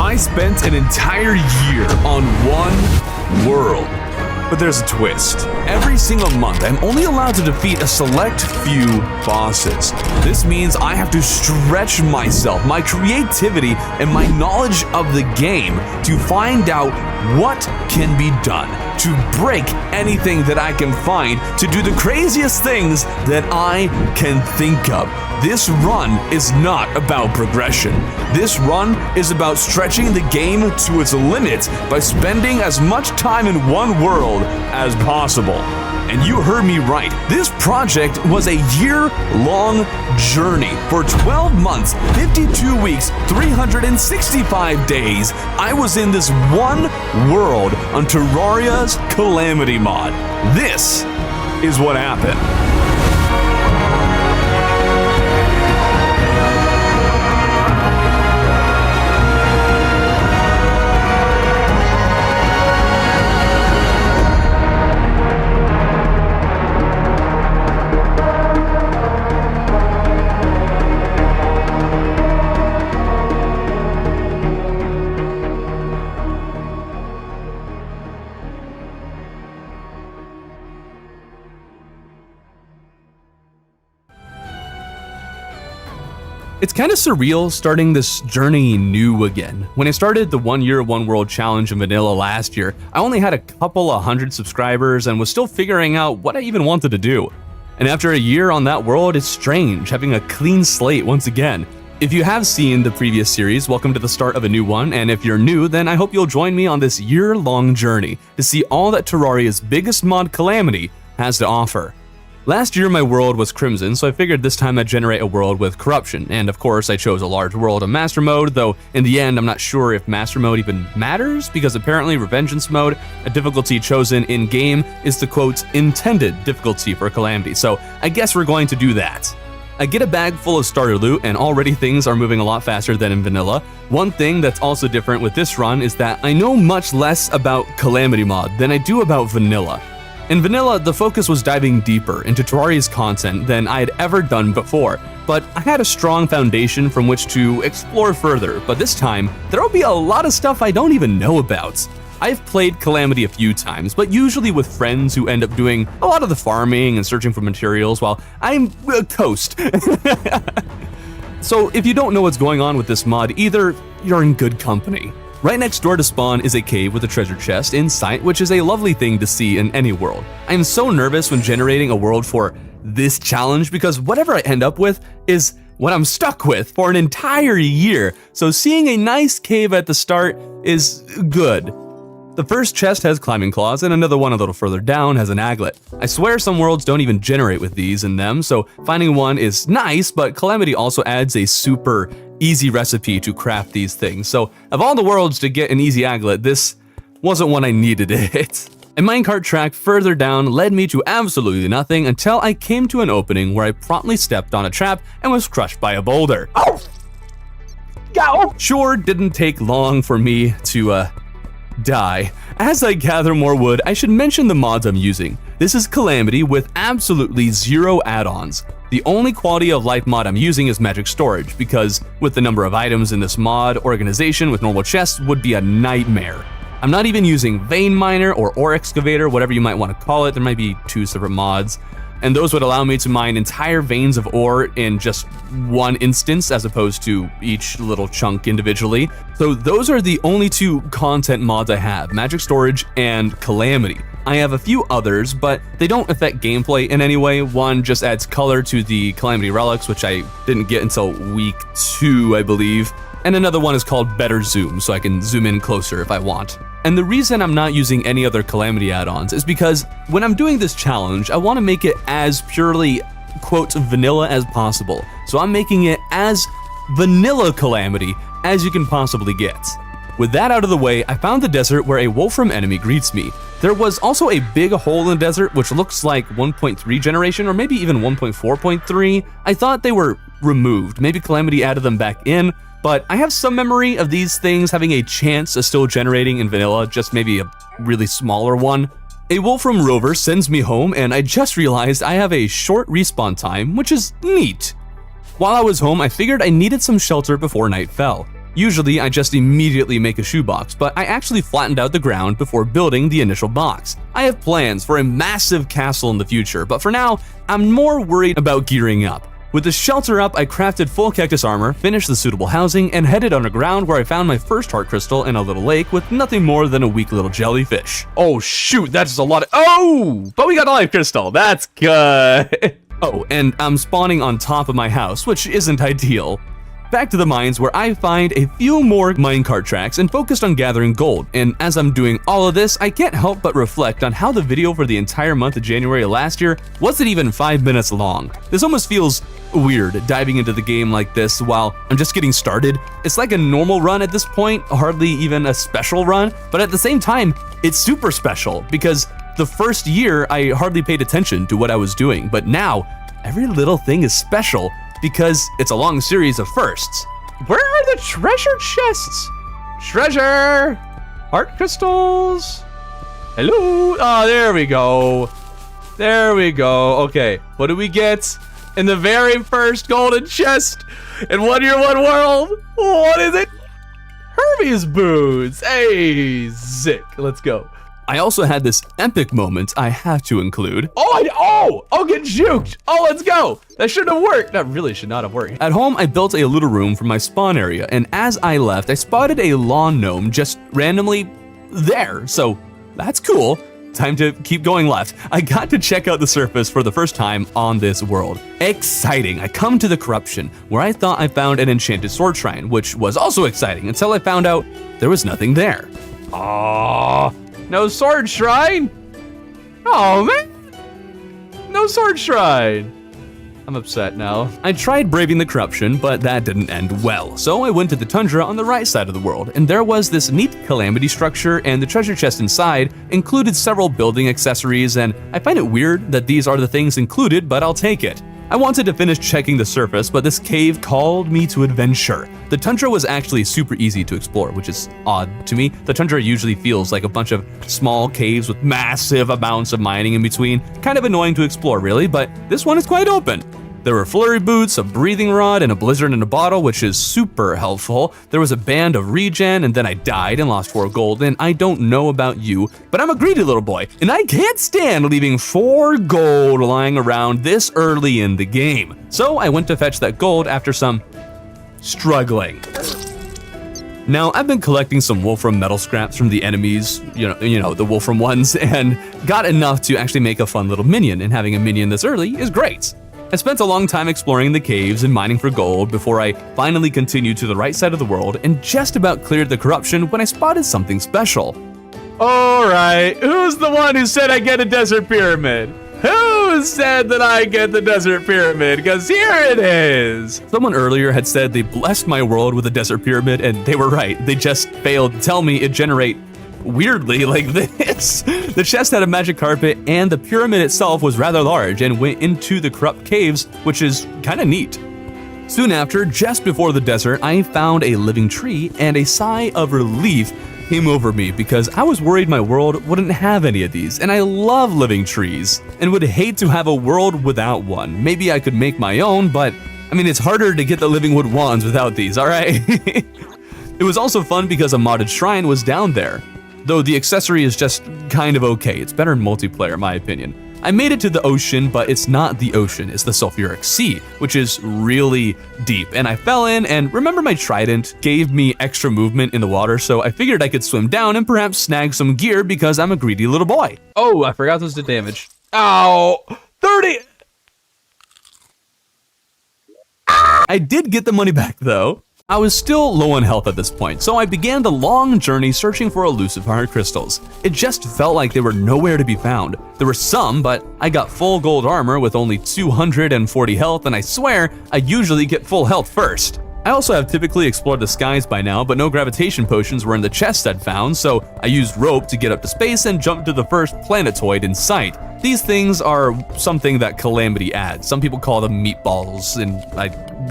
I spent an entire year on one world. But there's a twist. Every single month, I'm only allowed to defeat a select few bosses. This means I have to stretch myself, my creativity, and my knowledge of the game to find out what can be done, to break anything that I can find, to do the craziest things that I can think of. This run is not about progression. This run is about stretching the game to its limits by spending as much time in one world as possible. And you heard me right. This project was a year-long journey. For 12 months, 52 weeks, 365 days, I was in this one world on Terraria's Calamity mod. This is what happened. It's kind of surreal starting this journey new again. When I started the 1 year, 1 world challenge in vanilla last year, I only had a couple of hundred subscribers and was still figuring out what I even wanted to do. And after a year on that world, it's strange having a clean slate once again. If you have seen the previous series, welcome to the start of a new one, and if you're new, then I hope you'll join me on this year-long journey to see all that Terraria's biggest mod, Calamity, has to offer. Last year my world was Crimson, so I figured this time I'd generate a world with Corruption, and of course I chose a large world on Master Mode, though in the end I'm not sure if Master Mode even matters, because apparently Revengeance Mode, a difficulty chosen in-game, is the quote, intended difficulty for Calamity, so I guess we're going to do that. I get a bag full of starter loot, and already things are moving a lot faster than in vanilla. One thing that's also different with this run is that I know much less about Calamity mod than I do about vanilla. In vanilla, the focus was diving deeper into Terraria's content than I had ever done before, but I had a strong foundation from which to explore further, but this time, there'll be a lot of stuff I don't even know about. I've played Calamity a few times, but usually with friends who end up doing a lot of the farming and searching for materials while I'm coast. So if you don't know what's going on with this mod either, you're in good company. Right next door to spawn is a cave with a treasure chest in sight, which is a lovely thing to see in any world. I am so nervous when generating a world for this challenge because whatever I end up with is what I'm stuck with for an entire year, so seeing a nice cave at the start is good. The first chest has climbing claws, and another one a little further down has an aglet. I swear some worlds don't even generate with these in them, so finding one is nice, but Calamity also adds a super easy recipe to craft these things. So of all the worlds to get an easy aglet, this wasn't when I needed it. A minecart track further down led me to absolutely nothing until I came to an opening where I promptly stepped on a trap and was crushed by a boulder. Oh! Sure, didn't take long for me to die. As I gather more wood, I should mention the mods I'm using. This is Calamity with absolutely zero add-ons. The only quality of life mod I'm using is magic storage, because with the number of items in this mod, organization with normal chests would be a nightmare. I'm not even using vein miner or ore excavator, whatever you might want to call it. There might be two separate mods, and those would allow me to mine entire veins of ore in just one instance as opposed to each little chunk individually. So those are the only two content mods I have, magic storage and Calamity. I have a few others, but they don't affect gameplay in any way. One just adds color to the Calamity relics, which I didn't get until week 2, I believe. And another one is called Better Zoom, so I can zoom in closer if I want. And the reason I'm not using any other Calamity add-ons is because when I'm doing this challenge, I want to make it as purely, quote, vanilla as possible. So I'm making it as vanilla Calamity as you can possibly get. With that out of the way, I found the desert where a Wolfram enemy greets me. There was also a big hole in the desert which looks like 1.3 generation or maybe even 1.4.3. I thought they were removed. Maybe Calamity added them back in, but I have some memory of these things having a chance of still generating in vanilla, just maybe a really smaller one. A Wolfram rover sends me home, and I just realized I have a short respawn time, which is neat. While I was home, I figured I needed some shelter before night fell. Usually, I just immediately make a shoebox, but I actually flattened out the ground before building the initial box. I have plans for a massive castle in the future, but for now, I'm more worried about gearing up. With the shelter up, I crafted full cactus armor, finished the suitable housing, and headed underground where I found my first heart crystal in a little lake with nothing more than a weak little jellyfish. Oh shoot, that's just a lot of— oh! But we got a life crystal, that's good! Oh, and I'm spawning on top of my house, which isn't ideal. Back to the mines where I find a few more minecart tracks and focused on gathering gold, and as I'm doing all of this, I can't help but reflect on how the video for the entire month of January last year wasn't even 5 minutes long. This almost feels weird diving into the game like this while I'm just getting started. It's like a normal run at this point, hardly even a special run, but at the same time, it's super special because the first year I hardly paid attention to what I was doing, but now every little thing is special because it's a long series of firsts. Where are the treasure chests? Treasure! Heart crystals? Hello? Oh, there we go. There we go. Okay, what do we get in the very first golden chest in 1 Year, One World? What is it? Hermes boots. Hey, sick. Let's go. I also had this epic moment I have to include. Oh, get juked. Oh, let's go. That should have worked. That really should not have worked. At home, I built a little room for my spawn area, and as I left, I spotted a lawn gnome just randomly there. So that's cool. Time to keep going left. I got to check out the surface for the first time on this world. Exciting. I come to the corruption, where I thought I found an enchanted sword shrine, which was also exciting until I found out there was nothing there. Aww. No sword shrine? Oh man! No sword shrine! I'm upset now. I tried braving the corruption, but that didn't end well. So I went to the tundra on the right side of the world, and there was this neat Calamity structure, and the treasure chest inside included several building accessories, and I find it weird that these are the things included, but I'll take it. I wanted to finish checking the surface, but this cave called me to adventure. The tundra was actually super easy to explore, which is odd to me. The tundra usually feels like a bunch of small caves with massive amounts of mining in between. Kind of annoying to explore, really, but this one is quite open. There were flurry boots, a breathing rod, and a blizzard in a bottle, which is super helpful. There was a band of regen, and then I died and lost 4 gold, and I don't know about you, but I'm a greedy little boy, and I can't stand leaving 4 gold lying around this early in the game. So I went to fetch that gold after some struggling. Now, I've been collecting some Wolfram metal scraps from the enemies, you know, the Wolfram ones, and got enough to actually make a fun little minion, and having a minion this early is great. I spent a long time exploring the caves and mining for gold before I finally continued to the right side of the world and just about cleared the corruption when I spotted something special. Alright, who's the one who said I get a desert pyramid? Who said that I get the desert pyramid? Because here it is! Someone earlier had said they blessed my world with a desert pyramid, and they were right. They just failed to tell me it generate weirdly like this. The chest had a magic carpet, and the pyramid itself was rather large and went into the corrupt caves, which is kind of neat. Soon after, just before the desert, I found a living tree, and a sigh of relief came over me because I was worried my world wouldn't have any of these, and I love living trees and would hate to have a world without one. Maybe I could make my own, but I mean, it's harder to get the living wood wands without these, alright? It was also fun because a modded shrine was down there, though the accessory is just kind of okay. It's better in multiplayer, in my opinion. I made it to the ocean, but it's not the ocean, it's the sulfuric sea, which is really deep. And I fell in, and remember my trident gave me extra movement in the water, so I figured I could swim down and perhaps snag some gear because I'm a greedy little boy. Oh, I forgot those did damage. Ow! 30! I did get the money back though. I was still low on health at this point, so I began the long journey searching for elusive heart crystals. It just felt like they were nowhere to be found. There were some, but I got full gold armor with only 240 health, and I swear I usually get full health first. I also have typically explored the skies by now, but no gravitation potions were in the chests I'd found, so I used rope to get up to space and jumped to the first planetoid in sight. These things are something that Calamity adds. Some people call them meatballs, and I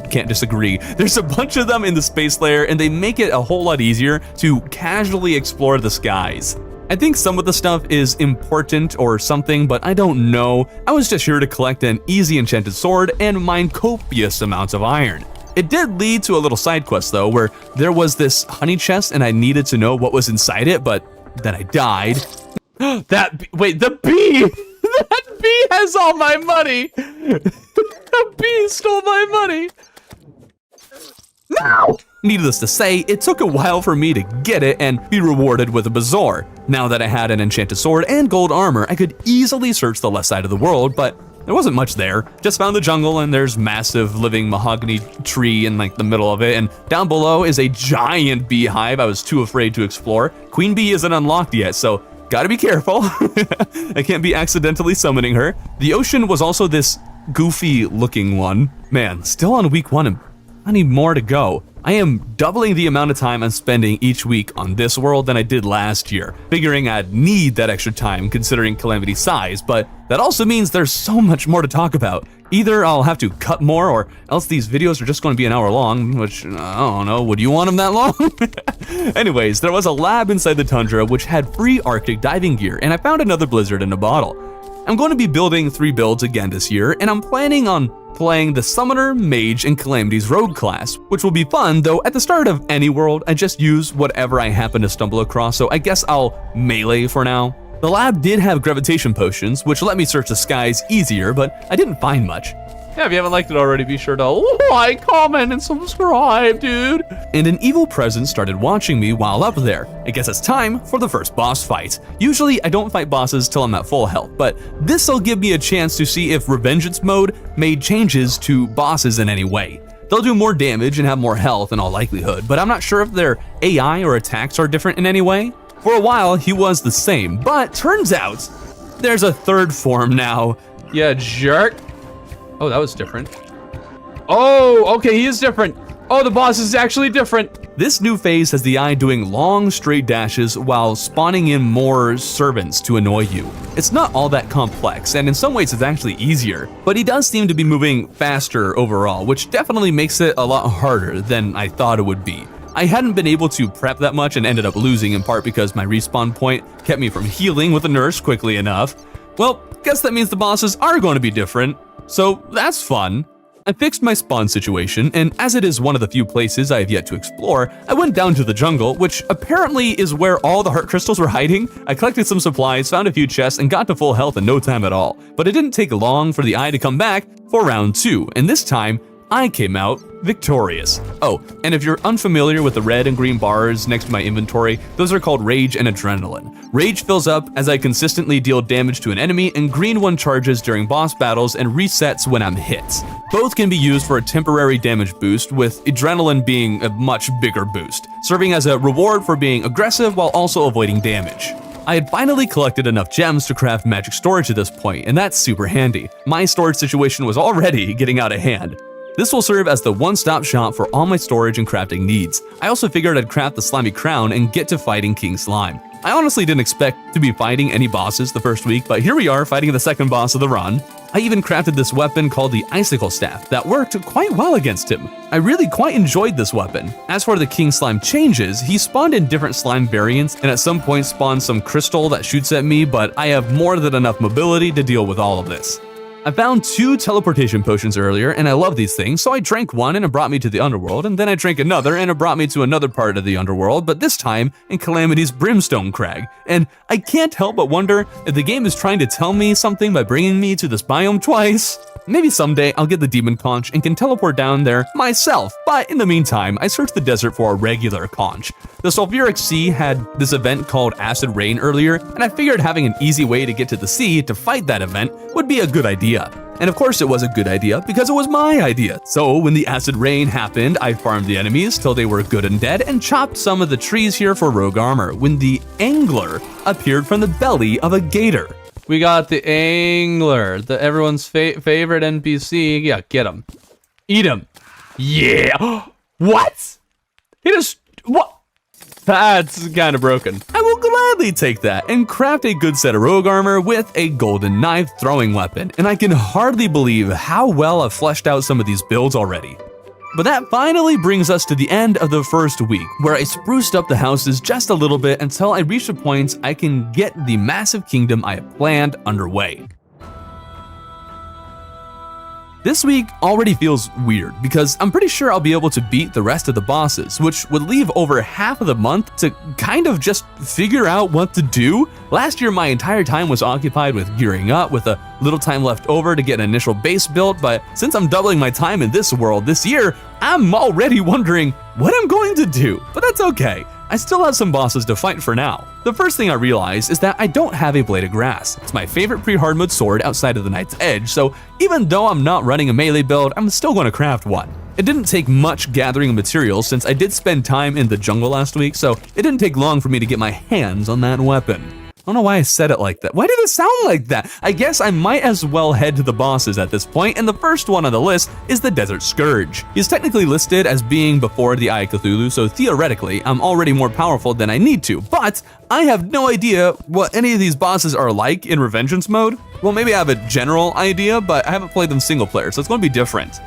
can't disagree. There's a bunch of them in the space layer, and they make it a whole lot easier to casually explore the skies. I think some of the stuff is important or something, but I don't know. I was just here to collect an easy enchanted sword and mine copious amounts of iron. It did lead to a little side quest though, where there was this honey chest and I needed to know what was inside it, but then I died. Wait, the bee! That bee has all my money! The bee stole my money! No! Needless to say, it took a while for me to get it and be rewarded with a bazaar. Now that I had an enchanted sword and gold armor, I could easily search the left side of the world, but there wasn't much there. Just found the jungle and there's massive living mahogany tree in like the middle of it, and down below is a giant beehive I was too afraid to explore. Queen bee isn't unlocked yet, so gotta be careful. I can't be accidentally summoning her. The ocean was also this goofy looking one. Man, still on week 1 and I need more to go. I am doubling the amount of time I'm spending each week on this world than I did last year, figuring I'd need that extra time considering Calamity's size, but that also means there's so much more to talk about. Either I'll have to cut more, or else these videos are just going to be an hour long, which, I don't know, would you want them that long? Anyways, there was a lab inside the tundra which had free Arctic diving gear, and I found another blizzard in a bottle. I'm going to be building 3 builds again this year, and I'm planning on playing the Summoner, Mage, and Calamity's Rogue class, which will be fun, though at the start of any world, I just use whatever I happen to stumble across, so I guess I'll melee for now. The lab did have gravitation potions, which let me search the skies easier, but I didn't find much. Yeah, if you haven't liked it already, be sure to like, comment, and subscribe, dude. And an evil presence started watching me while up there. I guess it's time for the first boss fight. Usually, I don't fight bosses till I'm at full health, but this'll give me a chance to see if Revengeance mode made changes to bosses in any way. They'll do more damage and have more health in all likelihood, but I'm not sure if their AI or attacks are different in any way. For a while, he was the same, but turns out there's a third form now. Yeah, jerk. Oh, that was different. Oh, okay, he is different. Oh, the boss is actually different. This new phase has the eye doing long, straight dashes while spawning in more servants to annoy you. It's not all that complex, and in some ways it's actually easier, but he does seem to be moving faster overall, which definitely makes it a lot harder than I thought it would be. I hadn't been able to prep that much and ended up losing in part because my respawn point kept me from healing with a nurse quickly enough. Well, guess that means the bosses are going to be different. So that's fun. I fixed my spawn situation, and as it is one of the few places I have yet to explore, I went down to the jungle, which apparently is where all the heart crystals were hiding. I collected some supplies, found a few chests, and got to full health in no time at all. But it didn't take long for the eye to come back for round 2, and this time, I came out victorious. Oh, and if you're unfamiliar with the red and green bars next to my inventory, those are called Rage and Adrenaline. Rage fills up as I consistently deal damage to an enemy, and green one charges during boss battles and resets when I'm hit. Both can be used for a temporary damage boost, with Adrenaline being a much bigger boost, serving as a reward for being aggressive while also avoiding damage. I had finally collected enough gems to craft magic storage at this point, and that's super handy. My storage situation was already getting out of hand. This will serve as the one-stop shop for all my storage and crafting needs. I also figured I'd craft the slimy crown and get to fighting King Slime. I honestly didn't expect to be fighting any bosses the first week, but here we are fighting the second boss of the run. I even crafted this weapon called the Icicle Staff that worked quite well against him. I really quite enjoyed this weapon. As for the King Slime changes, he spawned in different slime variants and at some point spawned some crystal that shoots at me, but I have more than enough mobility to deal with all of this. I found 2 teleportation potions earlier, and I love these things, so I drank one and it brought me to the underworld, and then I drank another and it brought me to another part of the underworld, but this time in Calamity's Brimstone Crag. And I can't help but wonder if the game is trying to tell me something by bringing me to this biome twice. Maybe someday I'll get the demon conch and can teleport down there myself, but in the meantime, I searched the desert for a regular conch. The sulfuric sea had this event called Acid Rain earlier, and I figured having an easy way to get to the sea to fight that event would be a good idea. And of course it was a good idea because it was my idea. So when the Acid Rain happened, I farmed the enemies till they were good and dead and chopped some of the trees here for rogue armor when the Angler appeared from the belly of a gator. We got the Angler, everyone's favorite NPC. Yeah, get him. Eat him. Yeah. What? He just, what? That's kind of broken. I will gladly take that and craft a good set of rogue armor with a golden knife throwing weapon, and I can hardly believe how well I've fleshed out some of these builds already. But that finally brings us to the end of the first week, where I spruced up the houses just a little bit until I reached a point I can get the massive kingdom I have planned underway. This week already feels weird because I'm pretty sure I'll be able to beat the rest of the bosses, which would leave over half of the month to kind of just figure out what to do. Last year, my entire time was occupied with gearing up, with a little time left over to get an initial base built, but since I'm doubling my time in this world this year, I'm already wondering what I'm going to do, but that's okay. I still have some bosses to fight for now. The first thing I realized is that I don't have a Blade of Grass. It's my favorite pre-hard mode sword outside of the Knight's Edge, so even though I'm not running a melee build, I'm still going to craft one. It didn't take much gathering of materials since I did spend time in the jungle last week, so it didn't take long for me to get my hands on that weapon. I don't know why I said it like that. Why did it sound like that? I guess I might as well head to the bosses at this point, and the first one on the list is the Desert Scourge. He's technically listed as being before the Eye of Cthulhu, so theoretically, I'm already more powerful than I need to, but I have no idea what any of these bosses are like in Revengeance mode. Well, maybe I have a general idea, but I haven't played them single player, so it's going to be different.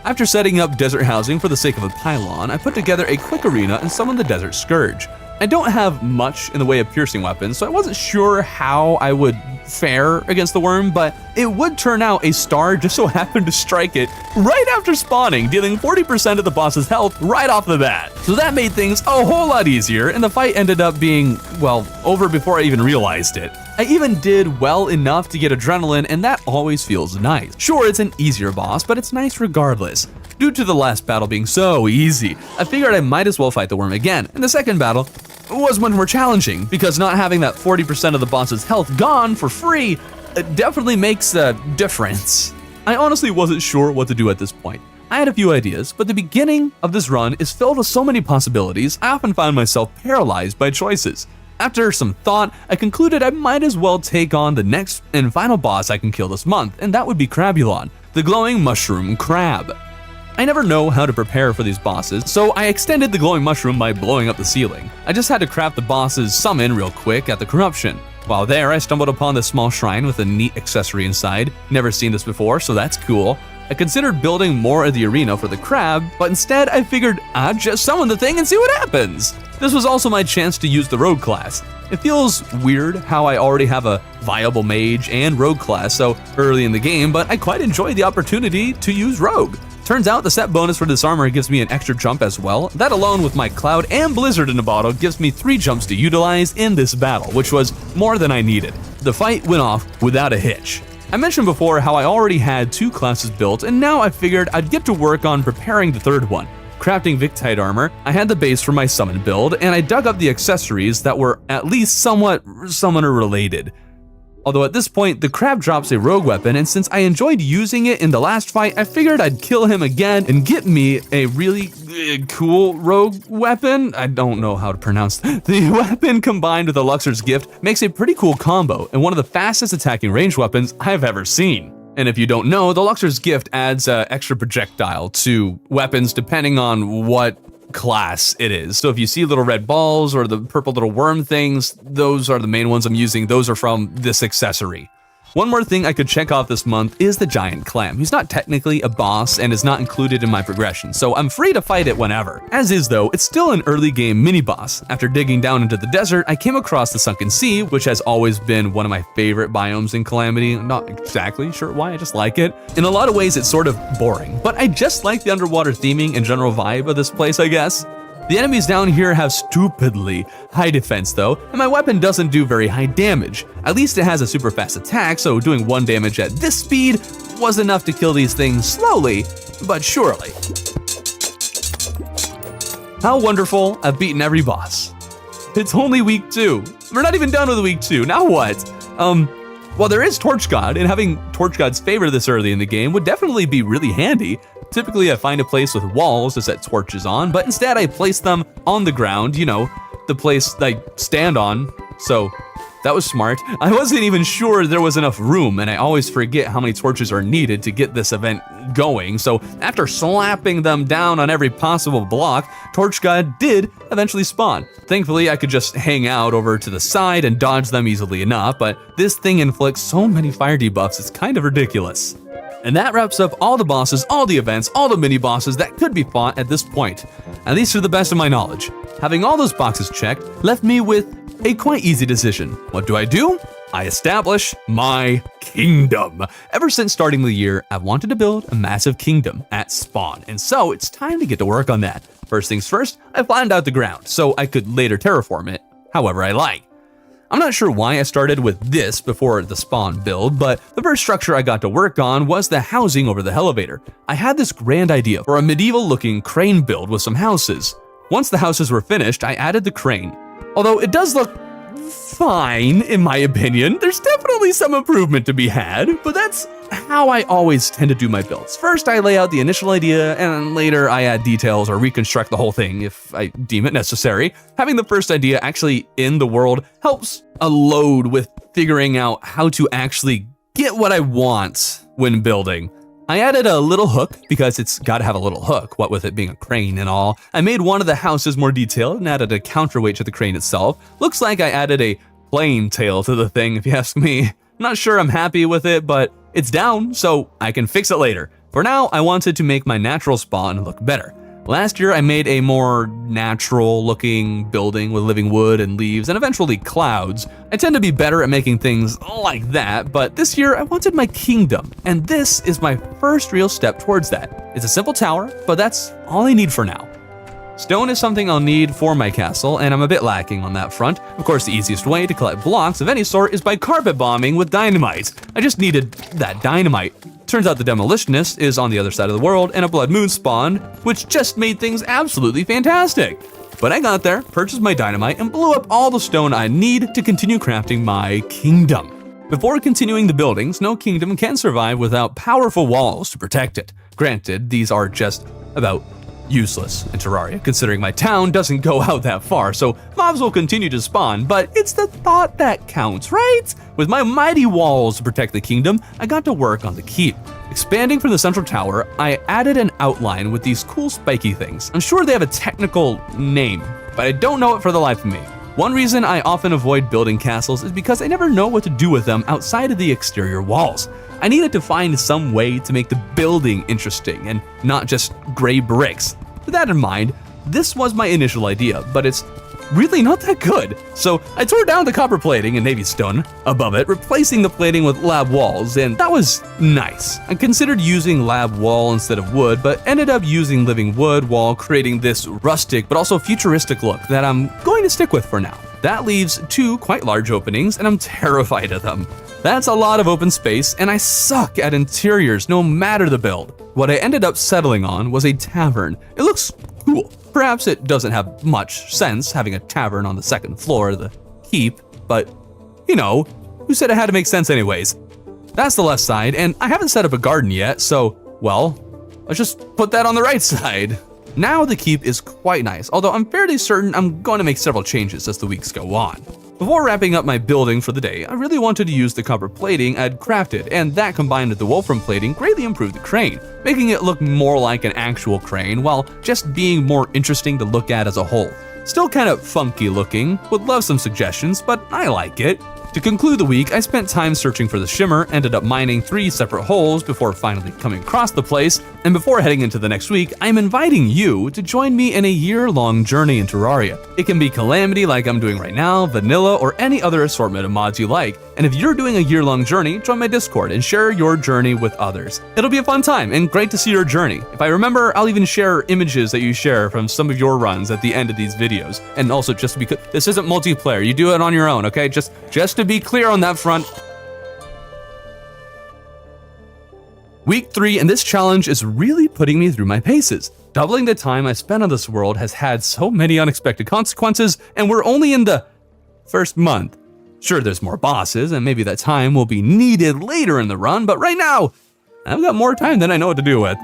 After setting up desert housing for the sake of a pylon, I put together a quick arena and summoned the Desert Scourge. I don't have much in the way of piercing weapons, so I wasn't sure how I would fare against the worm, but it would turn out a star just so happened to strike it right after spawning, dealing 40% of the boss's health right off the bat. So that made things a whole lot easier, and the fight ended up being, well, over before I even realized it. I even did well enough to get adrenaline, and that always feels nice. Sure, it's an easier boss, but it's nice regardless. Due to the last battle being so easy, I figured I might as well fight the worm again, and the second battle was much more challenging, because not having that 40% of the boss's health gone for free definitely makes a difference. I honestly wasn't sure what to do at this point. I had a few ideas, but the beginning of this run is filled with so many possibilities, I often found myself paralyzed by choices. After some thought, I concluded I might as well take on the next and final boss I can kill this month, and that would be Crabulon, the glowing mushroom crab. I never know how to prepare for these bosses, so I extended the glowing mushroom by blowing up the ceiling. I just had to craft the boss's summon real quick at the corruption. While there, I stumbled upon this small shrine with a neat accessory inside. Never seen this before, so that's cool. I considered building more of the arena for the crab, but instead I figured I'd just summon the thing and see what happens. This was also my chance to use the rogue class. It feels weird how I already have a viable mage and rogue class so early in the game, but I quite enjoyed the opportunity to use rogue. Turns out the set bonus for this armor gives me an extra jump as well. That alone with my Cloud and Blizzard in a bottle gives me 3 jumps to utilize in this battle, which was more than I needed. The fight went off without a hitch. I mentioned before how I already had 2 classes built, and now I figured I'd get to work on preparing the third one. Crafting Victide armor, I had the base for my summon build, and I dug up the accessories that were at least somewhat summoner related. Although at this point, the crab drops a rogue weapon, and since I enjoyed using it in the last fight, I figured I'd kill him again and get me a really cool rogue weapon. I don't know how to pronounce the weapon combined with the Luxor's Gift makes a pretty cool combo and one of the fastest attacking ranged weapons I've ever seen. And if you don't know, the Luxor's Gift adds extra projectile to weapons depending on what class it is. So if you see little red balls or the purple little worm things, those are the main ones I'm using. Those are from this accessory. One more thing I could check off this month is the giant clam. He's not technically a boss and is not included in my progression, so I'm free to fight it whenever. As is though, it's still an early game mini boss. After digging down into the desert, I came across the Sunken Sea, which has always been one of my favorite biomes in Calamity. I'm not exactly sure why, I just like it. In a lot of ways it's sort of boring, but I just like the underwater theming and general vibe of this place, I guess. The enemies down here have stupidly high defense though, and my weapon doesn't do very high damage. At least it has a super fast attack, so doing 1 damage at this speed was enough to kill these things slowly, but surely. How wonderful, I've beaten every boss. It's only week 2. We're not even done with week 2, now what? Well, there is Torch God, and having Torch God's favor this early in the game would definitely be really handy. Typically, I find a place with walls to set torches on, but instead I place them on the ground, you know, the place I stand on, so that was smart. I wasn't even sure there was enough room, and I always forget how many torches are needed to get this event going, so after slapping them down on every possible block, Torch God did eventually spawn. Thankfully, I could just hang out over to the side and dodge them easily enough, but this thing inflicts so many fire debuffs, it's kind of ridiculous. And that wraps up all the bosses, all the events, all the mini-bosses that could be fought at this point, at least to the best of my knowledge. Having all those boxes checked left me with a quite easy decision. What do? I establish my kingdom. Ever since starting the year, I've wanted to build a massive kingdom at spawn, and so it's time to get to work on that. First things first, I flattened out the ground so I could later terraform it however I like. I'm not sure why I started with this before the spawn build, but the first structure I got to work on was the housing over the elevator. I had this grand idea for a medieval-looking crane build with some houses. Once the houses were finished, I added the crane. Although it does look fine, in my opinion. There's definitely some improvement to be had, but that's how I always tend to do my builds. First, I lay out the initial idea, and later I add details or reconstruct the whole thing if I deem it necessary. Having the first idea actually in the world helps a load with figuring out how to actually get what I want when building. I added a little hook because it's gotta have a little hook, what with it being a crane and all. I made one of the houses more detailed and added a counterweight to the crane itself. Looks like I added a plain tail to the thing if you ask me. I'm not sure I'm happy with it, but it's down, so I can fix it later. For now, I wanted to make my natural spawn look better. Last year, I made a more natural looking building with living wood and leaves and eventually clouds. I tend to be better at making things like that, but this year I wanted my kingdom, and this is my first real step towards that. It's a simple tower, but that's all I need for now. Stone is something I'll need for my castle, and I'm a bit lacking on that front. Of course, the easiest way to collect blocks of any sort is by carpet bombing with dynamite. I just needed that dynamite. Turns out the demolitionist is on the other side of the world, and a blood moon spawned, which just made things absolutely fantastic. But I got there, purchased my dynamite, and blew up all the stone I need to continue crafting my kingdom. Before continuing the buildings, no kingdom can survive without powerful walls to protect it. Granted, these are just about useless in Terraria, considering my town doesn't go out that far, so mobs will continue to spawn, but it's the thought that counts, right? With my mighty walls to protect the kingdom, I got to work on the keep. Expanding from the central tower, I added an outline with these cool spiky things. I'm sure they have a technical name, but I don't know it for the life of me. One reason I often avoid building castles is because I never know what to do with them outside of the exterior walls. I needed to find some way to make the building interesting and not just gray bricks. With that in mind, this was my initial idea, but it's really not that good. So I tore down the copper plating and navy stone above it, replacing the plating with lab walls, and that was nice. I considered using lab wall instead of wood, but ended up using living wood wall, creating this rustic but also futuristic look that I'm going to stick with for now. That leaves two quite large openings, and I'm terrified of them. That's a lot of open space, and I suck at interiors no matter the build. What I ended up settling on was a tavern. It looks cool. Perhaps it doesn't have much sense having a tavern on the second floor of the keep, but you know, who said it had to make sense anyways? That's the left side, and I haven't set up a garden yet, so, well, let's just put that on the right side. Now the keep is quite nice, although I'm fairly certain I'm going to make several changes as the weeks go on. Before wrapping up my building for the day, I really wanted to use the copper plating I'd crafted, and that combined with the wolfram plating greatly improved the crane, making it look more like an actual crane while just being more interesting to look at as a whole. Still kind of funky looking, would love some suggestions, but I like it. To conclude the week, I spent time searching for the shimmer, ended up mining 3 separate holes before finally coming across the place, and before heading into the next week, I'm inviting you to join me in a year-long journey in Terraria. It can be Calamity like I'm doing right now, vanilla, or any other assortment of mods you like, and if you're doing a year-long journey, join my Discord and share your journey with others. It'll be a fun time and great to see your journey. If I remember, I'll even share images that you share from some of your runs at the end of these videos. And also, just because this isn't multiplayer, you do it on your own, okay? Just to be clear on that front. Week 3, and this challenge is really putting me through my paces. Doubling the time I spent on this world has had so many unexpected consequences, and we're only in the first month. Sure, there's more bosses, and maybe that time will be needed later in the run, but right now, I've got more time than I know what to do with.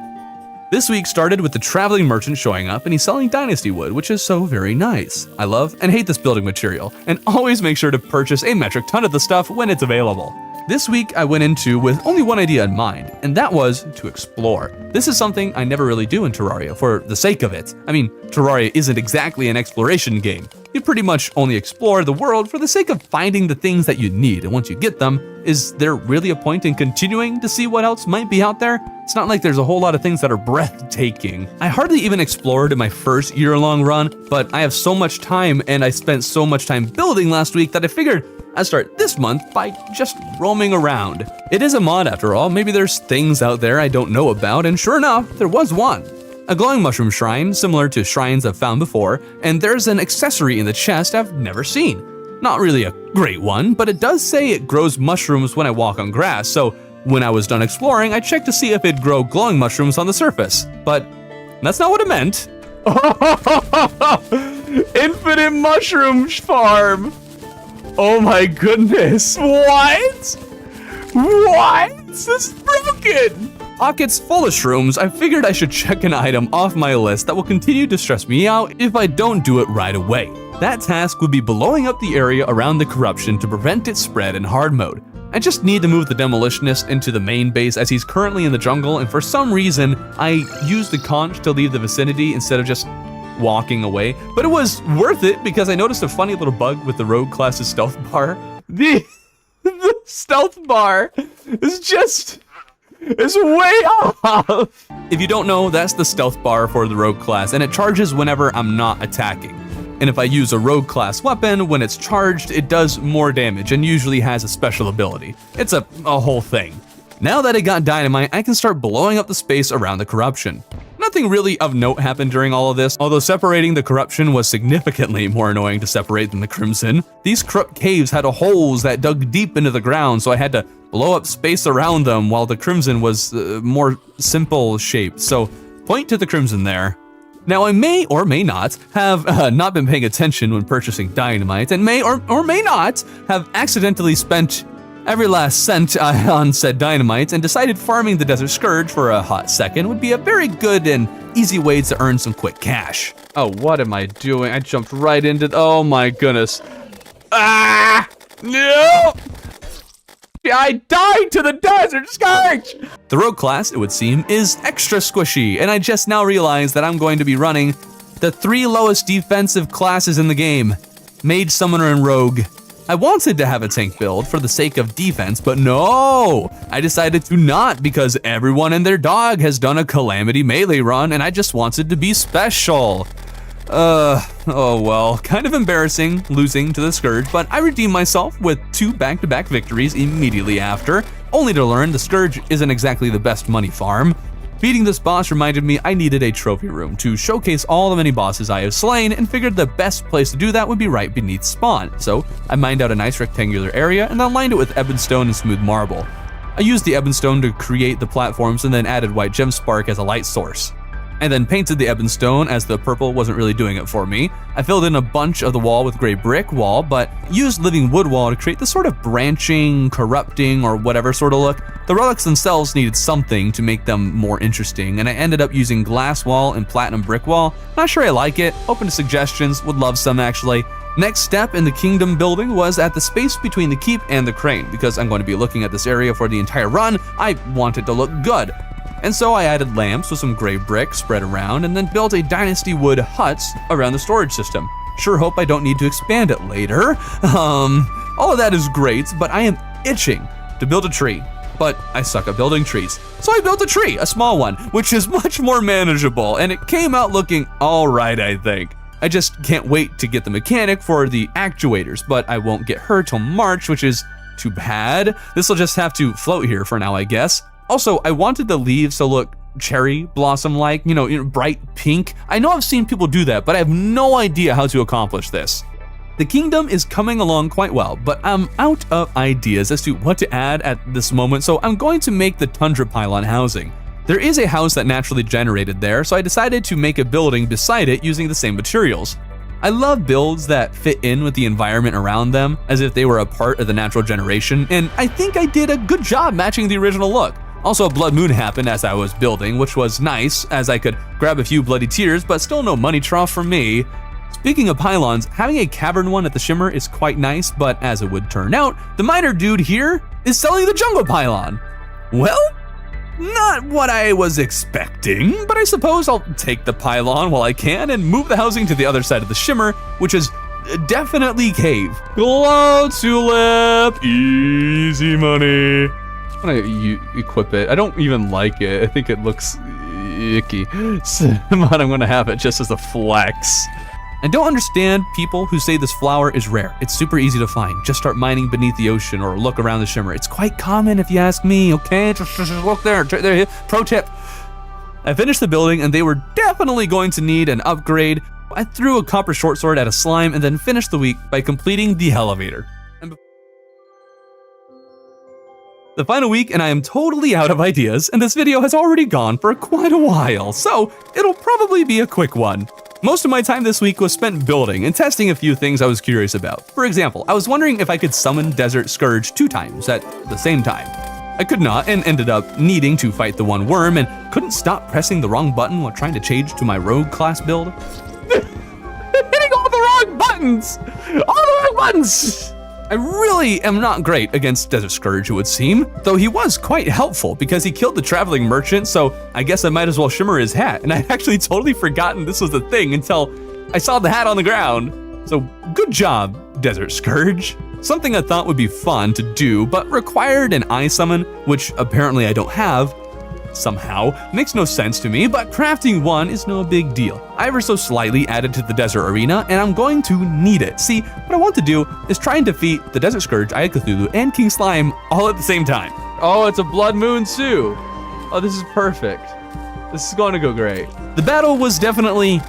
This week started with the traveling merchant showing up, and he's selling dynasty wood, which is so very nice. I love and hate this building material, and always make sure to purchase a metric ton of the stuff when it's available. This week I went into with only one idea in mind, and that was to explore. This is something I never really do in Terraria for the sake of it. I mean, Terraria isn't exactly an exploration game. You pretty much only explore the world for the sake of finding the things that you need, and once you get them, is there really a point in continuing to see what else might be out there? It's not like there's a whole lot of things that are breathtaking. I hardly even explored in my first year-long run, but I have so much time and I spent so much time building last week that I figured I start this month by just roaming around. It is a mod after all, maybe there's things out there I don't know about, and sure enough, there was one. A glowing mushroom shrine, similar to shrines I've found before, and there's an accessory in the chest I've never seen. Not really a great one, but it does say it grows mushrooms when I walk on grass, so when I was done exploring, I checked to see if it'd grow glowing mushrooms on the surface. But that's not what it meant. Infinite mushroom farm! Oh my goodness, what? What? This is broken! Pockets full of shrooms, I figured I should check an item off my list that will continue to stress me out if I don't do it right away. That task would be blowing up the area around the corruption to prevent its spread in hard mode. I just need to move the demolitionist into the main base as he's currently in the jungle, and for some reason, I used the conch to leave the vicinity instead of just walking away. But it was worth it because I noticed a funny little bug with the rogue class's stealth bar. The stealth bar is just... it's way off! If you don't know, that's the stealth bar for the rogue class, and it charges whenever I'm not attacking. And if I use a rogue class weapon, when it's charged, it does more damage and usually has a special ability. It's a whole thing. Now that I got dynamite, I can start blowing up the space around the corruption. Nothing really of note happened during all of this, although separating the corruption was significantly more annoying to separate than the crimson. These corrupt caves had holes that dug deep into the ground, so I had to blow up space around them, while the crimson was more simple shaped. So point to the crimson there. Now I may or may not have not been paying attention when purchasing dynamite, and may or may not have accidentally spent every last cent on said dynamite and decided farming the Desert Scourge for a hot second would be a very good and easy way to earn some quick cash. Oh, what am I doing? I jumped right into, oh my goodness. Ah! No! I died to the Desert Scourge! The rogue class, it would seem, is extra squishy, and I just now realized that I'm going to be running the 3 lowest defensive classes in the game. Mage, Summoner, and Rogue. I wanted to have a tank build for the sake of defense, but no! I decided to not because everyone and their dog has done a Calamity melee run, and I just wanted to be special. Oh well, kind of embarrassing losing to the Scourge, but I redeemed myself with 2 back-to-back victories immediately after, only to learn the Scourge isn't exactly the best money farm. Beating this boss reminded me I needed a trophy room to showcase all the many bosses I have slain, and figured the best place to do that would be right beneath spawn, so I mined out a nice rectangular area and then lined it with ebonstone and smooth marble. I used the ebonstone to create the platforms and then added white gem spark as a light source. I then painted the ebonstone as the purple wasn't really doing it for me. I filled in a bunch of the wall with gray brick wall, but used living wood wall to create this sort of branching, corrupting, or whatever sort of look. The relics themselves needed something to make them more interesting, and I ended up using glass wall and platinum brick wall. Not sure I like it, open to suggestions, would love some actually. Next step in the kingdom building was at the space between the keep and the crane. Because I'm going to be looking at this area for the entire run, I want it to look good. And so I added lamps with some gray brick spread around, and then built a dynasty wood hut around the storage system. Sure hope I don't need to expand it later. All of that is great, but I am itching to build a tree. But I suck at building trees. So I built a tree, a small one, which is much more manageable, and it came out looking alright, I think. I just can't wait to get the mechanic for the actuators, but I won't get her till March, which is too bad. This'll just have to float here for now, I guess. Also, I wanted the leaves to look cherry blossom-like, you know, bright pink. I know I've seen people do that, but I have no idea how to accomplish this. The kingdom is coming along quite well, but I'm out of ideas as to what to add at this moment, so I'm going to make the tundra pylon housing. There is a house that naturally generated there, so I decided to make a building beside it using the same materials. I love builds that fit in with the environment around them, as if they were a part of the natural generation, and I think I did a good job matching the original look. Also, a blood moon happened as I was building, which was nice, as I could grab a few bloody tears, but still no money trough for me. Speaking of pylons, having a cavern one at the shimmer is quite nice, but as it would turn out, the miner dude here is selling the jungle pylon. Well, not what I was expecting, but I suppose I'll take the pylon while I can and move the housing to the other side of the shimmer, which is definitely cave. Glow tulip, easy money. I'm gonna equip it. I don't even like it. I think it looks icky. But I'm gonna have it just as a flex. I don't understand people who say this flower is rare. It's super easy to find. Just start mining beneath the ocean or look around the shimmer. It's quite common if you ask me, okay? Just look there. Pro tip. I finished the building and they were definitely going to need an upgrade. I threw a copper short sword at a slime and then finished the week by completing the elevator. The final week and I am totally out of ideas, and this video has already gone for quite a while, so it'll probably be a quick one. Most of my time this week was spent building and testing a few things I was curious about. For example, I was wondering if I could summon Desert Scourge 2 times at the same time. I could not and ended up needing to fight the one worm and couldn't stop pressing the wrong button while trying to change to my rogue class build. Hitting all the wrong buttons! All the wrong buttons! I really am not great against Desert Scourge, it would seem, though he was quite helpful because he killed the traveling merchant, so I guess I might as well shimmer his hat, and I'd actually totally forgotten this was a thing until I saw the hat on the ground. So good job, Desert Scourge. Something I thought would be fun to do, but required an eye summon, which apparently I don't have, somehow. Makes no sense to me, but crafting one is no big deal. I ever so slightly added to the desert arena, and I'm going to need it. See, what I want to do is try and defeat the Desert Scourge, Eye of Cthulhu, and King Slime all at the same time. Oh, it's a Blood Moon too. Oh, this is perfect. This is going to go great. The battle was definitely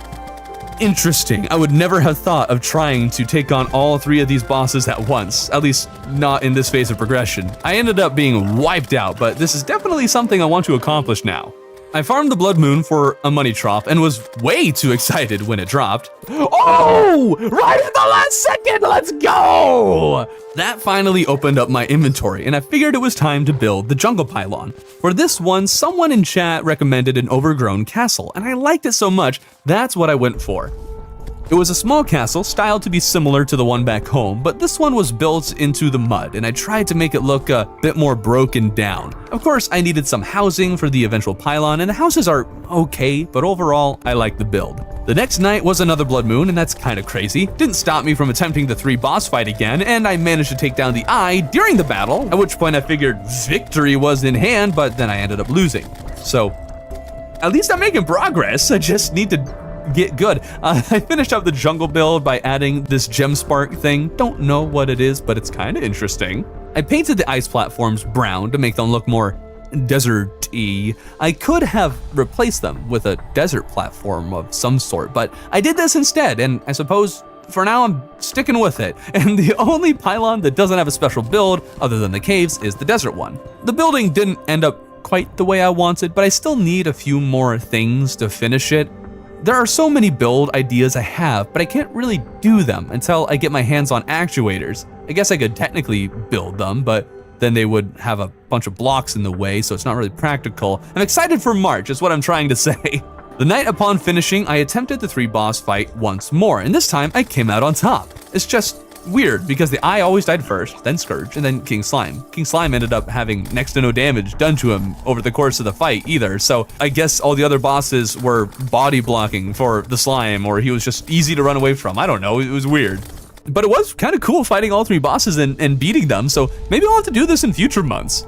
interesting. I would never have thought of trying to take on all 3 of these bosses at once, at least not in this phase of progression. I ended up being wiped out, but this is definitely something I want to accomplish now. I farmed the Blood Moon for a money trop and was way too excited when it dropped. Oh, right at the last second, let's go! That finally opened up my inventory and I figured it was time to build the jungle pylon. For this one, someone in chat recommended an overgrown castle and I liked it so much, that's what I went for. It was a small castle styled to be similar to the one back home, but this one was built into the mud and I tried to make it look a bit more broken down. Of course, I needed some housing for the eventual pylon and the houses are okay, but overall, I like the build. The next night was another Blood Moon and that's kind of crazy. Didn't stop me from attempting the 3 boss fight again and I managed to take down the eye during the battle, at which point I figured victory was in hand, but then I ended up losing. So, at least I'm making progress, I just need to get good. I finished up the jungle build by adding this gem spark thing. Don't know what it is, but it's kind of interesting. I painted the ice platforms brown to make them look more desert-y. I could have replaced them with a desert platform of some sort, but I did this instead, and I suppose for now I'm sticking with it. And the only pylon that doesn't have a special build other than the caves is the desert one. The building didn't end up quite the way I wanted, but I still need a few more things to finish it. There are so many build ideas I have, but I can't really do them until I get my hands on actuators. I guess I could technically build them, but then they would have a bunch of blocks in the way, so it's not really practical. I'm excited for March, is what I'm trying to say. The night upon finishing, I attempted the 3 boss fight once more, and this time I came out on top. It's just weird, because the eye always died first, then Scourge, and then King Slime. King Slime ended up having next to no damage done to him over the course of the fight either, so I guess all the other bosses were body blocking for the slime, or he was just easy to run away from. I don't know, it was weird. But it was kind of cool fighting all 3 bosses and beating them, so maybe I'll have to do this in future months.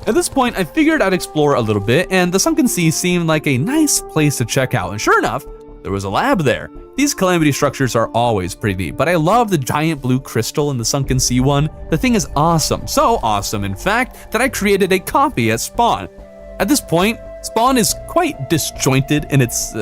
At this point, I figured I'd explore a little bit, and the Sunken Sea seemed like a nice place to check out, and sure enough, there was a lab there. These Calamity structures are always pretty neat, but I love the giant blue crystal in the Sunken Sea one. The thing is awesome, so awesome in fact, that I created a copy at spawn. At this point, spawn is quite disjointed in its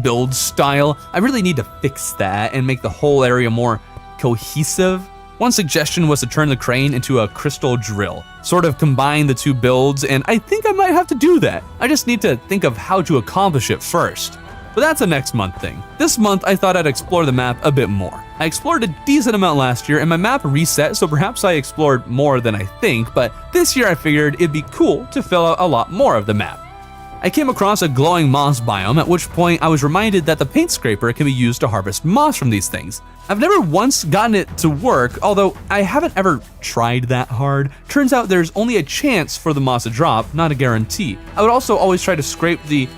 build style. I really need to fix that and make the whole area more cohesive. One suggestion was to turn the crane into a crystal drill, sort of combine the 2 builds, and I think I might have to do that. I just need to think of how to accomplish it first. But that's a next month thing. This month, I thought I'd explore the map a bit more. I explored a decent amount last year and my map reset, so perhaps I explored more than I think, but this year I figured it'd be cool to fill out a lot more of the map. I came across a glowing moss biome, at which point I was reminded that the paint scraper can be used to harvest moss from these things. I've never once gotten it to work, although I haven't ever tried that hard. Turns out there's only a chance for the moss to drop, not a guarantee. I would also always try to scrape the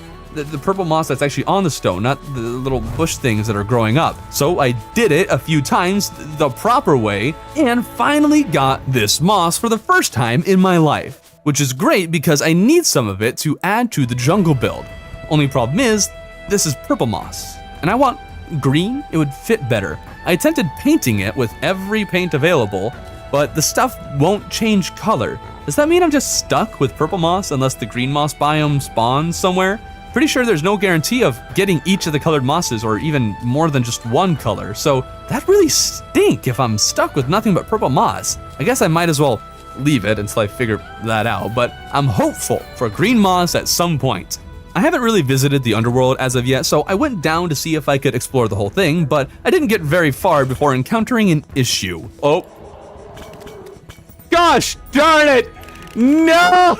purple moss that's actually on the stone, not the little bush things that are growing up. So I did it a few times the proper way and finally got this moss for the first time in my life, which is great because I need some of it to add to the jungle build. Only problem is, this is purple moss, and I want green, it would fit better. I attempted painting it with every paint available, but the stuff won't change color. Does that mean I'm just stuck with purple moss unless the green moss biome spawns somewhere? Pretty sure there's no guarantee of getting each of the colored mosses or even more than just one color, so that really stink if I'm stuck with nothing but purple moss. I guess I might as well leave it until I figure that out, but I'm hopeful for green moss at some point. I haven't really visited the underworld as of yet, so I went down to see if I could explore the whole thing, but I didn't get very far before encountering an issue. Oh. Gosh darn it! No!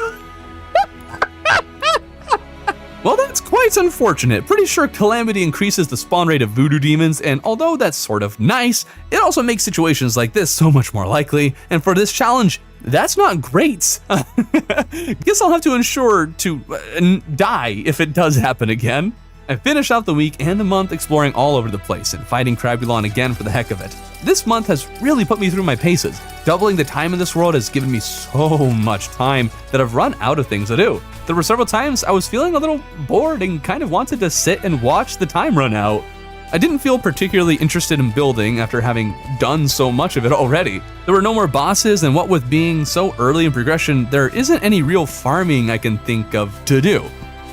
Well, that's quite unfortunate. Pretty sure Calamity increases the spawn rate of voodoo demons, and although that's sort of nice, it also makes situations like this so much more likely, and for this challenge, that's not great. Guess I'll have to ensure to die if it does happen again. I finished out the week and the month exploring all over the place and fighting Crabulon again for the heck of it. This month has really put me through my paces. Doubling the time in this world has given me so much time that I've run out of things to do. There were several times I was feeling a little bored and kind of wanted to sit and watch the time run out. I didn't feel particularly interested in building after having done so much of it already. There were no more bosses, and what with being so early in progression, there isn't any real farming I can think of to do.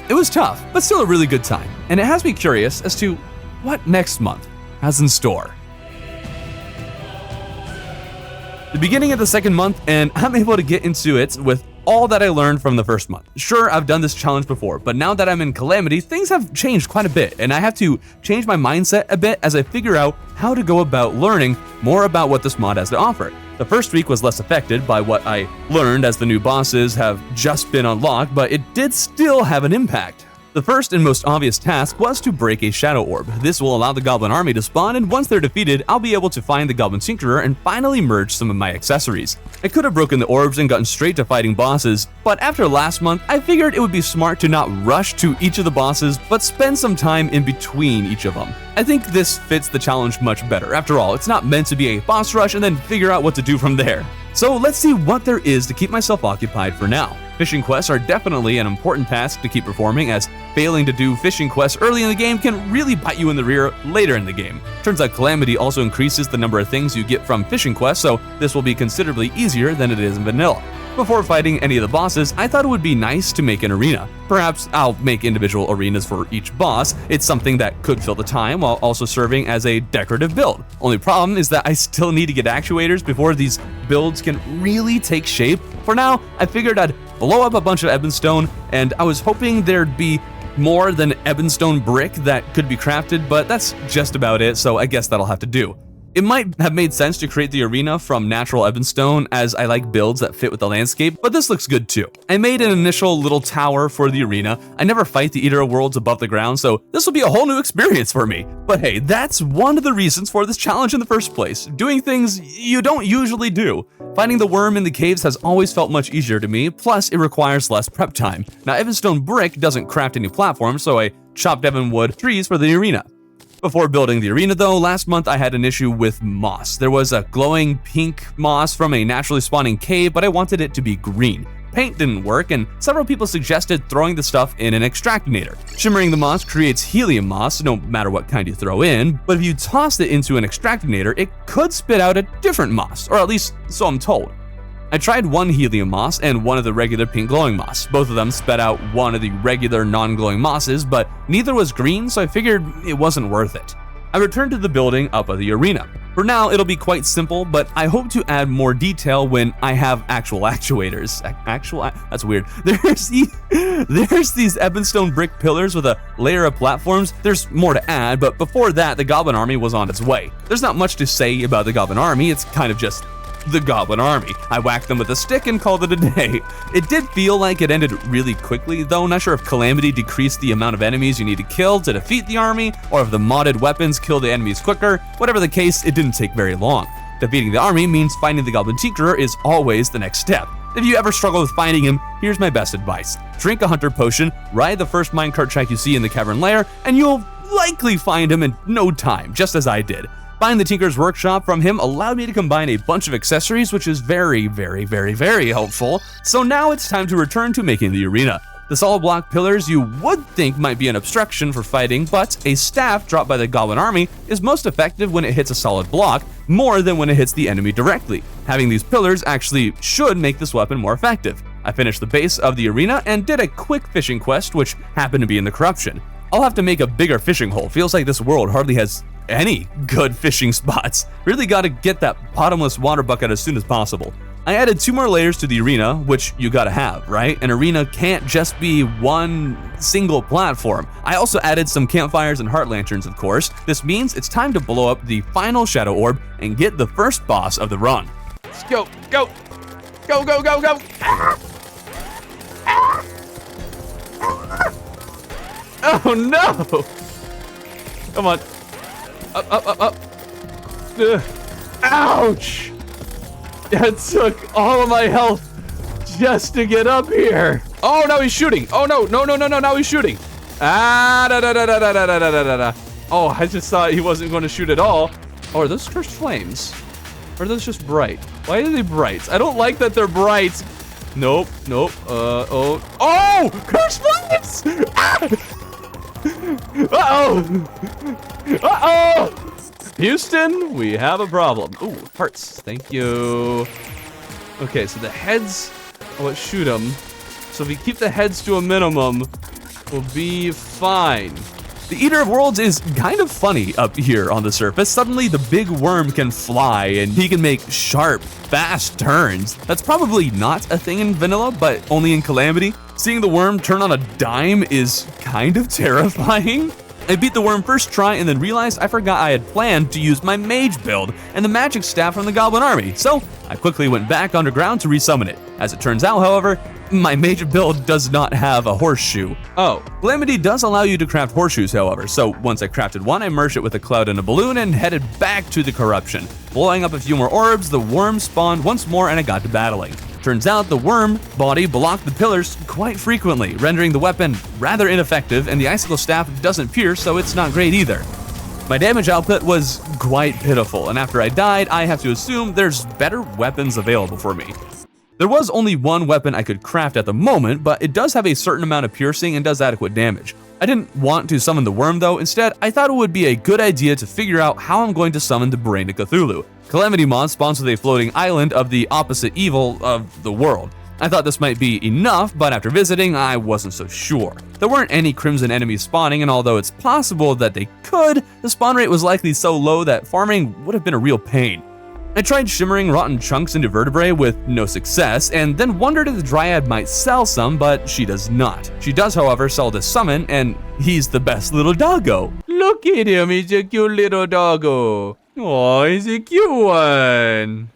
It was tough, but still a really good time, and it has me curious as to what next month has in store. The beginning of the second month, and I'm able to get into it with all that I learned from the first month. Sure, I've done this challenge before, but now that I'm in Calamity, things have changed quite a bit, and I have to change my mindset a bit as I figure out how to go about learning more about what this mod has to offer. The first week was less affected by what I learned as the new bosses have just been unlocked, but it did still have an impact. The first and most obvious task was to break a shadow orb. This will allow the goblin army to spawn, and once they're defeated, I'll be able to find the goblin tinkerer and finally merge some of my accessories. I could have broken the orbs and gotten straight to fighting bosses, but after last month, I figured it would be smart to not rush to each of the bosses, but spend some time in between each of them. I think this fits the challenge much better. After all, it's not meant to be a boss rush and then figure out what to do from there. So let's see what there is to keep myself occupied for now. Fishing quests are definitely an important task to keep performing, as failing to do fishing quests early in the game can really bite you in the rear later in the game. Turns out Calamity also increases the number of things you get from fishing quests, so this will be considerably easier than it is in vanilla. Before fighting any of the bosses, I thought it would be nice to make an arena. Perhaps I'll make individual arenas for each boss. It's something that could fill the time while also serving as a decorative build. Only problem is that I still need to get actuators before these builds can really take shape. For now, I figured I'd blow up a bunch of ebonstone, and I was hoping there'd be more than ebonstone brick that could be crafted, but that's just about it, so I guess that'll have to do. It might have made sense to create the arena from natural ebonstone, as I like builds that fit with the landscape, but this looks good too. I made an initial little tower for the arena. I never fight the Eater of Worlds above the ground, so this will be a whole new experience for me. But hey, that's one of the reasons for this challenge in the first place, doing things you don't usually do. Finding the worm in the caves has always felt much easier to me, plus it requires less prep time. Now, ebonstone brick doesn't craft any platforms, so I chopped ebonwood trees for the arena. Before building the arena though, last month I had an issue with moss. There was a glowing pink moss from a naturally spawning cave, but I wanted it to be green. Paint didn't work, and several people suggested throwing the stuff in an extractinator. Shimmering the moss creates helium moss, no matter what kind you throw in, but if you toss it into an extractinator, it could spit out a different moss, or at least so I'm told. I tried one helium moss and one of the regular pink glowing moss. Both of them spat out one of the regular non-glowing mosses, but neither was green, so I figured it wasn't worth it. I returned to the building up of the arena. For now, it'll be quite simple, but I hope to add more detail when I have actual actuators. That's weird. There's these ebonstone brick pillars with a layer of platforms. There's more to add, but before that, the goblin army was on its way. There's not much to say about the goblin army. It's kind of just the goblin army. I whacked them with a stick and called it a day. It did feel like it ended really quickly, though not sure if Calamity decreased the amount of enemies you need to kill to defeat the army, or if the modded weapons kill the enemies quicker. Whatever the case, it didn't take very long. Defeating the army means finding the goblin tinkerer is always the next step. If you ever struggle with finding him, here's my best advice. Drink a hunter potion, ride the first minecart track you see in the cavern lair, and you'll likely find him in no time, just as I did. Buying the Tinker's Workshop from him allowed me to combine a bunch of accessories, which is very, very, very, very helpful. So now it's time to return to making the arena. The solid block pillars you would think might be an obstruction for fighting, but a staff dropped by the Goblin army is most effective when it hits a solid block, more than when it hits the enemy directly. Having these pillars actually should make this weapon more effective. I finished the base of the arena and did a quick fishing quest, which happened to be in the corruption. I'll have to make a bigger fishing hole. Feels like this world hardly has any good fishing spots. Really gotta get that bottomless water bucket as soon as possible. I added 2 more layers to the arena, which you gotta have, right? An arena can't just be one single platform. I also added some campfires and heart lanterns, of course. This means it's time to blow up the final shadow orb and get the first boss of the run. Let's go, go, go, go, go, go. Oh no! Come on. Up, up, up, up. Ouch! That took all of my health just to get up here. Oh, now he's shooting. Oh no, no, no, no, no, now he's shooting. Ah, da, da, da, da, da, da, da, da, da. Oh, I just thought he wasn't going to shoot at all. Oh, are those cursed flames? Or are those just bright? Why are they bright? I don't like that they're bright. Nope, nope, oh, cursed flames! Ah! Uh-oh! Uh-oh! Houston, we have a problem. Ooh, hearts, thank you. Okay, so the heads, let's shoot them. So if we keep the heads to a minimum, we'll be fine. The Eater of Worlds is kind of funny up here on the surface. Suddenly the big worm can fly and he can make sharp, fast turns. That's probably not a thing in vanilla, but only in Calamity. Seeing the worm turn on a dime is kind of terrifying. I beat the worm first try and then realized I forgot I had planned to use my mage build and the magic staff from the Goblin army, so I quickly went back underground to resummon it. As it turns out, however, my mage build does not have a horseshoe. Oh, Calamity does allow you to craft horseshoes, however, so once I crafted one, I merged it with a cloud and a balloon and headed back to the corruption. Blowing up a few more orbs, the worm spawned once more and I got to battling. Turns out the worm body blocked the pillars quite frequently, rendering the weapon rather ineffective, and the icicle staff doesn't pierce, so it's not great either. My damage output was quite pitiful, and after I died, I have to assume there's better weapons available for me. There was only one weapon I could craft at the moment, but it does have a certain amount of piercing and does adequate damage. I didn't want to summon the worm though. Instead, I thought it would be a good idea to figure out how I'm going to summon the Brain of Cthulhu. Calamity Mon spawns with a floating island of the opposite evil of the world. I thought this might be enough, but after visiting, I wasn't so sure. There weren't any crimson enemies spawning, and although it's possible that they could, the spawn rate was likely so low that farming would have been a real pain. I tried shimmering rotten chunks into vertebrae with no success, and then wondered if the Dryad might sell some, but she does not. She does, however, sell this summon, and he's the best little doggo. Look at him, he's a cute little doggo. Oh, he's a cute one.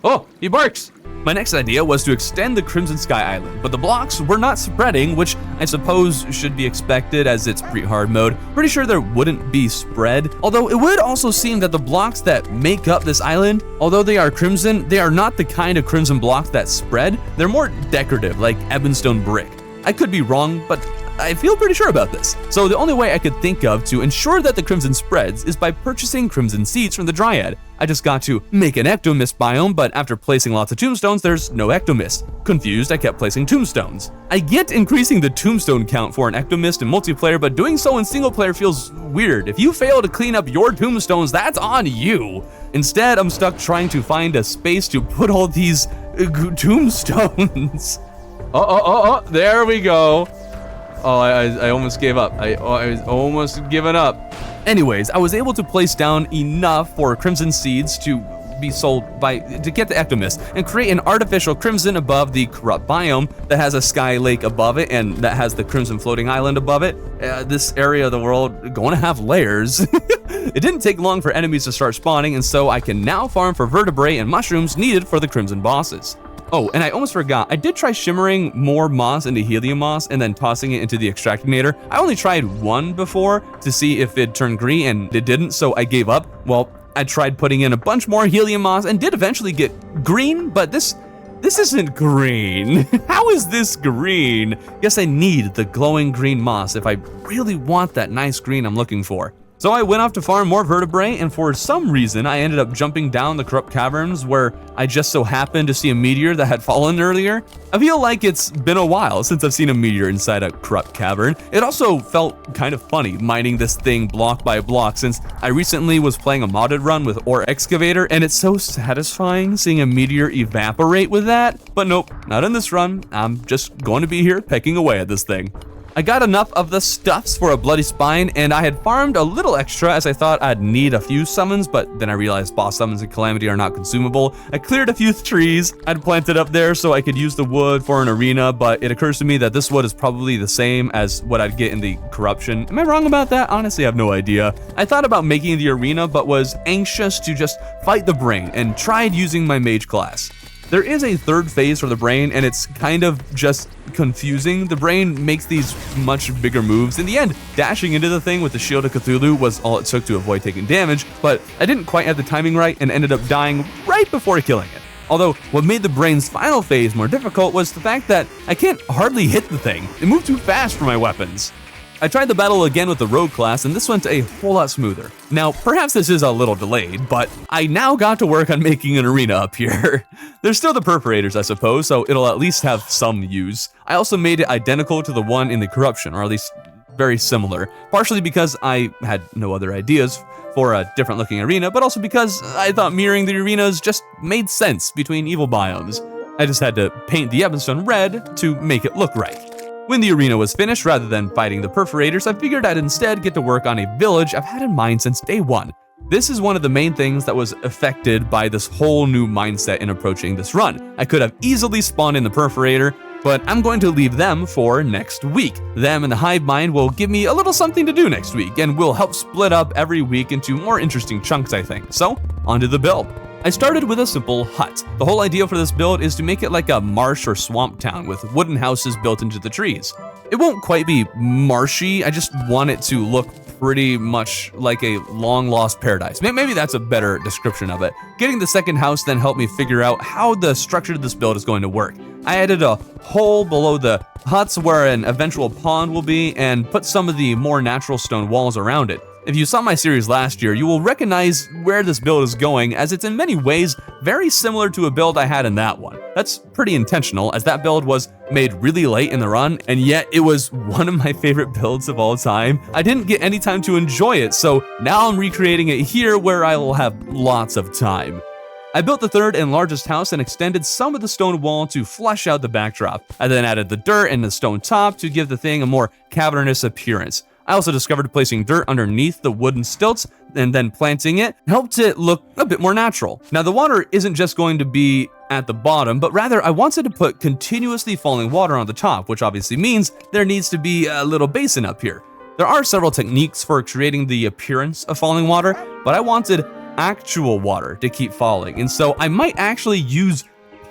Oh, he barks. My next idea was to extend the Crimson Sky Island, but the blocks were not spreading, which I suppose should be expected as it's pre-hard mode. Pretty sure there wouldn't be spread, although it would also seem that the blocks that make up this island, although they are crimson, they are not the kind of crimson blocks that spread. They're more decorative, like ebonstone brick. I could be wrong, but I feel pretty sure about this. So the only way I could think of to ensure that the crimson spreads is by purchasing crimson seeds from the Dryad. I just got to make an ectomist biome, but after placing lots of tombstones, there's no ectomist. Confused, I kept placing tombstones. I get increasing the tombstone count for an ectomist in multiplayer, but doing so in single player feels weird. If you fail to clean up your tombstones, that's on you. Instead, I'm stuck trying to find a space to put all these tombstones. There we go. Oh, I almost gave up. I was almost giving up. Anyways, I was able to place down enough for crimson seeds to be sold to get the ectomist and create an artificial crimson above the corrupt biome that has a sky lake above it and that has the crimson floating island above it. This area of the world going to have layers. It didn't take long for enemies to start spawning, and so I can now farm for vertebrae and mushrooms needed for the crimson bosses. Oh, and I almost forgot, I did try shimmering more moss into helium moss and then tossing it into the extractinator. I only tried one before to see if it turned green, and it didn't, so I gave up. Well, I tried putting in a bunch more helium moss and did eventually get green, but this isn't green. How is this green? Guess I need the glowing green moss if I really want that nice green I'm looking for. So I went off to farm more vertebrae, and for some reason I ended up jumping down the corrupt caverns where I just so happened to see a meteor that had fallen earlier. I feel like it's been a while since I've seen a meteor inside a corrupt cavern. It also felt kind of funny mining this thing block by block, since I recently was playing a modded run with Ore Excavator, and it's so satisfying seeing a meteor evaporate with that. But nope, not in this run. I'm just going to be here pecking away at this thing. I got enough of the stuffs for a bloody spine, and I had farmed a little extra as I thought I'd need a few summons, but then I realized boss summons in Calamity are not consumable. I cleared a few trees I'd planted up there so I could use the wood for an arena, but it occurs to me that this wood is probably the same as what I'd get in the corruption. Am I wrong about that? Honestly, I have no idea. I thought about making the arena, but was anxious to just fight the brain and tried using my mage class. There is a third phase for the brain, and it's kind of just confusing. The brain makes these much bigger moves. In the end, dashing into the thing with the Shield of Cthulhu was all it took to avoid taking damage, but I didn't quite have the timing right and ended up dying right before killing it. Although, what made the brain's final phase more difficult was the fact that I can't hardly hit the thing. It moved too fast for my weapons. I tried the battle again with the rogue class, and this went a whole lot smoother. Now, perhaps this is a little delayed, but I now got to work on making an arena up here. There's still the perforators, I suppose, so it'll at least have some use. I also made it identical to the one in the corruption, or at least very similar, partially because I had no other ideas for a different looking arena, but also because I thought mirroring the arenas just made sense between evil biomes. I just had to paint the Ebonstone red to make it look right. When the arena was finished, rather than fighting the perforators, I figured I'd instead get to work on a village I've had in mind since day one. This is one of the main things that was affected by this whole new mindset in approaching this run. I could have easily spawned in the perforator, but I'm going to leave them for next week. Them and the hive mind will give me a little something to do next week, and will help split up every week into more interesting chunks, I think. So, onto the build. I started with a simple hut. The whole idea for this build is to make it like a marsh or swamp town with wooden houses built into the trees. It won't quite be marshy, I just want it to look pretty much like a long-lost paradise. Maybe that's a better description of it. Getting the second house then helped me figure out how the structure of this build is going to work. I added a hole below the huts where an eventual pond will be, and put some of the more natural stone walls around it. If you saw my series last year, you will recognize where this build is going, as it's in many ways very similar to a build I had in that one. That's pretty intentional, as that build was made really late in the run, and yet it was one of my favorite builds of all time. I didn't get any time to enjoy it, so now I'm recreating it here where I will have lots of time. I built the third and largest house and extended some of the stone wall to flesh out the backdrop. I then added the dirt and the stone top to give the thing a more cavernous appearance. I also discovered placing dirt underneath the wooden stilts and then planting it helped it look a bit more natural. Now, the water isn't just going to be at the bottom, but rather I wanted to put continuously falling water on the top, which obviously means there needs to be a little basin up here. There are several techniques for creating the appearance of falling water, but I wanted actual water to keep falling, and so I might actually use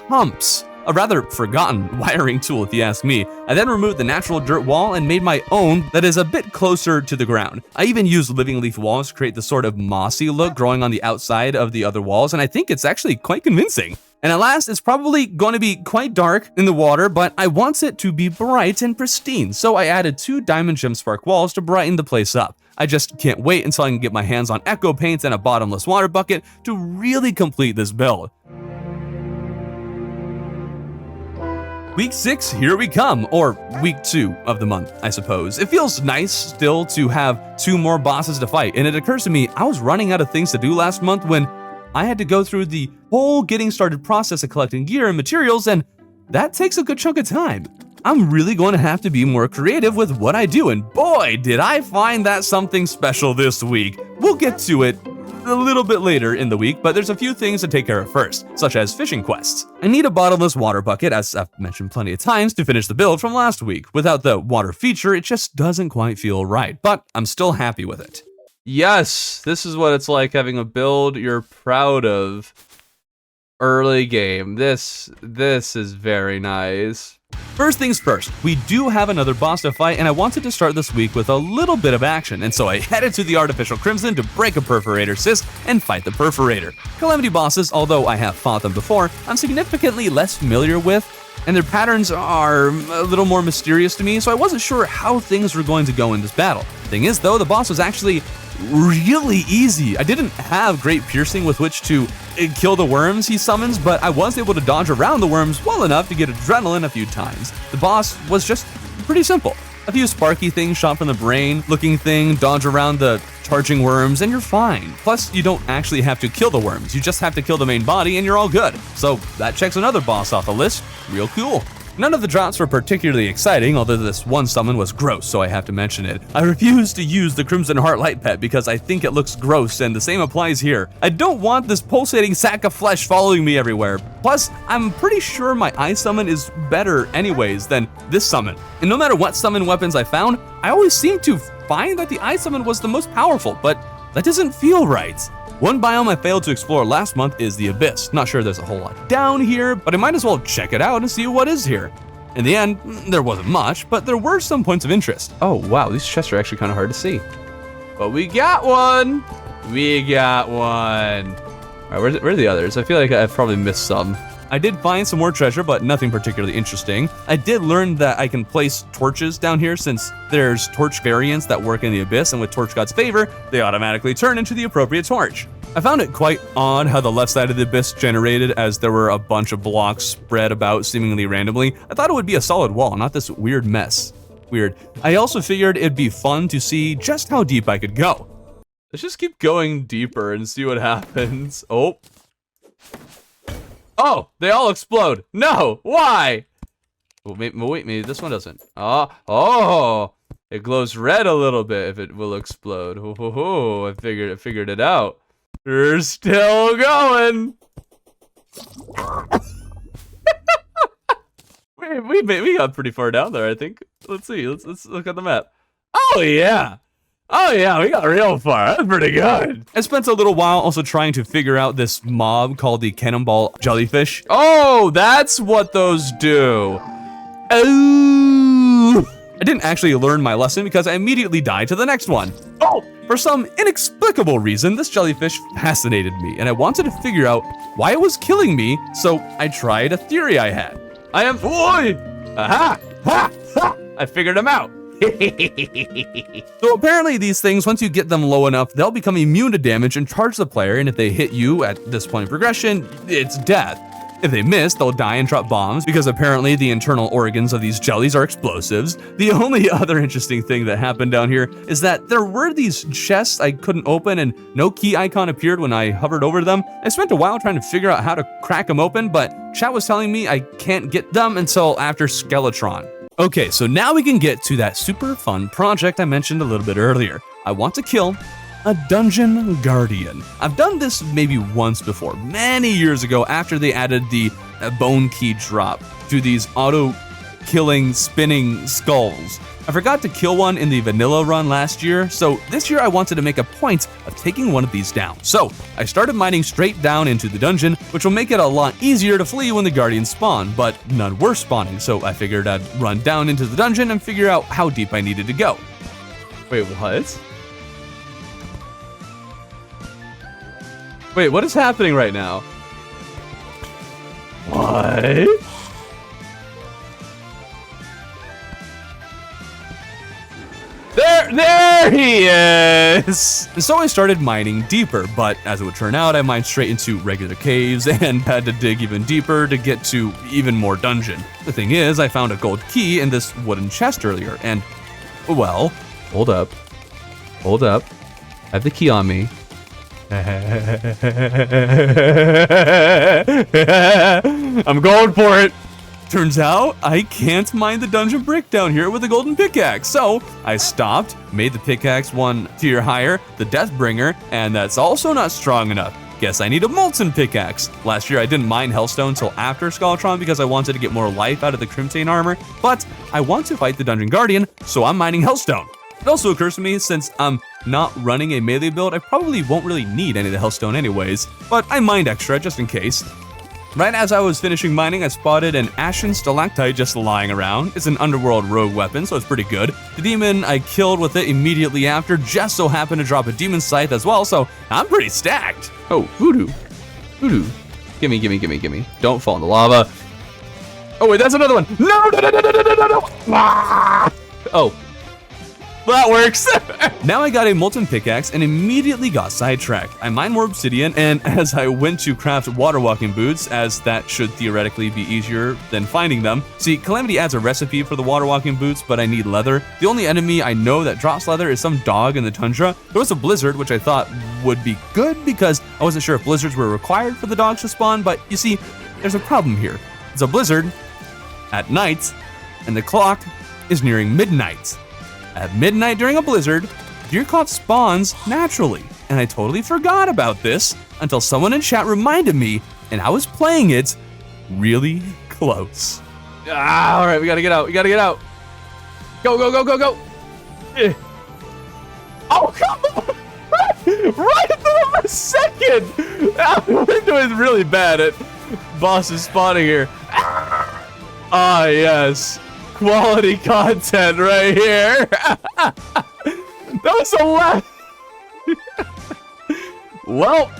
pumps. A rather forgotten wiring tool if you ask me. I then removed the natural dirt wall and made my own that is a bit closer to the ground. I even used living leaf walls to create the sort of mossy look growing on the outside of the other walls, and I think it's actually quite convincing. And at last, it's probably going to be quite dark in the water, but I want it to be bright and pristine, so I added 2 diamond gem spark walls to brighten the place up. I just can't wait until I can get my hands on echo paints and a bottomless water bucket to really complete this build. Week 6, here we come, or week 2 of the month, I suppose. It feels nice still to have 2 more bosses to fight, and it occurs to me I was running out of things to do last month when I had to go through the whole getting started process of collecting gear and materials, and that takes a good chunk of time. I'm really going to have to be more creative with what I do, and boy, did I find that something special this week. We'll get to it a little bit later in the week, but there's a few things to take care of first, such as fishing quests. I need a bottomless water bucket, as I've mentioned plenty of times, to finish the build from last week. Without the water feature, it just doesn't quite feel right, but I'm still happy with it. Yes, this is what it's like having a build you're proud of early game. This is very nice. First things first, we do have another boss to fight, and I wanted to start this week with a little bit of action, and so I headed to the Artificial Crimson to break a Perforator cyst and fight the Perforator. Calamity bosses, although I have fought them before, I'm significantly less familiar with, and their patterns are a little more mysterious to me, so I wasn't sure how things were going to go in this battle. Thing is, though, the boss was actually really easy. I didn't have great piercing with which to kill the worms he summons, but I was able to dodge around the worms well enough to get adrenaline a few times. The boss was just pretty simple. A few sparky things shot from the brain, looking thing, dodge around the charging worms, and you're fine. Plus, you don't actually have to kill the worms, you just have to kill the main body and you're all good. So that checks another boss off the list. Real cool. None of the drops were particularly exciting, although this one summon was gross, so I have to mention it. I refuse to use the Crimson Heart Light Pet because I think it looks gross, and the same applies here. I don't want this pulsating sack of flesh following me everywhere. Plus, I'm pretty sure my eye summon is better anyways than this summon. And no matter what summon weapons I found, I always seem to find that the eye summon was the most powerful, but that doesn't feel right. One biome I failed to explore last month is the Abyss. Not sure there's a whole lot down here, but I might as well check it out and see what is here. In the end, there wasn't much, but there were some points of interest. Oh wow, these chests are actually kind of hard to see. But we got one! We got one! Alright, where are the others? I feel like I've probably missed some. I did find some more treasure, but nothing particularly interesting. I did learn that I can place torches down here since there's torch variants that work in the Abyss, and with Torch God's favor, they automatically turn into the appropriate torch. I found it quite odd how the left side of the Abyss generated as there were a bunch of blocks spread about seemingly randomly. I thought it would be a solid wall, not this weird mess. Weird. I also figured it'd be fun to see just how deep I could go. Let's just keep going deeper and see what happens. Oh, they all explode. No, why? Well, wait, maybe this one doesn't. Oh, it glows red a little bit if it will explode. Oh, I figured it out. We're still going. we got pretty far down there, I think. Let's see. Let's look at the map. Oh yeah, we got real far. That's pretty good. I spent a little while also trying to figure out this mob called the Cannonball Jellyfish. Oh, that's what those do. Oh. I didn't actually learn my lesson because I immediately died to the next one. Oh, for some inexplicable reason, this jellyfish fascinated me, and I wanted to figure out why it was killing me, so I tried a theory I had. Aha! Ha! Ha! I figured him out. So apparently these things, once you get them low enough, they'll become immune to damage and charge the player, and if they hit you at this point in progression, it's death. If they miss, they'll die and drop bombs, because apparently the internal organs of these jellies are explosives. The only other interesting thing that happened down here is that there were these chests I couldn't open and no key icon appeared when I hovered over them. I spent a while trying to figure out how to crack them open, but chat was telling me I can't get them until after Skeletron. Okay, so now we can get to that super fun project I mentioned a little bit earlier. I want to kill a dungeon guardian. I've done this maybe once before, many years ago after they added the bone key drop to these auto-killing spinning skulls. I forgot to kill one in the vanilla run last year, so this year I wanted to make a point of taking one of these down. So I started mining straight down into the dungeon, which will make it a lot easier to flee when the guardians spawn, but none were spawning, so I figured I'd run down into the dungeon and figure out how deep I needed to go. Wait, what? Wait, what is happening right now? What? There he is! And so I started mining deeper, but as it would turn out, I mined straight into regular caves and had to dig even deeper to get to even more dungeon. The thing is, I found a gold key in this wooden chest earlier, and, well, hold up. I have the key on me. I'm going for it. Turns out I can't mine the dungeon brick down here with a golden pickaxe, so I stopped, made the pickaxe one tier higher, the Deathbringer, and that's also not strong enough. Guess I need a molten pickaxe. Last year I didn't mine Hellstone till after Skeletron because I wanted to get more life out of the Crimson armor, but I want to fight the Dungeon Guardian, so I'm mining Hellstone. It also occurs to me, since I'm not running a melee build, I probably won't really need any of the Hellstone anyways, but I mined extra just in case. Right as I was finishing mining, I spotted an ashen stalactite just lying around. It's an underworld rogue weapon, so it's pretty good. The demon I killed with it immediately after just so happened to drop a demon scythe as well, so I'm pretty stacked. Oh, voodoo. Voodoo. Gimme, gimme, gimme, gimme. Don't fall in the lava. Oh, wait, that's another one. No, no, no, no, no, no, no, no. Ah! Oh. That works. Now I got a molten pickaxe and immediately got sidetracked. I mined more obsidian, and as I went to craft water walking boots, as that should theoretically be easier than finding them. See, Calamity adds a recipe for the water walking boots, but I need leather. The only enemy I know that drops leather is some dog in the tundra. There was a blizzard, which I thought would be good because I wasn't sure if blizzards were required for the dogs to spawn, but you see, there's a problem here. It's a blizzard at night, and the clock is nearing midnight. At midnight during a blizzard, Deerclops spawns naturally, and I totally forgot about this until someone in chat reminded me, and I was playing it really close. All right, we gotta get out, we gotta get out. Go, go, go, go, go. Oh, come on! Right at the last second! We're doing really bad at bosses spawning here. Ah, yes. Quality content right here. That was the last. Well,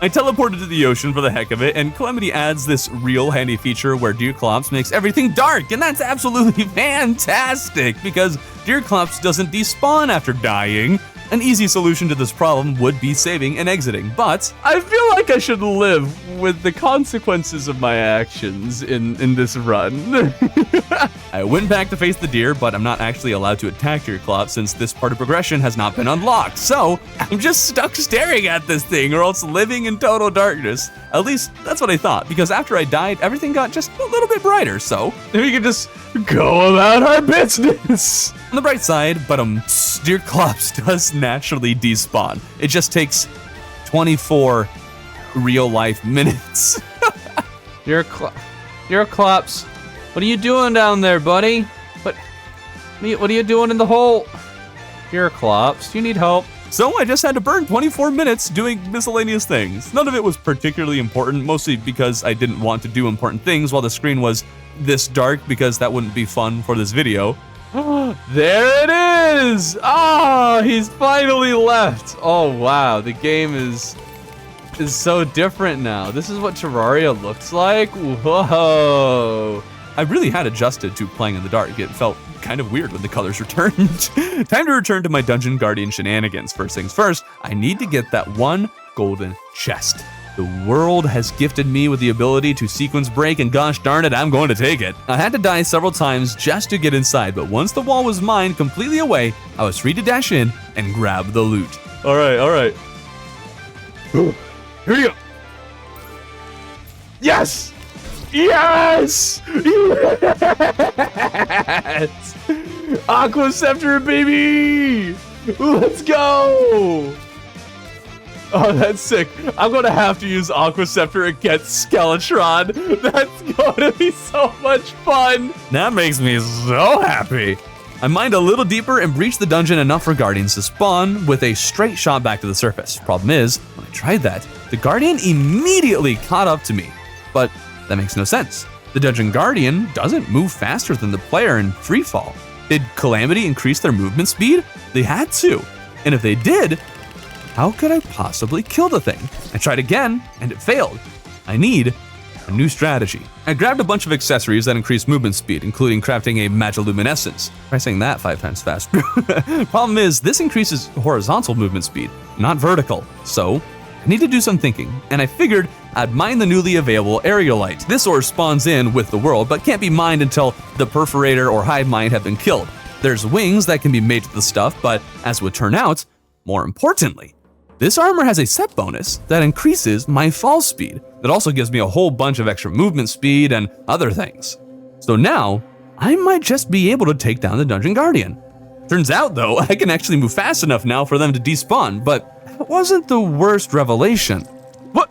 I teleported to the ocean for the heck of it, and Calamity adds this real handy feature where Deerclops makes everything dark, and that's absolutely fantastic because Deerclops doesn't despawn after dying. An easy solution to this problem would be saving and exiting, but I feel like I should live with the consequences of my actions in this run. I went back to face the deer, but I'm not actually allowed to attack Deerclops since this part of progression has not been unlocked, so I'm just stuck staring at this thing or else living in total darkness. At least that's what I thought, because after I died, everything got just a little bit brighter, so we could just go about our business. On the bright side, but Deerclops does naturally despawn. It just takes 24 real life minutes. Deerclops, what are you doing down there, buddy? What are you doing in the hole? Deerclops, do you need help? So I just had to burn 24 minutes doing miscellaneous things. None of it was particularly important, mostly because I didn't want to do important things while the screen was this dark, because that wouldn't be fun for this video. There it is! Oh, he's finally left. Oh wow, the game is so different now. This is what Terraria looks like. Whoa. I really had adjusted to playing in the dark. It felt kind of weird when the colors returned. Time to return to my Dungeon Guardian shenanigans. First things first, I need to get that one golden chest. The world has gifted me with the ability to sequence break, and gosh darn it, I'm going to take it. I had to die several times just to get inside, but once the wall was mined completely away, I was free to dash in and grab the loot. All right, all right. Here we go. Yes! Yes! Yes! Aqua Scepter, baby! Let's go! Oh, that's sick. I'm gonna have to use Aqua Scepter against Skeletron. That's gonna be so much fun. That makes me so happy. I mined a little deeper and breached the dungeon enough for Guardians to spawn with a straight shot back to the surface. Problem is, when I tried that, the Guardian immediately caught up to me. But that makes no sense. The Dungeon Guardian doesn't move faster than the player in free fall. Did Calamity increase their movement speed? They had to. And if they did, how could I possibly kill the thing? I tried again, and it failed. I need a new strategy. I grabbed a bunch of accessories that increase movement speed, including crafting a Magiluminescence. Try saying that 5 times fast. Problem is, this increases horizontal movement speed, not vertical. So, I need to do some thinking, and I figured I'd mine the newly available Aerialite. This ore spawns in with the world, but can't be mined until the Perforator or Hive Mind have been killed. There's wings that can be made to the stuff, but as would turn out, more importantly, this armor has a set bonus that increases my fall speed. That also gives me a whole bunch of extra movement speed and other things. So now, I might just be able to take down the Dungeon Guardian. Turns out though, I can actually move fast enough now for them to despawn, but that wasn't the worst revelation. What?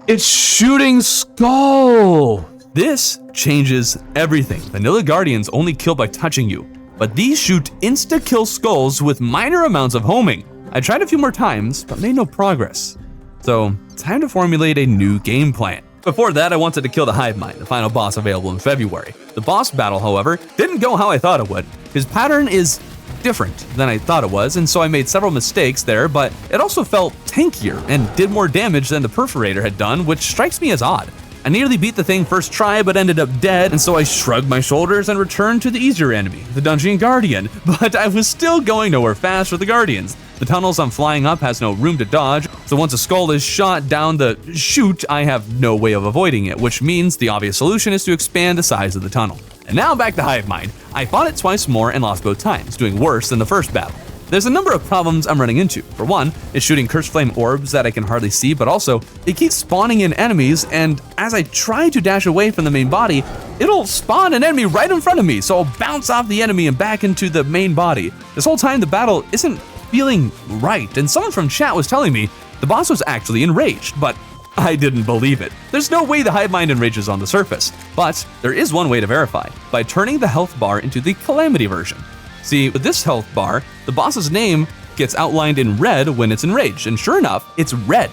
It's shooting skull! This changes everything. Vanilla Guardians only kill by touching you, but these shoot insta-kill skulls with minor amounts of homing. I tried a few more times, but made no progress. So, time to formulate a new game plan. Before that, I wanted to kill the Hive Mind, the final boss available in February. The boss battle, however, didn't go how I thought it would. His pattern is different than I thought it was, and so I made several mistakes there, but it also felt tankier and did more damage than the Perforator had done, which strikes me as odd. I nearly beat the thing first try, but ended up dead, and so I shrugged my shoulders and returned to the easier enemy, the Dungeon Guardian, but I was still going nowhere fast with the Guardians. The tunnels I'm flying up has no room to dodge, so once a skull is shot down the chute, I have no way of avoiding it, which means the obvious solution is to expand the size of the tunnel. And now back to Hive Mind. I fought it twice more and lost both times, doing worse than the first battle. There's a number of problems I'm running into. For one, it's shooting cursed flame orbs that I can hardly see, but also, it keeps spawning in enemies, and as I try to dash away from the main body, it'll spawn an enemy right in front of me, so I'll bounce off the enemy and back into the main body. This whole time the battle isn't feeling right, and someone from chat was telling me the boss was actually enraged, but I didn't believe it. There's no way the Hive Mind enrages on the surface, but there is one way to verify, by turning the health bar into the Calamity version. See, with this health bar, the boss's name gets outlined in red when it's enraged, and sure enough, it's red.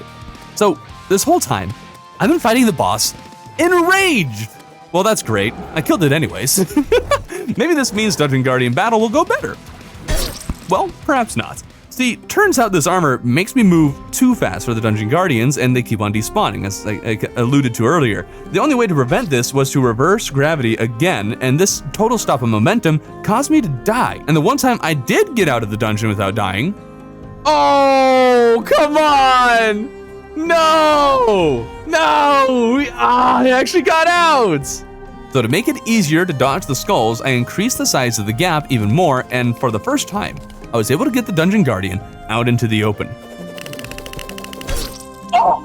So this whole time, I've been fighting the boss enraged! Well, that's great. I killed it anyways. Maybe this means Dungeon Guardian battle will go better. Well, perhaps not. See, turns out this armor makes me move too fast for the Dungeon Guardians, and they keep on despawning, as I alluded to earlier. The only way to prevent this was to reverse gravity again, and this total stop of momentum caused me to die. And the one time I did get out of the dungeon without dying... Oh, come on! No! No! I actually got out! So to make it easier to dodge the skulls, I increased the size of the gap even more, and for the first time, I was able to get the Dungeon Guardian out into the open. Oh!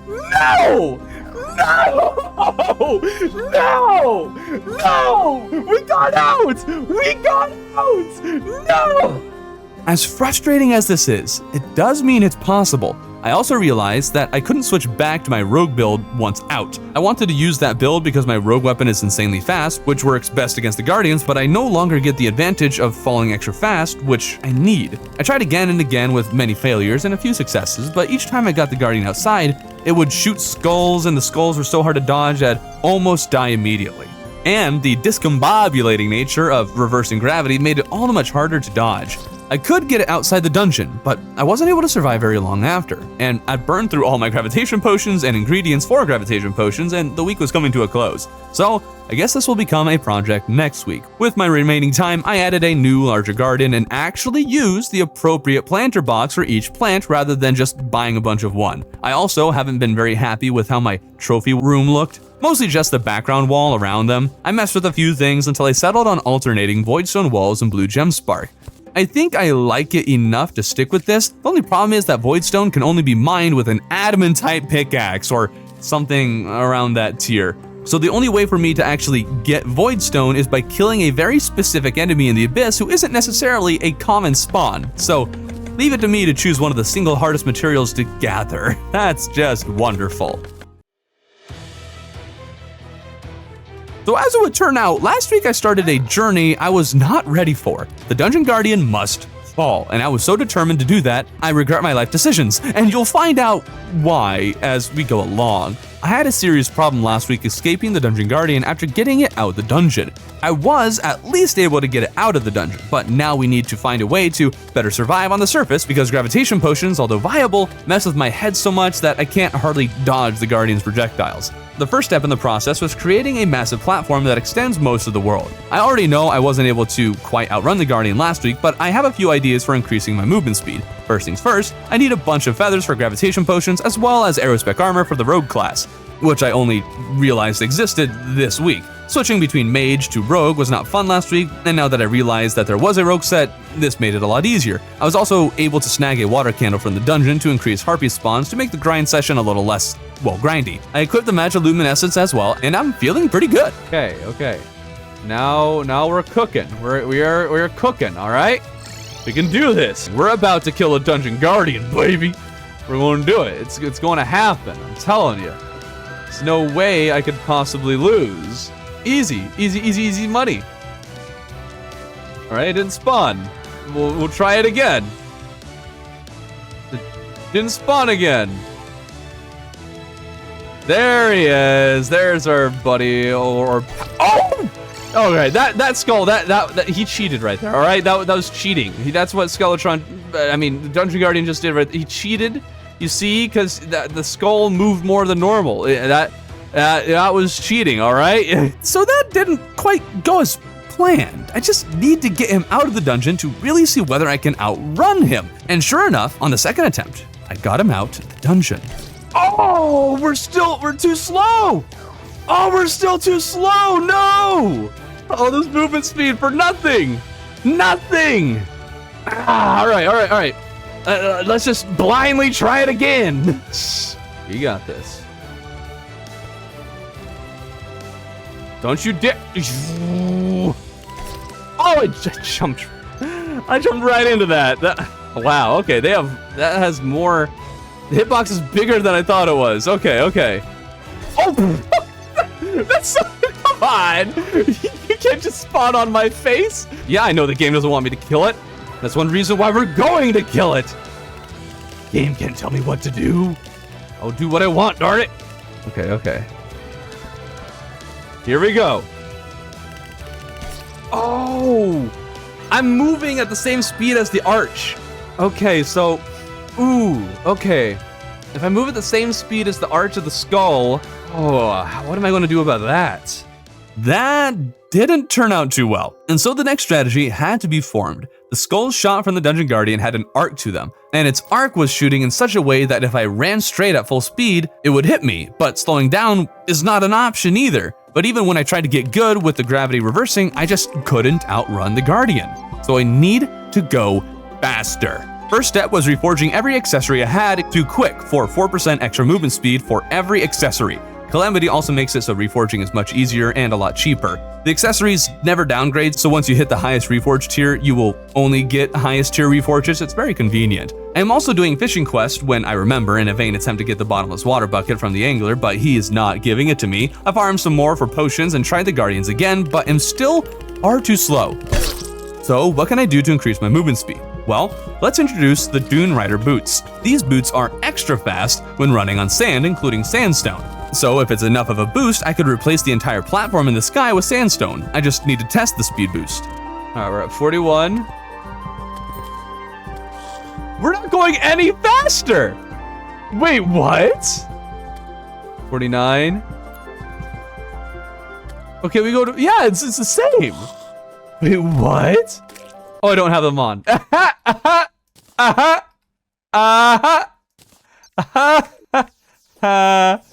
No! No! No! No! We got out! We got out! No! As frustrating as this is, it does mean it's possible. I also realized that I couldn't switch back to my rogue build once out. I wanted to use that build because my rogue weapon is insanely fast, which works best against the Guardians, but I no longer get the advantage of falling extra fast, which I need. I tried again and again with many failures and a few successes, but each time I got the Guardian outside, it would shoot skulls, and the skulls were so hard to dodge I'd almost die immediately. And the discombobulating nature of reversing gravity made it all the much harder to dodge. I could get it outside the dungeon, but I wasn't able to survive very long after, and I'd burned through all my gravitation potions and ingredients for gravitation potions, and the week was coming to a close. So, I guess this will become a project next week. With my remaining time, I added a new larger garden and actually used the appropriate planter box for each plant rather than just buying a bunch of one. I also haven't been very happy with how my trophy room looked. Mostly just the background wall around them. I messed with a few things until I settled on alternating voidstone walls and blue gem spark. I think I like it enough to stick with this. The only problem is that voidstone can only be mined with an adamant type pickaxe or something around that tier. So the only way for me to actually get voidstone is by killing a very specific enemy in the abyss who isn't necessarily a common spawn. So leave it to me to choose one of the single hardest materials to gather. That's just wonderful. So as it would turn out, last week I started a journey I was not ready for. The Dungeon Guardian must fall, and I was so determined to do that, I regret my life decisions, and you'll find out why as we go along. I had a serious problem last week escaping the Dungeon Guardian after getting it out of the dungeon. I was at least able to get it out of the dungeon, but now we need to find a way to better survive on the surface because gravitation potions, although viable, mess with my head so much that I can't hardly dodge the Guardian's projectiles. The first step in the process was creating a massive platform that extends most of the world. I already know I wasn't able to quite outrun the Guardian last week, but I have a few ideas for increasing my movement speed. First things first, I need a bunch of feathers for gravitation potions as well as aerospec armor for the rogue class, which I only realized existed this week. Switching between mage to rogue was not fun last week, and now that I realized that there was a rogue set, this made it a lot easier. I was also able to snag a water candle from the dungeon to increase harpy spawns to make the grind session a little less, well, grindy. I equipped the magic luminescence as well, and I'm feeling pretty good. Okay. Now we're cooking. We're cooking, all right? We can do this. We're about to kill a Dungeon Guardian, baby. We're going to do it. It's going to happen. I'm telling you. There's no way I could possibly lose. Easy money. All right, it didn't spawn. We'll try it again. It didn't spawn again. There he is. There's our buddy. Oh! Okay, that skull, that he cheated right there. All right, that was cheating. That's what Skeletron, the Dungeon Guardian just did. Right, he cheated. You see, because the skull moved more than normal. That was cheating. All right. So that didn't quite go as planned. I just need to get him out of the dungeon to really see whether I can outrun him. And sure enough, on the second attempt, I got him out of the dungeon. Oh, we're too slow. Oh, we're still too slow. No. Oh, this movement speed for nothing. Nothing. All right. Let's just blindly try it again. You got this. Don't you dare. Oh, I jumped right into that. Wow, okay, that has more. The hitbox is bigger than I thought it was. Okay. Oh, that's so, come on. You can't just spawn on my face. Yeah, I know the game doesn't want me to kill it. That's one reason why we're going to kill it. Game can't tell me what to do. I'll do what I want, darn it. Okay. Here we go. Oh, I'm moving at the same speed as the arch. Okay, so, okay. If I move at the same speed as the arch of the skull, what am I going to do about that? That didn't turn out too well. And so the next strategy had to be formed. The skulls shot from the Dungeon Guardian had an arc to them, and its arc was shooting in such a way that if I ran straight at full speed, it would hit me, but slowing down is not an option either. But even when I tried to get good with the gravity reversing, I just couldn't outrun the Guardian. So I need to go faster. First step was reforging every accessory I had to quick for 4% extra movement speed for every accessory. Calamity also makes it so reforging is much easier and a lot cheaper. The accessories never downgrade, so once you hit the highest reforged tier, you will only get highest tier reforges. It's very convenient. I am also doing fishing quest when I remember in a vain attempt to get the bottomless water bucket from the angler, but he is not giving it to me. I farmed some more for potions and tried the guardians again, but am still far too slow. So what can I do to increase my movement speed? Well, let's introduce the Dune Rider boots. These boots are extra fast when running on sand, including sandstone. So if it's enough of a boost, I could replace the entire platform in the sky with sandstone. I just need to test the speed boost. All right, we're at 41. We're not going any faster. Wait, what? 49. Okay, we go to, yeah, it's the same. Wait, what? Oh, I don't have them on.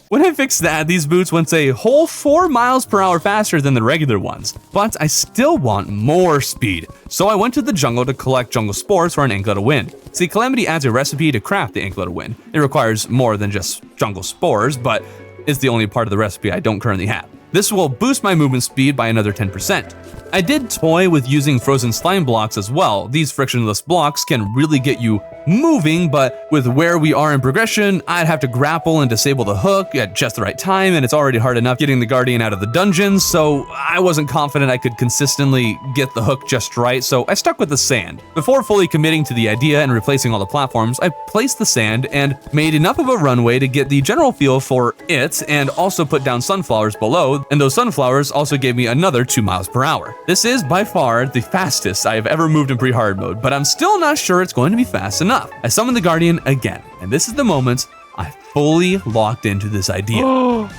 When I fixed that, these boots went a whole 4 miles per hour faster than the regular ones, but I still want more speed. So I went to the jungle to collect jungle spores for an anklet of wind. See, Calamity adds a recipe to craft the anklet of wind. It requires more than just jungle spores, but it's the only part of the recipe I don't currently have. This will boost my movement speed by another 10%. I did toy with using frozen slime blocks as well. These frictionless blocks can really get you moving, but with where we are in progression, I'd have to grapple and disable the hook at just the right time, and it's already hard enough getting the Guardian out of the dungeon, so I wasn't confident I could consistently get the hook just right, so I stuck with the sand. Before fully committing to the idea and replacing all the platforms, I placed the sand and made enough of a runway to get the general feel for it, and also put down sunflowers below, and those sunflowers also gave me another 2 miles per hour. This is by far the fastest I have ever moved in pre-hard mode, but I'm still not sure it's going to be fast enough. I summoned the Guardian again, and this is the moment I fully locked into this idea. Oh,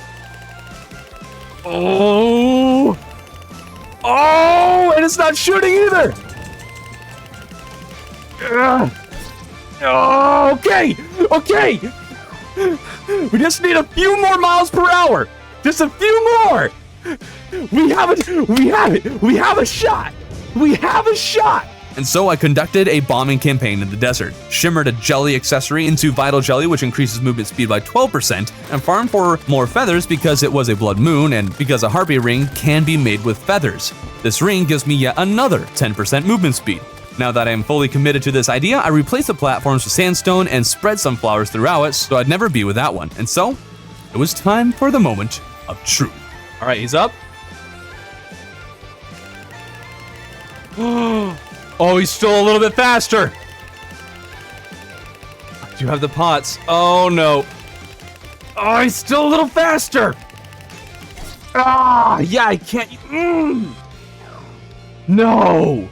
and it's not shooting either. Okay. We just need a few more miles per hour. Just a few more. We have a shot. And so I conducted a bombing campaign in the desert, shimmered a jelly accessory into Vital Jelly, which increases movement speed by 12%, and farmed for more feathers because it was a blood moon and because a harpy ring can be made with feathers. This ring gives me yet another 10% movement speed. Now that I am fully committed to this idea, I replaced the platforms with sandstone and spread sunflowers throughout it so I'd never be without one. And so, it was time for the moment of truth. All right, he's up. Oh, he's still a little bit faster. I do have the pots. Oh, no. Oh, he's still a little faster. Ah, yeah, I can't. No.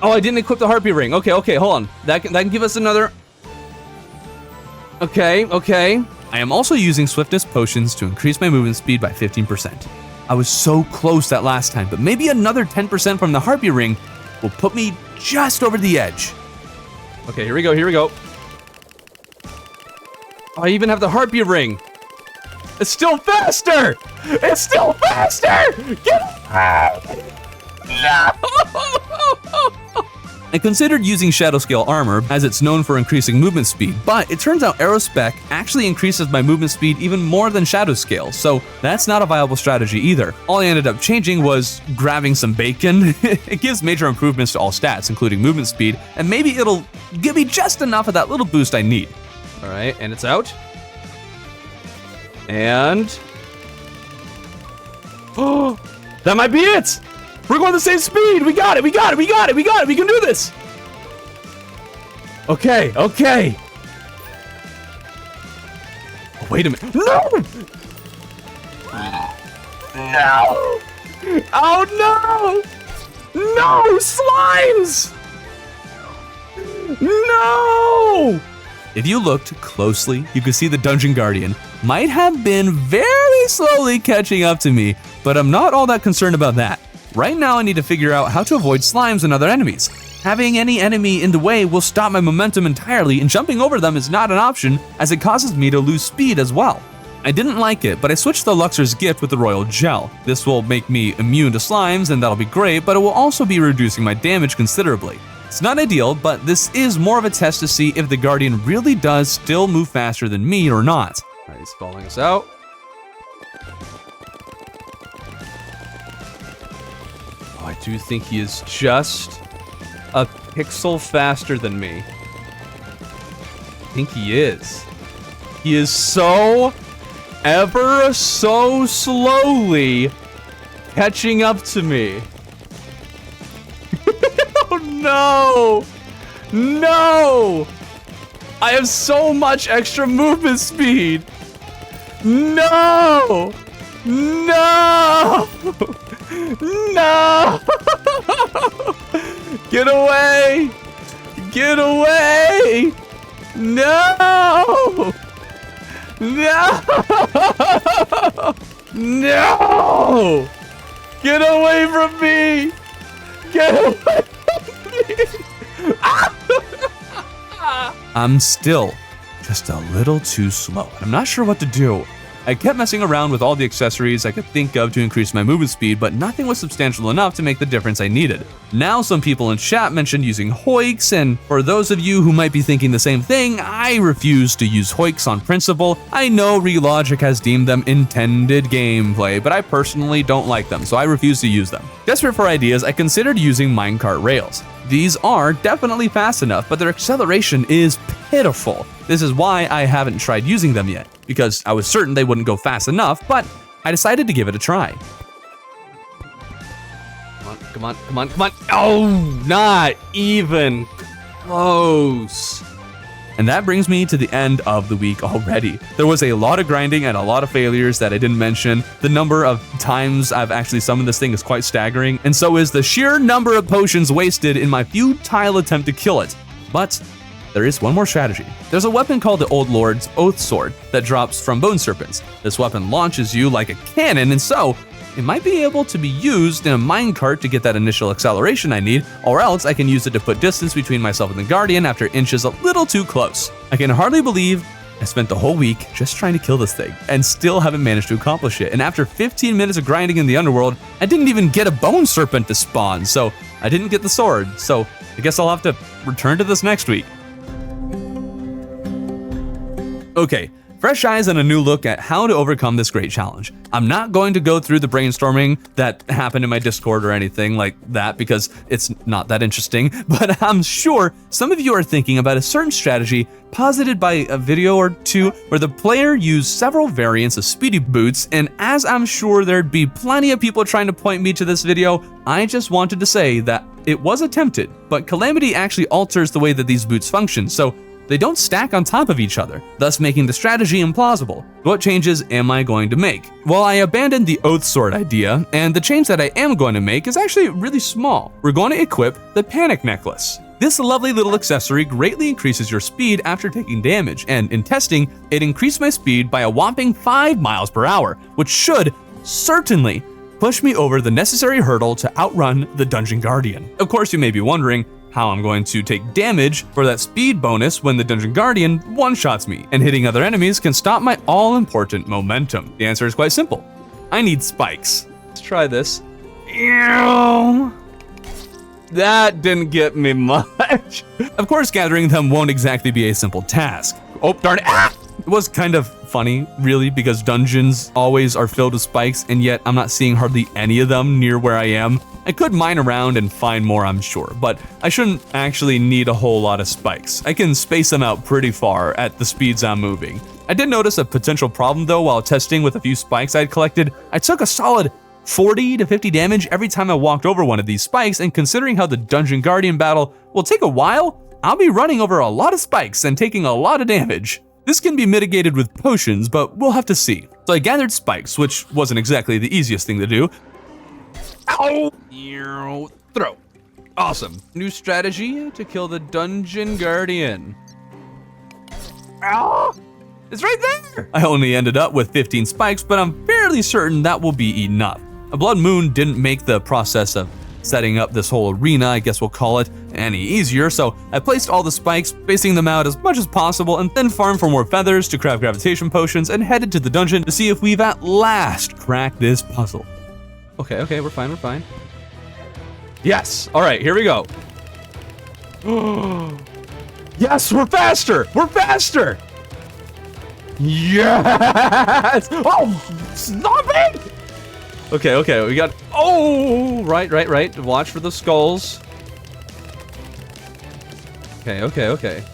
Oh, I didn't equip the Harpy Ring. Okay, hold on. That can give us another. Okay. I am also using Swiftness Potions to increase my movement speed by 15%. I was so close that last time, but maybe another 10% from the Harpy Ring will put me just over the edge. Okay, here we go. Oh, I even have the Harpy Ring. It's still faster! Get no! I considered using Shadow Scale Armor as it's known for increasing movement speed, but it turns out Aerospec actually increases my movement speed even more than Shadow Scale, so that's not a viable strategy either. All I ended up changing was grabbing some bacon. It gives major improvements to all stats, including movement speed, and maybe it'll give me just enough of that little boost I need. All right, and it's out. And... oh, that might be it! We're going the same speed! We got it! We can do this! Okay. Oh, wait a minute. No! No! Oh, no! No! Slimes! No! If you looked closely, you could see the Dungeon Guardian might have been very slowly catching up to me, but I'm not all that concerned about that. Right now, I need to figure out how to avoid slimes and other enemies. Having any enemy in the way will stop my momentum entirely, and jumping over them is not an option as it causes me to lose speed as well. I didn't like it, but I switched the Luxor's gift with the Royal Gel. This will make me immune to slimes, and that'll be great, but it will also be reducing my damage considerably. It's not ideal, but this is more of a test to see if the Guardian really does still move faster than me or not. All right, he's calling us out. I do think he is just a pixel faster than me. I think he is. He is so ever so slowly catching up to me. Oh no! No! I have so much extra movement speed. No! No! No! Get away! Get away! No! No! No! Get away from me! Get away from me! I'm still just a little too slow. I'm not sure what to do. I kept messing around with all the accessories I could think of to increase my movement speed, but nothing was substantial enough to make the difference I needed. Now some people in chat mentioned using Hoiks, and for those of you who might be thinking the same thing, I refuse to use Hoiks on principle. I know Relogic has deemed them intended gameplay, but I personally don't like them, so I refuse to use them. Desperate for ideas, I considered using minecart rails. These are definitely fast enough, but their acceleration is pitiful. This is why I haven't tried using them yet, because I was certain they wouldn't go fast enough, but I decided to give it a try. Come on. Oh, not even close. And that brings me to the end of the week already. There was a lot of grinding and a lot of failures that I didn't mention. The number of times I've actually summoned this thing is quite staggering, and so is the sheer number of potions wasted in my futile attempt to kill it. But there is one more strategy. There's a weapon called the Old Lord's Oath Sword that drops from Bone Serpents. This weapon launches you like a cannon, and so it might be able to be used in a minecart to get that initial acceleration I need, or else I can use it to put distance between myself and the Guardian after inches a little too close. I can hardly believe I spent the whole week just trying to kill this thing and still haven't managed to accomplish it. And after 15 minutes of grinding in the underworld, I didn't even get a Bone Serpent to spawn, so I didn't get the sword. So I guess I'll have to return to this next week. Okay, fresh eyes and a new look at how to overcome this great challenge. I'm not going to go through the brainstorming that happened in my Discord or anything like that because it's not that interesting, but I'm sure some of you are thinking about a certain strategy posited by a video or two where the player used several variants of speedy boots, and as I'm sure there'd be plenty of people trying to point me to this video, I just wanted to say that it was attempted, but Calamity actually alters the way that these boots function, so they don't stack on top of each other, thus making the strategy implausible. What changes am I going to make? Well, I abandoned the Oath Sword idea, and the change that I am going to make is actually really small. We're going to equip the Panic Necklace. This lovely little accessory greatly increases your speed after taking damage, and in testing, it increased my speed by a whopping 5 miles per hour, which should certainly push me over the necessary hurdle to outrun the Dungeon Guardian. Of course, you may be wondering how I'm going to take damage for that speed bonus when the Dungeon Guardian one-shots me, and hitting other enemies can stop my all-important momentum. The answer is quite simple. I need spikes. Let's try this. Ew. That didn't get me much. Of course, gathering them won't exactly be a simple task. Oh, darn it. Ah! It was kind of funny, really, because dungeons always are filled with spikes, and yet I'm not seeing hardly any of them near where I am. I could mine around and find more, I'm sure, but I shouldn't actually need a whole lot of spikes. I can space them out pretty far at the speeds I'm moving. I did notice a potential problem, though, while testing with a few spikes I'd collected. I took a solid 40 to 50 damage every time I walked over one of these spikes, and considering how the Dungeon Guardian battle will take a while, I'll be running over a lot of spikes and taking a lot of damage. This can be mitigated with potions, but we'll have to see. So I gathered spikes, which wasn't exactly the easiest thing to do. Ow! Throw. Awesome. New strategy to kill the Dungeon Guardian. Ow! It's right there! I only ended up with 15 spikes, but I'm fairly certain that will be enough. A blood moon didn't make the process of setting up this whole arena, I guess we'll call it, any easier, so I placed all the spikes, spacing them out as much as possible, and then farmed for more feathers to craft gravitation potions and headed to the dungeon to see if we've at last cracked this puzzle. Okay, we're fine. Yes, all right, here we go. Yes, we're faster! Yes! Oh, stop it! Okay, we got, oh, right. Watch for the skulls. Okay.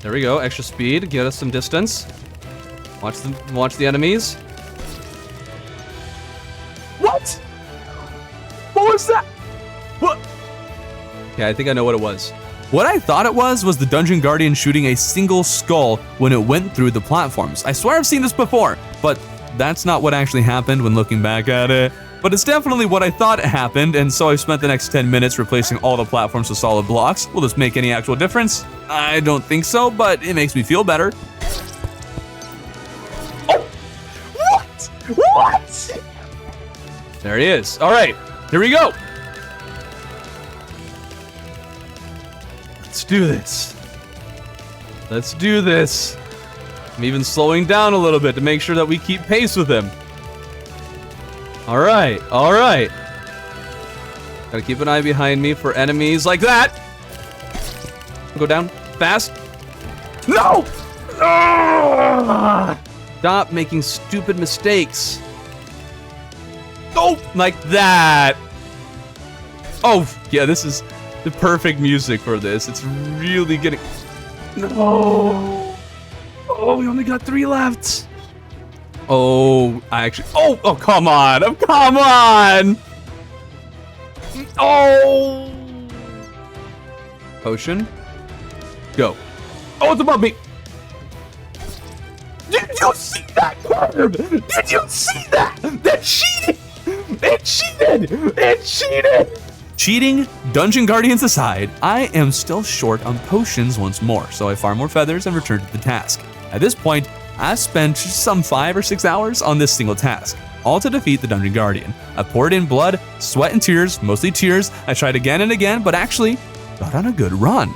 There we go, extra speed, get us some distance. Watch the enemies. What? What was that? What? Okay, I think I know what it was. What I thought it was the Dungeon Guardian shooting a single skull when it went through the platforms. I swear I've seen this before, but that's not what actually happened when looking back at it. But it's definitely what I thought happened, and so I spent the next 10 minutes replacing all the platforms with solid blocks. Will this make any actual difference? I don't think so, but it makes me feel better. Oh! What? There he is. All right, here we go. Let's do this. I'm even slowing down a little bit to make sure that we keep pace with him. All right. Gotta keep an eye behind me for enemies like that. Go down fast. No! Stop making stupid mistakes. Oh, like that. Oh, yeah, this is the perfect music for this. It's really getting... No. Oh, we only got 3 left. Oh, oh, come on. Come on. Oh. Potion. Go. Oh, it's above me. Did you see that curve? Did you see that? That cheated. It cheated. Cheating, Dungeon Guardians aside, I am still short on potions once more, so I farm more feathers and return to the task. At this point, I've spent some 5 or 6 hours on this single task, all to defeat the Dungeon Guardian. I poured in blood, sweat, and tears, mostly tears. I tried again and again, but actually got on a good run.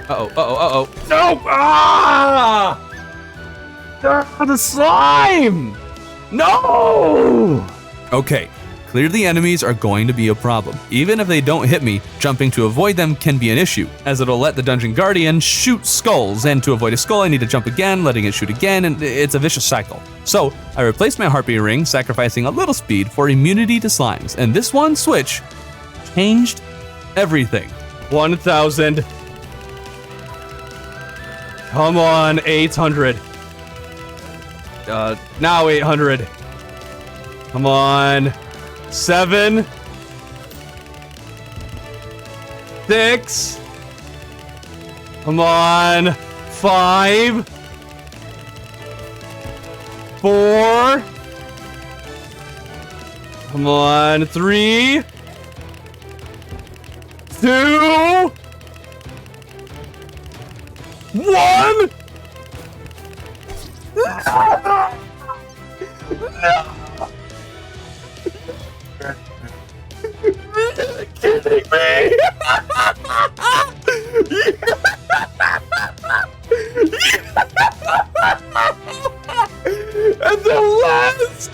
Uh-oh. No! Ah! The slime! No! Okay. Clearly enemies are going to be a problem. Even if they don't hit me, jumping to avoid them can be an issue, as it'll let the Dungeon Guardian shoot skulls, and to avoid a skull I need to jump again, letting it shoot again, and it's a vicious cycle. So I replaced my Harpy Ring, sacrificing a little speed for immunity to slimes, and this one switch changed everything. 1,000. Come on, 800. Now 800. Come on. 7, 6, Come on. 5, 4. Come on. 3, 2, 1. No. You're kidding me. And the last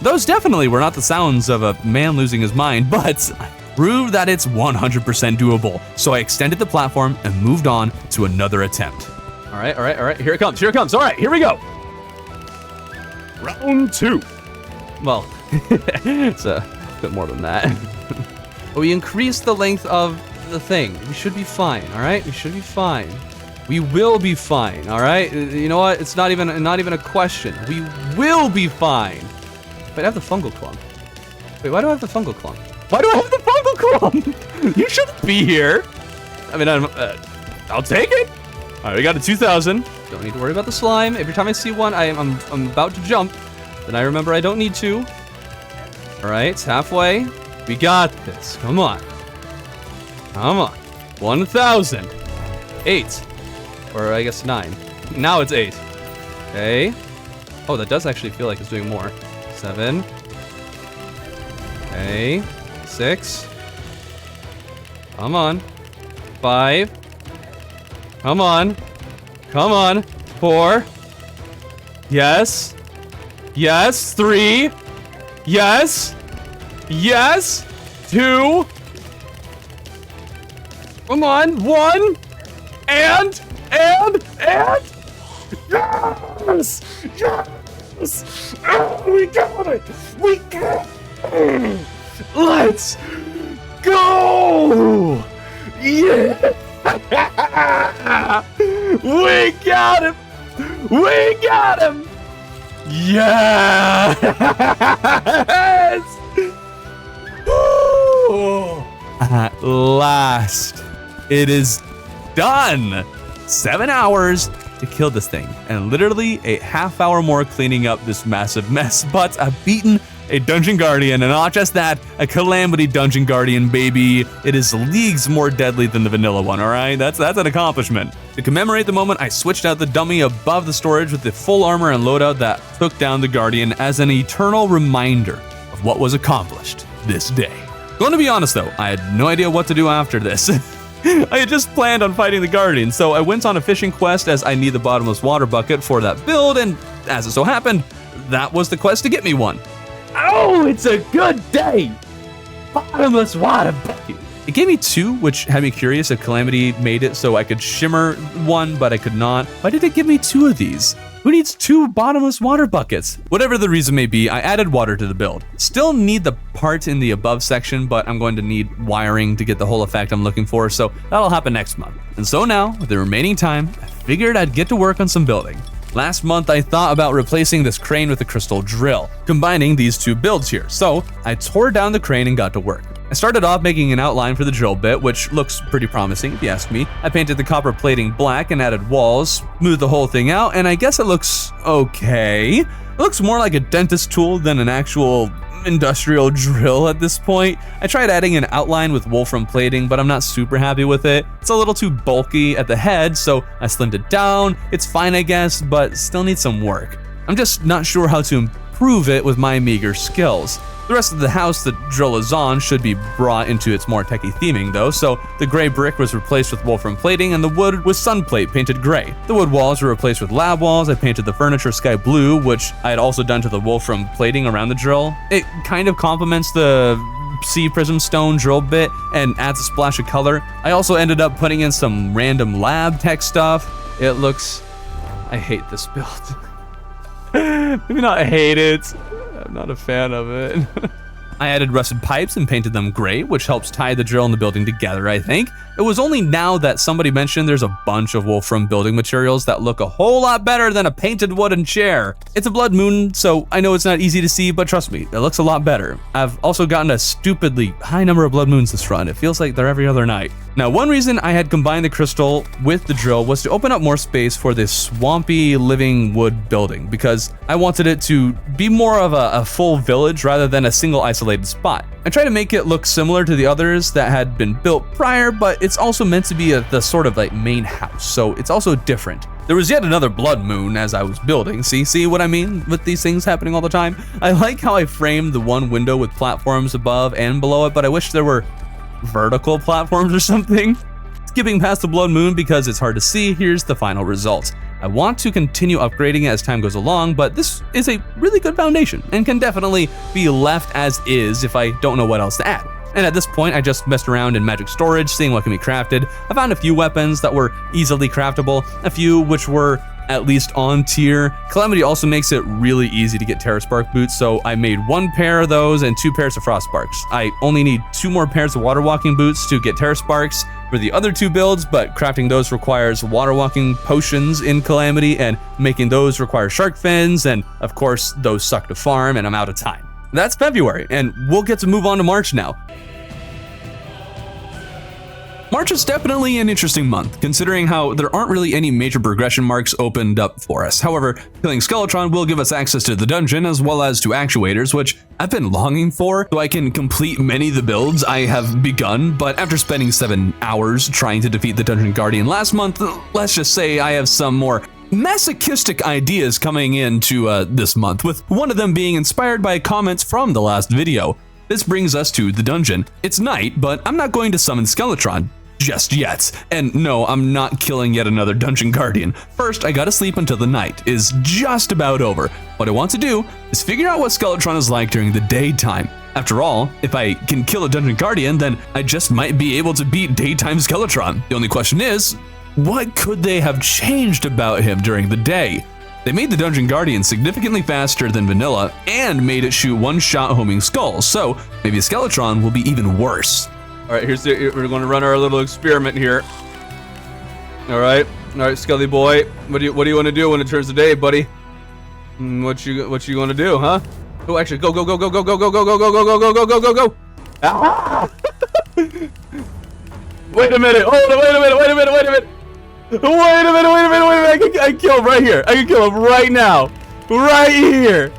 Those definitely were not the sounds of a man losing his mind, but proved that it's 100% doable. So I extended the platform and moved on to another attempt. All right. Here it comes. All right, here we go. Round 2. Well, it's a bit more than that. We increased the length of the thing. We should be fine, all right? We should be fine. We will be fine, all right? You know what? It's not even a question. We will be fine. But I have the fungal clump. Wait, why do I have the fungal clump? Why do I have the fungal clump? You shouldn't be here. I mean, I'll take it. All right, we got a 2,000. Don't need to worry about the slime. Every time I see one, I'm about to jump. Then I remember I don't need to. All right, halfway. We got this. Come on. 1,000. 8. Or I guess 9. Now it's 8. Okay. Oh, that does actually feel like it's doing more. 7. Okay. 6. Come on. 5. Come on. 4. Yes. 3. Yes. 2. Come on. 1. And. Yes. Oh, we got it. Let's go. Yeah. We got him. Yes. At last, it is done. 7 hours to kill this thing, and literally a half hour more cleaning up this massive mess. But I've beaten a Dungeon Guardian, and not just that, a Calamity Dungeon Guardian, baby. It is leagues more deadly than the vanilla one, all right? That's an accomplishment. To commemorate the moment, I switched out the dummy above the storage with the full armor and loadout that took down the Guardian as an eternal reminder of what was accomplished this day. Going to be honest though, I had no idea what to do after this. I had just planned on fighting the Guardian, so I went on a fishing quest as I need the bottomless water bucket for that build, and as it so happened, that was the quest to get me one. Oh, it's a good day! Bottomless water bucket. It gave me 2, which had me curious if Calamity made it so I could shimmer one, but I could not. Why did it give me 2 of these? Who needs 2 bottomless water buckets? Whatever the reason may be, I added water to the build. Still need the part in the above section, but I'm going to need wiring to get the whole effect I'm looking for, so that'll happen next month. And so now, with the remaining time, I figured I'd get to work on some building. Last month, I thought about replacing this crane with a crystal drill, combining these 2 builds here. So I tore down the crane and got to work. I started off making an outline for the drill bit, which looks pretty promising if you ask me. I painted the copper plating black and added walls, smoothed the whole thing out, and I guess it looks okay. It looks more like a dentist tool than an actual industrial drill at this point. I tried adding an outline with wolfram plating, but I'm not super happy with it. It's a little too bulky at the head, so I slimmed it down. It's fine, I guess, but still needs some work. I'm just not sure how to improve it with my meager skills. The rest of the house the drill is on should be brought into its more techie theming though, so the gray brick was replaced with wolfram plating and the wood was sunplate painted gray. The wood walls were replaced with lab walls. I painted the furniture sky blue, which I had also done to the wolfram plating around the drill. It kind of complements the sea prism stone drill bit and adds a splash of color. I also ended up putting in some random lab tech stuff. It looks... I hate this build. Maybe not hate it. I'm not a fan of it. I added rusted pipes and painted them gray, which helps tie the drill and the building together, I think. It was only now that somebody mentioned there's a bunch of Wolfram building materials that look a whole lot better than a painted wooden chair. It's a blood moon, so I know it's not easy to see, but trust me, it looks a lot better. I've also gotten a stupidly high number of blood moons this run. It feels like they're every other night. Now, one reason I had combined the crystal with the drill was to open up more space for this swampy living wood building, because I wanted it to be more of a full village rather than a single isolated spot. I tried to make it look similar to the others that had been built prior, but it's also meant to be the sort of like main house, so it's also different. There was yet another blood moon as I was building. See what I mean with these things happening all the time? I like how I framed the one window with platforms above and below it, but I wish there were vertical platforms or something. Skipping past the blood moon because it's hard to see, here's the final result. I want to continue upgrading it as time goes along, but this is a really good foundation and can definitely be left as is if I don't know what else to add. And at this point, I just messed around in magic storage, seeing what can be crafted. I found a few weapons that were easily craftable, a few which were at least on tier. Calamity also makes it really easy to get Terra Spark boots, so I made 1 pair of those and 2 pairs of Frost Sparks. I only need 2 more pairs of water walking boots to get Terra Sparks for the other 2 builds, but crafting those requires water walking potions in Calamity, and making those requires shark fins, and of course those suck to farm, and I'm out of time. That's February, and we'll get to move on to March now. March is definitely an interesting month, considering how there aren't really any major progression marks opened up for us. However, killing Skeletron will give us access to the dungeon as well as to actuators, which I've been longing for, so I can complete many of the builds I have begun, but after spending 7 hours trying to defeat the Dungeon Guardian last month, let's just say I have some more masochistic ideas coming into this month, with one of them being inspired by comments from the last video. This brings us to the dungeon. It's night, but I'm not going to summon Skeletron just yet. And no, I'm not killing yet another Dungeon Guardian. First, I gotta sleep until the night is just about over. What I want to do is figure out what Skeletron is like during the daytime. After all, if I can kill a Dungeon Guardian, then I just might be able to beat daytime Skeletron. The only question is, what could they have changed about him during the day? They made the Dungeon Guardian significantly faster than vanilla and made it shoot one-shot homing skulls, so maybe Skeletron will be even worse. All right, we're going to run our little experiment here. All right, Skelly boy, what do you want to do when it turns to day, buddy? What you going to do, huh? Oh, actually, go. Ah! Wait a minute. I can kill him right here. I can kill him right now. Right here.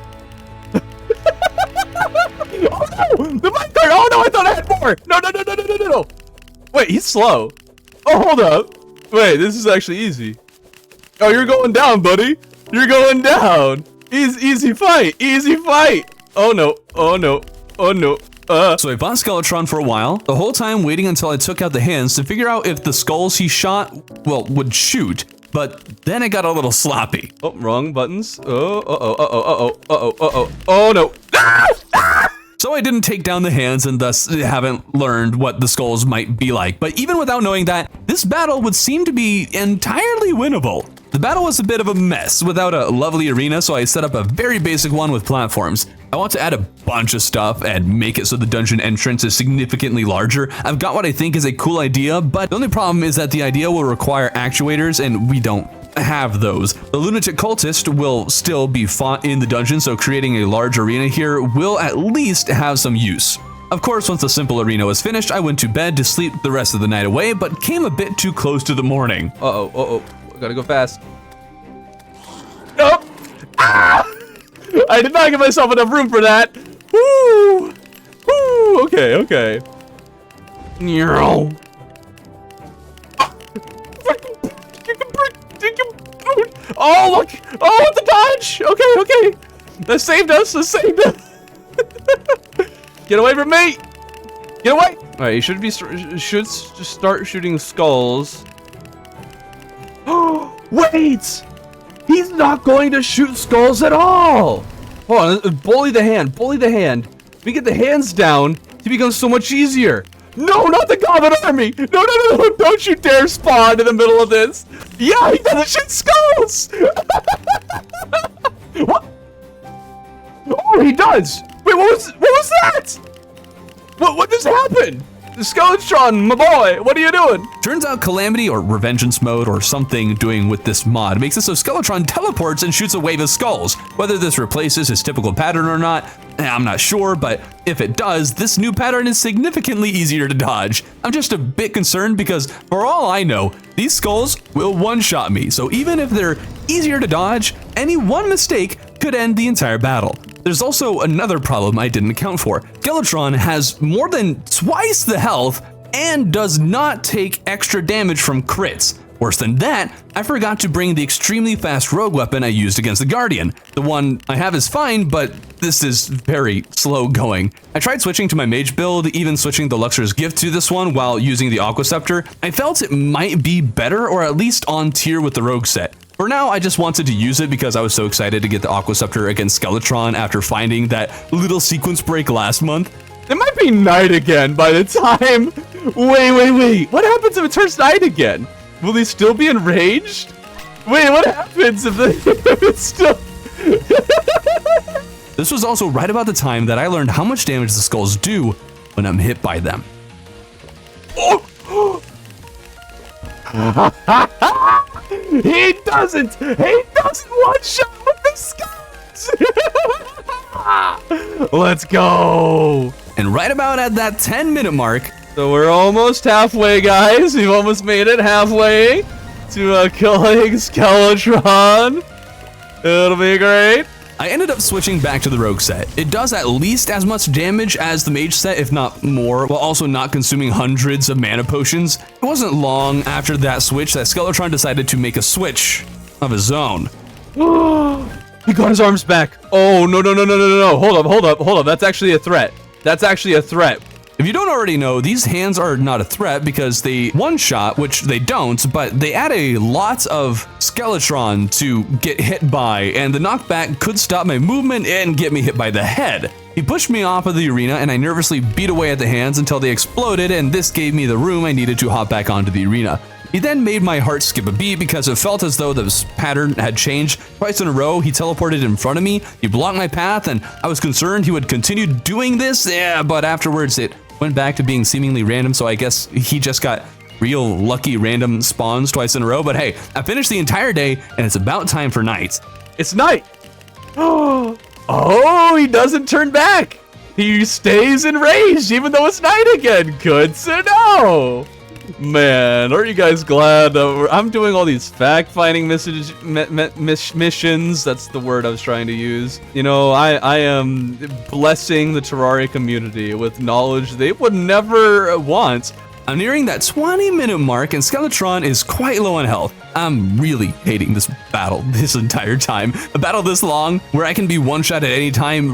Oh no! The mic card! Oh no, I thought I had more! No. Wait, he's slow. Oh, hold up. Wait, this is actually easy. Oh, you're going down, buddy. You're going down. Easy fight. Oh no. So I fought Skeletron for a while, the whole time waiting until I took out the hands to figure out if the skulls he shot, well, would shoot. But then it got a little sloppy. Oh, wrong buttons. Oh no. So I didn't take down the hands and thus haven't learned what the skulls might be like. But even without knowing that, this battle would seem to be entirely winnable. The battle was a bit of a mess without a lovely arena, so I set up a very basic one with platforms. I want to add a bunch of stuff and make it so the dungeon entrance is significantly larger. I've got what I think is a cool idea, but the only problem is that the idea will require actuators and we don't have those. The lunatic cultist will still be fought in the dungeon, so creating a large arena here will at least have some use. Of course, once the simple arena was finished, I went to bed to sleep the rest of the night away, but came a bit too close to the morning. I gotta go fast. Nope. Ah! I did not give myself enough room for that. Woo! Okay. Oh, look! Oh, the dodge! Okay. That saved us. Get away from me! Get away! All right, you should just start shooting skulls. Wait! He's not going to shoot skulls at all! Hold on, bully the hand. We get the hands down, it becomes so much easier. No, not the Goblin Army! No, don't you dare spawn in the middle of this! Yeah, he doesn't shoot skulls! What? Oh, he does! Wait, what was that? What just happened? Skeletron, my boy, what are you doing? Turns out Calamity or Revengeance mode or something doing with this mod makes it so Skeletron teleports and shoots a wave of skulls. Whether this replaces his typical pattern or not, I'm not sure, but if it does, this new pattern is significantly easier to dodge. I'm just a bit concerned because for all I know, these skulls will one-shot me, so even if they're easier to dodge, any one mistake could end the entire battle. There's also another problem I didn't account for. Skeletron has more than twice the health and does not take extra damage from crits. Worse than that, I forgot to bring the extremely fast rogue weapon I used against the Guardian. The one I have is fine, but this is very slow going. I tried switching to my mage build, even switching the Luxor's Gift to this one while using the Aqua Scepter. I felt it might be better or at least on tier with the rogue set. For now, I just wanted to use it because I was so excited to get the Aqua Scepter against Skeletron after finding that little sequence break last month. It might be night again by the time... Wait. What happens if it turns night again? Will they still be enraged? Wait, what happens if it's still... This was also right about the time that I learned how much damage the skulls do when I'm hit by them. Oh! He doesn't one-shot with the skulls! Let's go! And right about at that 10-minute mark, so we're almost halfway, guys. We've almost made it halfway to killing Skeletron. It'll be great. I ended up switching back to the rogue set. It does at least as much damage as the mage set, if not more, while also not consuming hundreds of mana potions. It wasn't long after that switch that Skeletron decided to make a switch of his own. He got his arms back. Oh, no. Hold up. That's actually a threat. If you don't already know, these hands are not a threat because they one-shot, which they don't, but they add a lot of Skeletron to get hit by, and the knockback could stop my movement and get me hit by the head. He pushed me off of the arena, and I nervously beat away at the hands until they exploded, and this gave me the room I needed to hop back onto the arena. He then made my heart skip a beat because it felt as though this pattern had changed. Twice in a row, he teleported in front of me, he blocked my path, and I was concerned he would continue doing this, but afterwards it went back to being seemingly random, so I guess he just got real lucky random spawns twice in a row. But hey, I finished the entire day, and it's about time for night. It's night! Oh, he doesn't turn back! He stays enraged even though it's night again! Good to know! Man, aren't you guys glad I'm doing all these fact-finding missions? That's the word I was trying to use. You know, I am blessing the Terraria community with knowledge they would never want. I'm nearing that 20-minute mark, and Skeletron is quite low on health. I'm really hating this battle this entire time. A battle this long, where I can be one-shot at any time,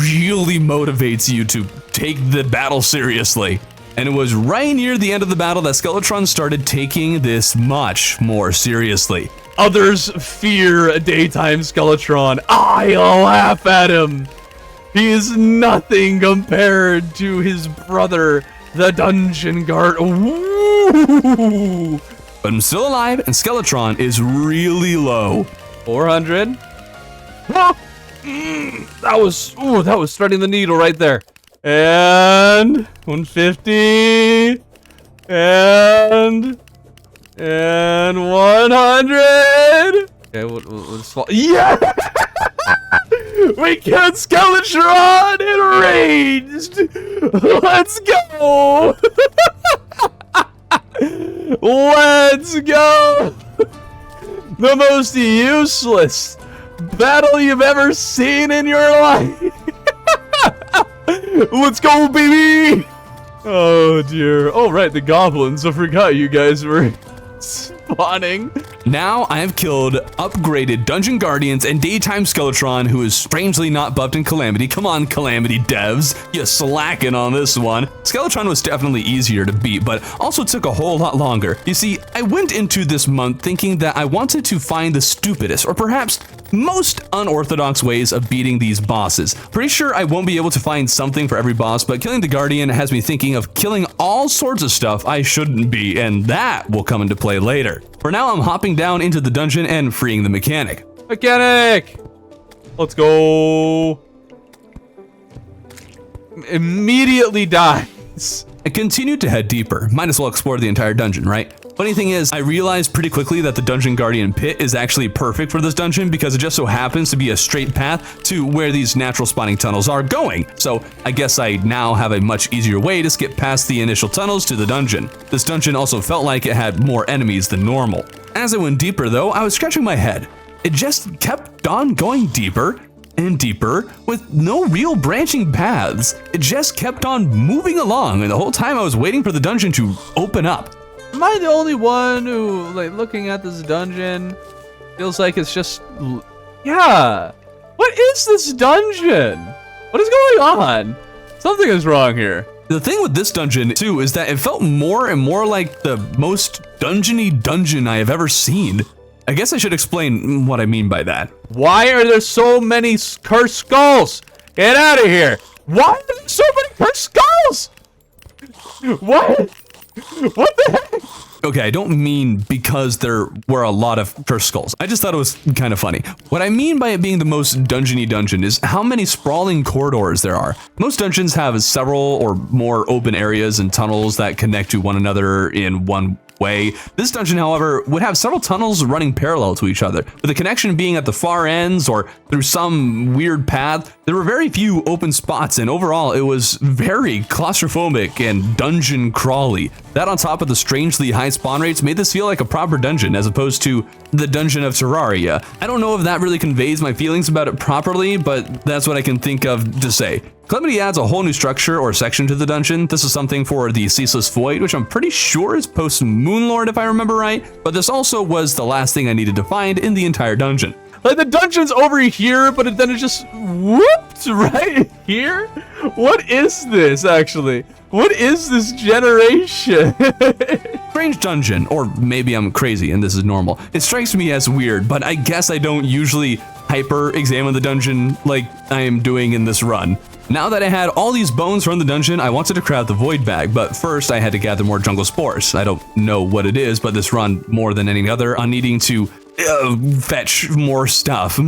really motivates you to take the battle seriously. And it was right near the end of the battle that Skeletron started taking this much more seriously. Others fear daytime Skeletron. I laugh at him. He is nothing compared to his brother, the Dungeon Guard. Ooh. But I'm still alive, and Skeletron is really low. 400. Ah! That was threading the needle right there. And 150 and 100. Okay, let's fall. Yeah! We killed Skeletron enraged. Let's go. Let's go. The most useless battle you've ever seen in your life. Let's go, baby! Oh, dear. Oh, right, the goblins. I forgot you guys were spawning. Now I have killed upgraded Dungeon Guardians and Daytime Skeletron, who is strangely not buffed in Calamity. Come on, Calamity devs. You're slacking on this one. Skeletron was definitely easier to beat, but also took a whole lot longer. You see, I went into this month thinking that I wanted to find the stupidest, or perhaps most unorthodox ways of beating these bosses. Pretty sure I won't be able to find something for every boss, but killing the Guardian has me thinking of killing all sorts of stuff I shouldn't be, and that will come into play later. For now, I'm hopping down into the dungeon and freeing the mechanic. Mechanic! Let's go! immediately dies. I continued to head deeper. Might as well explore the entire dungeon, right? Funny thing is, I realized pretty quickly that the Dungeon Guardian pit is actually perfect for this dungeon because it just so happens to be a straight path to where these natural spawning tunnels are going. So I guess I now have a much easier way to skip past the initial tunnels to the dungeon. This dungeon also felt like it had more enemies than normal. As I went deeper though, I was scratching my head. It just kept on going deeper and deeper with no real branching paths. It just kept on moving along, and the whole time I was waiting for the dungeon to open up. Am I the only one who, like, looking at this dungeon, feels like it's just... Yeah! What is this dungeon? What is going on? Something is wrong here. The thing with this dungeon, too, is that it felt more and more like the most dungeon-y dungeon I have ever seen. I guess I should explain what I mean by that. Why are there so many cursed skulls? Get out of here! Why are there so many cursed skulls? What? What the heck? Okay, I don't mean because there were a lot of cursed skulls. I just thought it was kind of funny. What I mean by it being the most dungeony dungeon is how many sprawling corridors there are. Most dungeons have several or more open areas and tunnels that connect to one another in one way. This dungeon, however, would have several tunnels running parallel to each other, with the connection being at the far ends or through some weird path. There were very few open spots, and overall it was very claustrophobic and dungeon crawly. That on top of the strangely high spawn rates made this feel like a proper dungeon as opposed to the dungeon of Terraria. I don't know if that really conveys my feelings about it properly, but that's what I can think of to say. Calamity adds a whole new structure or section to the dungeon. This is something for the Ceaseless Void, which I'm pretty sure is post Moonlord if I remember right, but this also was the last thing I needed to find in the entire dungeon. Like, the dungeon's over here, but then it just whooped right here? What is this, actually? What is this generation? Strange dungeon, or maybe I'm crazy and this is normal. It strikes me as weird, but I guess I don't usually hyper-examine the dungeon like I am doing in this run. Now that I had all these bones from the dungeon, I wanted to craft the void bag, but first I had to gather more jungle spores. I don't know what it is, but this run, more than any other, on needing to fetch more stuff.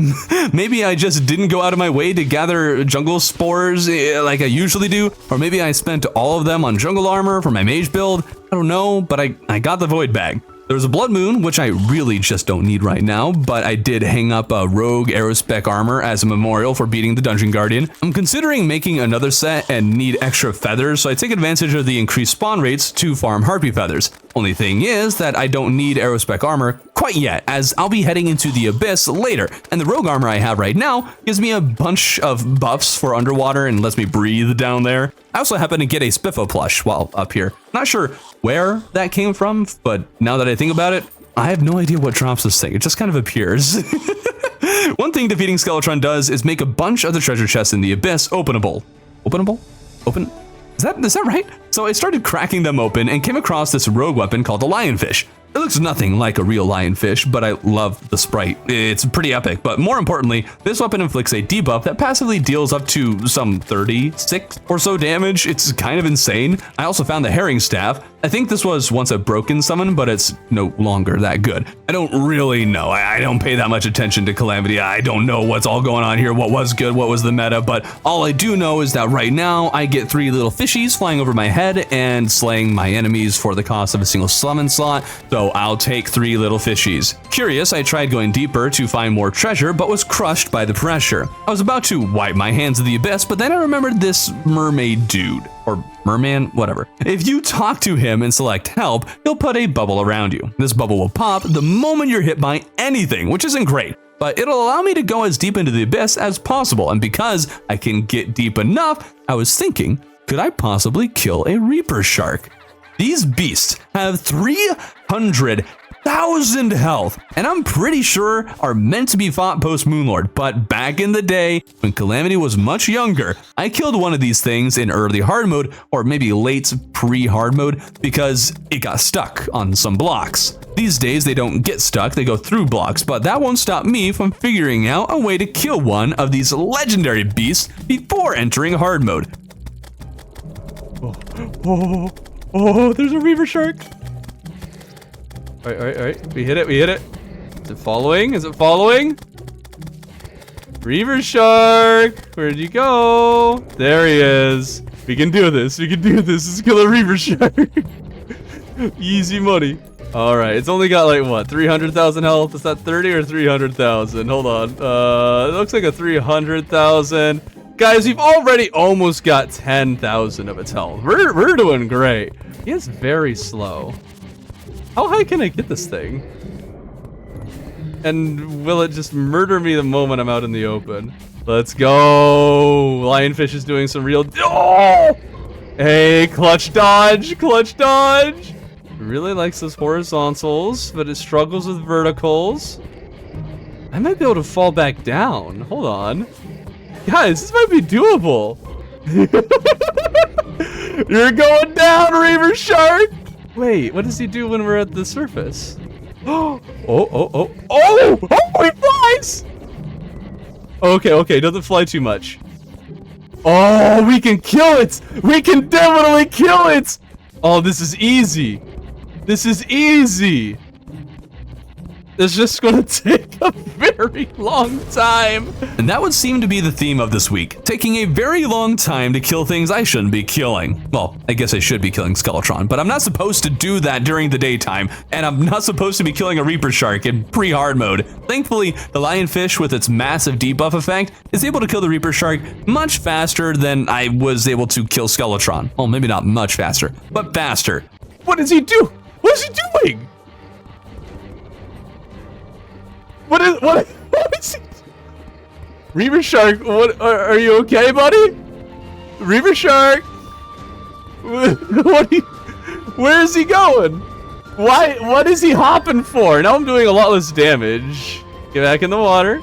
Maybe I just didn't go out of my way to gather jungle spores like I usually do, or maybe I spent all of them on jungle armor for my mage build. I don't know, but I got the void bag. There was a blood moon, which I really just don't need right now, but I did hang up a rogue aerospec armor as a memorial for beating the Dungeon Guardian. I'm considering making another set and need extra feathers, so I take advantage of the increased spawn rates to farm harpy feathers. Only thing is that I don't need aerospec armor quite yet, as I'll be heading into the abyss later, and the rogue armor I have right now gives me a bunch of buffs for underwater and lets me breathe down there. I also happen to get a Spiffo plush while up here. Not sure where that came from, but now that I think about it, I have no idea what drops this thing. It just kind of appears. One thing defeating Skeletron does is make a bunch of the treasure chests in the abyss openable. Openable? Open? Is that right? So I started cracking them open and came across this rogue weapon called the lionfish. It looks nothing like a real lionfish, but I love the sprite. It's pretty epic, but more importantly, this weapon inflicts a debuff that passively deals up to some 36 or so damage. It's kind of insane. I also found the herring staff. I think this was once a broken summon, but it's no longer that good. I don't really know. I don't pay that much attention to Calamity. I don't know what's all going on here, what was good, what was the meta, but all I do know is that right now I get 3 little fishies flying over my head and slaying my enemies for the cost of a single summon slot, so I'll take 3 little fishies. Curious, I tried going deeper to find more treasure, but was crushed by the pressure. I was about to wipe my hands of the abyss, but then I remembered this mermaid dude. Or merman, whatever. If you talk to him and select help, he'll put a bubble around you. This bubble will pop the moment you're hit by anything, which isn't great, but it'll allow me to go as deep into the abyss as possible. And because I can get deep enough, I was thinking, could I possibly kill a Reaper Shark? These beasts have 300,000 health, and I'm pretty sure are meant to be fought post Moonlord, but back in the day, when Calamity was much younger, I killed one of these things in early hard mode, or maybe late pre-hard mode, because it got stuck on some blocks. These days they don't get stuck, they go through blocks, but that won't stop me from figuring out a way to kill one of these legendary beasts before entering hard mode. Oh, there's a Reaver Shark. All right. We hit it. Is it following? Reaver Shark, where'd you go? There he is. We can do this. We can do this. Let's kill a Reaver Shark. Easy money. All right, it's only got like what, 300,000 health? Is that 30 or 300,000? Hold on. It looks like a 300,000. Guys, we've already almost got 10,000 of its health. We're doing great. He is very slow. How high can I get this thing? And will it just murder me the moment I'm out in the open? Let's go. Lionfish is doing some real... Oh! Hey, clutch dodge, clutch dodge. Really likes those horizontals, but it struggles with verticals. I might be able to fall back down. Hold on. Guys, this might be doable. You're going down, Reaver Shark. Wait, what does he do when we're at the surface? Oh, he flies. Okay, doesn't fly too much. Oh, we can kill it. We can definitely kill it. Oh, this is easy. This is easy. It's just gonna take a very long time. And that would seem to be the theme of this week, taking a very long time to kill things I shouldn't be killing. Well, I guess I should be killing Skeletron, but I'm not supposed to do that during the daytime, and I'm not supposed to be killing a Reaper Shark in pre-hard mode. Thankfully, the Lionfish with its massive debuff effect is able to kill the Reaper Shark much faster than I was able to kill Skeletron. Well, maybe not much faster, but faster. What does he do? What is he doing? What is he? Reaver Shark, what are you okay, buddy? Reaver Shark. Where is he going? What is he hopping for? Now I'm doing a lot less damage. Get back in the water.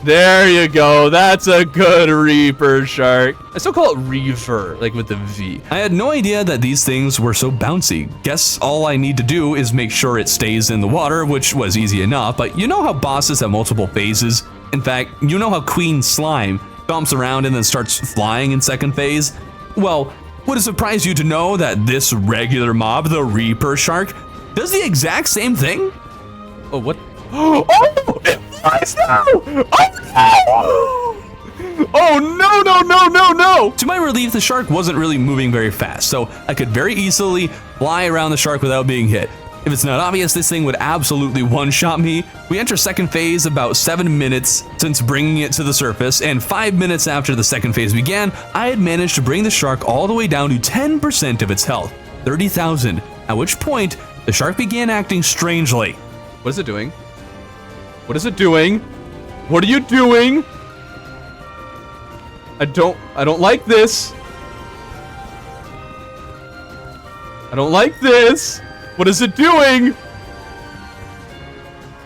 There you go. That's a good Reaper Shark. I still call it Reaver, like with the V. I had no idea that these things were so bouncy. Guess all I need to do is make sure it stays in the water, which was easy enough, but you know how bosses have multiple phases? In fact, you know how Queen Slime bumps around and then starts flying in second phase? Well, would it surprise you to know that this regular mob, the Reaper Shark, does the exact same thing? Oh, what? Oh, it flies now! Oh, no! Oh, no! To my relief, the shark wasn't really moving very fast, so I could very easily fly around the shark without being hit. If it's not obvious, this thing would absolutely one-shot me. We enter second phase about 7 minutes since bringing it to the surface, and 5 minutes after the second phase began, I had managed to bring the shark all the way down to 10% of its health, 30,000, at which point, the shark began acting strangely. What is it doing? What is it doing? What are you doing? I don't like this. I don't like this. What is it doing?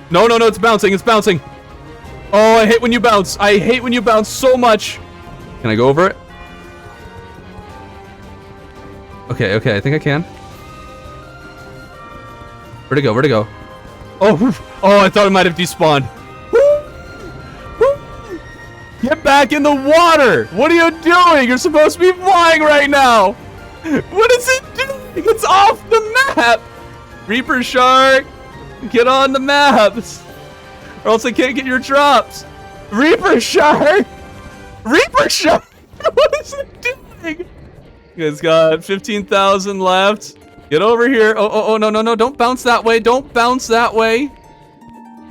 No, it's bouncing, Oh, I hate when you bounce. I hate when you bounce so much. Can I go over it? Okay, I think I can. Where'd it go? Oh, I thought it might have despawned. Get back in the water! What are you doing? You're supposed to be flying right now! What is it doing? It's off the map! Reaper Shark, get on the maps! Or else I can't get your drops! Reaper Shark! Reaper Shark! What is it doing? It's got 15,000 left. Get over here. Oh, no. Don't bounce that way. Don't bounce that way.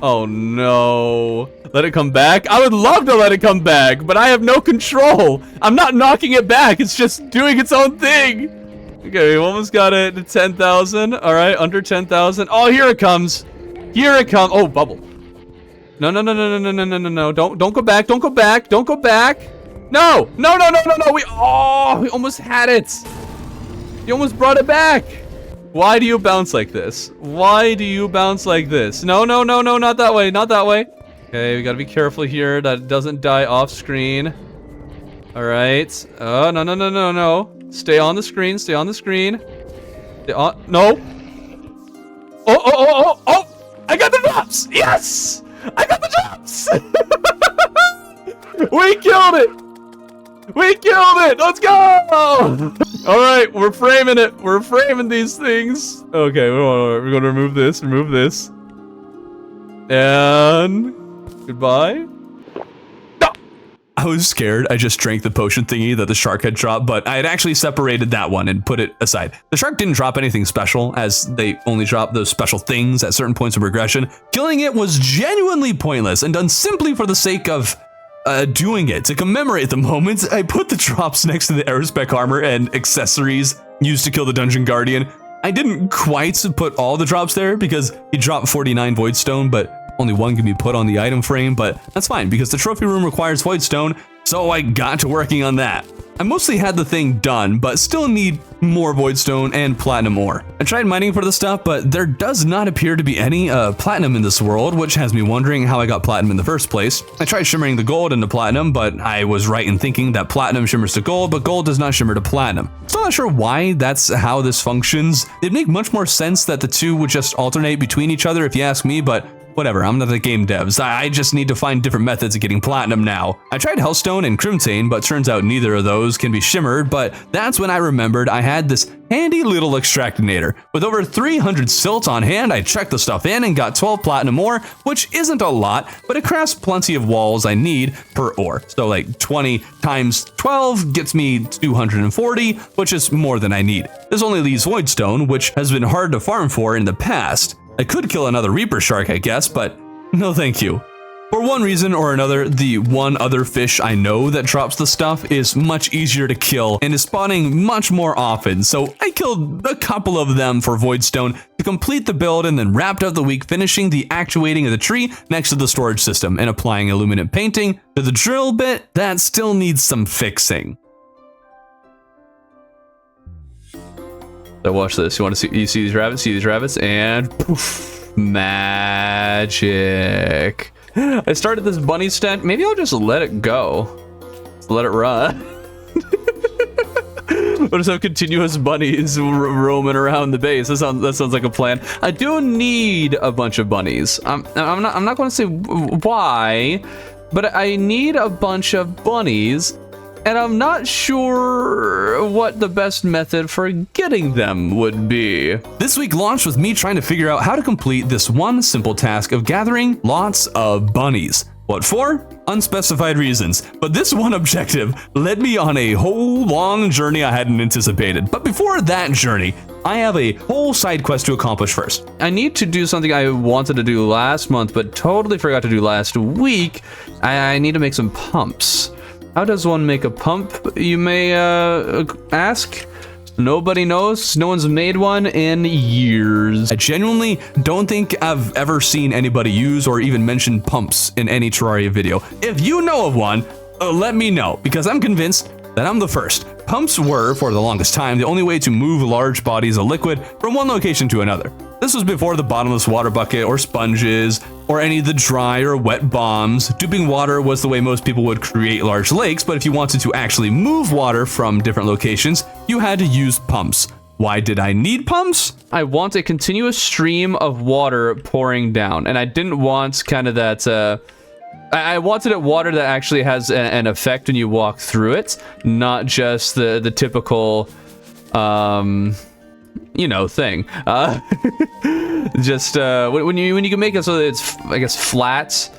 Oh, no. Let it come back. I would love to let it come back, but I have no control. I'm not knocking it back. It's just doing its own thing. Okay, we almost got it to 10,000. All right, under 10,000. Oh, here it comes. Here it comes. Oh, bubble. No. Don't go back. Don't go back. No. We almost had it. You almost brought it back. Why do you bounce like this? No, not that way. Okay, we gotta be careful here that it doesn't die off screen. All right. Oh, no. Stay on the screen. No. Oh. I got the drops. Yes. I got the drops. We killed it. Let's go. All right, we're framing it. We're framing these things. Okay, we're gonna remove this. And goodbye. No. I was scared. I just drank the potion thingy that the shark had dropped, but I had actually separated that one and put it aside. The shark didn't drop anything special, as they only drop those special things at certain points of regression. Killing it was genuinely pointless and done simply for the sake of doing it. To commemorate the moment, I put the drops next to the aerospec armor and accessories used to kill the dungeon guardian. I didn't quite put all the drops there because he dropped 49 voidstone, but only one can be put on the item frame, but that's fine because the trophy room requires voidstone, so I got to working on that. I mostly had the thing done, but still need more voidstone and platinum ore. I tried mining for the stuff, but there does not appear to be any platinum in this world, which has me wondering how I got platinum in the first place. I tried shimmering the gold into platinum, but I was right in thinking that platinum shimmers to gold, but gold does not shimmer to platinum. Still not sure why that's how this functions. It'd make much more sense that the two would just alternate between each other if you ask me, but whatever, I'm not the game devs. I just need to find different methods of getting platinum now. I tried Hellstone and Crimtane, but turns out neither of those can be shimmered, but that's when I remembered I had this handy little extractinator. With over 300 silt on hand, I checked the stuff in and got 12 platinum ore, which isn't a lot, but it crafts plenty of walls I need per ore. So like 20 times 12 gets me 240, which is more than I need. This only leaves voidstone, which has been hard to farm for in the past. I could kill another Reaper Shark, I guess, but no thank you. For one reason or another, the one other fish I know that drops the stuff is much easier to kill and is spawning much more often, so I killed a couple of them for voidstone to complete the build and then wrapped up the week finishing the actuating of the tree next to the storage system and applying illuminant painting to the drill bit that still needs some fixing. So watch this. You want to see? You see these rabbits? See these rabbits? And poof, magic. I started this bunny stent. Maybe I'll just let it go. Just let it run. What is have continuous bunnies roaming around the base? That sounds like a plan. I do need a bunch of bunnies. I'm not going to say why, but I need a bunch of bunnies. And I'm not sure what the best method for getting them would be. This week launched with me trying to figure out how to complete this one simple task of gathering lots of bunnies. What for? Unspecified reasons. But this one objective led me on a whole long journey I hadn't anticipated. But before that journey, I have a whole side quest to accomplish first. I need to do something I wanted to do last month, but totally forgot to do last week. I need to make some pumps. How does one make a pump, you may ask? Nobody knows. No one's made one in years. I genuinely don't think I've ever seen anybody use or even mention pumps in any Terraria video. If you know of one, let me know, because I'm convinced that I'm the first. Pumps were, for the longest time, the only way to move large bodies of liquid from one location to another. This was before the bottomless water bucket or sponges or any of the dry or wet bombs. Duping water was the way most people would create large lakes, but if you wanted to actually move water from different locations, you had to use pumps. Why did I need pumps? I want a continuous stream of water pouring down, and I didn't want kind of that, I wanted it water that actually has an effect when you walk through it, not just the typical, you know, thing. Just when you can make it so that it's, I guess, flat,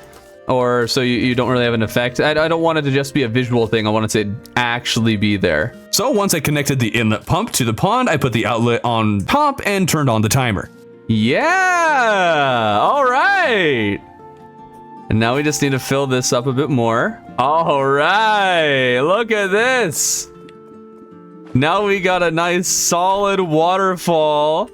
or so you don't really have an effect. I don't want it to just be a visual thing. I want it to actually be there. So once I connected the inlet pump to the pond, I put the outlet on top and turned on the timer. Yeah! All right! And now we just need to fill this up a bit more. All right! Look at this! Now we got a nice solid waterfall.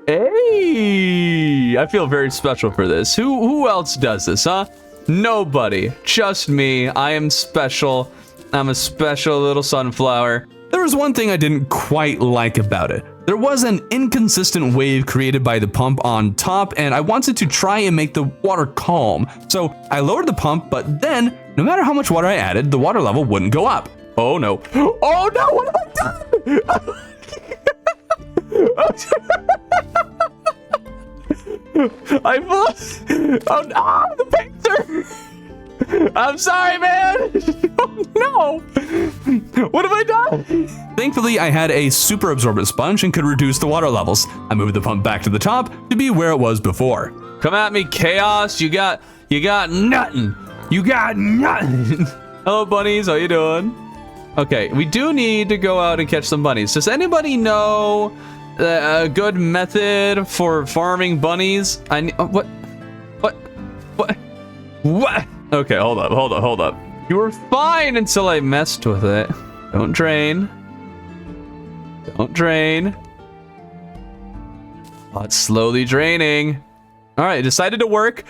Hey! I feel very special for this. Who else does this, huh? Nobody. Just me. I am special. I'm a special little sunflower. There was one thing I didn't quite like about it. There was an inconsistent wave created by the pump on top, and I wanted to try and make the water calm. So I lowered the pump, but then, no matter how much water I added, the water level wouldn't go up. Oh no. Oh no, what have I done? I oh no, the painter! I'm sorry, man! Oh no! What have I done? Thankfully, I had a super absorbent sponge and could reduce the water levels. I moved the pump back to the top to be where it was before. Come at me, chaos. You got nothing. You got nothing. Hello, bunnies. How you doing? Okay, we do need to go out and catch some bunnies. Does anybody know a good method for farming bunnies? What? Okay, hold up. You were fine until I messed with it. Don't drain. Oh, it's slowly draining. All right, decided to work.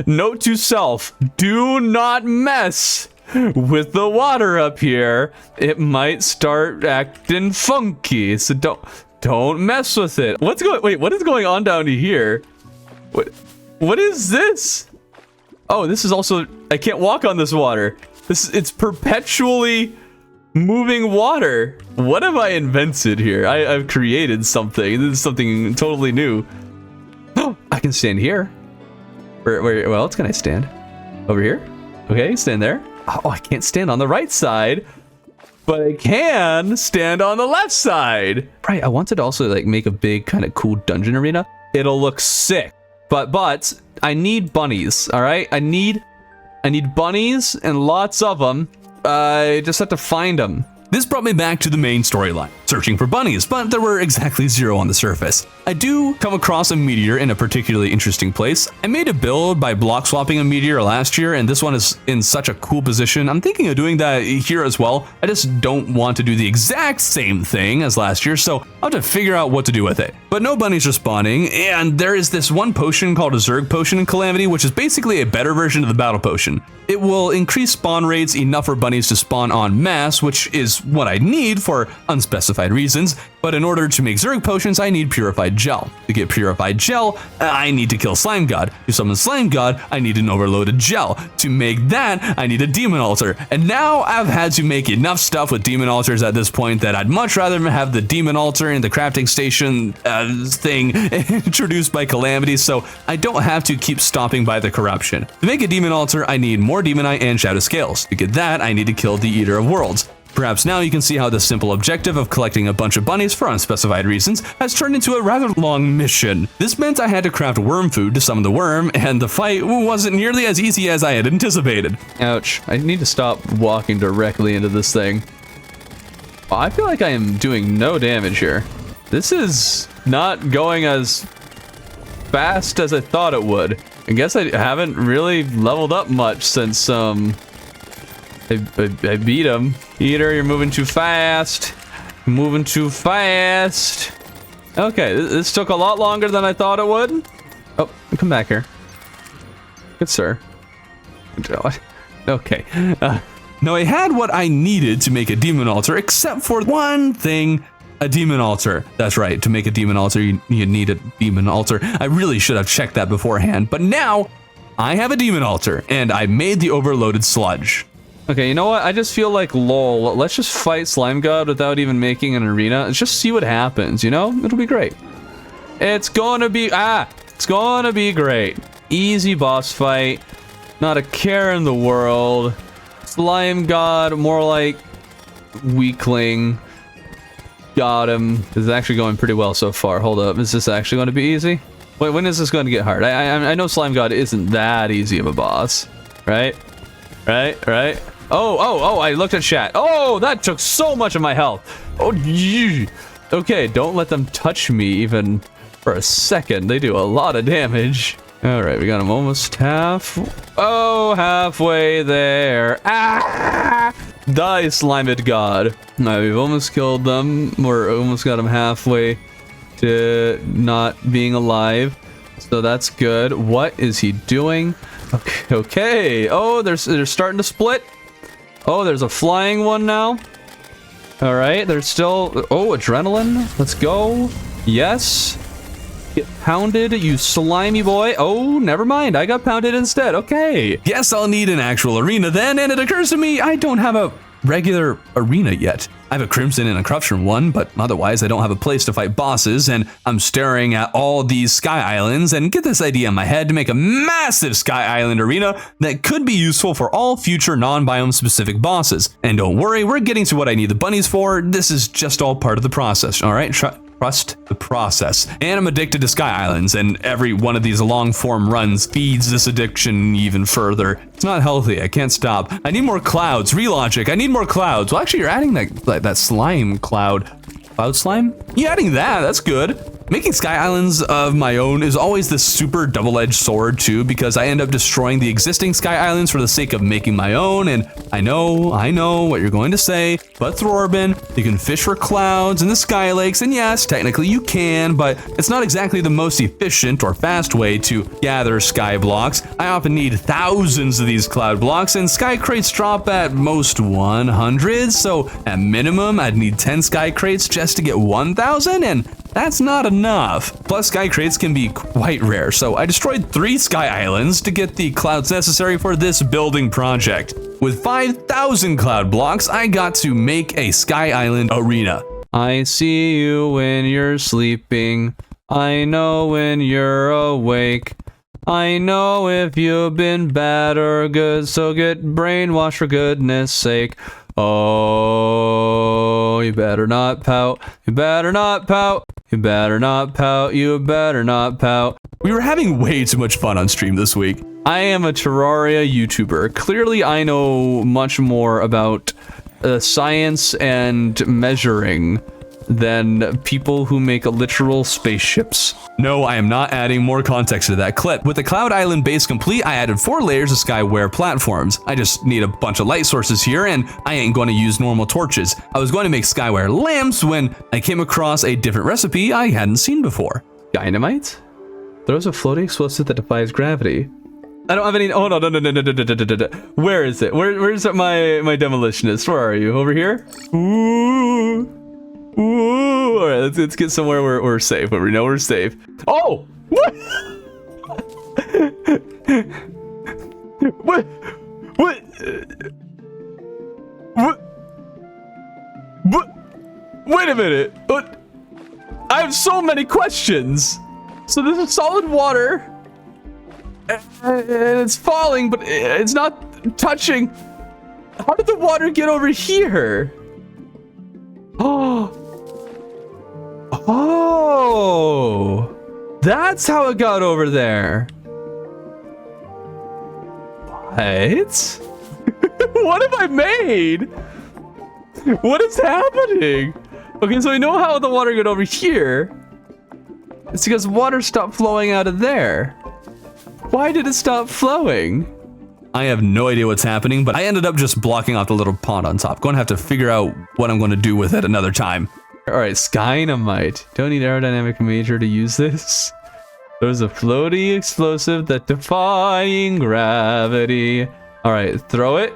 Note to self, do not mess with the water up here. It might start acting funky, so don't mess with it. What is going on down here? What is this? Oh, this is also, I can't walk on this water. It's perpetually moving water. What have I invented here? I've created something. This is something totally new. Oh, I can stand here. Where else can I stand? Over here? Okay, stand there. Oh, I can't stand on the right side, but I can stand on the left side. Right, I wanted to also like make a big kind of cool dungeon arena. It'll look sick. But I need bunnies, all right? I need bunnies and lots of them. I just have to find them. This brought me back to the main storyline, searching for bunnies, but there were exactly 0 on the surface. I do come across a meteor in a particularly interesting place. I made a build by block swapping a meteor last year, and this one is in such a cool position. I'm thinking of doing that here as well. I just don't want to do the exact same thing as last year, so I'll have to figure out what to do with it. But no bunnies are spawning, and there is this one potion called a Zerg potion in Calamity, which is basically a better version of the battle potion. It will increase spawn rates enough for bunnies to spawn en masse, which is what I need for unspecified reasons, but in order to make Zerg potions, I need purified gel. To get purified gel, I need to kill Slime God. To summon Slime God, I need an overloaded gel. To make that, I need a demon altar. And now I've had to make enough stuff with demon altars at this point that I'd much rather have the demon altar in the crafting station thing introduced by Calamity, so I don't have to keep stopping by the corruption. To make a demon altar, I need more demonite and shadow scales. To get that, I need to kill the Eater of Worlds. Perhaps now you can see how the simple objective of collecting a bunch of bunnies for unspecified reasons has turned into a rather long mission. This meant I had to craft worm food to summon the worm, and the fight wasn't nearly as easy as I had anticipated. Ouch, I need to stop walking directly into this thing. Oh, I feel like I am doing no damage here. This is not going as fast as I thought it would. I guess I haven't really leveled up much since I beat him. Eater, you're moving too fast. Moving too fast. Okay, this took a lot longer than I thought it would. Oh, come back here. Good sir. Okay. Now I had what I needed to make a demon altar, except for one thing. A demon altar. That's right, to make a demon altar, you need a demon altar. I really should have checked that beforehand, but now I have a demon altar, and I made the overloaded sludge. Okay, you know what? I just feel like, lol, let's just fight Slime God without even making an arena. Let's just see what happens, you know? It'll be great. It's gonna be great. Easy boss fight. Not a care in the world. Slime God, more like weakling. Got him. This is actually going pretty well so far. Hold up, is this actually going to be easy? Wait, when is this going to get hard? I know Slime God isn't that easy of a boss, right? Right? Oh, I looked at chat. Oh, that took so much of my health. Oh, okay, don't let them touch me even for a second. They do a lot of damage. All right, we got him almost halfway there. Ah! Die, Slimed God. All right, we've almost killed them. We're almost got him halfway to not being alive. So that's good. What is he doing? Okay. Oh, they're starting to split. Oh, there's a flying one now. All right, there's still... Oh, adrenaline. Let's go. Yes. Get pounded, you slimy boy. Oh, never mind. I got pounded instead. Okay. Guess I'll need an actual arena then, and it occurs to me I don't have a regular arena yet. I have a Crimson and a Corruption one, but otherwise I don't have a place to fight bosses, and I'm staring at all these Sky Islands and get this idea in my head to make a massive Sky Island arena that could be useful for all future non-biome specific bosses. And don't worry, we're getting to what I need the bunnies for. This is just all part of the process, all right? Trust the process. And I'm addicted to Sky Islands, and every one of these long form runs feeds this addiction even further. It's not healthy. I can't stop. I need more clouds. Relogic. I need more clouds. Well, actually, you're adding that slime cloud. Cloud slime? You adding that? That's good. Making Sky Islands of my own is always this super double-edged sword too, because I end up destroying the existing Sky Islands for the sake of making my own, and I know what you're going to say, but Thorben, you can fish for clouds in the Sky Lakes, and yes, technically you can, but it's not exactly the most efficient or fast way to gather sky blocks. I often need thousands of these cloud blocks, and sky crates drop at most 100, so at minimum I'd need 10 sky crates just to get 1,000, and that's not enough. Plus, sky crates can be quite rare, so I destroyed 3 sky islands to get the clouds necessary for this building project. With 5,000 cloud blocks, I got to make a sky island arena. I see you when you're sleeping. I know when you're awake. I know if you've been bad or good, so get brainwashed for goodness sake. Oh, you better not pout. You better not pout. You better not pout. You better not pout. We were having way too much fun on stream this week. I am a Terraria YouTuber. Clearly, I know much more about science and measuring than people who make literal spaceships. No, I am not adding more context to that clip. With the Cloud Island base complete, I added 4 layers of skyware platforms. I just need a bunch of light sources here, and I ain't going to use normal torches. I was going to make skyware lamps when I came across a different recipe I hadn't seen before. Dynamite? Throws a floating explosive that defies gravity. I don't have any. Oh no. Where is it? Where's my demolitionist? Where are you? Over here? Ooh. Ooh. All right, let's get somewhere where we're safe. Where we know we're safe. Oh! What? What? Wait a minute. What? I have so many questions. So this is solid water. And it's falling, but it's not touching. How did the water get over here? Oh, that's how it got over there. What? What have I made? What is happening? Okay, so I know how the water got over here. It's because water stopped flowing out of there. Why did it stop flowing? I have no idea what's happening, but I ended up just blocking off the little pond on top. Going to have to figure out what I'm going to do with it another time. All right, Skynamite. Don't need aerodynamic major to use this. There's a floaty explosive that defying gravity. All right, throw it.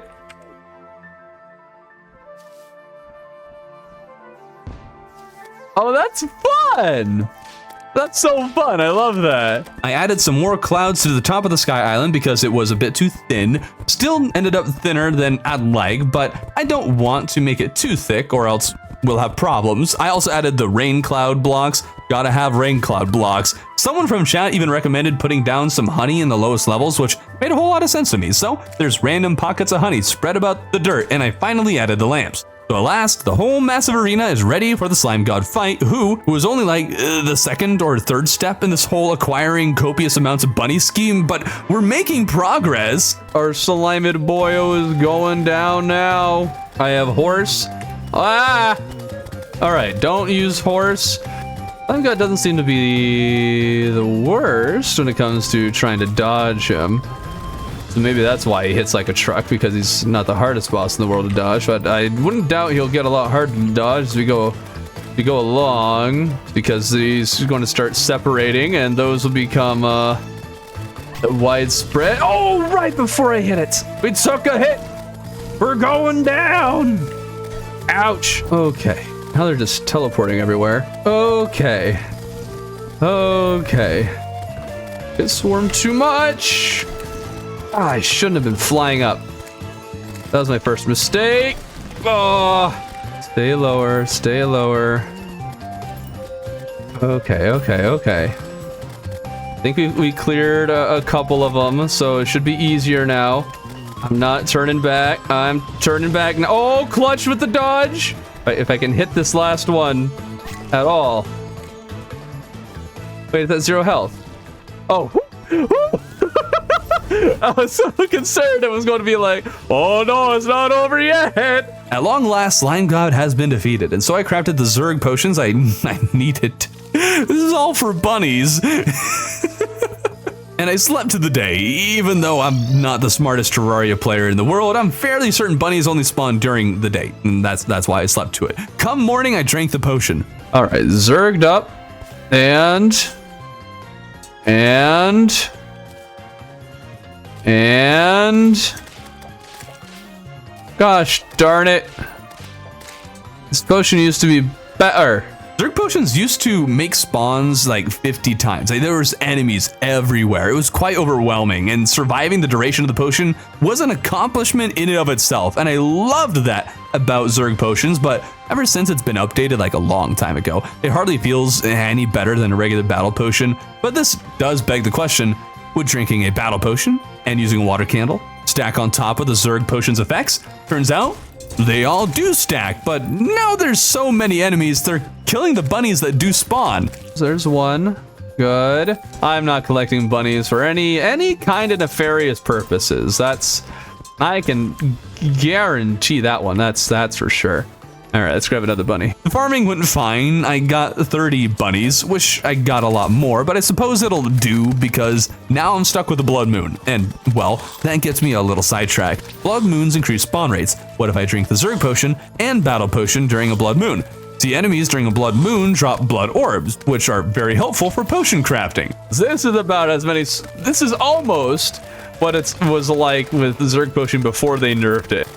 Oh, that's fun. That's so fun. I love that. I added some more clouds to the top of the Sky Island because it was a bit too thin. Still ended up thinner than I'd like, but I don't want to make it too thick or else we'll have problems. I also added the rain cloud blocks. Gotta have rain cloud blocks. Someone from chat even recommended putting down some honey in the lowest levels, which made a whole lot of sense to me. So there's random pockets of honey spread about the dirt, and I finally added the lamps. So at last, the whole massive arena is ready for the slime god fight, who was only like the second or third step in this whole acquiring copious amounts of bunny scheme, but we're making progress. Our slimed boyo is going down now. I have horse. Ah! All right, don't use horse. Slime god doesn't seem to be the worst when it comes to trying to dodge him. So maybe that's why he hits like a truck, because he's not the hardest boss in the world to dodge. But I wouldn't doubt he'll get a lot harder to dodge as we go along, because he's going to start separating, and those will become widespread. Oh, right before I hit it, we took a hit. We're going down. Ouch. Okay, now they're just teleporting everywhere. Okay. It swarmed too much. I shouldn't have been flying up. That was my first mistake. Oh, stay lower, stay lower. Okay. I think we cleared a couple of them, so it should be easier now. I'm not turning back. I'm turning back now. Oh, clutch with the dodge. If I can hit this last one at all. Wait, that's 0 health. Oh. I was so concerned it was going to be like, oh no, it's not over yet. At long last, Slime God has been defeated, and so I crafted the Zerg potions I needed. This is all for bunnies. And I slept to the day. Even though I'm not the smartest Terraria player in the world, I'm fairly certain bunnies only spawn during the day, and that's why I slept to it. Come morning, I drank the potion. All right, Zerged up, and gosh darn it, this potion used to be better. Zerg potions used to make spawns like 50 times. Like, there was enemies everywhere. It was quite overwhelming, and surviving the duration of the potion was an accomplishment in and of itself, and I loved that about Zerg potions, but ever since it's been updated like a long time ago, it hardly feels any better than a regular battle potion. But this does beg the question, would drinking a battle potion and using a water candle stack on top of the Zerg potion's effects? Turns out, they all do stack, but now there's so many enemies, they're killing the bunnies that do spawn. There's one. Good. I'm not collecting bunnies for any kind of nefarious purposes. I can guarantee that one. That's for sure. All right, let's grab another bunny. The farming went fine. I got 30 bunnies. Wish I got a lot more, but I suppose it'll do because now I'm stuck with a blood moon. And, well, that gets me a little sidetracked. Blood moons increase spawn rates. What if I drink the Zerg potion and battle potion during a blood moon? See, enemies during a blood moon drop blood orbs, which are very helpful for potion crafting. This is about as many. This is almost what it was like with the Zerg potion before they nerfed it.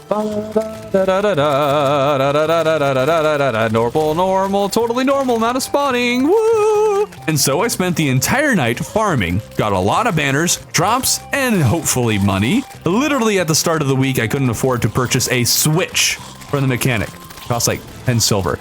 Normal, totally normal amount of spawning. Woo! And so I spent the entire night farming, got a lot of banners, drops, and hopefully money. Literally at the start of the week, I couldn't afford to purchase a Switch from the mechanic. It cost like 10 silver.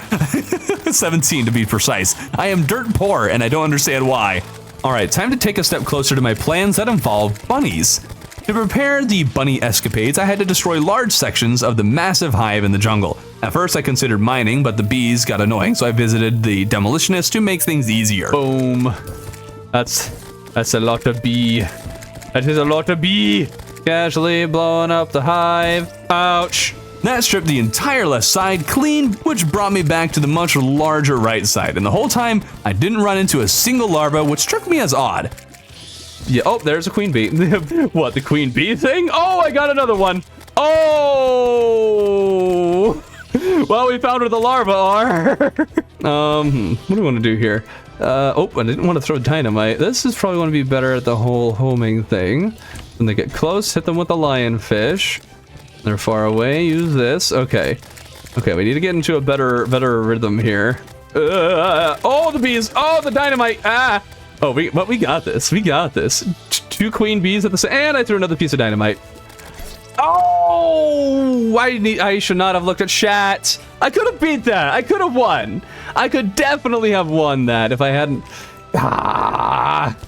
17 to be precise. I am dirt poor and I don't understand why. All right, time to take a step closer to my plans that involve bunnies. To prepare the bunny escapades, I had to destroy large sections of the massive hive in the jungle. At first, I considered mining, but the bees got annoying, so I visited the demolitionist to make things easier. Boom. That's a lot of bee. That is a lot of bee. Casually blowing up the hive. Ouch. That stripped the entire left side clean, which brought me back to the much larger right side. And the whole time, I didn't run into a single larva, which struck me as odd. Yeah, oh, there's a queen bee. What, the queen bee thing? Oh, I got another one. Oh! Well, we found where the larvae are. What do we want to do here? Oh, I didn't want to throw dynamite. This is probably going to be better at the whole homing thing. When they get close, hit them with the lionfish. They're far away, use this. Okay. Okay, we need to get into a better rhythm here. Oh, the bees! Oh, the dynamite! Ah! Oh, but we got this. We got this. Two queen bees at the same, and I threw another piece of dynamite. Oh! I should not have looked at chat. I could have beat that. I could have won. I could definitely have won that if I hadn't.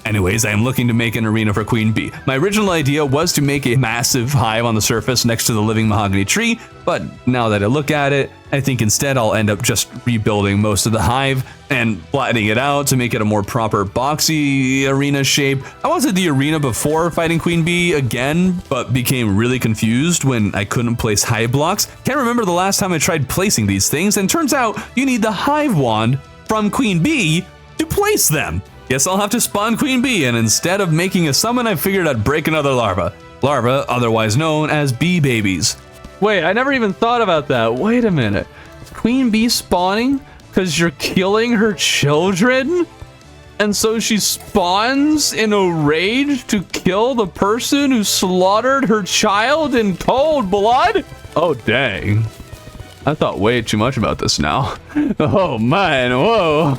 Anyways, I am looking to make an arena for Queen Bee. My original idea was to make a massive hive on the surface next to the living mahogany tree, but now that I look at it, I think instead I'll end up just rebuilding most of the hive and flattening it out to make it a more proper boxy arena shape. I wanted the arena before fighting Queen Bee again, but became really confused when I couldn't place hive blocks. Can't remember the last time I tried placing these things, and turns out you need the hive wand from Queen Bee to place them. Guess I'll have to spawn Queen Bee, and instead of making a summon, I figured I'd break another larva. Larva, otherwise known as bee babies. Wait, I never even thought about that. Wait a minute. Queen Bee spawning because you're killing her children? And so she spawns in a rage to kill the person who slaughtered her child in cold blood? Oh, dang. I thought way too much about this now. Oh, man. Whoa.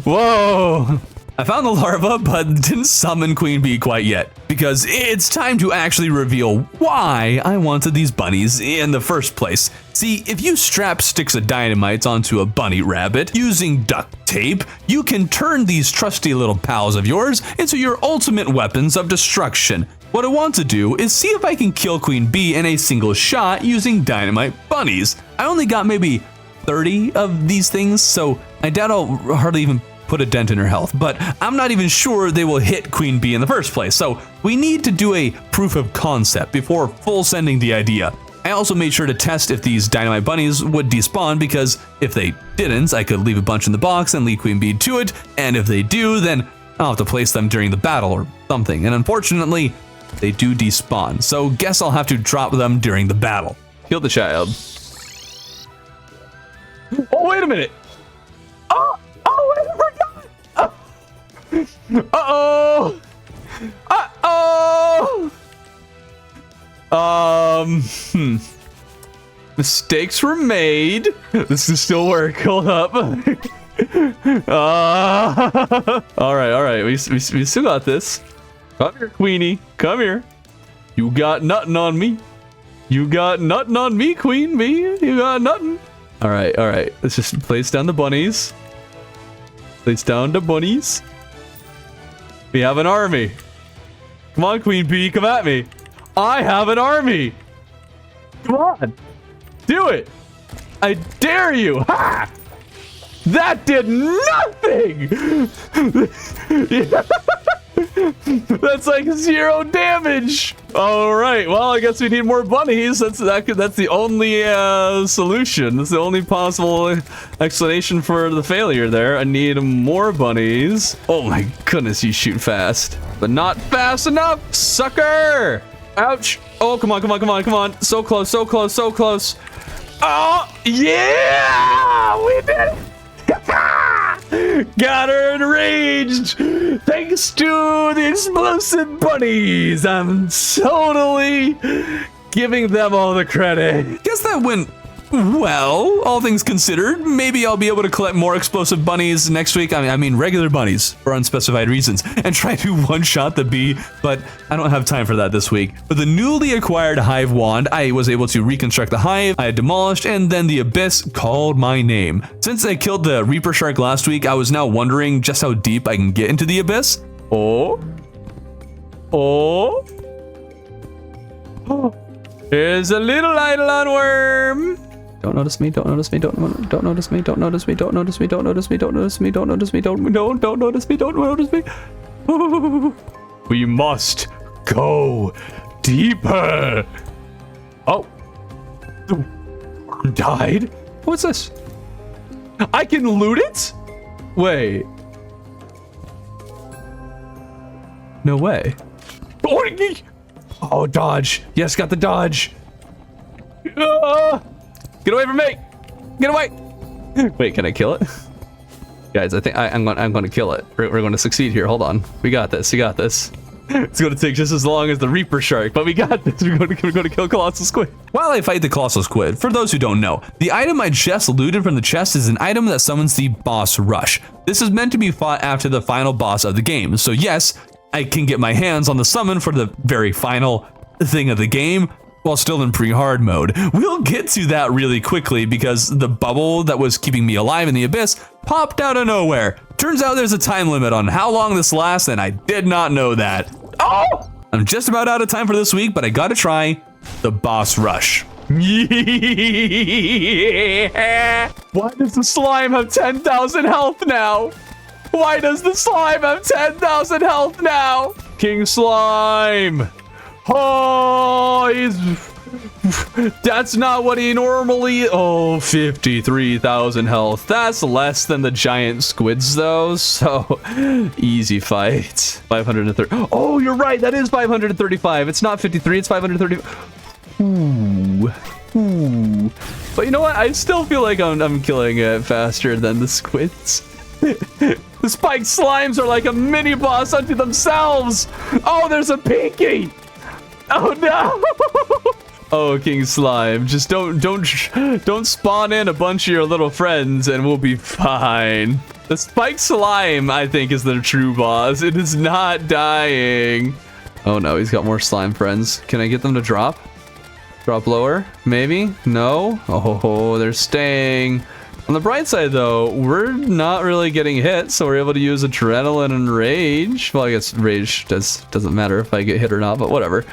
Whoa. I found the larva, but didn't summon Queen Bee quite yet, because it's time to actually reveal why I wanted these bunnies in the first place. See, if you strap sticks of dynamite onto a bunny rabbit using duct tape, you can turn these trusty little pals of yours into your ultimate weapons of destruction. What I want to do is see if I can kill Queen Bee in a single shot using dynamite bunnies. I only got maybe 30 of these things, so I doubt I'll hardly even put a dent in her health, but I'm not even sure they will hit Queen Bee in the first place, so we need to do a proof of concept before full sending the idea. I also made sure to test if these dynamite bunnies would despawn, because if they didn't, I could leave a bunch in the box and lead Queen Bee to it, and if they do, then I'll have to place them during the battle or something, and unfortunately, they do despawn, so guess I'll have to drop them during the battle. Kill the child. Oh, wait a minute. Oh, wait, I forgot. Uh-oh. Mistakes were made. This is still work. Hold up. All right. We still got this. Come here, Queenie. Come here. You got nothing on me. You got nothing on me, Queen Bee. You got nothing. All right. Let's just place down the bunnies. Place down the bunnies. We have an army. Come on, Queen Bee, come at me. I have an army. Come on. Do it. I dare you. Ha! That did nothing. That's like 0 damage. All right. Well, I guess we need more bunnies. That's the only solution. That's the only possible explanation for the failure there. I need more bunnies. Oh my goodness, you shoot fast, but not fast enough, sucker. Ouch. Oh, come on. So close. Oh, yeah, we did it. Got her enraged thanks to the explosive bunnies. I'm totally giving them all the credit. Guess that went well, all things considered. Maybe I'll be able to collect more explosive bunnies next week. I mean regular bunnies for unspecified reasons, and try to one-shot the bee, but I don't have time for that this week. With the newly acquired hive wand, I was able to reconstruct the hive I had demolished, and then the abyss called my name. Since I killed the Reaper Shark last week, I was now wondering just how deep I can get into the abyss. Oh. Here's a little Eidolon worm. Don't notice me, don't notice me, don't notice me, don't notice me, don't notice me, don't notice me, don't notice me, don't notice me, don't notice me, don't notice me. We must go deeper. Oh. The worm died? What's this? I can loot it? Wait. No way. Oh, dodge. Yes, got the dodge. Get away from me! Get away! Wait, can I kill it? Guys, I think I'm going to kill it. We're going to succeed here. Hold on. We got this. We got this. It's going to take just as long as the Reaper Shark, but we got this. We're going to kill Colossal Squid. While I fight the Colossal Squid, for those who don't know, the item I just looted from the chest is an item that summons the boss rush. This is meant to be fought after the final boss of the game. So yes, I can get my hands on the summon for the very final thing of the game, while still in pre-hard mode. We'll get to that really quickly because the bubble that was keeping me alive in the abyss popped out of nowhere. Turns out there's a time limit on how long this lasts, and I did not know that. Oh! I'm just about out of time for this week, but I gotta try the boss rush. Yeah. Why does the slime have 10,000 health now? Why does the slime have 10,000 health now? King Slime. Oh, that's not what he normally. Oh, 53,000 health. That's less than the giant squids, though. So easy fight. 530. Oh, you're right. That is 535. It's not 53. It's 535. Ooh. But you know what? I still feel like I'm killing it faster than the squids. The spiked slimes are like a mini boss unto themselves. Oh, there's a pinky. Oh no! Oh, King Slime, just don't spawn in a bunch of your little friends and we'll be fine. The spiked slime, I think, is the true boss. It is not dying. Oh no, he's got more slime friends. Can I get them to drop? Drop lower? Maybe? No? Oh, they're staying. On the bright side, though, we're not really getting hit, so we're able to use adrenaline and rage. Well, I guess rage doesn't matter if I get hit or not, but whatever.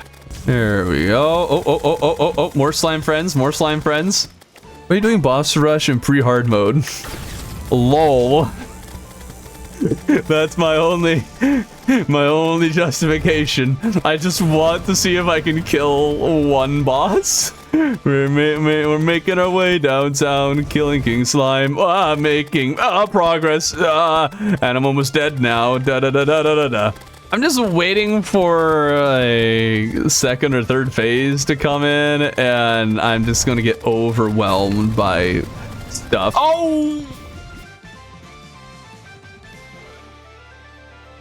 There we go. Oh, more slime friends, more slime friends. What are you doing boss rush in pre-hard mode? Lol. That's my only justification. I just want to see if I can kill one boss. We're making our way downtown, killing King Slime, making progress, and I'm almost dead now. I'm just waiting for a second or third phase to come in, and I'm just gonna get overwhelmed by stuff. Oh!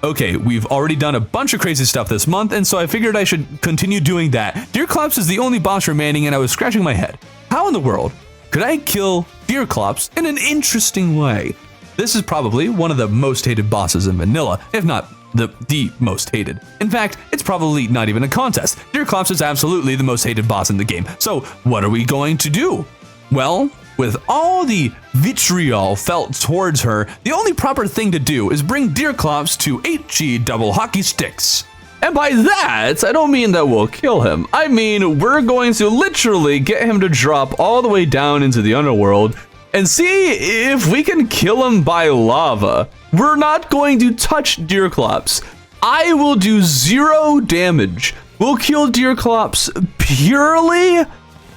Okay, we've already done a bunch of crazy stuff this month, and so I figured I should continue doing that. Deerclops is the only boss remaining, and I was scratching my head. How in the world could I kill Deerclops in an interesting way? This is probably one of the most hated bosses in vanilla, if not the most hated. In fact, it's probably not even a contest. Deerclops is absolutely the most hated boss in the game. So what are we going to do? Well, with all the vitriol felt towards her, the only proper thing to do is bring Deerclops to HG double hockey sticks. And by that, I don't mean that we'll kill him. I mean, we're going to literally get him to drop all the way down into the underworld and see if we can kill him by lava. We're not going to touch Deerclops. I will do 0 damage. We'll kill Deerclops purely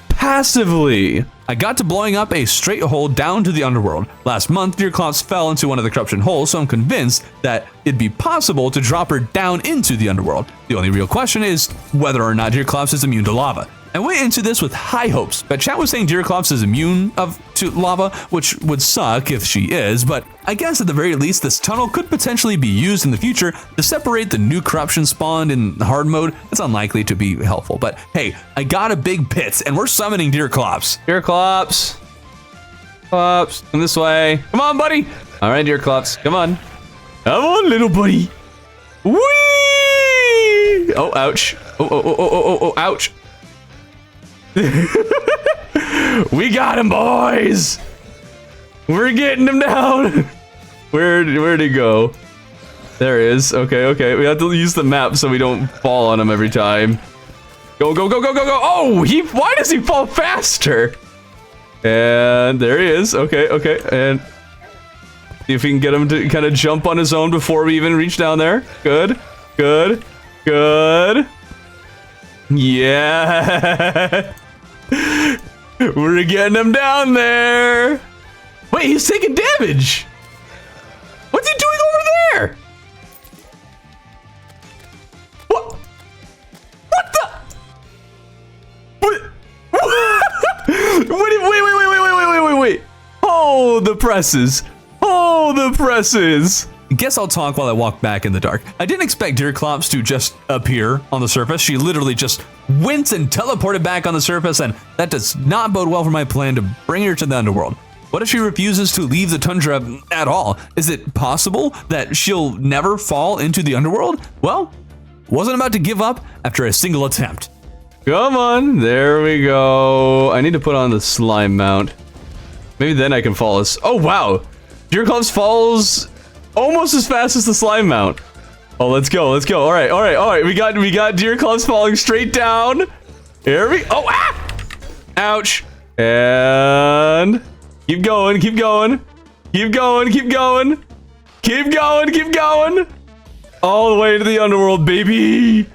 passively. I got to blowing up a straight hole down to the underworld. Last month, Deerclops fell into one of the corruption holes, so I'm convinced that it'd be possible to drop her down into the underworld. The only real question is whether or not Deerclops is immune to lava. I went into this with high hopes, but chat was saying Deerclops is immune to lava, which would suck if she is, but I guess at the very least this tunnel could potentially be used in the future to separate the new corruption spawned in hard mode. It's unlikely to be helpful, but hey, I got a big pit and we're summoning Deerclops. Deerclops. Clops, come this way. Come on, buddy. All right, Deerclops, come on. Come on, little buddy. Whee! Oh, ouch. Oh, ouch. We got him, boys. We're getting him down. Where'd he go? There he is. Okay. We have to use the map so we don't fall on him every time. Go. Oh, why does he fall faster? And there he is. Okay. And see if we can get him to kind of jump on his own before we even reach down there. Good. Yeah. We're getting him down there. Wait, he's taking damage. What's he doing over there? What the? Wait. Hold the presses. Guess I'll talk while I walk back in the dark. I didn't expect Deerclops to just appear on the surface. She literally just went and teleported back on the surface, and that does not bode well for my plan to bring her to the underworld. What if she refuses to leave the tundra at all? Is it possible that she'll never fall into the underworld? Well, wasn't about to give up after a single attempt. Come on, there we go. I need to put on the slime mount. Maybe then I can fall as... Oh, wow. Deerclops falls almost as fast as the slime mount. Oh, let's go. All right. We got Deerclops falling straight down. Here we... Oh, ouch. And... Keep going. All the way to the underworld, baby.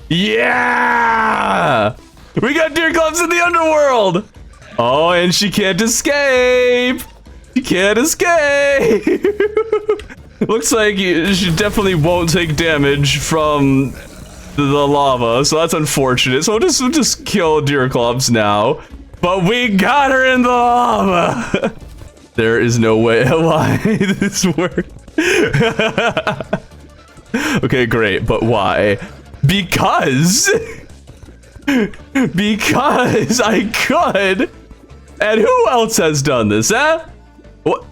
Yeah! We got Deerclops in the underworld. Oh, and she can't escape. Looks like she definitely won't take damage from the lava, so that's unfortunate. So we'll just kill Deerclops now. But we got her in the lava. There is no way why this worked. Okay, great, but why? Because I could. And who else has done this, huh? What?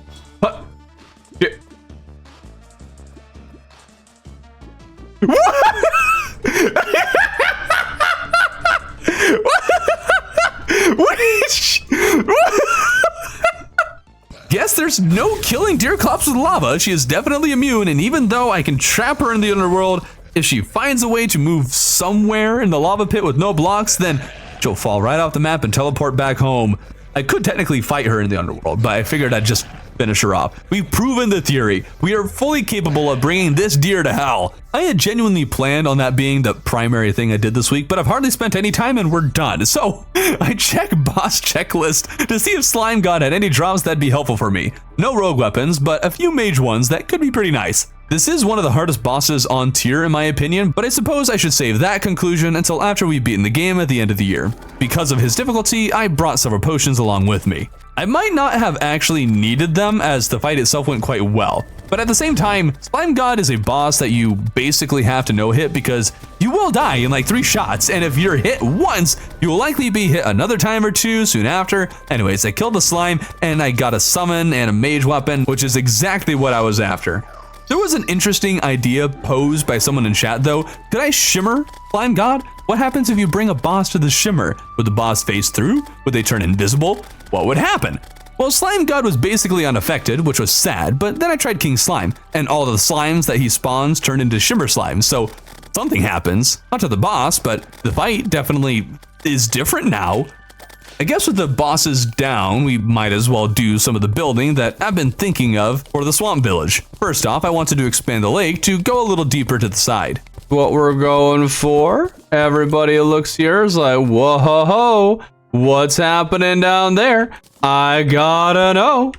Guess there's no killing Deerclops with lava. She is definitely immune, and even though I can trap her in the underworld, if she finds a way to move somewhere in the lava pit with no blocks, then she'll fall right off the map and teleport back home. I could technically fight her in the underworld, but I figured I'd just finish her off. We've proven the theory. We are fully capable of bringing this deer to hell. I had genuinely planned on that being the primary thing I did this week, but I've hardly spent any time and we're done. So I check boss checklist to see if Slime God had any drops that'd be helpful for me. No rogue weapons, but a few mage ones that could be pretty nice. This is one of the hardest bosses on tier in my opinion, but I suppose I should save that conclusion until after we've beaten the game at the end of the year. Because of his difficulty, I brought several potions along with me. I might not have actually needed them as the fight itself went quite well, but at the same time, Slime God is a boss that you basically have to no-hit because you will die in like 3 shots, and if you're hit once, you will likely be hit another time or 2 soon after. Anyways, I killed the slime and I got a summon and a mage weapon, which is exactly what I was after. There was an interesting idea posed by someone in chat though. Could I shimmer Slime God? What happens if you bring a boss to the shimmer? Would the boss phase through? Would they turn invisible? What would happen? Well, Slime God was basically unaffected, which was sad, but then I tried King Slime, and all of the slimes that he spawns turned into shimmer slimes, so something happens. Not to the boss, but the fight definitely is different now. I guess with the bosses down, we might as well do some of the building that I've been thinking of for the swamp village. First off, I wanted to expand the lake to go a little deeper to the side. What we're going for? Everybody looks here is like, whoa ho ho, what's happening down there? I gotta know.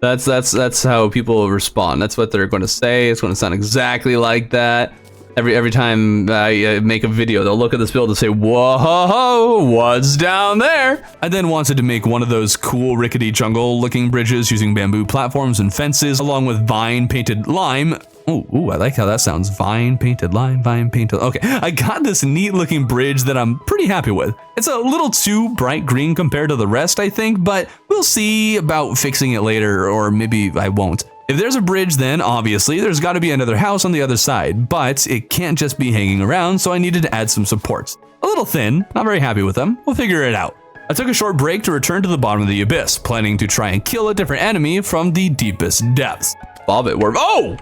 That's how people respond. That's what they're going to say. It's going to sound exactly like that. Every time I make a video, they'll look at this build and say, whoa, what's down there? I then wanted to make one of those cool rickety jungle looking bridges using bamboo platforms and fences along with vine painted lime. Ooh, I like how that sounds. Vine painted lime, vine painted. Okay, I got this neat looking bridge that I'm pretty happy with. It's a little too bright green compared to the rest, I think, but we'll see about fixing it later, or maybe I won't. If there's a bridge, then obviously there's got to be another house on the other side, but it can't just be hanging around, so I needed to add some supports. A little thin, not very happy with them. We'll figure it out. I took a short break to return to the bottom of the abyss, planning to try and kill a different enemy from the deepest depths. Bobbit worm. Oh!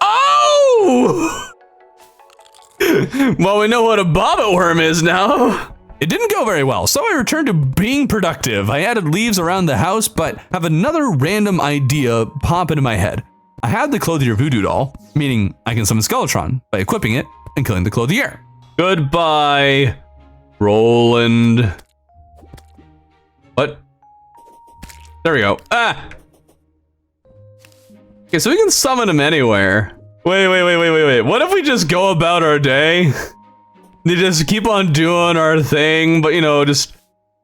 Oh! Well, we know what a bobbit worm is now. It didn't go very well, so I returned to being productive. I added leaves around the house, but have another random idea pop into my head. I had the Clothier Voodoo doll, meaning I can summon Skeletron by equipping it and killing the Clothier. Goodbye, Roland. What? There we go. Ah! Okay, so we can summon him anywhere. Wait. What if we just go about our day? They just keep on doing our thing, but you know, just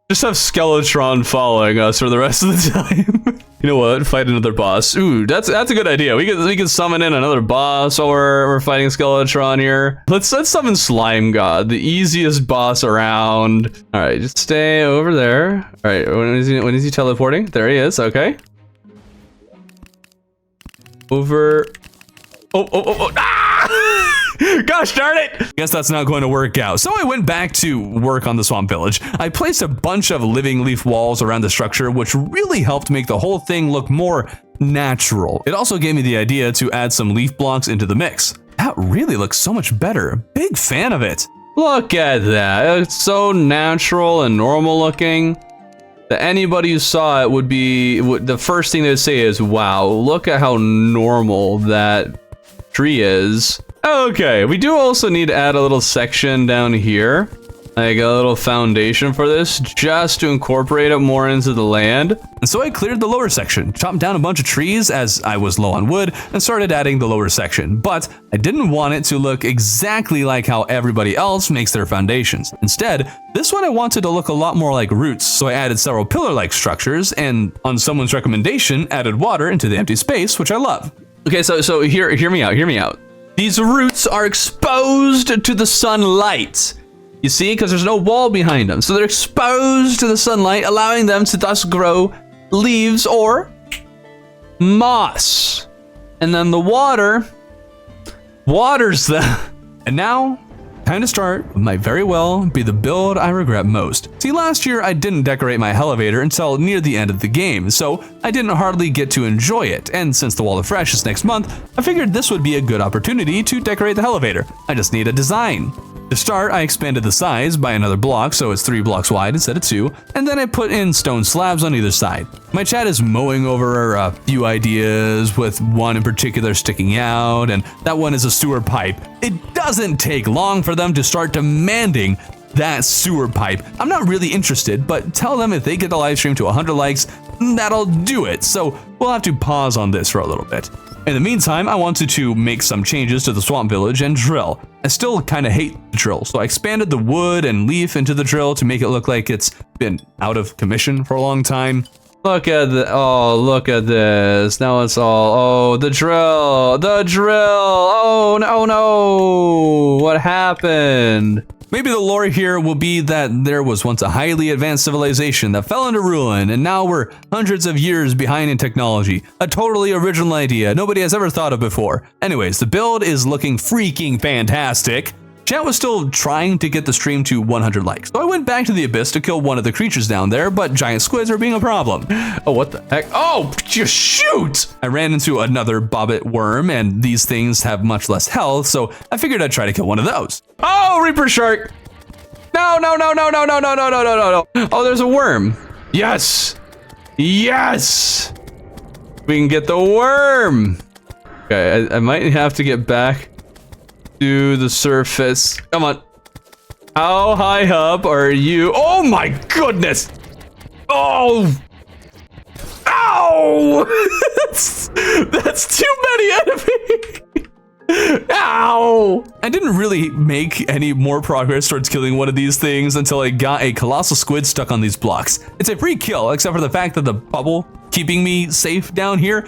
have Skeletron following us for the rest of the time. You know what? Fight another boss. Ooh, that's a good idea. We can summon in another boss, or we're fighting Skeletron here. Let's summon Slime God, the easiest boss around. All right, just stay over there. All right, when is he teleporting? There he is. Okay. Over. Oh! Ah! Gosh darn it! Guess that's not going to work out. So I went back to work on the swamp village. I placed a bunch of living leaf walls around the structure, which really helped make the whole thing look more natural. It also gave me the idea to add some leaf blocks into the mix. That really looks so much better. Big fan of it. Look at that. It's so natural and normal looking that anybody who saw it would be, the first thing they'd say is, wow, look at how normal that tree is. Okay, we do also need to add a little section down here, like a little foundation for this, just to incorporate it more into the land. And so I cleared the lower section, chopped down a bunch of trees as I was low on wood, and started adding the lower section. But I didn't want it to look exactly like how everybody else makes their foundations. Instead, this one I wanted to look a lot more like roots, so I added several pillar-like structures, and on someone's recommendation, added water into the empty space, which I love. Okay, so hear me out. These roots are exposed to the sunlight. You see, because there's no wall behind them. So they're exposed to the sunlight, allowing them to thus grow leaves or moss. And then the water waters them. And now, time to start what might very well be the build I regret most. See, last year I didn't decorate my elevator until near the end of the game, so I didn't hardly get to enjoy it, and since the Wall of Fresh is next month, I figured this would be a good opportunity to decorate the elevator. I just need a design. To start, I expanded the size by another block so it's 3 blocks wide instead of 2, and then I put in stone slabs on either side. My chat is mowing over a few ideas, with one in particular sticking out, and that one is a sewer pipe. It doesn't take long for them to start demanding that sewer pipe. I'm not really interested, but tell them if they get the live stream to 100 likes, that'll do it. So we'll have to pause on this for a little bit. In the meantime, I wanted to make some changes to the swamp village and drill. I still kind of hate the drill, so I expanded the wood and leaf into the drill to make it look like it's been out of commission for a long time. Look at look at this. Now it's all, oh, the drill. Oh, no. What happened? Maybe the lore here will be that there was once a highly advanced civilization that fell into ruin, and now we're hundreds of years behind in technology. A totally original idea nobody has ever thought of before. Anyways, the build is looking freaking fantastic. Chat was still trying to get the stream to 100 likes, so I went back to the abyss to kill one of the creatures down there, but giant squids are being a problem. Oh, what the heck? Oh, just shoot! I ran into another bobbit worm, and these things have much less health, so I figured I'd try to kill one of those. Oh, Reaper Shark! No. Oh, there's a worm. Yes! Yes! We can get the worm! Okay, I might have to get back to the surface. Come on. How high up are you? Oh my goodness! Oh! Ow! That's too many enemies! Ow! I didn't really make any more progress towards killing one of these things until I got a colossal squid stuck on these blocks. It's a free kill, except for the fact that the bubble keeping me safe down here,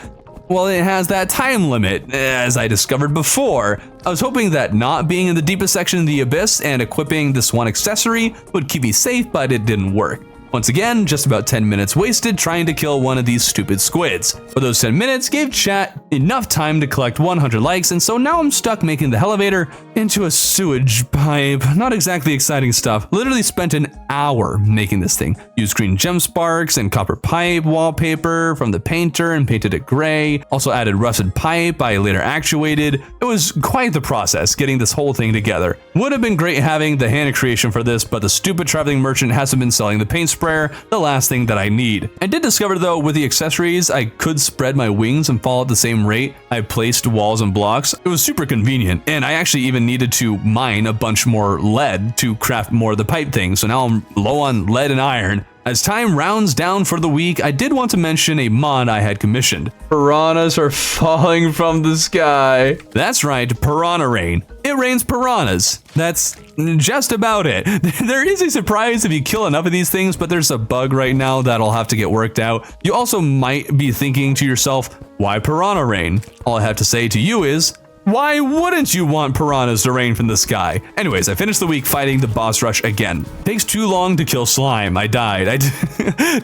well, it has that time limit, as I discovered before. I was hoping that not being in the deepest section of the abyss and equipping this one accessory would keep me safe, but it didn't work. Once again, just about 10 minutes wasted trying to kill one of these stupid squids. But those 10 minutes gave chat enough time to collect 100 likes, and so now I'm stuck making the elevator into a sewage pipe. Not exactly exciting stuff. Literally spent an hour making this thing. Used green gem sparks and copper pipe wallpaper from the painter and painted it gray. Also added rusted pipe I later actuated. It was quite the process getting this whole thing together. Would have been great having the hand creation for this, but the stupid traveling merchant hasn't been selling the paint sprayer, the last thing that I need. I did discover though, with the accessories, I could spread my wings and fall at the same rate I placed walls and blocks. It was super convenient, and I actually even needed to mine a bunch more lead to craft more of the pipe thing, so now I'm low on lead and iron. As time rounds down for the week, I did want to mention a mod I had commissioned. Piranhas are falling from the sky. That's right, piranha rain. It rains piranhas. That's just about it. There is a surprise if you kill enough of these things, but there's a bug right now that'll have to get worked out. You also might be thinking to yourself, why piranha rain? All I have to say to you is, why wouldn't you want piranhas to rain from the sky? Anyways, I finished the week fighting the boss rush again. Takes too long to kill slime. I died. I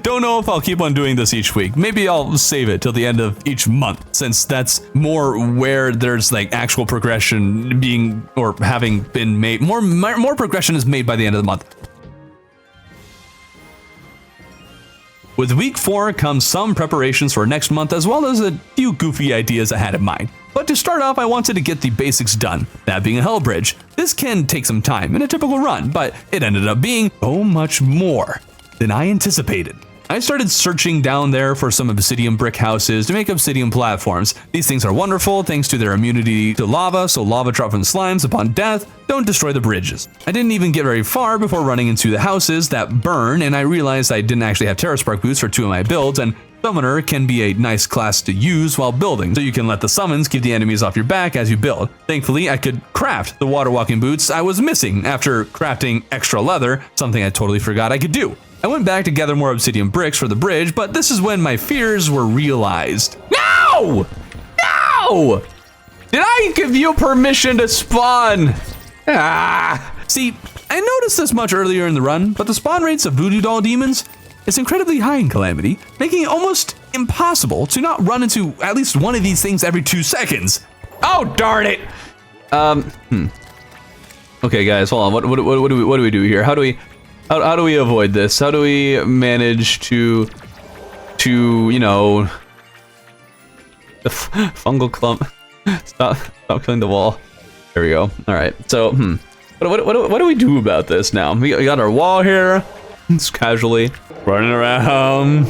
don't know if I'll keep on doing this each week. Maybe I'll save it till the end of each month, since that's more where there's like actual progression being or having been made. More progression is made by the end of the month. With week 4 comes some preparations for next month, as well as a few goofy ideas I had in mind. But to start off, I wanted to get the basics done, that being a hell bridge. This can take some time in a typical run, but it ended up being so much more than I anticipated. I started searching down there for some obsidian brick houses to make obsidian platforms. These things are wonderful thanks to their immunity to lava, so lava drop from slimes upon death don't destroy the bridges. I didn't even get very far before running into the houses that burn, and I realized I didn't actually have Terra Spark boots for 2 of my builds, and Summoner can be a nice class to use while building, so you can let the summons keep the enemies off your back as you build. Thankfully, I could craft the water walking boots I was missing after crafting extra leather, something I totally forgot I could do. I went back to gather more obsidian bricks for the bridge, but this is when my fears were realized. No! No! Did I give you permission to spawn? See, I noticed this much earlier in the run, but the spawn rates of voodoo doll demons is incredibly high in Calamity, making it almost impossible to not run into at least one of these things every 2 seconds. Oh, darn it! Okay, guys, hold on. What do we do here? How do we avoid this? How do we manage to you know, the fungal clump? Stop killing the wall. There we go. All right. So, What do we do about this now? We got our wall here. Just casually running around.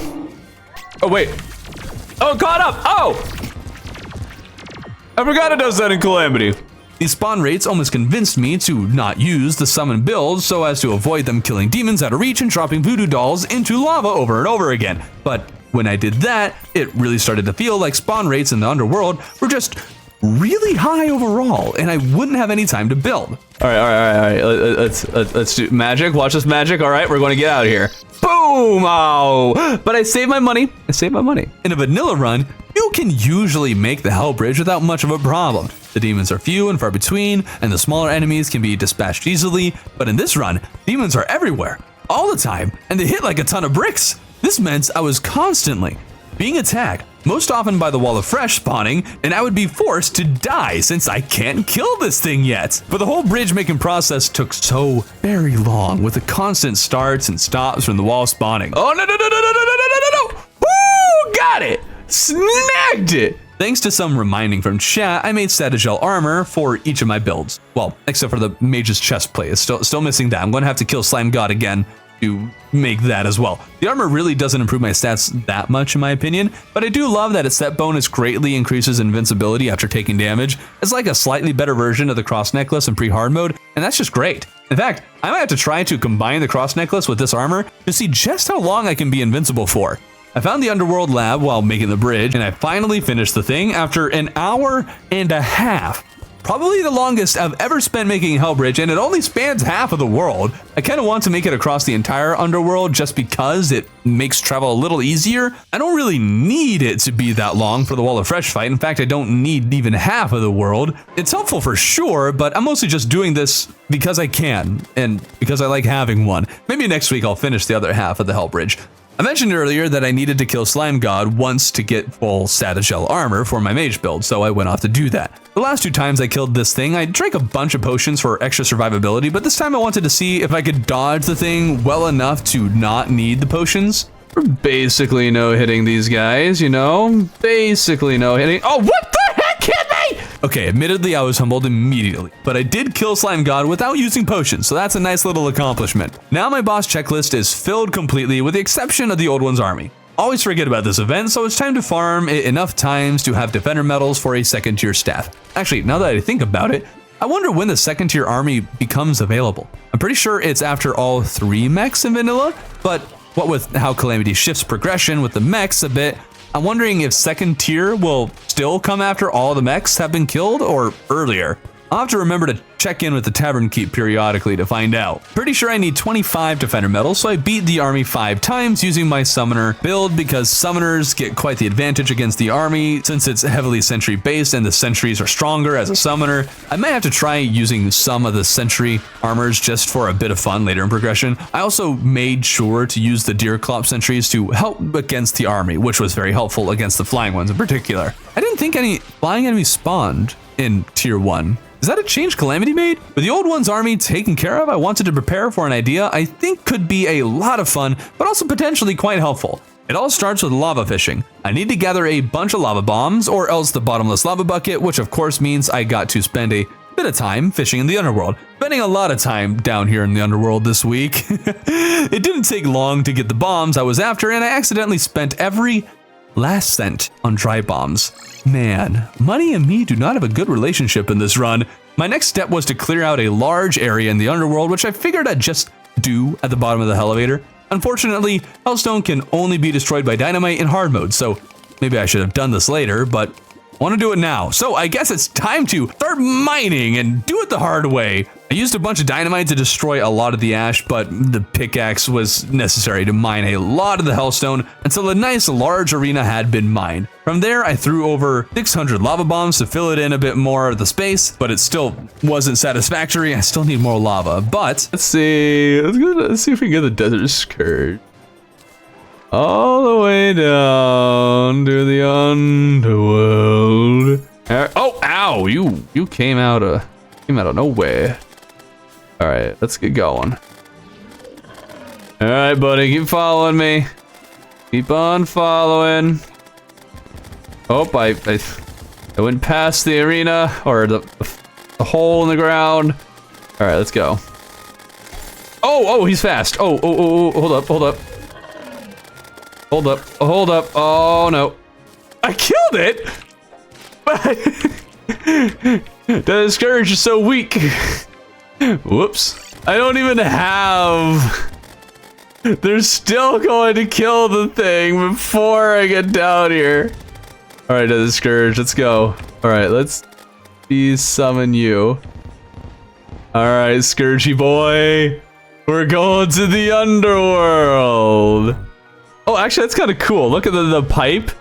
Oh, wait. Oh, caught up. Oh! I forgot it does that in Calamity. These spawn rates almost convinced me to not use the summon build so as to avoid them killing demons out of reach and dropping voodoo dolls into lava over and over again. But when I did that, it really started to feel like spawn rates in the underworld were just really high overall, and I wouldn't have any time to build. All right. Let's do magic. Watch this magic. All right, we're going to get out of here. Boom! Oh! But I saved my money. In a vanilla run, you can usually make the Hell Bridge without much of a problem. The demons are few and far between, and the smaller enemies can be dispatched easily, but in this run, demons are everywhere, all the time, and they hit like a ton of bricks. This meant I was constantly being attacked, most often by the wall of fresh spawning, and I would be forced to die since I can't kill this thing yet. But the whole bridge making process took so very long, with the constant starts and stops from the wall spawning. Oh, no. Woo! Got it! Snagged it! Thanks to some reminding from chat, I made Stratagel armor for each of my builds. Well, except for the mage's chest plate. It's still missing that. I'm going to have to kill Slime God again to make that as well. The armor really doesn't improve my stats that much in my opinion, but I do love that its set bonus greatly increases invincibility after taking damage. It's like a slightly better version of the cross necklace in pre-hard mode, and that's just great. In fact, I might have to try to combine the cross necklace with this armor to see just how long I can be invincible for. I found the underworld lab while making the bridge, and I finally finished the thing after an hour and a half. Probably the longest I've ever spent making Hellbridge, and it only spans half of the world. I kind of want to make it across the entire underworld just because it makes travel a little easier. I don't really need it to be that long for the Wall of Fresh fight. In fact, I don't need even half of the world. It's helpful for sure, but I'm mostly just doing this because I can, and because I like having one. Maybe next week I'll finish the other half of the Hellbridge. I mentioned earlier that I needed to kill Slime God once to get full Stratagel armor for my mage build, so I went off to do that. The last 2 times I killed this thing, I drank a bunch of potions for extra survivability, but this time I wanted to see if I could dodge the thing well enough to not need the potions. We're basically no-hitting these guys, you know? Basically no-hitting. Oh, what the heck hit me? Okay, admittedly I was humbled immediately, but I did kill Slime God without using potions, so that's a nice little accomplishment. Now my boss checklist is filled completely with the exception of the Old One's army. Always forget about this event, so it's time to farm it enough times to have defender medals for a 2nd tier staff. Actually, now that I think about it, I wonder when the 2nd tier army becomes available. I'm pretty sure it's after all 3 mechs in vanilla, but what with how Calamity shifts progression with the mechs a bit, I'm wondering if 2nd tier will still come after all the mechs have been killed or earlier. I'll have to remember to check in with the Tavern Keep periodically to find out. Pretty sure I need 25 defender medals, so I beat the army 5 times using my summoner build because summoners get quite the advantage against the army since it's heavily sentry based and the sentries are stronger as a summoner. I might have to try using some of the sentry armors just for a bit of fun later in progression. I also made sure to use the deer clop sentries to help against the army, which was very helpful against the flying ones in particular. I didn't think any flying enemies spawned in tier 1. Is that a change Calamity made? With the Old One's army taken care of, I wanted to prepare for an idea I think could be a lot of fun, but also potentially quite helpful. It all starts with lava fishing. I need to gather a bunch of lava bombs, or else the bottomless lava bucket, which of course means I got to spend a bit of time fishing in the underworld. Spending a lot of time down here in the underworld this week. It didn't take long to get the bombs I was after, and I accidentally spent every last cent on dry bombs. Man, money and me do not have a good relationship in this run. My next step was to clear out a large area in the underworld, which I figured I'd just do at the bottom of the elevator. Unfortunately, Hellstone can only be destroyed by dynamite in hard mode, so maybe I should have done this later, but I want to do it now. So I guess it's time to start mining and do it the hard way. I used a bunch of dynamite to destroy a lot of the ash, but the pickaxe was necessary to mine a lot of the hellstone until a nice large arena had been mined. From there, I threw over 600 lava bombs to fill it in a bit more of the space, but it still wasn't satisfactory. I still need more lava, but let's see if we can get the desert scourge all the way down to the underworld. Oh, ow! You came out of nowhere. All right, let's get going. All right, buddy, keep following me. Keep on following. Oh, I went past the arena or the hole in the ground. All All right, let's go. Oh, he's fast. Oh, hold up. Hold up. Oh, no. I killed it! But the Scourge is so weak. Whoops. I don't even have... They're still going to kill the thing before I get down here. All right, the Scourge, let's go. All right, let's summon you. All right, Scourgy boy. We're going to the underworld. Oh, actually, that's kind of cool. Look at the pipe.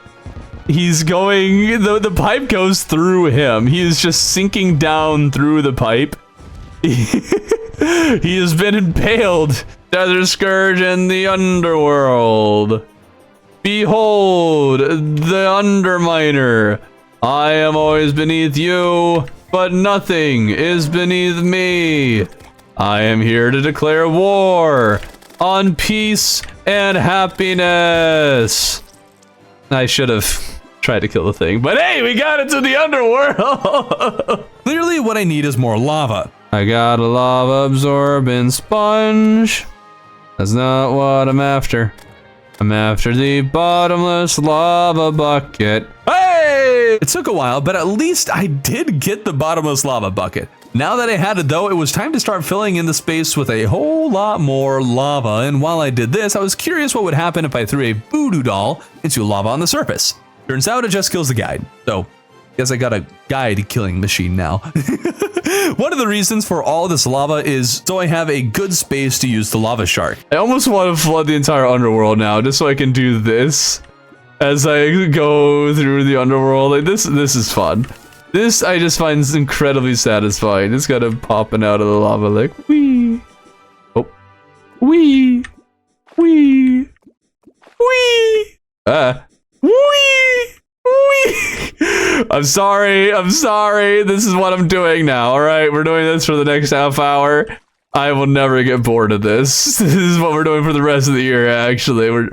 He's going... The pipe goes through him. He is just sinking down through the pipe. He has been impaled. Desert Scourge in the underworld. Behold, the Underminer. I am always beneath you, but nothing is beneath me. I am here to declare war on peace and happiness. I should have tried to kill the thing, but hey, we got it to the underworld. Clearly, what I need is more lava. I got a lava absorbing sponge. That's not what I'm after. I'm after the bottomless lava bucket. Hey! It took a while, but at least I did get the bottomless lava bucket. Now that I had it though, it was time to start filling in the space with a whole lot more lava, and while I did this, I was curious what would happen if I threw a voodoo doll into lava on the surface. Turns out it just kills the guide, so guess I got a guide killing machine now. One of the reasons for all this lava is so I have a good space to use the lava shark. I almost want to flood the entire underworld now, just so I can do this as I go through the underworld. Like this is fun. This I just find incredibly satisfying. It's kind of popping out of the lava like wee. Oh. Wee. Wee. Wee. Wee. Wee. I'm sorry. This is what I'm doing now. All right, we're doing this for the next half hour. I will never get bored of this. This is what we're doing for the rest of the year, actually. Wee.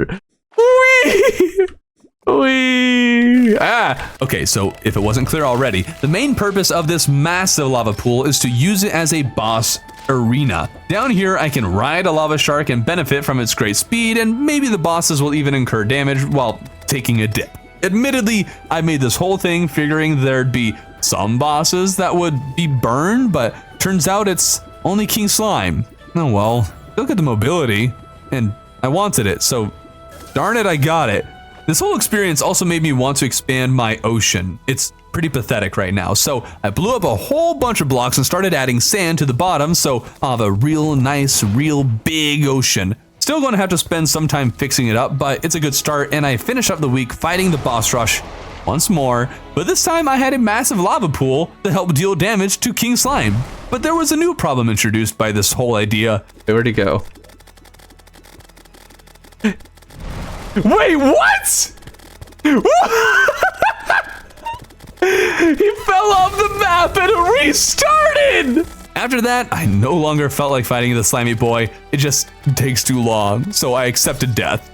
Whee! Okay, so if it wasn't clear already, the main purpose of this massive lava pool is to use it as a boss arena. Down here, I can ride a lava shark and benefit from its great speed, and maybe the bosses will even incur damage while taking a dip. Admittedly, I made this whole thing figuring there'd be some bosses that would be burned, but turns out it's only King Slime. Oh well, look at the mobility, and I wanted it, so darn it, I got it. This whole experience also made me want to expand my ocean. It's pretty pathetic right now, so I blew up a whole bunch of blocks and started adding sand to the bottom, so I'll have a real nice, real big ocean. Still going to have to spend some time fixing it up, but it's a good start, and I finish up the week fighting the boss rush once more, but this time I had a massive lava pool to help deal damage to King Slime. But there was a new problem introduced by this whole idea. Where'd he go? Wait, what? He fell off the map and it restarted! After that, I no longer felt like fighting the slimy boy. It just takes too long, so I accepted death.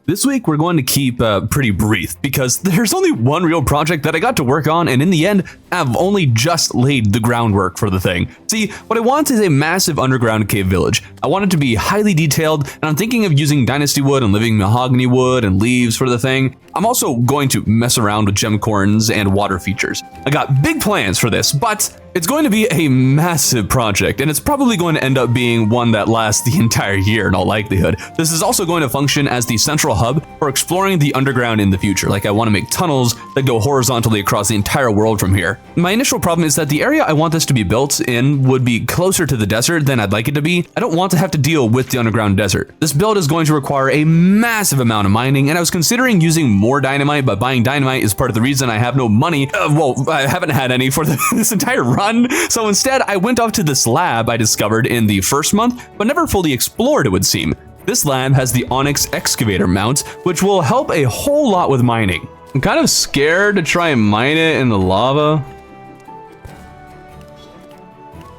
This week, we're going to keep pretty brief because there's only one real project that I got to work on, and in the end, I've only just laid the groundwork for the thing. See, what I want is a massive underground cave village. I want it to be highly detailed, and I'm thinking of using dynasty wood and living mahogany wood and leaves for the thing. I'm also going to mess around with gemcorns and water features. I got big plans for this, but it's going to be a massive project, and it's probably going to end up being one that lasts the entire year in all likelihood. This is also going to function as the central hub for exploring the underground in the future. Like, I want to make tunnels that go horizontally across the entire world from here. My initial problem is that the area I want this to be built in would be closer to the desert than I'd like it to be. I don't want to have to deal with the underground desert. This build is going to require a massive amount of mining, and I was considering using more dynamite, but buying dynamite is part of the reason I have no money. Well, I haven't had any for this entire run. So instead, I went off to this lab I discovered in the first month, but never fully explored, it would seem. This lab has the Onyx excavator mount, which will help a whole lot with mining. I'm kind of scared to try and mine it in the lava.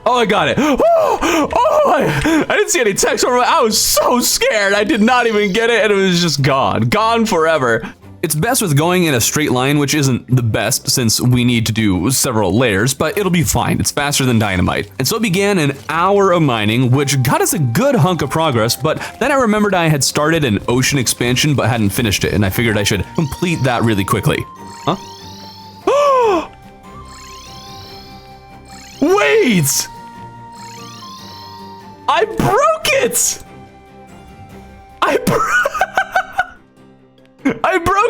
Oh, I got it. I didn't see any text. I was so scared. I did not even get it, and it was just gone. Gone forever. It's best with going in a straight line, which isn't the best since we need to do several layers, but it'll be fine. It's faster than dynamite. And so it began an hour of mining, which got us a good hunk of progress, but then I remembered I had started an ocean expansion but hadn't finished it, and I figured I should complete that really quickly. Huh? Wait! I broke it! I broke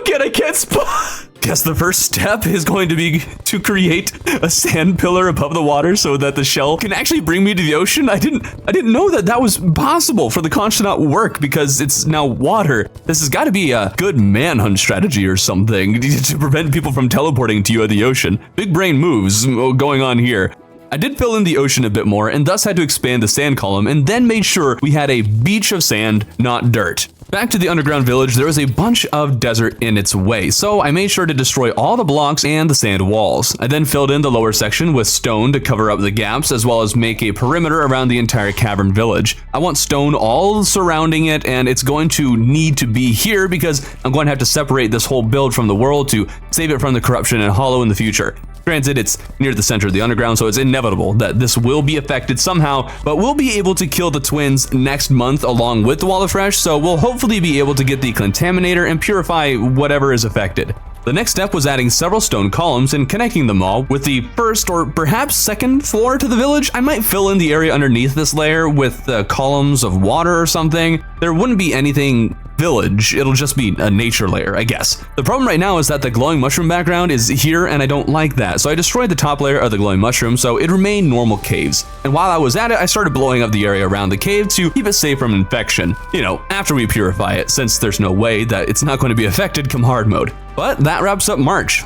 it! I can't spot. Guess the first step is going to be to create a sand pillar above the water so that the shell can actually bring me to the ocean. I didn't know that was possible for the conch to not work because it's now water. This has got to be a good manhunt strategy or something to prevent people from teleporting to you at the ocean. Big brain moves going on here. I did fill in the ocean a bit more and thus had to expand the sand column and then made sure we had a beach of sand, not dirt. Back to the underground village, there was a bunch of desert in its way, so I made sure to destroy all the blocks and the sand walls. I then filled in the lower section with stone to cover up the gaps, as well as make a perimeter around the entire cavern village. I want stone all surrounding it, and it's going to need to be here because I'm going to have to separate this whole build from the world to save it from the corruption and hollow in the future. Granted, it's near the center of the underground, so it's inevitable that this will be affected somehow, but we'll be able to kill the twins next month along with the Wall of Fresh, so we'll hopefully be able to get the Contaminator and purify whatever is affected. The next step was adding several stone columns and connecting them all with the first or perhaps second floor to the village. I might fill in the area underneath this layer with columns of water or something. There wouldn't be anything village, it'll just be a nature layer, I guess. The problem right now is that the glowing mushroom background is here and I don't like that, so I destroyed the top layer of the glowing mushroom so it remained normal caves. And while I was at it, I started blowing up the area around the cave to keep it safe from infection. You know, after we purify it, since there's no way that it's not going to be affected come hard mode. But that wraps up March.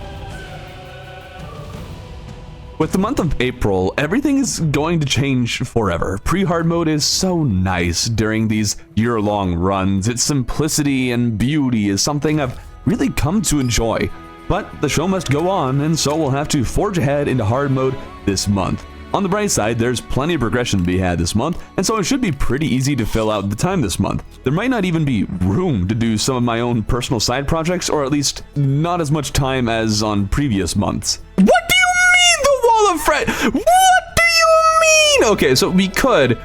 With the month of April, everything is going to change forever. Pre-hard mode is so nice during these year-long runs. Its simplicity and beauty is something I've really come to enjoy. But the show must go on, and so we'll have to forge ahead into hard mode this month. On the bright side, there's plenty of progression to be had this month, and so it should be pretty easy to fill out the time this month. There might not even be room to do some of my own personal side projects, or at least not as much time as on previous months. What do you mean the Wall of Fresh? What do you mean? Okay, so we could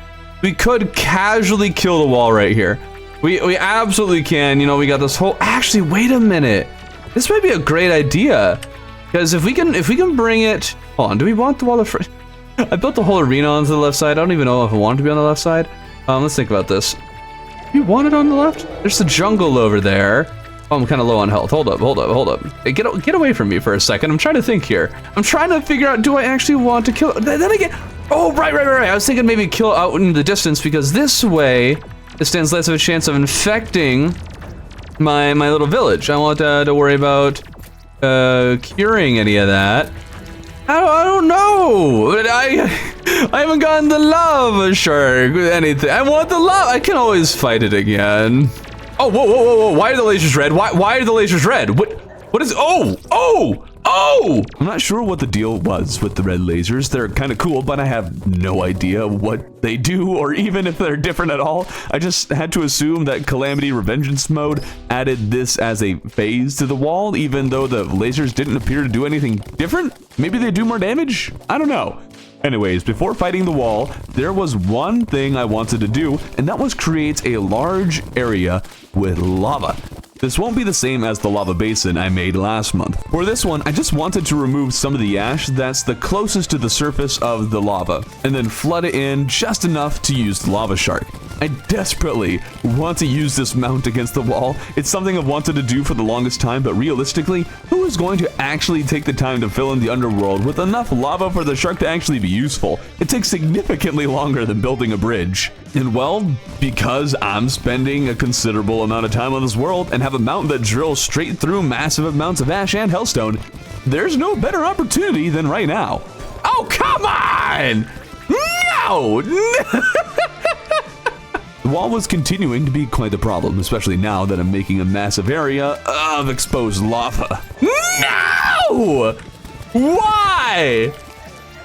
casually kill the wall right here. We absolutely can. You know, we got this whole. Actually, wait a minute. This might be a great idea, because if we can bring it. Hold on. Do we want the Wall of Fresh? I built the whole arena onto the left side. I don't even know if I want it to be on the left side. Let's think about this. Do you want it on the left? There's the jungle over there. Oh, I'm kind of low on health. Hold up. Hey, get away from me for a second. I'm trying to think here. I'm trying to figure out, do I actually want to kill? Then again, oh, right. I was thinking maybe kill out in the distance because this way, it stands less of a chance of infecting my little village. I want to worry about curing any of that. I don't know. I haven't gotten the lava shark with anything. I want the lava. I can always fight it again. Oh, whoa. Why are the lasers red? Why are the lasers red? What is, oh! I'm not sure what the deal was with the red lasers. They're kind of cool, but I have no idea what they do or even if they're different at all. I just had to assume that Calamity Revengeance mode added this as a phase to the wall, even though the lasers didn't appear to do anything different. Maybe they do more damage? I don't know. Anyways, before fighting the wall, there was one thing I wanted to do, and that was create a large area with lava. This won't be the same as the lava basin I made last month. For this one, I just wanted to remove some of the ash that's the closest to the surface of the lava, and then flood it in just enough to use the lava shark. I desperately want to use this mount against the wall. It's something I've wanted to do for the longest time, but realistically, who is going to actually take the time to fill in the underworld with enough lava for the shark to actually be useful? It takes significantly longer than building a bridge. And well, because I'm spending a considerable amount of time on this world and have a mount that drills straight through massive amounts of ash and hellstone, there's no better opportunity than right now. Oh, come on! No! The wall was continuing to be quite the problem, especially now that I'm making a massive area of exposed lava. No! Why?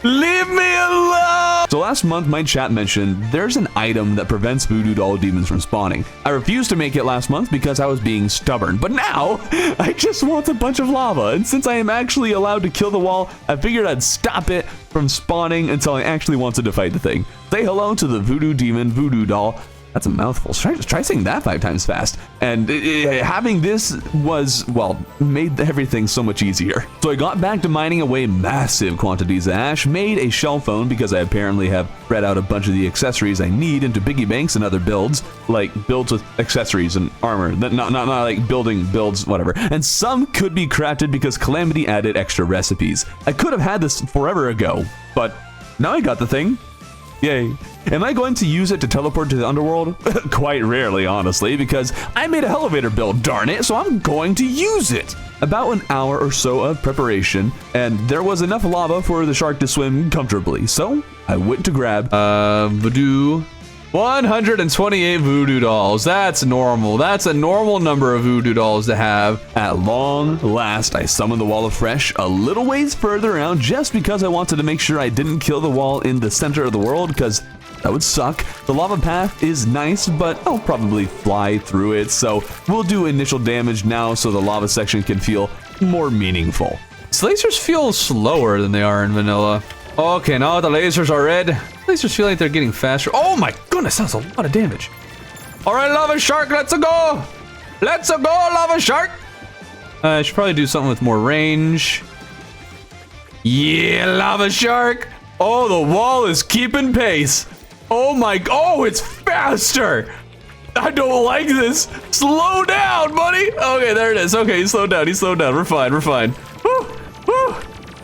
Leave me alone! So last month, my chat mentioned there's an item that prevents voodoo doll demons from spawning. I refused to make it last month because I was being stubborn, but now I just want a bunch of lava, and since I am actually allowed to kill the wall, I figured I'd stop it from spawning until I actually wanted to fight the thing. Say hello to the voodoo demon voodoo doll. That's a mouthful. Try saying that 5 times fast. And having this was, well, made everything so much easier. So I got back to mining away massive quantities of ash, made a shell phone because I apparently have spread out a bunch of the accessories I need into piggy banks and other builds, like builds with accessories and armor. Not like building builds, whatever. And some could be crafted because Calamity added extra recipes. I could have had this forever ago, but now I got the thing. Yay. Am I going to use it to teleport to the underworld? Quite rarely, honestly, because I made a elevator build, darn it, so I'm going to use it. About an hour or so of preparation, and there was enough lava for the shark to swim comfortably, so I went to grab voodoo. 128 voodoo dolls. That's normal. That's a normal number of voodoo dolls to have. At long last, I summoned the wall of fresh a little ways further out just because I wanted to make sure I didn't kill the wall in the center of the world, because that would suck. The lava path is nice, but I'll probably fly through it, so we'll do initial damage now so the lava section can feel more meaningful. These lasers feel slower than they are in vanilla. Okay, now the lasers are red. Lasers feel like they're getting faster. Oh my goodness, that's a lot of damage. All right, lava shark, let's go. Let's go, lava shark. I should probably do something with more range. Yeah, lava shark. Oh, the wall is keeping pace. Oh, it's faster. I don't like this. Slow down, buddy. Okay, there it is. Okay, he slowed down. We're fine. Woo, woo.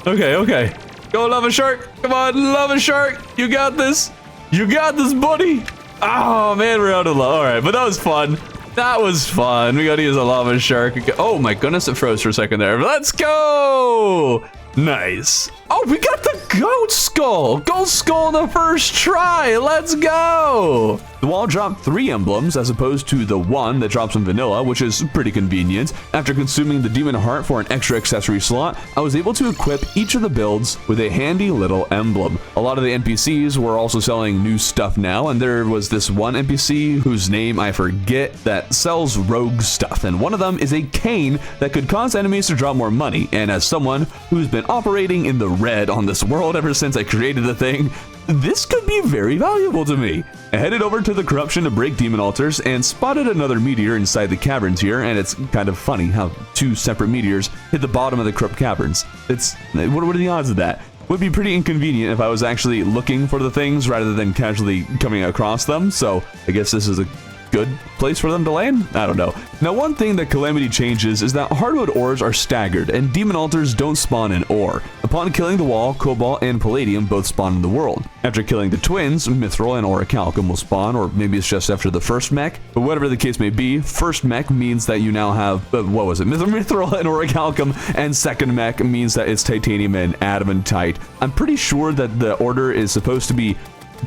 Okay. Go, lava shark. Come on, lava shark. You got this. You got this, buddy. Oh, man, we're out of lava. All right, but that was fun. We got to use a lava shark. Oh, my goodness, it froze for a second there. Let's go. Nice. Oh, we got the goat skull. Goat skull in the first try. Let's go. The wall dropped 3 emblems as opposed to the 1 that drops in vanilla, which is pretty convenient. After consuming the demon heart for an extra accessory slot, I was able to equip each of the builds with a handy little emblem. A lot of the NPCs were also selling new stuff now, and there was this one NPC whose name I forget that sells rogue stuff, and one of them is a cane that could cause enemies to drop more money. And as someone who's been operating in the red on this world ever since I created the thing, this could be very valuable to me. I headed over to the corruption to break demon altars and spotted another meteor inside the caverns here, and it's kind of funny how 2 separate meteors hit the bottom of the corrupt caverns. What are the odds of that? Would be pretty inconvenient if I was actually looking for the things rather than casually coming across them, so I guess this is a good place for them to land? I don't know. Now, one thing that Calamity changes is that hardwood ores are staggered, and demon altars don't spawn in ore. Upon killing the wall, cobalt and palladium both spawn in the world. After killing the twins, mithril and orichalcum will spawn, or maybe it's just after the first mech. But whatever the case may be, first mech means that you now have, mithril and orichalcum, and second mech means that it's titanium and adamantite. I'm pretty sure that the order is supposed to be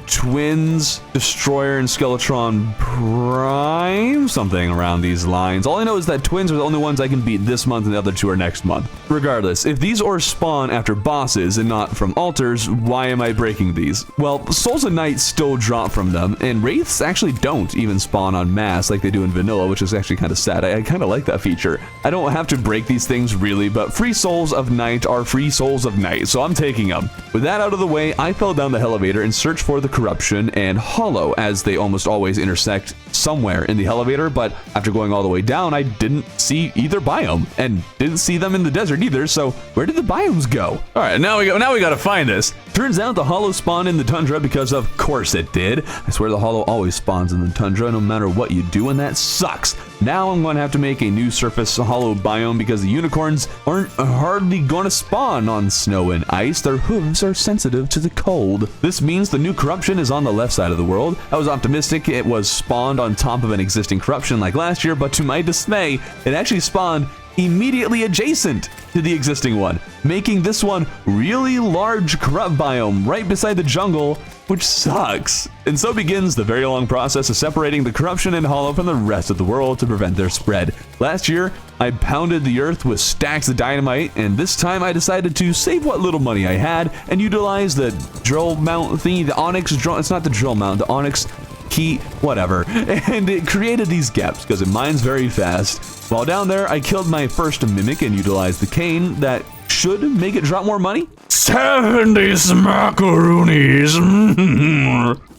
Twins, Destroyer, and Skeletron Prime, something around these lines. All I know is that Twins are the only ones I can beat this month, and the other 2 are next month. Regardless, if these ores spawn after bosses and not from altars, why am I breaking these? Well, Souls of Night still drop from them, and Wraiths actually don't even spawn en masse like they do in Vanilla, which is actually kind of sad. I kind of like that feature. I don't have to break these things really, but free Souls of Night are free Souls of Night, so I'm taking them. With that out of the way, I fell down the elevator and searched for the corruption and hollow, as they almost always intersect somewhere in the elevator, but after going all the way down, I didn't see either biome and didn't see them in the desert either, so where did the biomes go? All right, now we gotta find this. Turns out the hollow spawned in the tundra because of course it did. I swear the hollow always spawns in the tundra no matter what you do, and that sucks. Now I'm going to have to make a new surface hollow biome because the unicorns aren't hardly going to spawn on snow and ice. Their hooves are sensitive to the cold. This means the new corruption is on the left side of the world. I was optimistic it was spawned on top of an existing corruption like last year, but to my dismay, it actually spawned immediately adjacent to the existing one, making this one really large corrupt biome right beside the jungle which sucks. And so begins the very long process of separating the corruption in Hollow from the rest of the world to prevent their spread. Last year, I pounded the earth with stacks of dynamite, and this time I decided to save what little money I had and utilize the drill mount thingy, the onyx drill, it's not the drill mount, the onyx key, whatever, and it created these gaps because it mines very fast. While down there, I killed my first mimic and utilized the cane that should make it drop more money. 70 macaroonies.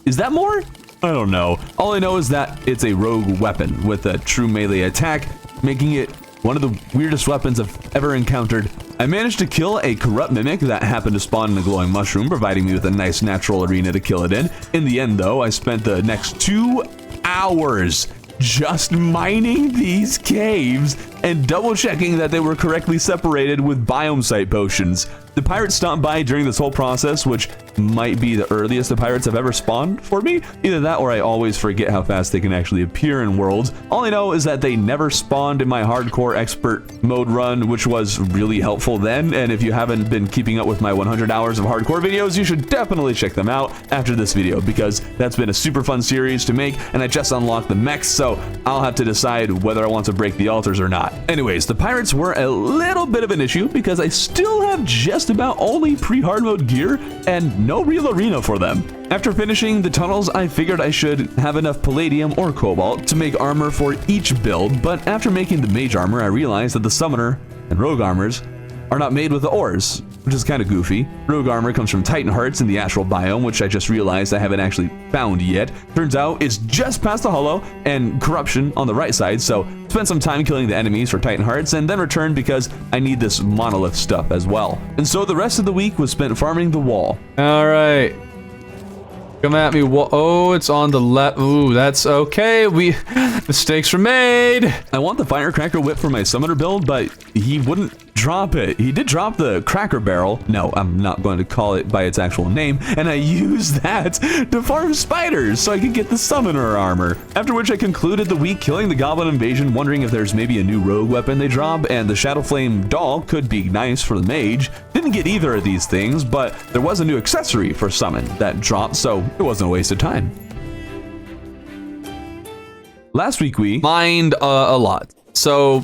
Is that more? I don't know. All I know is that it's a rogue weapon with a true melee attack, making it one of the weirdest weapons I've ever encountered. I managed to kill a corrupt mimic that happened to spawn in a glowing mushroom, providing me with a nice natural arena to kill it in. In the end, though, I spent the next 2 hours just mining these caves and double checking that they were correctly separated with biome site potions. The pirates stopped by during this whole process, which might be the earliest the pirates have ever spawned for me. Either that or I always forget how fast they can actually appear in worlds. All I know is that they never spawned in my hardcore expert mode run, which was really helpful then. And if you haven't been keeping up with my 100 hours of hardcore videos, you should definitely check them out after this video, because that's been a super fun series to make, and I just unlocked the mechs, so I'll have to decide whether I want to break the altars or not. Anyways, the pirates were a little bit of an issue because I still have just about only pre-hard mode gear and no real arena for them. After finishing the tunnels, I figured I should have enough palladium or cobalt to make armor for each build, but after making the mage armor, I realized that the summoner and rogue armors are not made with the ores, which is kind of goofy. Rogue armor comes from Titan Hearts in the astral biome, which I just realized I haven't actually found yet. Turns out it's just past the hollow and corruption on the right side, so spent some time killing the enemies for Titan Hearts and then returned because I need this monolith stuff as well. And so the rest of the week was spent farming the wall. All right. Come at me. Oh, it's on the left. Ooh, that's okay. Mistakes were made. I want the firecracker whip for my summoner build, but he wouldn't drop it. He did drop the cracker barrel. No, I'm not going to call it by its actual name. And I used that to farm spiders so I could get the summoner armor. After which I concluded the week killing the goblin invasion, wondering if there's maybe a new rogue weapon they drop, and the Shadow Flame doll could be nice for the mage. Didn't get either of these things, but there was a new accessory for summon that dropped, so it wasn't a waste of time. Last week we mined a lot. So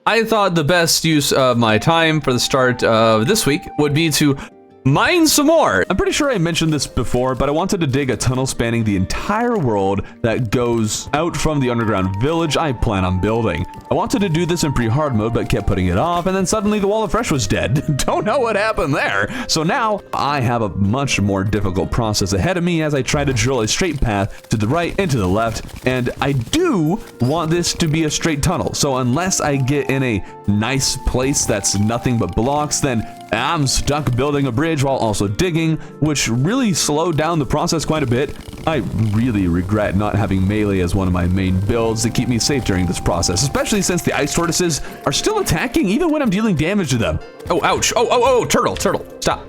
I thought the best use of my time for the start of this week would be to mine some more. I'm pretty sure I mentioned this before, but I wanted to dig a tunnel spanning the entire world that goes out from the underground village I plan on building. I wanted to do this in pre-hard mode, but kept putting it off, and then suddenly the wall of fresh was dead. Don't know what happened there. So now I have a much more difficult process ahead of me as I try to drill a straight path to the right and to the left, and I do want this to be a straight tunnel. So unless I get in a nice place that's nothing but blocks, then I'm stuck building a bridge while also digging, which really slowed down the process quite a bit. I really regret not having melee as one of my main builds to keep me safe during this process, especially since the ice tortoises are still attacking even when I'm dealing damage to them. Oh, ouch. Oh, turtle. Stop.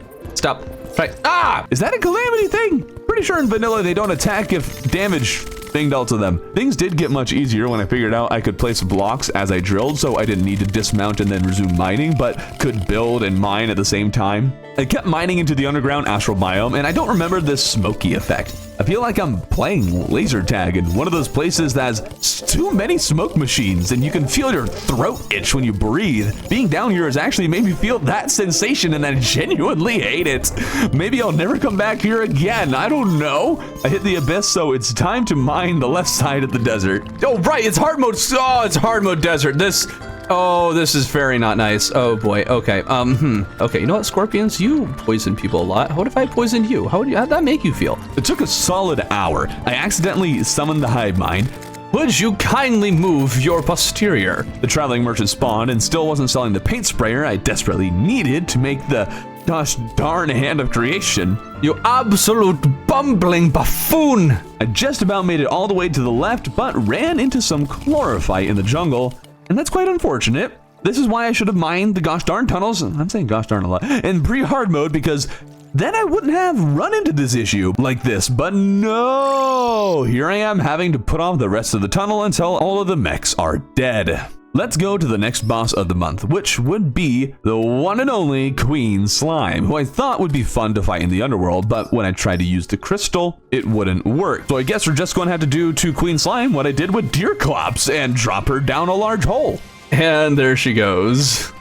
Right. Ah! Is that a Calamity thing? Pretty sure in vanilla they don't attack if damage being dealt to them. Things did get much easier when I figured out I could place blocks as I drilled, so I didn't need to dismount and then resume mining, but could build and mine at the same time. I kept mining into the underground astral biome, and I don't remember this smoky effect. I feel like I'm playing laser tag in one of those places that has too many smoke machines and you can feel your throat itch when you breathe. Being down here has actually made me feel that sensation and I genuinely hate it. Maybe I'll never come back here again. I don't know. I hit the abyss, so it's time to mine the left side of the desert. Oh, right. It's hard mode. Oh, it's hard mode desert. This is very not nice. Oh boy. Okay. Okay. You know what, Scorpions? You poison people a lot. What if I poisoned you? How'd that make you feel? It took a solid hour. I accidentally summoned the hive mind. Would you kindly move your posterior? The traveling merchant spawned and still wasn't selling the paint sprayer I desperately needed to make the gosh darn hand of creation. You absolute bumbling buffoon! I just about made it all the way to the left, but ran into some chlorophyte in the jungle. And that's quite unfortunate. This is why I should have mined the gosh darn tunnels, I'm saying gosh darn a lot, in pre-hard mode, because then I wouldn't have run into this issue like this. But no, here I am having to put off the rest of the tunnel until all of the mechs are dead. Let's go to the next boss of the month, which would be the one and only Queen Slime, who I thought would be fun to fight in the underworld, but when I tried to use the crystal, it wouldn't work. So I guess we're just going to have to do to Queen Slime what I did with Deerclops and drop her down a large hole. And there she goes.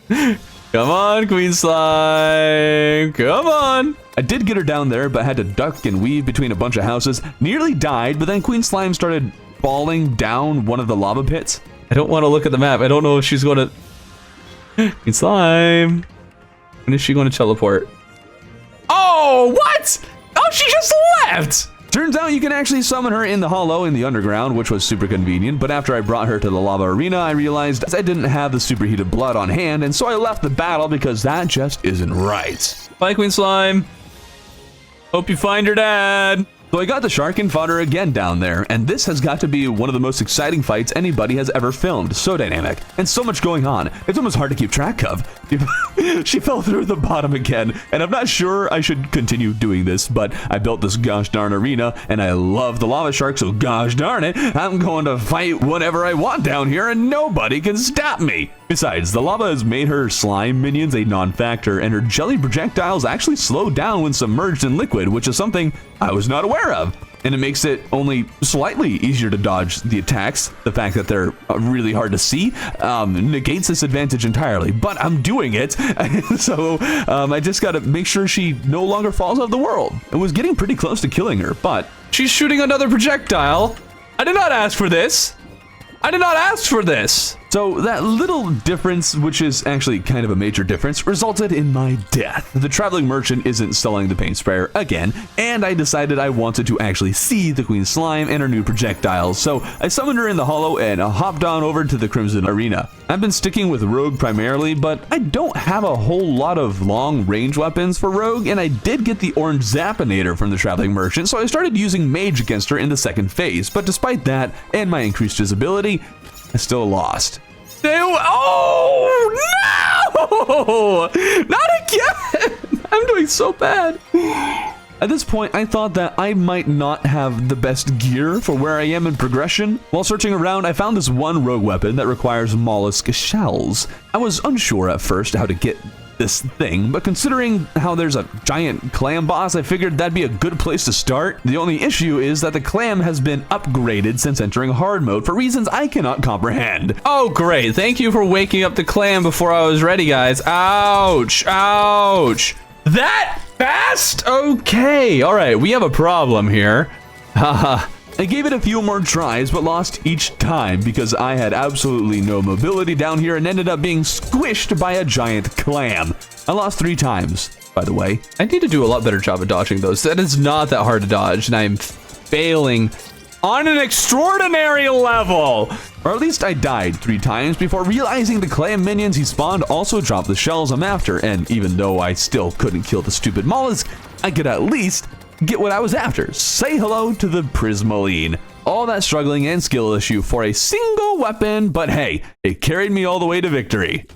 Come on, Queen Slime. Come on. I did get her down there, but had to duck and weave between a bunch of houses. Nearly died, but then Queen Slime started falling down one of the lava pits. I don't want to look at the map. I don't know if she's going to... Queen Slime. When is she going to teleport? Oh, what? Oh, she just left. Turns out you can actually summon her in the hollow in the underground, which was super convenient, but after I brought her to the lava arena, I realized I didn't have the superheated blood on hand, and so I left the battle because that just isn't right. Bye, Queen Slime. Hope you find her dad. So I got the shark and fought her again down there, and this has got to be one of the most exciting fights anybody has ever filmed. So dynamic, and so much going on. It's almost hard to keep track of. She fell through the bottom again, and I'm not sure I should continue doing this, but I built this gosh darn arena, and I love the lava shark, so gosh darn it, I'm going to fight whatever I want down here, and nobody can stop me. Besides, the lava has made her slime minions a non-factor, and her jelly projectiles actually slow down when submerged in liquid, which is something I was not aware of. And it makes it only slightly easier to dodge the attacks. The fact that they're really hard to see negates this advantage entirely, but I'm doing it. So I just gotta make sure she no longer falls out of the world. I was getting pretty close to killing her, but she's shooting another projectile. I did not ask for this. I did not ask for this. So that little difference, which is actually kind of a major difference, resulted in my death. The traveling merchant isn't selling the paint sprayer again, and I decided I wanted to actually see the Queen Slime and her new projectiles, so I summoned her in the hollow and hopped on over to the Crimson Arena. I've been sticking with Rogue primarily, but I don't have a whole lot of long range weapons for Rogue, and I did get the orange Zappinator from the traveling merchant, so I started using Mage against her in the second phase, but despite that, and my increased visibility, I still lost. Oh, no! Not again! I'm doing so bad. At this point, I thought that I might not have the best gear for where I am in progression. While searching around, I found this one rogue weapon that requires mollusk shells. I was unsure at first how to get this thing, but considering how there's a giant clam boss, I figured that'd be a good place to start. The only issue is that the clam has been upgraded since entering hard mode for reasons I cannot comprehend. Oh, great. Thank you for waking up the clam before I was ready, guys. Ouch. Ouch. That fast? Okay. All right. We have a problem here. Haha. I gave it a few more tries, but lost each time because I had absolutely no mobility down here and ended up being squished by a giant clam. I lost 3 times, by the way. I need to do a lot better job of dodging those. That is not that hard to dodge, and I'm failing on an extraordinary level. Or at least I died 3 times before realizing the clam minions he spawned also dropped the shells I'm after, and even though I still couldn't kill the stupid mollusk, I could at least get what I was after. Say hello to the Prismaline. All that struggling and skill issue for a single weapon, but hey, it carried me all the way to victory.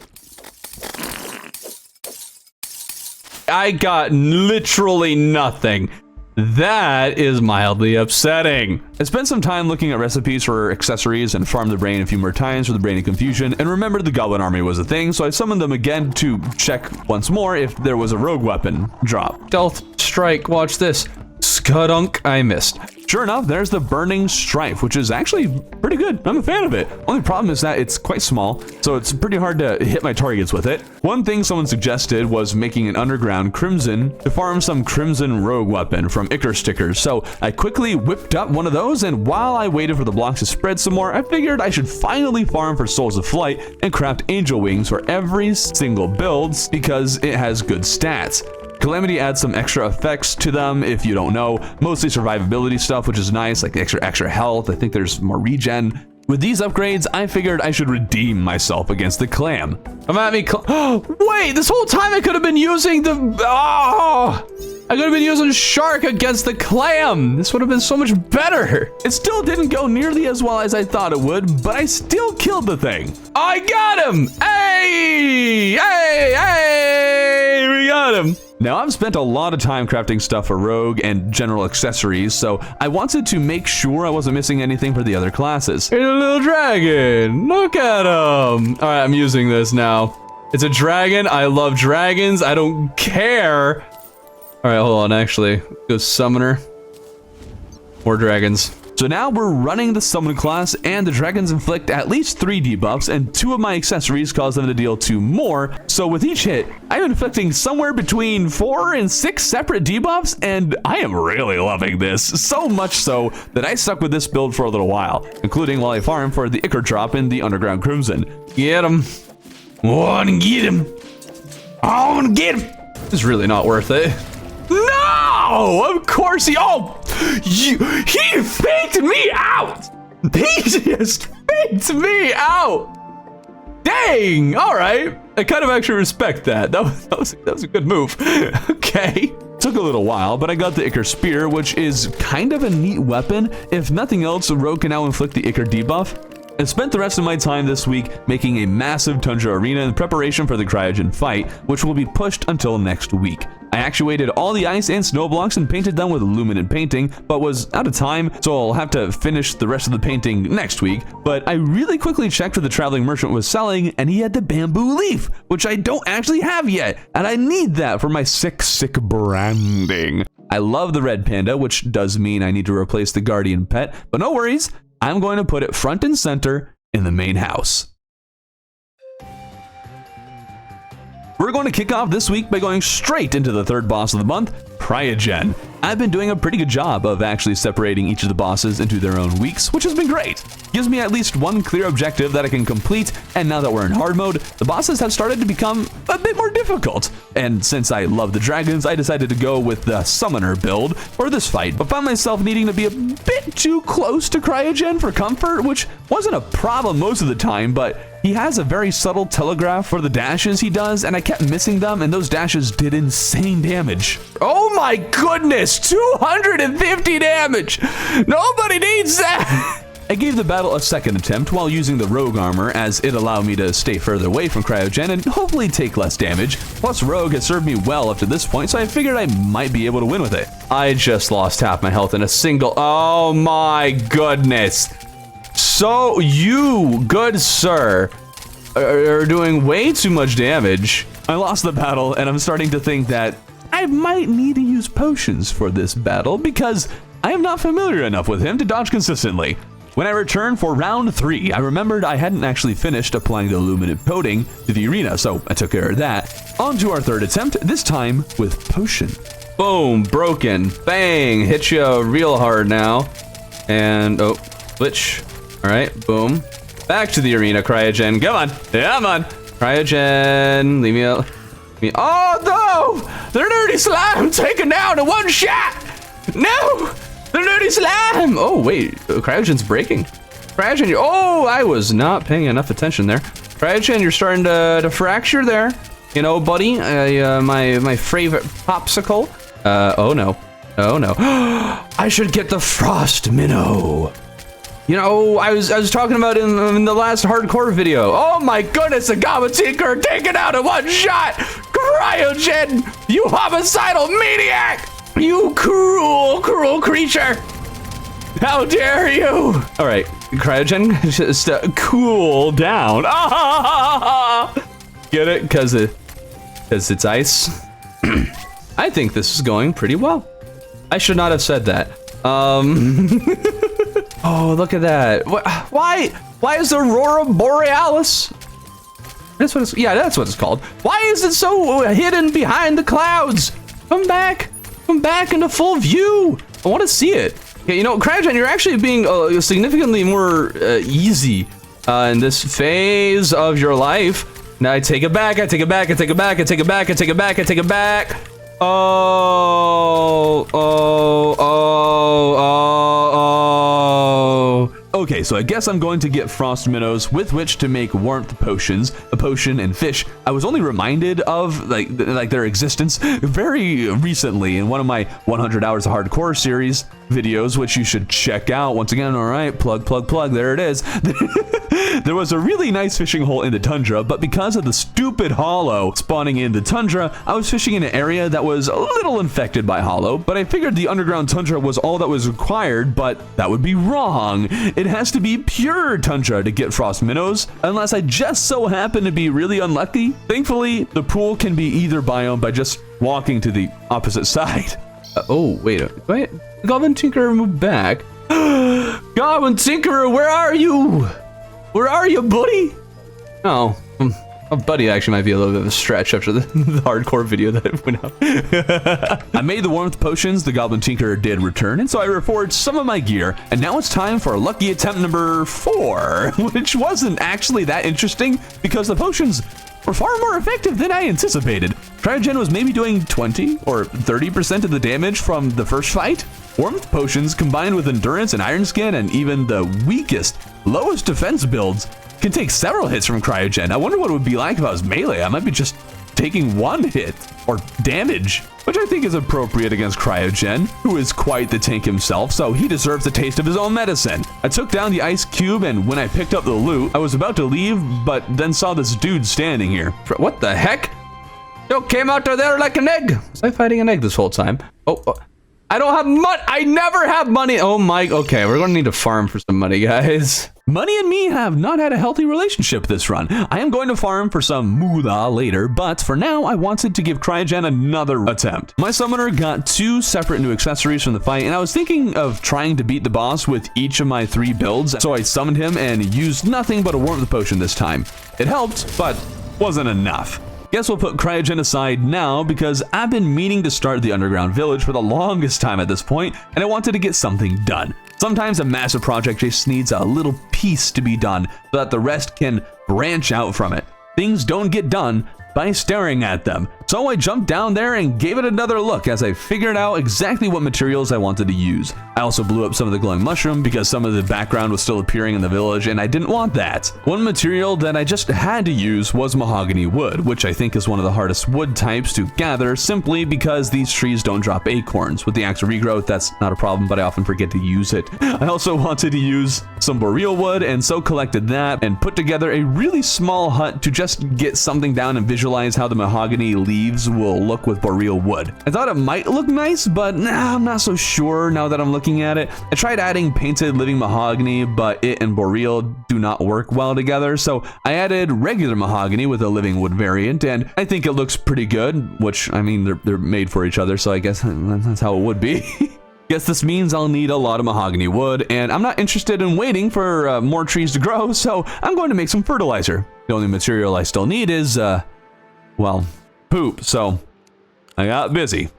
I got literally nothing. That is mildly upsetting. I spent some time looking at recipes for accessories and farmed the brain a few more times for the brain of confusion, and remembered the goblin army was a thing, so I summoned them again to check once more if there was a rogue weapon drop. Stealth strike, watch this. Skudunk, I missed. Sure enough, there's the Burning Strife, which is actually pretty good. I'm a fan of it. Only problem is that it's quite small, so it's pretty hard to hit my targets with it. One thing someone suggested was making an underground Crimson to farm some Crimson Rogue weapon from Icar stickers, so I quickly whipped up one of those, and while I waited for the blocks to spread some more, I figured I should finally farm for Souls of Flight and craft Angel Wings for every single build because it has good stats. Calamity adds some extra effects to them if you don't know, mostly survivability stuff, which is nice, like extra health. I think there's more regen. With these upgrades, I figured I should redeem myself against the clam. Come at me, wait, this whole time I could have been using the, I could have been using shark against the clam. This would have been so much better. It still didn't go nearly as well as I thought it would, but I still killed the thing. I got him. Hey, hey, hey, we got him. Now, I've spent a lot of time crafting stuff for Rogue and general accessories, so I wanted to make sure I wasn't missing anything for the other classes. Hey, a little dragon. Look at him. All right, I'm using this now. It's a dragon. I love dragons. I don't care. All right, hold on. Actually, go summoner. More dragons. So now we're running the summon class, and the dragons inflict at least 3 debuffs, and 2 of my accessories cause them to deal 2 more. So with each hit, I'm inflicting somewhere between 4 and 6 separate debuffs, and I am really loving this. So much so that I stuck with this build for a little while, including while I farm for the Ichor drop in the Underground Crimson. Get him. Wanna get him. I wanna get him. It's really not worth it. No! Of course he... Oh! He faked me out! He just faked me out! Dang! Alright. I kind of actually respect that. That was a good move. Okay. Took a little while, but I got the Ichor Spear, which is kind of a neat weapon. If nothing else, Rogue can now inflict the Ichor debuff. I spent the rest of my time this week making a massive Tundra arena in preparation for the Cryogen fight, which will be pushed until next week. I actuated all the ice and snow blocks and painted them with luminant painting, but was out of time, so I'll have to finish the rest of the painting next week. But I really quickly checked what the traveling merchant was selling, and he had the bamboo leaf, which I don't actually have yet, and I need that for my sick branding. I love the red panda, which does mean I need to replace the guardian pet, but no worries. I'm going to put it front and center in the main house. We're going to kick off this week by going straight into the third boss of the month, Cryogen. I've been doing a pretty good job of actually separating each of the bosses into their own weeks, which has been great. Gives me at least one clear objective that I can complete, and now that we're in hard mode, the bosses have started to become a bit more difficult. And since I love the dragons, I decided to go with the summoner build for this fight, but found myself needing to be a bit too close to Cryogen for comfort, which wasn't a problem most of the time, but he has a very subtle telegraph for the dashes he does, and I kept missing them, and those dashes did insane damage. Oh my goodness, 250 damage! Nobody needs that! I gave the battle a second attempt while using the rogue armor, as it allowed me to stay further away from Cryogen and hopefully take less damage. Plus, rogue has served me well up to this point, so I figured I might be able to win with it. I just lost half my health in a single... Oh my goodness! So you, good sir, are doing way too much damage. I lost the battle, and I'm starting to think that I might need to use potions for this battle because I am not familiar enough with him to dodge consistently. When I returned for round 3, I remembered I hadn't actually finished applying the luminant coating to the arena, so I took care of that. On to our third attempt, this time with potion. Boom, broken, bang, hit you real hard now. And, oh, glitch. All right, boom. Back to the arena, Cryogen. Come on. Cryogen, leave me out. Oh no! The dirty slime taken down in one shot! No! The dirty slime! Oh wait, Cryogen's breaking. Cryogen, oh, I was not paying enough attention there. Cryogen, you're starting to fracture there. You know, buddy, my favorite popsicle. Oh no. I should get the frost minnow. You know, I was talking about in the last hardcore video. Oh my goodness, the Gamma Tinker taken out in one shot! Cryogen, you homicidal maniac! You cruel creature! How dare you! All right, Cryogen, just cool down. Get it? Cause it's ice. I think this is going pretty well. I should not have said that. Oh, look at that. Why is Aurora Borealis? That's what it's called. Why is it so hidden behind the clouds? Come back into full view. I want to see it. Okay, you know, Cryogen, you're actually being significantly more easy in this phase of your life. Now I take it back. Okay, so I guess I'm going to get frost minnows with which to make warmth potions, a potion and fish. I was only reminded of like their existence very recently in one of my 100 Hours of Hardcore series. videos, which you should check out. Once again, all right, plug, there it is. There was a really nice fishing hole in the tundra, but because of the stupid hollow spawning in the tundra, I was fishing in an area that was a little infected by hollow, but I figured the underground tundra was all that was required, but that would be wrong. It has to be pure tundra to get frost minnows, unless I just so happen to be really unlucky. Thankfully, the pool can be either biome by just walking to the opposite side. Oh, wait. Goblin Tinkerer moved back. Goblin Tinkerer, where are you? Where are you, buddy? Oh, buddy actually might be a little bit of a stretch after the hardcore video that went up. I made the warmth potions, the Goblin Tinkerer did return, and so I reforged some of my gear, and now it's time for lucky attempt number 4, which wasn't actually that interesting because the potions were far more effective than I anticipated. Cryogen was maybe doing 20 or 30% of the damage from the first fight. Warmth potions combined with endurance and iron skin and even the weakest, lowest defense builds can take several hits from Cryogen. I wonder what it would be like if I was melee. I might be just taking 1 hit or damage, which I think is appropriate against Cryogen, who is quite the tank himself, so he deserves a taste of his own medicine. I took down the ice cube, and when I picked up the loot, I was about to leave, but then saw this dude standing here. What the heck? You came out of there like an egg. Was I fighting an egg this whole time? Oh, I don't have money. I never have money. Oh my, okay, we're gonna need to farm for some money, guys. Money and me have not had a healthy relationship this run. I am going to farm for some moolah later, but for now, I wanted to give Cryogen another attempt. My summoner got 2 separate new accessories from the fight, and I was thinking of trying to beat the boss with each of my 3 builds, so I summoned him and used nothing but a warmth potion this time. It helped, but wasn't enough. Guess we'll put Cryogen aside now because I've been meaning to start the underground village for the longest time at this point, and I wanted to get something done. Sometimes a massive project just needs a little piece to be done so that the rest can branch out from it. Things don't get done by staring at them. So I jumped down there and gave it another look as I figured out exactly what materials I wanted to use. I also blew up some of the glowing mushroom because some of the background was still appearing in the village and I didn't want that. One material that I just had to use was mahogany wood, which I think is one of the hardest wood types to gather simply because these trees don't drop acorns. With the axe regrowth, that's not a problem, but I often forget to use it. I also wanted to use some boreal wood and so collected that and put together a really small hut to just get something down and visualize how the mahogany leaves will look with boreal wood. I thought it might look nice, but I'm not so sure now that I'm looking at it. I tried adding painted living mahogany, but it and boreal do not work well together, so I added regular mahogany with a living wood variant, and I think it looks pretty good, which, I mean, they're made for each other, so I guess that's how it would be. Guess this means I'll need a lot of mahogany wood, and I'm not interested in waiting for more trees to grow, so I'm going to make some fertilizer. The only material I still need is, well, poop, so I got busy.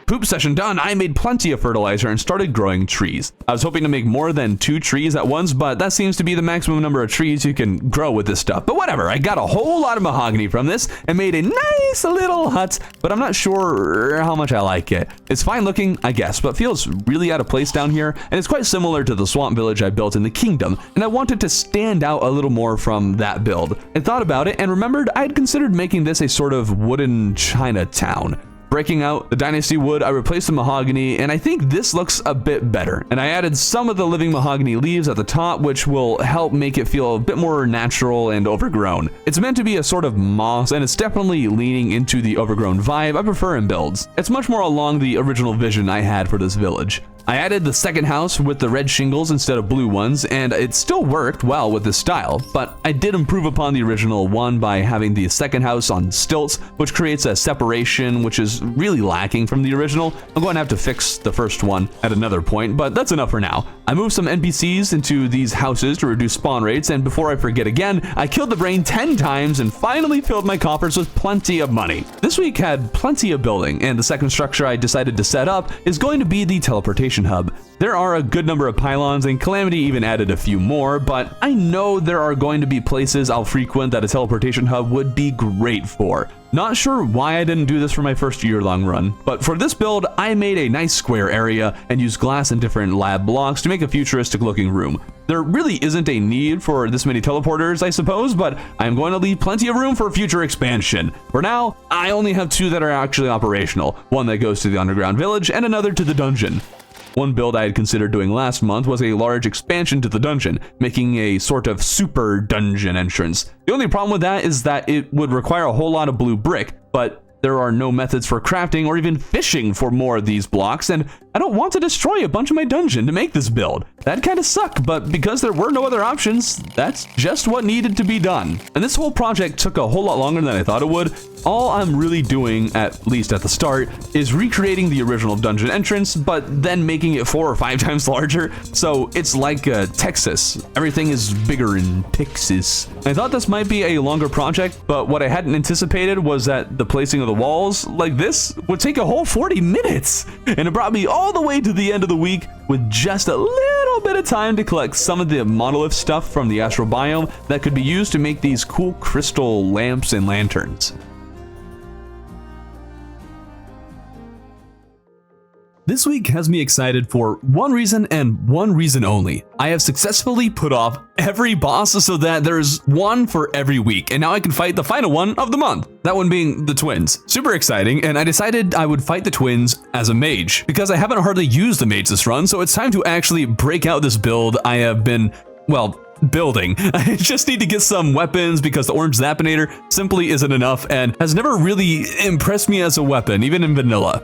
Poop session done, I made plenty of fertilizer and started growing trees. I was hoping to make more than 2 trees at once, but that seems to be the maximum number of trees you can grow with this stuff. But whatever, I got a whole lot of mahogany from this and made a nice little hut, but I'm not sure how much I like it. It's fine looking, I guess, but feels really out of place down here, and it's quite similar to the swamp village I built in the kingdom, and I wanted to stand out a little more from that build. I thought about it and remembered I had considered making this a sort of wooden Chinatown. Breaking out the dynasty wood, I replaced the mahogany, and I think this looks a bit better. And I added some of the living mahogany leaves at the top, which will help make it feel a bit more natural and overgrown. It's meant to be a sort of moss, and it's definitely leaning into the overgrown vibe I prefer in builds. It's much more along the original vision I had for this village. I added the second house with the red shingles instead of blue ones, and it still worked well with this style, but I did improve upon the original one by having the second house on stilts, which creates a separation which is really lacking from the original. I'm going to have to fix the first one at another point, but that's enough for now. I moved some NPCs into these houses to reduce spawn rates, and before I forget again, I killed the brain 10 times and finally filled my coffers with plenty of money. This week had plenty of building, and the second structure I decided to set up is going to be the teleportation hub. There are a good number of pylons, and Calamity even added a few more, but I know there are going to be places I'll frequent that a teleportation hub would be great for. Not sure why I didn't do this for my first year-long run, but for this build, I made a nice square area and used glass and different lab blocks to make a futuristic-looking room. There really isn't a need for this many teleporters, I suppose, but I'm going to leave plenty of room for future expansion. For now, I only have 2 that are actually operational, one that goes to the underground village and another to the dungeon. One build I had considered doing last month was a large expansion to the dungeon, making a sort of super dungeon entrance. The only problem with that is that it would require a whole lot of blue brick, but there are no methods for crafting or even fishing for more of these blocks, and I don't want to destroy a bunch of my dungeon to make this build. That kind of sucked, but because there were no other options, that's just what needed to be done. And this whole project took a whole lot longer than I thought it would. All I'm really doing, at least at the start, is recreating the original dungeon entrance, but then making it 4 or 5 times larger. So it's like Texas. Everything is bigger in Texas. I thought this might be a longer project, but what I hadn't anticipated was that the placing of the walls like this would take a whole 40 minutes. And it brought me all the way to the end of the week with just a little bit of time to collect some of the monolith stuff from the astral biome that could be used to make these cool crystal lamps and lanterns. This week has me excited for one reason and one reason only. I have successfully put off every boss so that there's one for every week, and now I can fight the final one of the month. That one being the twins. Super exciting, and I decided I would fight the twins as a mage, because I haven't hardly used the mage this run, so it's time to actually break out this build I have been, well, building. I just need to get some weapons because the orange Zappinator simply isn't enough and has never really impressed me as a weapon, even in vanilla.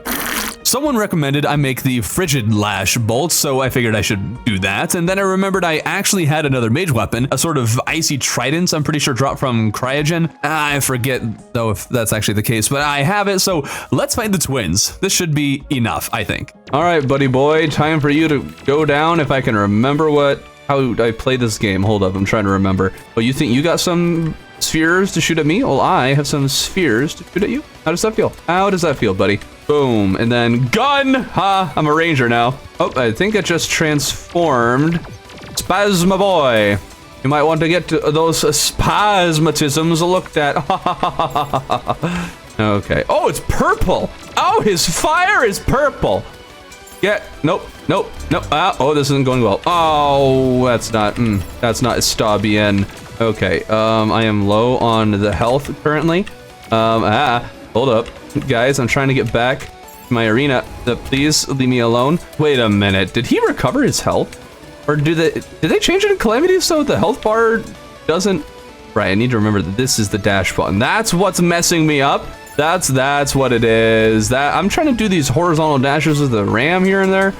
Someone recommended I make the Frigid Lash bolts, so I figured I should do that, and then I remembered I actually had another mage weapon, a sort of icy trident, I'm pretty sure dropped from Cryogen. I forget though if that's actually the case, but I have it, so let's fight the twins. This should be enough, I think. All right, buddy boy, time for you to go down. If I can remember how I play this game. Hold up, I'm trying to remember. Oh, you think you got some spheres to shoot at me? Well, I have some spheres to shoot at you. How does that feel? How does that feel, buddy? Boom, and then gun! Ha, I'm a ranger now. Oh, I think it just transformed. Spasma boy. You might want to get those spasmatisms looked at. Okay. Oh, it's purple. Oh, his fire is purple. Yeah, nope. Oh, this isn't going well. Oh, that's not está bien. Okay, I am low on the health currently. Hold up. Guys, I'm trying to get back to my arena. Please leave me alone. Wait a minute. Did he recover his health? Or did they change it in Calamity so the health bar doesn't? Right, I need to remember that this is the dash button. That's what's messing me up. That's what it is. I'm trying to do these horizontal dashes with the ram here and there,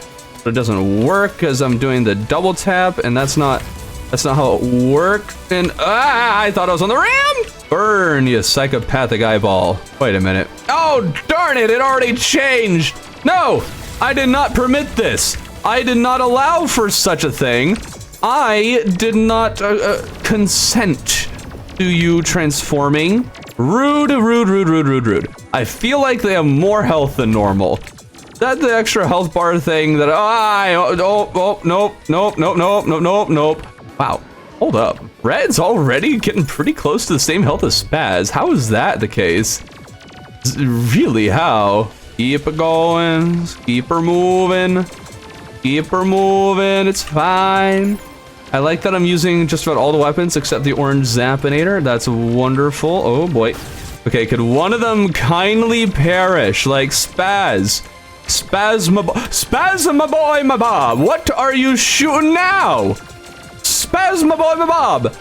but it doesn't work because I'm doing the double tap, and that's not how it works. And I thought I was on the ram. Burn, you psychopathic eyeball. Wait a minute. Oh, darn it, it already changed. No, I did not permit this. I did not allow for such a thing. I did not consent to you transforming. Rude. I feel like they have more health than normal. That the extra health bar thing that nope. Wow, hold up. Red's already getting pretty close to the same health as Spaz. How is that the case? Really, how? Keep it going, keep her moving, it's fine. I like that I'm using just about all the weapons except the orange Zappinator. That's wonderful. Oh boy. Okay, could one of them kindly perish like Spaz? Spasma boy, my bob. What are you shooting now? Spasma boy, my bob.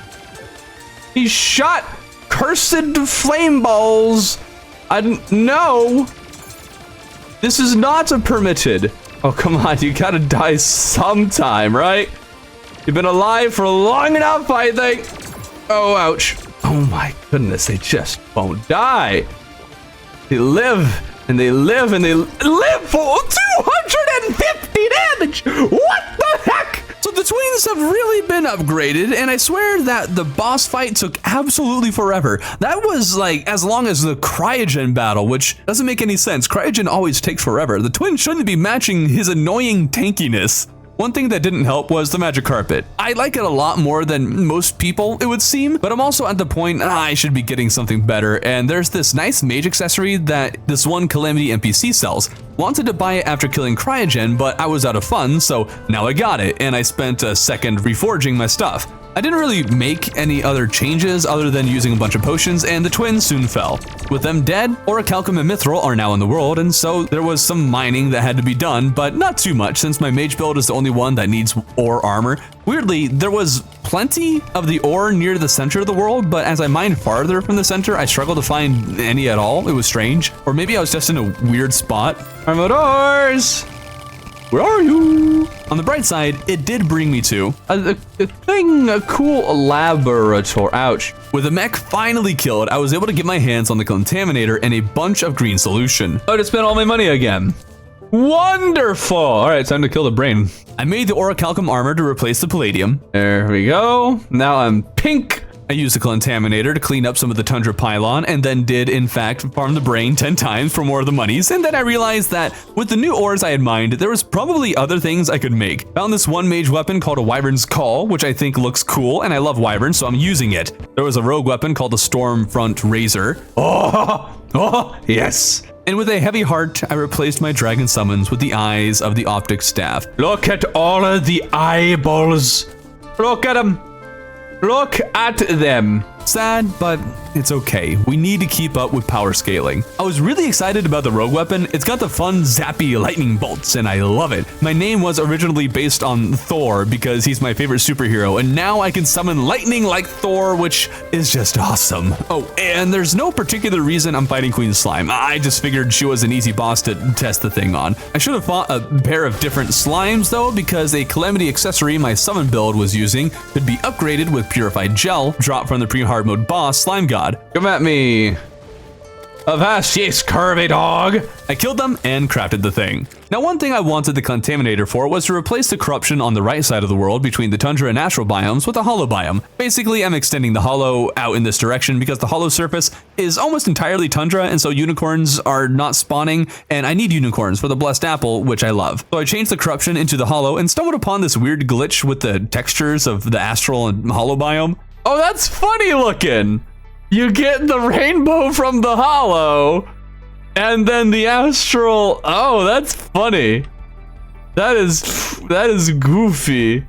He shot cursed flame balls. I didn't know. This is not permitted. Oh, come on. You gotta die sometime, right? You've been alive for long enough, I think. Oh, ouch. Oh my goodness, they just won't die. They live, and they live, and they live for 250 damage! What the heck? So the twins have really been upgraded, and I swear that the boss fight took absolutely forever. That was like as long as the Cryogen battle, which doesn't make any sense. Cryogen always takes forever. The twins shouldn't be matching his annoying tankiness. One thing that didn't help was the magic carpet. I like it a lot more than most people, it would seem, but I'm also at the point I should be getting something better, and there's this nice mage accessory that this one Calamity NPC sells. Wanted to buy it after killing Cryogen, but I was out of funds, so now I got it, and I spent a second reforging my stuff. I didn't really make any other changes other than using a bunch of potions, and the twins soon fell. With them dead, Orichalcum and Mithril are now in the world, and so there was some mining that had to be done, but not too much since my mage build is the only one that needs ore armor. Weirdly, there was plenty of the ore near the center of the world, but as I mined farther from the center, I struggled to find any at all. It was strange. Or maybe I was just in a weird spot. Armadors! Where are you? On the bright side, it did bring me to a cool laboratory. Ouch. With the mech finally killed, I was able to get my hands on the Contaminator and a bunch of green solution. Oh, to spend all my money again. Wonderful. All right, time to kill the brain. I made the Orichalcum armor to replace the Palladium. There we go. Now I'm pink. I used the Contaminator to clean up some of the Tundra Pylon and then did, in fact, farm the brain 10 times for more of the monies. And then I realized that with the new ores I had mined, there was probably other things I could make. Found this one mage weapon called a Wyvern's Call, which I think looks cool, and I love Wyverns, so I'm using it. There was a rogue weapon called the Stormfront Razor. Oh, yes. And with a heavy heart, I replaced my dragon summons with the eyes of the optic staff. Look at all of the eyeballs. Look at them. Look at them. Sad, but it's okay. We need to keep up with power scaling. I was really excited about the rogue weapon. It's got the fun zappy lightning bolts, and I love it. My name was originally based on Thor because he's my favorite superhero, and now I can summon lightning like Thor, which is just awesome. Oh, and there's no particular reason I'm fighting Queen Slime. I just figured she was an easy boss to test the thing on. I should have fought a pair of different slimes though, because a Calamity accessory my summon build was using could be upgraded with purified gel dropped from the pre-hard mode boss Slime God. Come at me. Avast, yes, curvy dog. I killed them and crafted the thing. Now, one thing I wanted the Contaminator for was to replace the corruption on the right side of the world between the tundra and astral biomes with a hollow biome. Basically, I'm extending the hollow out in this direction because the hollow surface is almost entirely tundra, and so unicorns are not spawning, and I need unicorns for the blessed apple, which I love. So I changed the corruption into the hollow and stumbled upon this weird glitch with the textures of the astral and hollow biome. Oh, that's funny looking. You get the rainbow from the hollow, and then the astral. Oh, that's funny. That is goofy.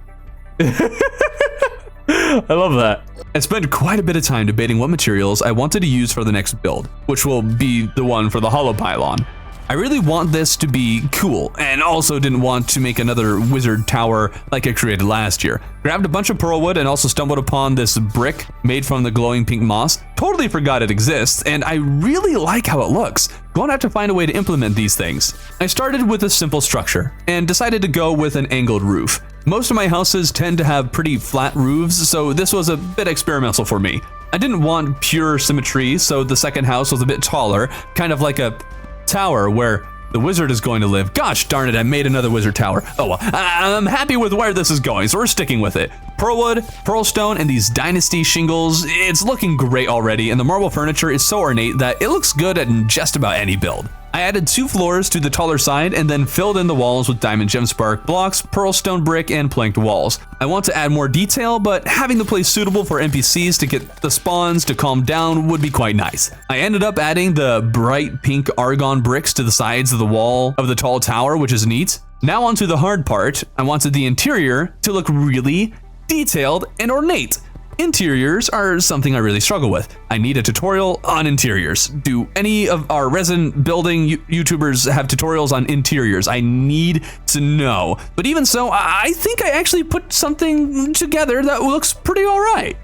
I love that. I spent quite a bit of time debating what materials I wanted to use for the next build, which will be the one for the hollow pylon. I really want this to be cool, and also didn't want to make another wizard tower like I created last year. Grabbed a bunch of pearlwood and also stumbled upon this brick made from the glowing pink moss. Totally forgot it exists, and I really like how it looks. Going to have to find a way to implement these things. I started with a simple structure, and decided to go with an angled roof. Most of my houses tend to have pretty flat roofs, so this was a bit experimental for me. I didn't want pure symmetry, so the second house was a bit taller, kind of like a tower where the wizard is going to live. Gosh darn it, I made another wizard tower. Oh well, I'm happy with where this is going, so we're sticking with it. Pearlwood, pearlstone, and these dynasty shingles, it's looking great already, and the marble furniture is so ornate that it looks good at just about any build. I added 2 floors to the taller side and then filled in the walls with diamond gem spark blocks, pearlstone brick, and planked walls. I want to add more detail, but having the place suitable for NPCs to get the spawns to calm down would be quite nice. I ended up adding the bright pink argon bricks to the sides of the wall of the tall tower, which is neat. Now onto the hard part. I wanted the interior to look really detailed and ornate. Interiors are something I really struggle with. I need a tutorial on interiors. Do any of our resin building YouTubers have tutorials on interiors? I need to know. But even so, I think I actually put something together that looks pretty all right.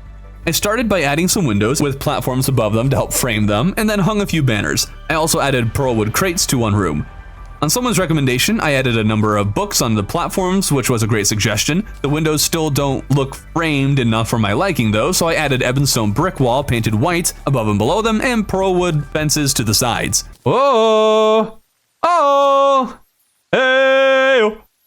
I started by adding some windows with platforms above them to help frame them, and then hung a few banners. I also added pearlwood crates to one room. On someone's recommendation, I added a number of books on the platforms, which was a great suggestion. The windows still don't look framed enough for my liking though, so I added ebonstone brick wall painted white above and below them, and pearlwood fences to the sides. Oh, oh, hey,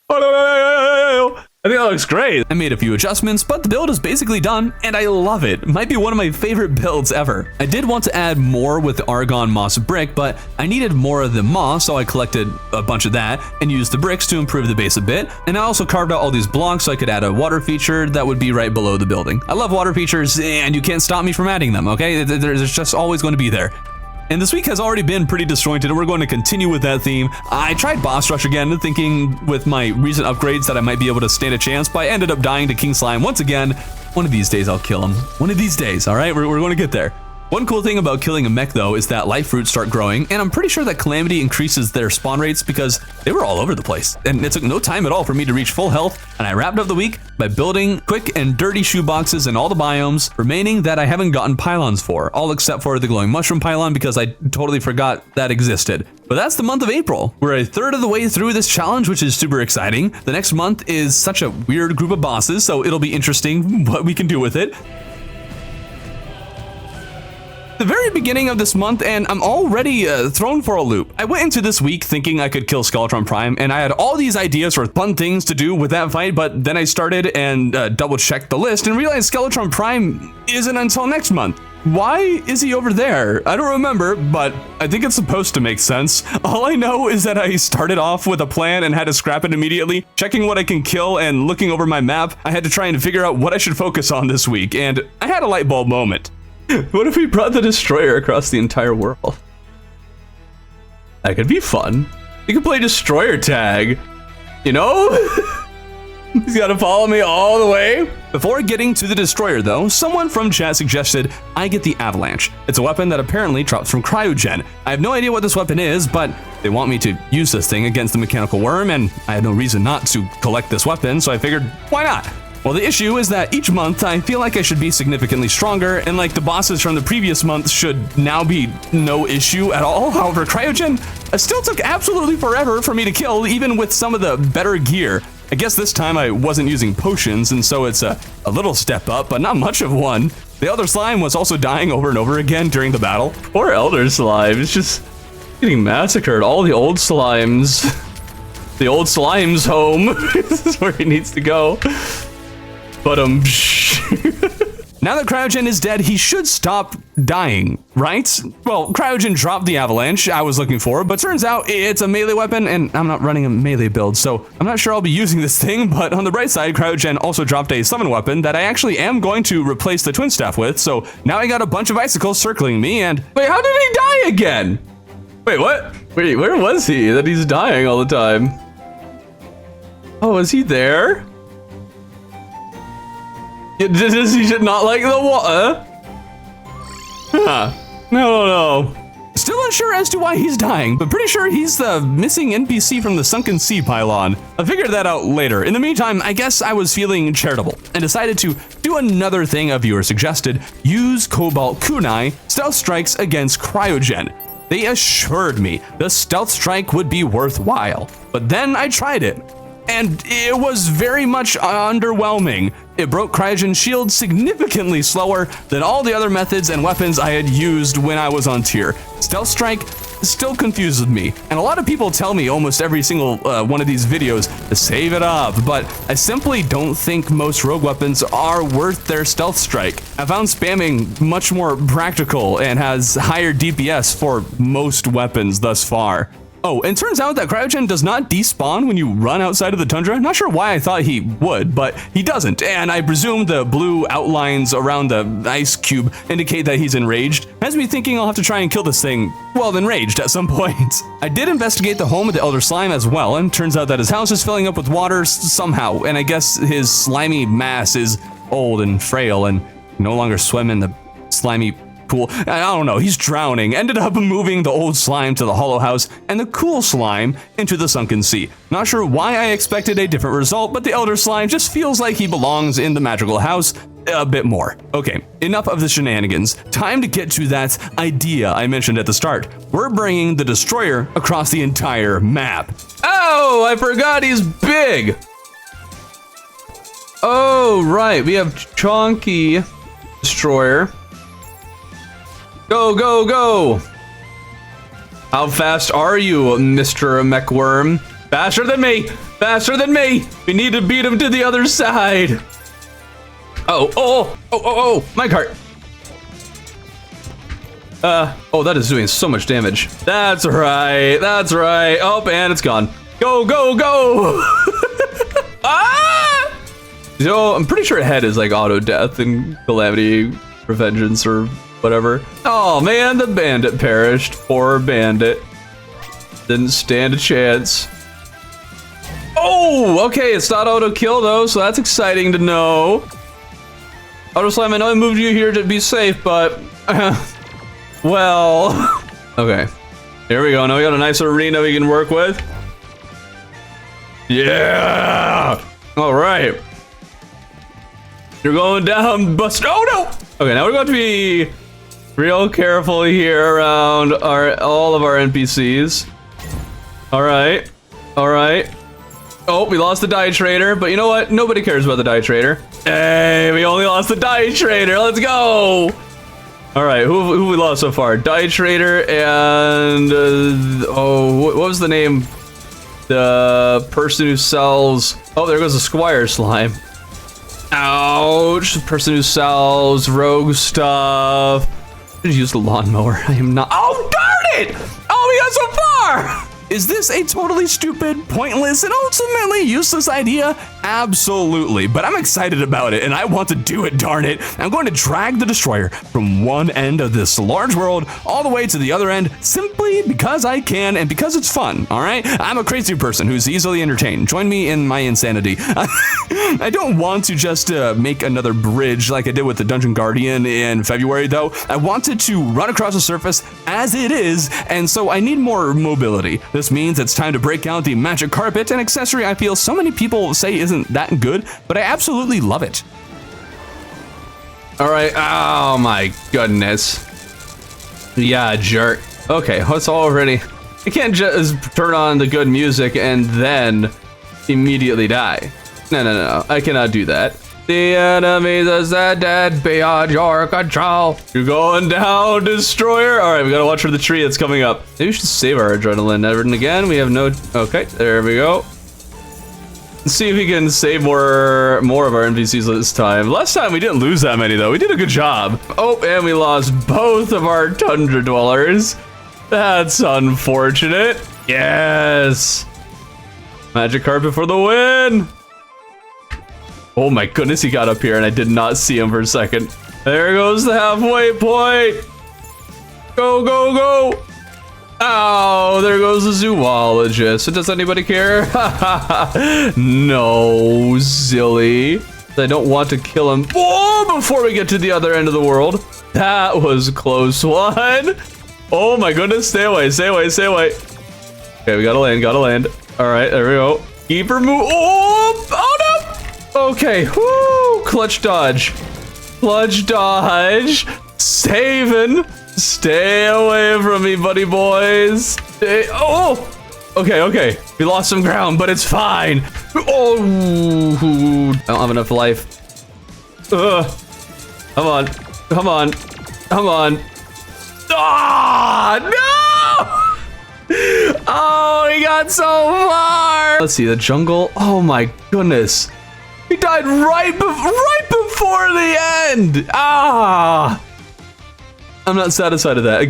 oh, I think that looks great. I made a few adjustments, but the build is basically done, and I love it. It might be one of my favorite builds ever. I did want to add more with the argon moss brick, but I needed more of the moss, so I collected a bunch of that and used the bricks to improve the base a bit. And I also carved out all these blocks so I could add a water feature that would be right below the building. I love water features, and you can't stop me from adding them, okay? There's just always going to be there. And this week has already been pretty disjointed, and we're going to continue with that theme. I tried boss rush again, thinking with my recent upgrades that I might be able to stand a chance, but I ended up dying to King Slime once again. One of these days I'll kill him. One of these days, all right? We're going to get there. One cool thing about killing a mech though is that life fruits start growing, and I'm pretty sure that Calamity increases their spawn rates because they were all over the place. And it took no time at all for me to reach full health, and I wrapped up the week by building quick and dirty shoeboxes in all the biomes remaining that I haven't gotten pylons for, all except for the glowing mushroom pylon because I totally forgot that existed. But that's the month of April. We're a third of the way through this challenge, which is super exciting. The next month is such a weird group of bosses, so it'll be interesting what we can do with it. The very beginning of this month, and I'm already thrown for a loop. I went into this week thinking I could kill Skeletron Prime, and I had all these ideas for fun things to do with that fight, but then I started and double-checked the list and realized Skeletron Prime isn't until next month. Why is he over there? I don't remember, but I think it's supposed to make sense. All I know is that I started off with a plan and had to scrap it immediately, checking what I can kill and looking over my map. I had to try and figure out what I should focus on this week, and I had a light bulb moment. What if we brought the Destroyer across the entire world? That could be fun. You could play Destroyer tag, you know? He's gotta follow me all the way. Before getting to the Destroyer though, someone from chat suggested I get the Avalanche. It's a weapon that apparently drops from Cryogen. I have no idea what this weapon is, but they want me to use this thing against the Mechanical Worm, and I had no reason not to collect this weapon, so I figured, why not? Well, the issue is that each month I feel like I should be significantly stronger, and like the bosses from the previous month should now be no issue at all. However, Cryogen still took absolutely forever for me to kill, even with some of the better gear. I guess this time I wasn't using potions, and so it's a little step up, but not much of one. The Elder Slime was also dying over and over again during the battle. Poor Elder Slime, it's just getting massacred. All the old slimes. The old slime's home. This is where he needs to go. But now that Cryogen is dead, he should stop dying, right? Well, Cryogen dropped the Avalanche I was looking for, but turns out it's a melee weapon, and I'm not running a melee build, so I'm not sure I'll be using this thing, but on the bright side, Cryogen also dropped a summon weapon that I actually am going to replace the Twin Staff with, so now I got a bunch of icicles circling me, and wait, how did he die again? Wait, what? Wait, where was he that he's dying all the time? Oh, is he there? Does he not like the water? Huh. No. Still unsure as to why he's dying, but pretty sure he's the missing NPC from the Sunken Sea pylon. I'll figure that out later. In the meantime, I guess I was feeling charitable and decided to do another thing a viewer suggested: use Cobalt Kunai stealth strikes against Cryogen. They assured me the stealth strike would be worthwhile, but then I tried it, and it was very much underwhelming. It broke Cryogen's shield significantly slower than all the other methods and weapons I had used when I was on tier. Stealth Strike still confuses me, and a lot of people tell me almost every single one of these videos to save it up, but I simply don't think most rogue weapons are worth their Stealth Strike. I found spamming much more practical and has higher DPS for most weapons thus far. Oh, and turns out that Cryogen does not despawn when you run outside of the tundra. Not sure why I thought he would, but he doesn't, and I presume the blue outlines around the ice cube indicate that he's enraged. Has me thinking I'll have to try and kill this thing, well, enraged at some point. I did investigate the home of the Elder Slime as well, and turns out that his house is filling up with water somehow, and I guess his slimy mass is old and frail and no longer swim in the slimy pool. I don't know, he's drowning. Ended up moving the old slime to the hollow house and the cool slime into the sunken sea. Not sure why I expected a different result, but the elder slime just feels like he belongs in the magical house a bit more. Okay, enough of the shenanigans. Time to get to that idea I mentioned at the start. We're bringing the Destroyer across the entire map. Oh, I forgot he's big. Oh, right, we have Chonky Destroyer. Go, go, go! How fast are you, Mr. Mechworm? Faster than me! Faster than me! We need to beat him to the other side! Oh, minecart! Oh, that is doing so much damage. That's right, that's right. Oh, and it's gone. Go, go, go! Ah! So, I'm pretty sure head is like auto death and Calamity, Revengeance, or whatever. Oh man, the bandit perished. Poor bandit. Didn't stand a chance. Oh, okay, it's not auto kill though, so that's exciting to know. Auto Slime, I know I moved you here to be safe, but Well, okay. Here we go. Now we got a nice arena we can work with. Yeah! All right. You're going down, Buster. Oh, no! Okay, now we're going to be real careful here around all of our NPCs. All right. All right. Oh, we lost the die trader, but you know what? Nobody cares about the die trader. Hey, we only lost the die trader. Let's go! All right, who we lost so far? Die trader and what was the name? The person who sells. Oh, there goes the Squire slime. Ouch! The person who sells rogue stuff. I should use the lawnmower. I am not. Oh, darn it! Oh, we got so far! Is this a totally stupid, pointless, and ultimately useless idea? Absolutely, but I'm excited about it and I want to do it, darn it. I'm going to drag the destroyer from one end of this large world all the way to the other end simply because I can and because it's fun, all right? I'm a crazy person who's easily entertained. Join me in my insanity. I don't want to just make another bridge like I did with the Dungeon Guardian in February, though. I wanted to run across the surface as it is, and so I need more mobility. This means it's time to break out the magic carpet, an accessory I feel so many people say isn't that good, but I absolutely love it. All right. Oh my goodness. Yeah, jerk. Okay, it's already. I can't just turn on the good music and then immediately die. No. I cannot do that. The enemies is dead beyond your control. You're going down, destroyer. All right, we gotta watch for the tree that's coming up. Maybe we should save our adrenaline. Never and again. We have no. Okay, there we go. Let's see if we can save more of our NPCs this time. Last time we didn't lose that many though. We did a good job. Oh, and we lost both of our tundra dwellers. That's unfortunate. Yes. Magic carpet for the win. Oh my goodness, he got up here and I did not see him for a second. There goes the halfway point. Go, go, go. Oh, there goes the zoologist. Does anybody care? No, silly. I don't want to kill him. Oh, before we get to the other end of the world. That was a close one. Oh my goodness, stay away, stay away, stay away. Okay, we gotta land. All right, there we go. Keep her move. Oh no. Okay, whoo, clutch dodge. Clutch dodge. Saving. Stay away from me, buddy boys. Oh, okay. We lost some ground, but it's fine. Oh, I don't have enough life. Come on. Ah, no! Oh, he got so far. Let's see, the jungle. Oh my goodness. He died right before the end. Ah. I'm not satisfied with that.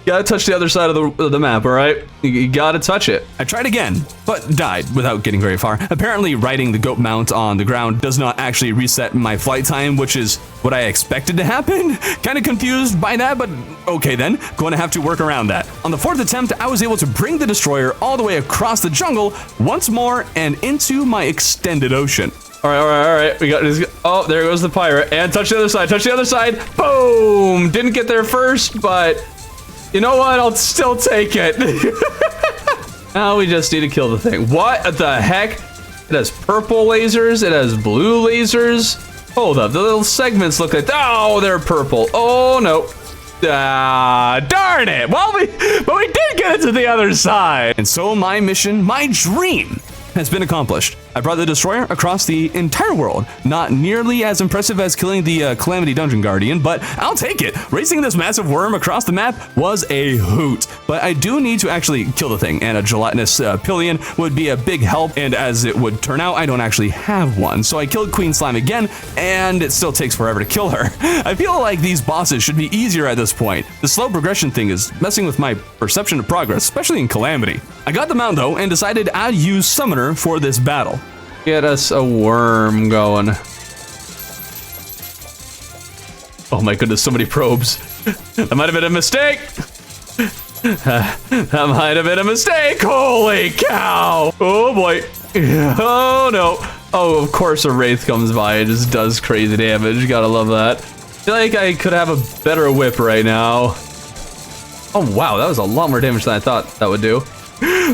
Gotta touch the other side of the map, all right? You gotta touch it. I tried again, but died without getting very far. Apparently, riding the goat mount on the ground does not actually reset my flight time, which is what I expected to happen. Kind of confused by that, but okay then. Going to have to work around that. On the fourth attempt, I was able to bring the destroyer all the way across the jungle once more and into my extended ocean. All right. We got this. Oh, there goes the pirate. And touch the other side. Boom! Didn't get there first, but you know what? I'll still take it. Now we just need to kill the thing. What the heck? It has purple lasers. It has blue lasers. Hold up. The little segments look like. Oh, they're purple. Oh, no. Ah, darn it. Well, but we did get it to the other side. And so my mission, my dream, has been accomplished. I brought the destroyer across the entire world. Not nearly as impressive as killing the Calamity Dungeon Guardian, but I'll take it. Racing this massive worm across the map was a hoot. But I do need to actually kill the thing, and a gelatinous pillion would be a big help, and as it would turn out, I don't actually have one. So I killed Queen Slime again, and it still takes forever to kill her. I feel like these bosses should be easier at this point. The slow progression thing is messing with my perception of progress, especially in Calamity. I got the mount though, and decided I'd use Summoner for this battle. Get us a worm going. Oh my goodness, so many probes. That might have been a mistake. That might have been a mistake. Holy cow. Oh boy. Oh no. Oh, of course a wraith comes by and just does crazy damage. Gotta love that. feel like I could have a better whip right now. Oh wow, that was a lot more damage than I thought that would do.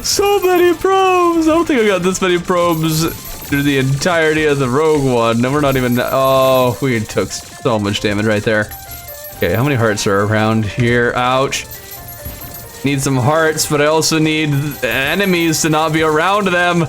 So many probes! I don't think I got this many probes through the entirety of the rogue one. And we're not even, oh, we took so much damage right there. Okay, how many hearts are around here? Ouch. Need some hearts, but I also need enemies to not be around them.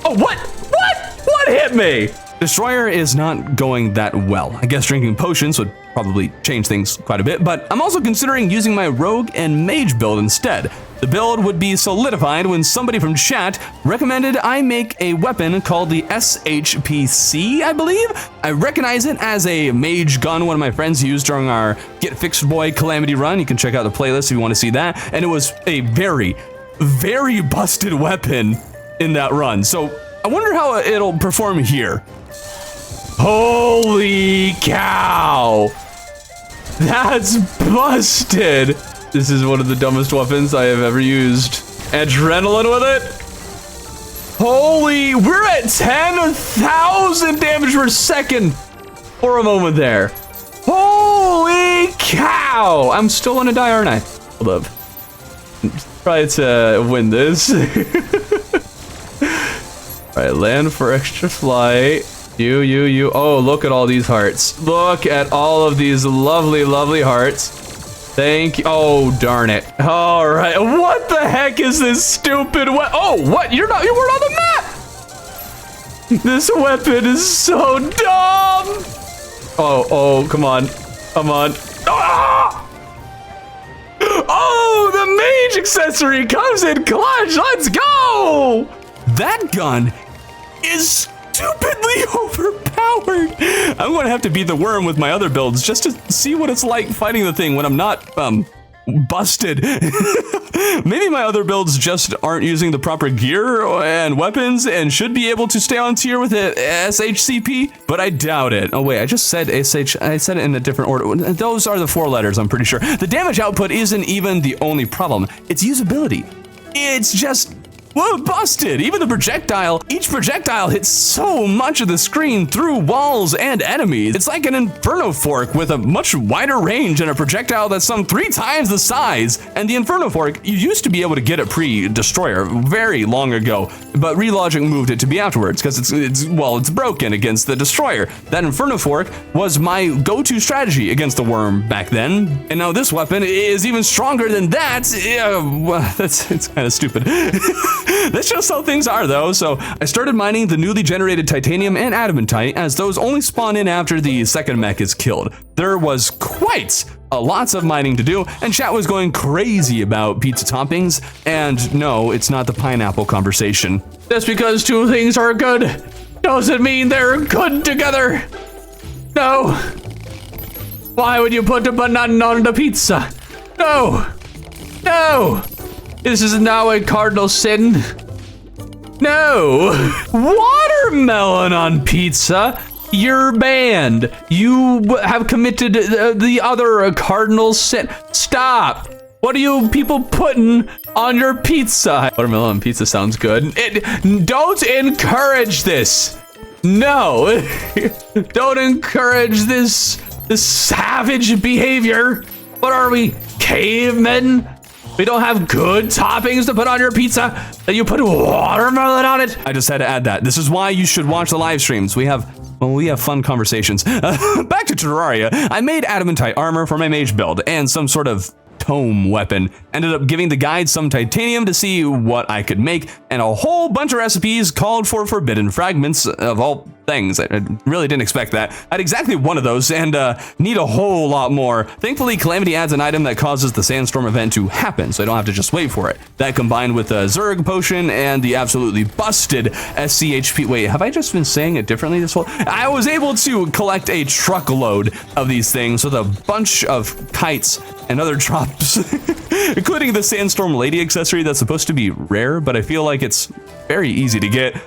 Oh, what? What hit me? Destroyer is not going that well. I guess drinking potions would probably change things quite a bit, but I'm also considering using my rogue and mage build instead. The build would be solidified when somebody from chat recommended I make a weapon called the SHPC, I believe? I recognize it as a mage gun one of my friends used during our Get Fixed Boy Calamity run. You can check out the playlist if you want to see that. And it was a very, very busted weapon in that run. So I wonder how it'll perform here. Holy cow! That's busted! This is one of the dumbest weapons I have ever used. Adrenaline with it? Holy, we're at 10,000 damage per second for a moment there. Holy cow! I'm still gonna die, aren't I? Hold up. Try to win this. Alright, land for extra flight. You. Oh, look at all these hearts. Look at all of these lovely, lovely hearts. Thank you. Oh, darn it. All right. What the heck is this stupid weapon? Oh, what? You weren't on the map. This weapon is so dumb. Oh, come on. Ah! Oh, the mage accessory comes in clutch. Let's go. That gun is stupidly overpowered. I'm going to have to beat the worm with my other builds just to see what it's like fighting the thing when I'm not busted. Maybe my other builds just aren't using the proper gear and weapons and should be able to stay on tier with it SHCP, but I doubt it. Oh wait, I just said SH. I said it in a different order. Those are the 4 letters, I'm pretty sure. The damage output isn't even the only problem. It's usability. It's just busted. Even the projectile, each projectile hits so much of the screen through walls and enemies. It's like an Inferno Fork with a much wider range and a projectile that's some 3 times the size. And the Inferno Fork, you used to be able to get it pre-Destroyer very long ago, but Relogic moved it to be afterwards because it's broken against the Destroyer. That Inferno Fork was my go-to strategy against the worm back then, and now this weapon is even stronger than that. Well, it's kind of stupid. That's just how things are though. So I started mining the newly generated titanium and adamantite, as those only spawn in after the second mech is killed. There was quite lots of mining to do, and chat was going crazy about pizza toppings, and no, it's not the pineapple conversation. Just because 2 things are good doesn't mean they're good together. No. Why would you put a banana on the pizza? No. This is now a cardinal sin. No. Watermelon on pizza? You're banned. You have committed the other cardinal sin. Stop. What are you people putting on your pizza? Watermelon on pizza sounds good. Don't encourage this. No. Don't encourage this savage behavior. What are we, cavemen? We don't have good toppings to put on your pizza, that you put watermelon on it? I just had to add that. This is why you should watch the live streams. We have fun conversations. Back to Terraria. I made adamantite armor for my mage build and some sort of tome weapon. Ended up giving the guide some titanium to see what I could make, and a whole bunch of recipes called for forbidden fragments of all things. I really didn't expect that. I had exactly one of those and need a whole lot more. Thankfully, Calamity adds an item that causes the sandstorm event to happen, so I don't have to just wait for it. That combined with a Zerg potion and the absolutely busted SCHP. Wait, have I just been saying it differently this whole? I was able to collect a truckload of these things with a bunch of kites and other drops, including the Sandstorm Lady accessory that's supposed to be rare, but I feel like it's very easy to get.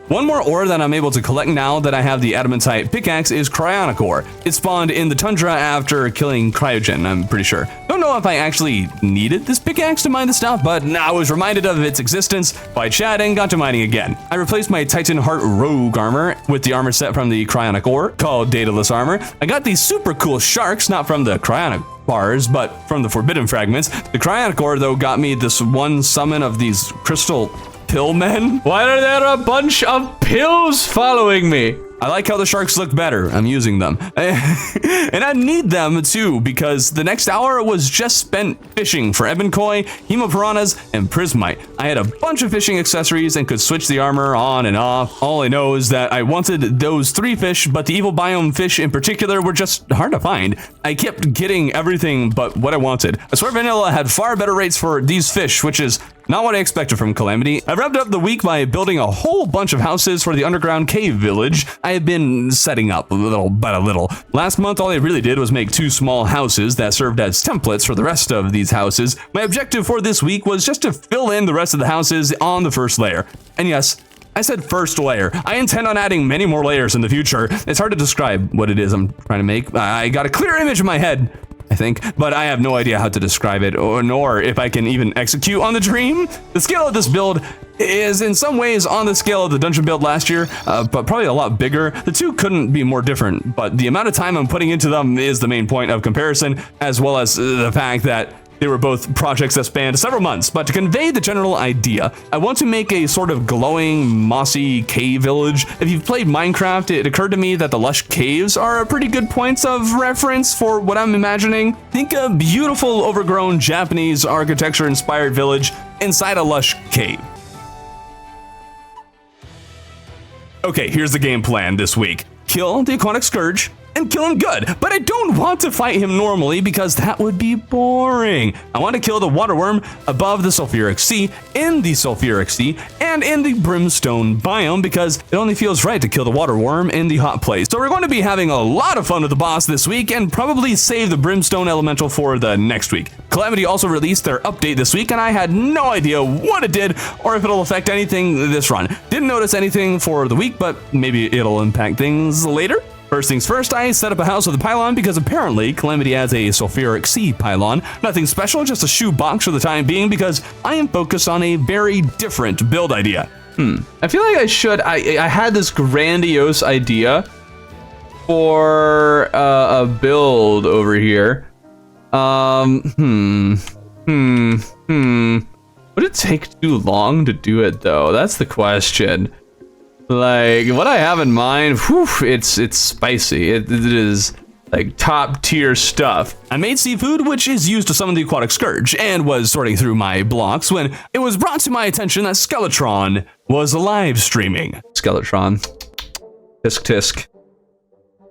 One more ore that I'm able to collect now that I have the adamantite pickaxe is cryonic ore. It spawned in the tundra after killing Cryogen, I'm pretty sure. Don't know if I actually needed this pickaxe to mine the stuff, but I was reminded of its existence by chat and got to mining again. I replaced my Titan Heart Rogue armor with the armor set from the cryonic ore, called Daedalus armor. I got these super cool sharks, not from the cryonic bars, but from the forbidden fragments. The cryonic ore, though, got me this one summon of these crystal pill men. Why are there a bunch of pills following me? I like how the sharks look better. I'm using them. And I need them too, because the next hour was just spent fishing for ebon koi, hemopiranhas, and prismite. I had a bunch of fishing accessories and could switch the armor on and off. All I know is that I wanted those 3 fish, but the evil biome fish in particular were just hard to find. I kept getting everything but what I wanted. I swear vanilla had far better rates for these fish, which is not what I expected from Calamity. I wrapped up the week by building a whole bunch of houses for the underground cave village. I have been setting up little by little. Last month, all I really did was make 2 small houses that served as templates for the rest of these houses. My objective for this week was just to fill in the rest of the houses on the first layer. And yes, I said first layer. I intend on adding many more layers in the future. It's hard to describe what it is I'm trying to make. I got a clear image in my head, I think, but I have no idea how to describe it, nor if I can even execute on the dream. The scale of this build is in some ways on the scale of the dungeon build last year, but probably a lot bigger. The 2 couldn't be more different, but the amount of time I'm putting into them is the main point of comparison, as well as the fact that they were both projects that spanned several months. But to convey the general idea, I want to make a sort of glowing, mossy cave village. If you've played Minecraft, it occurred to me that the lush caves are a pretty good points of reference for what I'm imagining. Think a beautiful, overgrown Japanese architecture-inspired village inside a lush cave. Okay, here's the game plan this week. Kill the Aquatic Scourge and kill him good, but I don't want to fight him normally because that would be boring. I want to kill the water worm above the sulfuric sea, in the sulfuric sea, and in the brimstone biome because it only feels right to kill the water worm in the hot place. So we're going to be having a lot of fun with the boss this week and probably save the brimstone elemental for the next week. Calamity also released their update this week and I had no idea what it did or if it'll affect anything this run. Didn't notice anything for the week, but maybe it'll impact things later. First things first, I set up a house with a pylon because apparently Calamity has a sulfuric sea pylon. Nothing special, just a shoebox for the time being because I am focused on a very different build idea. I feel like I had this grandiose idea for a build over here. Would it take too long to do it though? That's the question. Like, what I have in mind, whew, it's spicy. It is like top tier stuff. I made seafood, which is used to summon the Aquatic Scourge, and was sorting through my blocks when it was brought to my attention that Skeletron was live streaming. Skeletron. Tisk tisk.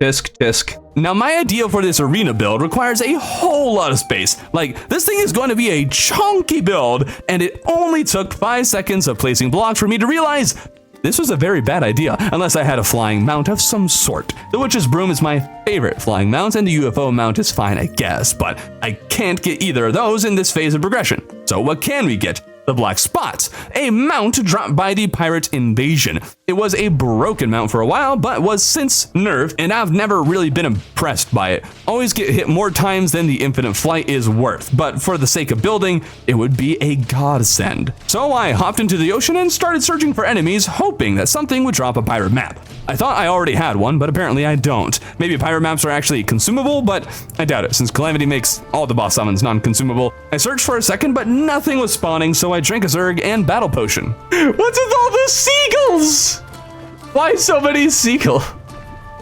Tisk tisk. Now, my idea for this arena build requires a whole lot of space. Like, this thing is going to be a chunky build, and it only took 5 seconds of placing blocks for me to realize this was a very bad idea, unless I had a flying mount of some sort. The Witch's Broom is my favorite flying mount, and the UFO mount is fine, I guess, but I can't get either of those in this phase of progression. So what can we get? The Black Spot, a mount dropped by the Pirate Invasion. It was a broken mount for a while, but was since nerfed, and I've never really been impressed by it. Always get hit more times than the infinite flight is worth, but for the sake of building, it would be a godsend. So I hopped into the ocean and started searching for enemies, hoping that something would drop a pirate map. I thought I already had one, but apparently I don't. Maybe pirate maps are actually consumable, but I doubt it, since Calamity makes all the boss summons non-consumable. I searched for a second, but nothing was spawning, so I drank a Zerg and battle potion. What's with all the seagulls? Why so many seagulls?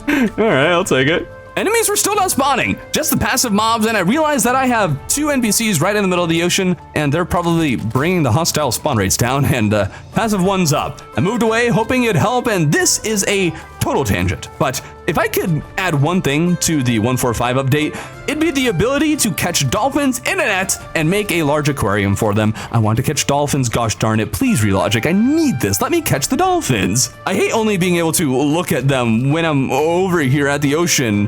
Alright, I'll take it. Enemies were still not spawning, just the passive mobs, and I realized that I have 2 NPCs right in the middle of the ocean, and they're probably bringing the hostile spawn rates down and passive ones up. I moved away hoping it'd help, and this is a total tangent, but if I could add one thing to the 145 update, it'd be the ability to catch dolphins in a net and make a large aquarium for them. I want to catch dolphins, gosh darn it, please Relogic, I need this, let me catch the dolphins. I hate only being able to look at them when I'm over here at the ocean,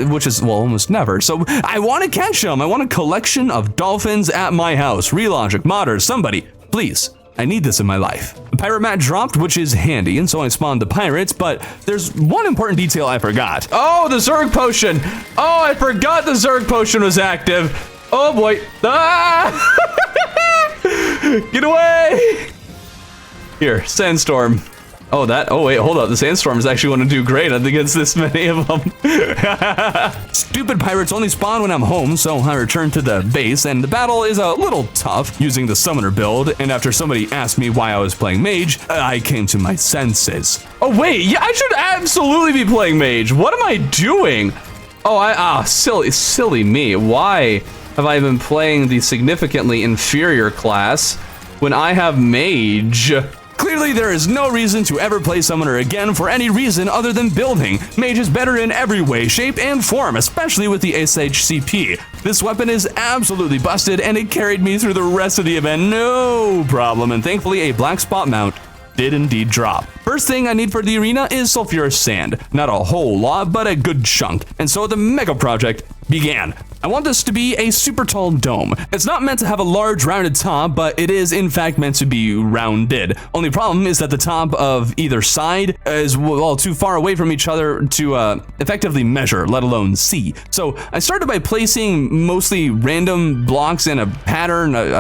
which is, well, almost never, so I want to catch them. I want a collection of dolphins at my house. Relogic, modders, somebody, please. I need this in my life. The pirate mat dropped, which is handy, and so I spawned the pirates, but there's one important detail I forgot. Oh, the Zerg potion. Oh, I forgot the Zerg potion was active. Oh boy. Ah! Get away. Here, sandstorm. Oh, wait, hold up. The sandstorms actually want to do great against this many of them. Stupid pirates only spawn when I'm home, so I return to the base, and the battle is a little tough using the summoner build, and after somebody asked me why I was playing mage, I came to my senses. Oh, wait, yeah, I should absolutely be playing mage. What am I doing? Oh, silly me. Why have I been playing the significantly inferior class when I have mage? Clearly, there is no reason to ever play Summoner again for any reason other than building. Mage is better in every way, shape, and form, especially with the SHCP. This weapon is absolutely busted, and it carried me through the rest of the event no problem, and thankfully a black spot mount did indeed drop. First thing I need for the arena is sulfurous sand. Not a whole lot, but a good chunk. And so the mega project began. I want this to be a super tall dome. It's not meant to have a large rounded top, but it is in fact meant to be rounded. Only problem is that the top of either side is well too far away from each other to effectively measure, let alone see. So I started by placing mostly random blocks in a pattern. I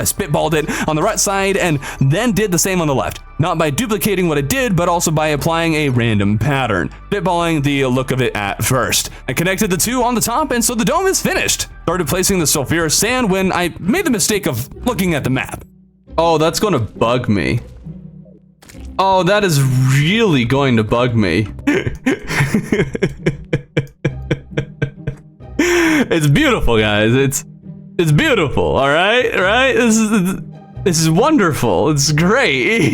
spitballed it on the right side and then did the same on the left. Not by duplicating what it did, but also by applying a random pattern, spitballing the look of it at first. I connected the two on the top, and so the dome is finished. Started placing the sulfurous sand when I made the mistake of looking at the map. Oh, that's gonna bug me. Oh, that is really going to bug me. It's beautiful, guys. It's beautiful. All right, right? This is wonderful. It's great.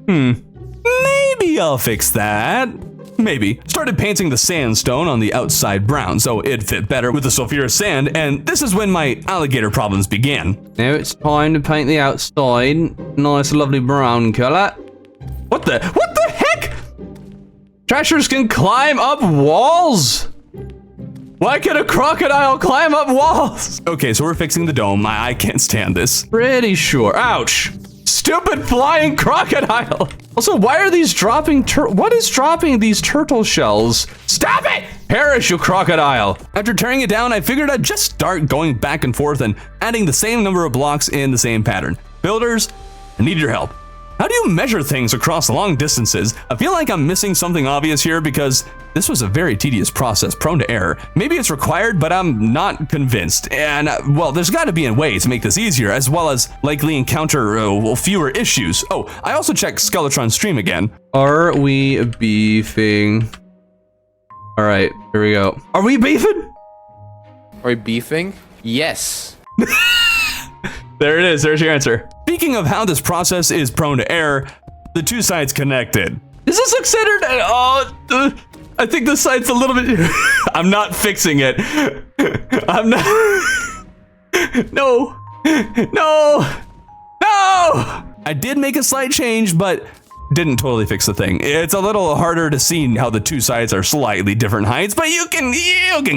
Maybe I'll fix that. Maybe. Started painting the sandstone on the outside brown, so it'd fit better with the sulfurous sand, and this is when my alligator problems began. Now it's time to paint the outside. Nice, lovely brown color. What the heck? Trashers can climb up walls? Why can a crocodile climb up walls? Okay, so we're fixing the dome. I can't stand this. Pretty sure. Ouch. Stupid flying crocodile. Also, why are these dropping what is dropping these turtle shells? Stop it! Perish, you crocodile. After tearing it down, I figured I'd just start going back and forth and adding the same number of blocks in the same pattern. Builders, I need your help. How do you measure things across long distances? I feel like I'm missing something obvious here because this was a very tedious process, prone to error. Maybe it's required, but I'm not convinced. And, well, there's got to be a way to make this easier, as well as likely encounter fewer issues. Oh, I also checked Skeletron's stream again. Are we beefing? All right, here we go. Are we beefing? Are we beefing? Yes. There it is. There's your answer. Speaking of how this process is prone to error, the two sides connected. Is this considered? I think this side's a little bit. I'm not fixing it. I'm not. No. I did make a slight change, but didn't totally fix the thing. It's a little harder to see how the two sides are slightly different heights, but you can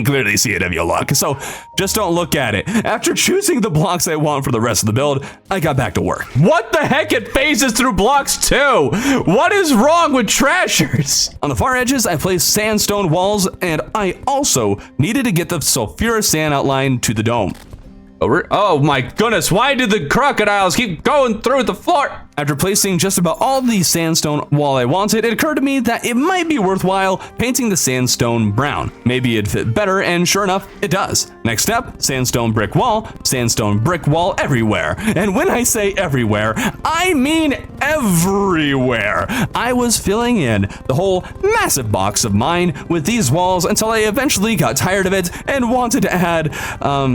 clearly see it if you look. So just don't look at it. After choosing the blocks I want for the rest of the build, I got back to work. What the heck? It phases through blocks too. What is wrong with trashers? On the far edges, I placed sandstone walls, and I also needed to get the sulfurous sand outline to the dome. Oh my goodness, why did the crocodiles keep going through the floor? After placing just about all the sandstone wall I wanted, it occurred to me that it might be worthwhile painting the sandstone brown. Maybe it'd fit better, and sure enough, it does. Next step, sandstone brick wall everywhere. And when I say everywhere, I mean everywhere. I was filling in the whole massive box of mine with these walls until I eventually got tired of it and wanted to add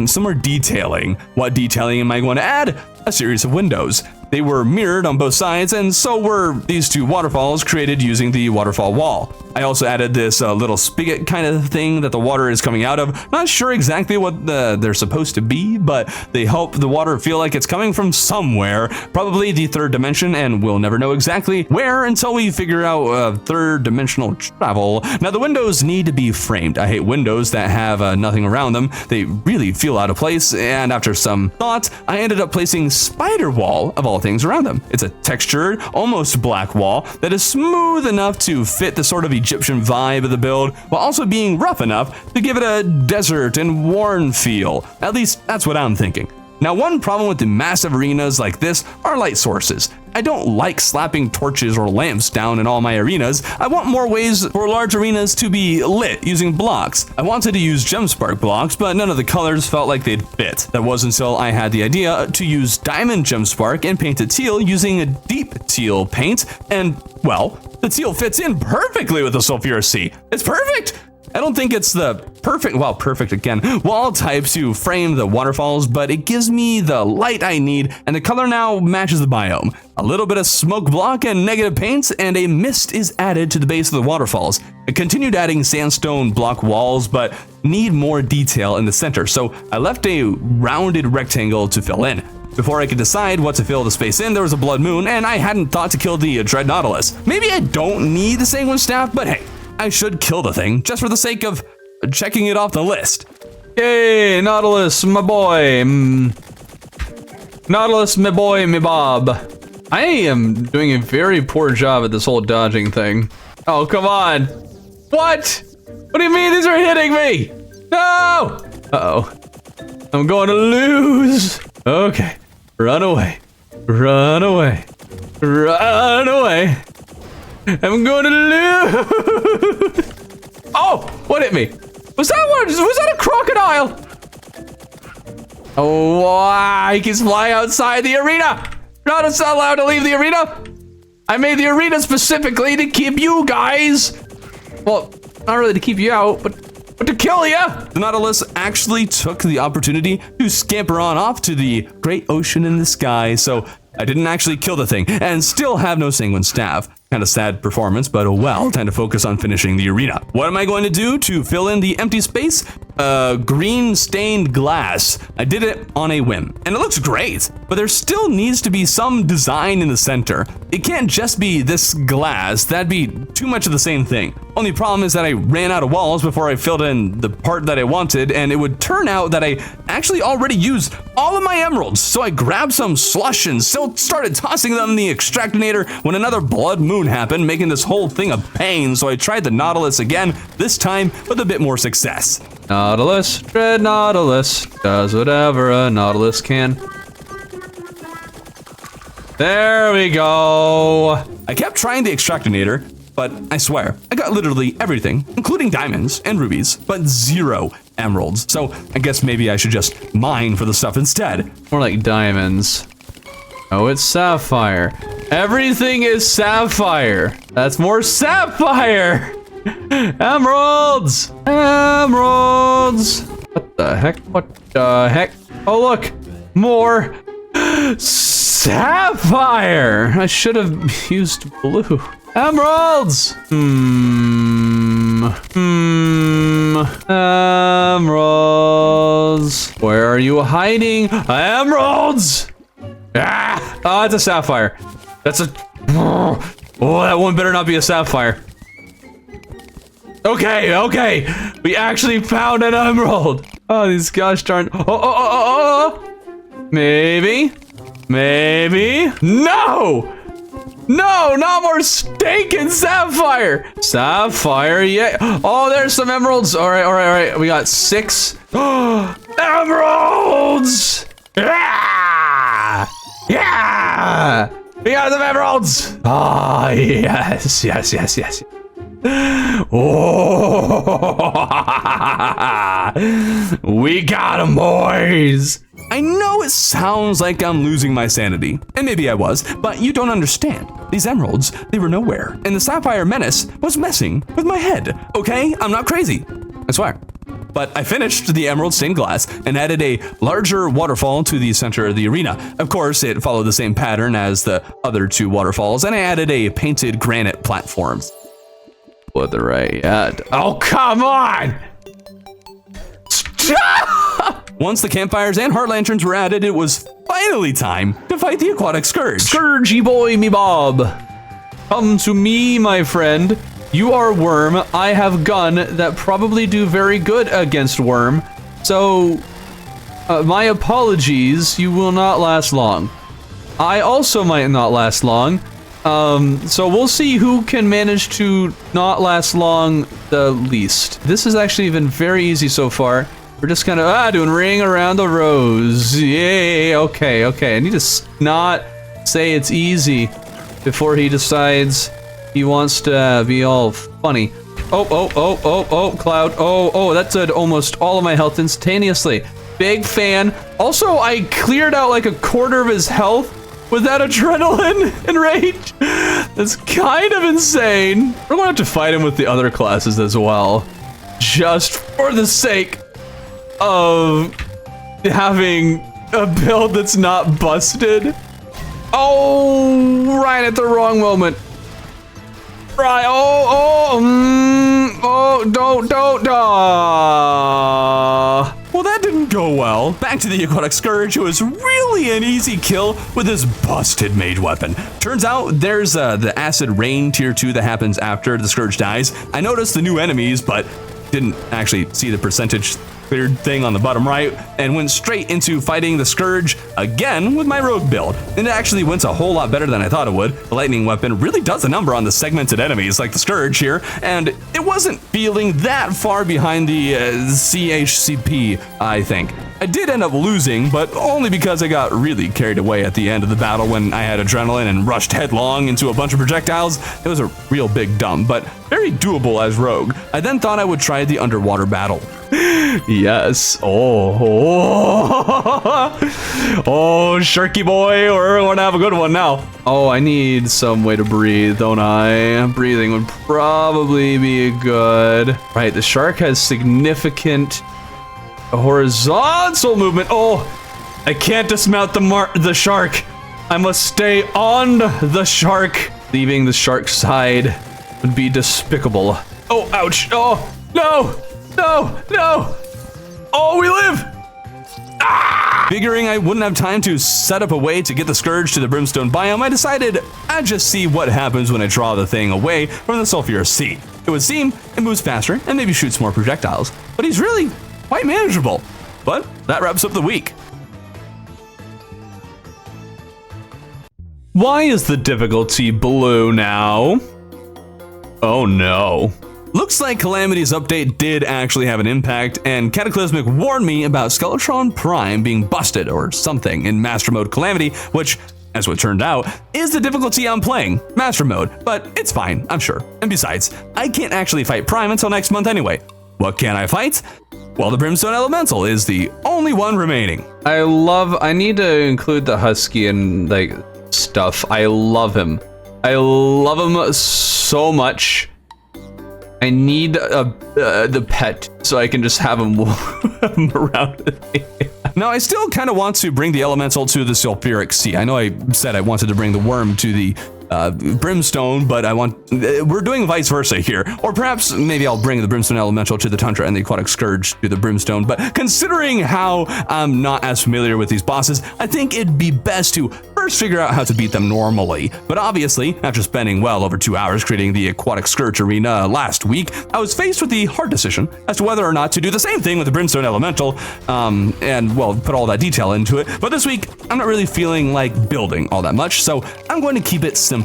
some more detailing. What detailing am I going to add? A series of windows. They were mirrored on both sides, and so were these two waterfalls created using the waterfall wall. I also added this little spigot kind of thing that the water is coming out of. Not sure exactly what they're supposed to be, but they help the water feel like it's coming from somewhere, probably the third dimension, and we'll never know exactly where until we figure out third dimensional travel. Now, the windows need to be framed. I hate windows that have nothing around them. They really feel out of place, and after some thought, I ended up placing spider wall of all things around them. It's a textured, almost black wall that is smooth enough to fit the sort of Egyptian vibe of the build, while also being rough enough to give it a desert and worn feel. At least that's what I'm thinking. Now, one problem with the massive arenas like this are light sources. I don't like slapping torches or lamps down in all my arenas. I want more ways for large arenas to be lit using blocks. I wanted to use gemspark blocks, but none of the colors felt like they'd fit. That was until I had the idea to use diamond gemspark and paint it teal using a deep teal paint, and, well, the teal fits in perfectly with the sulfurous sea. It's perfect! I don't think it's the perfect again, wall type to frame the waterfalls, but it gives me the light I need, and the color now matches the biome. A little bit of smoke block and negative paints, and a mist is added to the base of the waterfalls. I continued adding sandstone block walls, but need more detail in the center, so I left a rounded rectangle to fill in. Before I could decide what to fill the space in, there was a blood moon, and I hadn't thought to kill the Dread Nautilus. Maybe I don't need the Sanguine Staff, but hey, I should kill the thing, just for the sake of checking it off the list. Hey, Nautilus, my boy. Nautilus, my boy, me Bob. I am doing a very poor job at this whole dodging thing. Oh, come on. What? What do you mean these are hitting me? No! Uh-oh. I'm going to lose. Okay. Run away. Run away. Run away. I'm going to lose. Oh, what hit me? Was that a crocodile? Oh, wow, he can fly outside the arena. Not allowed to leave the arena. I made the arena specifically to keep you guys. Well, not really to keep you out, but to kill you. The Nautilus actually took the opportunity to scamper on off to the great ocean in the sky, so I didn't actually kill the thing, and still have no Sanguine Staff. Kind of sad performance, but oh well, time to focus on finishing the arena. What am I going to do to fill in the empty space? Green stained glass. I did it on a whim, and it looks great, but there still needs to be some design in the center. It can't just be this glass, that'd be too much of the same thing. Only problem is that I ran out of walls before I filled in the part that I wanted, and it would turn out that I actually already used all of my emeralds, so I grabbed some slush and still started tossing them in the extractinator when another blood moon happened, making this whole thing a pain, so I tried the Nautilus again, this time with a bit more success. Nautilus, Dread Nautilus, does whatever a Nautilus can. There we go. I kept trying the extractinator, but I swear, I got literally everything, including diamonds and rubies, but 0 emeralds. So I guess maybe I should just mine for the stuff instead. More like diamonds. Oh, it's sapphire. Everything is sapphire. That's more sapphire. Emeralds! Emeralds! What the heck? What the heck? Oh, look! More sapphire! I should have used blue. Emeralds! Emeralds! Where are you hiding? Emeralds! Ah! Oh, it's a sapphire. That's a... Oh, that one better not be a sapphire. Okay, okay. We actually found an emerald. Oh, these gosh darn... Oh. Maybe. Maybe. No! No, not more stinking sapphire. Sapphire, yeah. Oh, there's some emeralds. All right. We got 6 emeralds. Yeah! Yeah! We got some emeralds. Ah, yes. Oh, we got them, boys. I know it sounds like I'm losing my sanity, and maybe I was, but you don't understand. These emeralds, they were nowhere, and the sapphire menace was messing with my head, okay? I'm not crazy, I swear. but I finished the emerald stained glass and added a larger waterfall to the center of the arena. Of course, it followed the same pattern as the other 2 waterfalls, and I added a painted granite platforms. What the right at? Oh, come on! Stop! Once the campfires and heart lanterns were added, it was finally time to fight the aquatic scourge. Scourgy boy, me Bob. Come to me, my friend. You are worm. I have gun that probably do very good against worm. So, my apologies. You will not last long. I also might not last long. So we'll see who can manage to not last long the least. This has actually been very easy so far. We're just kind of doing ring around the rose. Yay, okay. I need to not say it's easy before he decides he wants to be all funny. Oh, Cloud. Oh, that did almost all of my health instantaneously. Big fan. Also, I cleared out like a quarter of his health with that adrenaline and rage. That's kind of insane. We're gonna have to fight him with the other classes as well, just for the sake of having a build that's not busted. Oh, right at the wrong moment. Right, don't. Well, that didn't go well. Back to the aquatic scourge, it was really an easy kill with this busted mage weapon. Turns out there's the acid rain tier 2 that happens after the scourge dies. I noticed the new enemies, but didn't actually see the percentage cleared thing on the bottom right, and went straight into fighting the scourge again with my rogue build. And it actually went a whole lot better than I thought it would. The lightning weapon really does a number on the segmented enemies like the scourge here, and it wasn't feeling that far behind the CHCP, I think. I did end up losing, but only because I got really carried away at the end of the battle when I had adrenaline and rushed headlong into a bunch of projectiles. It was a real big dump, but very doable as rogue. I then thought I would try the underwater battle. Yes. Oh, Sharky boy, we're gonna have a good one now. Oh, I need some way to breathe, don't I? Breathing would probably be good. Right, the shark has significant horizontal movement. Oh, I can't dismount the shark. I must stay on the shark. Leaving the shark's side would be despicable. Oh, ouch. Oh, no. Oh, we live. Figuring I wouldn't have time to set up a way to get the scourge to the brimstone biome, I decided I'd just see what happens when I draw the thing away from the sulfurous sea. It would seem it moves faster and maybe shoots more projectiles, but he's really quite manageable. But that wraps up the week. Why is the difficulty blue now? Oh no. Looks like Calamity's update did actually have an impact, and Cataclysmic warned me about Skeletron Prime being busted or something in Master Mode Calamity, which, as what turned out, is the difficulty I'm playing, Master Mode, but it's fine, I'm sure. And besides, I can't actually fight Prime until next month anyway. What can I fight? Well, the Brimstone Elemental is the only one remaining. I need to include the Husky and like stuff. I love him. I love him so much. I need the pet so I can just have him around with me. Now, I still kind of want to bring the elemental to the sulfuric sea. I know I said I wanted to bring the worm to the brimstone, but we're doing vice versa here. Or perhaps maybe I'll bring the brimstone elemental to the tundra and the aquatic scourge to the brimstone. But considering how I'm not as familiar with these bosses, I think it'd be best to first figure out how to beat them normally. But obviously, after spending well over 2 hours creating the aquatic scourge arena last week, I was faced with the hard decision as to whether or not to do the same thing with the brimstone elemental, and well, put all that detail into it. But this week, I'm not really feeling like building all that much, so I'm going to keep it simple.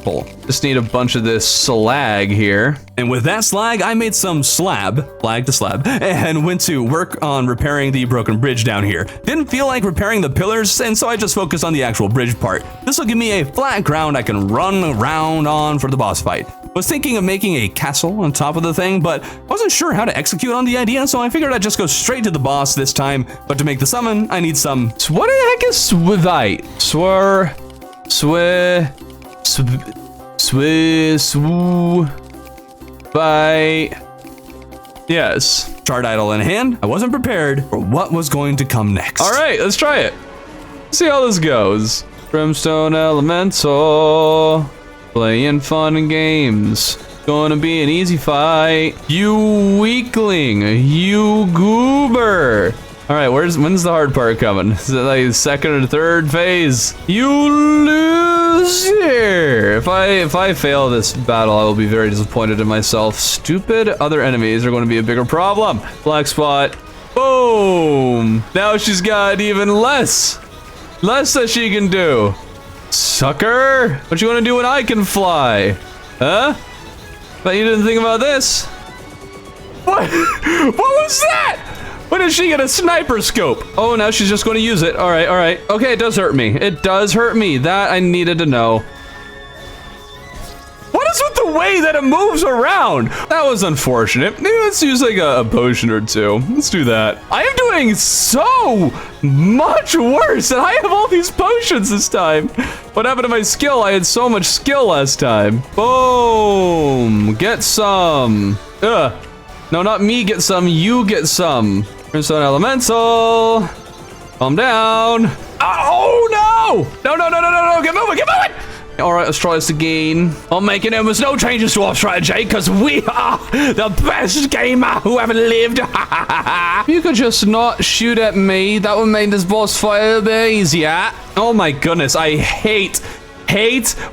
Just need a bunch of this slag here. And with that slag, I made some flag to slab, and went to work on repairing the broken bridge down here. Didn't feel like repairing the pillars, and so I just focused on the actual bridge part. This will give me a flat ground I can run around on for the boss fight. Was thinking of making a castle on top of the thing, but wasn't sure how to execute on the idea, so I figured I'd just go straight to the boss this time. But to make the summon, I need some... So what the heck is swivite? Yes. Chart idol in hand, I wasn't prepared for what was going to come next. All right, let's try it. See how this goes. Brimstone Elemental. Playing fun games. Gonna be an easy fight. You weakling. You goober. All right, when's the hard part coming? Is it like second or third phase? You loser! If I fail this battle, I will be very disappointed in myself. Stupid other enemies are going to be a bigger problem. Black spot. Boom! Now she's got even less that she can do. Sucker! What you want to do when I can fly? Huh? Bet you didn't think about this. What? What was that? When did she get a sniper scope? Oh, now she's just going to use it. All right, all right. Okay, it does hurt me. It does hurt me. That I needed to know. What is with the way that it moves around? That was unfortunate. Maybe let's use like a potion or two. Let's do that. I am doing so much worse, and I have all these potions this time. What happened to my skill? I had so much skill last time. Boom. Get some. Ugh. No, not me get some. You get some. Brimstone Elemental. Calm down. Oh, no. No, no, no, no, no, no. Get moving. Get moving. All right, let's try this again. I'm making almost no changes to our strategy because we are the best gamer who ever lived. You could just not shoot at me. That would make this boss fight a little bit easier. Oh my goodness, I hate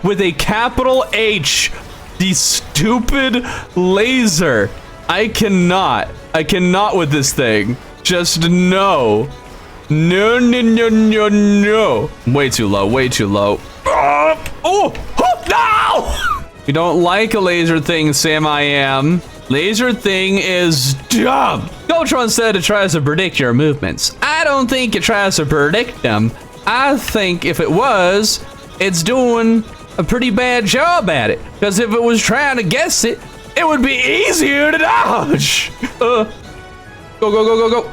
with a capital H, the stupid laser. I cannot with this thing. Just no. No, no, no, no, no. Way too low, way too low. Oh, no! You don't like a laser thing, Sam I am. Laser thing is dumb. Gotron said it tries to predict your movements. I don't think it tries to predict them. I think if it was, it's doing a pretty bad job at it. Because if it was trying to guess it, it would be easier to dodge. Go, go, go, go, go.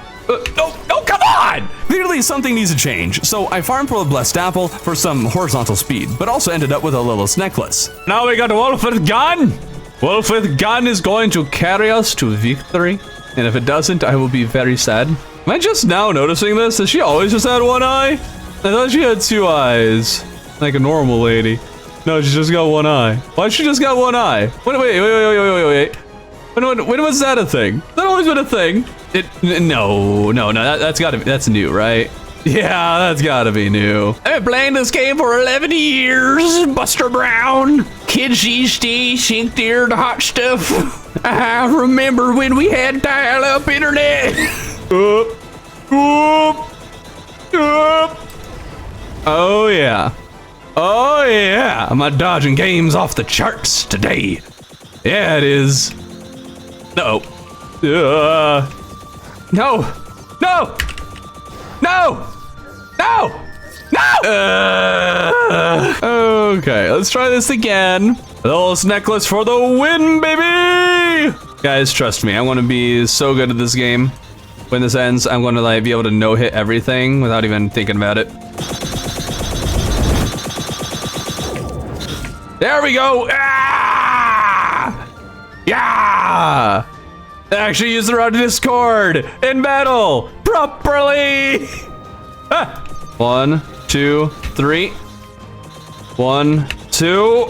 No, no, come on! Clearly something needs to change, so I farmed for a blessed apple for some horizontal speed, but also ended up with a Lilith's necklace. Now we got Wolfith Gun! Wolfith Gun is going to carry us to victory, and if it doesn't, I will be very sad. Am I just now noticing this? Has she always just had one eye? I thought she had two eyes, like a normal lady. No, she just got one eye. Why she just got one eye? Wait. When was that a thing? That always been a thing. No, that's new, right? Yeah, that's gotta be new. I've been playing this game for 11 years, Buster Brown. Kids these days think they're the hot stuff. I remember when we had dial-up internet. Oh yeah. Oh yeah, I'm dodging games off the charts today. Yeah, it is. No. No. No. No. No. Okay, let's try this again. Those necklace for the win, baby! Guys, trust me, I want to be so good at this game. When this ends, I'm going to like be able to no-hit everything without even thinking about it. There we go! Ah! Yeah! Actually use the route to Discord in battle properly! Ah. 1, 2, 3. 1, 2.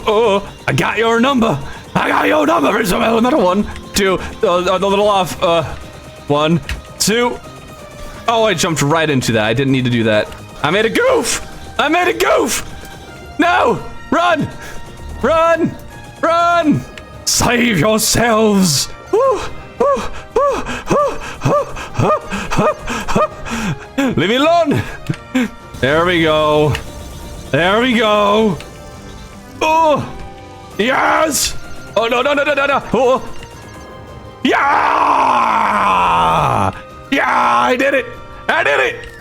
Oh, I got your number. I got your number. There's another 1, 2. A little off. 1, 2. Oh, I jumped right into that. I didn't need to do that. I made a goof. No! Run! Save yourselves! Leave me alone! There we go. Oh! Yes! Oh, no. Oh! Yeah! Yeah, I did it!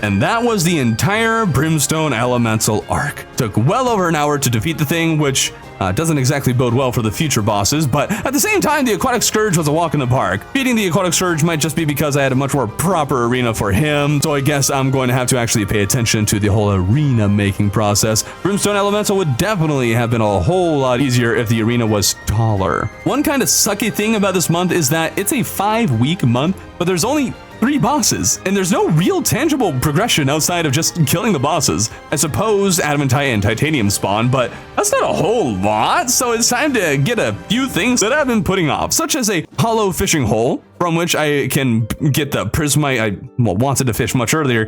And that was the entire Brimstone Elemental arc. Took well over an hour to defeat the thing, which doesn't exactly bode well for the future bosses, but at the same time, the Aquatic Scourge was a walk in the park. Beating the Aquatic Scourge might just be because I had a much more proper arena for him, so I guess I'm going to have to actually pay attention to the whole arena making process. Brimstone Elemental would definitely have been a whole lot easier if the arena was taller. One kind of sucky thing about this month is that it's a 5-week month, but there's only 3 bosses, and there's no real tangible progression outside of just killing the bosses. I suppose Adamantite and Titanium spawn, but that's not a whole lot, so it's time to get a few things that I've been putting off, such as a hollow fishing hole, from which I can get the prismite I wanted to fish much earlier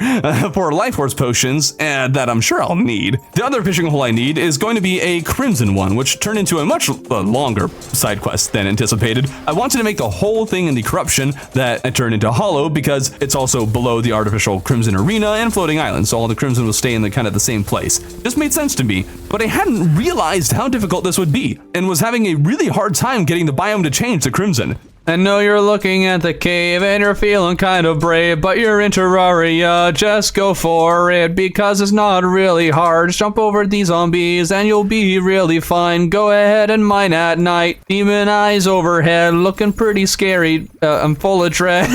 for life force potions that I'm sure I'll need. The other fishing hole I need is going to be a crimson one, which turned into a much longer side quest than anticipated. I wanted to make the whole thing in the corruption that I turned into hollow because it's also below the artificial crimson arena and floating island, so all the crimson will stay in the kind of the same place. This made sense to me, but I hadn't realized how difficult this would be and was having a really hard time getting the biome to change to crimson. I know you're looking at the cave and you're feeling kind of brave, but you're in Terraria, just go for it because it's not really hard. Just jump over these zombies and you'll be really fine. Go ahead and mine at night. Demon eyes overhead, looking pretty scary. I'm full of dread.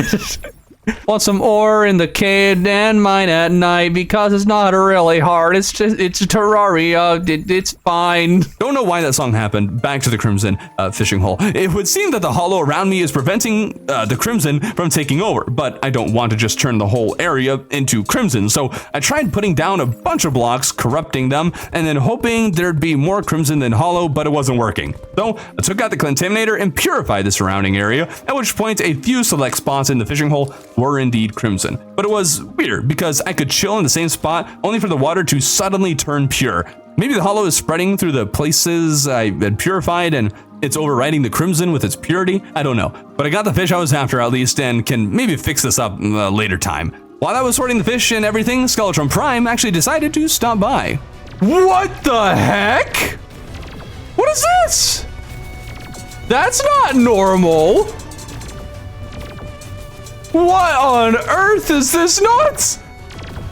Want some ore in the cave and mine at night because it's not really hard. It's Terraria. It's fine. Don't know why that song happened. Back to the crimson fishing hole. It would seem that the hollow around me is preventing the crimson from taking over, but I don't want to just turn the whole area into crimson. So I tried putting down a bunch of blocks, corrupting them, and then hoping there'd be more crimson than hollow, but it wasn't working. So I took out the contaminator and purified the surrounding area, at which point a few select spots in the fishing hole were indeed crimson. But it was weird because I could chill in the same spot only for the water to suddenly turn pure. Maybe the hollow is spreading through the places I had purified and it's overriding the crimson with its purity. I don't know, but I got the fish I was after at least and can maybe fix this up later time. While I was sorting the fish and everything, Skeletron Prime actually decided to stop by. What the heck? What is this? That's not normal. What on earth is this nuts?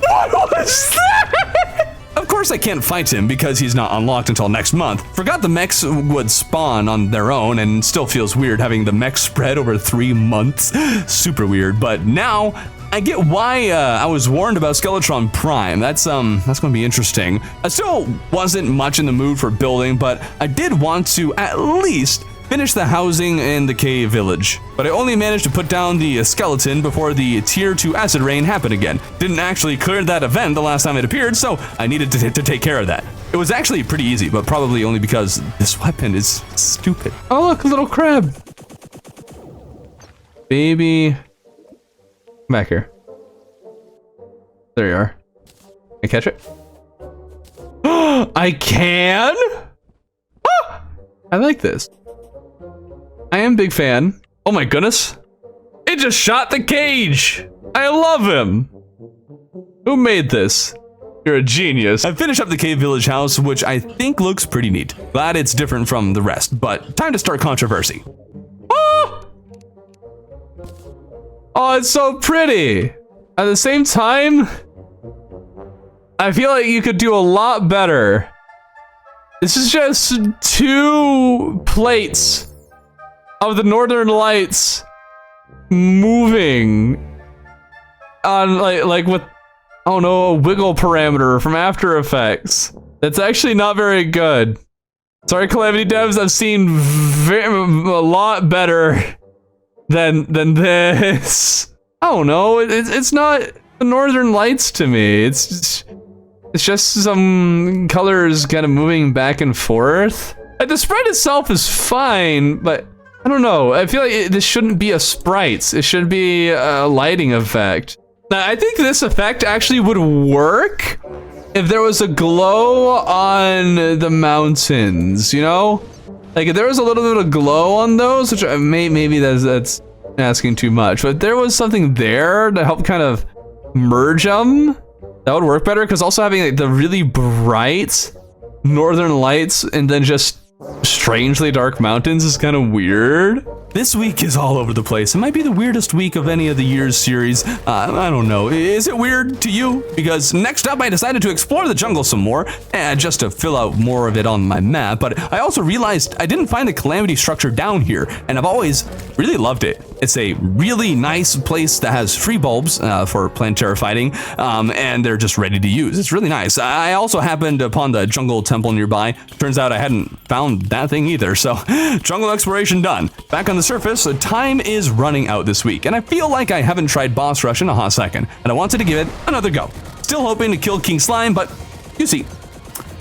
What was that? Of course I can't fight him because he's not unlocked until next month. Forgot the mechs would spawn on their own and still feels weird having the mech spread over 3 months. Super weird, but now I get why I was warned about Skeletron Prime. That's gonna be interesting. I still wasn't much in the mood for building, but I did want to at least finish the housing in the cave village, but I only managed to put down the skeleton before the tier 2 acid rain happened again. Didn't actually clear that event the last time it appeared, so I needed to take care of that. It was actually pretty easy, but probably only because this weapon is stupid. Oh look, a little crab. Baby. Come back here. There you are. Can I catch it? I can? Ah! I like this. I am a big fan. Oh my goodness. It just shot the cage. I love him. Who made this? You're a genius. I finished up the cave village house, which I think looks pretty neat. Glad it's different from the rest, but time to start controversy. Oh, oh, it's so pretty. At the same time, I feel like you could do a lot better. This is just 2 plates of the Northern Lights moving on like with, I don't know, a wiggle parameter from After Effects. That's actually not very good. Sorry, Calamity devs, I've seen a lot better than this. I don't know, it's not the Northern Lights to me. It's just some colors kind of moving back and forth. The sprite itself is fine, but I don't know. I feel like this shouldn't be a sprites. It should be a lighting effect. Now, I think this effect actually would work if there was a glow on the mountains, you know? Like if there was a little bit of glow on those, which maybe that's asking too much, but there was something there to help kind of merge them. That would work better, because also having like the really bright Northern Lights and then just strangely dark mountains is kind of weird. This week is all over the place. It might be the weirdest week of any of the year's series. I don't know. Is it weird to you? Because next up, I decided to explore the jungle some more, just to fill out more of it on my map. But I also realized I didn't find the Calamity structure down here, and I've always really loved it. It's a really nice place that has free bulbs for Plantera fighting, and they're just ready to use. It's really nice. I also happened upon the jungle temple nearby. Turns out I hadn't found that thing either, so jungle exploration done. Back on the surface, time is running out this week, and I feel like I haven't tried boss rush in a hot second, and I wanted to give it another go. Still hoping to kill King Slime, but you see,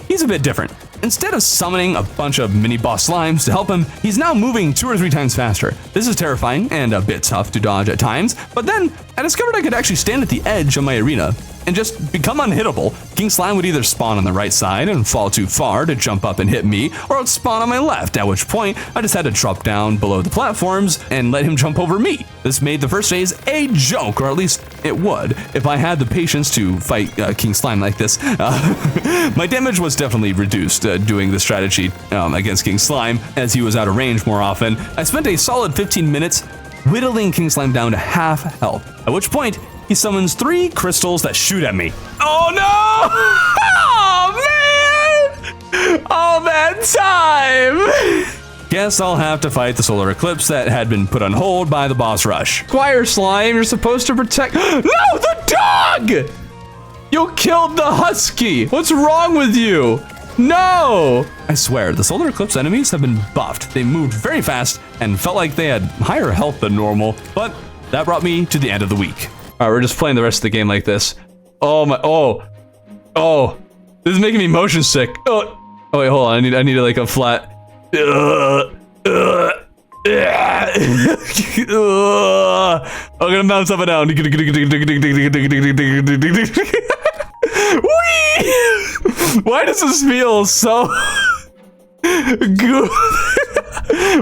he's a bit different. Instead of summoning a bunch of mini boss slimes to help him, he's now moving 2 or 3 times faster. This is terrifying and a bit tough to dodge at times, but then I discovered I could actually stand at the edge of my arena and just become unhittable. King Slime would either spawn on the right side and fall too far to jump up and hit me, or it would spawn on my left, at which point I just had to drop down below the platforms and let him jump over me. This made the first phase a joke, or at least it would, if I had the patience to fight King Slime like this. My damage was definitely reduced doing the strategy against King Slime, as he was out of range more often. I spent a solid 15 minutes whittling King Slime down to half health, at which point he summons 3 crystals that shoot at me. Oh no! Oh man! All that time! Guess I'll have to fight the solar eclipse that had been put on hold by the boss rush. Squire Slime, you're supposed to protect. No, the dog! You killed the husky! What's wrong with you? No! I swear, the solar eclipse enemies have been buffed. They moved very fast and felt like they had higher health than normal, but that brought me to the end of the week. All right, we're just playing the rest of the game like this. Oh my, oh, this is making me motion sick. Oh wait, hold on, I need like a flat. I'm gonna bounce up and down. Whee! Why does this feel so good?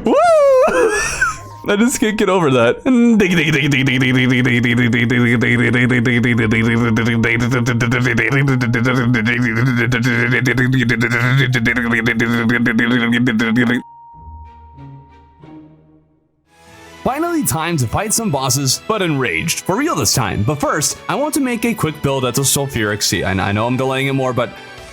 Woo! I just can't get over that. Finally, time to fight some bosses, but enraged. For real this time. But first, I want to make a quick build at the sulfuric sea. I know I'm delaying it more, but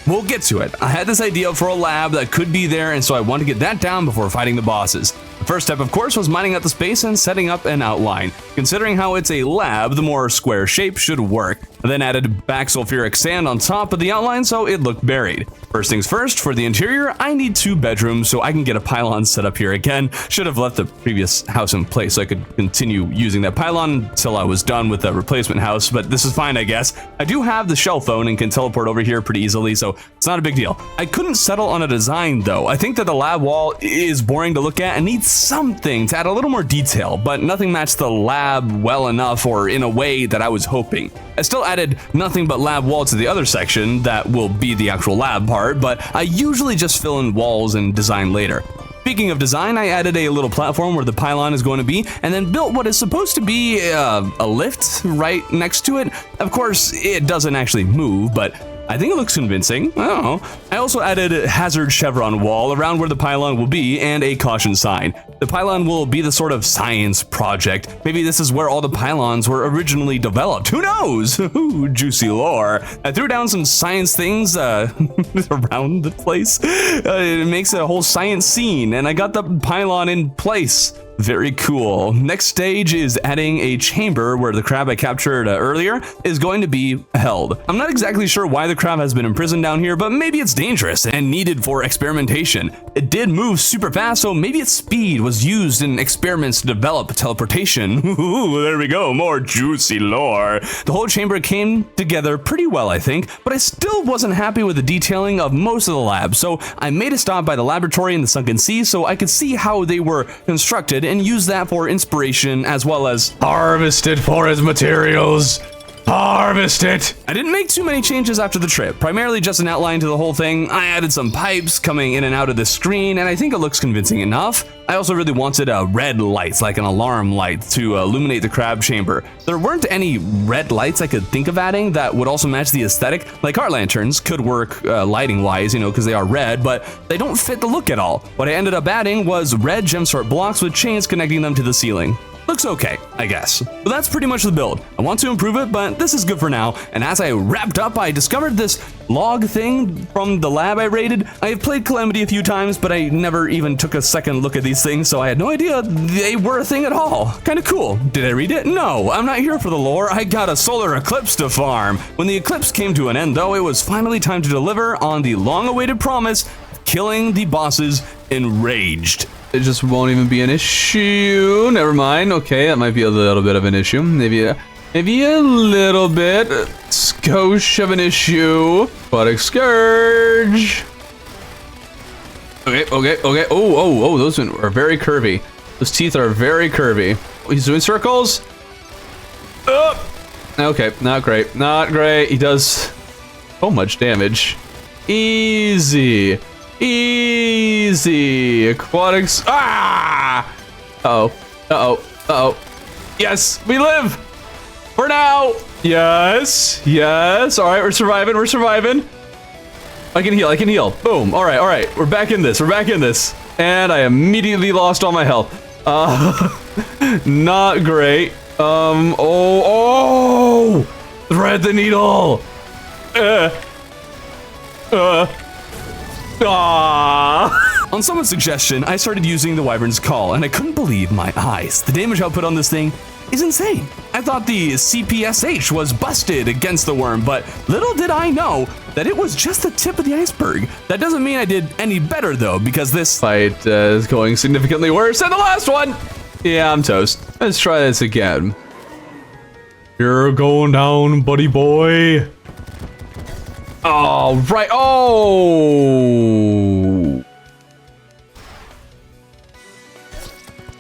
we'll get to it. I had this idea for a lab that could be there, and so I want to get that down before fighting the bosses. The first step, of course, was mining out the space and setting up an outline. Considering how it's a lab, the more square shape should work. I then added back sulfuric sand on top of the outline so it looked buried. First things first, for the interior, I need 2 bedrooms so I can get a pylon set up here again. Should have left the previous house in place so I could continue using that pylon until I was done with the replacement house, but this is fine, I guess. I do have the shell phone and can teleport over here pretty easily, so it's not a big deal. I couldn't settle on a design though. I think that the lab wall is boring to look at and needs something to add a little more detail, but nothing matched the lab well enough or in a way that I was hoping. I still added nothing but lab wall to the other section that will be the actual lab part, but I usually just fill in walls and design later. Speaking of design, I added a little platform where the pylon is going to be, and then built what is supposed to be a lift right next to it. Of course, it doesn't actually move, but I think it looks convincing. I don't know. I also added a hazard chevron wall around where the pylon will be and a caution sign. The pylon will be the sort of science project. Maybe this is where all the pylons were originally developed. Who knows? Ooh, juicy lore. I threw down some science things around the place. It makes a whole science scene, and I got the pylon in place. Very cool. Next stage is adding a chamber where the crab I captured earlier is going to be held. I'm not exactly sure why the crab has been imprisoned down here, but maybe it's dangerous and needed for experimentation. It did move super fast, so maybe its speed was used in experiments to develop teleportation. Ooh, there we go, more juicy lore. The whole chamber came together pretty well, I think, but I still wasn't happy with the detailing of most of the labs, so I made a stop by the laboratory in the sunken sea so I could see how they were constructed and use that for inspiration as well as harvested forest materials. Harvest it! I didn't make too many changes after the trip, primarily just an outline to the whole thing. I added some pipes coming in and out of the screen, and I think it looks convincing enough. I also really wanted red lights, like an alarm light, to illuminate the crab chamber. There weren't any red lights I could think of adding that would also match the aesthetic. Like heart lanterns could work lighting-wise, you know, because they are red, but they don't fit the look at all. What I ended up adding was red gemstone blocks with chains connecting them to the ceiling. Looks okay, I guess. But that's pretty much the build. I want to improve it, but this is good for now. And as I wrapped up, I discovered this log thing from the lab I raided. I have played Calamity a few times, but I never even took a second look at these things, so I had no idea they were a thing at all. Kinda cool. Did I read it? No, I'm not here for the lore. I got a solar eclipse to farm. When the eclipse came to an end, though, it was finally time to deliver on the long-awaited promise of killing the bosses enraged. It just won't even be an issue. Never mind. Okay, that might be a little bit of an issue. Maybe a little bit. Skosh of an issue. Aquatic Scourge. Okay. Oh, those are very curvy. Those teeth are very curvy. He's doing circles. Okay, not great. Not great. He does so much damage. Easy. Easy. Aquatics. Ah! Uh-oh. Yes, we live. For now. Yes. All right, we're surviving. I can heal. Boom. All right. We're back in this. And I immediately lost all my health. Not great. Thread the needle. On someone's suggestion, I started using the Wyvern's Call, and I couldn't believe my eyes. The damage output on this thing is insane. I thought the CPSH was busted against the worm, but little did I know that it was just the tip of the iceberg. That doesn't mean I did any better, though, because this fight is going significantly worse than the last one. Yeah, I'm toast. Let's try this again. You're going down, buddy boy. Oh, right. Oh.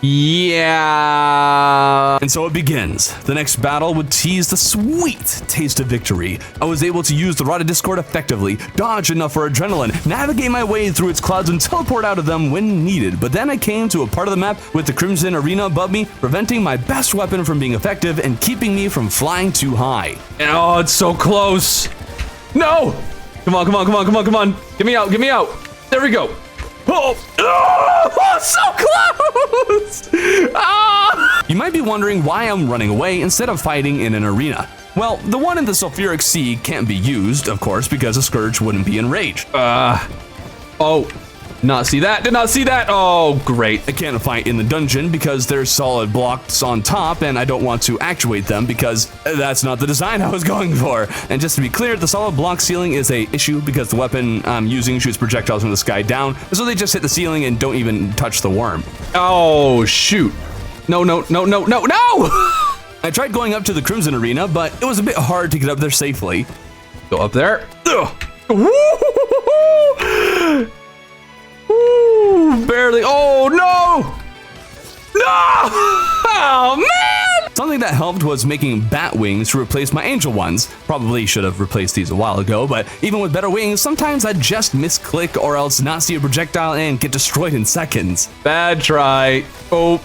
Yeah. And so it begins. The next battle would tease the sweet taste of victory. I was able to use the Rod of Discord effectively, dodge enough for adrenaline, navigate my way through its clouds, and teleport out of them when needed. But then I came to a part of the map with the Crimson Arena above me, preventing my best weapon from being effective and keeping me from flying too high. Oh, it's so close. No! Come on. Get me out. There we go. Oh, so close! Ah! You might be wondering why I'm running away instead of fighting in an arena. Well, the one in the Sulfuric Sea can't be used, of course, because a Scourge wouldn't be enraged. Did not see that. Oh, great. I can't fight in the dungeon because there's solid blocks on top, and I don't want to actuate them because that's not the design I was going for. And just to be clear, the solid block ceiling is a issue because the weapon I'm using shoots projectiles from the sky down, so they just hit the ceiling and don't even touch the worm. Oh, shoot. No. I tried going up to the Crimson Arena, but it was a bit hard to get up there safely. Go up there. Barely. Oh, no! Oh, man! Something that helped was making bat wings to replace my angel ones. Probably should have replaced these a while ago, but even with better wings, sometimes I'd just misclick or else not see a projectile and get destroyed in seconds. Bad try. Oh.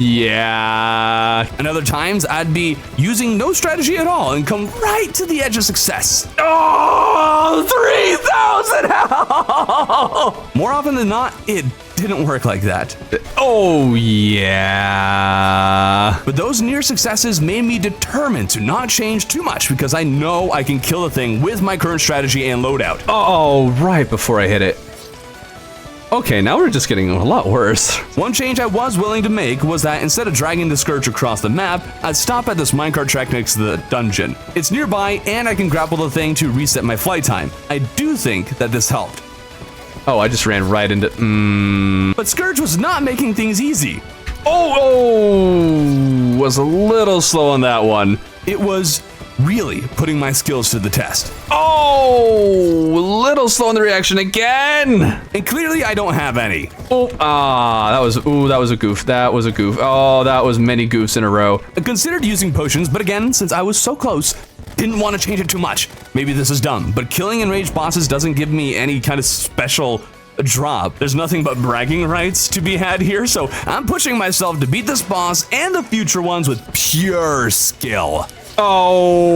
Yeah. And other times, I'd be using no strategy at all and come right to the edge of success. Oh, 3,000 health! More often than not, it didn't work like that. Oh, yeah. But those near successes made me determined to not change too much because I know I can kill the thing with my current strategy and loadout. Oh, right before I hit it. Okay, now we're just getting a lot worse. One change I was willing to make was that instead of dragging the Scourge across the map, I'd stop at this minecart track next to the dungeon. It's nearby, and I can grapple the thing to reset my flight time. I do think that this helped. Oh, I just ran right into... But Scourge was not making things easy. Oh, was a little slow on that one. It was really putting my skills to the test. Oh, a little slow on the reaction again. And clearly I don't have any. That was a goof. That was a goof. Oh, that was many goofs in a row. I considered using potions, but again, since I was so close, didn't want to change it too much. Maybe this is dumb, but killing enraged bosses doesn't give me any kind of special drop. There's nothing but bragging rights to be had here, so I'm pushing myself to beat this boss and the future ones with pure skill. Oh.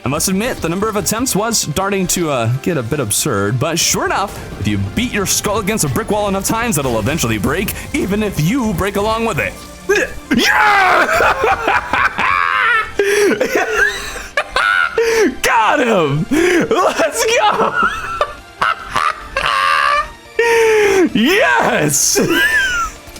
I must admit, the number of attempts was starting to get a bit absurd, but sure enough, if you beat your skull against a brick wall enough times, it'll eventually break, even if you break along with it. Yeah! Got him! Let's go! Yes!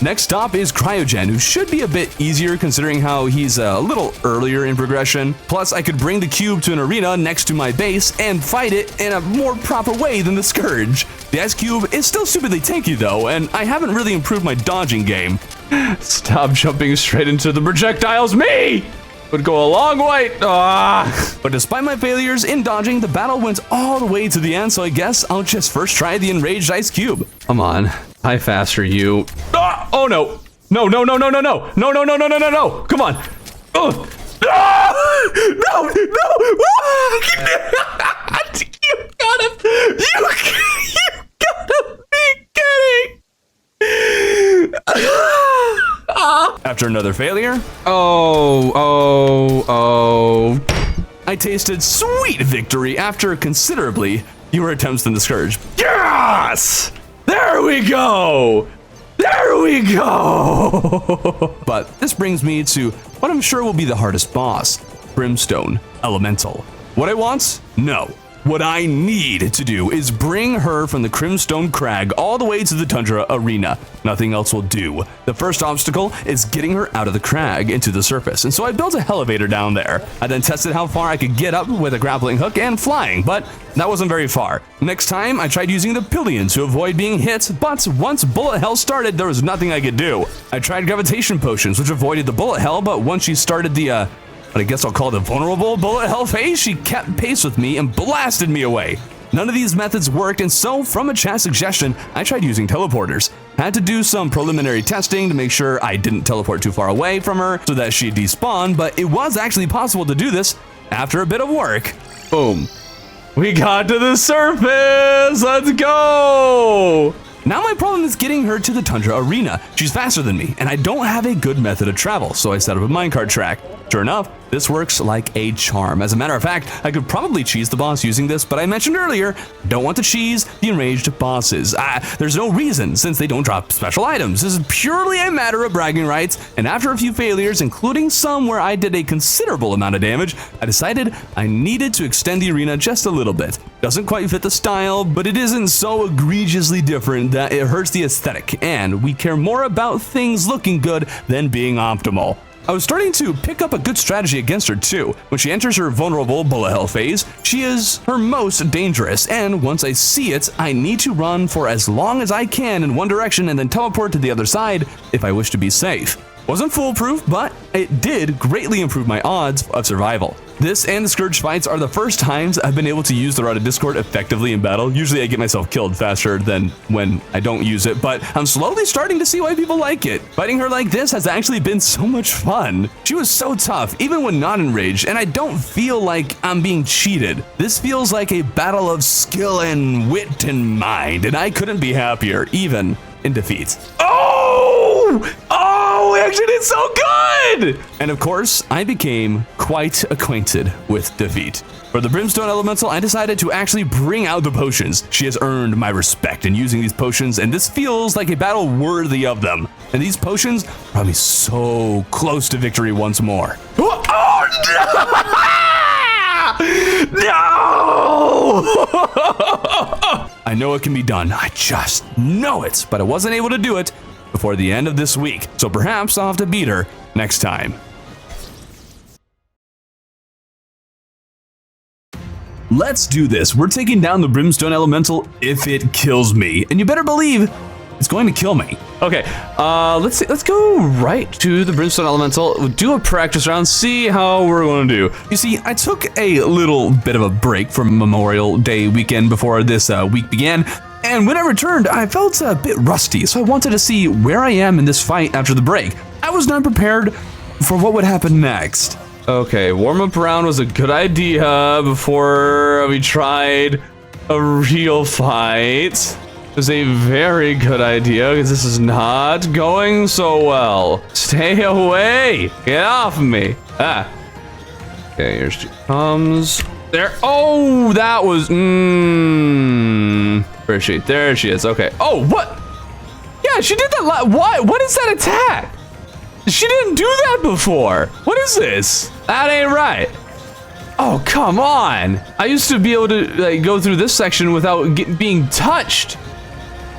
Next stop is Cryogen, who should be a bit easier considering how he's a little earlier in progression. Plus, I could bring the cube to an arena next to my base and fight it in a more proper way than the Scourge. The Ice Cube is still stupidly tanky though, and I haven't really improved my dodging game. Stop jumping straight into the projectiles, me! Would go a long way. But despite my failures in dodging, the battle went all the way to the end, so I guess I'll just first try the Enraged Ice Cube. Come on. How fast are you? Oh no. No. Come on. No. You gotta be kidding. After another failure, I tasted sweet victory after considerably fewer attempts than the Scourge. Yes! There we go! There we go! But this brings me to what I'm sure will be the hardest boss, Brimstone Elemental. What I want? No. What I need to do is bring her from the Crimstone Crag all the way to the Tundra Arena. Nothing else will do. The first obstacle is getting her out of the crag into the surface, and so I built a elevator down there. I then tested how far I could get up with a grappling hook and flying, but that wasn't very far. Next time, I tried using the pillion to avoid being hit, but once bullet hell started, there was nothing I could do. I tried gravitation potions, which avoided the bullet hell, but once she started the what I guess I'll call the vulnerable bullet hell phase, she kept pace with me and blasted me away. None of these methods worked, and so from a chat suggestion, I tried using teleporters. Had to do some preliminary testing to make sure I didn't teleport too far away from her so that she'd despawn, but it was actually possible to do this after a bit of work. Boom. We got to the surface! Let's go! Now my problem is getting her to the Tundra Arena. She's faster than me, and I don't have a good method of travel, so I set up a minecart track. Sure enough, this works like a charm. As a matter of fact, I could probably cheese the boss using this, but I mentioned earlier, don't want to cheese the enraged bosses. There's no reason, since they don't drop special items. This is purely a matter of bragging rights, and after a few failures, including some where I did a considerable amount of damage, I decided I needed to extend the arena just a little bit. Doesn't quite fit the style, but it isn't so egregiously different that it hurts the aesthetic, and we care more about things looking good than being optimal. I was starting to pick up a good strategy against her too. When she enters her vulnerable bullet hell phase, she is her most dangerous, and once I see it, I need to run for as long as I can in one direction and then teleport to the other side if I wish to be safe. Wasn't foolproof, but it did greatly improve my odds of survival. This and the Scourge fights are the first times I've been able to use the Rod of Discord effectively in battle. Usually I get myself killed faster than when I don't use it, but I'm slowly starting to see why people like it. Fighting her like this has actually been so much fun. She was so tough, even when not enraged, and I don't feel like I'm being cheated. This feels like a battle of skill and wit and mind, and I couldn't be happier, even in defeat. Oh, we actually did so good! And of course, I became quite acquainted with defeat. For the Brimstone Elemental, I decided to actually bring out the potions. She has earned my respect in using these potions, and this feels like a battle worthy of them. And these potions brought me so close to victory once more. Oh, no! No! I know it can be done. I just know it, but I wasn't able to do it before the end of this week, so perhaps I'll have to beat her next time. Let's do this. We're taking down the Brimstone Elemental if it kills me, and you better believe it's going to kill me. Okay, let's go right to the Brimstone Elemental, we'll do a practice round, see how we're going to do. You see, I took a little bit of a break from Memorial Day weekend before this week began, and when I returned, I felt a bit rusty, so I wanted to see where I am in this fight after the break. I was not prepared for what would happen next. Okay, warm-up round was a good idea before we tried a real fight. It was a very good idea because this is not going so well. Stay away! Get off of me! Ah. Okay, here she comes. There. Oh, that was. Where is she? There she is. Okay. Oh, what? Yeah, she did that. What? What is that attack? She didn't do that before. What is this? That ain't right. Oh, come on. I used to be able to like, go through this section without being touched.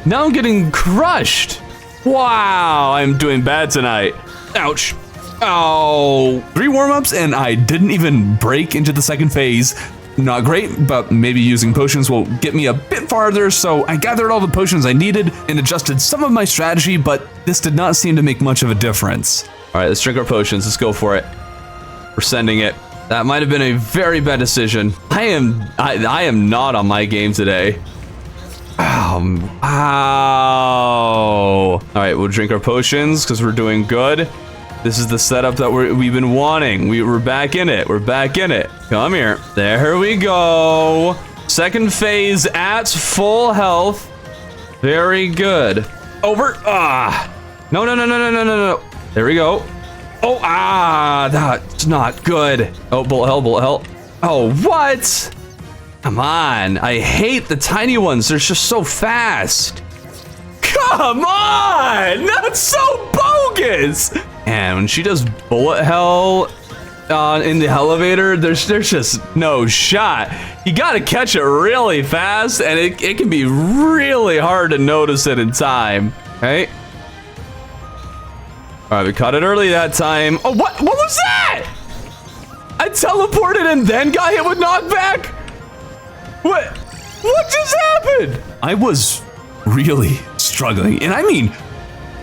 Now I'm getting crushed. Wow, I'm doing bad tonight. Ouch. Oh. 3 warm-ups and I didn't even break into the second phase. Not great, but maybe using potions will get me a bit farther, so I gathered all the potions I needed and adjusted some of my strategy, but this did not seem to make much of a difference. All right, let's drink our potions. Let's go for it. We're sending it. That might have been a very bad decision. I am not on my game today. Ow. All right, we'll drink our potions because we're doing good. This is the setup that we've been wanting. We're back in it. We're back in it. Come here. There we go. Second phase at full health. Very good. Over. Ah. No. There we go. Oh, that's not good. Oh, bullet hell. Oh, what? Come on. I hate the tiny ones. They're just so fast. Come on. That's so bogus. And when she does bullet hell in the elevator, there's just no shot. You gotta catch it really fast, and it can be really hard to notice it in time. Okay. All right, we caught it early that time. Oh, what was that? I teleported and then got hit with knockback? What just happened? I was really struggling, and I mean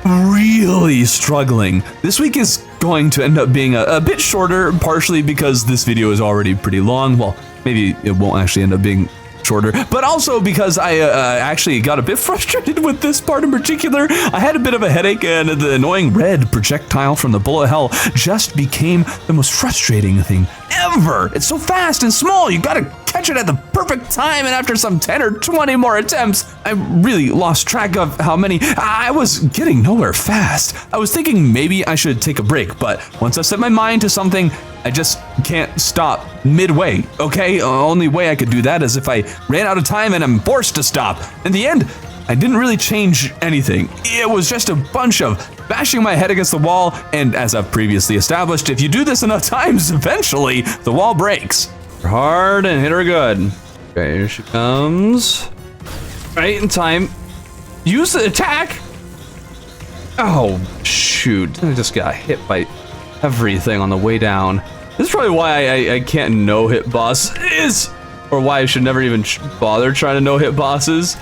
really struggling. This week is going to end up being a bit shorter, partially because this video is already pretty long. Well, maybe it won't actually end up being shorter, but also because I actually got a bit frustrated with this part in particular. I had a bit of a headache, and the annoying red projectile from the bullet hell just became the most frustrating thing ever. It's so fast and small, you gotta catch it at the perfect time, and after some 10 or 20 more attempts, I really lost track of how many. I was getting nowhere fast. I was thinking maybe I should take a break, but once I set my mind to something, I just can't stop midway, okay? Only way I could do that is if I ran out of time and I'm forced to stop. In the end, I didn't really change anything. It was just a bunch of bashing my head against the wall, and as I've previously established, if you do this enough times, eventually the wall breaks. Hard and hit her good. Okay, here she comes. Right in time. Use the attack. Oh, shoot. I just got hit by everything on the way down. This is probably why I can't no-hit bosses, or why I should never even bother trying to no-hit bosses.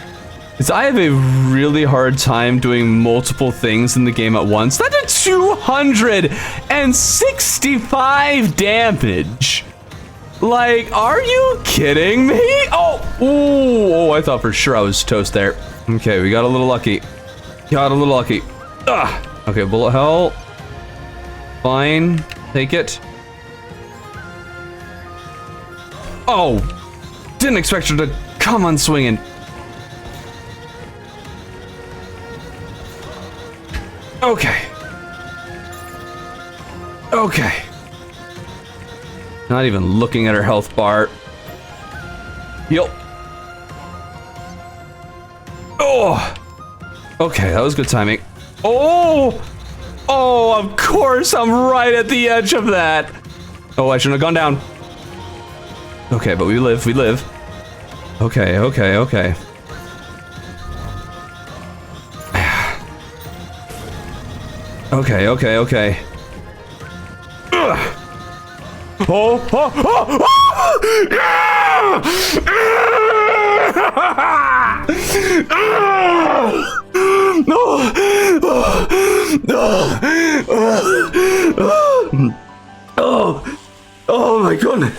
Because I have a really hard time doing multiple things in the game at once. That did 265 damage. Like, are you kidding me? Oh, I thought for sure I was toast there. Okay, we got a little lucky. Ugh. Okay, bullet hell. Fine, take it. Oh, didn't expect her to come on swinging. Okay. Not even looking at her health bar. Yup. Oh. Okay, that was good timing. Oh, of course, I'm right at the edge of that. Oh, I shouldn't have gone down. Okay, but we live. Okay. Okay. Ugh. Oh! Oh my goodness.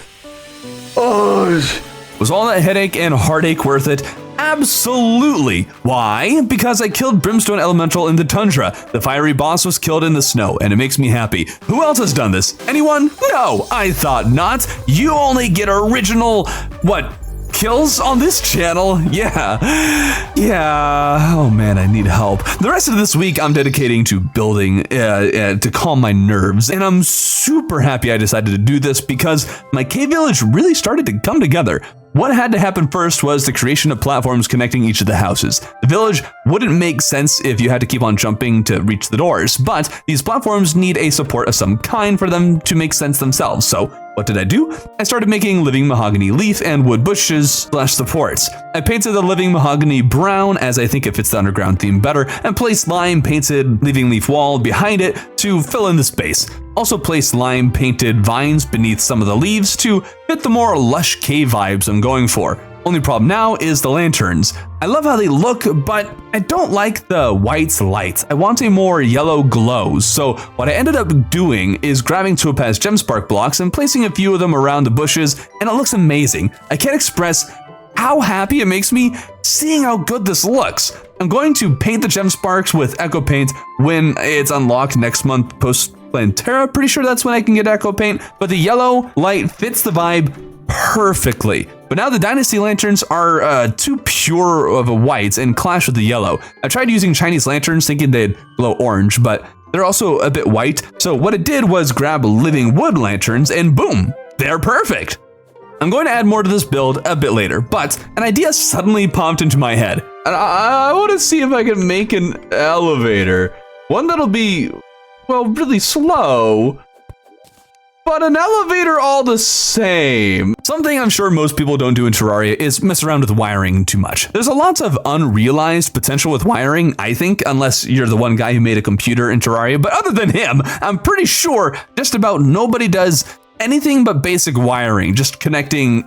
Was all that headache and heartache worth it? Absolutely. Why? Because I killed Brimstone Elemental in the tundra. The fiery boss was killed in the snow, and it makes me happy. Who else has done this? Anyone? No, I thought not. You only get original, kills on this channel? Yeah. Oh man, I need help. The rest of this week I'm dedicating to building to calm my nerves, and I'm super happy I decided to do this because my cave village really started to come together. What had to happen first was the creation of platforms connecting each of the houses. The village wouldn't make sense if you had to keep on jumping to reach the doors, but these platforms need a support of some kind for them to make sense themselves. So what did I do? I started making living mahogany leaf and wood bushes / supports. I painted the living mahogany brown as I think it fits the underground theme better, and placed lime painted living leaf wall behind it to fill in the space. Also placed lime painted vines beneath some of the leaves to fit the more lush cave vibes I'm going for. Only problem now is the lanterns. I love how they look, but I don't like the white lights. I want a more yellow glow. So what I ended up doing is grabbing Topaz Gemspark blocks and placing a few of them around the bushes, and it looks amazing. I can't express how happy it makes me seeing how good this looks. I'm going to paint the Gemsparks with Echo Paint when it's unlocked next month post Terra. Pretty sure that's when I can get Echo Paint, but the yellow light fits the vibe perfectly. But now the Dynasty lanterns are too pure of a white and clash with the yellow. I tried using Chinese lanterns thinking they'd glow orange, but they're also a bit white. So what it did was grab living wood lanterns and boom, they're perfect. I'm going to add more to this build a bit later, but an idea suddenly popped into my head. And I want to see if I can make an elevator. One that'll be, really slow, but an elevator all the same. Something I'm sure most people don't do in Terraria is mess around with wiring too much. There's a lot of unrealized potential with wiring, I think, unless you're the one guy who made a computer in Terraria. But other than him, I'm pretty sure just about nobody does anything but basic wiring, just connecting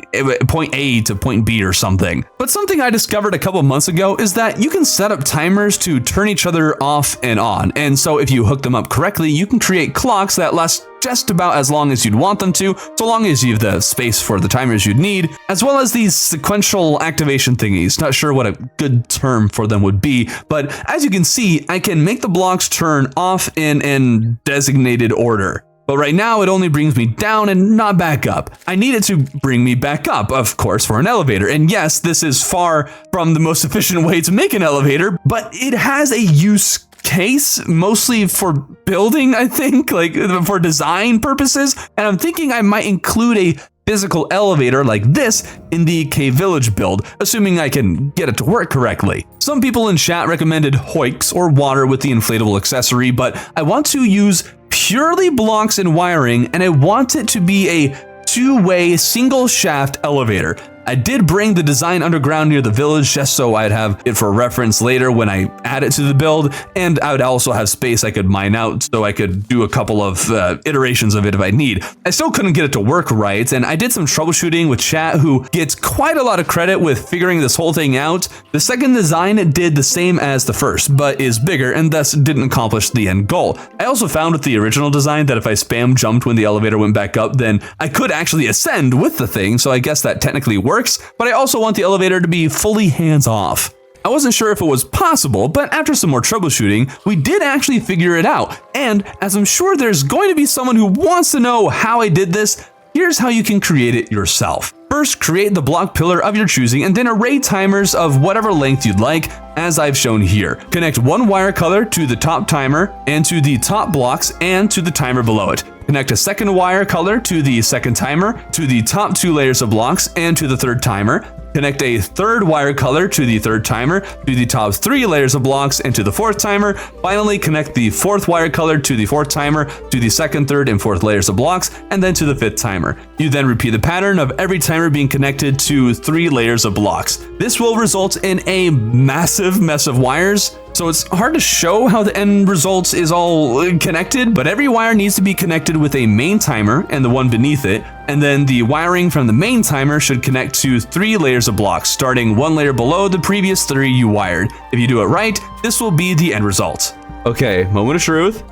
point A to point B or something. But something I discovered a couple months ago is that you can set up timers to turn each other off and on. And so if you hook them up correctly, you can create clocks that last just about as long as you'd want them to, so long as you have the space for the timers you'd need, as well as these sequential activation thingies. Not sure what a good term for them would be, but as you can see, I can make the blocks turn off in designated order. But right now it only brings me down and not back up. I need it to bring me back up, of course, for an elevator. And yes, this is far from the most efficient way to make an elevator, but it has a use case, mostly for building, I think, like for design purposes. And I'm thinking I might include a physical elevator like this in the cave village build, assuming I can get it to work correctly. Some people in chat recommended hoiks or water with the inflatable accessory, but I want to use purely blocks and wiring, and I want it to be a two-way single shaft elevator. I did bring the design underground near the village just so I'd have it for reference later when I add it to the build, and I would also have space I could mine out so I could do a couple of iterations of it if I need. I still couldn't get it to work right, and I did some troubleshooting with chat, who gets quite a lot of credit with figuring this whole thing out. The second design did the same as the first, but is bigger and thus didn't accomplish the end goal. I also found with the original design that if I spam jumped when the elevator went back up, then I could actually ascend with the thing, so I guess that technically works. But I also want the elevator to be fully hands-off. I wasn't sure if it was possible, but after some more troubleshooting, we did actually figure it out. And as I'm sure there's going to be someone who wants to know how I did this, here's how you can create it yourself. First, create the block pillar of your choosing and then array timers of whatever length you'd like, as I've shown here. Connect one wire color to the top timer and to the top blocks and to the timer below it. Connect a second wire color to the second timer, to the top two layers of blocks, and to the third timer. Connect a third wire color to the third timer, to the top three layers of blocks, and to the fourth timer. Finally, connect the fourth wire color to the fourth timer, to the second, third, and fourth layers of blocks, and then to the fifth timer. You then repeat the pattern of every timer being connected to 3 layers of blocks. This will result in a massive mess of wires, so it's hard to show how the end result is all connected, but every wire needs to be connected with a main timer and the one beneath it, and then the wiring from the main timer should connect to 3 layers of blocks, starting 1 layer below the previous 3 you wired. If you do it right, this will be the end result. Okay, moment of truth.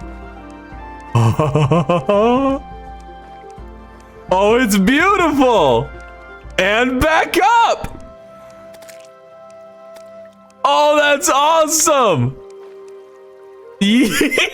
Oh, it's beautiful! And back up! Oh, that's awesome. Yes!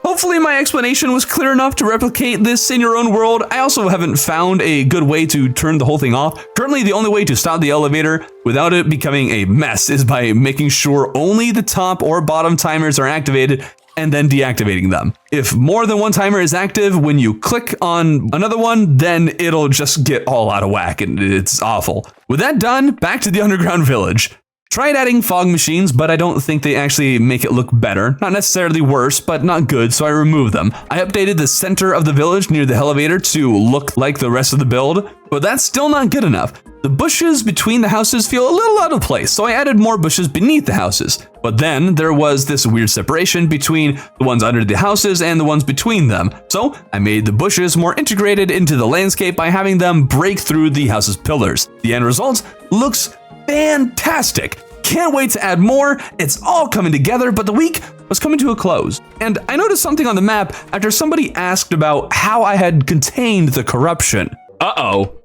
Hopefully my explanation was clear enough to replicate this in your own world. I also haven't found a good way to turn the whole thing off. Currently, the only way to stop the elevator without it becoming a mess is by making sure only the top or bottom timers are activated and then deactivating them. If more than one timer is active, when you click on another one, then it'll just get all out of whack and it's awful. With that done, back to the underground village. Tried adding fog machines, but I don't think they actually make it look better. Not necessarily worse, but not good, so I removed them. I updated the center of the village near the elevator to look like the rest of the build, but that's still not good enough. The bushes between the houses feel a little out of place, so I added more bushes beneath the houses. But then there was this weird separation between the ones under the houses and the ones between them. So I made the bushes more integrated into the landscape by having them break through the house's pillars. The end result looks fantastic. Can't wait to add more. It's all coming together, but the week was coming to a close. And I noticed something on the map after somebody asked about how I had contained the corruption. Uh-oh.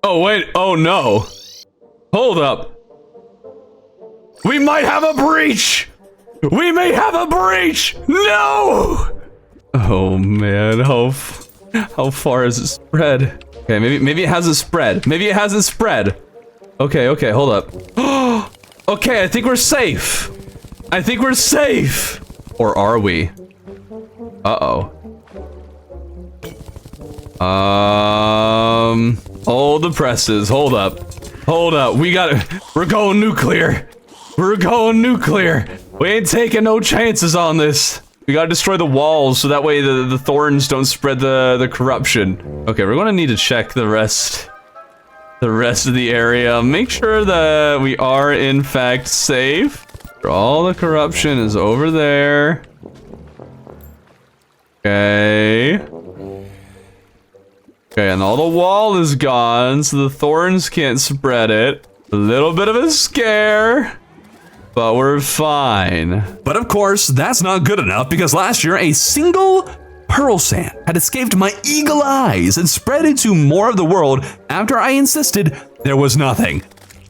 Oh, wait. Oh, no. Hold up. We might have a breach. We may have a breach. No. Oh, man. How far is it spread? Okay, maybe it hasn't spread. Maybe it hasn't spread. Okay, hold up. Okay, I think we're safe. I think we're safe. Or are we? Uh-oh. Hold the presses. Hold up. Hold up. We're going nuclear. We're going nuclear. We ain't taking no chances on this. We gotta destroy the walls so that way the thorns don't spread the corruption. Okay, we're gonna need to check the rest of the area. Make sure that we are in fact safe. All the corruption is over there. Okay. Okay, and all the wall is gone, so the thorns can't spread it. A little bit of a scare, but we're fine. But of course, that's not good enough because last year a single pearl sand had escaped my eagle eyes and spread into more of the world after I insisted there was nothing.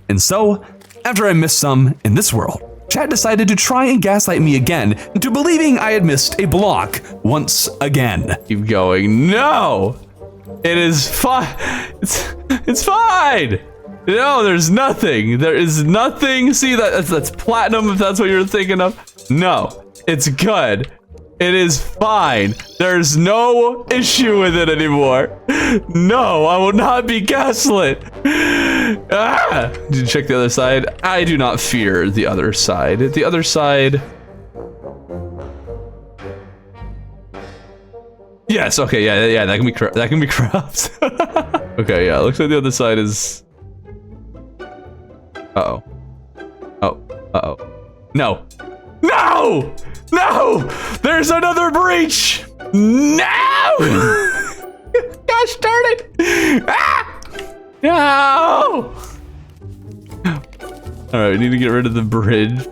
And so, after I missed some in this world, chat decided to try and gaslight me again into believing I had missed a block once again. Keep going. No! It is fine. It's fine. No, there's nothing. There is nothing. See, that's platinum if that's what you're thinking of. No, it's good. It is fine. There's no issue with it anymore. No, I will not be gaslit. Ah! Did you check the other side? I do not fear the other side. The other side... Yes, okay, yeah, that can be corrupt. Okay, yeah, looks like the other side is... Uh-oh. Oh, uh-oh. No! No! No! There's another breach! No! Gosh darn it! Ah! No! Alright, we need to get rid of the bridge.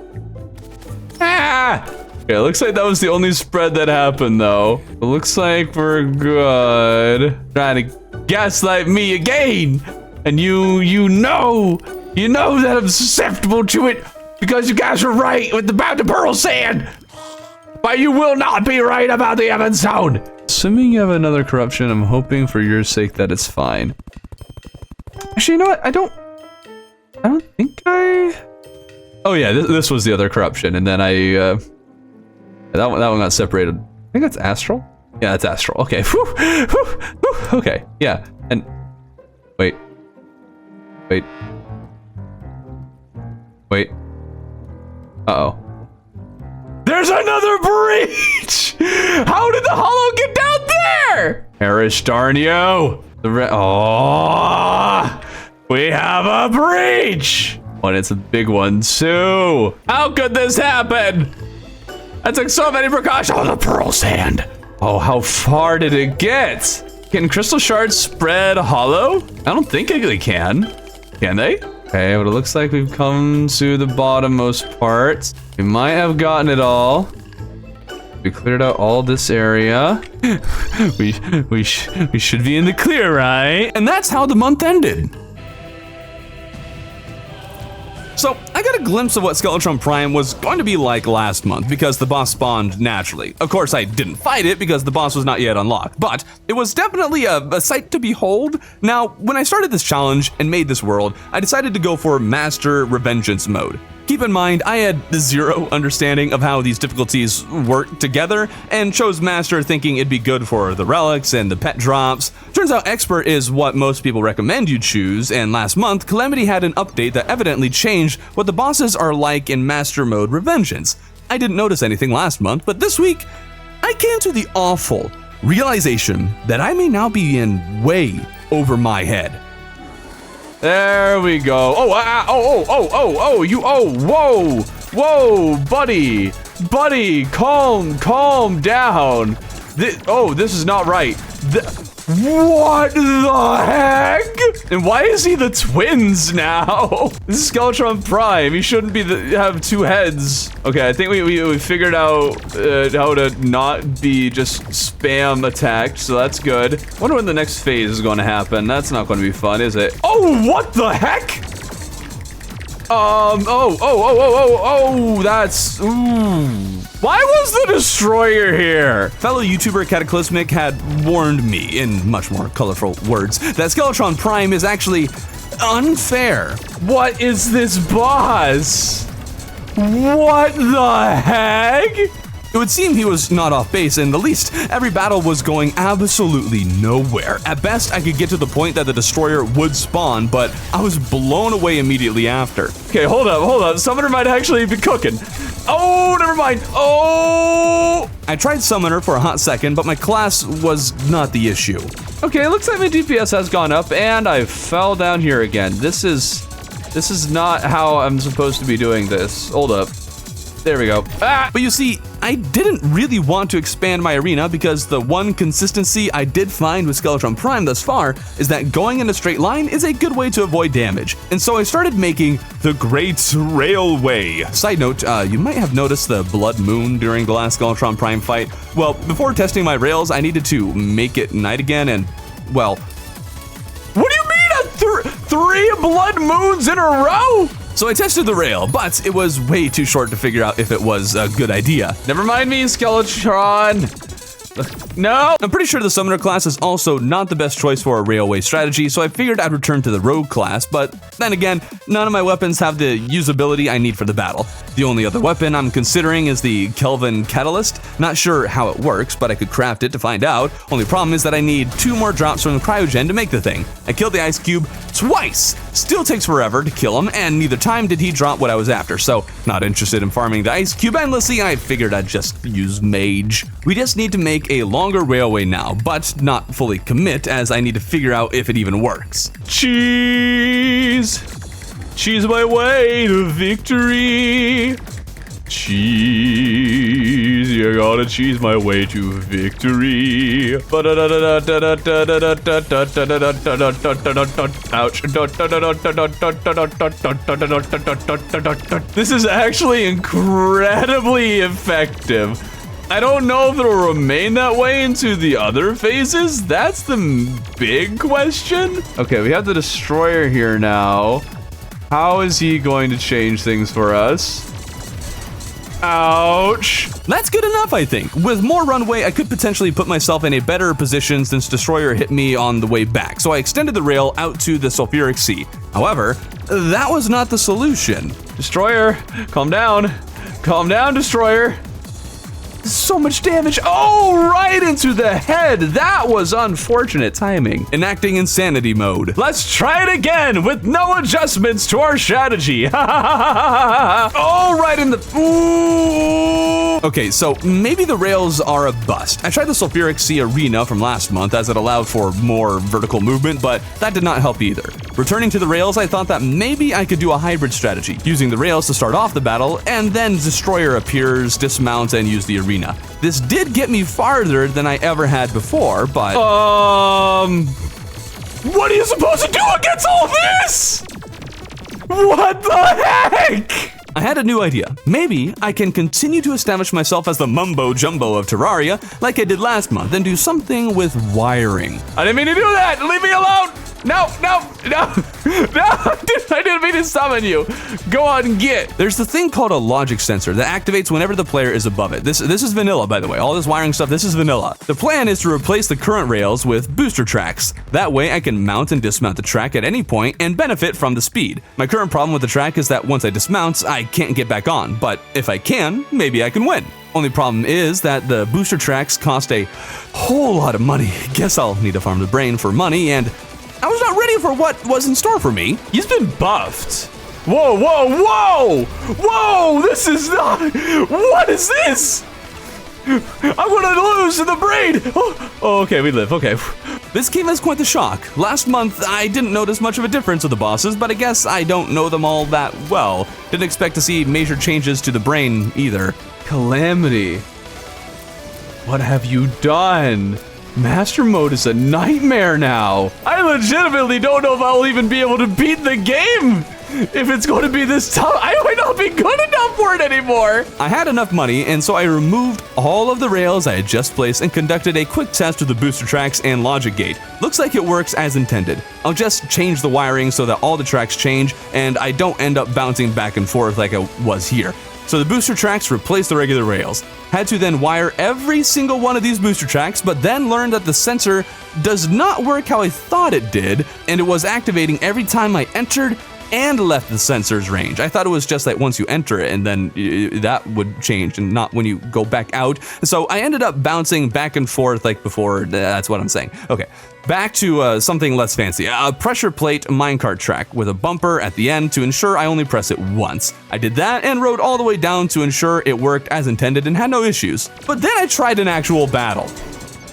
Ah! Okay, it looks like that was the only spread that happened, though. It looks like we're good. Trying to gaslight me again! And you know that I'm susceptible to it because you guys are right about the pearl sand! But you will not be right about the Evan Stone! Assuming you have another corruption, I'm hoping for your sake that it's fine. Actually, you know what? I don't think I... Oh yeah, this was the other corruption, and then that one got separated. I think that's astral? Yeah, that's astral. Okay. Whew, whew, whew. Okay, yeah. And... Wait. Uh-oh. There's another breach! How did the hollow get down there? Perish, darn you! Oh, we have a breach! Oh, and it's a big one too. How could this happen? I took so many precautions. Oh, the pearl sand. Oh, how far did it get? Can crystal shards spread hollow? I don't think they can. Can they? Okay, but it looks like we've come to the bottommost part. We might have gotten it all. We cleared out all this area. we should be in the clear, right? And that's how the month ended. So, I got a glimpse of what Skeletron Prime was going to be like last month because the boss spawned naturally. Of course, I didn't fight it because the boss was not yet unlocked, but it was definitely a sight to behold. Now, when I started this challenge and made this world, I decided to go for Master Revengeance mode. Keep in mind, I had zero understanding of how these difficulties work together and chose Master thinking it'd be good for the relics and the pet drops. Turns out Expert is what most people recommend you choose, and last month, Calamity had an update that evidently changed what the bosses are like in Master Mode Revengeance. I didn't notice anything last month, but this week, I came to the awful realization that I may now be in way over my head. There we go. Whoa, buddy, calm down. This is not right. What the heck? And why is he the twins now? This is Skeletron Prime. He shouldn't be have two heads. Okay, I think we figured out how to not be just spam attacked, so that's good. Wonder when the next phase is going to happen. That's not going to be fun, is it? Oh, what the heck? That's, ooh. Why was the destroyer here? Fellow YouTuber Cataclysmic had warned me, in much more colorful words, that Skeletron Prime is actually unfair. What is this boss? What the heck? It would seem he was not off base in the least. Every battle was going absolutely nowhere. At best, I could get to the point that the destroyer would spawn, but I was blown away immediately after. Okay, hold up. Summoner might actually be cooking. Oh, never mind. Oh! I tried Summoner for a hot second, but my class was not the issue. Okay, looks like my DPS has gone up, and I fell down here again. This is not how I'm supposed to be doing this. Hold up. There we go. Ah! But you see, I didn't really want to expand my arena because the one consistency I did find with Skeletron Prime thus far is that going in a straight line is a good way to avoid damage. And so I started making the Great Railway. Side note, you might have noticed the blood moon during the last Skeletron Prime fight. Well, before testing my rails, I needed to make it night again and, well... What do you mean three blood moons in a row? So I tested the rail, but it was way too short to figure out if it was a good idea. Never mind me, Skeletron. No! I'm pretty sure the Summoner class is also not the best choice for a railway strategy, so I figured I'd return to the Rogue class, but then again, none of my weapons have the usability I need for the battle. The only other weapon I'm considering is the Kelvin Catalyst. Not sure how it works, but I could craft it to find out. Only problem is that I need 2 more drops from the cryogen to make the thing. I killed the Ice Cube twice! Still takes forever to kill him, and neither time did he drop what I was after, so not interested in farming the Ice Cube endlessly, I figured I'd just use Mage. We just need to make a longer railway now, but not fully commit as I need to figure out if it even works. Cheese! Cheese my way to victory! Cheese, you gotta cheese my way to victory. Ouch. This is actually incredibly effective. I don't know if it'll remain that way into the other phases. That's the big question. Okay, we have the destroyer here now. How is he going to change things for us? Ouch. That's good enough, I think. With more runway, I could potentially put myself in a better position since Destroyer hit me on the way back, so I extended the rail out to the Sulfuric Sea. However, that was not the solution. Destroyer, calm down. Calm down, Destroyer. So much damage. Oh, right into the head. That was unfortunate timing. Enacting insanity mode. Let's try it again with no adjustments to our strategy. Oh, right in the... Ooh. Okay, so maybe the rails are a bust. I tried the Sulfuric Sea Arena from last month as it allowed for more vertical movement, but that did not help either. Returning to the rails, I thought that maybe I could do a hybrid strategy, using the rails to start off the battle, and then Destroyer appears, dismounts, and use the arena. This did get me farther than I ever had before, but... What are you supposed to do against all this? What the heck? I had a new idea. Maybe I can continue to establish myself as the mumbo jumbo of Terraria, like I did last month, and do something with wiring. I didn't mean to do that! Leave me alone! No, no, no, no, dude, I didn't mean to summon you. Go on and get. There's the thing called a logic sensor that activates whenever the player is above it. This is vanilla, by the way. All this wiring stuff, this is vanilla. The plan is to replace the current rails with booster tracks. That way I can mount and dismount the track at any point and benefit from the speed. My current problem with the track is that once I dismount, I can't get back on, but if I can, maybe I can win. Only problem is that the booster tracks cost a whole lot of money. Guess I'll need to farm the brain for money, and I was not ready for what was in store for me. He's been buffed. Whoa, whoa, whoa! Whoa, this is not... What is this? I'm gonna lose the brain! Oh, okay, we live, okay. This came as quite the shock. Last month, I didn't notice much of a difference with the bosses, but I guess I don't know them all that well. Didn't expect to see major changes to the brain either. Calamity. What have you done? Master mode is a nightmare now. I legitimately don't know if I'll even be able to beat the game. If it's going to be this tough, I might not be good enough for it anymore. I had enough money, and so I removed all of the rails I had just placed and conducted a quick test of the booster tracks and logic gate. Looks like it works as intended. I'll just change the wiring so that all the tracks change, and I don't end up bouncing back and forth like I was here. So the booster tracks replaced the regular rails. Had to then wire every single one of these booster tracks, but then learned that the sensor does not work how I thought it did, and it was activating every time I entered and left the sensor's range. I thought it was just like once you enter it and then that would change and not when you go back out. So I ended up bouncing back and forth like before. That's what I'm saying. Okay, back to something less fancy. A pressure plate minecart track with a bumper at the end to ensure I only press it once. I did that and rode all the way down to ensure it worked as intended and had no issues. But then I tried an actual battle.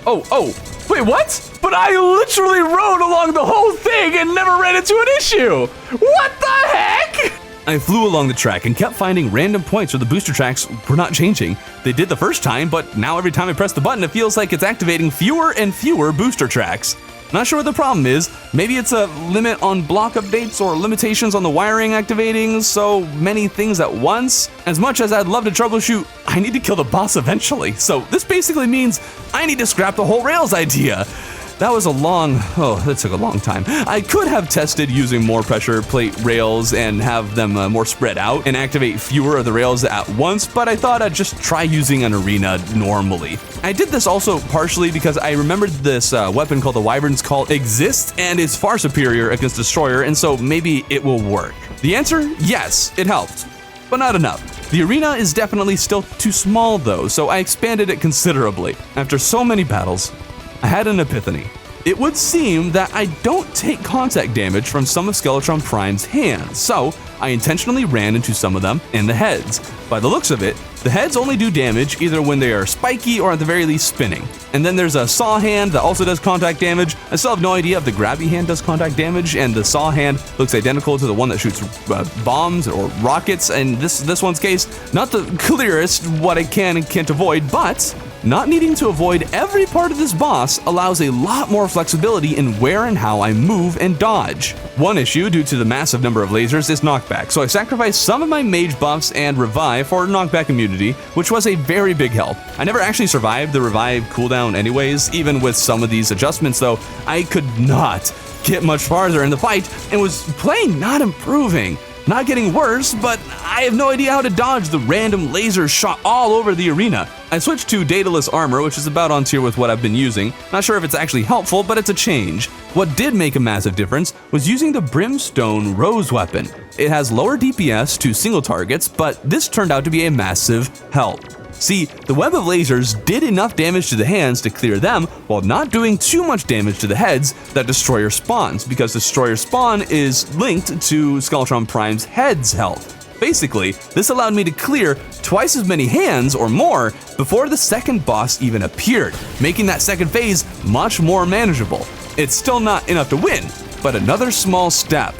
Oh, wait, what? But I literally rode along the whole thing and never ran into an issue. What the heck? I flew along the track and kept finding random points where the booster tracks were not changing. They did the first time, but now every time I press the button, it feels like it's activating fewer and fewer booster tracks. Not sure what the problem is. Maybe it's a limit on block updates or limitations on the wiring activating so many things at once. As much as I'd love to troubleshoot, I need to kill the boss eventually. So this basically means I need to scrap the whole Rails idea. That took a long time. I could have tested using more pressure plate rails and have them more spread out and activate fewer of the rails at once, but I thought I'd just try using an arena normally. I did this also partially because I remembered this weapon called the Wyvern's Call exists and is far superior against Destroyer, and so maybe it will work. The answer? Yes, it helped, but not enough. The arena is definitely still too small though, so I expanded it considerably. After so many battles, I had an epiphany. It would seem that I don't take contact damage from some of Skeletron Prime's hands, so I intentionally ran into some of them in the heads. By the looks of it, the heads only do damage either when they are spiky or at the very least spinning. And then there's a saw hand that also does contact damage. I still have no idea if the grabby hand does contact damage, and the saw hand looks identical to the one that shoots bombs or rockets. In this one's case, not the clearest what I can and can't avoid, but not needing to avoid every part of this boss allows a lot more flexibility in where and how I move and dodge. One issue due to the massive number of lasers is knockback, so I sacrificed some of my mage buffs and revive for knockback immunity, which was a very big help. I never actually survived the revive cooldown anyways, even with some of these adjustments though. I could not get much farther in the fight and was playing not improving. Not getting worse, but I have no idea how to dodge the random laser shot all over the arena. I switched to Daedalus armor, which is about on tier with what I've been using. Not sure if it's actually helpful, but it's a change. What did make a massive difference was using the Brimstone Rose weapon. It has lower DPS to single targets, but this turned out to be a massive help. See, the web of lasers did enough damage to the hands to clear them while not doing too much damage to the heads that Destroyer spawns, because Destroyer spawn is linked to Skeletron Prime's head's health. Basically, this allowed me to clear twice as many hands or more before the second boss even appeared, making that second phase much more manageable. It's still not enough to win, but another small step.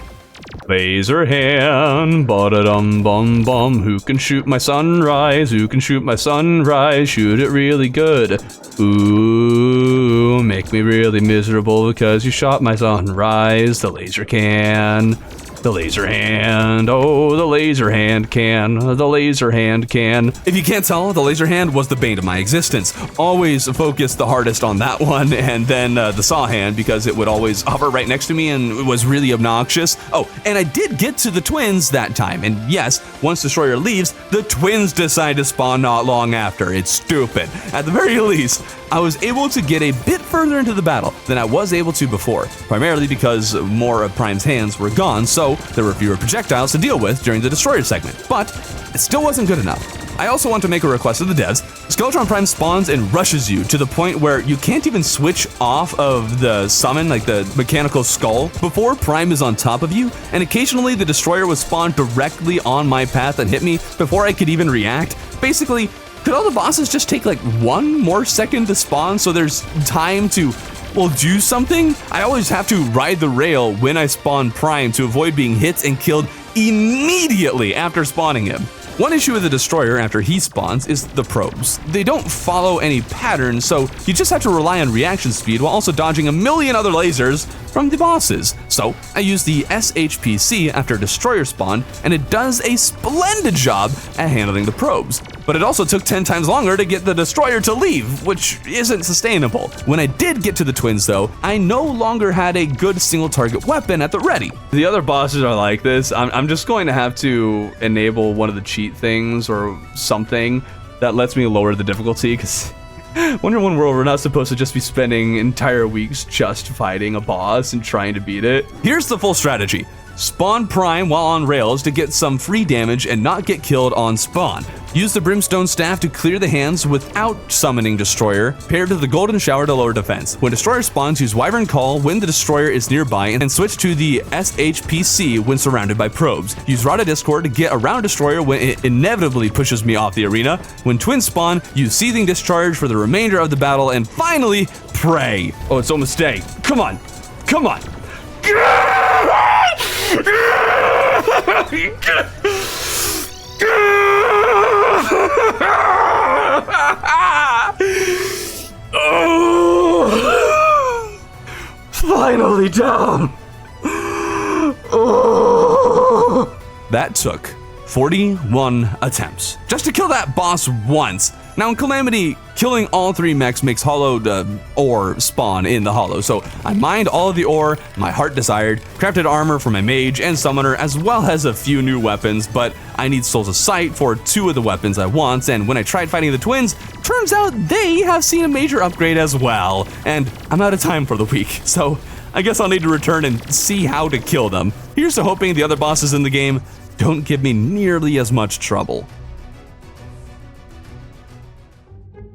Laser hand, ba-da-dum-bum-bum. Who can shoot my sunrise? Who can shoot my sunrise? Shoot it really good. Ooh, make me really miserable because you shot my sunrise. The laser can. The laser hand, oh, the laser hand can, the laser hand can. If you can't tell, the laser hand was the bane of my existence. Always focused the hardest on that one, and then the saw hand, because it would always hover right next to me and it was really obnoxious. Oh, and I did get to the twins that time, and yes, once Destroyer leaves, the twins decide to spawn not long after. It's stupid. At the very least, I was able to get a bit further into the battle than I was able to before, primarily because more of Prime's hands were gone, so there were fewer projectiles to deal with during the Destroyer segment, but it still wasn't good enough. I also want to make a request of the devs. Skeletron Prime spawns and rushes you to the point where you can't even switch off of the summon, like the mechanical skull, before Prime is on top of you, and occasionally the Destroyer would spawn directly on my path and hit me before I could even react. Basically, could all the bosses just take like 1 more second to spawn so there's time to, well, do something? I always have to ride the rail when I spawn Prime to avoid being hit and killed immediately after spawning him. One issue with the Destroyer after he spawns is the probes. They don't follow any pattern, so you just have to rely on reaction speed while also dodging a million other lasers from the bosses. So I use the SHPC after Destroyer spawn, and it does a splendid job at handling the probes. But it also took 10 times longer to get the Destroyer to leave, which isn't sustainable. When I did get to the twins though, I no longer had a good single target weapon at the ready. The other bosses are like this. I'm just going to have to enable one of the cheat things or something that lets me lower the difficulty, because Wonder One World, we're not supposed to just be spending entire weeks just fighting a boss and trying to beat it. Here's the full strategy. Spawn Prime while on rails to get some free damage and not get killed on spawn. Use the Brimstone Staff to clear the hands without summoning Destroyer, paired to the Golden Shower to lower defense. When Destroyer spawns, use Wyvern Call when the Destroyer is nearby, and switch to the SHPC when surrounded by probes. Use Rod of Discord to get around Destroyer when it inevitably pushes me off the arena. When twins spawn, use Seething Discharge for the remainder of the battle, and finally, pray. Oh, it's almost day. Come on. Come on. Oh, finally down. Oh. That took 41 attempts just to kill that boss once. Now in Calamity, killing all 3 mechs makes hollowed ore spawn in the hollow, so I mined all of the ore my heart desired, crafted armor for my mage and summoner, as well as a few new weapons, but I need Souls of Sight for 2 of the weapons I want, and when I tried fighting the twins, turns out they have seen a major upgrade as well, and I'm out of time for the week, so I guess I'll need to return and see how to kill them. Here's to hoping the other bosses in the game don't give me nearly as much trouble.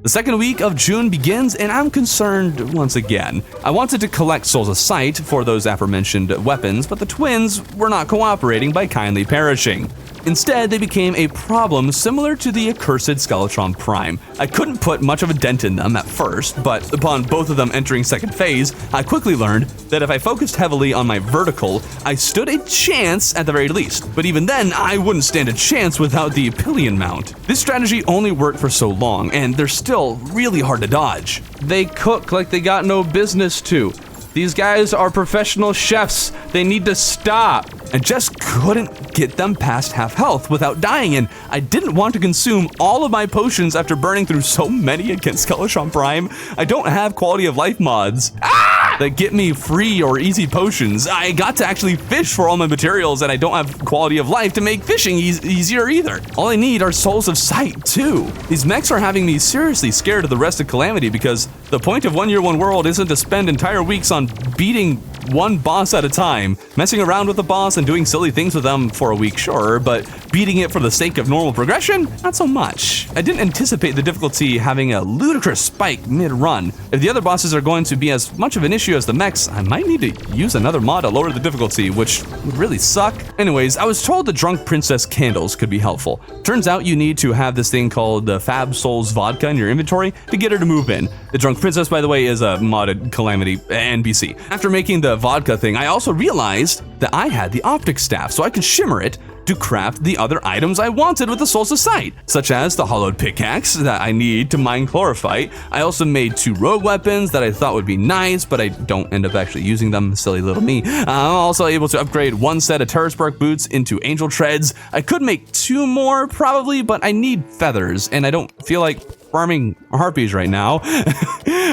The second week of June begins, and I'm concerned once again. I wanted to collect Souls of Sight for those aforementioned weapons, but the twins were not cooperating by kindly perishing. Instead, they became a problem similar to the accursed Skeletron Prime. I couldn't put much of a dent in them at first, but upon both of them entering second phase, I quickly learned that if I focused heavily on my vertical, I stood a chance at the very least. But even then, I wouldn't stand a chance without the pillion mount. This strategy only worked for so long, and they're still really hard to dodge. They cook like they got no business to. These guys are professional chefs. They need to stop. I just couldn't get them past half health without dying, and I didn't want to consume all of my potions after burning through so many against Skeletron Prime. I don't have quality of life mods that get me free or easy potions. I got to actually fish for all my materials, and I don't have quality of life to make fishing easier either. All I need are Souls of Sight too. These mechs are having me seriously scared of the rest of Calamity, because the point of 1 Year 1 World isn't to spend entire weeks on beating one boss at a time. Messing around with the boss and doing silly things with them for a week, sure, but beating it for the sake of normal progression, not so much. I didn't anticipate the difficulty having a ludicrous spike mid-run. If the other bosses are going to be as much of an issue as the mechs, I might need to use another mod to lower the difficulty, which would really suck. Anyways, I was told the Drunk Princess candles could be helpful. Turns out you need to have this thing called the Fab Souls vodka in your inventory to get her to move in. The Drunk Princess, by the way, is a modded Calamity NPC. After making the vodka thing, I also realized that I had the optic staff, so I could shimmer it, to craft the other items I wanted with the Souls of Sight, such as the hollowed pickaxe that I need to mine chlorophyte. I also made 2 rogue weapons that I thought would be nice, but I don't end up actually using them, silly little me. I'm also able to upgrade 1 set of Terrace Bark boots into angel treads. I could make 2 more probably, but I need feathers, and I don't feel like farming harpies right now.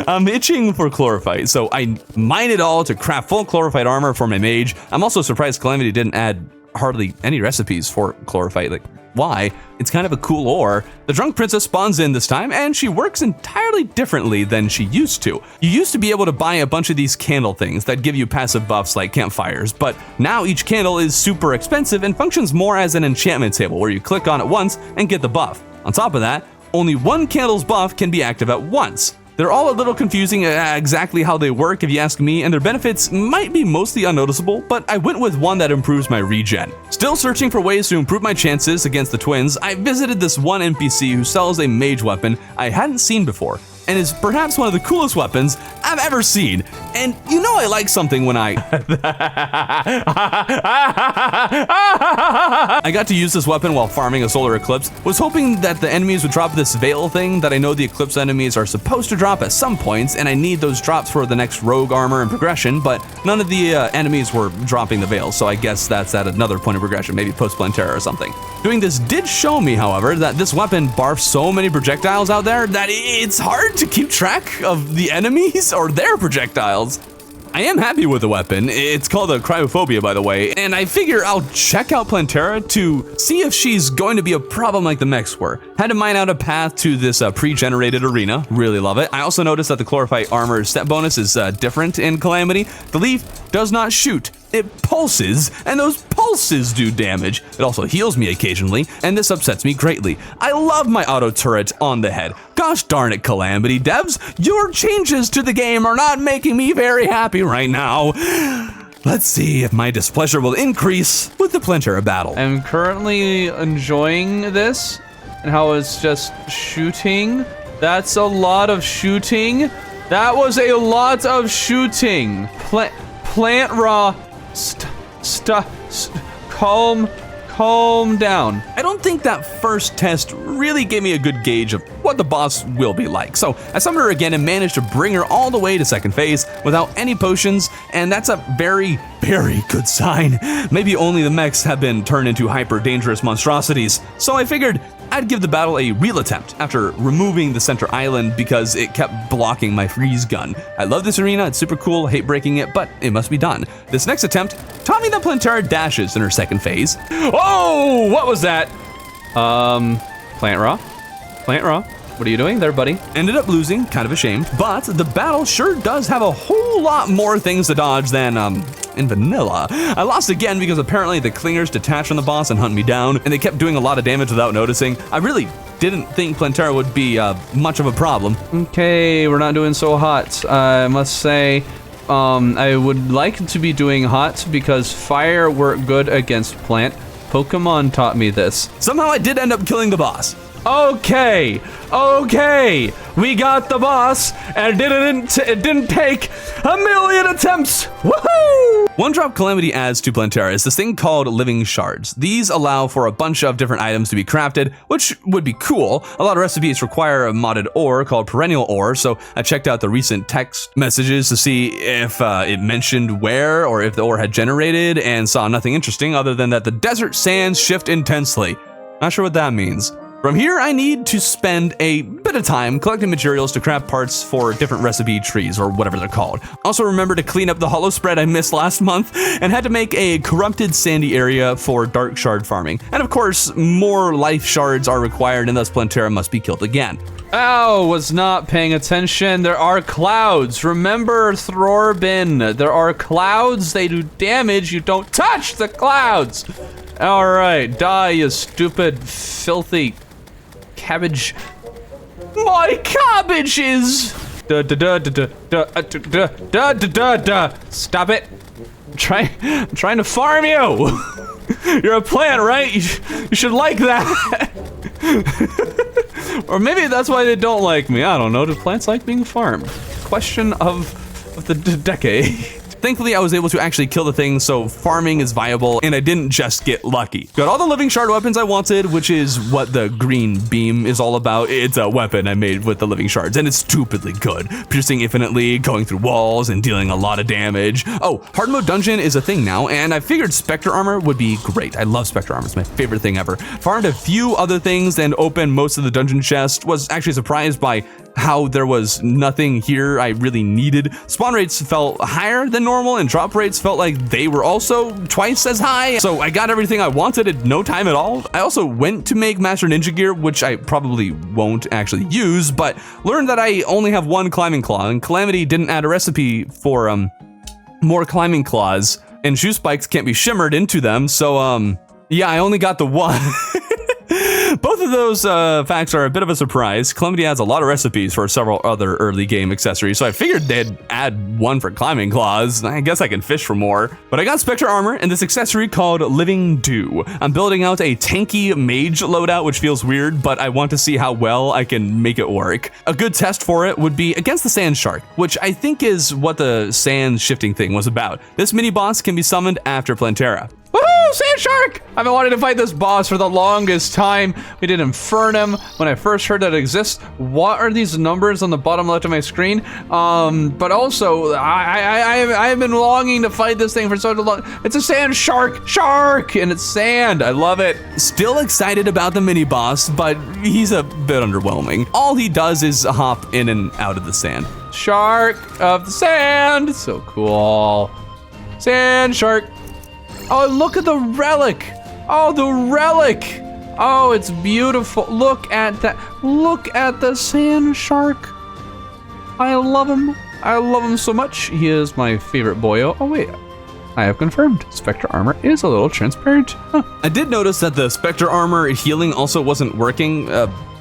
I'm itching for chlorophyte, so I mine it all to craft full chlorophyte armor for my mage. I'm also surprised Calamity didn't add hardly any recipes for chlorophyte. Like, why? It's kind of a cool ore. The drunk princess spawns in this time, and she works entirely differently than she used to. You used to be able to buy a bunch of these candle things that give you passive buffs like campfires, but now each candle is super expensive and functions more as an enchantment table where you click on it once and get the buff. On top of that, only 1 candle's buff can be active at once. They're all a little confusing exactly how they work if you ask me, and their benefits might be mostly unnoticeable, but I went with one that improves my regen. Still searching for ways to improve my chances against the twins, I visited this one NPC who sells a mage weapon I hadn't seen before, and is perhaps one of the coolest weapons I've ever seen. And you know I like something when I got to use this weapon while farming a solar eclipse. Was hoping that the enemies would drop this veil thing that I know the eclipse enemies are supposed to drop at some points, and I need those drops for the next rogue armor and progression, but none of the enemies were dropping the veil, so I guess that's at another point of progression, maybe post Plantera or something. Doing this did show me, however, that this weapon barfs so many projectiles out there that it's hard to keep track of the enemies or their projectiles. I am happy with the weapon. It's called a cryophobia, by the way, and I figure I'll check out Plantera to see if she's going to be a problem like the mechs were. Had to mine out a path to this pre-generated arena. Really love it. I also noticed that the chlorophyte armor step bonus is different in Calamity. The leaf does not shoot. It pulses, and those pulses do damage. It also heals me occasionally, and this upsets me greatly. I love my auto turret on the head. Gosh darn it, Calamity devs, your changes to the game are not making me very happy right now. Let's see if my displeasure will increase with the Plantera battle. I'm currently enjoying this and how it's just shooting. That's a lot of shooting. That was a lot of shooting. Plant raw. Calm down. I don't think that first test really gave me a good gauge of what the boss will be like. So I summoned her again and managed to bring her all the way to second phase without any potions, and that's a very, very good sign. Maybe only the mechs have been turned into hyper dangerous monstrosities. So I figured I'd give the battle a real attempt after removing the center island because it kept blocking my freeze gun. I love this arena, it's super cool, hate breaking it, but it must be done. This next attempt taught me that Plantera dashes in her second phase. Oh, what was that? Plant raw. What are you doing there, buddy? Ended up losing, kind of ashamed, but the battle sure does have a whole lot more things to dodge than, in vanilla. I lost again because apparently the clingers detached from the boss and hunt me down, and they kept doing a lot of damage without noticing. I really didn't think Plantera would be much of a problem. Okay, we're not doing so hot. I must say, I would like to be doing hot because fire worked good against plant. Pokemon taught me this. Somehow I did end up killing the boss. Okay, we got the boss, and it didn't take 1,000,000 attempts. Woohoo! One drop Calamity adds to Plantera is this thing called living shards. These allow for a bunch of different items to be crafted, which would be cool. A lot of recipes require a modded ore called perennial ore, so I checked out the recent text messages to see if it mentioned where or if the ore had generated, and saw nothing interesting other than that the desert sands shift intensely. Not sure what that means. From here, I need to spend a bit of time collecting materials to craft parts for different recipe trees, or whatever they're called. Also remember to clean up the hollow spread I missed last month, and had to make a corrupted sandy area for dark shard farming. And of course, more life shards are required, and thus Plantera must be killed again. Ow, was not paying attention. There are clouds. Remember Thorbin. There are clouds. They do damage. You don't touch the clouds. All right, die, you stupid, filthy cabbage. My cabbages! Stop it. I'm trying to farm you. You're a plant, right? You should like that. Or maybe that's why they don't like me. I don't know. Do plants like being farmed? Question of the decade. Thankfully, I was able to actually kill the thing, so farming is viable, and I didn't just get lucky. Got all the living shard weapons I wanted, which is what the green beam is all about. It's a weapon I made with the living shards, and it's stupidly good. Piercing infinitely, going through walls, and dealing a lot of damage. Oh, hard mode dungeon is a thing now, and I figured Spectre armor would be great. I love Spectre armor, it's my favorite thing ever. Farmed a few other things and opened most of the dungeon chest. Was actually surprised by how there was nothing here I really needed. Spawn rates felt higher than normal, and drop rates felt like they were also twice as high. So I got everything I wanted in no time at all. I also went to make Master Ninja Gear, which I probably won't actually use, but learned that I only have one climbing claw, and Calamity didn't add a recipe for more climbing claws, and shoe spikes can't be shimmered into them, so yeah, I only got the one. Both of those facts are a bit of a surprise. Calamity adds a lot of recipes for several other early game accessories, so I figured they'd add one for climbing claws. I guess I can fish for more. But I got Spectre armor and this accessory called Living Dew. I'm building out a tanky mage loadout, which feels weird, but I want to see how well I can make it work. A good test for it would be against the sand shark, which I think is what the sand shifting thing was about. This mini boss can be summoned after Plantera. Woohoo, sand shark! I've been wanting to fight this boss for the longest time. We did Infernum when I first heard that it exists. What are these numbers on the bottom left of my screen? But also, I have been longing to fight this thing for so long. It's a sand shark, and it's sand. I love it. Still excited about the mini boss, but he's a bit underwhelming. All he does is hop in and out of the sand. Shark of the sand. So cool. Sand shark. Oh, look at the relic. Oh, the relic. Oh, it's beautiful. Look at that. Look at the sand shark. I love him. I love him so much. He is my favorite boyo. Oh, wait. I have confirmed. Spectre armor is a little transparent. Huh. I did notice that the Spectre armor healing also wasn't working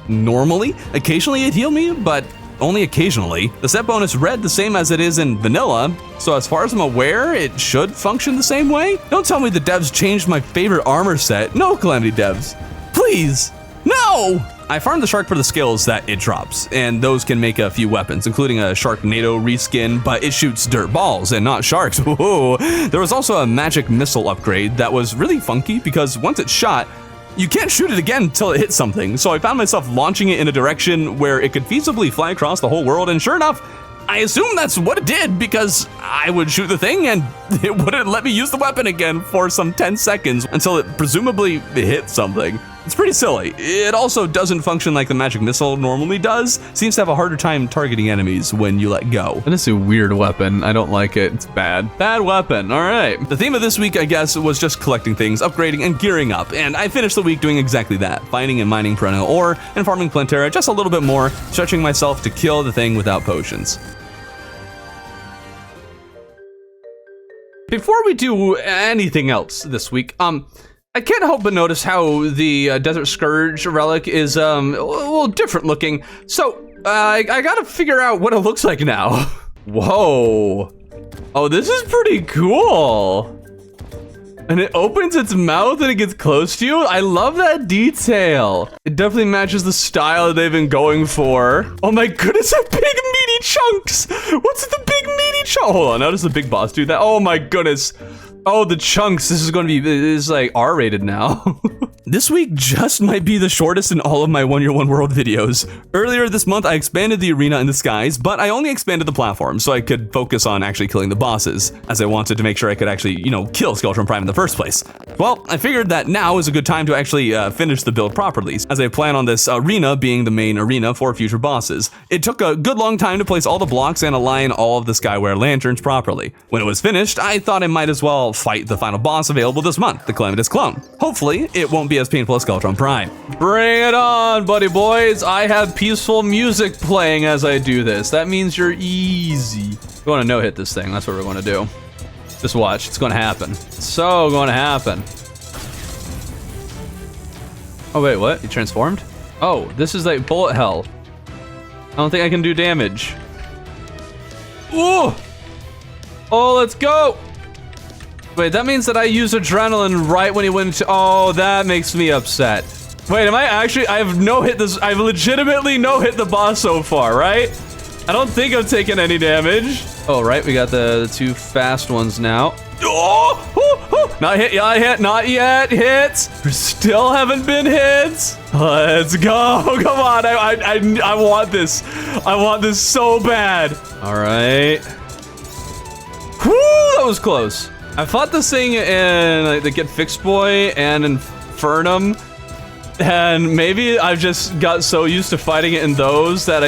normally. Occasionally it healed me, but only occasionally. The set bonus read the same as it is in vanilla, so as far as I'm aware, it should function the same way. Don't tell me the devs changed my favorite armor set. No, Calamity devs. Please, no! I farmed the shark for the skills that it drops, and those can make a few weapons, including a Sharknado reskin, but it shoots dirt balls and not sharks. Ooh. There was also a magic missile upgrade that was really funky because once it's shot, you can't shoot it again until it hits something, so I found myself launching it in a direction where it could feasibly fly across the whole world, and sure enough, I assume that's what it did because I would shoot the thing and it wouldn't let me use the weapon again for some 10 seconds until it presumably hit something. It's pretty silly. It also doesn't function like the magic missile normally does. Seems to have a harder time targeting enemies when you let go. That is a weird weapon. I don't like it. It's bad. Bad weapon. All right. The theme of this week, I guess, was just collecting things, upgrading, and gearing up. And I finished the week doing exactly that. Finding and mining perennial ore and farming Plantera just a little bit more, stretching myself to kill the thing without potions. Before we do anything else this week, I can't help but notice how the Desert Scourge relic is a little different looking. So I gotta figure out what it looks like now. Whoa. Oh, this is pretty cool. And it opens its mouth and it gets close to you. I love that detail. It definitely matches the style that they've been going for. Oh my goodness, a big meaty chunks. What's the big meaty chunk? Hold on, how does the big boss do that? Oh my goodness. Oh, the chunks. This is going to be, this is like R-rated now. This week just might be the shortest in all of my One Year One World videos. Earlier this month, I expanded the arena in the skies, but I only expanded the platform so I could focus on actually killing the bosses, as I wanted to make sure I could actually, kill Skeletron Prime in the first place. Well, I figured that now is a good time to actually finish the build properly, as I plan on this arena being the main arena for future bosses. It took a good long time to place all the blocks and align all of the Skyware lanterns properly. When it was finished, I thought I might as well fight the final boss available this month, the Calamitous Clone. Hopefully, it won't be as painful as Skeletron Prime. Bring it on, buddy boys. I have peaceful music playing as I do this. That means you're easy. We want to no-hit this thing. That's what we're going to do. Just watch. It's going to happen. It's so going to happen. Oh, wait, what? You transformed? Oh, this is like bullet hell. I don't think I can do damage. Ooh! Oh, let's go! Wait, that means that I use adrenaline right when he went to, oh, that makes me upset. Wait, am I actually, I've no-hit this, I've legitimately no-hit the boss so far, right? I don't think I'm taking any damage. Oh, right, we got the two fast ones now. Oh, oh, oh. Not hit, not yet, hits. We still haven't been hits. Let's go, come on, I want this. I want this so bad. All right. Whoo, that was close. I fought this thing in like, the Get Fixed Boy and Infernum, and maybe I've just got so used to fighting it in those that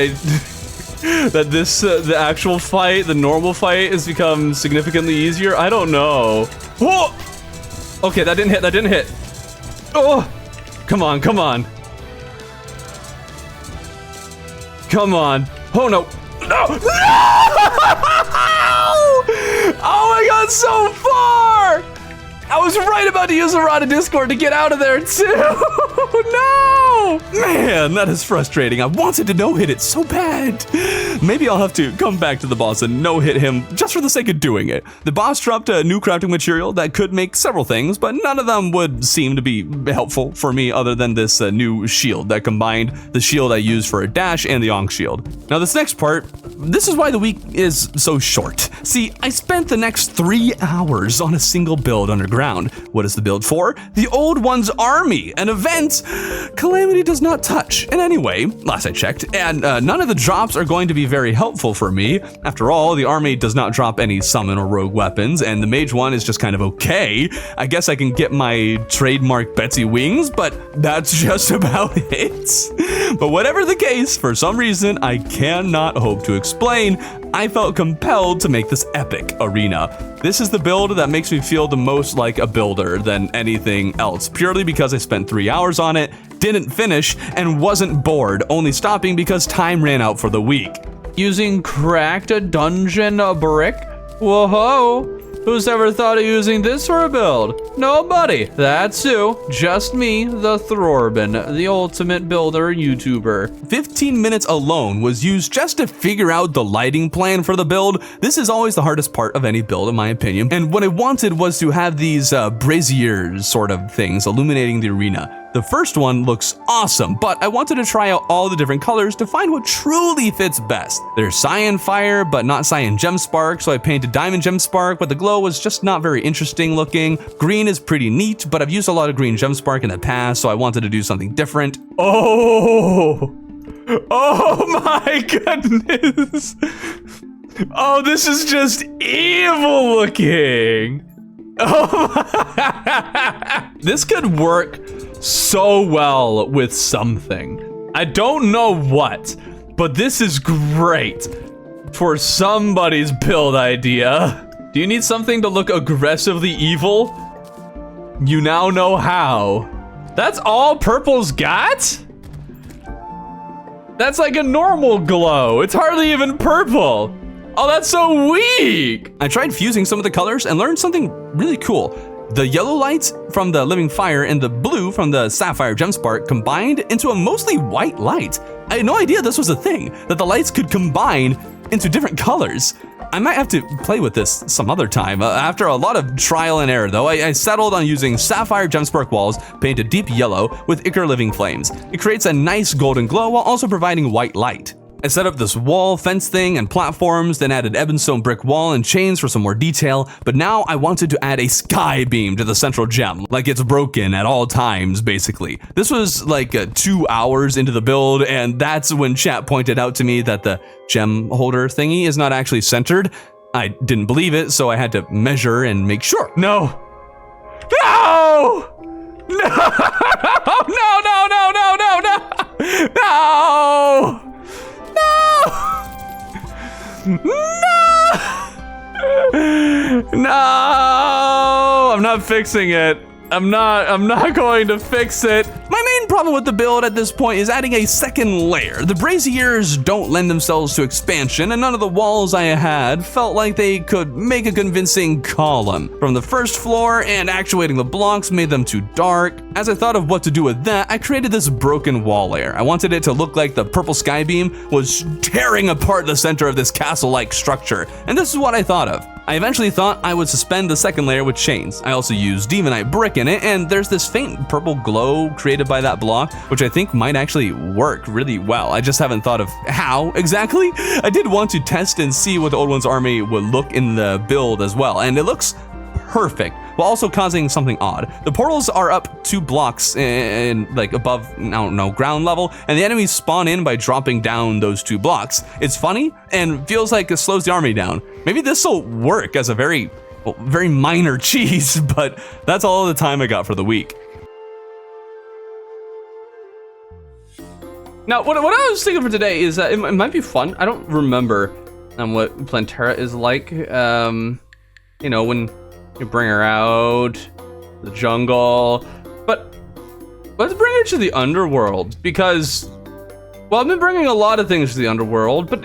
the actual fight, the normal fight, has become significantly easier. I don't know. Whoa! Okay, that didn't hit. Oh! Come on, come on. Come on. Oh, no. No! Oh my god, so far! I was right about to use a Rod of Discord to get out of there, too! No! Man, that is frustrating. I wanted to no-hit it so bad. Maybe I'll have to come back to the boss and no-hit him just for the sake of doing it. The boss dropped a new crafting material that could make several things, but none of them would seem to be helpful for me other than this new shield that combined the shield I use for a dash and the Ankh shield. Now this next part, this is why the week is so short. See, I spent the next 3 hours on a single build underground. What is the build for? The Old One's Army, an event Calamity does not touch in any way, last I checked, and none of the drops are going to be very helpful for me. After all, the army does not drop any summon or rogue weapons, and the mage one is just kind of okay. I guess I can get my trademark Betsy wings, but that's just about it. But whatever the case, for some reason I cannot hope to explain, I felt compelled to make this epic arena. This is the build that makes me feel the most like a builder than anything else, purely because I spent 3 hours on it, didn't finish, and wasn't bored, only stopping because time ran out for the week. Using cracked dungeon brick? Whoa! Who's ever thought of using this for a build? Nobody. That's who. Just me, the Throrbin, the ultimate builder YouTuber. 15 minutes alone was used just to figure out the lighting plan for the build. This is always the hardest part of any build, in my opinion. And what I wanted was to have these braziers sort of things illuminating the arena. The first one looks awesome, but I wanted to try out all the different colors to find what truly fits best. There's cyan fire, but not cyan gem spark, so I painted diamond gem spark, but the glow was just not very interesting looking. Green is pretty neat, but I've used a lot of green gem spark in the past, so I wanted to do something different. Oh! Oh my goodness! Oh, this is just evil looking! Oh, this could work so well with something. I don't know what, but this is great for somebody's build idea. Do you need something to look aggressively evil? You now know how. That's all purple's got? That's like a normal glow. It's hardly even purple. Oh, that's so weak! I tried fusing some of the colors and learned something really cool. The yellow lights from the Living Fire and the blue from the Sapphire Gemspark combined into a mostly white light. I had no idea this was a thing, that the lights could combine into different colors. I might have to play with this some other time. After a lot of trial and error though, I settled on using Sapphire Gemspark walls painted deep yellow with Ichor Living Flames. It creates a nice golden glow while also providing white light. I set up this wall, fence thing, and platforms, then added ebonstone brick wall and chains for some more detail, but now I wanted to add a sky beam to the central gem, like it's broken at all times, basically. This was like 2 hours into the build, and that's when chat pointed out to me that the gem holder thingy is not actually centered. I didn't believe it, so I had to measure and make sure. No! No! No! No, no, no, no, no, no! No! No! I'm not fixing it. I'm not going to fix it. My main problem with the build at this point is adding a second layer. The braziers don't lend themselves to expansion, and none of the walls I had felt like they could make a convincing column. From the first floor, and actuating the blocks made them too dark. As I thought of what to do with that, I created this broken wall layer. I wanted it to look like the purple sky beam was tearing apart the center of this castle-like structure, and this is what I thought of. I eventually thought I would suspend the second layer with chains. I also used Demonite brick in it, and there's this faint purple glow created by that block, which I think might actually work really well. I just haven't thought of how exactly. I did want to test and see what the Old One's army would look in the build as well, and it looks perfect, while also causing something odd. The portals are up 2 blocks in like above, I don't know, ground level, and the enemies spawn in by dropping down those 2 blocks. It's funny and feels like it slows the army down. Maybe this will work as a very minor cheese, but that's all the time I got for the week. Now, what I was thinking for today is that it might be fun. I don't remember what Plantera is like. You know, when you bring her out, the jungle, but let's bring her to the underworld because, well, I've been bringing a lot of things to the underworld, but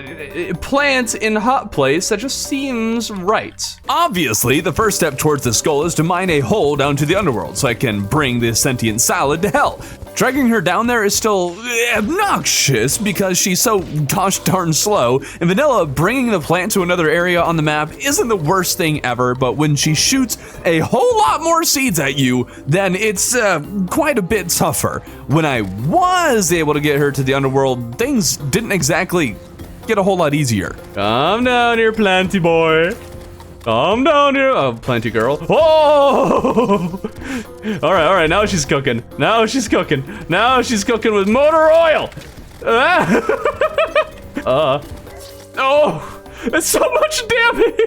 plants in hot place, that just seems right. Obviously, the first step towards this goal is to mine a hole down to the underworld so I can bring this sentient salad to hell. Dragging her down there is still obnoxious because she's so gosh darn slow, and Vanilla bringing the plant to another area on the map isn't the worst thing ever, but when she shoots a whole lot more seeds at you, then it's quite a bit tougher. When I was able to get her to the underworld, things didn't exactly get a whole lot easier. Calm down here, Planty boy. Calm down here. Oh, Planty girl. Oh! All right, now she's cooking. Now she's cooking with motor oil. Oh, that's so much damage.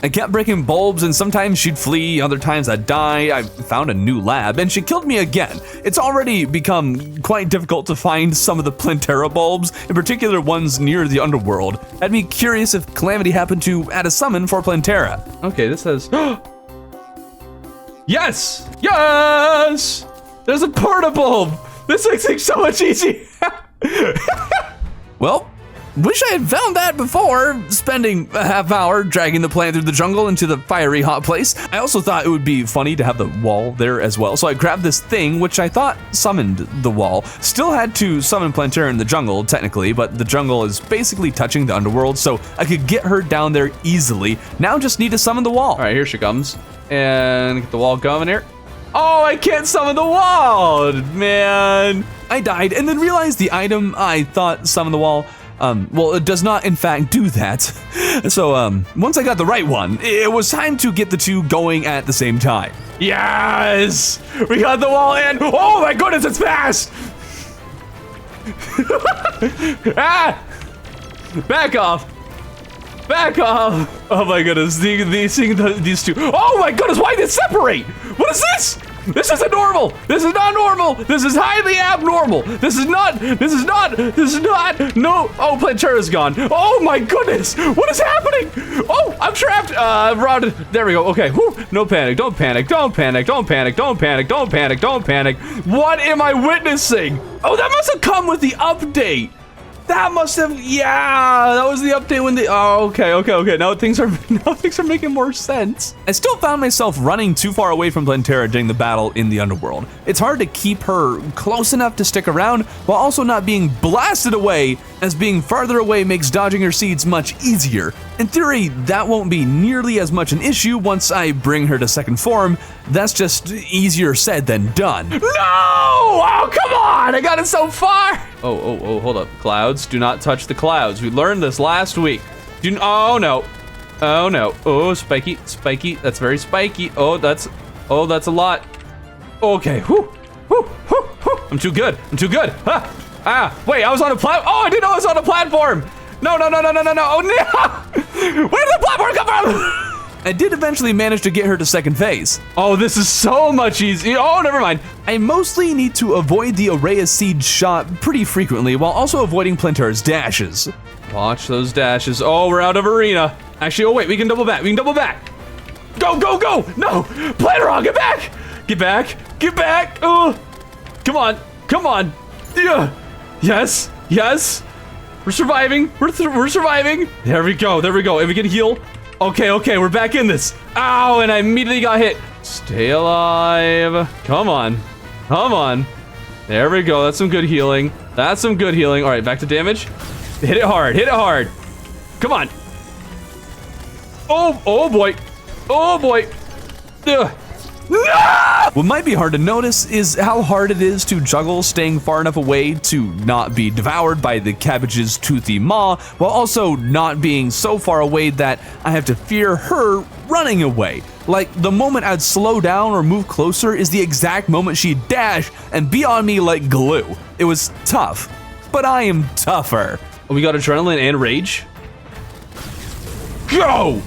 I kept breaking bulbs, and sometimes she'd flee, other times I'd die. I found a new lab, and she killed me again. It's already become quite difficult to find some of the Plantera bulbs, in particular ones near the underworld. I'd be curious if Calamity happened to add a summon for Plantera. Okay, this says... Yes! Yes! There's a portable! This makes things so much easier! Well, wish I had found that before spending a half hour dragging the plant through the jungle into the fiery hot place. I also thought it would be funny to have the wall there as well, so I grabbed this thing, which I thought summoned the wall. Still had to summon Plantera in the jungle, technically, but the jungle is basically touching the underworld, so I could get her down there easily. Now just need to summon the wall. All right, here she comes. And get the wall going here. Oh, I can't summon the wall, man. I died and then realized the item I thought summoned the wall, well, it does not in fact do that. So once I got the right one, it was time to get the two going at the same time. Yes, we got the wall in. Oh my goodness, it's fast. Ah, back off. Back off! Oh my goodness, these two. Oh my goodness, why did it separate? What is this? This isn't normal! This is not normal! This is highly abnormal! This is not, no! Oh, Plantera's gone. Oh my goodness! What is happening? Oh, I'm trapped! Routed. There we go, okay. Whew. No panic, don't panic, don't panic, don't panic, don't panic, don't panic, don't panic. What am I witnessing? Oh, that must have come with the update. That must have, yeah, that was the update when okay. Now things are making more sense. I still found myself running too far away from Plantera during the battle in the underworld. It's hard to keep her close enough to stick around while also not being blasted away, as being farther away makes dodging her seeds much easier. In theory, that won't be nearly as much an issue once I bring her to second form. That's just easier said than done. No! Oh, come on! I got it so far! Oh, hold up. Clouds, do not touch the clouds. We learned this last week. Oh no. Oh no. Oh, spiky. That's very spiky. Oh, that's a lot. Okay, whew. I'm too good. Wait, I was on a platform. Oh, I didn't know I was on a platform. No. Oh, no. Where did the platform come from? I did eventually manage to get her to second phase. Oh, this is so much easier. Oh, never mind. I mostly need to avoid the array of seed shot pretty frequently while also avoiding Plantera's dashes. Watch those dashes. Oh, we're out of arena. Actually, oh wait, we can double back. Go. No, Plantera, get back. Oh, come on. Yeah. Yes. We're surviving. We're surviving. There we go. If we can heal. Okay, we're back in this. Ow, and I immediately got hit. Stay alive. Come on. There we go. That's some good healing. All right, back to damage. Hit it hard. Come on. Oh boy. Oh boy. Ugh. What might be hard to notice is how hard it is to juggle staying far enough away to not be devoured by the cabbage's toothy maw, while also not being so far away that I have to fear her running away. Like, the moment I'd slow down or move closer is the exact moment she'd dash and be on me like glue. It was tough, but I am tougher. We got adrenaline and rage. Go!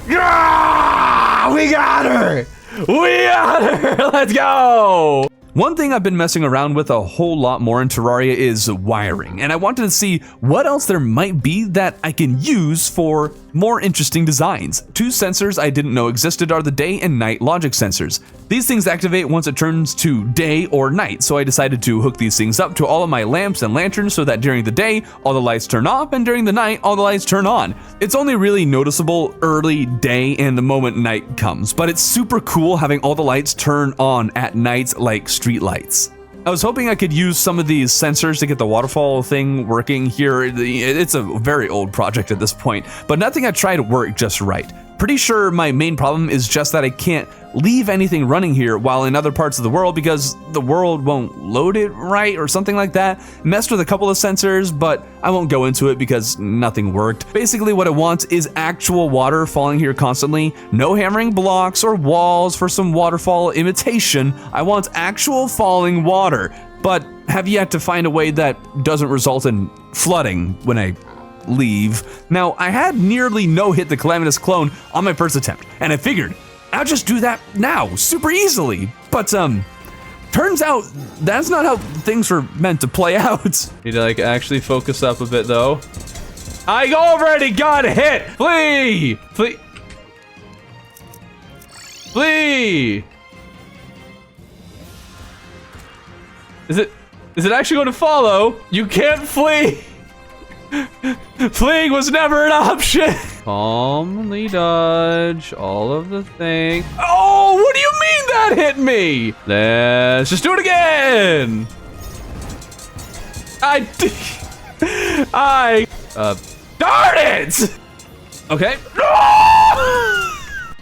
Yeah! We got her! We got her! Let's go! One thing I've been messing around with a whole lot more in Terraria is wiring, and I wanted to see what else there might be that I can use for more interesting designs. Two sensors I didn't know existed are the day and night logic sensors. These things activate once it turns to day or night, so I decided to hook these things up to all of my lamps and lanterns so that during the day, all the lights turn off, and during the night, all the lights turn on. It's only really noticeable early day and the moment night comes, but it's super cool having all the lights turn on at night like street lights. I was hoping I could use some of these sensors to get the waterfall thing working here. It's a very old project at this point, but nothing I tried worked just right. Pretty sure my main problem is just that I can't leave anything running here while in other parts of the world because the world won't load it right or something like that. Messed with a couple of sensors, but I won't go into it because nothing worked. Basically what I want is actual water falling here constantly. No hammering blocks or walls for some waterfall imitation. I want actual falling water, but have yet to find a way that doesn't result in flooding when I leave. Now, I had nearly no-hit the Calamitous clone on my first attempt, and I figured I'll just do that now, super easily. But, turns out that's not how things were meant to play out. Need to, like, actually focus up a bit, though. I already got hit! Flee! Flee! Flee! Is it actually going to follow? You can't flee! Fleeing was never an option. Calmly dodge all of the things. Oh, what do you mean that hit me? Let's just do it again. Darn it! Okay.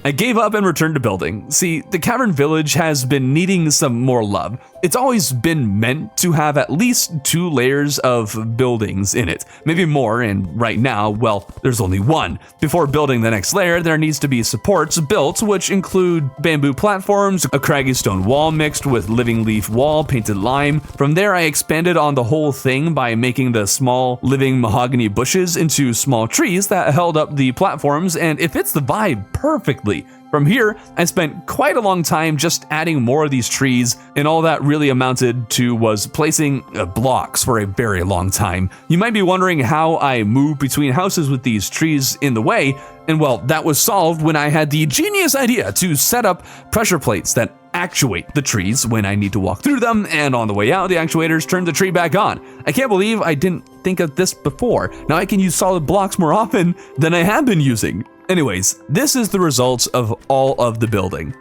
I gave up and returned to building. See, the Cavern Village has been needing some more love. It's always been meant to have at least 2 layers of buildings in it, maybe more, and right now, well, there's only one. Before building the next layer, there needs to be supports built, which include bamboo platforms, a craggy stone wall mixed with living leaf wall painted lime. From there, I expanded on the whole thing by making the small living mahogany bushes into small trees that held up the platforms, and it fits the vibe perfectly. From here, I spent quite a long time just adding more of these trees, and all that really amounted to was placing blocks for a very long time. You might be wondering how I moved between houses with these trees in the way, and well, that was solved when I had the genius idea to set up pressure plates that actuate the trees when I need to walk through them, and on the way out, the actuators turn the tree back on. I can't believe I didn't think of this before. Now I can use solid blocks more often than I have been using. Anyways, this is the results of all of the building.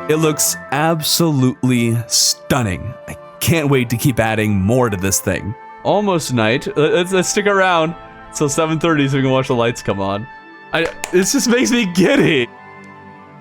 It looks absolutely stunning. I can't wait to keep adding more to this thing. Almost night. Let's stick around till 7:30 so we can watch the lights come on. This just makes me giddy.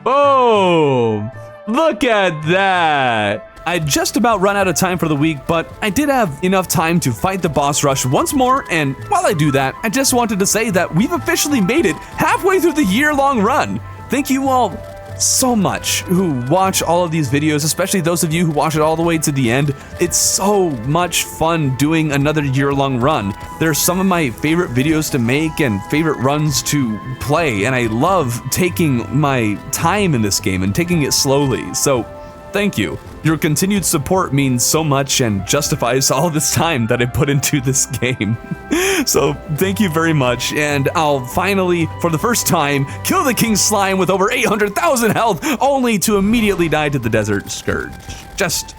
Boom! Look at that! I just about run out of time for the week, but I did have enough time to fight the boss rush once more, and while I do that, I just wanted to say that we've officially made it halfway through the year-long run. Thank you all so much who watch all of these videos, especially those of you who watch it all the way to the end. It's so much fun doing another year-long run. They're some of my favorite videos to make and favorite runs to play, and I love taking my time in this game and taking it slowly, so thank you. Your continued support means so much and justifies all this time that I put into this game. So thank you very much, and I'll finally, for the first time, kill the King Slime with over 800,000 health, only to immediately die to the Desert Scourge. Just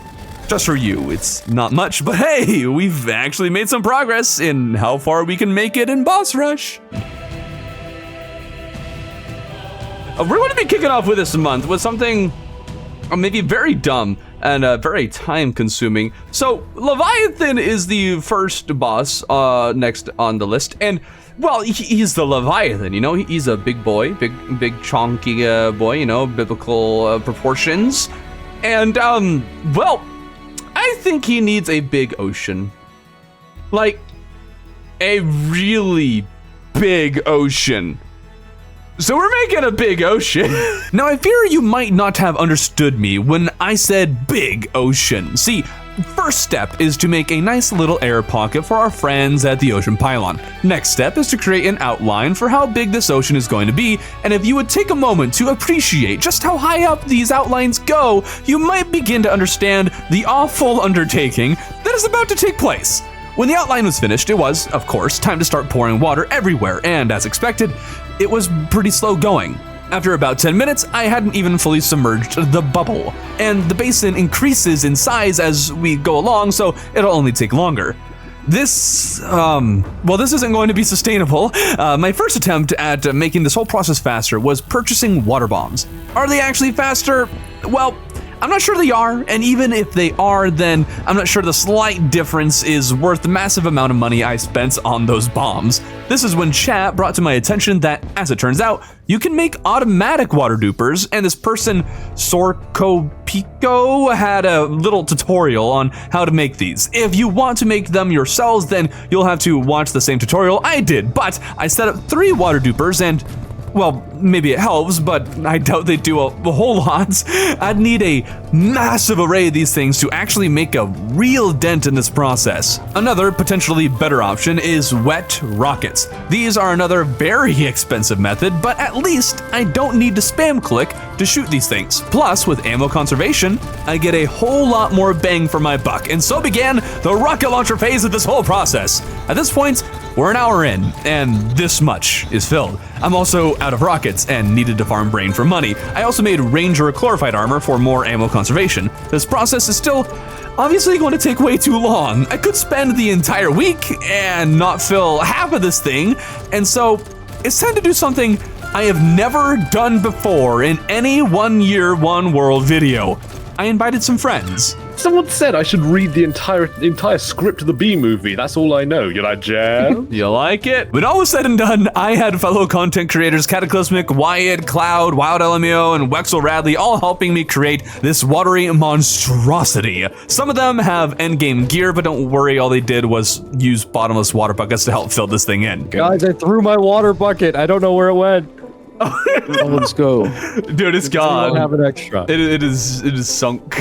for you. It's not much, but hey, we've actually made some progress in how far we can make it in Boss Rush. we're going to be kicking off with this month with something maybe very dumb and very time-consuming. So Leviathan is the first boss next on the list, and well, he's the Leviathan, you know. He's a big boy, big chonky boy, you know, biblical proportions, and well, I think he needs a big ocean, like a really big ocean. So we're making a big ocean. Now, I fear you might not have understood me when I said big ocean. See, first step is to make a nice little air pocket for our friends at the ocean pylon. Next step is to create an outline for how big this ocean is going to be, and if you would take a moment to appreciate just how high up these outlines go, you might begin to understand the awful undertaking that is about to take place. When the outline was finished, it was, of course, time to start pouring water everywhere, and as expected, it was pretty slow going. After about 10 minutes, I hadn't even fully submerged the bubble, and the basin increases in size as we go along, so it'll only take longer. This isn't going to be sustainable. My first attempt at making this whole process faster was purchasing water bombs. Are they actually faster? Well, I'm not sure they are, and even if they are, then I'm not sure the slight difference is worth the massive amount of money I spent on those bombs. This is when chat brought to my attention that, as it turns out, you can make automatic water dupers, and this person, Sorco Pico, had a little tutorial on how to make these. If you want to make them yourselves, then you'll have to watch the same tutorial I did, but I set up 3 water dupers and, well, maybe it helps, but I doubt they do a whole lot. I'd need a massive array of these things to actually make a real dent in this process. Another potentially better option is wet rockets. These are another very expensive method, but at least I don't need to spam click to shoot these things. Plus, with ammo conservation, I get a whole lot more bang for my buck, and so began the rocket launcher phase of this whole process. At this point, we're an hour in, and this much is filled. I'm also out of rockets and needed to farm brain for money. I also made Ranger chlorophyte armor for more ammo conservation. This process is still obviously going to take way too long. I could spend the entire week and not fill half of this thing, and so it's time to do something I have never done before in any 1 year, 1 world video. I invited some friends. Someone said I should read the entire script of the B movie. That's all I know. You like jam? You like it? When all was said and done, I had fellow content creators Cataclysmic, Wyatt, Cloud, Wild LMAO, and Wexel Radley all helping me create this watery monstrosity. Some of them have endgame gear, but don't worry, all they did was use bottomless water buckets to help fill this thing in. Guys, I threw my water bucket. I don't know where it went. Let's go. Dude, it's gone. I don't have an extra. It is sunk.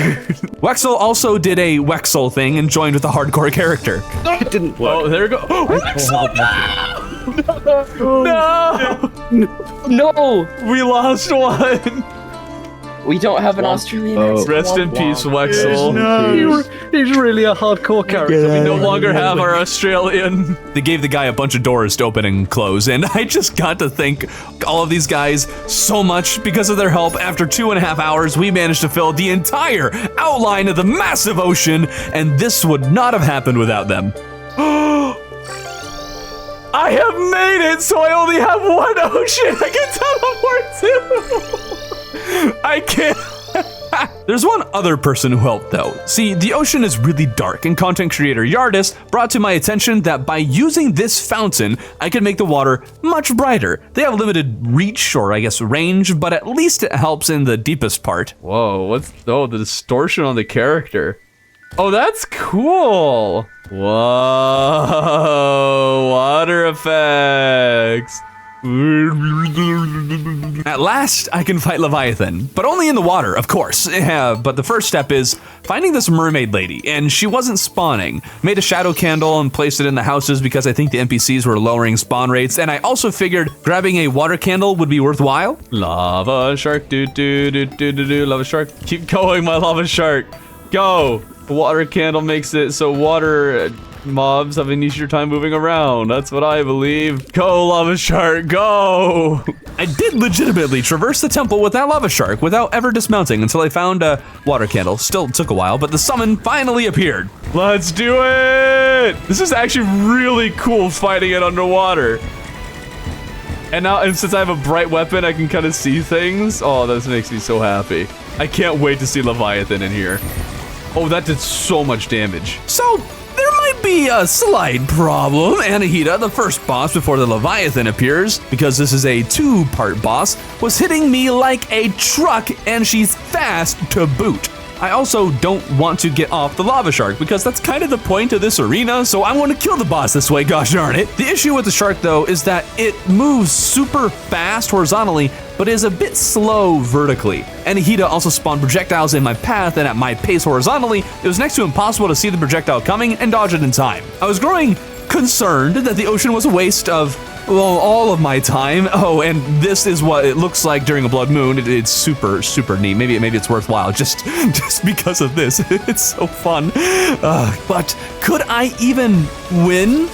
Wexel also did a Wexel thing and joined with a hardcore character. It didn't work. Oh, there we go. Oh, Wexel, no! No! We lost one. We don't have an Australian accent. Rest in peace, Wexel. He's really a hardcore character. We no longer have our Australian. They gave the guy a bunch of doors to open and close, and I just got to thank all of these guys so much. Because of their help, after 2.5 hours, we managed to fill the entire outline of the massive ocean, and this would not have happened without them. I have made it, so I only have 1 ocean. I can teleport to. I can't. There's one other person who helped though. See, the ocean is really dark, and content creator Yardis brought to my attention that by using this fountain, I could make the water much brighter. They have limited reach, or I guess range, but at least it helps in the deepest part. Whoa, the distortion on the character. Oh, that's cool. Whoa, water effects. At last, I can fight Leviathan, but only in the water, of course. But the first step is finding this mermaid lady, and she wasn't spawning. Made a shadow candle and placed it in the houses because I think the NPCs were lowering spawn rates, and I also figured grabbing a water candle would be worthwhile. Lava shark, lava shark. Keep going, my lava shark. Go. Water candle makes it so water mobs have an easier time moving around. That's what I believe. Go, lava shark, go! I did legitimately traverse the temple with that lava shark without ever dismounting until I found a water candle. Still took a while, but the summon finally appeared. Let's do it! This is actually really cool fighting it underwater. And since I have a bright weapon, I can kind of see things. Oh, this makes me so happy. I can't wait to see Leviathan in here. Oh, that did so much damage. So, there might be a slight problem. Anahita, the first boss before the Leviathan appears, because this is a 2-part boss, was hitting me like a truck, and she's fast to boot. I also don't want to get off the lava shark because that's kind of the point of this arena, so I want to kill the boss this way, gosh darn it. The issue with the shark though is that it moves super fast horizontally, but is a bit slow vertically. Anahita also spawned projectiles in my path, and at my pace horizontally, it was next to impossible to see the projectile coming and dodge it in time. I was growing concerned that the ocean was a waste of, well, all of my time. Oh, and this is what it looks like during a blood moon. It's super, super neat. Maybe it's worthwhile just because of this. It's so fun. But could I even win?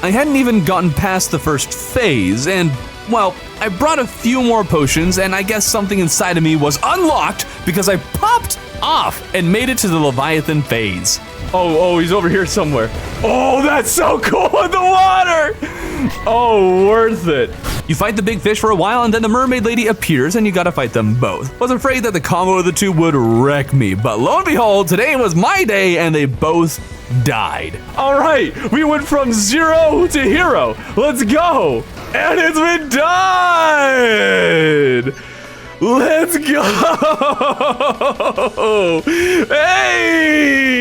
I hadn't even gotten past the first phase, and well, I brought a few more potions, and I guess something inside of me was unlocked because I popped off and made it to the Leviathan phase. Oh, he's over here somewhere. Oh, that's so cool in the water. Oh, worth it. You fight the big fish for a while, and then the mermaid lady appears, and you gotta fight them both. Was afraid that the combo of the two would wreck me, but lo and behold, today was my day, and they both died. All right, we went from 0 to hero. Let's go. And it's been done. Let's go! Hey!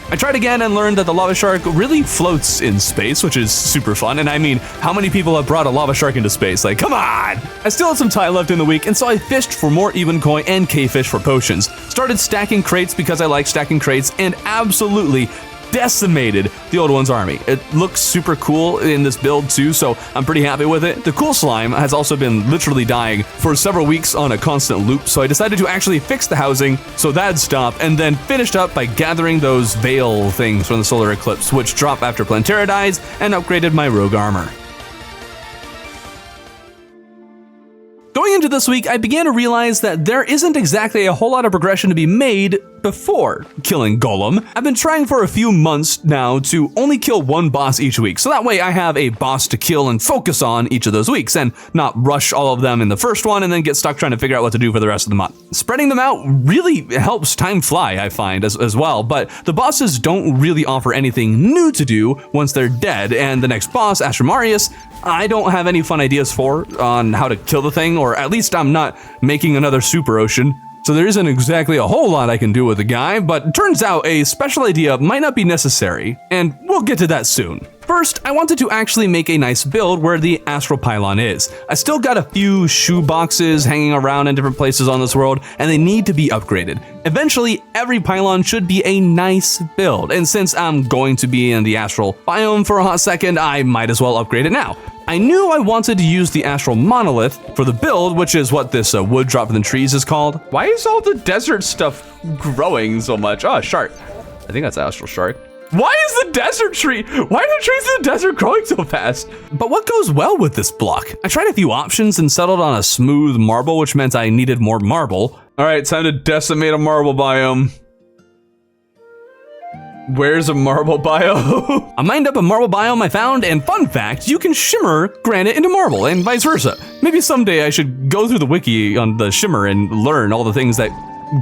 I tried again and learned that the lava shark really floats in space, which is super fun. And I mean, how many people have brought a lava shark into space? Like, come on! I still had some time left in the week, and so I fished for more even coin and K-fish for potions. Started stacking crates because I like stacking crates, and absolutely decimated the old one's army. It looks super cool in this build too, so I'm pretty happy with it. The cool slime has also been literally dying for several weeks on a constant loop, so I decided to actually fix the housing so that'd stop, and then finished up by gathering those veil things from the solar eclipse, which drop after Plantera dies, and upgraded my rogue armor. Going into this week, I began to realize that there isn't exactly a whole lot of progression to be made before killing Golem. I've been trying for a few months now to only kill one boss each week, so that way I have a boss to kill and focus on each of those weeks, and not rush all of them in the first one and then get stuck trying to figure out what to do for the rest of the month. Spreading them out really helps time fly, I find, as well, but the bosses don't really offer anything new to do once they're dead, and the next boss, Astramarius, I don't have any fun ideas for on how to kill the thing, or at least I'm not making another super ocean. So there isn't exactly a whole lot I can do with the guy, but it turns out a special idea might not be necessary, and we'll get to that soon. First, I wanted to actually make a nice build where the astral pylon is. I still got a few shoe boxes hanging around in different places on this world, and they need to be upgraded. Eventually, every pylon should be a nice build, and since I'm going to be in the astral biome for a hot second, I might as well upgrade it now. I knew I wanted to use the astral monolith for the build, which is what this wood drop from the trees is called. Why is all the desert stuff growing so much? Oh, shark. I think that's astral shark. Why is the desert tree? Why are the trees in the desert growing so fast? But what goes well with this block? I tried a few options and settled on a smooth marble, which meant I needed more marble. All right, time to decimate a marble biome. Where's a marble biome? I mined up a marble biome I found, and fun fact, you can shimmer granite into marble and vice versa. Maybe someday I should go through the wiki on the shimmer and learn all the things that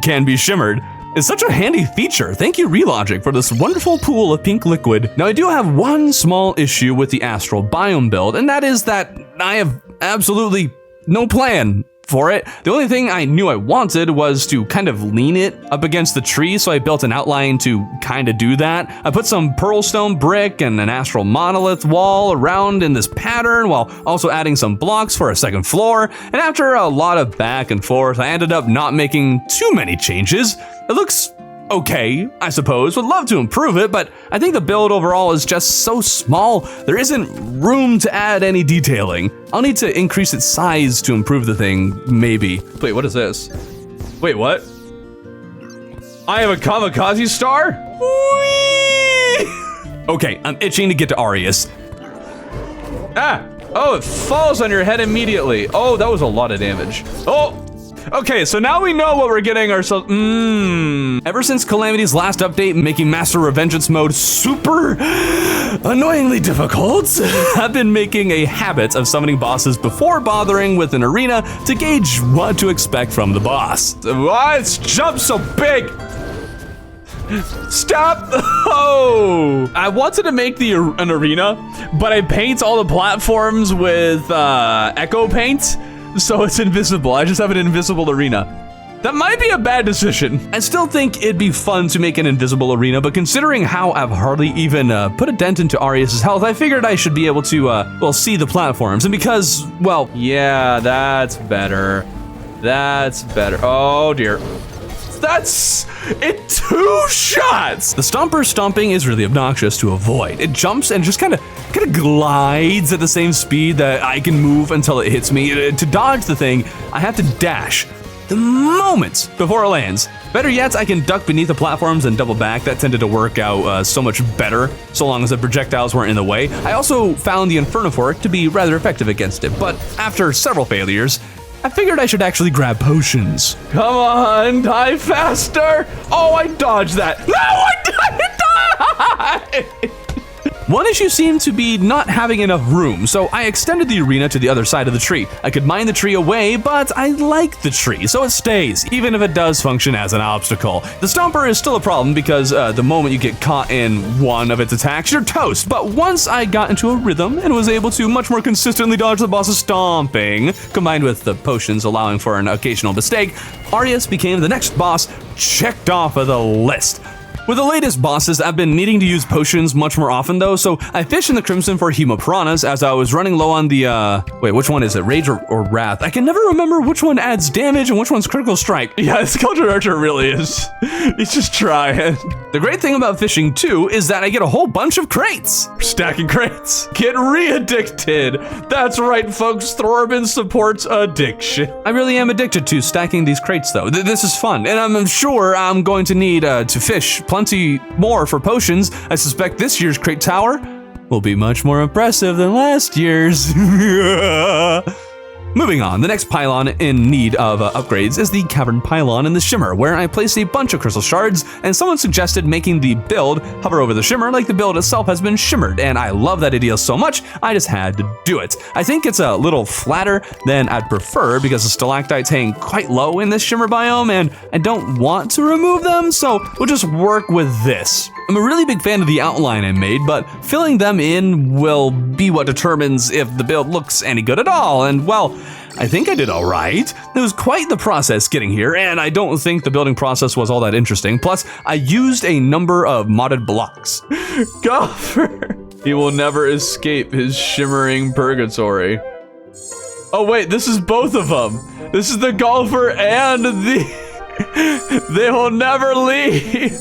can be shimmered. It's such a handy feature. Thank you, Relogic, for this wonderful pool of pink liquid. Now, I do have one small issue with the astral biome build, and that is that I have absolutely no plan for it. The only thing I knew I wanted was to kind of lean it up against the tree, so I built an outline to kind of do that. I put some pearlstone brick and an astral monolith wall around in this pattern, while also adding some blocks for a second floor, and after a lot of back and forth, I ended up not making too many changes. It looks okay, I suppose. Would love to improve it, but I think the build overall is just so small, there isn't room to add any detailing. I'll need to increase its size to improve the thing, maybe. Wait, what is this? Wait, what? I have a kamikaze star? Whee! Okay, I'm itching to get to Arius. Ah! Oh, it falls on your head immediately. Oh, that was a lot of damage. Oh! Okay, so now we know what we're getting ourselves. Ever since Calamity's last update, making Master Revengeance mode super annoyingly difficult, I've been making a habit of summoning bosses before bothering with an arena to gauge what to expect from the boss. Why it's jumped so big? Stop! Oh! I wanted to make an arena, but I paint all the platforms with echo paint, so it's invisible. I just have an invisible arena. That might be a bad decision. I still think it'd be fun to make an invisible arena, but considering how I've hardly even put a dent into Arius' health, I figured I should be able to, well, see the platforms. And because, well... Yeah, that's better. That's better. Oh, dear. That's in 2 shots. The Stomper stomping is really obnoxious to avoid. It jumps and just kind of glides at the same speed that I can move until it hits me. To dodge the thing, I have to dash the moment before it lands. Better yet, I can duck beneath the platforms and double back. That tended to work out so much better, so long as the projectiles weren't in the way. I also found the Infernophore to be rather effective against it, but after several failures, I figured I should actually grab potions. Come on, die faster. Oh, I dodged that. No, I died. One issue seemed to be not having enough room, so I extended the arena to the other side of the tree. I could mine the tree away, but I like the tree, so it stays, even if it does function as an obstacle. The Stomper is still a problem because the moment you get caught in one of its attacks, you're toast. But once I got into a rhythm and was able to much more consistently dodge the boss's stomping, combined with the potions allowing for an occasional mistake, Arius became the next boss checked off of the list. With the latest bosses, I've been needing to use potions much more often though, so I fished in the Crimson for Hemopiranhas as I was running low on the, wait, which one is it? Rage or Wrath? I can never remember which one adds damage and which one's Critical Strike. Yeah, Sculptor Archer really is. He's just trying. The great thing about fishing too is that I get a whole bunch of crates. Stacking crates. Get re-addicted. That's right, folks. Thorben supports addiction. I really am addicted to stacking these crates though. This is fun, and I'm sure I'm going to need to fish plenty more for potions. I suspect this year's crate tower will be much more impressive than last year's. Moving on, the next pylon in need of upgrades is the Cavern Pylon in the Shimmer, where I placed a bunch of crystal shards, and someone suggested making the build hover over the Shimmer like the build itself has been shimmered, and I love that idea so much, I just had to do it. I think it's a little flatter than I'd prefer because the stalactites hang quite low in this Shimmer biome, and I don't want to remove them, so we'll just work with this. I'm a really big fan of the outline I made, but filling them in will be what determines if the build looks any good at all, and well, I think I did all right. It was quite the process getting here, and I don't think the building process was all that interesting. Plus, I used a number of modded blocks. Golfer. He will never escape his shimmering purgatory. Oh wait, this is both of them. This is the golfer and the... They will never leave.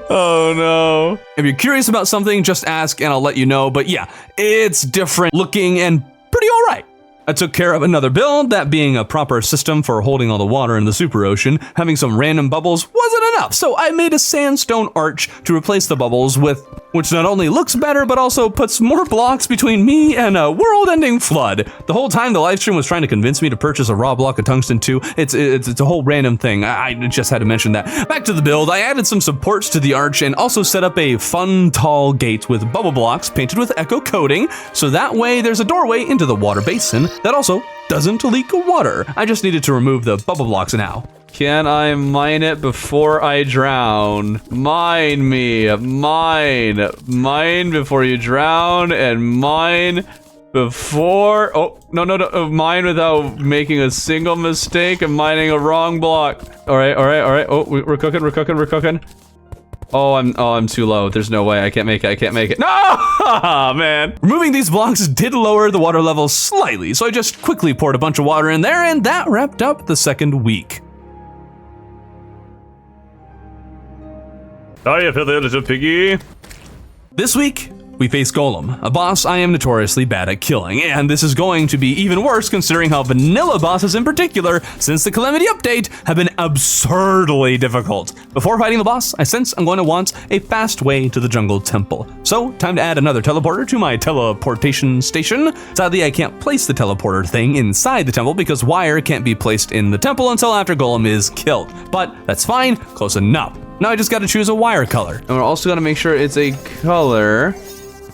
Oh no. If you're curious about something, just ask and I'll let you know. But yeah, it's different looking and pretty all right. I took care of another build, that being a proper system for holding all the water in the super ocean. Having some random bubbles wasn't enough, so I made a sandstone arch to replace the bubbles with, which not only looks better, but also puts more blocks between me and a world-ending flood. The whole time the livestream was trying to convince me to purchase a raw block of tungsten too. It's a whole random thing. I just had to mention that. Back to the build, I added some supports to the arch and also set up a fun tall gate with bubble blocks painted with echo coating, so that way there's a doorway into the water basin that also doesn't leak water. I just needed to remove the bubble blocks now. Can I mine it before I drown? Mine me. Mine. Mine before you drown, and mine before... Oh, no. Mine without making a single mistake and mining a wrong block. All right. Oh, we're cooking. Oh, I'm too low. There's no way. I can't make it. No, man. Removing these blocks did lower the water level slightly, so I just quickly poured a bunch of water in there, and that wrapped up the second week. Hiya, filthy little piggy. This week, we face Golem, a boss I am notoriously bad at killing, and this is going to be even worse considering how vanilla bosses in particular, since the Calamity update, have been absurdly difficult. Before fighting the boss, I sense I'm going to want a fast way to the jungle temple. So, time to add another teleporter to my teleportation station. Sadly, I can't place the teleporter thing inside the temple because wire can't be placed in the temple until after Golem is killed. But that's fine, close enough. Now I just gotta choose a wire color. And we're also gonna make sure it's a color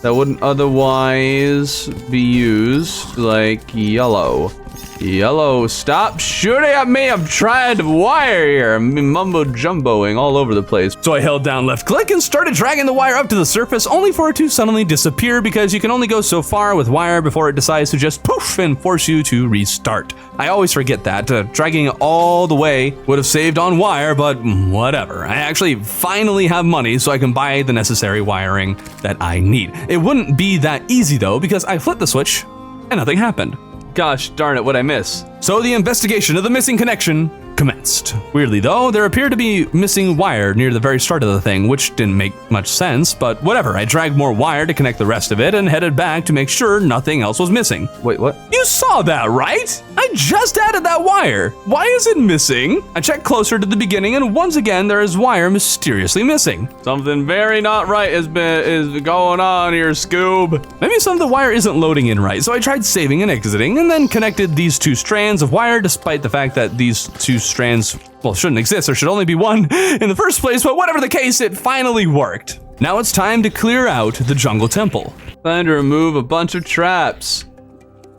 that wouldn't otherwise be used, like yellow. Yellow, stop shooting at me. I'm trying to wire here. I'm mumbo jumboing all over the place. So I held down left click and started dragging the wire up to the surface, only for it to suddenly disappear because you can only go so far with wire before it decides to just poof and force you to restart. I always forget that. Dragging it all the way would have saved on wire, but whatever. I actually finally have money so I can buy the necessary wiring that I need. It wouldn't be that easy though because I flipped the switch and nothing happened. Gosh darn it, what'd I miss? So the investigation of the missing connection commenced. Weirdly though, there appeared to be missing wire near the very start of the thing, which didn't make much sense, but whatever. I dragged more wire to connect the rest of it and headed back to make sure nothing else was missing. Wait, what? You saw that, right? I just added that wire. Why is it missing? I checked closer to the beginning and once again there is wire mysteriously missing. Something very not right is going on here, Scoob. Maybe some of the wire isn't loading in right, so I tried saving and exiting and then connected these two strands of wire despite the fact that these two strands, well, shouldn't exist. There should only be one in the first place, but whatever the case, it finally worked. Now it's time to clear out the jungle temple. Time to remove a bunch of traps.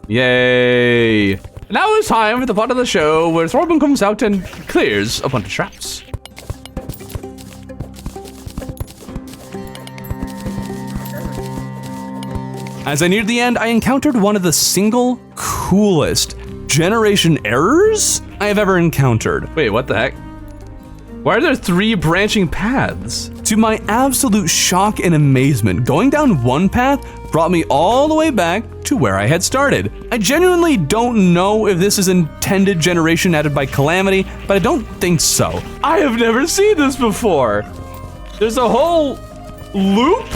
Yay. Now it's time for the part of the show where Thorben comes out and clears a bunch of traps. As I neared the end, I encountered one of the single coolest generation errors I have ever encountered. Wait, what the heck? Why are there 3 branching paths? To my absolute shock and amazement, going down one path brought me all the way back to where I had started. I genuinely don't know if this is intended generation added by Calamity, but I don't think so. I have never seen this before. There's a whole loop?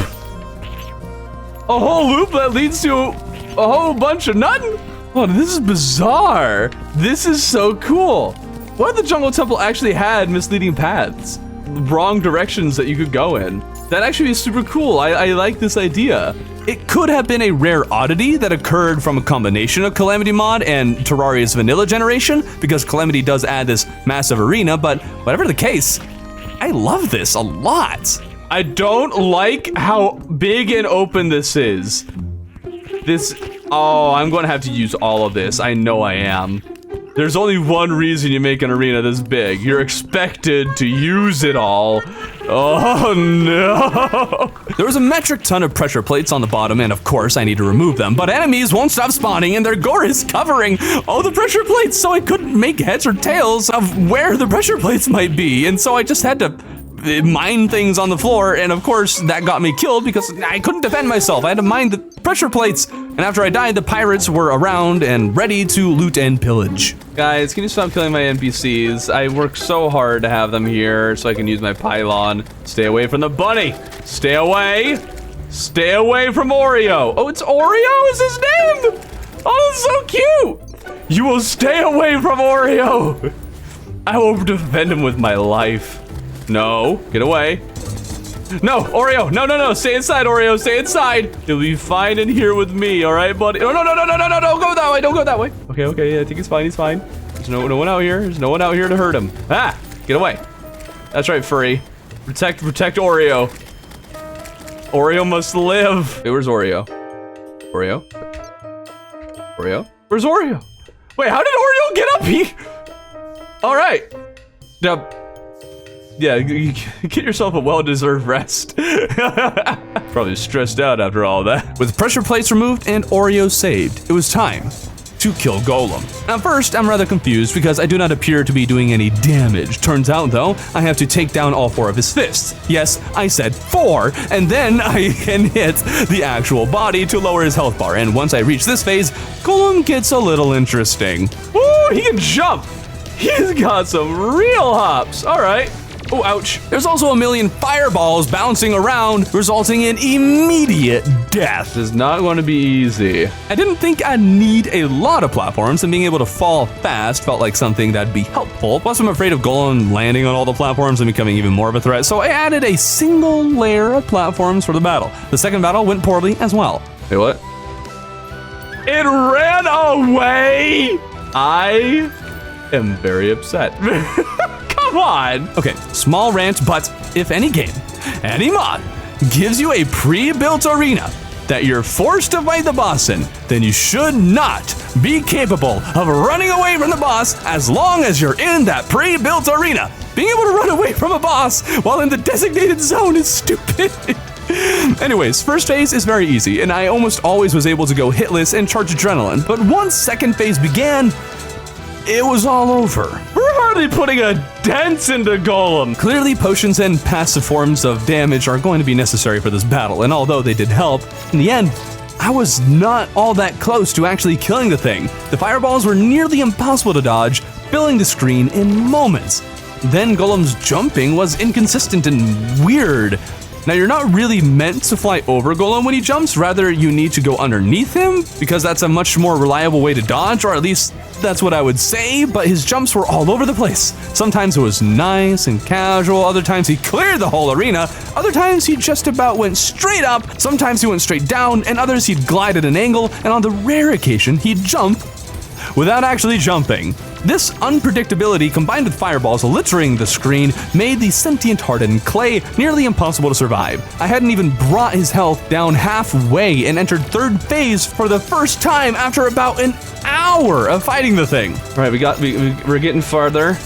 A whole loop that leads to a whole bunch of nothing? Oh, this is bizarre. This is so cool. What if the jungle temple actually had misleading paths? Wrong directions that you could go in. That'd actually be super cool. I like this idea. It could have been a rare oddity that occurred from a combination of Calamity mod and Terraria's vanilla generation, because Calamity does add this massive arena, but whatever the case, I love this a lot. I don't like how big and open this is. Oh, I'm going to have to use all of this. I know I am. There's only one reason you make an arena this big. You're expected to use it all. Oh no! There was a metric ton of pressure plates on the bottom, and of course I need to remove them, but enemies won't stop spawning and their gore is covering all the pressure plates, so I couldn't make heads or tails of where the pressure plates might be, and so I just had to mine things on the floor, and of course that got me killed because I couldn't defend myself. I had to mine the pressure plates, and after I died, the pirates were around and ready to loot and pillage. Guys, can you stop killing my NPCs? I work so hard to have them here so I can use my pylon. Stay away from the bunny. Stay away. Stay away from Oreo. Oh, it's Oreo is his name. Oh, it's so cute. You will stay away from Oreo. I will defend him with my life. No, get away. No, Oreo, no, stay inside, Oreo, stay inside. You'll be fine in here with me, all right, buddy? Oh, no, don't go that way, don't go that way. Okay, yeah, I think he's fine. There's no one out here, to hurt him. Ah, get away. That's right, furry. Protect Oreo. Oreo must live. Hey, where's Oreo? Oreo? Where's Oreo? Wait, how did Oreo get up here? All right. Now, yeah, get yourself a well-deserved rest. Probably stressed out after all that. With pressure plates removed and Oreo saved, it was time to kill Golem. At first, I'm rather confused because I do not appear to be doing any damage. Turns out though, I have to take down all 4 of his fists. Yes, I said 4, and then I can hit the actual body to lower his health bar. And once I reach this phase, Golem gets a little interesting. Ooh, he can jump. He's got some real hops. All right. Oh, ouch. There's also a million fireballs bouncing around, resulting in immediate death. This is not going to be easy. I didn't think I'd need a lot of platforms, and being able to fall fast felt like something that'd be helpful. Plus, I'm afraid of Golem landing on all the platforms and becoming even more of a threat, so I added a single layer of platforms for the battle. The second battle went poorly as well. Wait, what? It ran away! I am very upset. Come on! Okay, small rant, but if any game, any mod, gives you a pre-built arena that you're forced to fight the boss in, then you should not be capable of running away from the boss as long as you're in that pre-built arena. Being able to run away from a boss while in the designated zone is stupid. Anyways, first phase is very easy, and I almost always was able to go hitless and charge adrenaline, but once second phase began, it was all over. We're hardly putting a dent into Golem. Clearly, potions and passive forms of damage are going to be necessary for this battle, and although they did help, in the end, I was not all that close to actually killing the thing. The fireballs were nearly impossible to dodge, filling the screen in moments. Then Golem's jumping was inconsistent and weird. Now, you're not really meant to fly over Golem when he jumps, rather you need to go underneath him, because that's a much more reliable way to dodge, or at least that's what I would say, but his jumps were all over the place. Sometimes it was nice and casual, other times he cleared the whole arena, other times he just about went straight up, sometimes he went straight down, and others he'd glide at an angle, and on the rare occasion he'd jump without actually jumping. This unpredictability combined with fireballs littering the screen made the sentient hardened clay nearly impossible to survive. I hadn't even brought his health down halfway and entered third phase for the first time after about an hour of fighting the thing. All right, we're getting farther.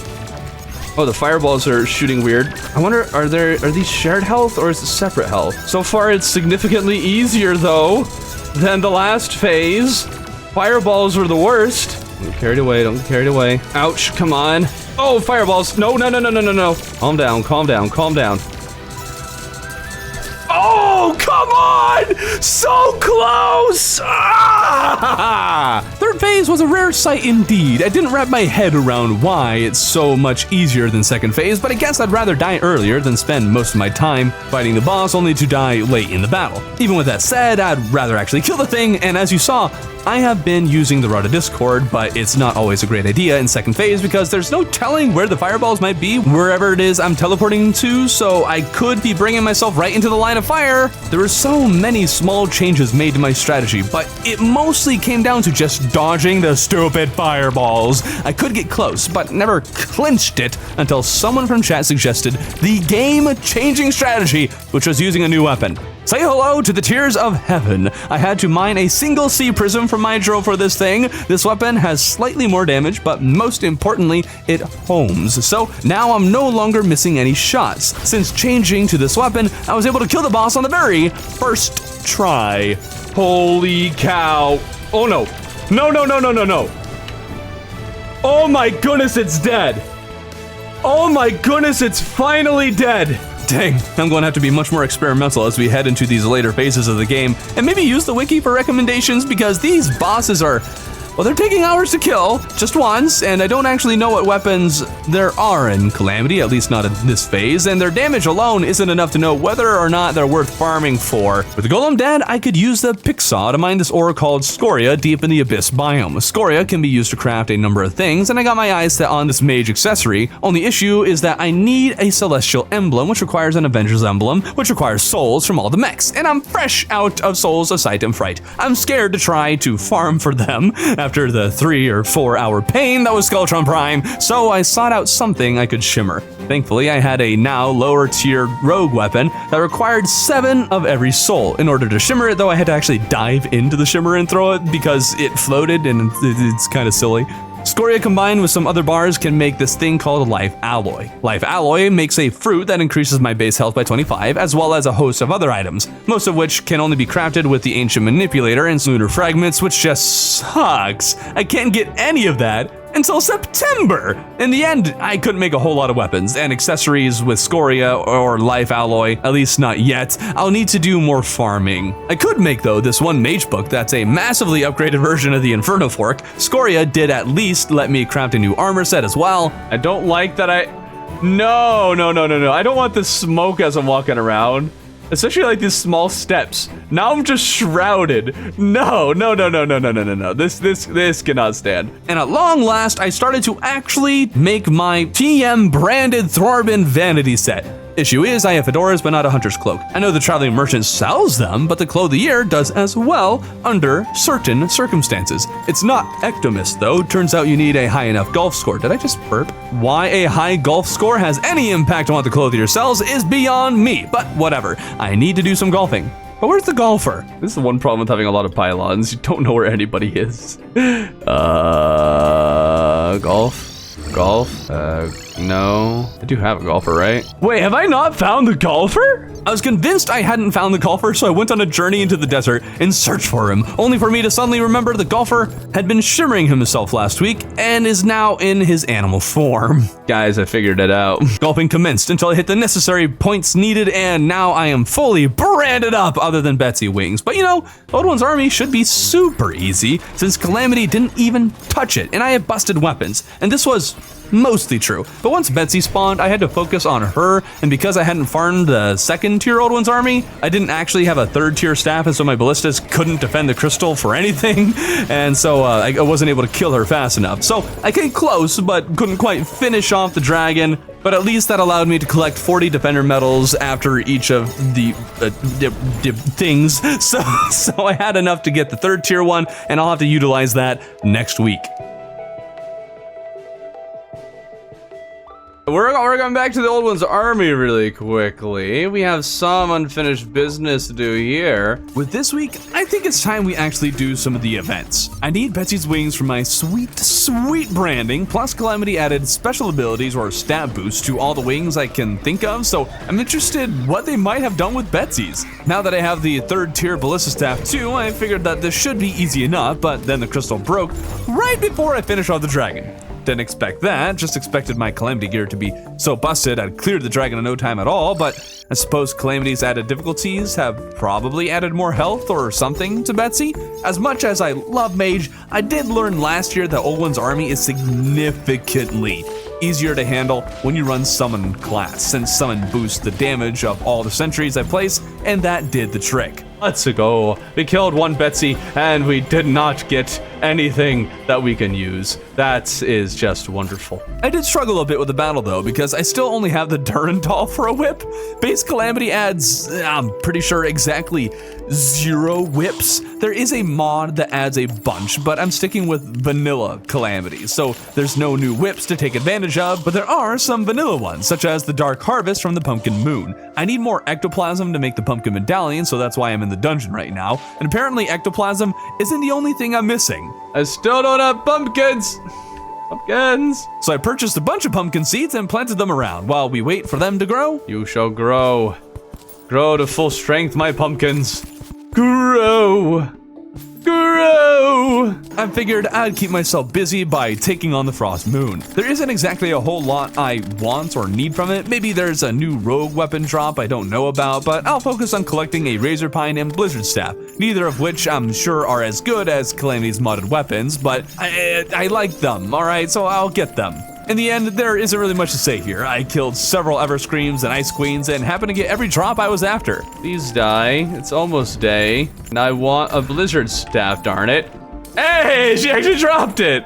Oh, the fireballs are shooting weird. I wonder, are these shared health or is it separate health? So far, it's significantly easier though than the last phase. Fireballs were the worst. Don't get carried away, don't get carried away. Ouch, come on. Oh, fireballs. No. Calm down. Oh, come on! So close! Ah! Third phase was a rare sight indeed. I didn't wrap my head around why it's so much easier than second phase, but I guess I'd rather die earlier than spend most of my time fighting the boss only to die late in the battle. Even with that said, I'd rather actually kill the thing, and as you saw, I have been using the Rota Discord, but it's not always a great idea in second phase because there's no telling where the fireballs might be wherever it is I'm teleporting to, so I could be bringing myself right into the line of fire. There were so many small changes made to my strategy, but it mostly came down to just dodging the stupid fireballs. I could get close, but never clinched it until someone from chat suggested the game-changing strategy, which was using a new weapon. Say hello to the tears of heaven. I had to mine a single sea prism from my drill for this thing. This weapon has slightly more damage, but most importantly, it homes. So now I'm no longer missing any shots. Since changing to this weapon, I was able to kill the boss on the very first try. Holy cow. Oh no. No. Oh my goodness, it's dead. Oh my goodness, it's finally dead. Dang, I'm going to have to be much more experimental as we head into these later phases of the game, and maybe use the wiki for recommendations because these bosses are, well, they're taking hours to kill, just once, and I don't actually know what weapons there are in Calamity, at least not in this phase, and their damage alone isn't enough to know whether or not they're worth farming for. With the Golem dead, I could use the Pixaw to mine this ore called Scoria deep in the Abyss biome. Scoria can be used to craft a number of things, and I got my eyes set on this mage accessory. Only issue is that I need a Celestial Emblem, which requires an Avenger's Emblem, which requires souls from all the mechs, and I'm fresh out of Souls of Sight and Fright. I'm scared to try to farm for them after the 3 or 4 hour pain that was Skulltron Prime, so I sought out something I could shimmer. Thankfully, I had a now lower tier rogue weapon that required 7 of every soul. In order to shimmer it, though, I had to actually dive into the shimmer and throw it because it floated and it's kind of silly. Scoria combined with some other bars can make this thing called Life Alloy. Life Alloy makes a fruit that increases my base health by 25, as well as a host of other items, most of which can only be crafted with the Ancient Manipulator and Lunar Fragments, which just sucks. I can't get any of that until September. In the end, I couldn't make a whole lot of weapons and accessories with Scoria or Life Alloy, at least not yet. I'll need to do more farming. I could make, though, this one mage book that's a massively upgraded version of the Inferno Fork. Scoria did at least let me craft a new armor set as well. I don't like that No. I don't want the smoke as I'm walking around. Especially like these small steps. Now I'm just shrouded. No. This cannot stand. And at long last, I started to actually make my TM branded Thorben vanity set. Issue is, I have fedoras, but not a hunter's cloak. I know the traveling merchant sells them, but the Clothe the Year does as well under certain circumstances. It's not Ectomist though. Turns out you need a high enough golf score. Did I just burp? Why a high golf score has any impact on what the Clothe the Year sells is beyond me, but whatever. I need to do some golfing. But where's the golfer? This is the one problem with having a lot of pylons. You don't know where anybody is. Golf? No. I do have a golfer, right? Wait, have I not found the golfer? I was convinced I hadn't found the golfer, so I went on a journey into the desert in search for him, only for me to suddenly remember the golfer had been shimmering himself last week and is now in his animal form. Guys, I figured it out. Golfing commenced until I hit the necessary points needed, and now I am fully branded up other than Betsy Wings. But you know, Old One's army should be super easy since Calamity didn't even touch it, and I have busted weapons. And this was mostly true. But once Betsy spawned, I had to focus on her, and because I hadn't farmed the second tier Old One's army, I didn't actually have a third tier staff, and so my ballistas couldn't defend the crystal for anything, and so I wasn't able to kill her fast enough. So I came close, but couldn't quite finish off the dragon, but at least that allowed me to collect 40 defender medals after each of the things, so I had enough to get the third tier one, and I'll have to utilize that next week. We're going back to the Old One's army really quickly. We have some unfinished business to do here. With this week, I think it's time we actually do some of the events. I need Betsy's Wings for my sweet branding, plus Calamity added special abilities or stat boosts to all the wings I can think of, so I'm interested what they might have done with Betsy's. Now that I have the third tier ballista staff too, I figured that this should be easy enough, but then the crystal broke right before I finished off the dragon. Didn't expect that, just expected my Calamity gear to be so busted I'd cleared the dragon in no time at all, but I suppose Calamity's added difficulties have probably added more health or something to Betsy. As much as I love Mage, I did learn last year that Old One's army is significantly easier to handle when you run Summon class, since Summon boosts the damage of all the sentries I place, and that did the trick. Let's go. We killed one Betsy, and we did not get anything that we can use. That is just wonderful. I did struggle a bit with the battle though, because I still only have the Durandal for a whip. Base Calamity adds, I'm pretty sure, exactly 0 whips. There is a mod that adds a bunch, but I'm sticking with vanilla Calamity, so there's no new whips to take advantage of, but there are some vanilla ones, such as the Dark Harvest from the Pumpkin Moon. I need more ectoplasm to make the Pumpkin Medallion, so that's why I'm in the dungeon right now, and apparently ectoplasm isn't the only thing I'm missing. I still don't have pumpkins. So I purchased a bunch of pumpkin seeds and planted them around while we wait for them to grow. You shall grow. Grow to full strength, my pumpkins. Grow. I figured I'd keep myself busy by taking on the Frost Moon. There isn't exactly a whole lot I want or need from it. Maybe there's a new rogue weapon drop I don't know about, but I'll focus on collecting a Razor Pine and Blizzard Staff, neither of which I'm sure are as good as Calamity's modded weapons, but I like them, alright, so I'll get them. In the end, there isn't really much to say here. I killed several Everscreams and Ice Queens and happened to get every drop I was after. Please die. It's almost day. And I want a Blizzard Staff, darn it. Hey, she actually dropped it.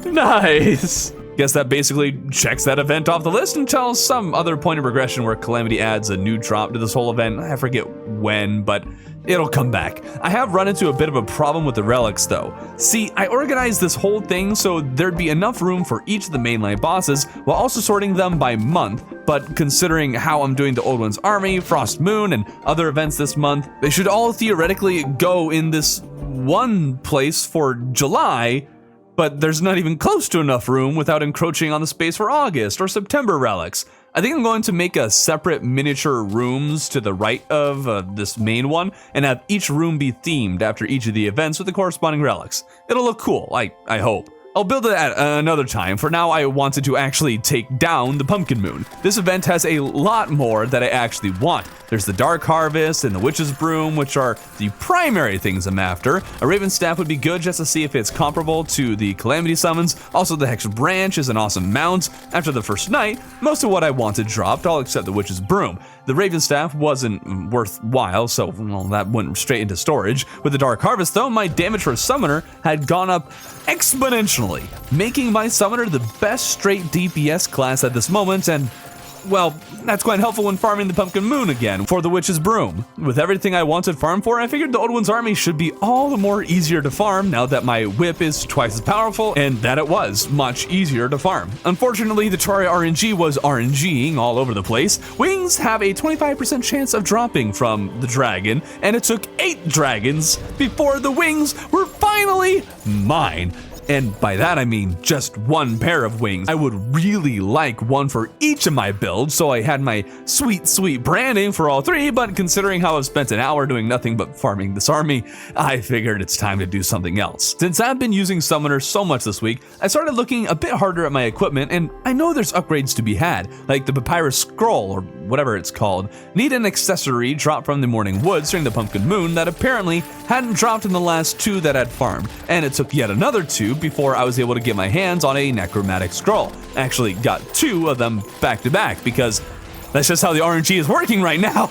Nice. Guess that basically checks that event off the list until some other point of regression where Calamity adds a new drop to this whole event. I forget when, but it'll come back. I have run into a bit of a problem with the relics though. See, I organized this whole thing so there'd be enough room for each of the mainline bosses while also sorting them by month, but considering how I'm doing the Old One's army, Frost Moon, and other events this month, they should all theoretically go in this one place for July, but there's not even close to enough room without encroaching on the space for August or September relics. I think I'm going to make a separate miniature rooms to the right of this main one and have each room be themed after each of the events with the corresponding relics. It'll look cool, I hope. I'll build it at another time. For now, I wanted to actually take down the Pumpkin Moon. This event has a lot more that I actually want. There's the Dark Harvest and the Witch's Broom, which are the primary things I'm after. A Raven Staff would be good just to see if it's comparable to the Calamity summons. Also, the Hex Branch is an awesome mount. After the first night, most of what I wanted dropped, all except the Witch's Broom. The Raven Staff wasn't worthwhile, so well, that went straight into storage. With the Dark Harvest, though, my damage for a summoner had gone up exponentially, making my summoner the best straight DPS class at this moment, and well, that's quite helpful when farming the Pumpkin Moon again for the Witch's Broom. With everything I wanted farm for, I figured the Old One's army should be all the more easier to farm now that my whip is twice as powerful, and that it was much easier to farm. Unfortunately, the Terraria RNG was RNGing all over the place. Wings have a 25% chance of dropping from the dragon, and it took 8 dragons before the wings were finally mine. And by that I mean just one pair of wings. I would really like one for each of my builds, so I had my sweet branding for all 3, but considering how I've spent an hour doing nothing but farming this army, I figured it's time to do something else. Since I've been using Summoner so much this week, I started looking a bit harder at my equipment, and I know there's upgrades to be had, like the Papyrus Scroll, or whatever it's called. Need an accessory dropped from the Morning Woods during the Pumpkin Moon that apparently hadn't dropped in the last 2 that I'd farmed, and it took yet another 2 before I was able to get my hands on a Necromantic Scroll. I actually got 2 of them back to back because that's just how the RNG is working right now.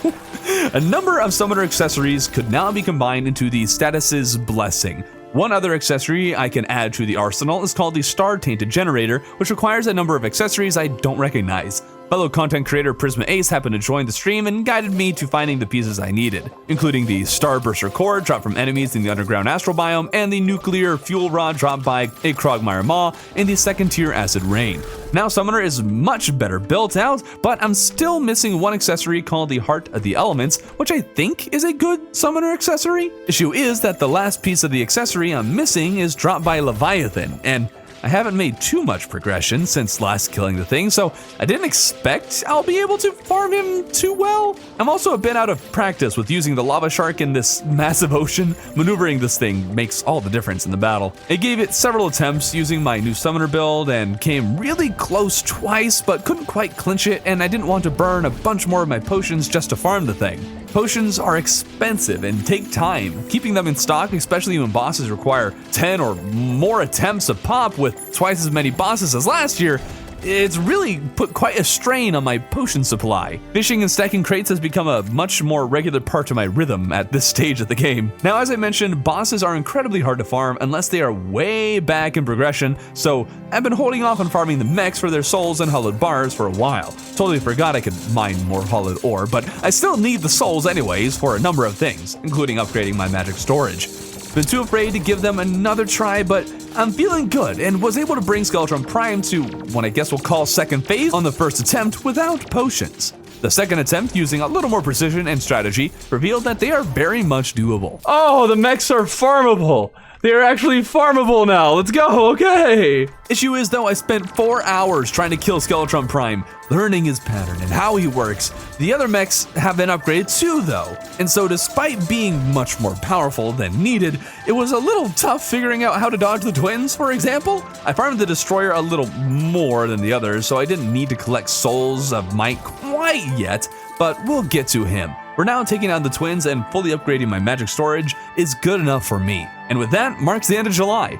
A number of summoner accessories could now be combined into the Status's Blessing. One other accessory I can add to the arsenal is called the Star Tainted Generator, which requires a number of accessories I don't recognize. Fellow content creator Prisma Ace happened to join the stream and guided me to finding the pieces I needed, including the Starburster Core dropped from enemies in the underground astral biome and the nuclear fuel rod dropped by a Krogmire Maw in the second tier Acid Rain. Now Summoner is much better built out, but I'm still missing one accessory called the Heart of the Elements, which I think is a good Summoner accessory. Issue is that the last piece of the accessory I'm missing is dropped by Leviathan, and I haven't made too much progression since last killing the thing, so I didn't expect I'll be able to farm him too well. I'm also a bit out of practice with using the lava shark in this massive ocean. Maneuvering this thing makes all the difference in the battle. I gave it several attempts using my new summoner build and came really close twice, but couldn't quite clinch it, and I didn't want to burn a bunch more of my potions just to farm the thing. Potions are expensive and take time. Keeping them in stock, especially when bosses require 10 or more attempts a pop with twice as many bosses as last year, it's really put quite a strain on my potion supply. Fishing and stacking crates has become a much more regular part of my rhythm at this stage of the game. Now, as I mentioned, bosses are incredibly hard to farm unless they are way back in progression, so I've been holding off on farming the mechs for their souls and hollowed bars for a while. Totally forgot I could mine more hollowed ore, but I still need the souls anyways for a number of things, including upgrading my magic storage. Been too afraid to give them another try, but I'm feeling good and was able to bring Skeletron Prime to what I guess we'll call second phase on the first attempt without potions. The second attempt, using a little more precision and strategy, revealed that they are very much doable. Oh, the mechs are farmable. They are actually farmable now. Let's go, okay. Issue is though, I spent 4 hours trying to kill Skeletron Prime, learning his pattern and how he works. The other mechs have been upgraded too though, and so despite being much more powerful than needed, it was a little tough figuring out how to dodge the twins, for example. I farmed the Destroyer a little more than the others, so I didn't need to collect Souls of Might quite yet, but we'll get to him. For now, taking out the twins and fully upgrading my magic storage is good enough for me. And with that, marks the end of July.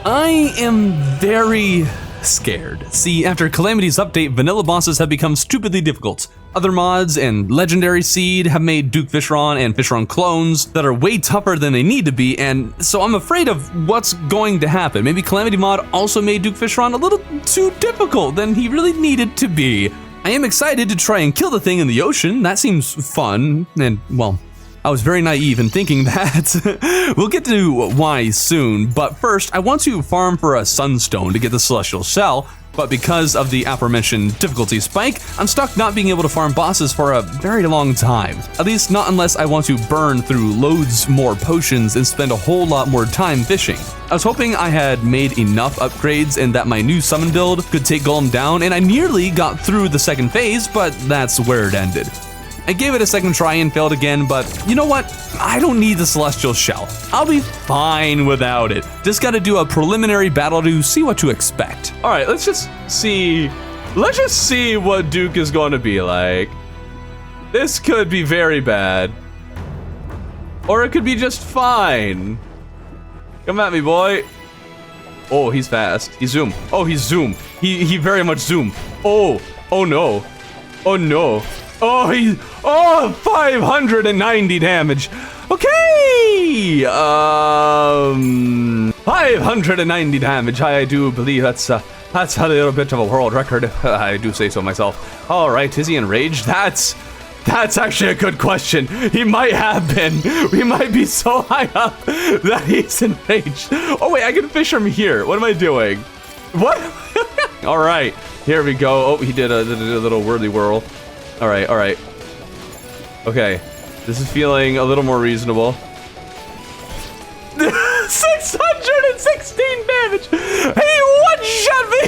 I am very scared. See, after Calamity's update, vanilla bosses have become stupidly difficult. Other mods and Legendary Seed have made Duke Fishron and Fishron clones that are way tougher than they need to be, and so I'm afraid of what's going to happen. Maybe Calamity mod also made Duke Fishron a little too difficult than he really needed to be. I am excited to try and kill the thing in the ocean. That seems fun, and well, I was very naive in thinking that. We'll get to why soon, but first I want to farm for a Sunstone to get the Celestial Shell, but because of the aforementioned difficulty spike, I'm stuck not being able to farm bosses for a very long time. At least not unless I want to burn through loads more potions and spend a whole lot more time fishing. I was hoping I had made enough upgrades and that my new summon build could take Golem down, and I nearly got through the second phase, but that's where it ended. I gave it a second try and failed again, but you know what? I don't need the Celestial Shell. I'll be fine without it. Just gotta do a preliminary battle to see what to expect. All right, let's just see what Duke is going to be like. This could be very bad. Or it could be just fine. Come at me, boy. Oh, he's fast. He's zoom. Oh, he's zoom. He very much zoom. Oh no. Oh no. Oh, 590 damage. Okay. 590 damage. I do believe that's a little bit of a world record. I do say so myself. All right, is he enraged? That's actually a good question. He might have been. We might be so high up that he's enraged. Oh wait, I can fish from here. What am I doing? What? All right, here we go. Oh, he did a little whirly whirl. All right. Okay, this is feeling a little more reasonable. 616 damage. He one-shot me.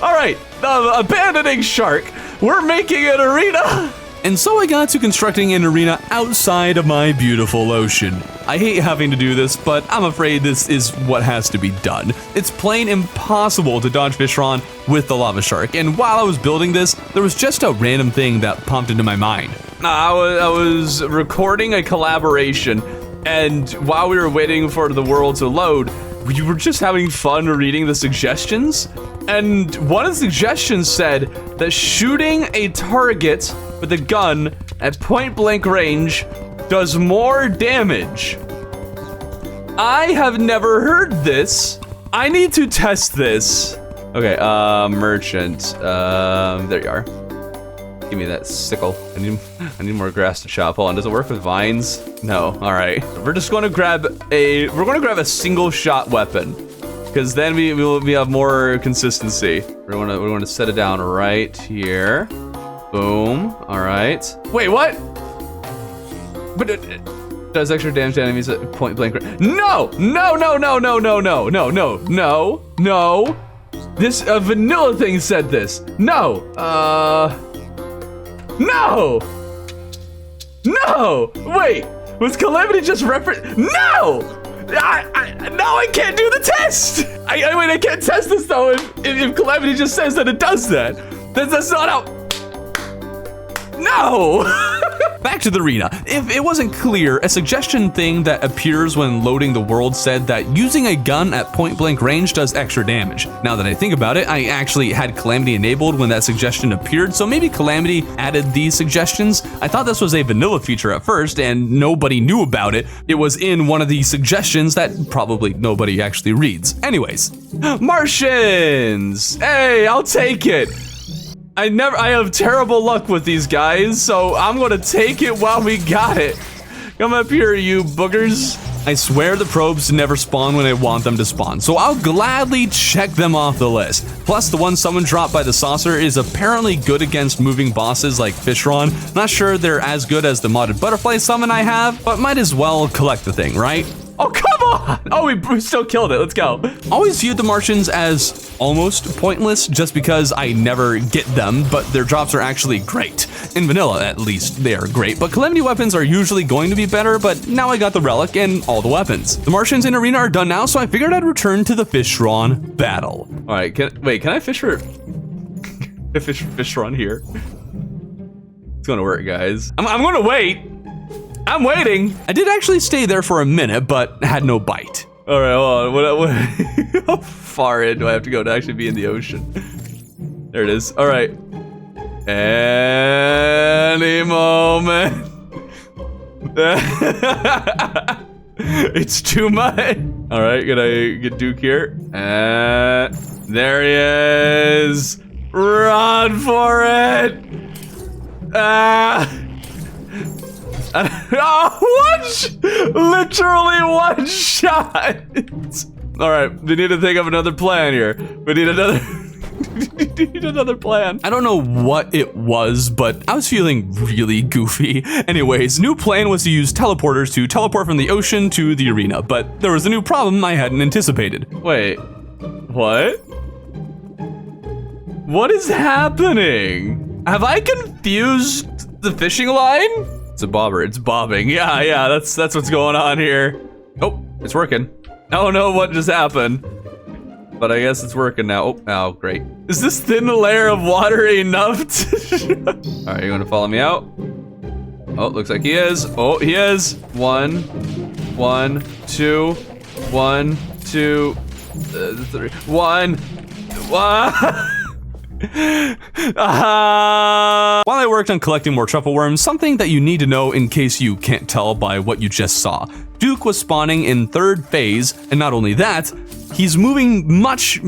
All right, abandoning shark. We're making an arena! And so I got to constructing an arena outside of my beautiful ocean. I hate having to do this, but I'm afraid this is what has to be done. It's plain impossible to dodge Fishron with the lava shark, and while I was building this, there was just a random thing that popped into my mind. I was recording a collaboration, and while we were waiting for the world to load, we were just having fun reading the suggestions. And one of the suggestions said that shooting a target with a gun at point blank range does more damage. I have never heard this. I need to test this. Okay, merchant. There you are. Give me that sickle. I need more grass to chop. Hold on, does it work with vines? No. All right. We're just going to grab a single shot weapon, because then we have more consistency. We're going to set it down right here. Boom. All right. Wait, what? But it does extra damage to enemies at point blank. No! This vanilla thing said this. No. No! Wait, was Calamity just reference? No! I can't do the test! I can't test this though if Calamity just says that it does that. That's not how. No! Back to the arena. If it wasn't clear, a suggestion thing that appears when loading the world said that using a gun at point blank range does extra damage. Now that I think about it, I actually had Calamity enabled when that suggestion appeared, so maybe Calamity added these suggestions. I thought this was a vanilla feature at first and nobody knew about it. It was in one of the suggestions that probably nobody actually reads. Anyways, Martians! Hey, I'll take it. I have terrible luck with these guys, so I'm gonna take it while we got it. Come up here, you boogers. I swear the probes never spawn when I want them to spawn, so I'll gladly check them off the list. Plus, the one summon dropped by the saucer is apparently good against moving bosses like Fishron. Not sure they're as good as the modded butterfly summon I have, but might as well collect the thing, right? Oh, come on! Oh, we still killed it. Let's go. Always viewed the Martians as almost pointless just because I never get them, but their drops are actually great. In vanilla, at least, they are great, but Calamity weapons are usually going to be better, but now I got the relic and all the weapons. The Martians in arena are done now, so I figured I'd return to the Fishron battle. All right, can I fish for Fishron here? It's gonna work, guys. I'm gonna wait. I'm waiting. I did actually stay there for a minute, but had no bite. All right, hold on. What how far in do I have to go to actually be in the ocean? There it is. All right. Any moment. It's too much. All right, can I get Duke here? There he is. Run for it. Literally one shot. All right, we need to think of another plan here. We need another plan. I don't know what it was, but I was feeling really goofy. Anyways, new plan was to use teleporters to teleport from the ocean to the arena, but there was a new problem I hadn't anticipated. Wait, what? What is happening? Have I confused The fishing line? It's a bobber. It's bobbing. Yeah. That's what's going on here. Oh, it's working. Oh no, what just happened? But I guess it's working now. Oh, great. Is this thin layer of water enough to... All right, you want to follow me out? Oh, looks like he is. Oh, he is. 1, 2, 1, 2, 3. 1. While I worked on collecting more truffle worms, something that you need to know in case you can't tell by what you just saw. Duke was spawning in 3rd phase, and not only that, he's moving much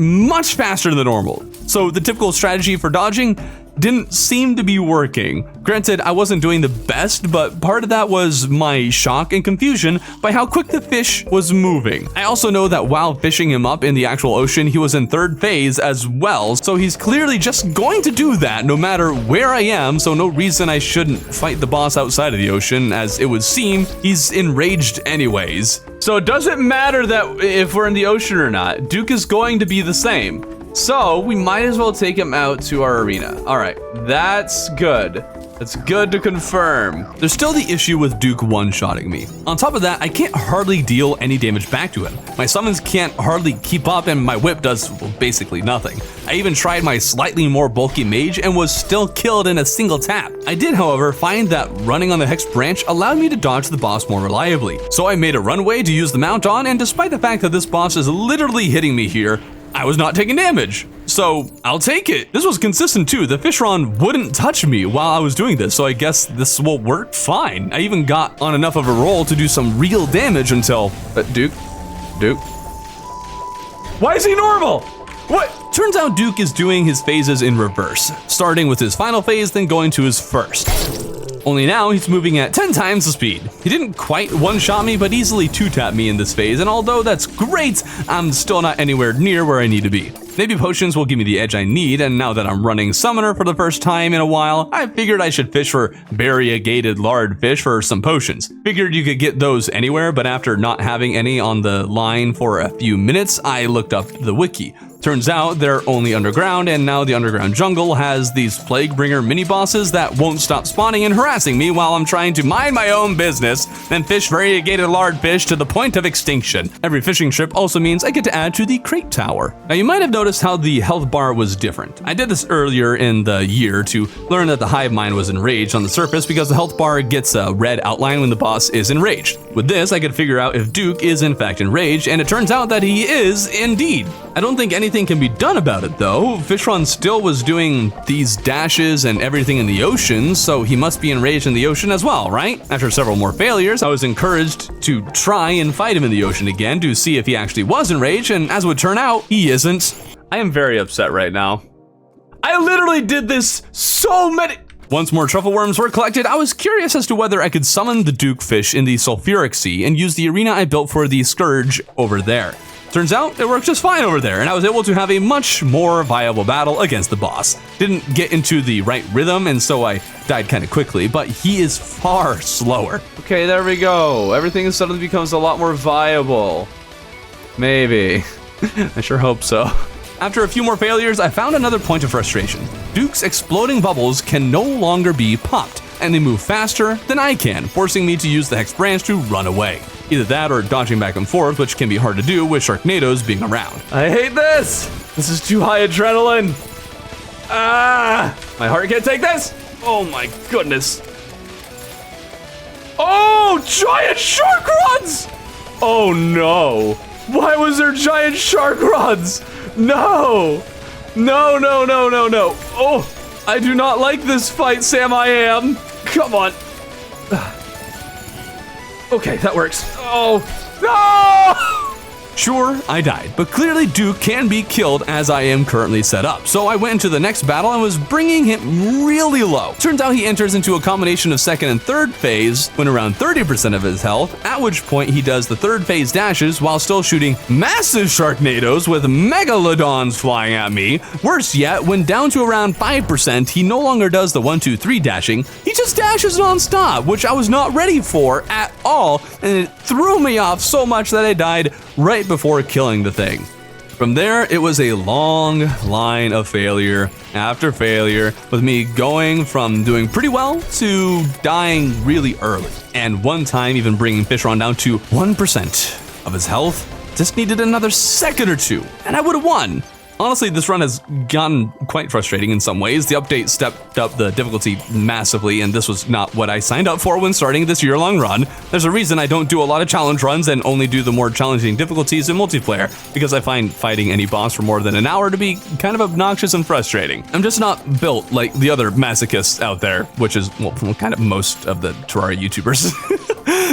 faster than normal. So the typical strategy for dodging didn't seem to be working. Granted, I wasn't doing the best, but part of that was my shock and confusion by how quick the fish was moving. I also know that while fishing him up in the actual ocean, he was in 3rd phase as well, so he's clearly just going to do that no matter where I am, so no reason I shouldn't fight the boss outside of the ocean, as it would seem he's enraged anyways. So it doesn't matter that if we're in the ocean or not, Duke is going to be the same. So we might as well take him out to our arena. All right, that's good. That's good to confirm. There's still the issue with Duke one-shotting me. On top of that, I can't hardly deal any damage back to him. My summons can't hardly keep up and my whip does, well, basically nothing. I even tried my slightly more bulky mage and was still killed in a single tap. I did, however, find that running on the Hex branch allowed me to dodge the boss more reliably. So I made a runway to use the mount on, and despite the fact that this boss is literally hitting me here, I was not taking damage, so I'll take it. This was consistent too. The fishron wouldn't touch me while I was doing this, so I guess this will work fine. I even got on enough of a roll to do some real damage until... Duke? Why is he normal? What? Turns out Duke is doing his phases in reverse, starting with his final phase, then going to his first. Only now he's moving at 10 times the speed. He didn't quite one-shot me, but easily two-tap me in this phase, and although that's great, I'm still not anywhere near where I need to be. Maybe potions will give me the edge I need, and now that I'm running Summoner for the first time in a while, I figured I should fish for variegated lard fish for some potions. Figured you could get those anywhere, but after not having any on the line for a few minutes, I looked up the wiki. Turns out they're only underground, and now the underground jungle has these Plaguebringer mini-bosses that won't stop spawning and harassing me while I'm trying to mind my own business and fish variegated lard fish to the point of extinction. Every fishing trip also means I get to add to the crate tower. Now you might have noticed how the health bar was different. I did this earlier in the year to learn that the hive mind was enraged on the surface because the health bar gets a red outline when the boss is enraged. With this, I could figure out if Duke is in fact enraged, and it turns out that he is indeed. I don't think anything can be done about it though. Fishron still was doing these dashes and everything in the ocean, so he must be enraged in the ocean as well, right? After several more failures, I was encouraged to try and fight him in the ocean again to see if he actually was enraged, and as would turn out, he isn't. I am very upset right now. I literally did this so many... Once more truffle worms were collected, I was curious as to whether I could summon the Duke fish in the sulfuric sea and use the arena I built for the Scourge over there. Turns out it worked just fine over there, and I was able to have a much more viable battle against the boss. Didn't get into the right rhythm, and so I died kind of quickly, but he is far slower. Okay, there we go. Everything suddenly becomes a lot more viable. Maybe. I sure hope so. After a few more failures, I found another point of frustration. Duke's exploding bubbles can no longer be popped, and they move faster than I can, forcing me to use the Hex branch to run away. Either that or dodging back and forth, which can be hard to do with Sharknadoes being around. I hate this! This is too high adrenaline! Ah! My heart can't take this! Oh my goodness! Oh! Giant shark rods! Oh no! Why was there giant shark rods? No! No, no, no, no, no! Oh! I do not like this fight, Sam I Am! Come on! Okay, that works. Oh, no! Sure, I died, but clearly Duke can be killed as I am currently set up. So I went into the next battle and was bringing him really low. Turns out he enters into a combination of second and third phase when around 30% of his health, at which point he does the third phase dashes while still shooting massive Sharknadoes with megalodons flying at me. Worse yet, when down to around 5%, he no longer does the 1, 2, 3 dashing. He just dashes non-stop, which I was not ready for at all, and it threw me off so much that I died right before killing the thing. From there, it was a long line of failure after failure, with me going from doing pretty well to dying really early. And one time even bringing Fishron down to 1% of his health. Just needed another second or two, and I would have won. Honestly, this run has gotten quite frustrating in some ways. The update stepped up the difficulty massively, and this was not what I signed up for when starting this year-long run. There's a reason I don't do a lot of challenge runs and only do the more challenging difficulties in multiplayer, because I find fighting any boss for more than an hour to be kind of obnoxious and frustrating. I'm just not built like the other masochists out there, which is, well, kind of most of the Terraria YouTubers.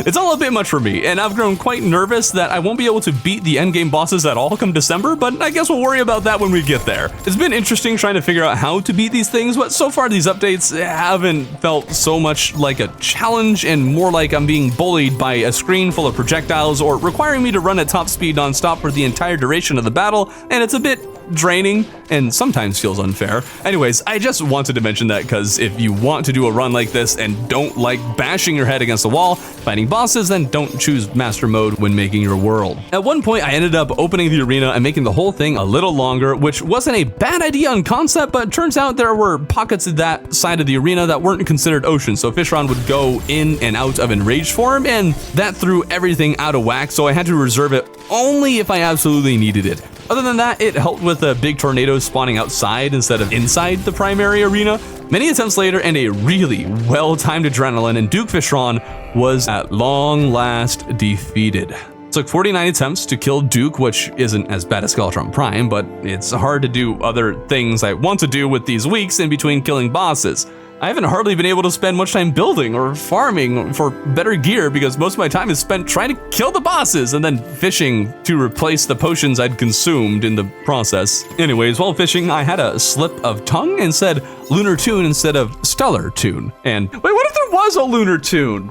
It's all a bit much for me, and I've grown quite nervous that I won't be able to beat the endgame bosses at all come December, but I guess we'll worry about that when we get there. It's been interesting trying to figure out how to beat these things, but so far these updates haven't felt so much like a challenge and more like I'm being bullied by a screen full of projectiles or requiring me to run at top speed non-stop for the entire duration of the battle, and it's a bit draining and sometimes feels unfair. Anyways, I just wanted to mention that because if you want to do a run like this and don't like bashing your head against the wall fighting bosses, then don't choose master mode when making your world. At one point, I ended up opening the arena and making the whole thing a little longer, which wasn't a bad idea on concept, but it turns out there were pockets of that side of the arena that weren't considered oceans, so Fishron would go in and out of enraged form, and that threw everything out of whack, so I had to reserve it only if I absolutely needed it. Other than that, it helped with a big tornado spawning outside instead of inside the primary arena. Many attempts later and a really well-timed adrenaline, and Duke Fishron was at long last defeated. It took 49 attempts to kill Duke, which isn't as bad as Skeletron Prime, but it's hard to do other things I want to do with these weeks in between killing bosses. I haven't hardly been able to spend much time building or farming for better gear because most of my time is spent trying to kill the bosses and then fishing to replace the potions I'd consumed in the process. Anyways, while fishing, I had a slip of tongue and said Lunar Tune instead of Stellar Tune. And Wait, what if there was a lunar tune?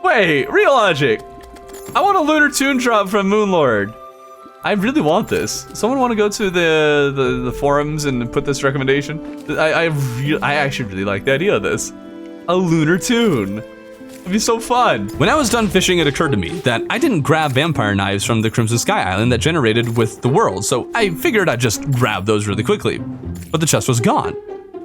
Wait, real logic. I want a lunar tune drop from Moonlord. I really want this. Someone want to go to the forums and put this recommendation? I actually really like the idea of this. A lunar tune. It'd be so fun. When I was done fishing, it occurred to me that I didn't grab vampire knives from the Crimson Sky Island that generated with the world, so I figured I'd just grab those really quickly. But the chest was gone.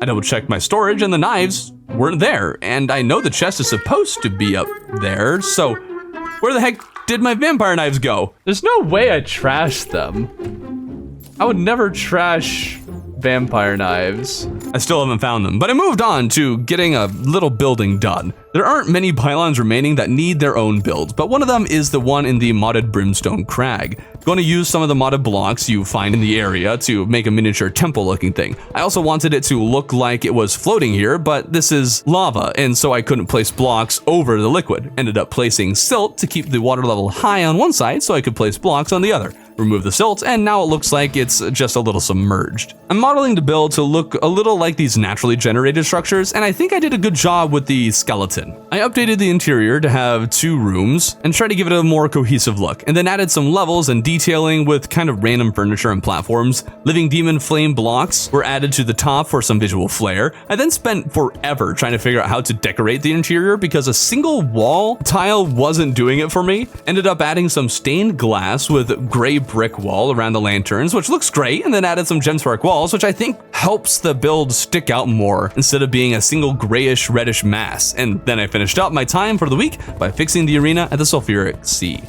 I double-checked my storage and the knives weren't there, and I know the chest is supposed to be up there, so where the heck did my vampire knives go? There's no way I trashed them. I would never trash vampire knives. I still haven't found them, but I moved on to getting a little building done. There aren't many pylons remaining that need their own builds, but one of them is the one in the modded Brimstone Crag. Going to use some of the modded blocks you find in the area to make a miniature temple looking thing. I also wanted it to look like it was floating here, but this is lava, and so I couldn't place blocks over the liquid. Ended up placing silt to keep the water level high on one side so I could place blocks on the other. Remove the silt, and now it looks like it's just a little submerged. I'm modeling the build to look a little like these naturally generated structures, and I think I did a good job with the skeleton. I updated the interior to have 2 rooms and tried to give it a more cohesive look, and then added some levels and detailing with kind of random furniture and platforms. Living demon flame blocks were added to the top for some visual flair. I then spent forever trying to figure out how to decorate the interior because a single wall tile wasn't doing it for me. Ended up adding some stained glass with gray brick wall around the lanterns, which looks great, and then added some gemspark walls, which I think helps the build stick out more instead of being a single grayish reddish mass. And then I finished up my time for the week by fixing the arena at the Sulfuric Sea.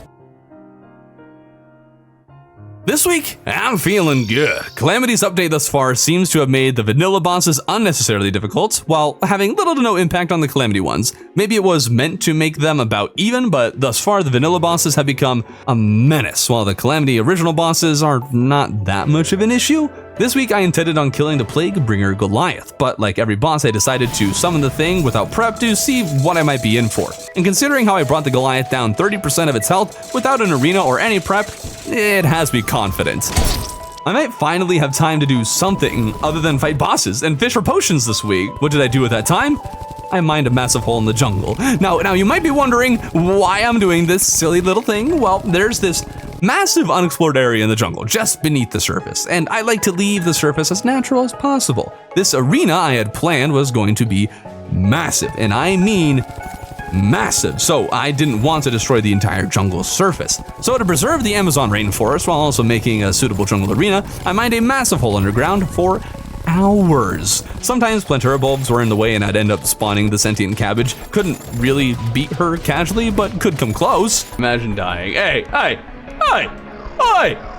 This week, I'm feeling good. Calamity's update thus far seems to have made the vanilla bosses unnecessarily difficult, while having little to no impact on the Calamity ones. Maybe it was meant to make them about even, but thus far the vanilla bosses have become a menace, while the Calamity original bosses are not that much of an issue. This week I intended on killing the Plague Bringer Goliath, but like every boss I decided to summon the thing without prep to see what I might be in for. And considering how I brought the Goliath down 30% of its health without an arena or any prep, it has me confident. I might finally have time to do something other than fight bosses and fish for potions this week. What did I do at that time? I mined a massive hole in the jungle. Now you might be wondering why I'm doing this silly little thing. Well, there's this massive unexplored area in the jungle just beneath the surface, and I like to leave the surface as natural as possible. This arena I had planned was going to be massive, and I mean massive, so I didn't want to destroy the entire jungle surface. So to preserve the Amazon rainforest while also making a suitable jungle arena, I mined a massive hole underground for hours. Sometimes Plantera bulbs were in the way and I'd end up spawning the sentient cabbage. Couldn't really beat her casually, but could come close. Imagine dying. Hey, hey, hey, hey!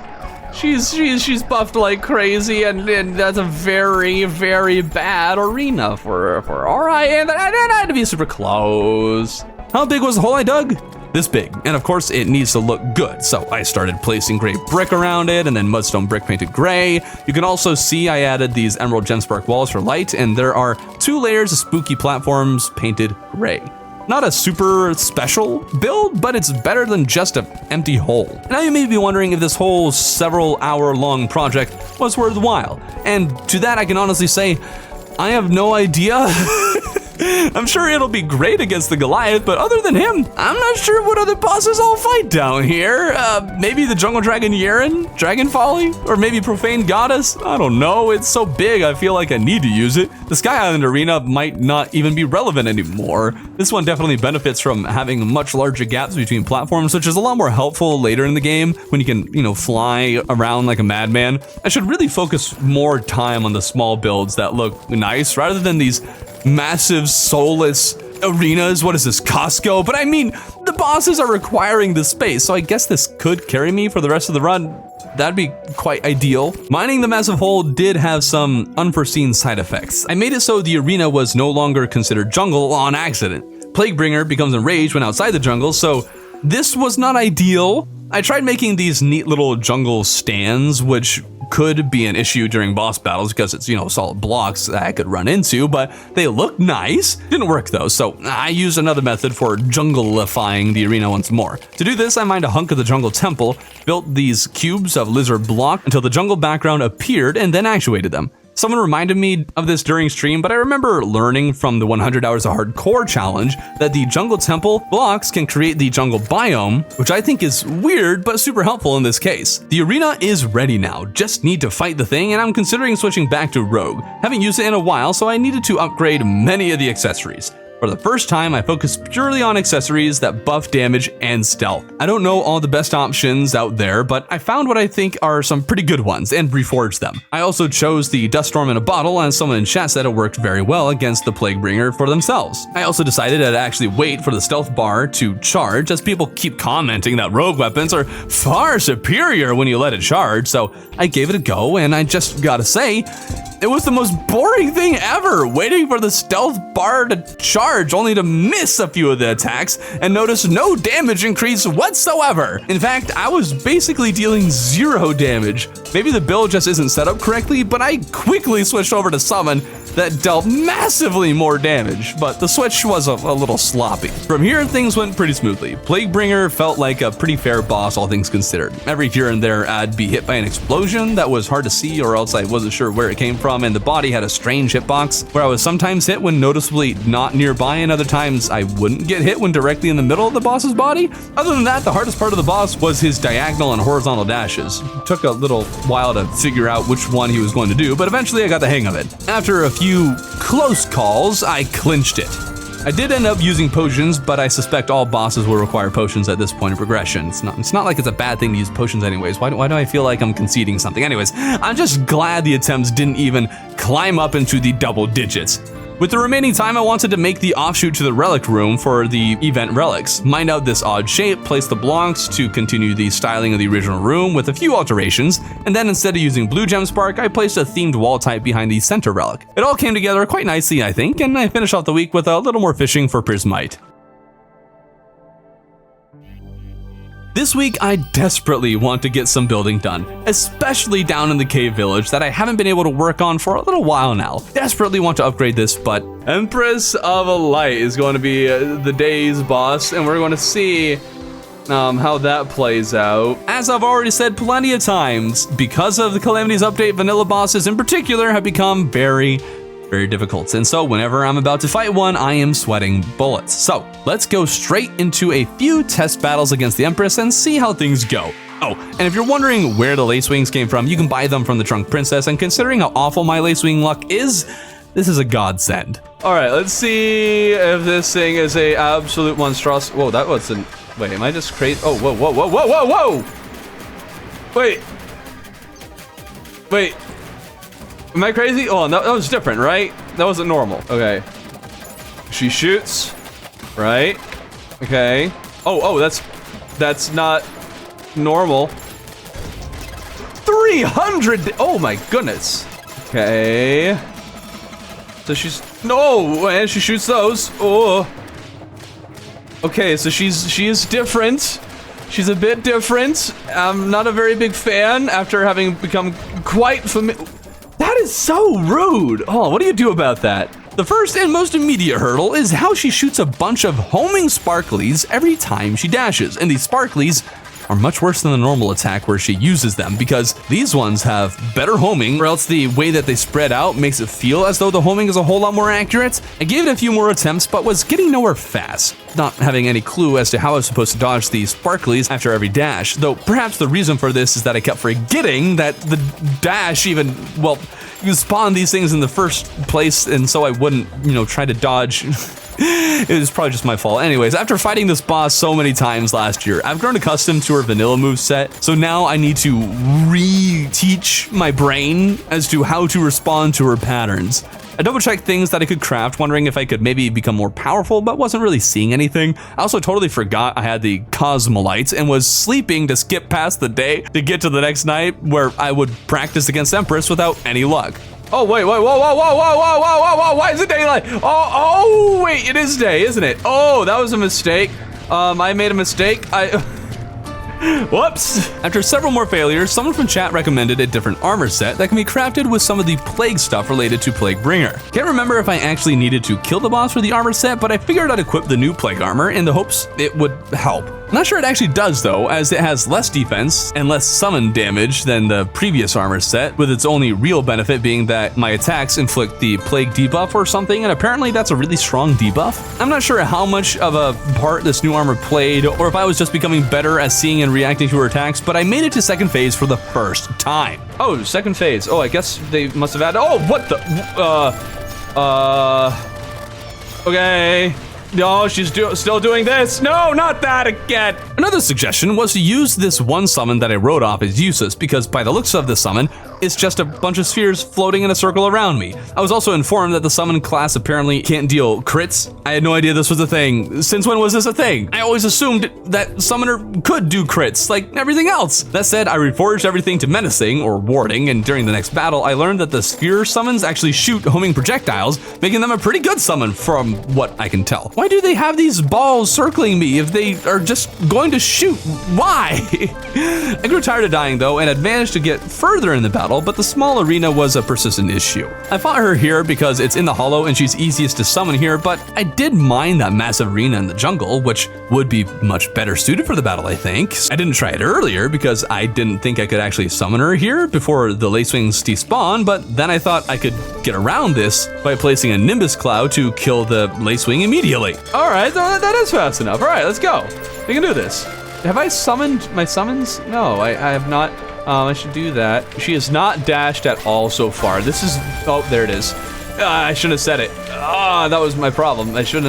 She's buffed like crazy, and that's a very, very bad arena for her. All right, and that had to be super close. How big was the hole I dug? This big, and of course it needs to look good, so I started placing gray brick around it and then mudstone brick painted gray. You can also see I added these emerald gemspark walls for light, and there are 2 layers of spooky platforms painted gray. Not a super special build, but it's better than just an empty hole. Now you may be wondering if this whole several hour long project was worthwhile, and to that I can honestly say, I have no idea. I'm sure it'll be great against the Goliath, but other than him, I'm not sure what other bosses I'll fight down here. Maybe the Jungle Dragon Yeren, Dragon Folly, or maybe Profane Goddess? I don't know, it's so big I feel like I need to use it. The Sky Island Arena might not even be relevant anymore. This one definitely benefits from having much larger gaps between platforms, which is a lot more helpful later in the game when you can, fly around like a madman. I should really focus more time on the small builds that look nice rather than these massive soulless arenas. What is this, Costco? But I mean, the bosses are requiring the space, so I guess this could carry me for the rest of the run. That'd be quite ideal. Mining the massive hole did have some unforeseen side effects. I made it so the arena was no longer considered jungle on accident. Plaguebringer becomes enraged when outside the jungle, so this was not ideal. I tried making these neat little jungle stands, which could be an issue during boss battles because it's, solid blocks that I could run into, but they look nice. Didn't work though, so I used another method for junglifying the arena once more. To do this, I mined a hunk of the jungle temple, built these cubes of lizard block until the jungle background appeared, and then actuated them. Someone reminded me of this during stream, but I remember learning from the 100 Hours of Hardcore challenge that the jungle temple blocks can create the jungle biome, which I think is weird, but super helpful in this case. The arena is ready now, just need to fight the thing, and I'm considering switching back to Rogue. Haven't used it in a while, so I needed to upgrade many of the accessories. For the first time, I focused purely on accessories that buff damage and stealth. I don't know all the best options out there, but I found what I think are some pretty good ones and reforged them. I also chose the Dust Storm in a bottle, and someone in chat said it worked very well against the Plaguebringer for themselves. I also decided I'd actually wait for the stealth bar to charge, as people keep commenting that rogue weapons are far superior when you let it charge, so I gave it a go, and I just gotta say, it was the most boring thing ever, waiting for the stealth bar to charge only to miss a few of the attacks and notice no damage increase whatsoever. In fact, I was basically dealing 0 damage. Maybe the build just isn't set up correctly, but I quickly switched over to summon that dealt massively more damage, but the switch was a little sloppy. From here, things went pretty smoothly. Plaguebringer felt like a pretty fair boss, all things considered. Every here and there, I'd be hit by an explosion that was hard to see, or else I wasn't sure where it came from, and the body had a strange hitbox, where I was sometimes hit when noticeably not nearby, and other times I wouldn't get hit when directly in the middle of the boss's body. Other than that, the hardest part of the boss was his diagonal and horizontal dashes. It took a little while to figure out which one he was going to do, but eventually I got the hang of it. After a few close calls, I clinched it. I did end up using potions, but I suspect all bosses will require potions at this point in progression. It's not like it's a bad thing to use potions anyways. Why do I feel like I'm conceding something? Anyways, I'm just glad the attempts didn't even climb up into the double digits. With the remaining time, I wanted to make the offshoot to the relic room for the event relics. Mined out this odd shape, placed the blocks to continue the styling of the original room with a few alterations, and then instead of using blue gem spark, I placed a themed wall type behind the center relic. It all came together quite nicely, I think, and I finished off the week with a little more fishing for prismite. This week, I desperately want to get some building done, especially down in the cave village that I haven't been able to work on for a little while now. Desperately want to upgrade this, but Empress of Light is going to be the day's boss, and we're going to see how that plays out. As I've already said plenty of times, because of the Calamity's update, vanilla bosses in particular have become very difficult, and so whenever I'm about to fight one, I am sweating bullets. So let's go straight into a few test battles against the Empress and see how things go. Oh, and if you're wondering where the lace wings came from, you can buy them from the Trunk Princess, and considering how awful my lace wing luck is, this is a godsend. All right, let's see if this thing is a absolute monstrosity. Whoa, that wasn't. Wait, am I just crazy? Oh, whoa, whoa, whoa, whoa, whoa, whoa! Wait. Am I crazy? Oh, no, that was different, right? That wasn't normal. Okay. She shoots. Right. Okay. Oh, that's not normal. 300. Oh my goodness. Okay. So she's no, and she shoots those. Oh. Okay, so she is different. She's a bit different. I'm not a very big fan after having become quite familiar. That is so rude. Oh, what do you do about that? The first and most immediate hurdle is how she shoots a bunch of homing sparklies every time she dashes, and these sparklies are much worse than the normal attack where she uses them because these ones have better homing, or else the way that they spread out makes it feel as though the homing is a whole lot more accurate. I gave it a few more attempts but was getting nowhere fast, not having any clue as to how I was supposed to dodge these sparklies after every dash, though perhaps the reason for this is that I kept forgetting that the dash even, well, you spawn these things in the first place, and so I wouldn't, try to dodge. It was probably just my fault. Anyways, after fighting this boss so many times last year, I've grown accustomed to her vanilla moveset, so now I need to re-teach my brain as to how to respond to her patterns. I double-checked things that I could craft, wondering if I could maybe become more powerful, but wasn't really seeing anything. I also totally forgot I had the Cosmolites and was sleeping to skip past the day to get to the next night where I would practice against Empress without any luck. Oh, wait, whoa, whoa, whoa, whoa, whoa, whoa, whoa, whoa, whoa, why is it daylight? Oh, wait, it is day, isn't it? Oh, that was a mistake. I made a mistake. Whoops. After several more failures, someone from chat recommended a different armor set that can be crafted with some of the plague stuff related to Plaguebringer. Can't remember if I actually needed to kill the boss for the armor set, but I figured I'd equip the new plague armor in the hopes it would help. I'm not sure it actually does though, as it has less defense and less summon damage than the previous armor set, with its only real benefit being that my attacks inflict the plague debuff or something, and apparently that's a really strong debuff. I'm not sure how much of a part this new armor played, or if I was just becoming better at seeing and reacting to her attacks, but I made it to second phase for the first time. Oh, second phase. Oh, I guess they must have had. Oh, what the? Okay. No, she's still doing this. No, not that again. Another suggestion was to use this one summon that I wrote off as useless because by the looks of the summon, it's just a bunch of spheres floating in a circle around me. I was also informed that the summon class apparently can't deal crits. I had no idea this was a thing. Since when was this a thing? I always assumed that summoner could do crits like everything else. That said, I reforged everything to menacing or warding, and during the next battle, I learned that the sphere summons actually shoot homing projectiles, making them a pretty good summon from what I can tell. Why do they have these balls circling me if they are just going to shoot? Why? I grew tired of dying though and had managed to get further in the battle, but the small arena was a persistent issue. I fought her here because it's in the hollow and she's easiest to summon here, but I did mind that massive arena in the jungle, which would be much better suited for the battle, I think. I didn't try it earlier because I didn't think I could actually summon her here before the Lacewings despawn, but then I thought I could get around this by placing a Nimbus Cloud to kill the Lacewing immediately. All right, that is fast enough. All right, let's go. We can do this. Have I summoned my summons? No, I have not. I should do that. She has not dashed at all so far. This is, oh, there it is. I shouldn't have said it. That was my problem. I should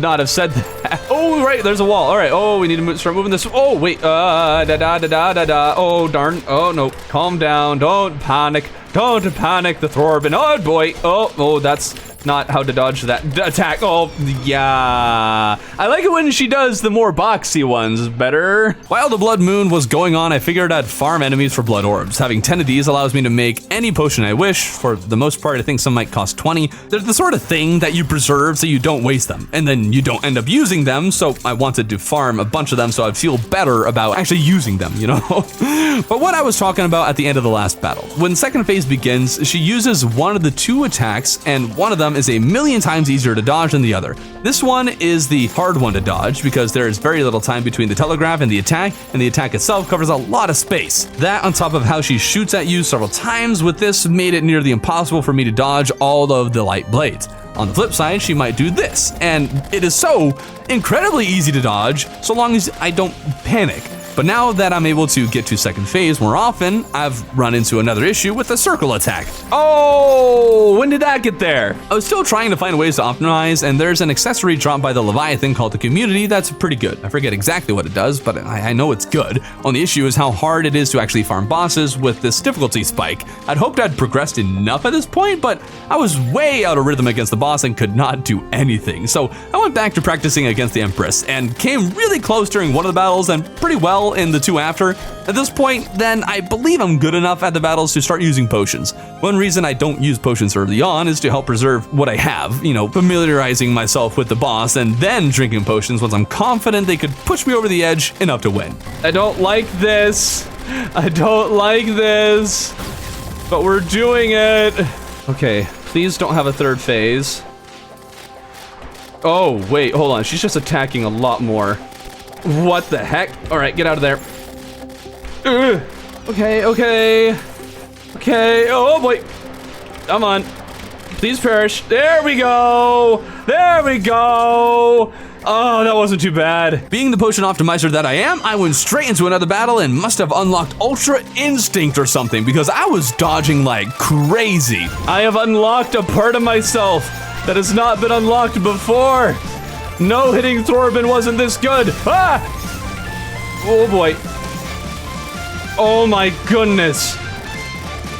not have said that. Oh, right, there's a wall. All right, oh, we need to start moving this. Oh, wait, da-da-da-da-da-da. Oh, darn. Oh, no, calm down. Don't panic. Don't panic, the Thorbin. Oh, boy. Oh, that's not how to dodge that attack. Oh, yeah. I like it when she does the more boxy ones better. While the Blood Moon was going on, I figured I'd farm enemies for Blood Orbs. Having 10 of these allows me to make any potion I wish. For the most part, I think some might cost 20. They're the sort of thing that you preserve so you don't waste them, and then you don't end up using them, so I wanted to farm a bunch of them so I'd feel better about actually using them, you know? But what I was talking about at the end of the last battle. When second phase begins, she uses one of the two attacks, and one of them is a million times easier to dodge than the other. This one is the hard one to dodge because there is very little time between the telegraph and the attack itself covers a lot of space. That on top of how she shoots at you several times with this made it nearly impossible for me to dodge all of the light blades. On the flip side, she might do this, and it is so incredibly easy to dodge so long as I don't panic. But now that I'm able to get to second phase more often, I've run into another issue with the circle attack. Oh, when did that get there? I was still trying to find ways to optimize, and there's an accessory dropped by the Leviathan called the Community that's pretty good. I forget exactly what it does, but I know it's good. Only issue is how hard it is to actually farm bosses with this difficulty spike. I'd hoped I'd progressed enough at this point, but I was way out of rhythm against the boss and could not do anything. So I went back to practicing against the Empress and came really close during one of the battles and pretty well in the two after. At this point, then, I believe I'm good enough at the battles to start using potions. One reason I don't use potions early on is to help preserve what I have, familiarizing myself with the boss and then drinking potions once I'm confident they could push me over the edge enough to win. I don't like this. I don't like this. But we're doing it. Okay, please don't have a third phase. Oh, wait, hold on. She's just attacking a lot more. What the heck? All right, get out of there. Ugh. Okay. Oh, boy. Come on. Please perish. There we go. Oh, that wasn't too bad. Being the potion optimizer that I am, I went straight into another battle and must have unlocked Ultra Instinct or something because I was dodging like crazy. I have unlocked a part of myself that has not been unlocked before. No hitting Thorbin wasn't this good. Ah! Oh boy. Oh my goodness.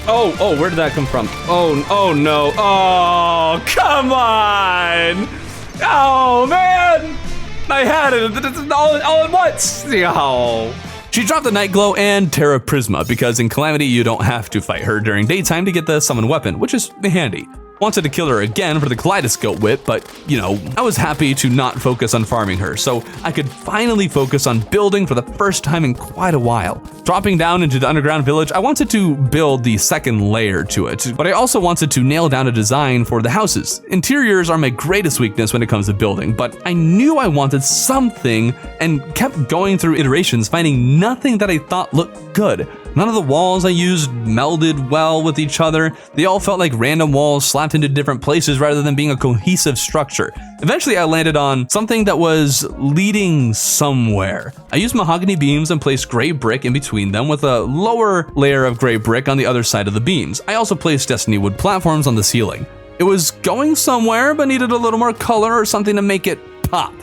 Oh, where did that come from? Oh no. Oh, come on. Oh man. I had it all at once. Oh. She dropped the Night Glow and Terra Prisma because in Calamity you don't have to fight her during daytime to get the summon weapon, which is handy. Wanted to kill her again for the Kaleidoscope Whip, but, I was happy to not focus on farming her, so I could finally focus on building for the first time in quite a while. Dropping down into the underground village, I wanted to build the second layer to it, but I also wanted to nail down a design for the houses. Interiors are my greatest weakness when it comes to building, but I knew I wanted something and kept going through iterations, finding nothing that I thought looked good. None of the walls I used melded well with each other. They all felt like random walls slapped into different places rather than being a cohesive structure. Eventually, I landed on something that was leading somewhere. I used mahogany beams and placed gray brick in between them with a lower layer of gray brick on the other side of the beams. I also placed Destiny wood platforms on the ceiling. It was going somewhere, but needed a little more color or something to make it pop.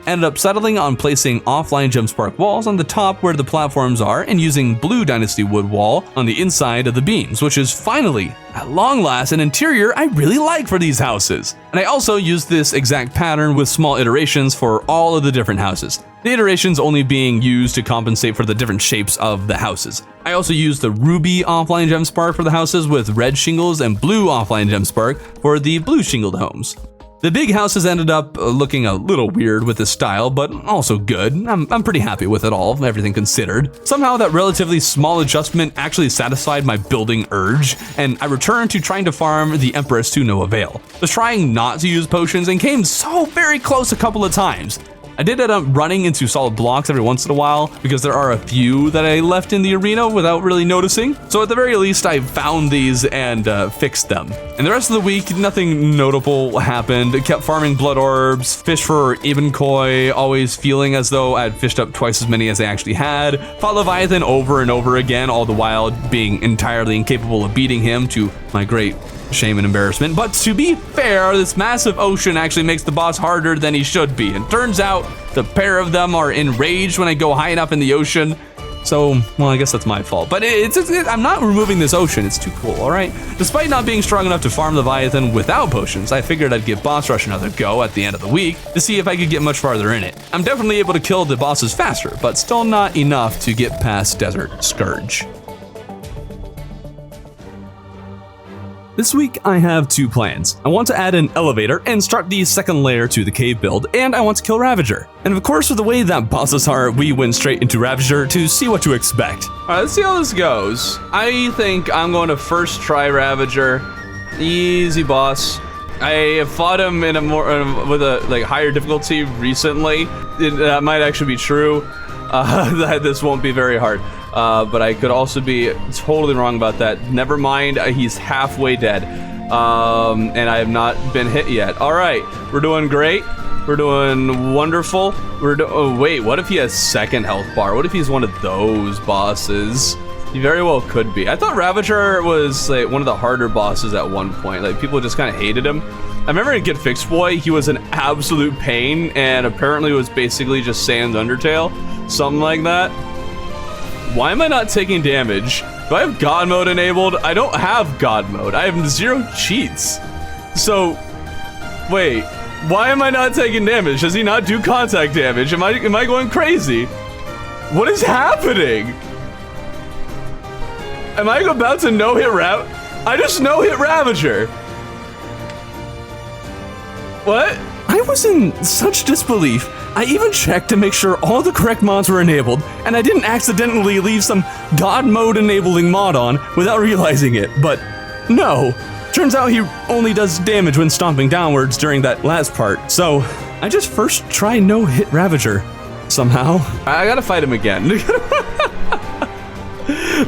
Ended up settling on placing offline Gemspark walls on the top where the platforms are and using blue Dynasty wood wall on the inside of the beams, which is finally, at long last, an interior I really like for these houses. And I also used this exact pattern with small iterations for all of the different houses. The iterations only being used to compensate for the different shapes of the houses. I also used the ruby offline Gemspark for the houses with red shingles and blue offline Gemspark for the blue shingled homes. The big houses ended up looking a little weird with the style, but also good. I'm pretty happy with it all, everything considered. Somehow that relatively small adjustment actually satisfied my building urge, and I returned to trying to farm the Empress to no avail. Was trying not to use potions and came so very close a couple of times. I did end up running into solid blocks every once in a while because there are a few that I left in the arena without really noticing. So at the very least, I found these and fixed them. And the rest of the week, nothing notable happened. I kept farming blood orbs, fish for Ibenkoi, always feeling as though I'd fished up twice as many as I actually had. Fought Leviathan over and over again, all the while being entirely incapable of beating him, to my great shame and embarrassment. But to be fair, this massive ocean actually makes the boss harder than he should be. And turns out the pair of them are enraged when I go high enough in the ocean. So, well, I guess that's my fault. But I'm not removing this ocean. It's too cool, all right? Despite not being strong enough to farm Leviathan without potions, I figured I'd give Boss Rush another go at the end of the week to see if I could get much farther in it. I'm definitely able to kill the bosses faster, but still not enough to get past Desert Scourge. This week, I have two plans. I want to add an elevator and start the second layer to the cave build, and I want to kill Ravager. And of course, with the way that bosses are, we went straight into Ravager to see what to expect. All right, let's see how this goes. I think I'm going to first try Ravager. Easy boss. I have fought him in with a higher difficulty recently. That might actually be true. That this won't be very hard. But I could also be totally wrong about that. Never mind, he's halfway dead. And I have not been hit yet. All right, we're doing great. We're doing wonderful. Oh wait, what if he has second health bar? What if he's one of those bosses? He very well could be. I thought Ravager was like one of the harder bosses at one point. Like people just kind of hated him. I remember in Get Fixed Boy, he was an absolute pain and apparently was basically just Sans Undertale. Something like that. Why am I not taking damage? Do I have God mode enabled? I don't have God mode. I have 0 cheats. So, wait, why am I not taking damage? Does he not do contact damage? Am I going crazy? What is happening? Am I about to no-hit I just no-hit Ravager. What? I was in such disbelief. I even checked to make sure all the correct mods were enabled, and I didn't accidentally leave some God mode enabling mod on without realizing it, but no. Turns out he only does damage when stomping downwards during that last part, so I just first try no-hit Ravager somehow. I gotta fight him again.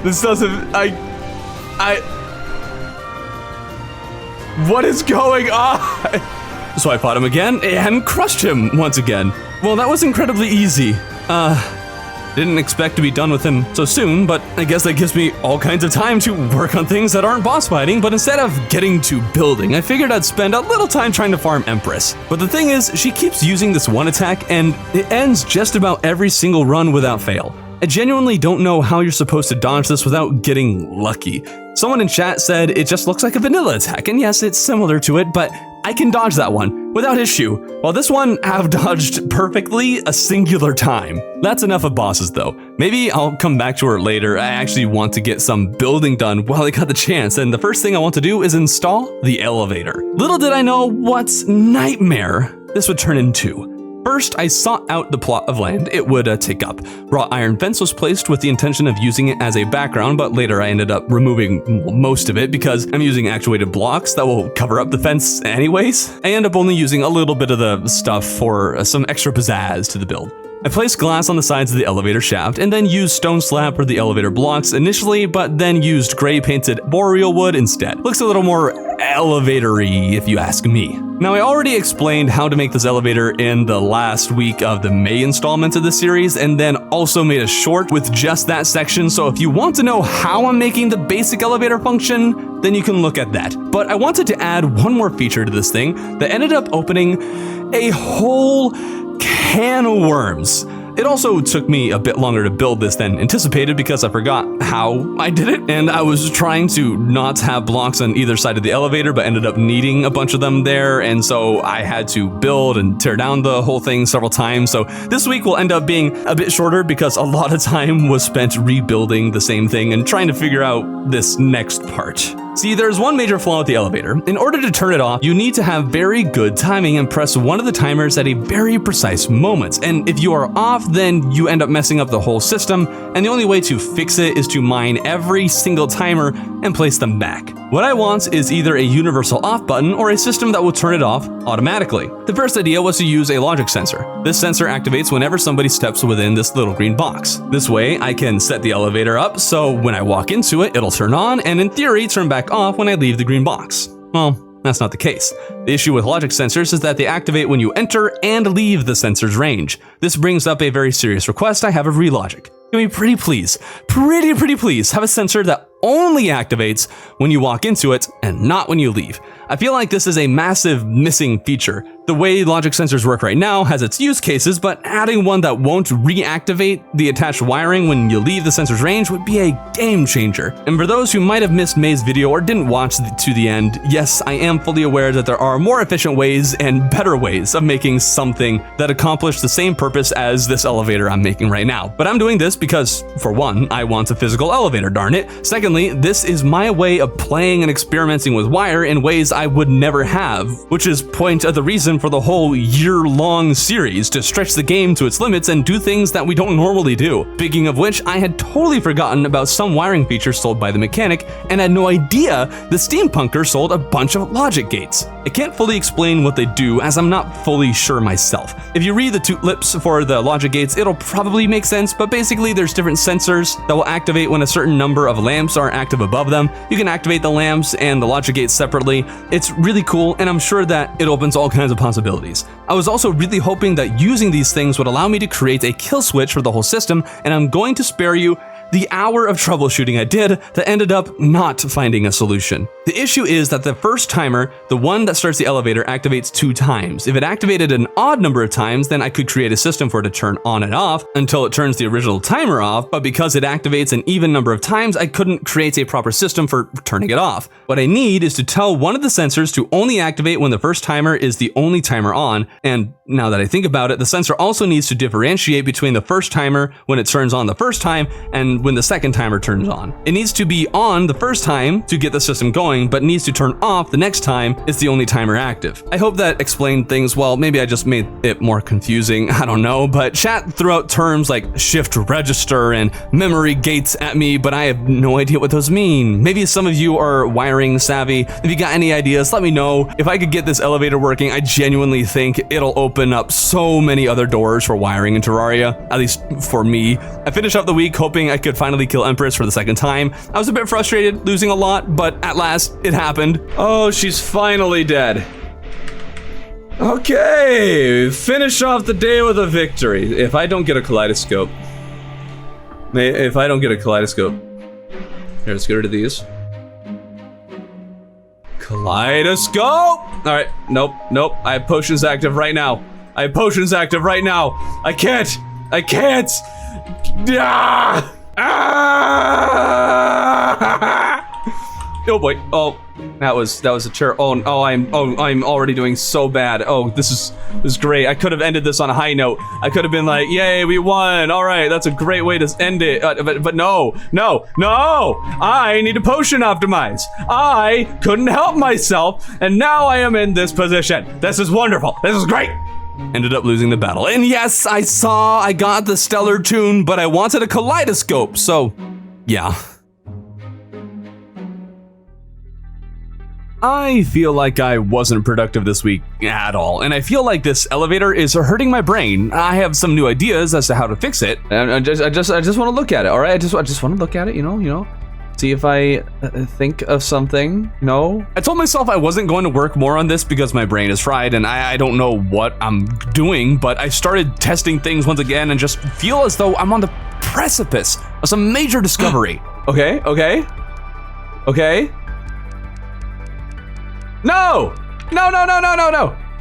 This doesn't, what is going on? So I fought him again and crushed him once again. Well, that was incredibly easy. Didn't expect to be done with him so soon, but I guess that gives me all kinds of time to work on things that aren't boss fighting, but instead of getting to building, I figured I'd spend a little time trying to farm Empress. But the thing is, she keeps using this one attack, and it ends just about every single run without fail. I genuinely don't know how you're supposed to dodge this without getting lucky. Someone in chat said it just looks like a vanilla attack, and yes, it's similar to it, but I can dodge that one without issue, while this one I've dodged perfectly a singular time. That's enough of bosses though. Maybe I'll come back to her later. I actually want to get some building done while I got the chance, and the first thing I want to do is install the elevator. Little did I know what nightmare this would turn into. First, I sought out the plot of land it would take up. Wrought iron fence was placed with the intention of using it as a background, but later I ended up removing most of it because I'm using actuated blocks that will cover up the fence anyways. I end up only using a little bit of the stuff for some extra pizzazz to the build. I placed glass on the sides of the elevator shaft and then used stone slab for the elevator blocks initially, but then used gray painted boreal wood instead. Looks a little more elevator-y if you ask me. Now, I already explained how to make this elevator in the last week of the May installment of the series, and then also made a short with just that section, so if you want to know how I'm making the basic elevator function, then you can look at that. But I wanted to add one more feature to this thing that ended up opening a whole can of worms. It also took me a bit longer to build this than anticipated because I forgot how I did it, and I was trying to not have blocks on either side of the elevator but ended up needing a bunch of them there, and so I had to build and tear down the whole thing several times. So this week will end up being a bit shorter because a lot of time was spent rebuilding the same thing and trying to figure out this next part. See, there's one major flaw with the elevator. In order to turn it off, you need to have very good timing and press one of the timers at a very precise moment. And if you are off, then you end up messing up the whole system, and the only way to fix it is to mine every single timer and place them back. What I want is either a universal off button or a system that will turn it off automatically. The first idea was to use a logic sensor. This sensor activates whenever somebody steps within this little green box. This way, I can set the elevator up so when I walk into it, it'll turn on and in theory turn back off when I leave the green box. Well, that's not the case. The issue with logic sensors is that they activate when you enter and leave the sensor's range. This brings up a very serious request I have of Relogic. Can we pretty please have a sensor that only activates when you walk into it and not when you leave? I feel like this is a massive missing feature. The way logic sensors work right now has its use cases, but adding one that won't reactivate the attached wiring when you leave the sensor's range would be a game changer. And for those who might have missed May's video or didn't watch to the end, yes, I am fully aware that there are more efficient ways and better ways of making something that accomplish the same purpose as this elevator I'm making right now. But I'm doing this because, for one, I want a physical elevator, darn it. Secondly, this is my way of playing and experimenting with wire in ways I would never have, which is point of the reason for the whole year-long series, to stretch the game to its limits and do things that we don't normally do. Speaking of which, I had totally forgotten about some wiring features sold by the mechanic and had no idea the steampunker sold a bunch of logic gates. I can't fully explain what they do as I'm not fully sure myself. If you read the two lips for the logic gates, it'll probably make sense, but basically there's different sensors that will activate when a certain number of lamps are are active above them. You can activate the lamps and the logic gates separately. It's really cool, and I'm sure that it opens all kinds of possibilities. I was also really hoping that using these things would allow me to create a kill switch for the whole system, and I'm going to spare you the hour of troubleshooting I did that ended up not finding a solution. The issue is that the first timer, the one that starts the elevator, activates 2 times. If it activated an odd number of times, then I could create a system for it to turn on and off until it turns the original timer off, but because it activates an even number of times, I couldn't create a proper system for turning it off. What I need is to tell one of the sensors to only activate when the first timer is the only timer on, and now that I think about it, the sensor also needs to differentiate between the first timer when it turns on the first time and when the second timer turns on. It needs to be on the first time to get the system going, but needs to turn off the next time it's the only timer active. I hope that explained things well. Maybe I just made it more confusing, I don't know, but chat threw out terms like shift register and memory gates at me, but I have no idea what those mean. Maybe some of you are wiring savvy. If you got any ideas, let me know. If I could get this elevator working, I genuinely think it'll open up so many other doors for wiring in Terraria, at least for me. I finished up the week hoping I could finally kill Empress for the second time. I was a bit frustrated, losing a lot, but at last it happened. Oh, she's finally dead. Okay, finish off the day with a victory. If I don't get a kaleidoscope. Here, let's get rid of these. Kaleidoscope! Alright, nope. I have potions active right now. I can't! Oh boy. Oh, that was a chair. I'm already doing so bad. Oh, this is great. I could have ended this on a high note. I could have been like, yay, we won. All right, that's a great way to end it. But no. I need to potion optimize. I couldn't help myself, and now I am in this position. This is wonderful. This is great. Ended up losing the battle. And yes, I got the stellar tune, but I wanted a kaleidoscope, so yeah. I feel like I wasn't productive this week at all, and I feel like this elevator is hurting my brain. I have some new ideas as to how to fix it. And I just want to look at it, all right? I just want to look at it, you know. See if I think of something. No. I told myself I wasn't going to work more on this because my brain is fried and I don't know what I'm doing, but I started testing things once again and just feel as though I'm on the precipice of some major discovery. Okay. No!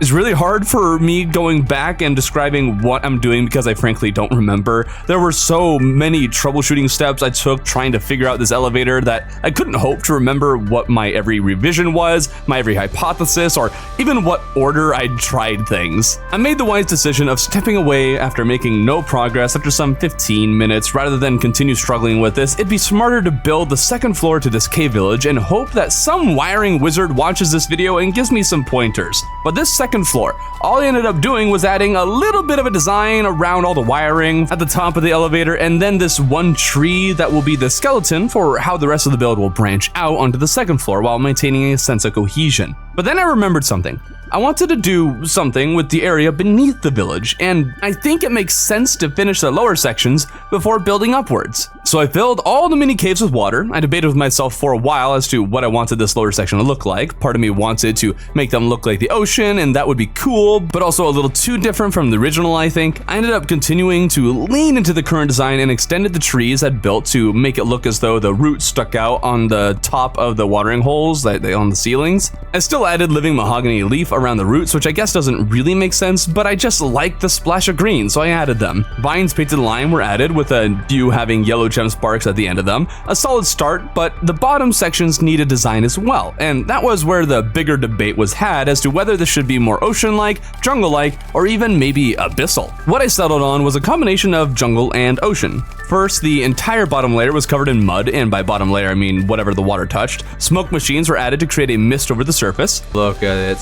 It's really hard for me going back and describing what I'm doing because I frankly don't remember. There were so many troubleshooting steps I took trying to figure out this elevator that I couldn't hope to remember what my every revision was, my every hypothesis, or even what order I'd tried things. I made the wise decision of stepping away after making no progress after some 15 minutes. Rather than continue struggling with this, it'd be smarter to build the second floor to this cave village and hope that some wiring wizard watches this video and gives me some pointers. But this second floor, all I ended up doing was adding a little bit of a design around all the wiring at the top of the elevator, and then this one tree that will be the skeleton for how the rest of the build will branch out onto the second floor while maintaining a sense of cohesion. But then I remembered something. I wanted to do something with the area beneath the village, and I think it makes sense to finish the lower sections before building upwards. So I filled all the mini caves with water. I debated with myself for a while as to what I wanted this lower section to look like. Part of me wanted to make them look like the ocean, and that would be cool, but also a little too different from the original, I think. I ended up continuing to lean into the current design and extended the trees I'd built to make it look as though the roots stuck out on the top of the watering holes on the ceilings. I still added living mahogany leaf around the roots, which I guess doesn't really make sense, but I just liked the splash of green, so I added them. Vines painted lime were added, with a few having yellow gem sparks at the end of them. A solid start, but the bottom sections needed design as well, and that was where the bigger debate was had as to whether this should be more ocean-like, jungle-like, or even maybe abyssal. What I settled on was a combination of jungle and ocean. First, the entire bottom layer was covered in mud, and by bottom layer I mean whatever the water touched. Smoke machines were added to create a mist over the surface. Look at it.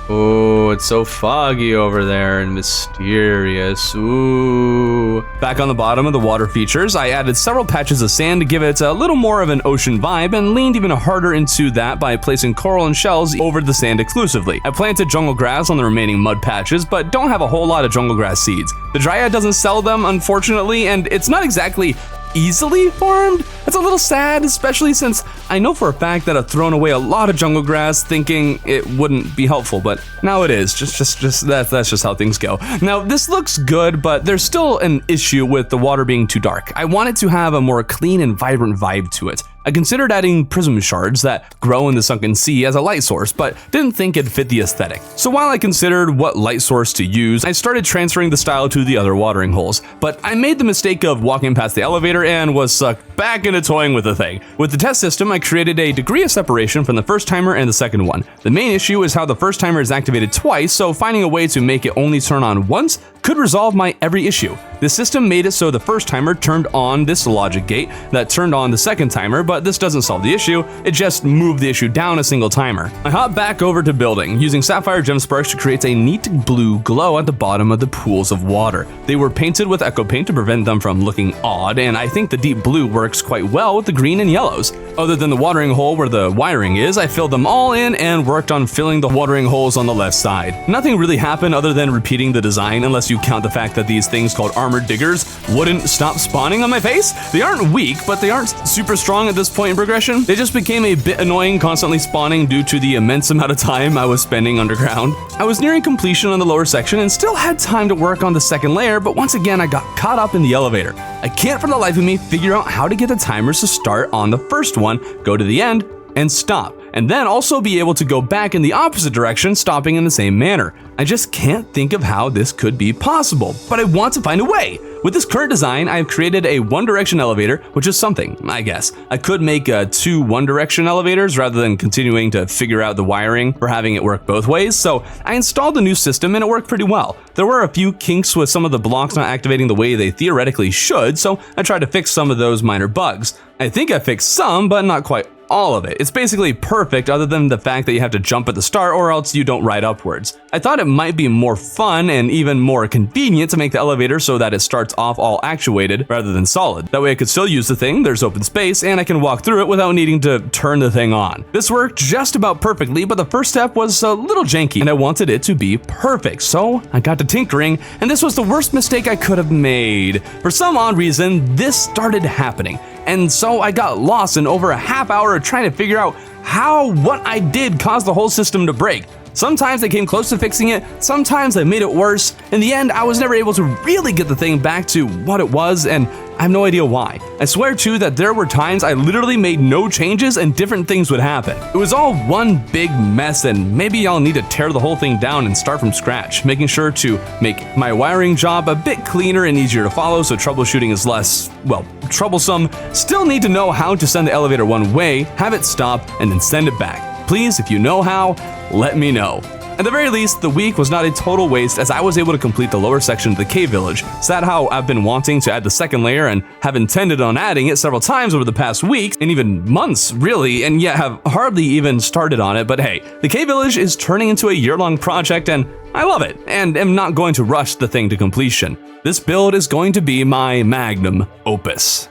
Oh, it's so foggy over there and mysterious. Ooh. Back on the bottom of the water features, I added several patches of sand to give it a little more of an ocean vibe, and leaned even harder into that by placing coral and shells over the sand exclusively. I planted jungle grass on the remaining mud patches, but don't have a whole lot of jungle grass seeds. The Dryad doesn't sell them, unfortunately, and it's not exactly easily farmed. That's a little sad, especially since I know for a fact that I've thrown away a lot of jungle grass thinking it wouldn't be helpful, but now it is. That's just how things go. Now, this looks good, but there's still an issue with the water being too dark. I want it to have a more clean and vibrant vibe to it. I considered adding prism shards that grow in the sunken sea as a light source, but didn't think it'd fit the aesthetic. So while I considered what light source to use, I started transferring the style to the other watering holes. But I made the mistake of walking past the elevator and was sucked back into toying with the thing. With the test system, I created a degree of separation from the first timer and the second one. The main issue is how the first timer is activated twice, so finding a way to make it only turn on once could resolve my every issue. The system made it so the first timer turned on this logic gate that turned on the second timer, but this doesn't solve the issue, it just moved the issue down a single timer. I hopped back over to building, using sapphire gem sparks to create a neat blue glow at the bottom of the pools of water. They were painted with echo paint to prevent them from looking odd, and I think the deep blue works quite well with the green and yellows. Other than the watering hole where the wiring is, I filled them all in and worked on filling the watering holes on the left side. Nothing really happened other than repeating the design, unless you count the fact that these things called armored diggers wouldn't stop spawning on my face. They aren't weak, but they aren't super strong at this point in progression. They just became a bit annoying, constantly spawning due to the immense amount of time I was spending underground. I was nearing completion on the lower section and still had time to work on the second layer, but once again I got caught up in the elevator. I can't for the life of me figure out how to get the timers to start on the first one, go to the end, and stop, and then also be able to go back in the opposite direction, stopping in the same manner. I just can't think of how this could be possible, but I want to find a way. With this current design, I have created a one-direction elevator, which is something, I guess. I could make two one-direction elevators rather than continuing to figure out the wiring for having it work both ways, so I installed the new system and it worked pretty well. There were a few kinks with some of the blocks not activating the way they theoretically should, so I tried to fix some of those minor bugs. I think I fixed some, but not quite all of it. It's basically perfect other than the fact that you have to jump at the start or else you don't ride upwards. I thought it might be more fun and even more convenient to make the elevator so that it starts off all actuated rather than solid. That way I could still use the thing, there's open space, and I can walk through it without needing to turn the thing on. This worked just about perfectly, but the first step was a little janky and I wanted it to be perfect. So I got to tinkering, and this was the worst mistake I could have made. For some odd reason, this started happening. And so I got lost in over a half hour of trying to figure out how what I did caused the whole system to break. Sometimes I came close to fixing it, sometimes I made it worse. In the end, I was never able to really get the thing back to what it was, and I have no idea why. I swear too that there were times I literally made no changes and different things would happen. It was all one big mess, and maybe I'll need to tear the whole thing down and start from scratch, making sure to make my wiring job a bit cleaner and easier to follow so troubleshooting is less, well, troublesome. Still need to know how to send the elevator one way, have it stop, and then send it back. Please, if you know how, let me know. At the very least, the week was not a total waste as I was able to complete the lower section of the cave village. Is that how I've been wanting to add the second layer and have intended on adding it several times over the past weeks and even months really, and yet have hardly even started on it. But hey, the cave village is turning into a year-long project and I love it and am not going to rush the thing to completion. This build is going to be my magnum opus.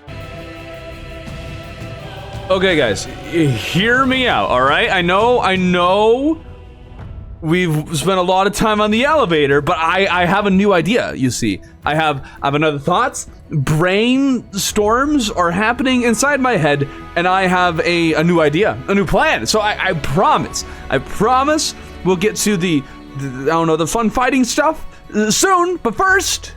Okay, guys, hear me out, all right? I know we've spent a lot of time on the elevator, but I have a new idea, you see. I have another thoughts. Brainstorms are happening inside my head, and I have a new idea, a new plan. So I promise we'll get to the I don't know, the fun fighting stuff soon, but first,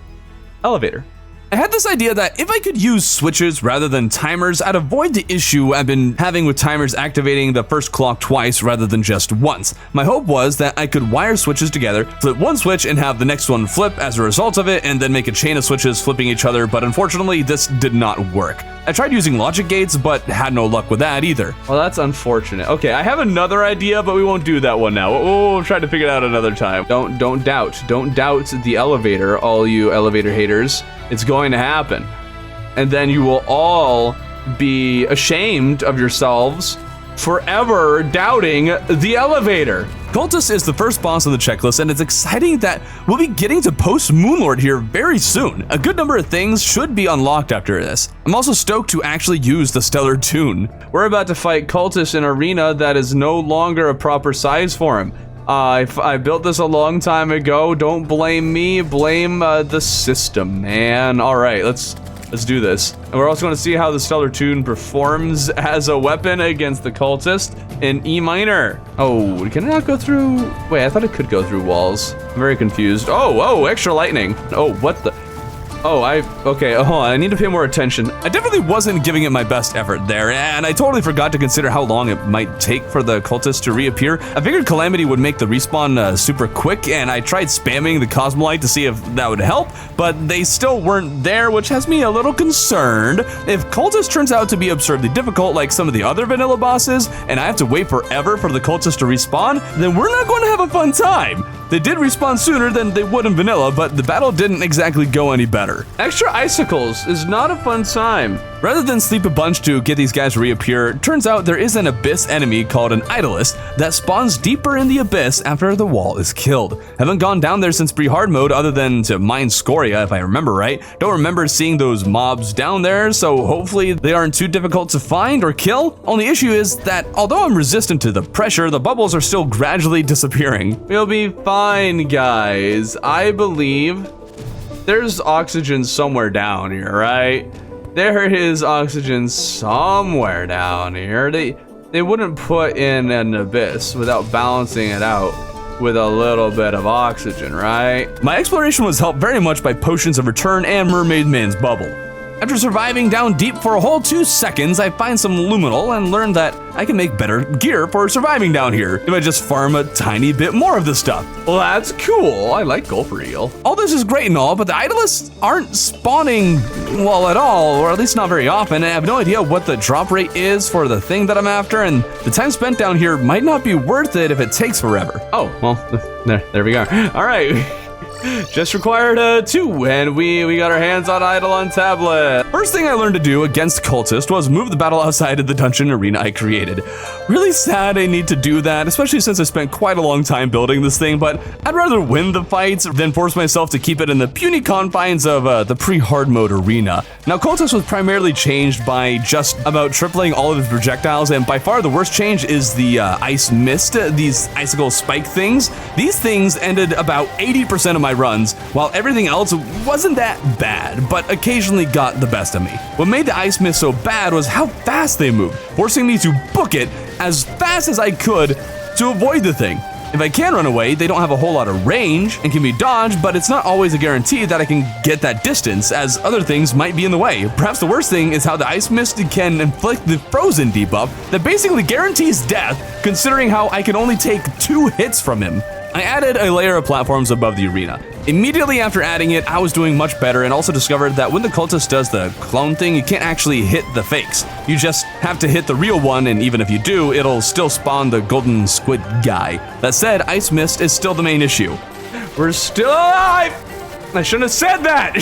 elevator. I had this idea that if I could use switches rather than timers, I'd avoid the issue I've been having with timers activating the first clock twice rather than just once. My hope was that I could wire switches together, flip one switch and have the next one flip as a result of it, and then make a chain of switches flipping each other, but unfortunately this did not work. I tried using logic gates, but had no luck with that either. Well, that's unfortunate. Okay, I have another idea, but we won't do that one now. We'll try to figure it out another time. Don't doubt the elevator, all you elevator haters. It's going to happen. And then you will all be ashamed of yourselves forever doubting the elevator. Cultist is the first boss on the checklist, and it's exciting that we'll be getting to post Moonlord here very soon. A good number of things should be unlocked after this. I'm also stoked to actually use the Stellar Tune. We're about to fight Cultist in an arena that is no longer a proper size for him. I built this a long time ago. Don't blame me, blame the system, man. All right, let's Let's do this. And we're also going to see how the Stellar Tune performs as a weapon against the cultist in E minor. Oh, can it not go through? Wait, I thought it could go through walls. I'm very confused. Oh, extra lightning. Oh, what the? Okay, hold on, I need to pay more attention. I definitely wasn't giving it my best effort there, and I totally forgot to consider how long it might take for the cultist to reappear. I figured Calamity would make the respawn super quick, and I tried spamming the Cosmolite to see if that would help, but they still weren't there, which has me a little concerned. If cultist turns out to be absurdly difficult like some of the other vanilla bosses, and I have to wait forever for the cultist to respawn, then we're not going to have a fun time. They did respawn sooner than they would in vanilla, but the battle didn't exactly go any better. Extra icicles is not a fun time. Rather than sleep a bunch to get these guys to reappear, it turns out there is an abyss enemy called an idolist that spawns deeper in the abyss after the wall is killed. Haven't gone down there since pre-hard mode other than to mine scoria if I remember right. Don't remember seeing those mobs down there, so hopefully they aren't too difficult to find or kill. Only issue is that although I'm resistant to the pressure, the bubbles are still gradually disappearing. We'll be fine, guys. I believe there's oxygen somewhere down here, right? There is oxygen somewhere down here. They wouldn't put in an abyss without balancing it out with a little bit of oxygen, right? My exploration was helped very much by potions of return and Mermaid Man's bubble. After surviving down deep for a whole 2 seconds, I find some luminol and learn that I can make better gear for surviving down here if I just farm a tiny bit more of this stuff. Well, that's cool. I like Gulper Eel. All this is great and all, but the idolists aren't spawning, well, at all, or at least not very often, and I have no idea what the drop rate is for the thing that I'm after, and the time spent down here might not be worth it if it takes forever. Oh, well, there we go. All right. Just required 2, and we got our hands on Eidolon tablet. First thing I learned to do against cultist was move the battle outside of the dungeon arena I created. Really sad I need to do that, especially since I spent quite a long time building this thing, but I'd rather win the fights than force myself to keep it in the puny confines of the pre-hard mode arena. Now, cultist was primarily changed by just about tripling all of his projectiles, and by far the worst change is the ice mist, these icicle spike things. These things ended about 80% of my runs, while everything else wasn't that bad, but occasionally got the best of me. What made the ice mist so bad was how fast they moved, forcing me to book it as fast as I could to avoid the thing. If I can run away, they don't have a whole lot of range and can be dodged, but it's not always a guarantee that I can get that distance, as other things might be in the way. Perhaps the worst thing is how the ice mist can inflict the frozen debuff that basically guarantees death, considering how I can only take 2 hits from him. I added a layer of platforms above the arena. Immediately after adding it, I was doing much better and also discovered that when the cultist does the clone thing, you can't actually hit the fakes. You just have to hit the real one, and even if you do, it'll still spawn the golden squid guy. That said, Ice Mist is still the main issue. We're still alive! I shouldn't have said that!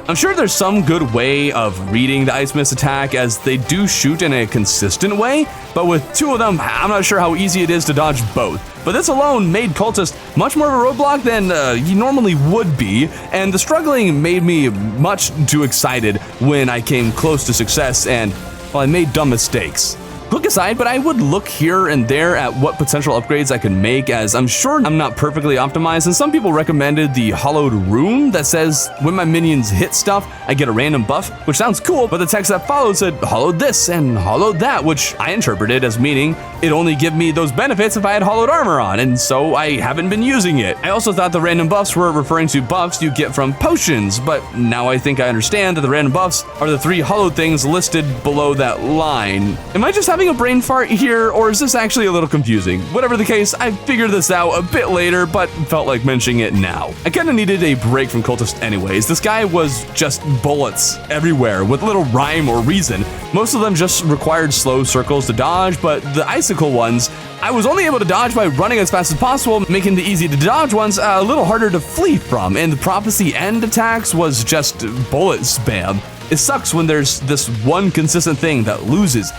I'm sure there's some good way of reading the Ice Mist attack, as they do shoot in a consistent way, but with 2 of them, I'm not sure how easy it is to dodge both. But this alone made cultist much more of a roadblock than he normally would be, and the struggling made me much too excited when I came close to success and, well, I made dumb mistakes. Quick aside, but I would look here and there at what potential upgrades I could make, as I'm sure I'm not perfectly optimized, and some people recommended the hollowed rune that says when my minions hit stuff, I get a random buff, which sounds cool, but the text that followed said hollowed this and hollowed that, which I interpreted as meaning it only give me those benefits if I had hollowed armor on, and so I haven't been using it. I also thought the random buffs were referring to buffs you get from potions, but now I think I understand that the random buffs are the 3 hollowed things listed below that line. Am I just having a brain fart here, or is this actually a little confusing? Whatever the case, I figured this out a bit later, but felt like mentioning it now. I kinda needed a break from cultist anyways. This guy was just bullets everywhere with little rhyme or reason. Most of them just required slow circles to dodge, but the icicle ones, I was only able to dodge by running as fast as possible, making the easy to dodge ones a little harder to flee from, and the prophecy end attacks was just bullet spam. It sucks when there's this one consistent thing that loses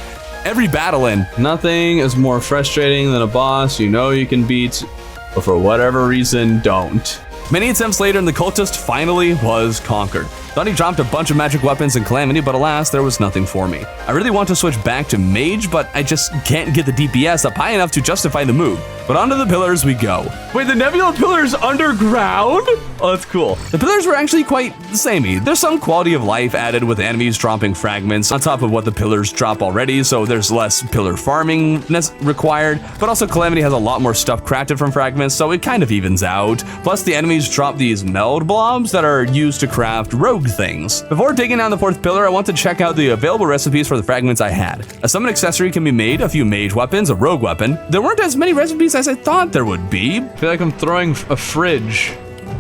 every battle in. Nothing is more frustrating than a boss you know you can beat, but for whatever reason don't. Many attempts later, and the cultist finally was conquered. Thought he dropped a bunch of magic weapons in Calamity, but alas, there was nothing for me. I really want to switch back to Mage, but I just can't get the DPS up high enough to justify the move. But onto the pillars we go. Wait, the Nebula Pillar's underground? Oh, that's cool. The pillars were actually quite samey. There's some quality of life added with enemies dropping fragments on top of what the pillars drop already, so there's less pillar farming required, but also Calamity has a lot more stuff crafted from fragments, so it kind of evens out. Plus, the enemies drop these meld blobs that are used to craft rogue things. Before taking down the 4th pillar, I want to check out the available recipes for the fragments I had. A summon accessory can be made, a few mage weapons, a rogue weapon. There weren't as many recipes as I thought there would be. I feel like I'm throwing a fridge.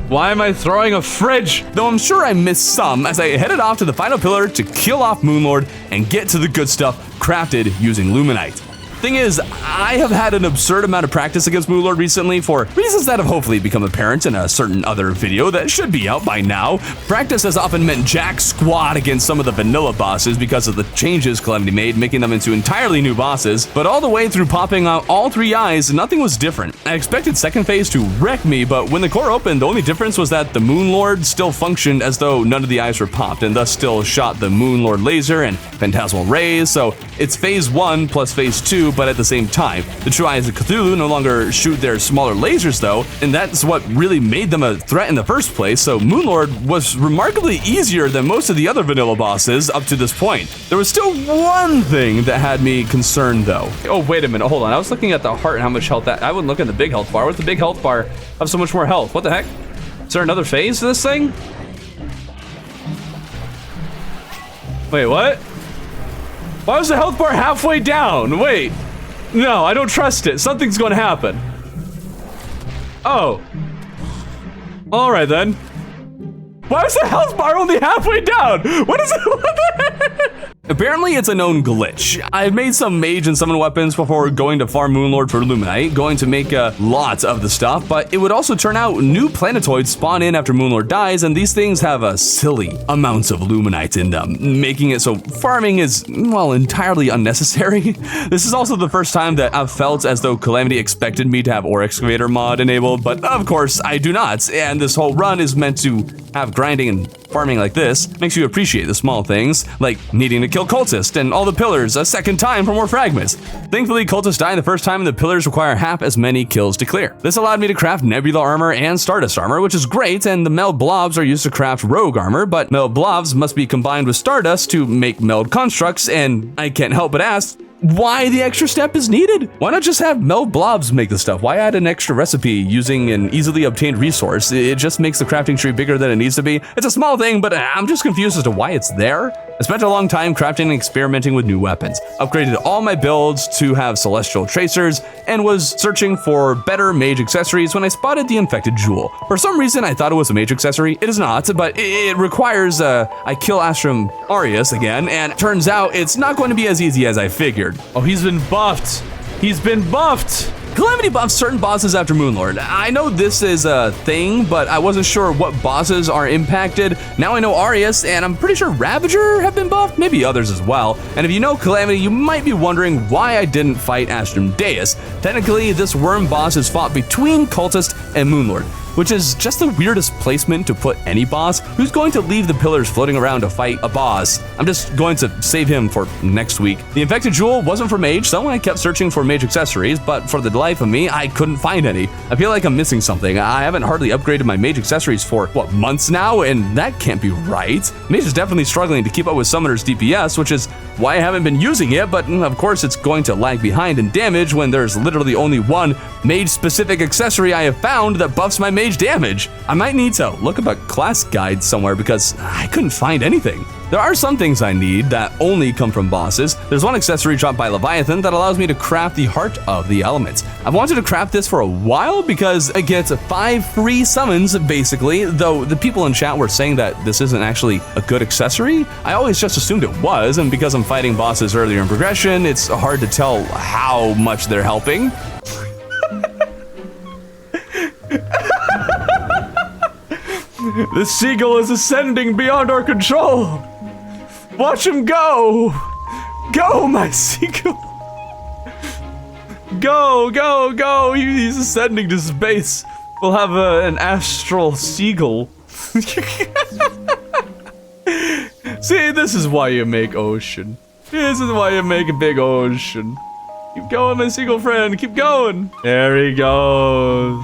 Why am I throwing a fridge? Though I'm sure I missed some as I headed off to the final pillar to kill off Moonlord and get to the good stuff crafted using Luminite. Thing is, I have had an absurd amount of practice against Moonlord recently for reasons that have hopefully become apparent in a certain other video that should be out by now. Practice has often meant jack squat against some of the vanilla bosses because of the changes Calamity made, making them into entirely new bosses, but all the way through popping out all 3 eyes, nothing was different. I expected second phase to wreck me, but when the core opened, the only difference was that the Moonlord still functioned as though none of the eyes were popped, and thus still shot the Moonlord laser and phantasmal rays, so it's phase 1 plus phase 2, but at the same time. The true eyes of Cthulhu no longer shoot their smaller lasers though, and that's what really made them a threat in the first place, so Moonlord was remarkably easier than most of the other vanilla bosses up to this point. There was still one thing that had me concerned though. Oh, wait a minute, hold on. I was looking at the heart and how much health that, I wouldn't look at the big health bar. What's the big health bar have so much more health? What the heck? Is there another phase to this thing? Wait, what? Why was the health bar halfway down? Wait. No, I don't trust it. Something's going to happen. Oh. All right, then. Why is the health bar only halfway down? What is it? What the heck? Apparently, it's a known glitch. I've made some mage and summon weapons before going to farm Moonlord for Luminite, going to make a lot of the stuff, but it would also turn out new planetoids spawn in after Moonlord dies, and these things have a silly amounts of Luminite in them, making it so farming is, well, entirely unnecessary. This is also the first time that I've felt as though Calamity expected me to have Ore Excavator mod enabled, but of course I do not, and this whole run is meant to have grinding and farming like this. Makes you appreciate the small things, like needing to kill Cultist and all the pillars a second time for more fragments. Thankfully, Cultists die the first time and the pillars require half as many kills to clear. This allowed me to craft Nebula armor and Stardust armor, which is great, and the meld blobs are used to craft rogue armor, but meld blobs must be combined with Stardust to make meld constructs, and I can't help but ask, why the extra step is needed? Why not just have meld blobs make the stuff? Why add an extra recipe using an easily obtained resource? It just makes the crafting tree bigger than it needs to be. It's a small thing, but I'm just confused as to why it's there. I spent a long time crafting and experimenting with new weapons, upgraded all my builds to have celestial tracers, and was searching for better mage accessories when I spotted the infected jewel. For some reason, I thought it was a mage accessory. It is not, but it requires I kill Astrum Arius again, and it turns out it's not going to be as easy as I figured. Oh, he's been buffed. He's been buffed. Calamity buffs certain bosses after Moonlord. I know this is a thing, but I wasn't sure what bosses are impacted. Now I know Arius, and I'm pretty sure Ravager have been buffed, maybe others as well. And if you know Calamity, you might be wondering why I didn't fight Astrum Deus. Technically, this worm boss is fought between Cultist and Moonlord, which is just the weirdest placement to put any boss. Who's going to leave the pillars floating around to fight a boss? I'm just going to save him for next week. The infected jewel wasn't for mage, so I kept searching for mage accessories, but for the life of me, I couldn't find any. I feel like I'm missing something. I haven't hardly upgraded my mage accessories for, what, months now? And that can't be right. Mage is definitely struggling to keep up with Summoner's DPS, which is why I haven't been using it, but of course it's going to lag behind in damage when there's literally only one mage-specific accessory I have found that buffs my mage damage. I might need to look up a class guide somewhere because I couldn't find anything. There are some things I need that only come from bosses. There's one accessory dropped by Leviathan that allows me to craft the Heart of the Elements. I've wanted to craft this for a while because it gets 5 free summons basically, though the people in chat were saying that this isn't actually a good accessory. I always just assumed it was, and because I'm fighting bosses earlier in progression, it's hard to tell how much they're helping. The seagull is ascending beyond our control. Watch him go. Go, my seagull. Go, go, go. He's ascending to space. We'll have an astral seagull. See, this is why you make ocean. This is why you make a big ocean. Keep going, my seagull friend. Keep going. There he goes.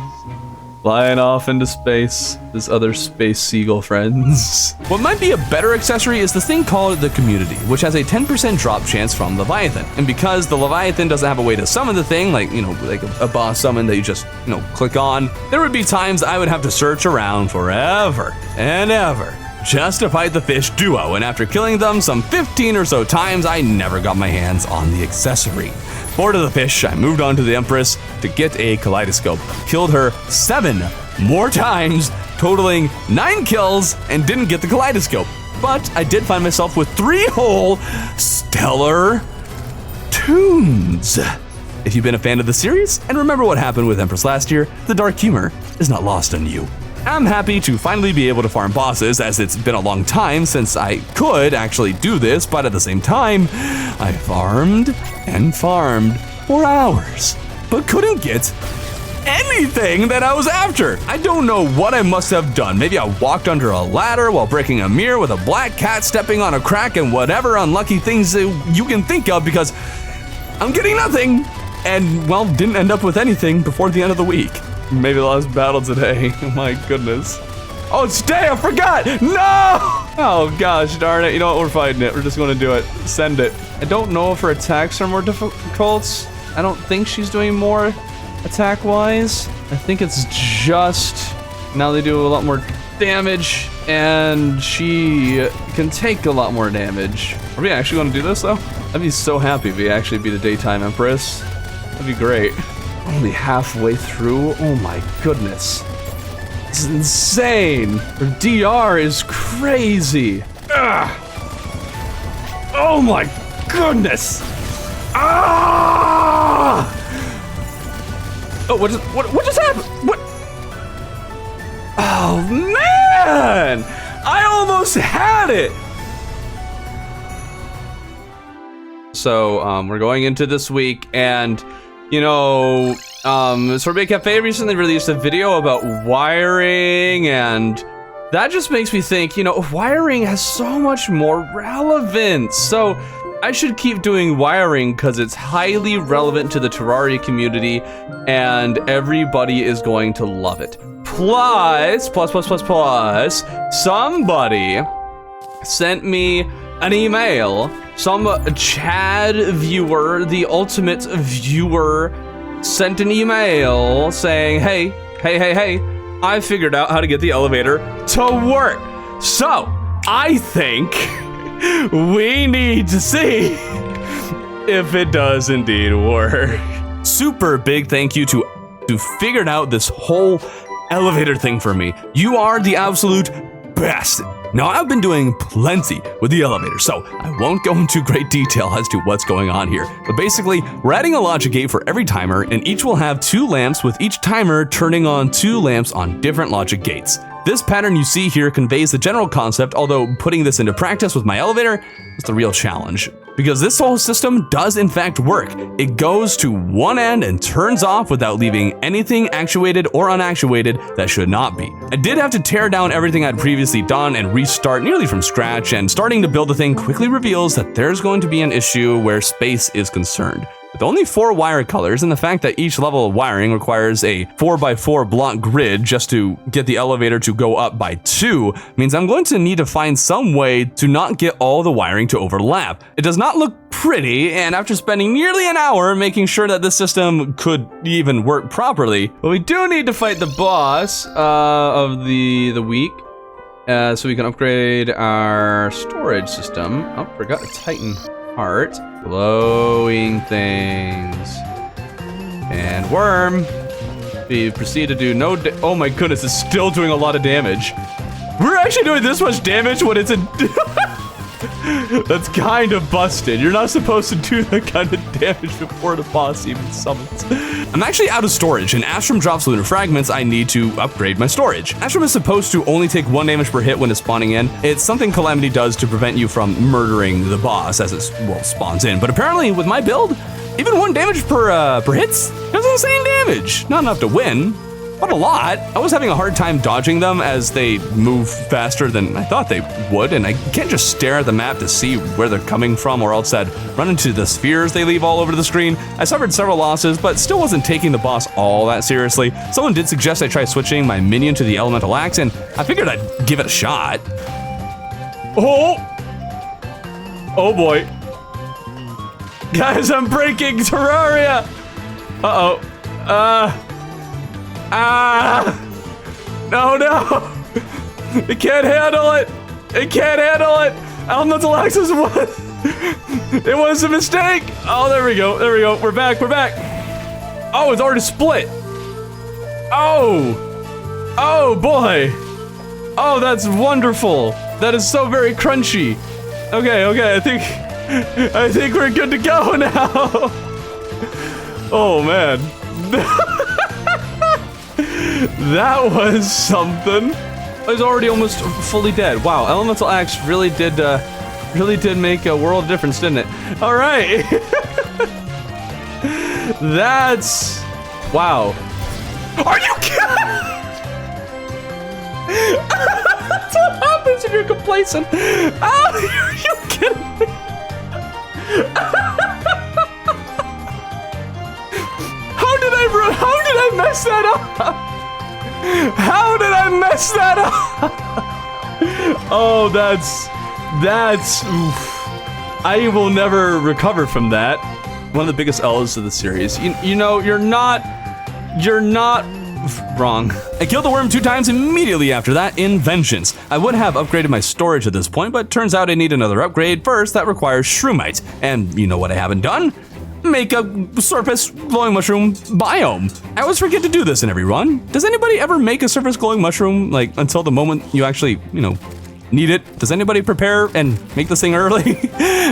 Flying off into space. His other space seagull friends. What might be a better accessory is this thing called the Community, which has a 10% drop chance from Leviathan. And because the Leviathan doesn't have a way to summon the thing, like, you know, like a boss summon that you just, you know, click on, there would be times I would have to search around forever and ever just to fight the fish duo. And after killing them some 15 or so times, I never got my hands on the accessory. Bored of the fish, I moved on to the Empress to get a kaleidoscope. Killed her 7 more times, totaling 9 kills, and didn't get the kaleidoscope. But I did find myself with 3 whole stellar tunes. If you've been a fan of the series and remember what happened with Empress last year, the dark humor is not lost on you. I'm happy to finally be able to farm bosses, as it's been a long time since I could actually do this, but at the same time, I farmed and farmed for hours, but couldn't get anything that I was after. I don't know what I must have done. Maybe I walked under a ladder while breaking a mirror with a black cat stepping on a crack and whatever unlucky things you can think of, because I'm getting nothing and, well, didn't end up with anything before the end of the week. Maybe the last battle today. Oh my goodness. Oh, it's day, I forgot! No! Oh gosh, darn it. You know what, we're fighting it. We're just gonna do it. Send it. I don't know if her attacks are more difficult. I don't think she's doing more attack-wise. I think it's just, now they do a lot more damage, and she can take a lot more damage. Are we actually gonna do this though? I'd be so happy if we actually beat a daytime Empress. That'd be great. Only halfway through? Oh my goodness. This is insane. Her DR is crazy. Ugh. Oh my goodness. Ah! Oh, what just happened? What? Oh man! I almost had it! So, we're going into this week, and you know, Sorbet Cafe recently released a video about wiring, and that just makes me think, you know, wiring has so much more relevance. So I should keep doing wiring because it's highly relevant to the Terraria community, and everybody is going to love it. Plus, somebody sent me an email. Some Chad viewer, the ultimate viewer, sent an email saying, hey, I figured out how to get the elevator to work. So, I think we need to see if it does indeed work. Super big thank you to who figured out this whole elevator thing for me. You are the absolute best. Now, I've been doing plenty with the elevator, so I won't go into great detail as to what's going on here. But basically, we're adding a logic gate for every timer, and each will have 2 lamps, with each timer turning on 2 lamps on different logic gates. This pattern you see here conveys the general concept, although putting this into practice with my elevator is the real challenge. Because this whole system does in fact work. It goes to one end and turns off without leaving anything actuated or unactuated that should not be. I did have to tear down everything I'd previously done and restart nearly from scratch, and starting to build the thing quickly reveals that there's going to be an issue where space is concerned. With only 4 wire colors, and the fact that each level of wiring requires a 4x4 block grid just to get the elevator to go up by 2, means I'm going to need to find some way to not get all the wiring to overlap. It does not look pretty, and after spending nearly an hour making sure that this system could even work properly, but we do need to fight the boss of the week, so we can upgrade our storage system. Oh, forgot a Titan heart. Glowing things. And worm. We proceed to do no oh my goodness, it's still doing a lot of damage. We're actually doing this much damage when it's in That's kind of busted. You're not supposed to do that kind of damage before the boss even summons. I'm actually out of storage, and Astrum drops lunar fragments. I need to upgrade my storage. Astrum is supposed to only take 1 damage per hit when it's spawning in. It's something Calamity does to prevent you from murdering the boss as it spawns in. But apparently with my build, even 1 damage per hits does insane damage. Not enough to win, but a lot. I was having a hard time dodging them as they move faster than I thought they would, and I can't just stare at the map to see where they're coming from, or else I'd run into the spheres they leave all over the screen. I suffered several losses, but still wasn't taking the boss all that seriously. Someone did suggest I try switching my minion to the elemental axe, and I figured I'd give it a shot. Oh boy. Guys, I'm breaking Terraria! Uh-oh. No. It can't handle it. It can't handle it. Elemental Axis was. It was a mistake. Oh, there we go. We're back. Oh, it's already split. Oh boy. Oh, that's wonderful. That is so very crunchy. Okay, I think we're good to go now. Oh man. That was something. I was already almost fully dead. Wow, Elemental Axe really did make a world of difference, didn't it? All right. That's wow. Are you kidding? That's what happens if you're complacent. Oh, are you kidding me? How did I mess that up? How did I mess that up? Oh, that's oof. I will never recover from that. One of the biggest L's of the series. You know, you're not wrong. I killed the worm 2 times immediately after that in vengeance. I would have upgraded my storage at this point, but turns out I need another upgrade first that requires shroomite. And you know what I haven't done? Make a surface glowing mushroom biome. I always forget to do this in every run. Does anybody ever make a surface glowing mushroom, like, until the moment you actually, need it? Does anybody prepare and make this thing early?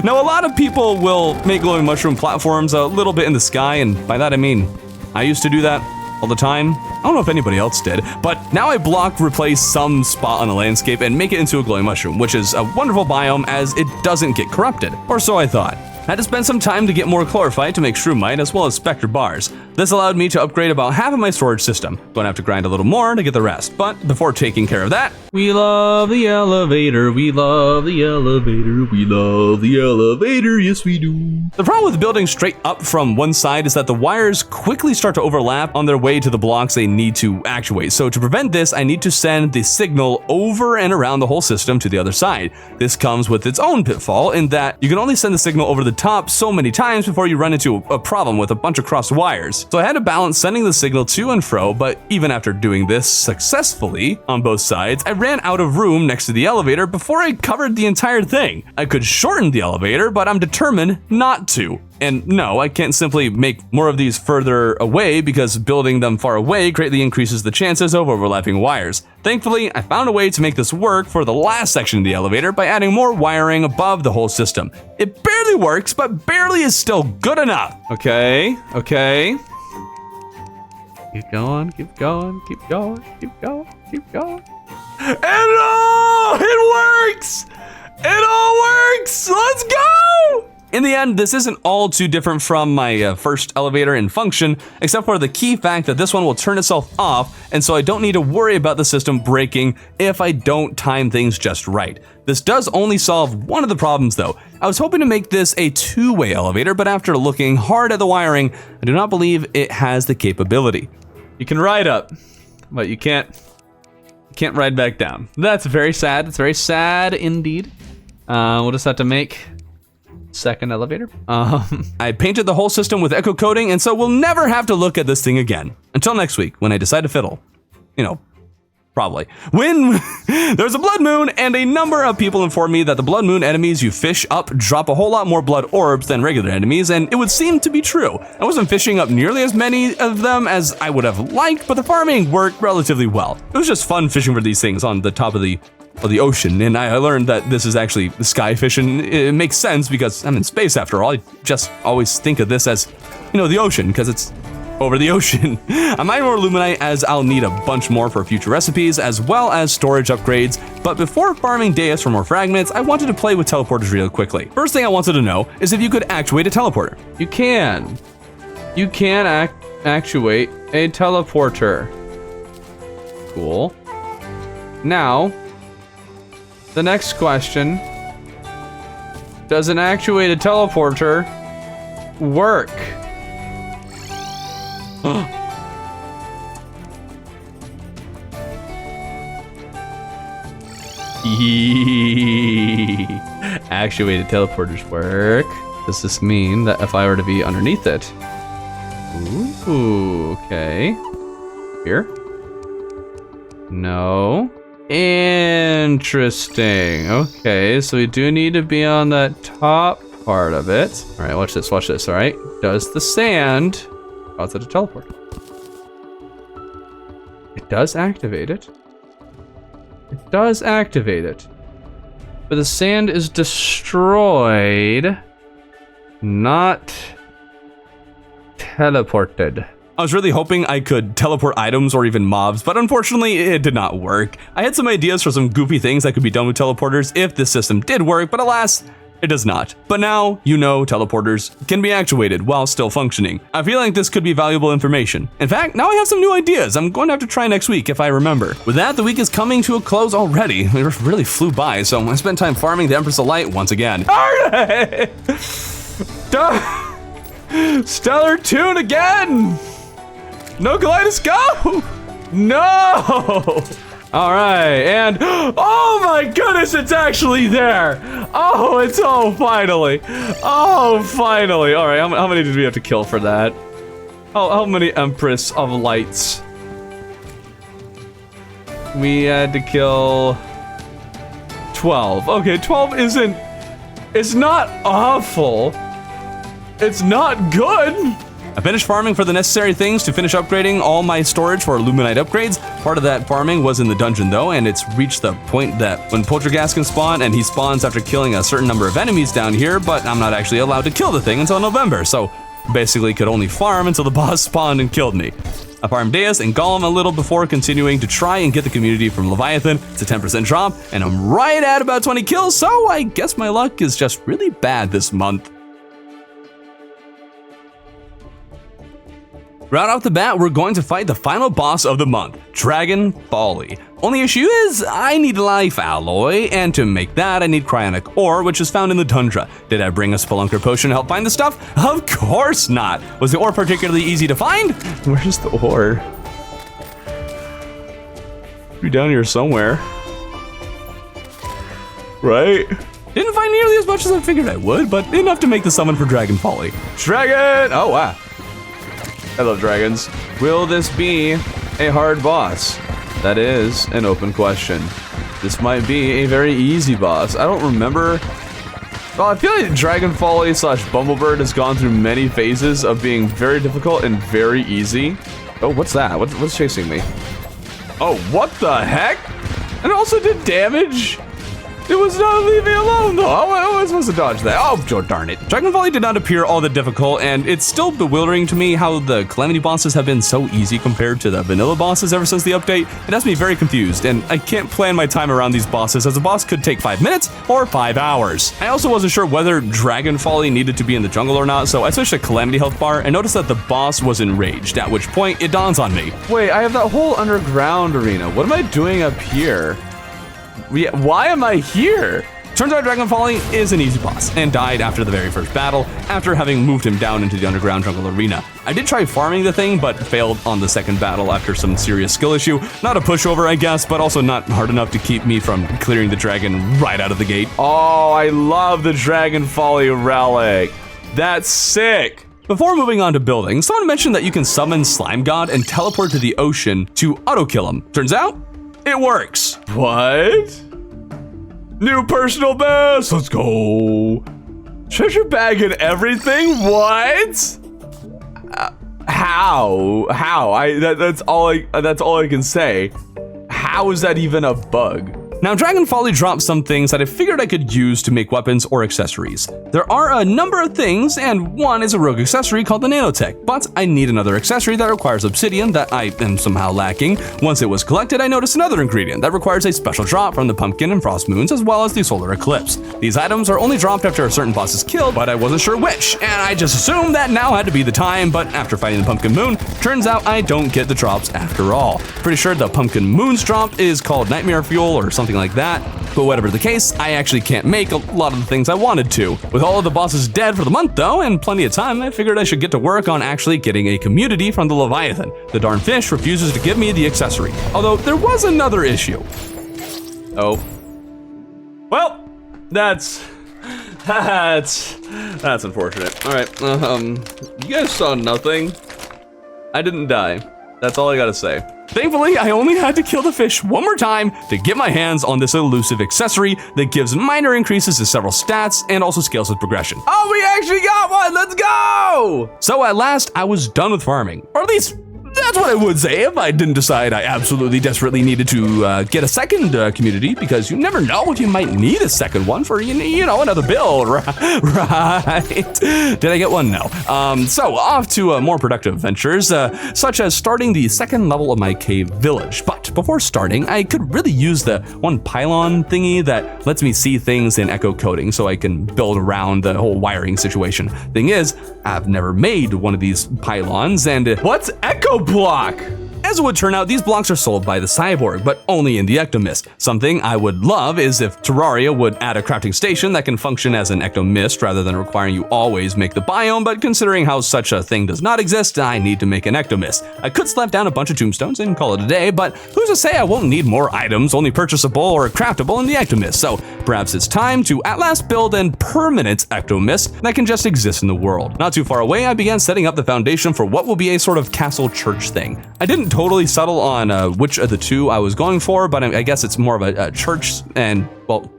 Now, a lot of people will make glowing mushroom platforms a little bit in the sky, and by that I mean, I used to do that all the time. I don't know if anybody else did, but now I replace some spot on the landscape and make it into a glowing mushroom, which is a wonderful biome as it doesn't get corrupted, or so I thought. I had to spend some time to get more chlorophyte to make shroomite as well as specter bars. This allowed me to upgrade about half of my storage system. Going to have to grind a little more to get the rest, but before taking care of that, we love the elevator, we love the elevator, we love the elevator, yes we do. The problem with building straight up from one side is that the wires quickly start to overlap on their way to the blocks they need to actuate. So to prevent this, I need to send the signal over and around the whole system to the other side. This comes with its own pitfall in that you can only send the signal over the top so many times before you run into a problem with a bunch of crossed wires. So I had to balance sending the signal to and fro, but even after doing this successfully on both sides, I ran out of room next to the elevator before I covered the entire thing. I could shorten the elevator, but I'm determined not to. And no, I can't simply make more of these further away because building them far away greatly increases the chances of overlapping wires. Thankfully, I found a way to make this work for the last section of the elevator by adding more wiring above the whole system. It barely works, but barely is still good enough. Okay. Keep going. And oh, it works! It all works! Let's go! In the end, this isn't all too different from my first elevator in function, except for the key fact that this one will turn itself off, and so I don't need to worry about the system breaking if I don't time things just right. This does only solve one of the problems though. I was hoping to make this a 2-way elevator, but after looking hard at the wiring, I do not believe it has the capability. You can ride up, but you can't ride back down. That's very sad. It's very sad indeed. We'll just have to make second elevator. I painted the whole system with echo coating, and so we'll never have to look at this thing again. Until next week, when I decide to fiddle. Probably. When there's a blood moon, and a number of people inform me that the blood moon enemies you fish up drop a whole lot more blood orbs than regular enemies, and it would seem to be true. I wasn't fishing up nearly as many of them as I would have liked, but the farming worked relatively well. It was just fun fishing for these things on the top of the ocean, and I learned that this is actually the sky fishing. It makes sense because I'm in space after all. I just always think of this as, the ocean, because it's over the ocean. I mine more Luminite as I'll need a bunch more for future recipes as well as storage upgrades, but before farming Deus for more fragments, I wanted to play with teleporters real quickly. First thing I wanted to know is if you could actuate a teleporter. You can actuate a teleporter. cool. Now, the next question. Does an actuated teleporter work? Actuated teleporters work. Does this mean that if I were to be underneath it? Ooh, okay. Here? No. Interesting. Okay, so we do need to be on that top part of it. All right, watch this, all right? Does the sand cause it to teleport? It does activate it. It does activate it. But the sand is destroyed, not teleported. I was really hoping I could teleport items or even mobs, but unfortunately it did not work. I had some ideas for some goofy things that could be done with teleporters if this system did work, but alas, it does not. But now, you know, teleporters can be actuated while still functioning. I feel like this could be valuable information. In fact, now I have some new ideas I'm going to have to try next week if I remember. With that, the week is coming to a close already. It really flew by, so I spent time farming the Empress of Light once again. Alright! Stellar Tune again! No Kaleidoscope! No! All right, and oh my goodness, it's actually there! Finally! Oh, finally! All right, how many did we have to kill for that? How many Empress of Lights? We had to kill 12. Okay, 12 isn't. It's not awful. It's not good. I finished farming for the necessary things to finish upgrading all my storage for Illuminite upgrades. Part of that farming was in the dungeon though, and it's reached the point that when Poltergeist can spawn, and he spawns after killing a certain number of enemies down here, but I'm not actually allowed to kill the thing until November, so basically could only farm until the boss spawned and killed me. I farmed Deus and Golem a little before continuing to try and get the community from Leviathan. It's a 10% drop, and I'm right at about 20 kills, so I guess my luck is just really bad this month. Right off the bat, we're going to fight the final boss of the month, Dragon Folly. Only issue is, I need life alloy, and to make that, I need cryonic ore, which is found in the tundra. Did I bring a spelunker potion to help find the stuff? Of course not! Was the ore particularly easy to find? Where's the ore? Be down here somewhere. Right? Didn't find nearly as much as I figured I would, but enough to make the summon for Dragon Folly. Dragon! Oh, wow. I love dragons. Will this be a hard boss? That is an open question. This might be a very easy boss. I don't remember. Well, I feel like Dragon Folly / Bumblebird has gone through many phases of being very difficult and very easy. Oh, what's that? What's chasing me? Oh, what the heck? And it also did damage? It was not leave me alone though. How am I supposed to dodge that? Oh, darn it. Dragon Folly did not appear all that difficult, and it's still bewildering to me how the Calamity bosses have been so easy compared to the vanilla bosses ever since the update. It has me very confused, and I can't plan my time around these bosses as a boss could take 5 minutes or 5 hours. I also wasn't sure whether Dragon Folly needed to be in the jungle or not, so I switched to Calamity health bar and noticed that the boss was enraged, at which point it dawns on me. Wait, I have that whole underground arena. What am I doing up here? Why am I here? Turns out Dragon Folly is an easy boss and died after the very first battle after having moved him down into the underground jungle arena. I did try farming the thing, but failed on the second battle after some serious skill issue. Not a pushover, I guess, but also not hard enough to keep me from clearing the dragon right out of the gate. Oh, I love the Dragon Folly relic. That's sick. Before moving on to building, someone mentioned that you can summon Slime God and teleport to the ocean to auto-kill him. Turns out, it works. What? New personal best. Let's go. Treasure bag and everything. What? How? That's all I can say. How is that even a bug? Now, Dragon Folly dropped some things that I figured I could use to make weapons or accessories. There are a number of things, and one is a rogue accessory called the Nanotech, but I need another accessory that requires obsidian that I am somehow lacking. Once it was collected, I noticed another ingredient that requires a special drop from the pumpkin and frost moons, as well as the solar eclipse. These items are only dropped after a certain boss is killed, but I wasn't sure which, and I just assumed that now had to be the time, but after fighting the pumpkin moon, turns out I don't get the drops after all. Pretty sure the pumpkin moon's drop is called nightmare fuel or something like that, but whatever the case, I actually can't make a lot of the things I wanted to. With all of the bosses dead for the month though, and plenty of time, I figured I should get to work on actually getting a community from the Leviathan. The darn fish refuses to give me the accessory, although there was another issue. Oh. Well, that's unfortunate. All right, you guys saw nothing. I didn't die. That's all I gotta say. Thankfully, I only had to kill the fish one more time to get my hands on this elusive accessory that gives minor increases to several stats and also scales with progression. Oh, we actually got one, let's go! So at last, I was done with farming, or at least that's what I would say if I didn't decide I absolutely desperately needed to get a second community, because you never know if you might need a second one for, you know, another build, right? Did I get one? No. So off to more productive ventures, such as starting the second level of my cave village. But before starting, I could really use the one pylon thingy that lets me see things in echo coding so I can build around the whole wiring situation. Thing is, I've never made one of these pylons, and what's echo block? As it would turn out, these blocks are sold by the Cyborg, but only in the Ectomist. Something I would love is if Terraria would add a crafting station that can function as an Ectomist rather than requiring you always make the biome, but considering how such a thing does not exist, I need to make an Ectomist. I could slap down a bunch of tombstones and call it a day, but who's to say I won't need more items only purchasable or craftable in the Ectomist, so perhaps it's time to at last build a permanent Ectomist that can just exist in the world. Not too far away, I began setting up the foundation for what will be a sort of castle church thing. I didn't totally settle on which of the two I was going for, but I guess it's more of a church and, well,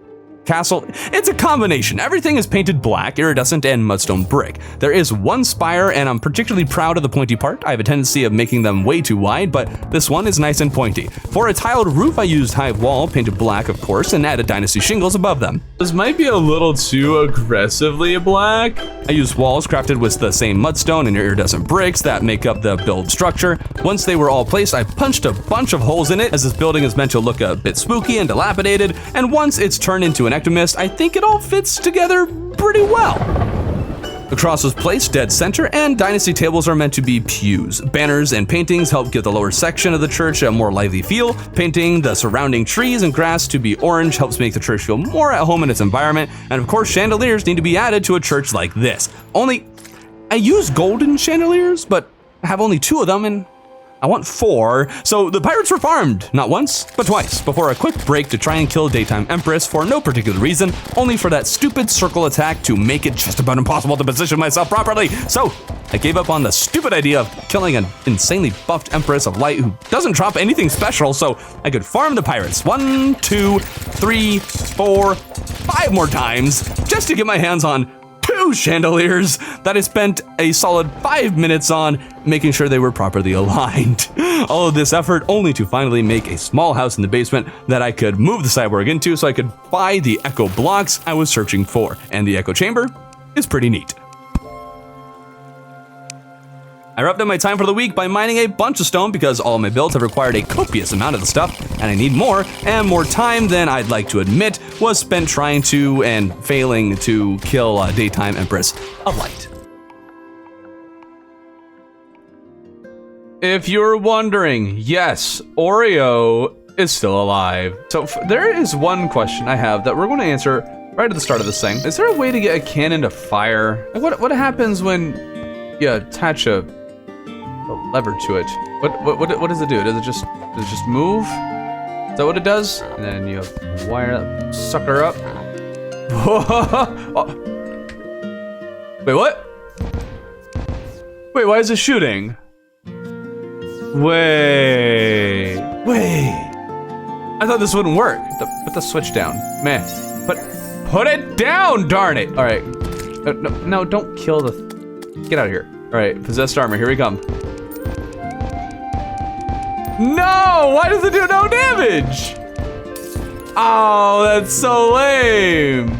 castle. It's a combination. Everything is painted black, iridescent, and mudstone brick. There is one spire, and I'm particularly proud of the pointy part. I have a tendency of making them way too wide, but this one is nice and pointy. For a tiled roof, I used hive wall, painted black, of course, and added dynasty shingles above them. This might be a little too aggressively black. I used walls crafted with the same mudstone and iridescent bricks that make up the build structure. Once they were all placed, I punched a bunch of holes in it, as this building is meant to look a bit spooky and dilapidated, and once it's turned into an Ectomist, I think it all fits together pretty well. The cross was placed dead center, and dynasty tables are meant to be pews. Banners and paintings help give the lower section of the church a more lively feel. Painting the surrounding trees and grass to be orange helps make the church feel more at home in its environment, and of course chandeliers need to be added to a church like this. Only, I use golden chandeliers, but I have only 2 of them, and I want 4, so the pirates were farmed, not once, but twice, before a quick break to try and kill Daytime Empress for no particular reason, only for that stupid circle attack to make it just about impossible to position myself properly. So I gave up on the stupid idea of killing an insanely buffed Empress of Light who doesn't drop anything special, so I could farm the pirates 1, 2, 3, 4, 5 more times just to get my hands on 2 chandeliers that I spent a solid 5 minutes on making sure they were properly aligned. All of this effort only to finally make a small house in the basement that I could move the cyborg into so I could buy the echo blocks I was searching for. And the echo chamber is pretty neat. I wrapped up my time for the week by mining a bunch of stone because all of my builds have required a copious amount of the stuff, and I need more, and more time than I'd like to admit was spent trying to and failing to kill Daytime Empress of Light. If you're wondering, yes, Oreo is still alive. So there is one question I have that we're going to answer right at the start of this thing. Is there a way to get a cannon to fire? Like what happens when you attach a lever to it? What does it do? Does it just move? Is that what it does? And then you wire that sucker up. Oh. Wait, what? Wait, why is it shooting? Wait. I thought this wouldn't work. Put the switch down. Man, put it down, darn it. All right. No, don't kill the... Get out of here. All right, possessed armor, here we come. No, why does it do no damage? Oh, that's so lame.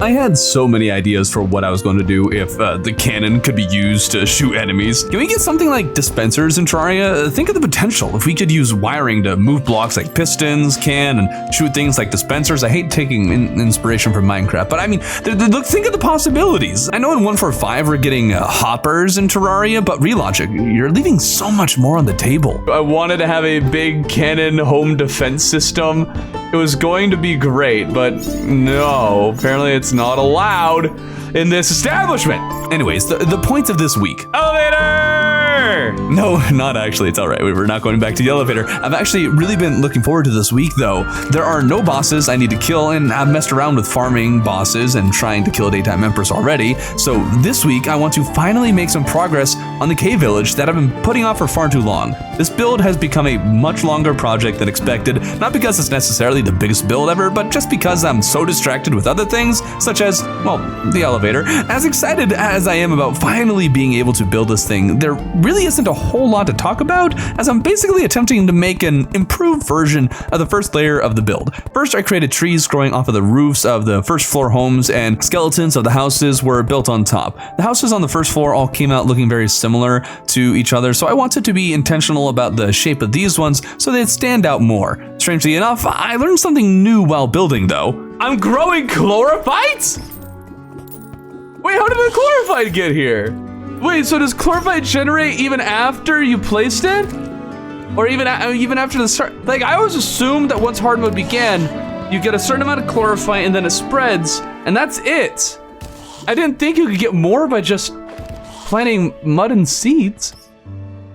I had so many ideas for what I was going to do if the cannon could be used to shoot enemies. Can we get something like dispensers in Terraria? Think of the potential. If we could use wiring to move blocks like pistons can and shoot things like dispensers. I hate taking inspiration from Minecraft, but I mean, look, think of the possibilities. I know in 1.4.5 we're getting hoppers in Terraria, but Relogic, you're leaving so much more on the table. I wanted to have a big cannon home defense system. It was going to be great, but no, apparently it's not allowed in this establishment. Anyways, the points of this week. Elevator! No, not actually. It's all right. We're not going back to the elevator. I've actually really been looking forward to this week, though. There are no bosses I need to kill, and I've messed around with farming bosses and trying to kill a daytime empress already. So this week, I want to finally make some progress on the cave village that I've been putting off for far too long. This build has become a much longer project than expected, not because it's necessarily the biggest build ever, but just because I'm so distracted with other things, such as, well, the elevator. As excited as I am about finally being able to build this thing, there really isn't a whole lot to talk about, as I'm basically attempting to make an improved version of the first layer of the build. First, I created trees growing off of the roofs of the first floor homes, and skeletons of the houses were built on top. The houses on the first floor all came out looking very similar to each other, so I wanted to be intentional about the shape of these ones so they'd stand out more. Strangely enough, I learned something new while building, though. I'm growing chlorophytes? Wait, how did the chlorophyte get here? Wait, so does chlorophyte generate even after you placed it? Or even after the start? Like, I always assumed that once hard mode began, you get a certain amount of chlorophyte and then it spreads, and that's it. I didn't think you could get more by just planting mud and seeds.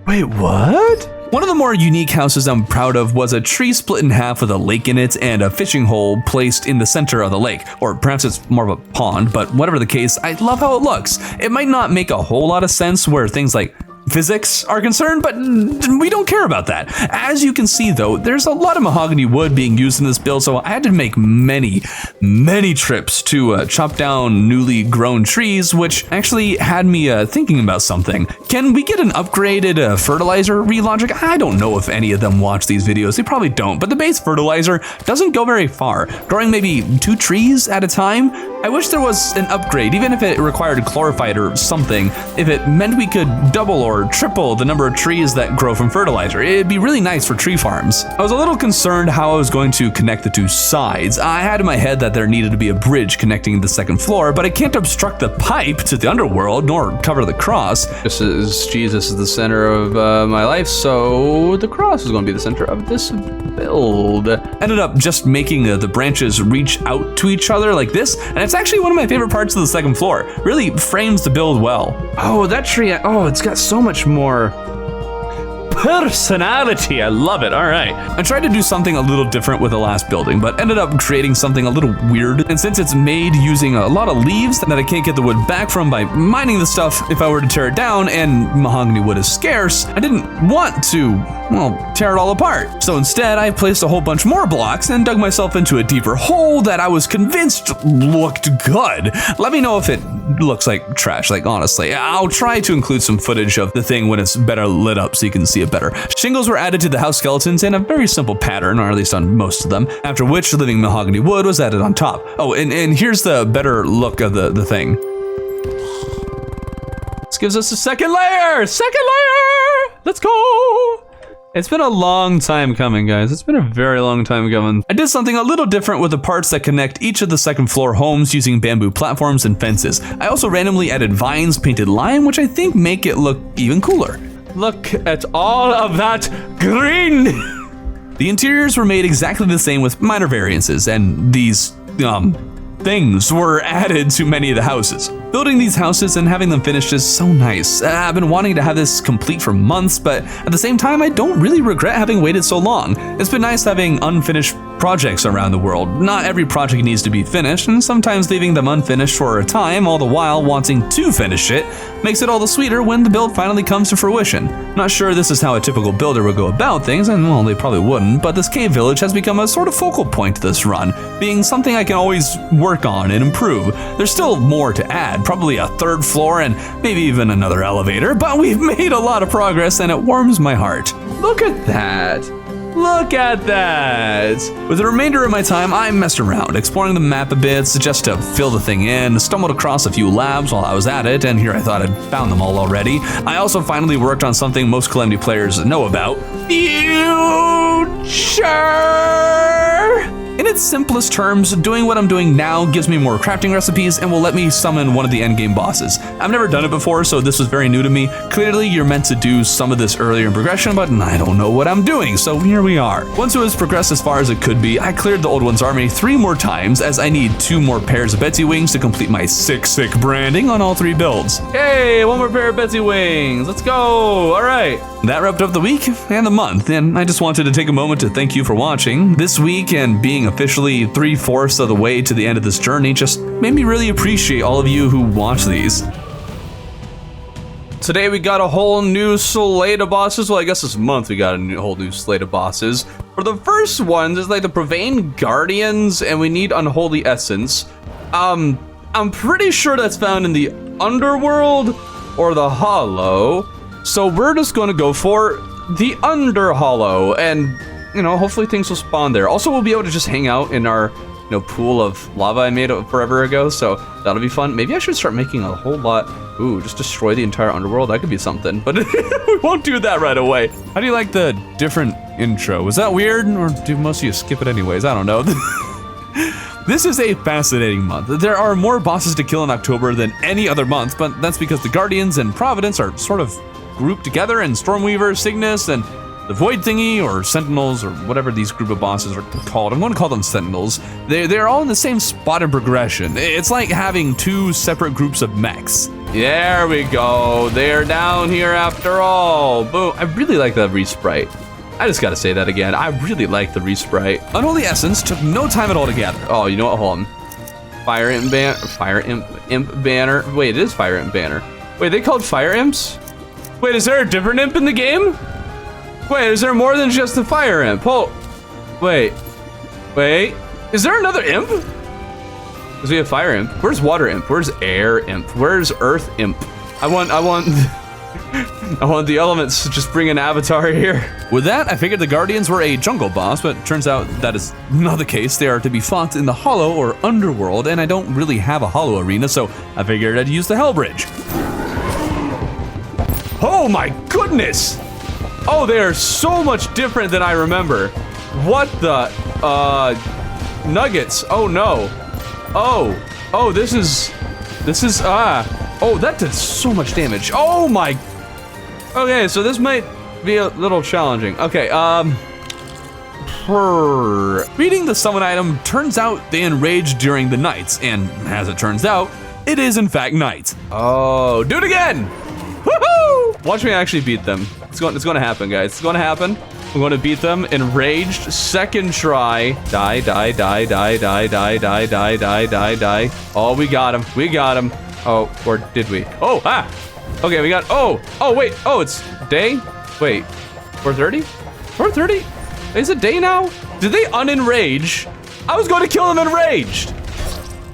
Wait, what? One of the more unique houses I'm proud of was a tree split in half with a lake in it and a fishing hole placed in the center of the lake. Or perhaps it's more of a pond, but whatever the case, I love how it looks. It might not make a whole lot of sense where things like physics are concerned, but we don't care about that. As you can see though, there's a lot of mahogany wood being used in this build, so I had to make many trips to chop down newly grown trees, which actually had me thinking about something. Can we get an upgraded fertilizer Relogic? I don't know if any of them watch these videos, they probably don't, but the base fertilizer doesn't go very far, growing maybe 2 trees at a time. I wish there was an upgrade, even if it required chlorophyte or something, if it meant we could double or triple the number of trees that grow from fertilizer. It'd be really nice for tree farms. I was a little concerned how I was going to connect the 2 sides. I had in my head that there needed to be a bridge connecting the second floor, but it can't obstruct the pipe to the underworld nor cover the cross. Just as Jesus is the center of my life, so the cross is going to be the center of this build. Ended up just making the branches reach out to each other like this, and it's actually one of my favorite parts of the second floor. Really frames the build well. Oh, that tree, oh, it's got so much more personality. I love it. All right. I tried to do something a little different with the last building, but ended up creating something a little weird. And since it's made using a lot of leaves that I can't get the wood back from by mining the stuff if I were to tear it down, and mahogany wood is scarce, I didn't want to, well, tear it all apart. So instead, I placed a whole bunch more blocks and dug myself into a deeper hole that I was convinced looked good. Let me know if it looks like trash, like honestly. I'll try to include some footage of the thing when it's better lit up so you can see it better. Shingles were added to the house skeletons in a very simple pattern, or at least on most of them, after which living mahogany wood was added on top. Oh, and here's the better look of the thing. This gives us a second layer! Second layer! Let's go! It's been a long time coming, guys. It's been a very long time coming. I did something a little different with the parts that connect each of the second floor homes using bamboo platforms and fences. I also randomly added vines painted lime, which I think make it look even cooler. Look at all of that green! The interiors were made exactly the same with minor variances, and these, things were added to many of the houses. Building these houses and having them finished is so nice. I've been wanting to have this complete for months, but at the same time, I don't really regret having waited so long. It's been nice having unfinished projects around the world. Not every project needs to be finished, and sometimes leaving them unfinished for a time, all the while wanting to finish it, makes it all the sweeter when the build finally comes to fruition. Not sure this is how a typical builder would go about things, and well, they probably wouldn't, but this cave village has become a sort of focal point to this run, being something I can always work on and improve. There's still more to add, probably a 3rd floor and maybe even another elevator, but we've made a lot of progress and it warms my heart. Look at that. Look at that! With the remainder of my time, I messed around, exploring the map a bit just to fill the thing in, stumbled across a few labs while I was at it, and here I thought I'd found them all already. I also finally worked on something most Calamity players know about. Future! In its simplest terms, doing what I'm doing now gives me more crafting recipes and will let me summon one of the endgame bosses. I've never done it before, so this was very new to me. Clearly, you're meant to do some of this earlier in progression, but I don't know what I'm doing, so here we are. Once it was progressed as far as it could be, I cleared the Old One's army 3 more times, as I need 2 more pairs of Betsy wings to complete my sick branding on all 3 builds. Hey, 1 more pair of Betsy wings, let's go, all right. That wrapped up the week and the month, and I just wanted to take a moment to thank you for watching. This week and being officially 3/4 of the way to the end of this journey just made me really appreciate all of you who watch these. Today we got a whole new slate of bosses. Well, I guess this month we got a whole new slate of bosses. For the first one, there's like the Profane Guardians, and we need Unholy Essence. I'm pretty sure that's found in the Underworld or the Hollow. So we're just gonna go for the Under Hollow, and you know, hopefully things will spawn there. Also, we'll be able to just hang out in our pool of lava I made forever ago, so that'll be fun. Maybe I should start making a whole lot. Ooh, just destroy the entire underworld. That could be something, but we won't do that right away. How do you like the different intro? Was that weird, or do most of you skip it anyways? I don't know. This is a fascinating month. There are more bosses to kill in October than any other month, but that's because the Guardians and Providence are sort of grouped together, and Stormweaver, Cygnus, and the Void Thingy, or Sentinels, or whatever these group of bosses are called. I'm going to call them Sentinels. They're all in the same spot in progression. It's like having 2 separate groups of mechs. There we go. They're down here after all. Boom. I really like that resprite. I just gotta say that again. I really like the resprite. Unholy Essence took no time at all to gather. Oh, you know what? Hold on. Fire Imp Banner. Wait, it is Fire Imp Banner. Wait, they called Fire Imps? Wait, is there a different imp in the game? Wait, is there more than just the Fire Imp? Oh, wait. Is there another imp? Because we have Fire Imp. Where's Water Imp? Where's Air Imp? Where's Earth Imp? I want I want the elements to just bring an avatar here. With that, I figured the Guardians were a jungle boss, but it turns out that is not the case. They are to be fought in the Hollow or Underworld, and I don't really have a Hollow arena, so I figured I'd use the Hell Bridge. Oh my goodness! Oh, they are so much different than I remember. What the, nuggets, oh no. Oh, this is, oh, that did so much damage. Oh my, okay, so this might be a little challenging. Okay, reading the summon item, turns out they enrage during the nights, and as it turns out, it is in fact night. Oh, do it again! Woohoo! Watch me actually beat them. It's going to happen, guys. It's going to happen. I'm going to beat them. Enraged. Second try. Die. Oh, we got him. We got him. Oh, or did we? Oh, ah. Okay, we got. Oh, wait. Oh, it's day. Wait. 4:30? 4:30? Is it day now? Did they unenrage? I was going to kill them enraged.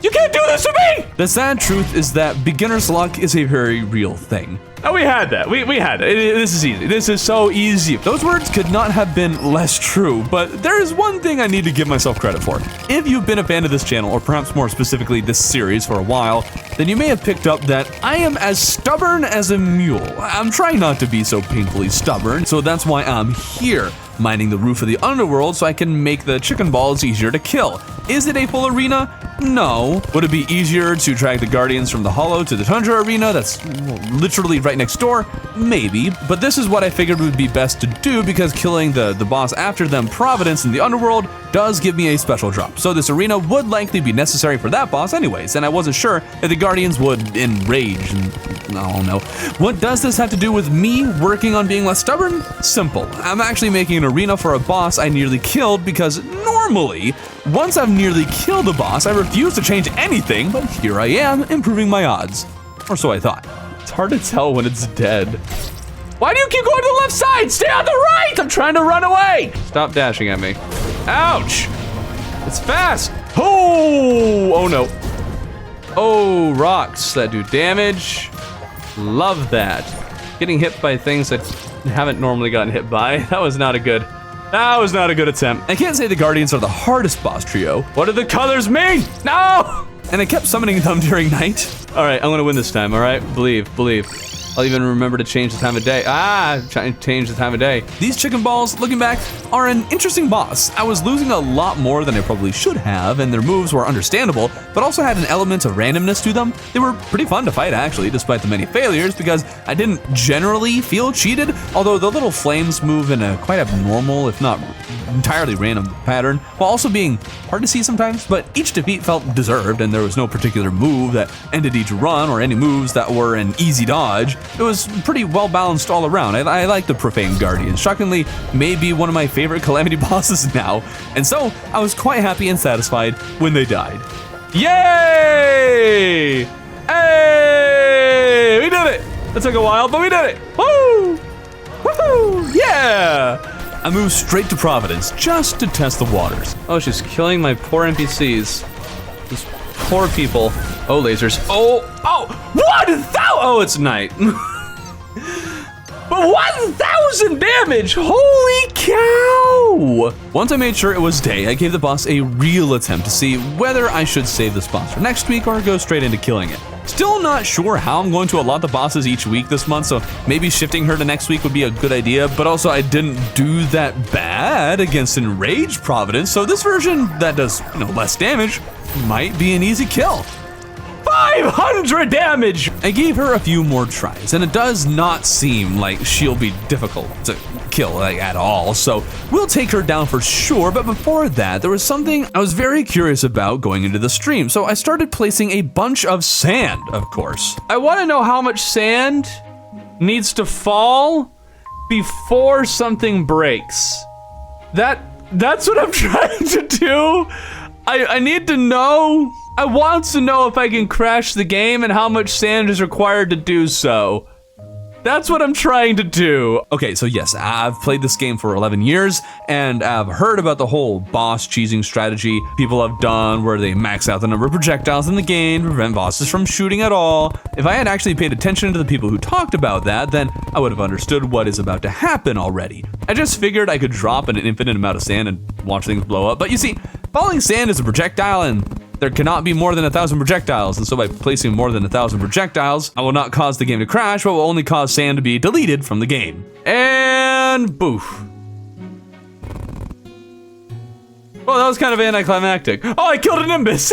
You can't do this to me! The sad truth is that beginner's luck is a very real thing. Oh, we had that. We had it. This is easy. This is so easy. Those words could not have been less true, but there is one thing I need to give myself credit for. If you've been a fan of this channel, or perhaps more specifically this series for a while, then you may have picked up that I am as stubborn as a mule. I'm trying not to be so painfully stubborn, so that's why I'm here, mining the roof of the underworld so I can make the chicken balls easier to kill. Is it a full arena? No. Would it be easier to drag the Guardians from the Hollow to the Tundra arena that's literally right next door? Maybe, but this is what I figured would be best to do because killing the boss after them, Providence in the Underworld, does give me a special drop. So this arena would likely be necessary for that boss anyways, and I wasn't sure if the Guardians would enrage, and I don't know. What does this have to do with me working on being less stubborn? Simple. I'm actually making an arena for a boss I nearly killed because normally, once I've nearly killed a boss, I refuse to change anything, but here I am, improving my odds. Or so I thought. It's hard to tell when it's dead. Why do you keep going to the left side? Stay on the right! I'm trying to run away! Stop dashing at me. Ouch! It's fast! Oh no. Oh, rocks that do damage. Love that. Getting hit by things that haven't normally gotten hit by. That was not a good That was not a good attempt. I can't say the Guardians are the hardest boss trio. What do the colors mean? No! And I kept summoning them during night. All right, I'm gonna win this time, all right? Believe. I'll even remember to change the time of day. Change the time of day. These chicken balls, looking back, are an interesting boss. I was losing a lot more than I probably should have, and their moves were understandable, but also had an element of randomness to them. They were pretty fun to fight, actually, despite the many failures, because I didn't generally feel cheated, although the little flames move in a quite abnormal, if not entirely random pattern, while also being hard to see sometimes, but each defeat felt deserved, and there was no particular move that ended each run or any moves that were an easy dodge. It was pretty well balanced all around. I like the Profane Guardian. Shockingly, maybe one of my favorite Calamity bosses now, and so I was quite happy and satisfied when they died. Yay! Hey! We did it! That took a while, but we did it! Woo! Woohoo! Yeah! I moved straight to Providence just to test the waters. Oh, she's killing my poor NPCs. These poor people. Oh, lasers. Oh! 1,000! Oh, it's night. But 1,000 damage! Holy cow! Once I made sure it was day, I gave the boss a real attempt to see whether I should save this boss for next week or go straight into killing it. Still not sure how I'm going to allot the bosses each week this month, so maybe shifting her to next week would be a good idea, but also I didn't do that bad against Enraged Providence, so this version that does, less damage might be an easy kill. 500 damage! I gave her a few more tries, and it does not seem like she'll be difficult to kill at all, so we'll take her down for sure. But before that, there was something I was very curious about going into the stream, so I started placing a bunch of sand, of course. I want to know how much sand needs to fall before something breaks. That's what I'm trying to do. I need to know. I want to know if I can crash the game and how much sand is required to do so. That's what I'm trying to do. Okay, so yes, I've played this game for 11 years, and I've heard about the whole boss cheesing strategy people have done where they max out the number of projectiles in the game to prevent bosses from shooting at all. If I had actually paid attention to the people who talked about that, then I would have understood what is about to happen already. I just figured I could drop an infinite amount of sand and watch things blow up, but you see, falling sand is a projectile, and there cannot be more than 1,000 projectiles, and so by placing more than 1,000 projectiles, I will not cause the game to crash, but will only cause sand to be deleted from the game. And boof. Well, that was kind of anticlimactic. Oh, I killed a Nimbus!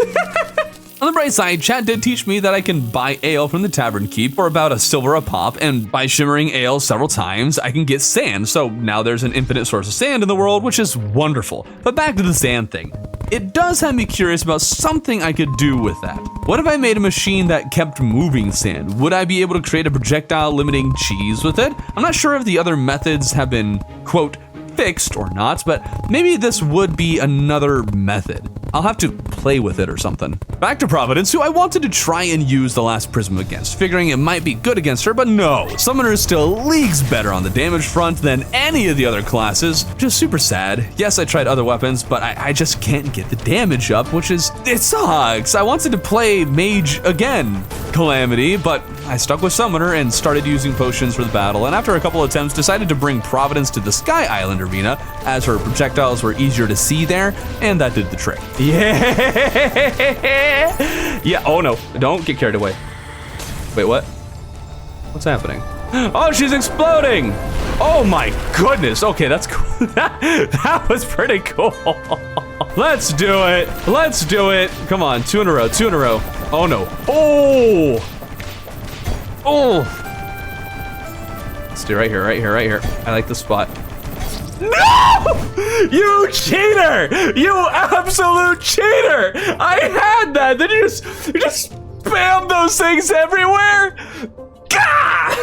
On the bright side, chat did teach me that I can buy ale from the Tavern Keep for about $1 a pop, and by shimmering ale several times, I can get sand, so now there's an infinite source of sand in the world, which is wonderful. But back to the sand thing. It does have me curious about something I could do with that. What if I made a machine that kept moving sand? Would I be able to create a projectile limiting cheese with it? I'm not sure if the other methods have been, quote, fixed or not, but maybe this would be another method. I'll have to play with it or something. Back to Providence, who I wanted to try and use the last prism against, figuring it might be good against her, but no. Summoner is still leagues better on the damage front than any of the other classes, which is super sad. Yes, I tried other weapons, but I just can't get the damage up, it sucks. I wanted to play Mage again, Calamity, but I stuck with Summoner and started using potions for the battle, and after a couple attempts, decided to bring Providence to the Sky Island arena, as her projectiles were easier to see there, and that did the trick. Yeah, oh no, don't get carried away. Wait, what? What's happening? Oh, she's exploding! Oh my goodness, okay, that's cool. that was pretty cool. Let's do it, Come on, two in a row. Oh no, oh! Let's do right here. I like this spot. No! You cheater! You absolute cheater! I had that! Then you just spam those things everywhere? Gah!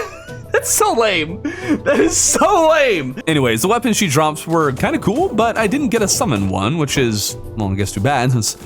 That's so lame. That is so lame. Anyways, the weapons she drops were kind of cool, but I didn't get a summon one, which is, well, I guess too bad since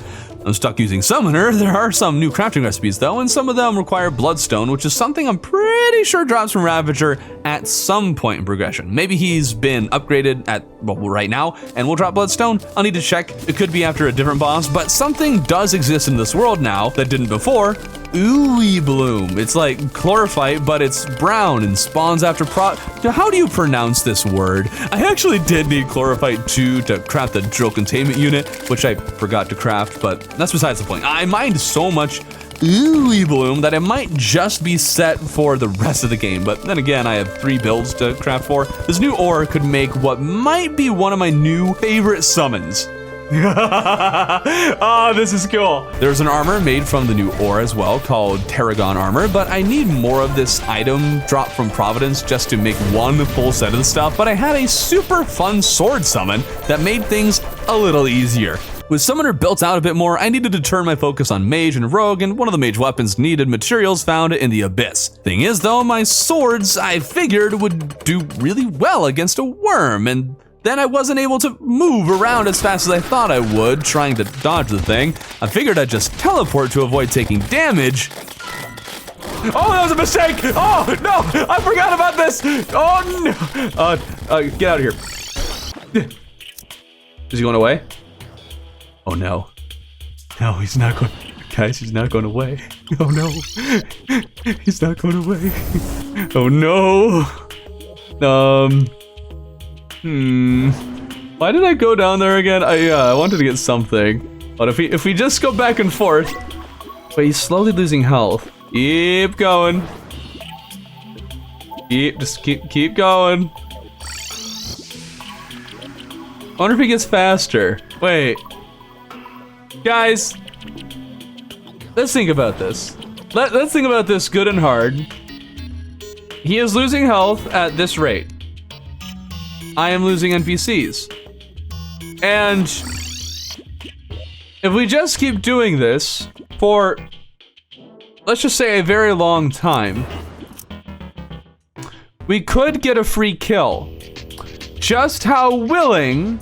I'm stuck using Summoner. There are some new crafting recipes though, and some of them require Bloodstone, which is something I'm pretty sure drops from Ravager at some point in progression. Maybe he's been upgraded right now and will drop Bloodstone. I'll need to check. It could be after a different boss, but something does exist in this world now that didn't before, ooey bloom. It's like chlorophyte, but it's brown and spawns after How do you pronounce this word? I actually did need chlorophyte 2 to craft the drill containment unit, which I forgot to craft, but that's besides the point. I mined so much ooey bloom that it might just be set for the rest of the game, but then again, I have 3 builds to craft for. This new ore could make what might be one of my new favorite summons. Oh, this is cool. There's an armor made from the new ore as well called Terraria armor, but I need more of this item dropped from Providence just to make one full set of the stuff, but I had a super fun sword summon that made things a little easier. With Summoner built out a bit more, I needed to turn my focus on Mage and Rogue, and one of the Mage weapons needed materials found in the Abyss. Thing is though, my swords, I figured, would do really well against a worm, and then I wasn't able to move around as fast as I thought I would, trying to dodge the thing. I figured I'd just teleport to avoid taking damage. Oh, that was a mistake! Oh, no! I forgot about this! Oh, no! Get out of here. Is he going away? Oh, no. No, he's not going... Guys, he's not going away. Oh, no. He's not going away. Oh, no. Why did I go down there again? I wanted to get something. But if we just go back and forth. But he's slowly losing health. Keep going. Keep going. I wonder if he gets faster. Wait. Guys. Let's think about this. Let's think about this good and hard. He is losing health at this rate. I am losing NPCs. And if we just keep doing this for, let's just say, a very long time, we could get a free kill. Just how willing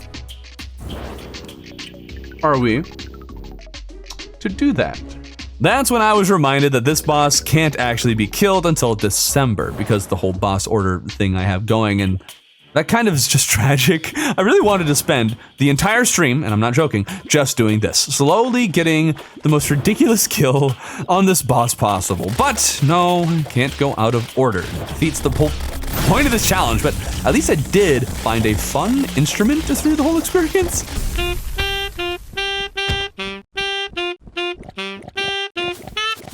are we to do that? That's when I was reminded that this boss can't actually be killed until December because the whole boss order thing I have going, and that kind of is just tragic. I really wanted to spend the entire stream, and I'm not joking, just doing this. Slowly getting the most ridiculous kill on this boss possible. But no, can't go out of order. It defeats the whole point of this challenge, but at least I did find a fun instrument through the whole experience.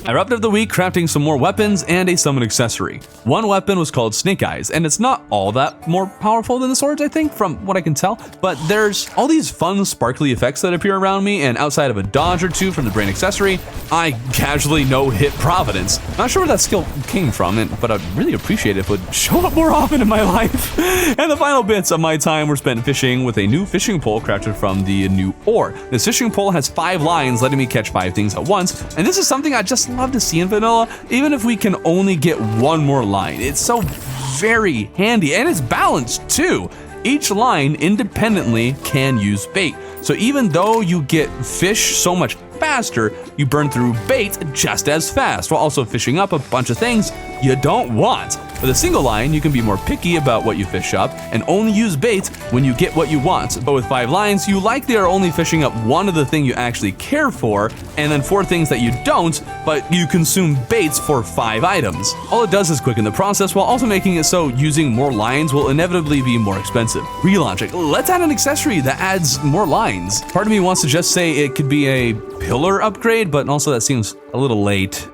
I wrapped up the week crafting some more weapons and a summon accessory. One weapon was called Snake Eyes, and it's not all that more powerful than the swords, I think, from what I can tell, but there's all these fun sparkly effects that appear around me, and outside of a dodge or two from the brain accessory, I casually no-hit Providence. Not sure where that skill came from, but I'd really appreciate it if it would show up more often in my life. And the final bits of my time were spent fishing with a new fishing pole crafted from the new ore. This fishing pole has 5 lines, letting me catch 5 things at once, and this is something I just love to see in vanilla, even if we can only get one more line. It's so very handy, and it's balanced too. Each line independently can use bait. So even though you get fish so much faster, you burn through bait just as fast, while also fishing up a bunch of things you don't want. With a single line, you can be more picky about what you fish up and only use bait when you get what you want. But with 5 lines, you likely are only fishing up one of the things you actually care for, and then 4 things that you don't, but you consume baits for 5 items. All it does is quicken the process while also making it so using more lines will inevitably be more expensive. Relaunching. Let's add an accessory that adds more lines. Part of me wants to just say it could be a pillar upgrade, but also that seems a little late.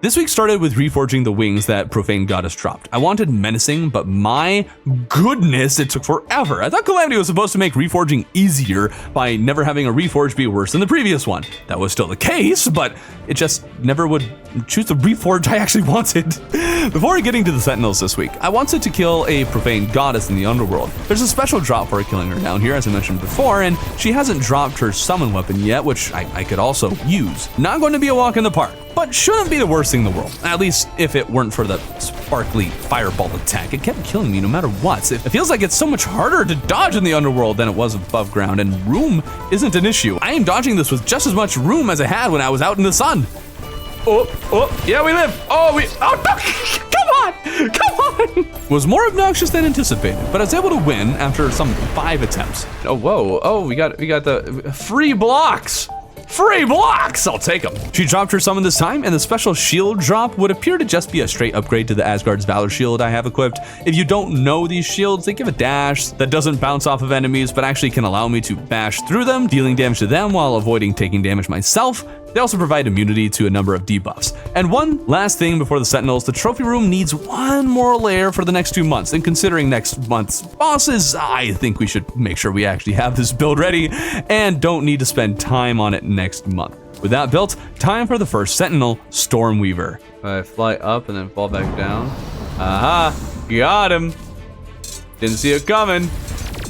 This week started with reforging the wings that Profane Goddess dropped. I wanted menacing, but my goodness, it took forever. I thought Calamity was supposed to make reforging easier by never having a reforge be worse than the previous one. That was still the case, but it just never would choose the reforge I actually wanted. Before getting to the Sentinels this week, I wanted to kill a Profane Goddess in the Underworld. There's a special drop for killing her down here, as I mentioned before, and she hasn't dropped her summon weapon yet, which I could also use. Not going to be a walk in the park, but shouldn't be the worst thing in the world. At least if it weren't for the sparkly fireball attack. It kept killing me no matter what. It feels like it's so much harder to dodge in the Underworld than it was above ground, and room isn't an issue. I am dodging this with just as much room as I had when I was out in the sun. Oh, yeah, we live. Oh, no, come on. Was more obnoxious than anticipated, but I was able to win after some 5 attempts. Oh, whoa, oh, we got the free blocks. Free blocks! I'll take them. She dropped her summon this time, and the special shield drop would appear to just be a straight upgrade to the Asgard's Valor shield I have equipped. If you don't know these shields, they give a dash that doesn't bounce off of enemies, but actually can allow me to bash through them, dealing damage to them while avoiding taking damage myself. They also provide immunity to a number of debuffs. And one last thing before the Sentinels, the trophy room needs one more layer for the next 2 months. And considering next month's bosses, I think we should make sure we actually have this build ready and don't need to spend time on it next month. With that built, time for the first Sentinel, Stormweaver. I fly up and then fall back down. Aha! Got him! Didn't see it coming.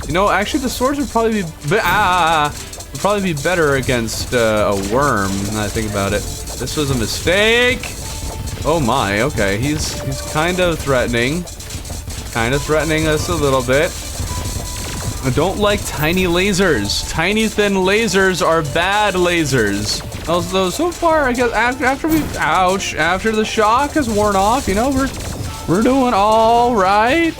You know, actually the swords would probably be better against a worm, now I think about it. This was a mistake! Oh my, okay, he's kind of threatening. Kind of threatening us a little bit. I don't like tiny lasers. Tiny thin lasers are bad lasers. Although so far, I guess after the shock has worn off, you know, we're doing all right.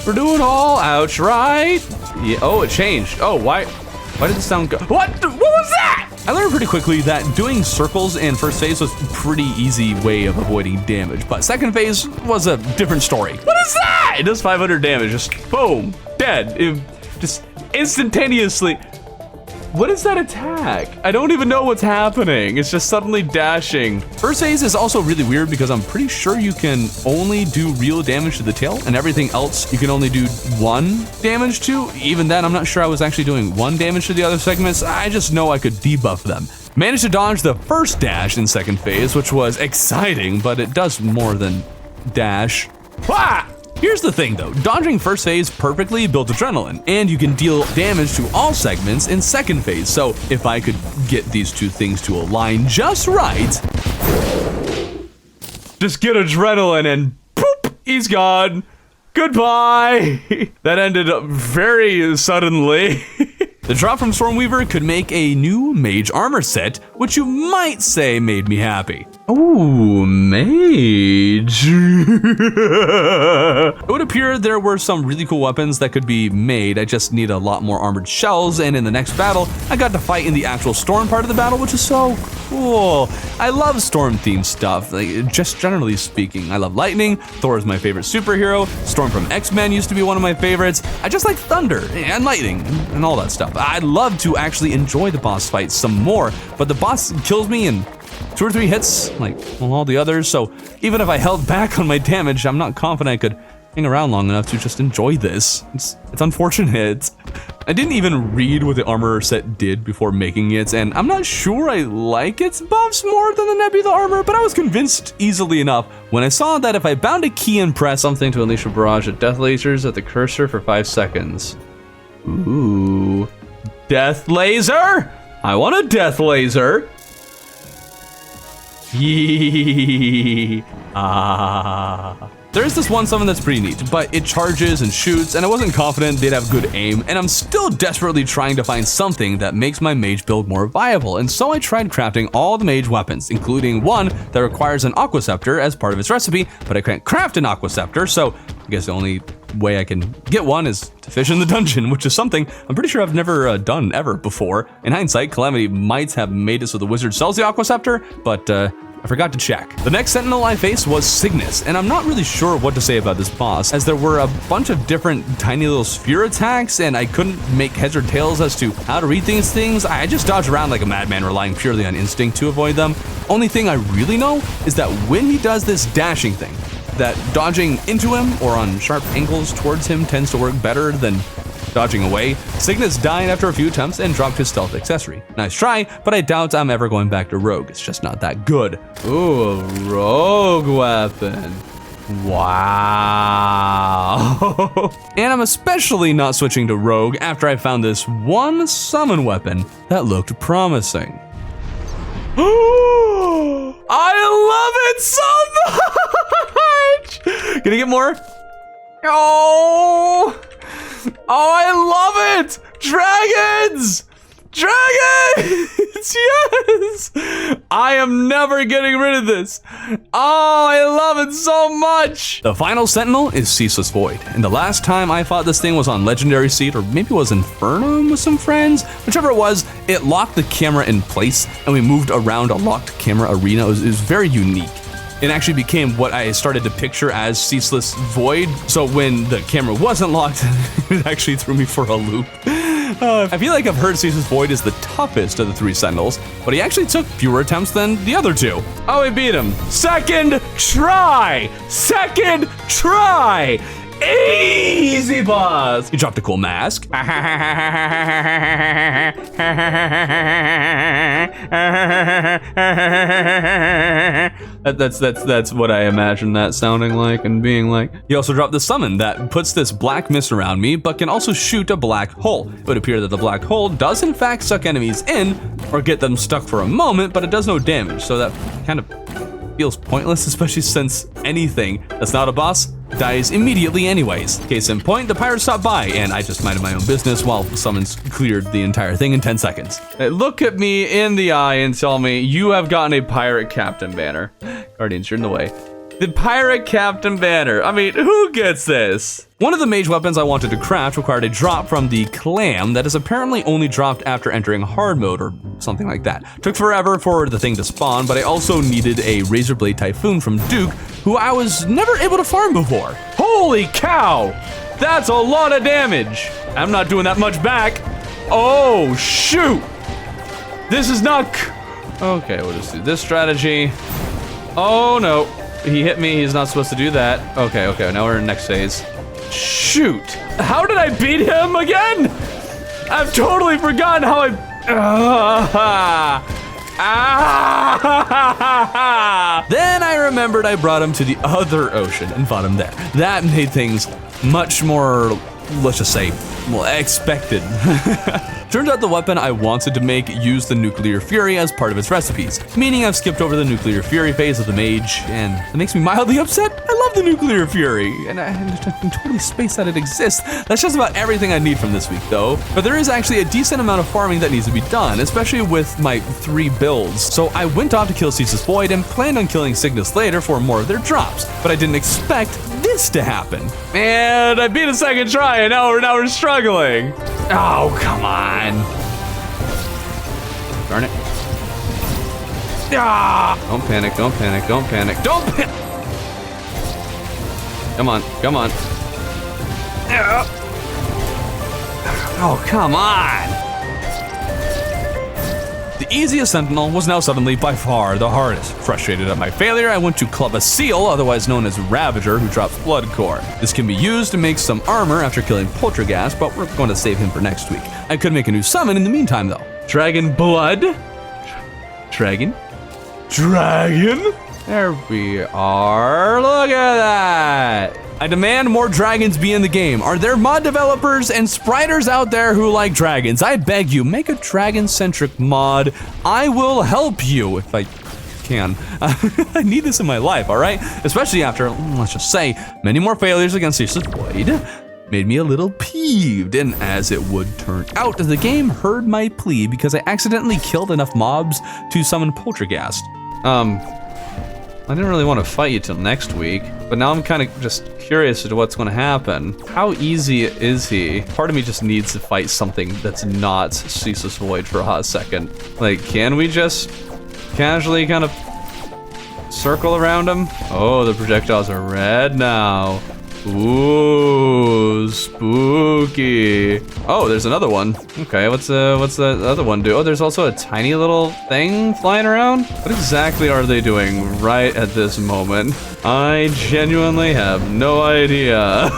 We're doing all ouch right. Yeah, oh, it changed. Oh, why did the sound go? What was that? I learned pretty quickly that doing circles in first phase was a pretty easy way of avoiding damage, but second phase was a different story. What is that? It does 500 damage, just boom, dead. Just instantaneously. What is that attack? I don't even know what's happening. It's just suddenly dashing. First phase is also really weird because I'm pretty sure you can only do real damage to the tail and everything else you can only do 1 damage to. Even then, I'm not sure I was actually doing 1 damage to the other segments. I just know I could debuff them. Managed to dodge the first dash in second phase, which was exciting, but it does more than dash. Wah! Here's the thing though, dodging first phase perfectly builds adrenaline, and you can deal damage to all segments in second phase, so if I could get these two things to align just right, just get adrenaline and poop, he's gone. Goodbye. That ended up very suddenly. The drop from Stormweaver could make a new mage armor set, which you might say made me happy. Ooh, mage. It would appear there were some really cool weapons that could be made. I just need a lot more armored shells, and in the next battle, I got to fight in the actual storm part of the battle, which is so cool. I love storm-themed stuff, like, just generally speaking. I love lightning. Thor is my favorite superhero. Storm from X-Men used to be one of my favorites. I just like thunder and lightning and all that stuff. I'd love to actually enjoy the boss fight some more, but the boss kills me in 2 or 3 hits, like all the others, so even if I held back on my damage, I'm not confident I could hang around long enough to just enjoy this. It's unfortunate. I didn't even read what the armor set did before making it, and I'm not sure I like its buffs more than the Nebula armor, but I was convinced easily enough when I saw that if I bound a key and press something to unleash a barrage of death lasers at the cursor for 5 seconds. Ooh. Death laser? I want a death laser. Yee. Ah. There's this one summon that's pretty neat, but it charges and shoots, and I wasn't confident they'd have good aim, and I'm still desperately trying to find something that makes my mage build more viable, and so I tried crafting all the mage weapons, including one that requires an Aqua Scepter as part of its recipe, but I can't craft an Aqua Scepter, so I guess the only way I can get one is to fish in the dungeon, which is something I'm pretty sure I've never done ever before. In hindsight, Calamity might have made it so the wizard sells the Aqua Scepter, but I forgot to check. The next Sentinel I faced was Cygnus, and I'm not really sure what to say about this boss, as there were a bunch of different tiny little sphere attacks, and I couldn't make heads or tails as to how to read these things. I just dodged around like a madman, relying purely on instinct to avoid them. Only thing I really know is that when he does this dashing thing, that dodging into him or on sharp angles towards him tends to work better than dodging away. Cygnus died after a few attempts and dropped his stealth accessory. Nice try, but I doubt I'm ever going back to Rogue. It's just not that good. Ooh, a rogue weapon. Wow. And I'm especially not switching to Rogue after I found this one summon weapon that looked promising. I love it so much! Can I get more? Oh, I love it! Dragons! Dragons! Yes! I am never getting rid of this. Oh, I love it so much. The final sentinel is Ceaseless Void, and the last time I fought this thing was on Legendary Seed, or maybe it was Infernum with some friends. Whichever it was, it locked the camera in place, and we moved around a locked camera arena. It was very unique. It actually became what I started to picture as Ceaseless Void, so when the camera wasn't locked, it actually threw me for a loop. I feel like I've heard Ceaseless Void is the toughest of the 3 Sentinels, but he actually took fewer attempts than the other 2. Oh, we beat him. Second try! Second try! Easy boss! He dropped a cool mask. That's what I imagine that sounding like and being like. He also dropped the summon that puts this black mist around me, but can also shoot a black hole. It would appear that the black hole does in fact suck enemies in, or get them stuck for a moment, but it does no damage, so that kind of feels pointless, especially since anything that's not a boss dies immediately anyways. Case in point, the pirates stopped by, and I just minded my own business while summons cleared the entire thing in 10 seconds. Hey, look at me in the eye and tell me you have gotten a pirate captain banner. Guardians, you're in the way. The pirate captain banner. I mean, who gets this? One of the mage weapons I wanted to craft required a drop from the clam that is apparently only dropped after entering hard mode or something like that. Took forever for the thing to spawn, but I also needed a Razor Blade Typhoon from Duke, who I was never able to farm before. Holy cow! That's a lot of damage. I'm not doing that much back. Oh, shoot! This is not... Okay, we'll just do this strategy. Oh, no. He hit me. He's not supposed to do that. Okay, now we're in next phase. Shoot! How did I beat him again? I've totally forgotten how I... Then I remembered I brought him to the other ocean and fought him there. That made things much more, let's just say, well, expected. Turns out the weapon I wanted to make used the Nuclear Fury as part of its recipes, meaning I've skipped over the Nuclear Fury phase of the mage, and it makes me mildly upset. I love the Nuclear Fury, and I can totally space that it exists. That's just about everything I need from this week, though. But there is actually a decent amount of farming that needs to be done, especially with my 3 builds. So I went off to kill Ceaseless Void and planned on killing Cygnus later for more of their drops, but I didn't expect this to happen. Man, I beat a second try, and now we're struggling. Oh, come on. Darn it. Ah! Don't panic. Come on. Oh, come on. The easiest sentinel was now suddenly by far the hardest. Frustrated at my failure, I went to club a seal, otherwise known as Ravager, who drops Blood Core. This can be used to make some armor after killing Poltergeist, but we're going to save him for next week. I could make a new summon in the meantime, though. Dragon blood. Dragon. There we are. Look at that. I demand more dragons be in the game. Are there mod developers and spriters out there who like dragons? I beg you, make a dragon-centric mod. I will help you if I can. I need this in my life, all right? Especially after, let's just say, many more failures against Ceaseless Void. Made me a little peeved, and as it would turn out, the game heard my plea because I accidentally killed enough mobs to summon Poltergeist. I didn't really want to fight you till next week, but now I'm kind of just curious as to what's going to happen. How easy is he? Part of me just needs to fight something that's not Ceaseless Void for a hot second. Like, can we just casually kind of circle around him? Oh, the projectiles are red now. Ooh, spooky. Oh, there's another one. Okay, what's the other one do? Oh, there's also a tiny little thing flying around. What exactly are they doing right at this moment? I genuinely have no idea.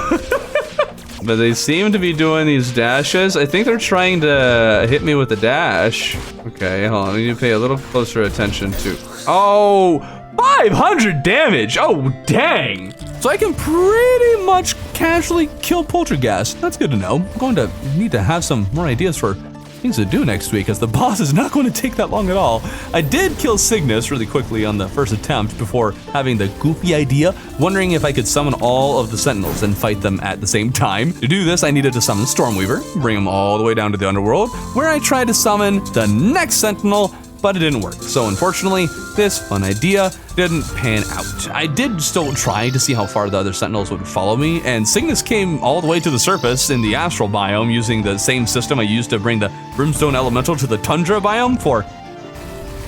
But they seem to be doing these dashes. I think they're trying to hit me with a dash. Okay, hold on. I need to pay a little closer attention to... Oh, 500 damage. Oh, dang. So I can pretty much casually kill Poltergeist. That's good to know. I'm going to need to have some more ideas for things to do next week, as the boss is not going to take that long at all. I did kill Cygnus really quickly on the first attempt before having the goofy idea, wondering if I could summon all of the Sentinels and fight them at the same time. To do this, I needed to summon Stormweaver, bring him all the way down to the underworld, where I tried to summon the next Sentinel, but it didn't work. So unfortunately, this fun idea didn't pan out. I did still try to see how far the other Sentinels would follow me, and Cygnus came all the way to the surface in the astral biome using the same system I used to bring the Brimstone Elemental to the Tundra biome for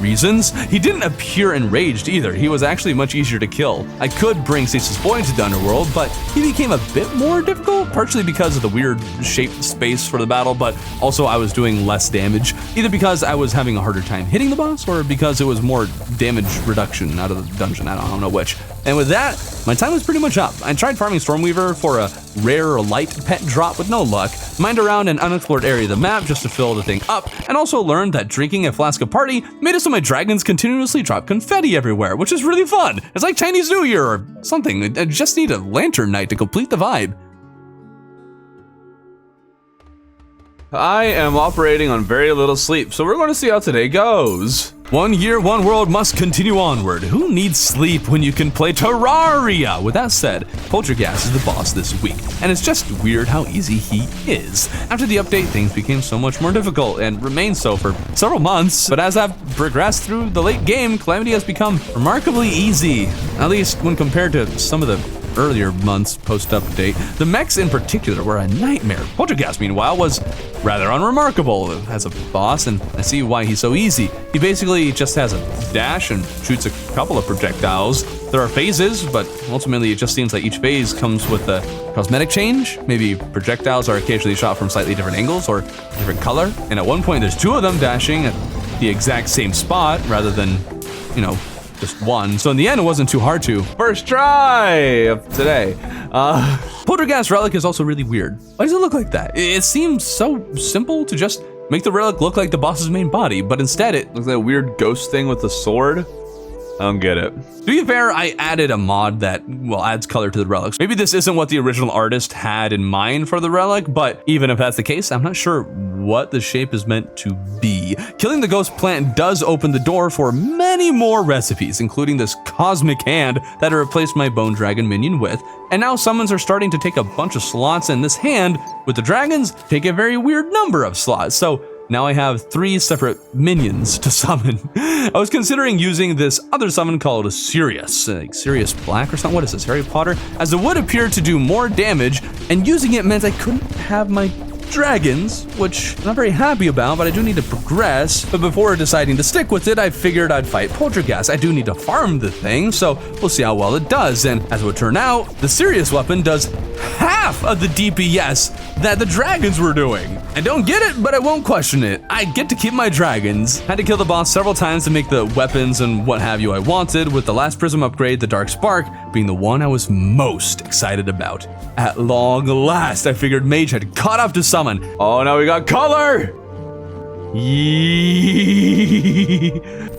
reasons. He didn't appear enraged either. He was actually much easier to kill. I could bring Stasis Boy into the underworld, but he became a bit more difficult, partially because of the weird shaped space for the battle, but also I was doing less damage, either because I was having a harder time hitting the boss or because it was more damage reduction out of the dungeon. I don't know which. And with that, my time was pretty much up. I tried farming Stormweaver for a rare light pet drop with no luck, mined around an unexplored area of the map just to fill the thing up, and also learned that drinking a flask of party made it so my dragons continuously drop confetti everywhere, which is really fun. It's like Chinese New Year or something. I just need a lantern night to complete the vibe. I am operating on very little sleep, so we're going to see how today goes. 1 year, one world must continue onward. Who needs sleep when you can play Terraria? With that said, Poltergeist is the boss this week, and it's just weird how easy he is. After the update, things became so much more difficult and remained so for several months, but as I've progressed through the late game, Calamity has become remarkably easy, at least when compared to some of the earlier months post-update. The mechs in particular were a nightmare. Poltergeist, meanwhile, was rather unremarkable as a boss, and I see why he's so easy. He basically just has a dash and shoots a couple of projectiles. There are phases, but ultimately it just seems like each phase comes with a cosmetic change. Maybe projectiles are occasionally shot from slightly different angles or different color, and at one point there's two of them dashing at the exact same spot rather than, you know, just one. So in the end, it wasn't too hard to. First try of today. Poltergeist relic is also really weird. Why does it look like that? It seems so simple to just make the relic look like the boss's main body, but instead it Looks like a weird ghost thing with a sword. I don't get it. To be fair, I added a mod that, well, adds color to the relics. Maybe this isn't what the original artist had in mind for the relic, but even if that's the case, I'm not sure what the shape is meant to be. Killing the ghost plant does open the door for many more recipes, including this cosmic hand that I replaced my bone dragon minion with. And now summons are starting to take a bunch of slots, and this hand with the dragons take a very weird number of slots. So now I have 3 separate minions to summon. I was considering using this other summon called Sirius, like Sirius Black or something. What is this, Harry Potter? As it would appear to do more damage, and using it meant I couldn't have my dragons, which I'm not very happy about, but I do need to progress. But before deciding to stick with it, I figured I'd fight Poltergeist. I do need to farm the thing, so we'll see how well it does. And as it would turn out, the Sirius weapon does half of the DPS that the dragons were doing. I don't get it, but I won't question it. I get to keep my dragons. Had to kill the boss several times to make the weapons and what have you I wanted, with the last prism upgrade, the Dark Spark, being the one I was most excited about. At long last, I figured Mage had caught up to summon. Oh, now we got color!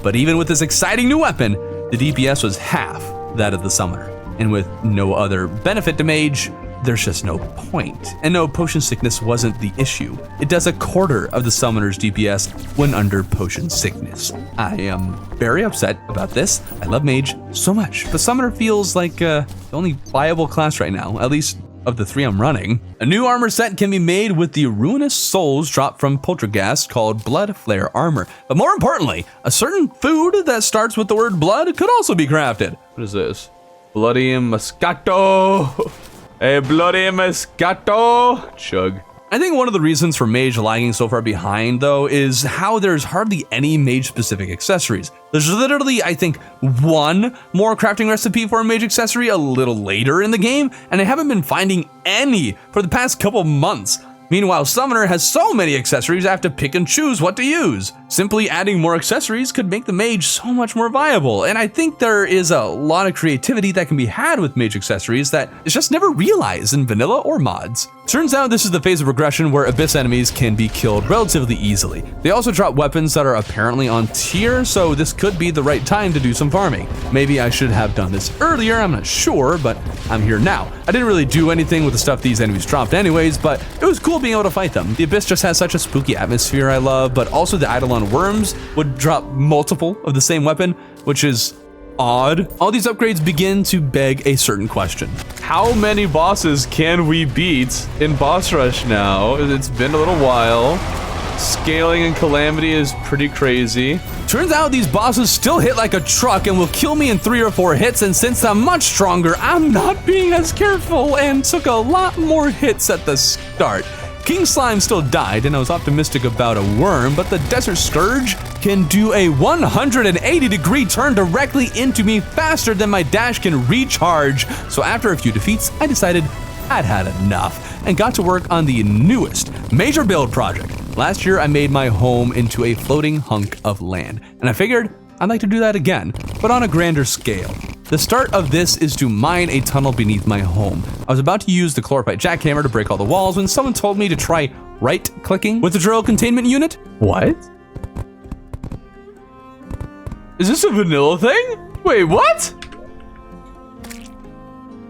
But even with this exciting new weapon, the DPS was half that of the summoner. And with no other benefit to Mage, there's just no point. And no, potion sickness wasn't the issue. It does a quarter of the summoner's DPS when under potion sickness. I am very upset about this. I love Mage so much. The summoner feels like the only viable class right now, at least of the 3 I'm running. A new armor set can be made with the ruinous souls dropped from Poltergeist called Blood Flare armor. But more importantly, a certain food that starts with the word blood could also be crafted. What is this? Bloody Moscato! A bloody Moscato! Chug. I think one of the reasons for Mage lagging so far behind, though, is how there's hardly any Mage-specific accessories. There's literally, I think, one more crafting recipe for a Mage accessory a little later in the game, and I haven't been finding any for the past couple months. Meanwhile, Summoner has so many accessories I have to pick and choose what to use. Simply adding more accessories could make the Mage so much more viable, and I think there is a lot of creativity that can be had with Mage accessories that is just never realized in vanilla or mods. Turns out this is the phase of progression where Abyss enemies can be killed relatively easily. They also drop weapons that are apparently on tier, so this could be the right time to do some farming. Maybe I should have done this earlier, I'm not sure, but I'm here now. I didn't really do anything with the stuff these enemies dropped anyways, but it was cool being able to fight them. The Abyss just has such a spooky atmosphere I love, but also the Eidolon worms would drop multiple of the same weapon, which is odd. All these upgrades begin to beg a certain question. How many bosses can we beat in boss rush now? It's been a little while. Scaling in Calamity is pretty crazy. Turns out these bosses still hit like a truck and will kill me in 3 or 4 hits, and since I'm much stronger, I'm not being as careful and took a lot more hits at the start. King Slime still died, and I was optimistic about a worm, but the Desert Scourge can do a 180-degree turn directly into me faster than my dash can recharge. So after a few defeats, I decided I'd had enough and got to work on the newest major build project. Last year, I made my home into a floating hunk of land, and I figured I'd like to do that again, but on a grander scale. The start of this is to mine a tunnel beneath my home. I was about to use the chloropite jackhammer to break all the walls when someone told me to try right-clicking with the drill containment unit. What? Is this a vanilla thing? Wait, what?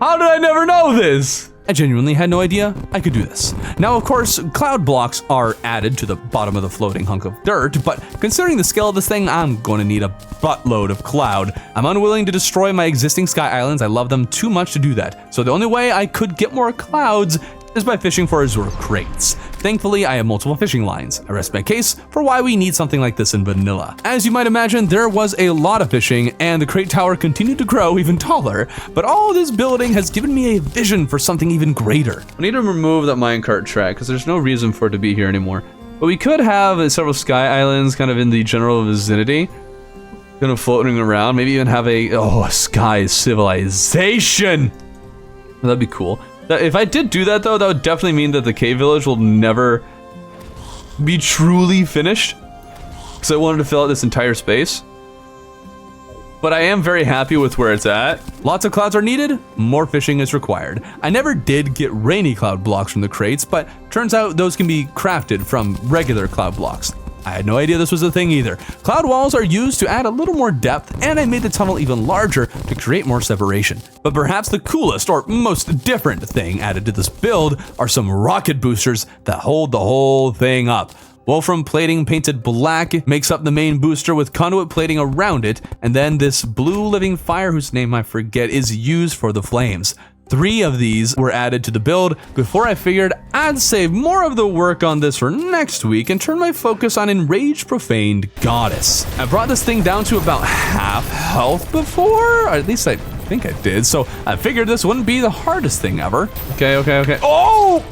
How did I never know this? I genuinely had no idea I could do this. Now, of course, cloud blocks are added to the bottom of the floating hunk of dirt, but considering the scale of this thing, I'm going to need a buttload of cloud. I'm unwilling to destroy my existing sky islands. I love them too much to do that. So the only way I could get more clouds is by fishing for Azure crates. Thankfully, I have multiple fishing lines. I rest my case for why we need something like this in vanilla. As you might imagine, there was a lot of fishing, and the crate tower continued to grow even taller, but all this building has given me a vision for something even greater. I need to remove that minecart track because there's no reason for it to be here anymore. But we could have several sky islands kind of in the general vicinity, kind of floating around, maybe even have a sky civilization. That'd be cool. If I did do that though, that would definitely mean that the cave village will never be truly finished, because I wanted to fill out this entire space. But I am very happy with where it's at. Lots of clouds are needed, more fishing is required. I never did get rainy cloud blocks from the crates, but turns out those can be crafted from regular cloud blocks. I had no idea this was a thing either. Cloud walls are used to add a little more depth, and I made the tunnel even larger to create more separation. But perhaps the coolest or most different thing added to this build are some rocket boosters that hold the whole thing up. Wolfram plating painted black makes up the main booster with conduit plating around it, and then this blue living fire, whose name I forget, is used for the flames. 3 of these were added to the build before I figured I'd save more of the work on this for next week and turn my focus on Enraged Profaned Goddess. I brought this thing down to about half health before, or at least I think I did, so I figured this wouldn't be the hardest thing ever. Okay. Oh!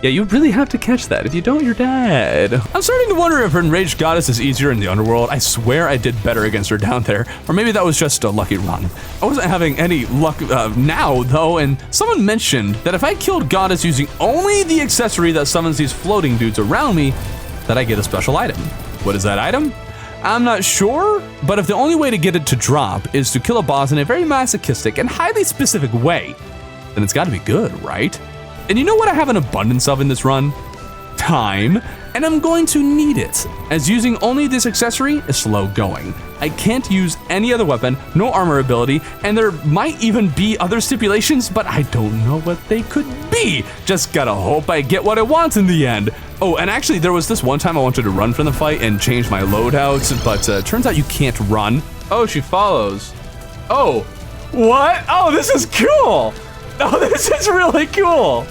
Yeah, you really have to catch that. If you don't, you're dead. I'm starting to wonder if Enraged Goddess is easier in the underworld. I swear I did better against her down there. Or maybe that was just a lucky run. I wasn't having any luck now, though, and someone mentioned that if I killed Goddess using only the accessory that summons these floating dudes around me, that I get a special item. What is that item? I'm not sure, but if the only way to get it to drop is to kill a boss in a very masochistic and highly specific way, then it's gotta be good, right? And you know what I have an abundance of in this run? Time. And I'm going to need it, as using only this accessory is slow going. I can't use any other weapon, no armor ability, and there might even be other stipulations, but I don't know what they could be. Just gotta hope I get what I want in the end. Oh, and actually there was this one time I wanted to run from the fight and change my loadouts, but turns out you can't run. Oh, she follows. Oh, what? Oh, this is cool. Oh, this is really cool.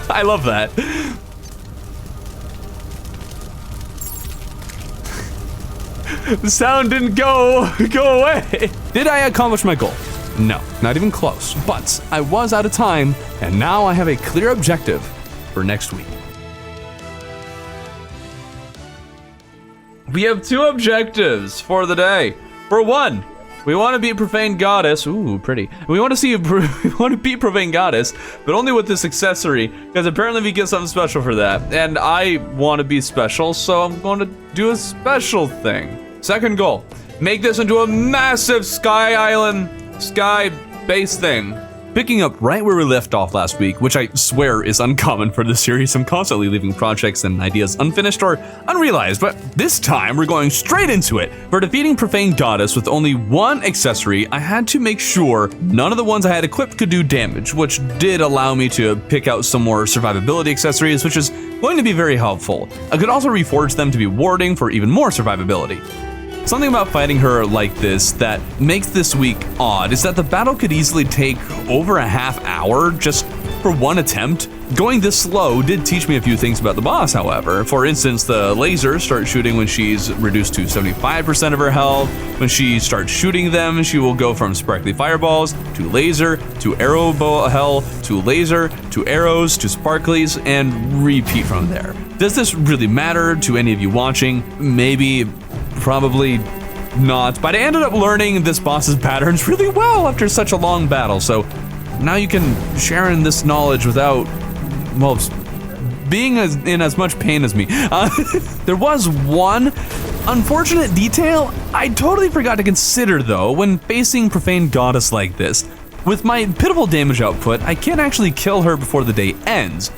I love that. The sound didn't go away. Did I accomplish my goal? No, not even close. But I was out of time, and now I have a clear objective for next week. We have 2 objectives for the day. For 1, we want to beat Profane Goddess. Ooh, pretty. We want to beat Profane Goddess, but only with this accessory, because apparently we get something special for that. And I want to be special, so I'm going to do a special thing. Second goal, make this into a massive sky island, sky base thing. picking up right where we left off last week, which I swear is uncommon for this series. I'm constantly leaving projects and ideas unfinished or unrealized, but this time we're going straight into it. For defeating Profane Goddess with only one accessory, I had to make sure none of the ones I had equipped could do damage, which did allow me to pick out some more survivability accessories, which is going to be very helpful. I could also reforge them to be warding for even more survivability. Something about fighting her like this that makes this week odd is that the battle could easily take over a half hour just for one attempt. Going this slow did teach me a few things about the boss, however. For instance, the lasers start shooting when she's reduced to 75% of her health. When she starts shooting them, she will go from sparkly fireballs to laser to arrow bow hell to laser to arrows to sparklies and repeat from there. Does this really matter to any of you watching? Maybe. Probably not, but I ended up learning this boss's patterns really well after such a long battle, so now you can share in this knowledge without, well, being in as much pain as me. There was one unfortunate detail I totally forgot to consider though when facing Profane Goddess like this. With my pitiful damage output, I can't actually kill her before the day ends,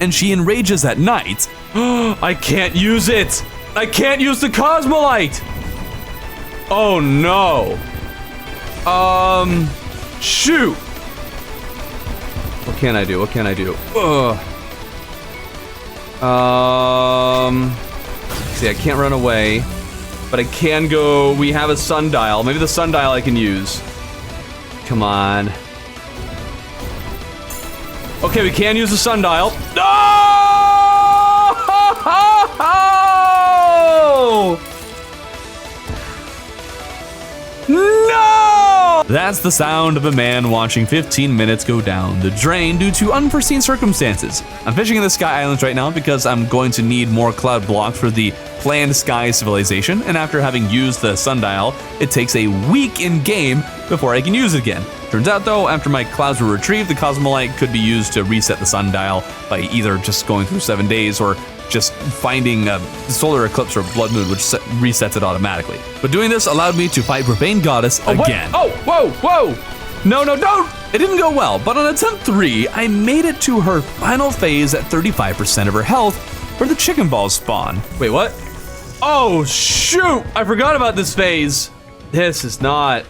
and she enrages at night. I can't use it! I can't use the Cosmolite! Oh no. Shoot. What can I do? What can I do? See, I can't run away, but I can go. We have a sundial. Maybe the sundial I can use. Come on. Okay, we can use the sundial. No! No! That's the sound of a man watching 15 minutes go down the drain due to unforeseen circumstances. I'm fishing in the Sky Islands right now because I'm going to need more cloud blocks for the planned Sky Civilization, and after having used the sundial, it takes a week in game before I can use it again. Turns out though, after my clouds were retrieved, the Cosmolite could be used to reset the sundial by either just going through 7 days or just finding a solar eclipse or blood moon, which resets it automatically. But doing this allowed me to fight Profane Goddess again. Oh, whoa! No, don't! It didn't go well, but on attempt 3, I made it to her final phase at 35% of her health, where the chicken balls spawn. Wait, what? Oh, shoot! I forgot about this phase. This is not...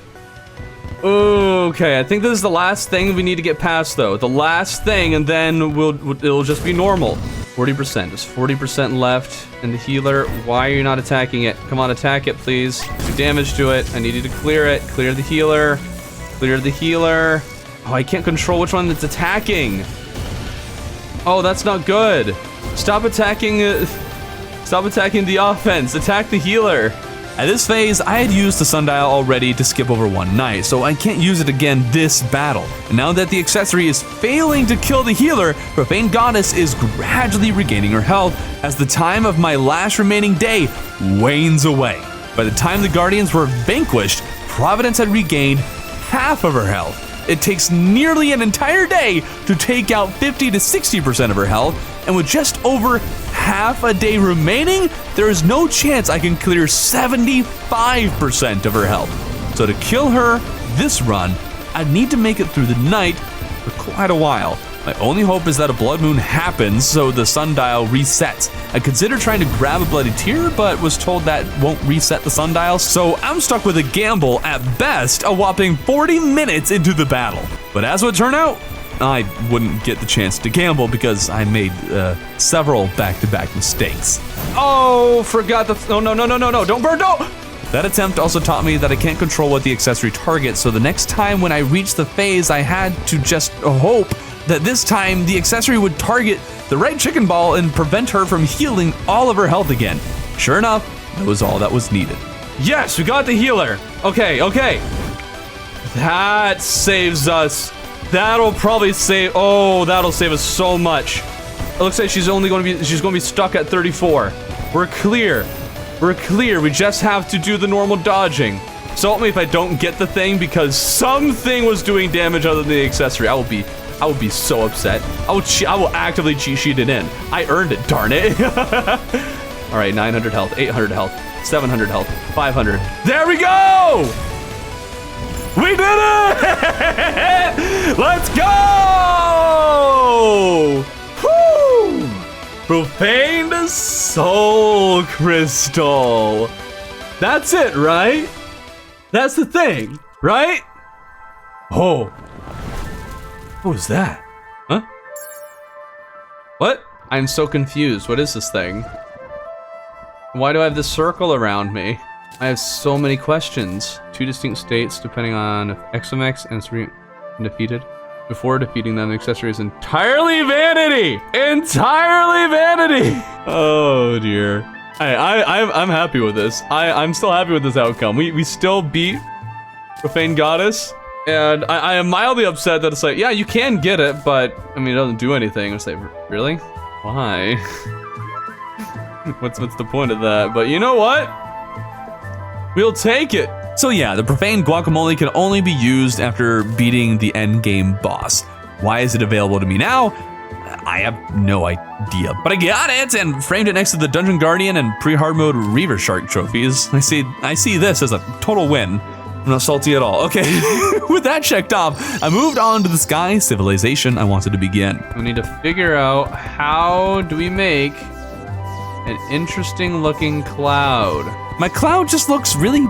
Okay, I think this is the last thing we need to get past, though. The last thing, and then it'll just be normal. 40%. There's 40% left in the healer. Why are you not attacking it? Come on, attack it, please. Do damage to it. I need you to clear it. Clear the healer. Clear the healer. Oh, I can't control which one it's attacking. Oh, that's not good. Stop attacking the offense. Attack the healer. At this phase, I had used the sundial already to skip over one night, so I can't use it again this battle. And now that the accessory is failing to kill the healer, Profane Goddess is gradually regaining her health as the time of my last remaining day wanes away. By the time the Guardians were vanquished, Providence had regained half of her health. It takes nearly an entire day to take out 50 to 60% of her health, and with just over half a day remaining, there is no chance I can clear 75% of her health. So to kill her this run, I'd need to make it through the night for quite a while. My only hope is that a blood moon happens so the sundial resets. I considered trying to grab a bloody tear, but was told that won't reset the sundial, so I'm stuck with a gamble at best, a whopping 40 minutes into the battle. But as it would turn out, I wouldn't get the chance to gamble because I made several back-to-back mistakes. Oh, forgot the... No, don't burn, don't! That attempt also taught me that I can't control what the accessory targets, so the next time when I reached the phase, I had to just hope that this time the accessory would target the right chicken ball and prevent her from healing all of her health again. Sure enough, that was all that was needed. Yes, we got the healer. Okay. That saves us. That'll probably save... Oh, that'll save us so much. It looks like she's going to be stuck at 34. We're clear. We just have to do the normal dodging. Salt me if I don't get the thing because something was doing damage other than the accessory. I will be so upset. I will actively cheat sheet it in. I earned it, darn it. All right, 900 health, 800 health, 700 health, 500. There we go! We did it! Let's go! Woo! Profaned Soul Crystal. That's it, right? That's the thing, right? Oh. What was that? Huh? What? I'm so confused. What is this thing? Why do I have this circle around me? I have so many questions. 2 distinct states depending on if XMX and it's defeated. Before defeating them, the accessory is entirely vanity! Entirely vanity! Oh dear. I'm happy with this. I'm still happy with this outcome. We still beat Profane Goddess. And I am mildly upset that it's like, yeah, you can get it, but I mean, it doesn't do anything. It's like, really? Why? What's the point of that? But you know what? We'll take it. So yeah, the Profane Guacamole can only be used after beating the end game boss. Why is it available to me now? I have no idea, but I got it and framed it next to the Dungeon Guardian and pre-hard mode Reaver Shark trophies. I see this as a total win. I'm not salty at all. Okay, with that checked off, I moved on to the sky civilization I wanted to begin. We need to figure out how do we make an interesting looking cloud. My cloud just looks really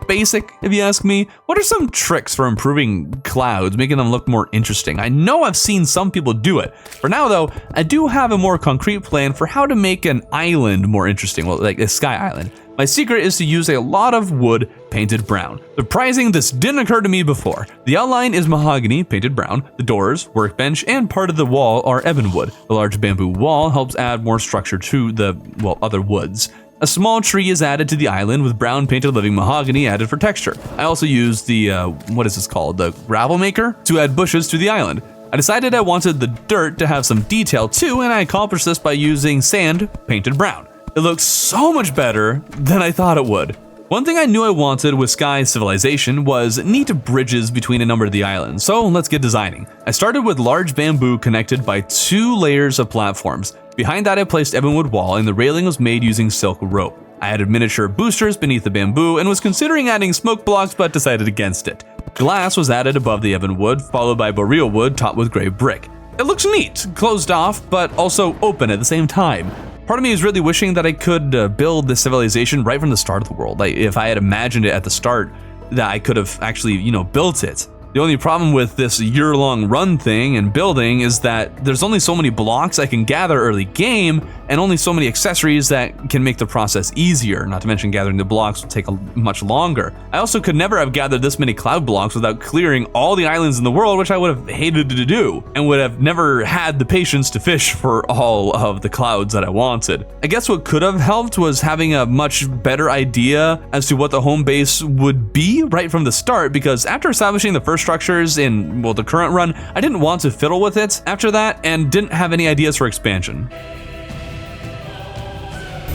basic, if you ask me. What are some tricks for improving clouds, making them look more interesting? I know I've seen some people do it. For now though, I do have a more concrete plan for how to make an island more interesting, well, like a sky island. My secret is to use a lot of wood painted brown. Surprising, this didn't occur to me before. The outline is mahogany painted brown. The doors, workbench, and part of the wall are ebonwood. The large bamboo wall helps add more structure to the, well, other woods. A small tree is added to the island with brown painted living mahogany added for texture. I also used the, what is this called? The gravel maker to add bushes to the island. I decided I wanted the dirt to have some detail too, and I accomplished this by using sand painted brown. It looks so much better than I thought it would. One thing I knew I wanted with Sky Civilization was neat bridges between a number of the islands, so let's get designing. I started with large bamboo connected by 2 layers of platforms. Behind that I placed ebonwood wall and the railing was made using silk rope. I added miniature boosters beneath the bamboo and was considering adding smoke blocks but decided against it. Glass was added above the ebonwood, followed by boreal wood topped with gray brick. It looks neat, closed off, but also open at the same time. Part of me is really wishing that I could build this civilization right from the start of the world. Like if I had imagined it at the start, that I could have actually, built it. The only problem with this year-long run thing and building is that there's only so many blocks I can gather early game and only so many accessories that can make the process easier, not to mention gathering the blocks will take much longer. I also could never have gathered this many cloud blocks without clearing all the islands in the world, which I would have hated to do, and would have never had the patience to fish for all of the clouds that I wanted. I guess what could have helped was having a much better idea as to what the home base would be right from the start, because after establishing the first structures in, well, the current run, I didn't want to fiddle with it after that and didn't have any ideas for expansion.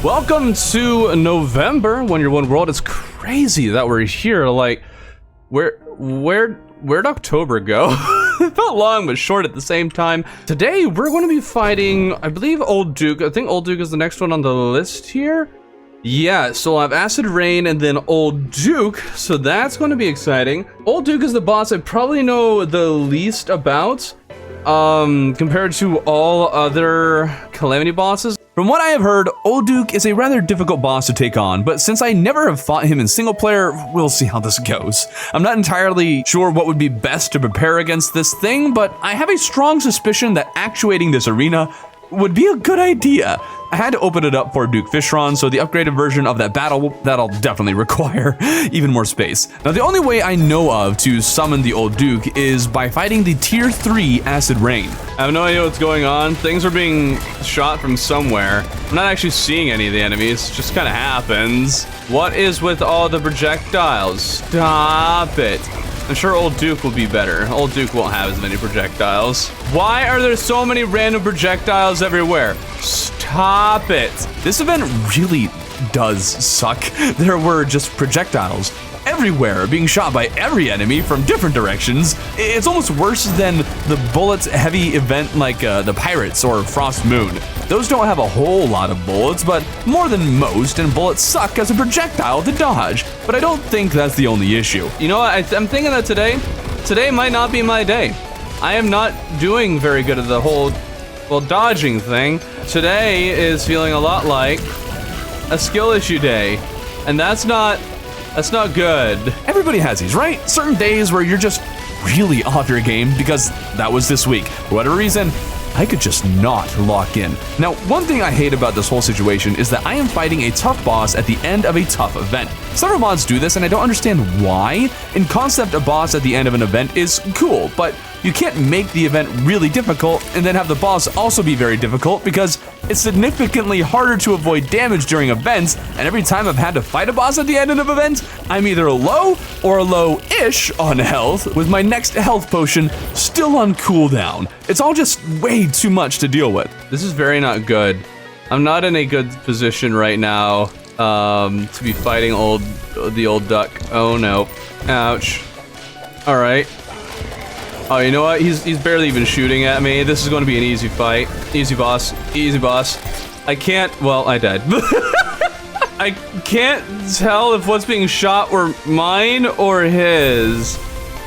Welcome to November, When Your One World. It's crazy that we're here. Like, where'd October go? It felt long but short at the same time. Today we're going to be fighting, I believe, Old Duke. I think Old Duke is the next one on the list here. Yeah, so I'll have Acid Rain and then Old Duke, so that's going to be exciting. Old Duke is the boss I probably know the least about, compared to all other Calamity bosses. From what I have heard, Old Duke is a rather difficult boss to take on, but since I never have fought him in single player, we'll see how this goes. I'm not entirely sure what would be best to prepare against this thing, but I have a strong suspicion that actuating this arena would be a good idea. I had to open it up for Duke Fishron, so the upgraded version of that battle, that'll definitely require even more space. Now, the only way I know of to summon the Old Duke is by fighting the Tier 3 Acid Rain. I have no idea what's going on. Things are being shot from somewhere. I'm not actually seeing any of the enemies. It just kind of happens. What is with all the projectiles? Stop it. I'm sure Old Duke will be better. Old Duke won't have as many projectiles. Why are there so many random projectiles everywhere? Stop it. This event really does suck. There were just projectiles everywhere, being shot by every enemy from different directions. It's almost worse than the bullets heavy event like the Pirates or Frost Moon. Those don't have a whole lot of bullets, but more than most, and bullets suck as a projectile to dodge. But I don't think that's the only issue. You know what? I'm thinking that today might not be my day. I am not doing very good at the whole, well, dodging thing. Today is feeling a lot like a skill issue day, and that's not good. Everybody has these, right? Certain days where you're just really off your game, because that was this week. For whatever reason, I could just not lock in. Now, one thing I hate about this whole situation is that I am fighting a tough boss at the end of a tough event. Several mods do this, and I don't understand why. In concept, a boss at the end of an event is cool, but you can't make the event really difficult and then have the boss also be very difficult, because it's significantly harder to avoid damage during events, and every time I've had to fight a boss at the end of an event, I'm either low or low-ish on health, with my next health potion still on cooldown. It's all just way too much to deal with. This is very not good. I'm not in a good position right now to be fighting the old duck. Oh no. Ouch. All right. Oh, you know what? He's barely even shooting at me. This is going to be an easy fight. Easy boss. Easy boss. I can't. Well, I died. I can't tell if what's being shot were mine or his.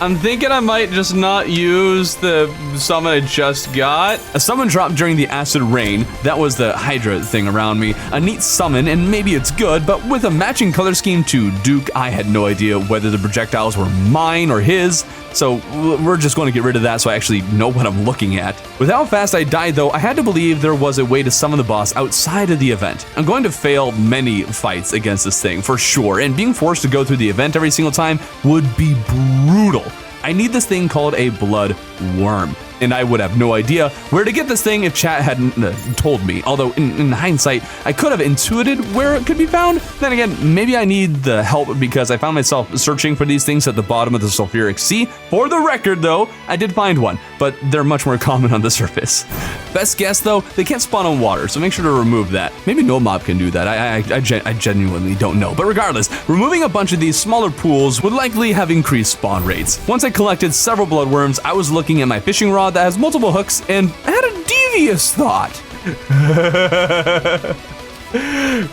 I'm thinking I might just not use the summon I just got. A summon dropped during the acid rain. That was the Hydra thing around me. A neat summon, and maybe it's good, but with a matching color scheme to Duke, I had no idea whether the projectiles were mine or his. So we're just going to get rid of that so I actually know what I'm looking at. With how fast I died though, I had to believe there was a way to summon the boss outside of the event. I'm going to fail many fights against this thing for sure, and being forced to go through the event every single time would be brutal. I need this thing called a blood worm, and I would have no idea where to get this thing if chat hadn't told me. Although in hindsight, I could have intuited where it could be found. Then again, maybe I need the help because I found myself searching for these things at the bottom of the sulfuric sea. For the record though, I did find one, but they're much more common on the surface. Best guess though, they can't spawn on water, so make sure to remove that. Maybe no mob can do that, I genuinely don't know. But regardless, removing a bunch of these smaller pools would likely have increased spawn rates. Once I collected several bloodworms, I was looking at my fishing rod that has multiple hooks and had a devious thought.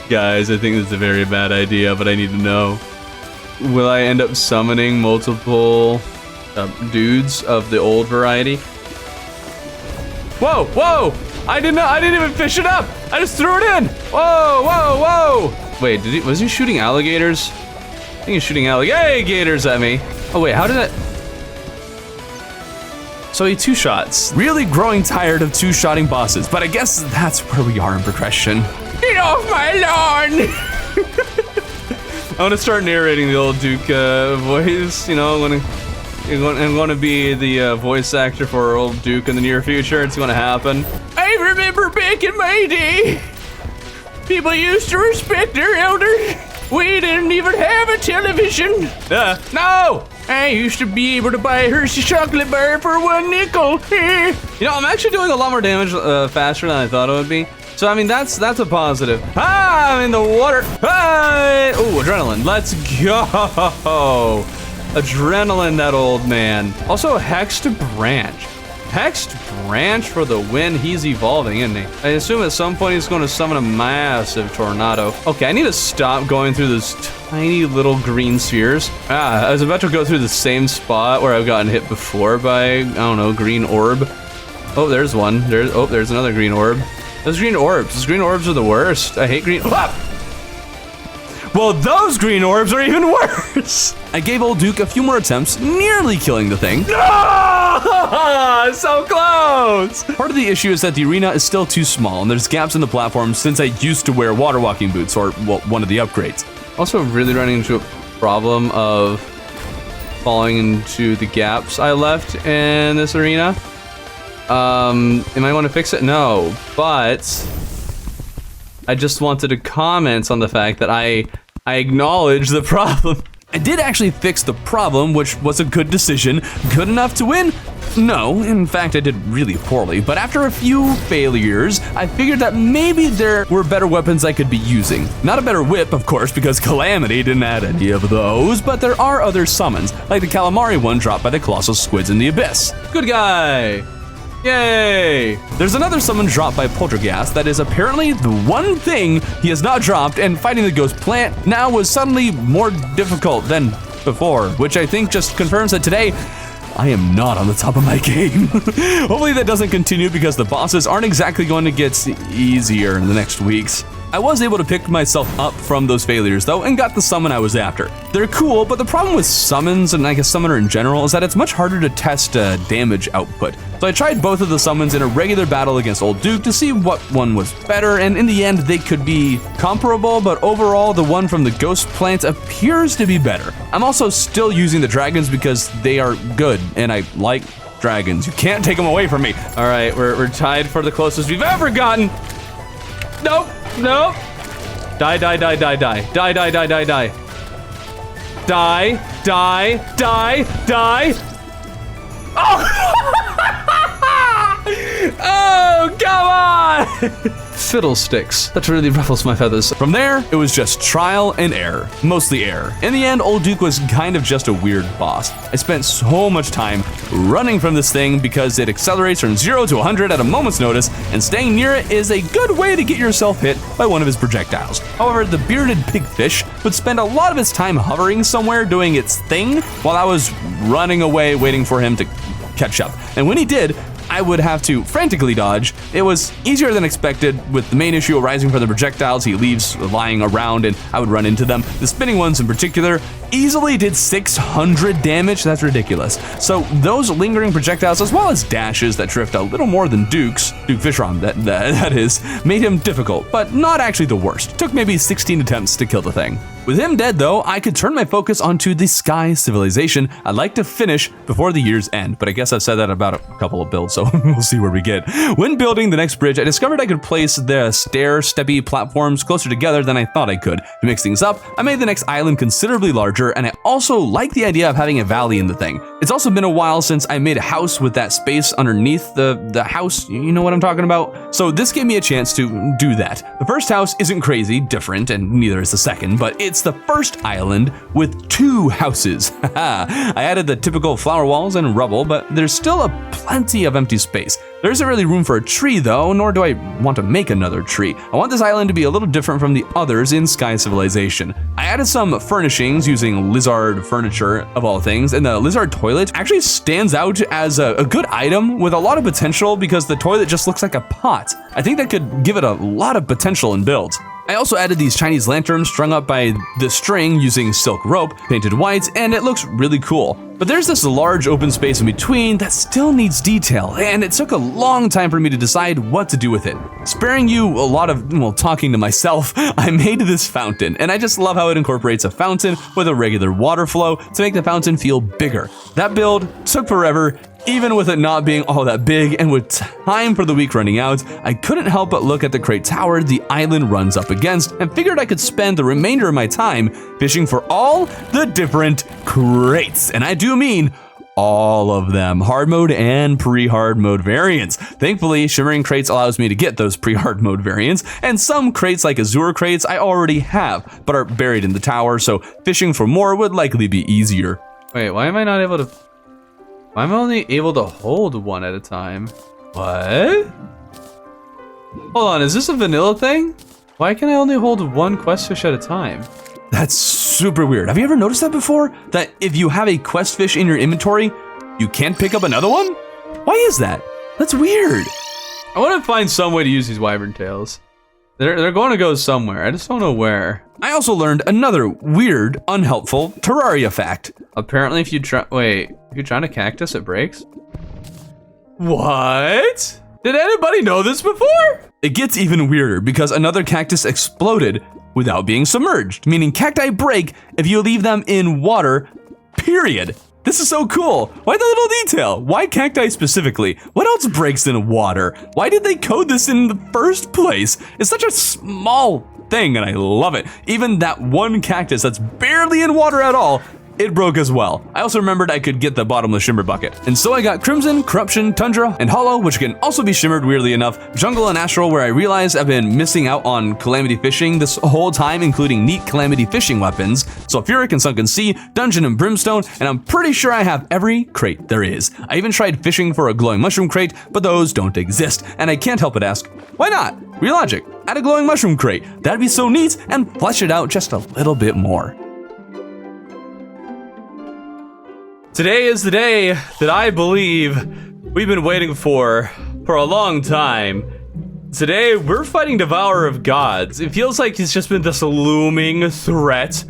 Guys, I think this is a very bad idea, but I need to know. Will I end up summoning multiple dudes of the old variety? Whoa, whoa! I didn't even fish it up! I just threw it in! Whoa, whoa, whoa! Wait, was he shooting alligators? I think he's shooting alligators at me. Oh wait, how did that? So he two shots. Really growing tired of two-shotting bosses, but I guess that's where we are in progression. Get off my lawn! I want to start narrating the old Duke voice. You know, I'm gonna be the voice actor for old Duke in the near future. It's gonna happen. I remember back in my day, people used to respect their elders. We didn't even have a television. No! I used to be able to buy a Hershey chocolate bar for 1 nickel. You know, I'm actually doing a lot more damage faster than I thought it would be. So, I mean, that's a positive. Ah, I'm in the water. Ah! Oh, adrenaline. Let's go. Adrenaline, that old man. Also, Hexed Branch. Hexed Branch for the win. He's evolving, isn't he? I assume at some point he's going to summon a massive tornado. Okay, I need to stop going through those tiny little green spheres. I was about to go through the same spot where I've gotten hit before by, I don't know, green orb. Oh, there's one. There's another green orb. Those green orbs are the worst. I hate green. Ah! Well, those green orbs are even worse. I gave old Duke a few more attempts, nearly killing the thing. No! So close! Part of the issue is that the arena is still too small and there's gaps in the platform since I used to wear water walking boots, or, well, one of the upgrades. Also really running into a problem of falling into the gaps I left in this arena. Am I want to fix it? No, but I just wanted to comment on the fact that I acknowledge the problem. I did actually fix the problem, which was a good decision. Good enough to win? No, in fact I did really poorly, but after a few failures, I figured that maybe there were better weapons I could be using. Not a better whip, of course, because Calamity didn't add any of those, but there are other summons, like the Calamity one dropped by the colossal squids in the abyss. Good guy. Yay! There's another summon dropped by Poltergeist that is apparently the one thing he has not dropped, and fighting the ghost plant now was suddenly more difficult than before, which I think just confirms that today I am not on the top of my game. Hopefully that doesn't continue because the bosses aren't exactly going to get easier in the next weeks. I was able to pick myself up from those failures though and got the summon I was after. They're cool, but the problem with summons, and I guess summoner in general, is that it's much harder to test damage output. So I tried both of the summons in a regular battle against Old Duke to see what one was better, and in the end they could be comparable, but overall the one from the Ghost Plant appears to be better. I'm also still using the dragons because they are good, and I like dragons. You can't take them away from me. All right, we're tied for the closest we've ever gotten. Nope, nope. Die, die, die, die, die. Die, die, die, die, die. Die, die, die, die. Oh! Oh, come on! Fiddlesticks. That really ruffles my feathers. From there, it was just trial and error, mostly error. In the end, Old Duke was kind of just a weird boss. I spent so much time running from this thing because it accelerates from 0 to 100 at a moment's notice, and staying near it is a good way to get yourself hit by one of his projectiles. However, the bearded pigfish would spend a lot of its time hovering somewhere doing its thing while I was running away waiting for him to catch up. And when he did, I would have to frantically dodge. It was easier than expected, with the main issue arising from the projectiles he leaves lying around and I would run into them. The spinning ones in particular easily did 600 damage. That's ridiculous. So those lingering projectiles, as well as dashes that drift a little more than Duke Fishron, that is, made him difficult, but not actually the worst. Took maybe 16 attempts to kill the thing. With him dead though, I could turn my focus onto the Sky Civilization I'd like to finish before the year's end, but I guess I've said that about a couple of builds, so we'll see where we get. When building the next bridge, I discovered I could place the stair-steppy platforms closer together than I thought I could. To mix things up, I made the next island considerably larger, and I also like the idea of having a valley in the thing. It's also been a while since I made a house with that space underneath the house, you know what I'm talking about? So this gave me a chance to do that. The first house isn't crazy different, and neither is the second, but it's the first island with 2 houses. I added the typical flower walls and rubble, but there's still plenty of empty space. There isn't really room for a tree though, nor do I want to make another tree. I want this island to be a little different from the others in Sky Civilization. I added some furnishings using lizard furniture of all things, and the lizard toilet actually stands out as a good item with a lot of potential because the toilet just looks like a pot. I think that could give it a lot of potential in builds. I also added these Chinese lanterns strung up by the string using silk rope, painted white, and it looks really cool. But there's this large open space in between that still needs detail, and it took a long time for me to decide what to do with it. Sparing you a lot of, talking to myself, I made this fountain, and I just love how it incorporates a fountain with a regular water flow to make the fountain feel bigger. That build took forever, even with it not being all that big, and with time for the week running out, I couldn't help but look at the crate tower the island runs up against and figured I could spend the remainder of my time fishing for all the different crates. And I do mean all of them, hard mode and pre-hard mode variants. Thankfully, Shimmering Crates allows me to get those pre-hard mode variants, and some crates like Azure Crates I already have, but are buried in the tower, so fishing for more would likely be easier. Wait, why am I not able to... Why am I only able to hold one at a time? What? Hold on, is this a vanilla thing? Why can I only hold one quest fish at a time? That's super weird. Have you ever noticed that before? That if you have a quest fish in your inventory, you can't pick up another one? Why is that? That's weird. I want to find some way to use these wyvern tails. They're going to go somewhere. I just don't know where. I also learned another weird, unhelpful Terraria fact. Apparently if you try... Wait, if you're trying to cactus, it breaks? What? Did anybody know this before? It gets even weirder because another cactus exploded without being submerged, meaning cacti break if you leave them in water, period. This is so cool. Why the little detail? Why cacti specifically? What else breaks in water? Why did they code this in the first place? It's such a small thing and I love it. Even that one cactus that's barely in water at all, it broke as well. I also remembered I could get the bottomless shimmer bucket. And so I got Crimson, Corruption, Tundra, and Hollow, which can also be shimmered weirdly enough, Jungle and Astral, where I realized I've been missing out on Calamity fishing this whole time, including neat Calamity fishing weapons, Sulfuric and Sunken Sea, Dungeon and Brimstone, and I'm pretty sure I have every crate there is. I even tried fishing for a glowing mushroom crate, but those don't exist, and I can't help but ask, why not? Real logic, add a glowing mushroom crate. That'd be so neat, and flesh it out just a little bit more. Today is the day that I believe we've been waiting for a long time. Today, we're fighting Devourer of Gods. It feels like he's just been this looming threat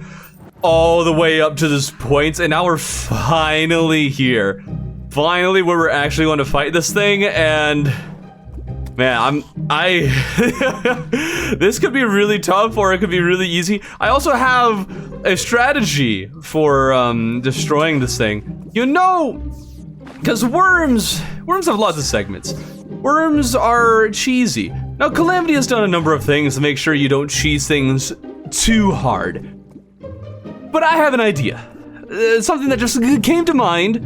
all the way up to this point, and now we're finally here. Finally, where we're actually going to fight this thing, and man, this could be really tough, or it could be really easy. I also have a strategy for destroying this thing. You know, because worms have lots of segments. Worms are cheesy. Now, Calamity has done a number of things to make sure you don't cheese things too hard. But I have an idea. Something that just came to mind,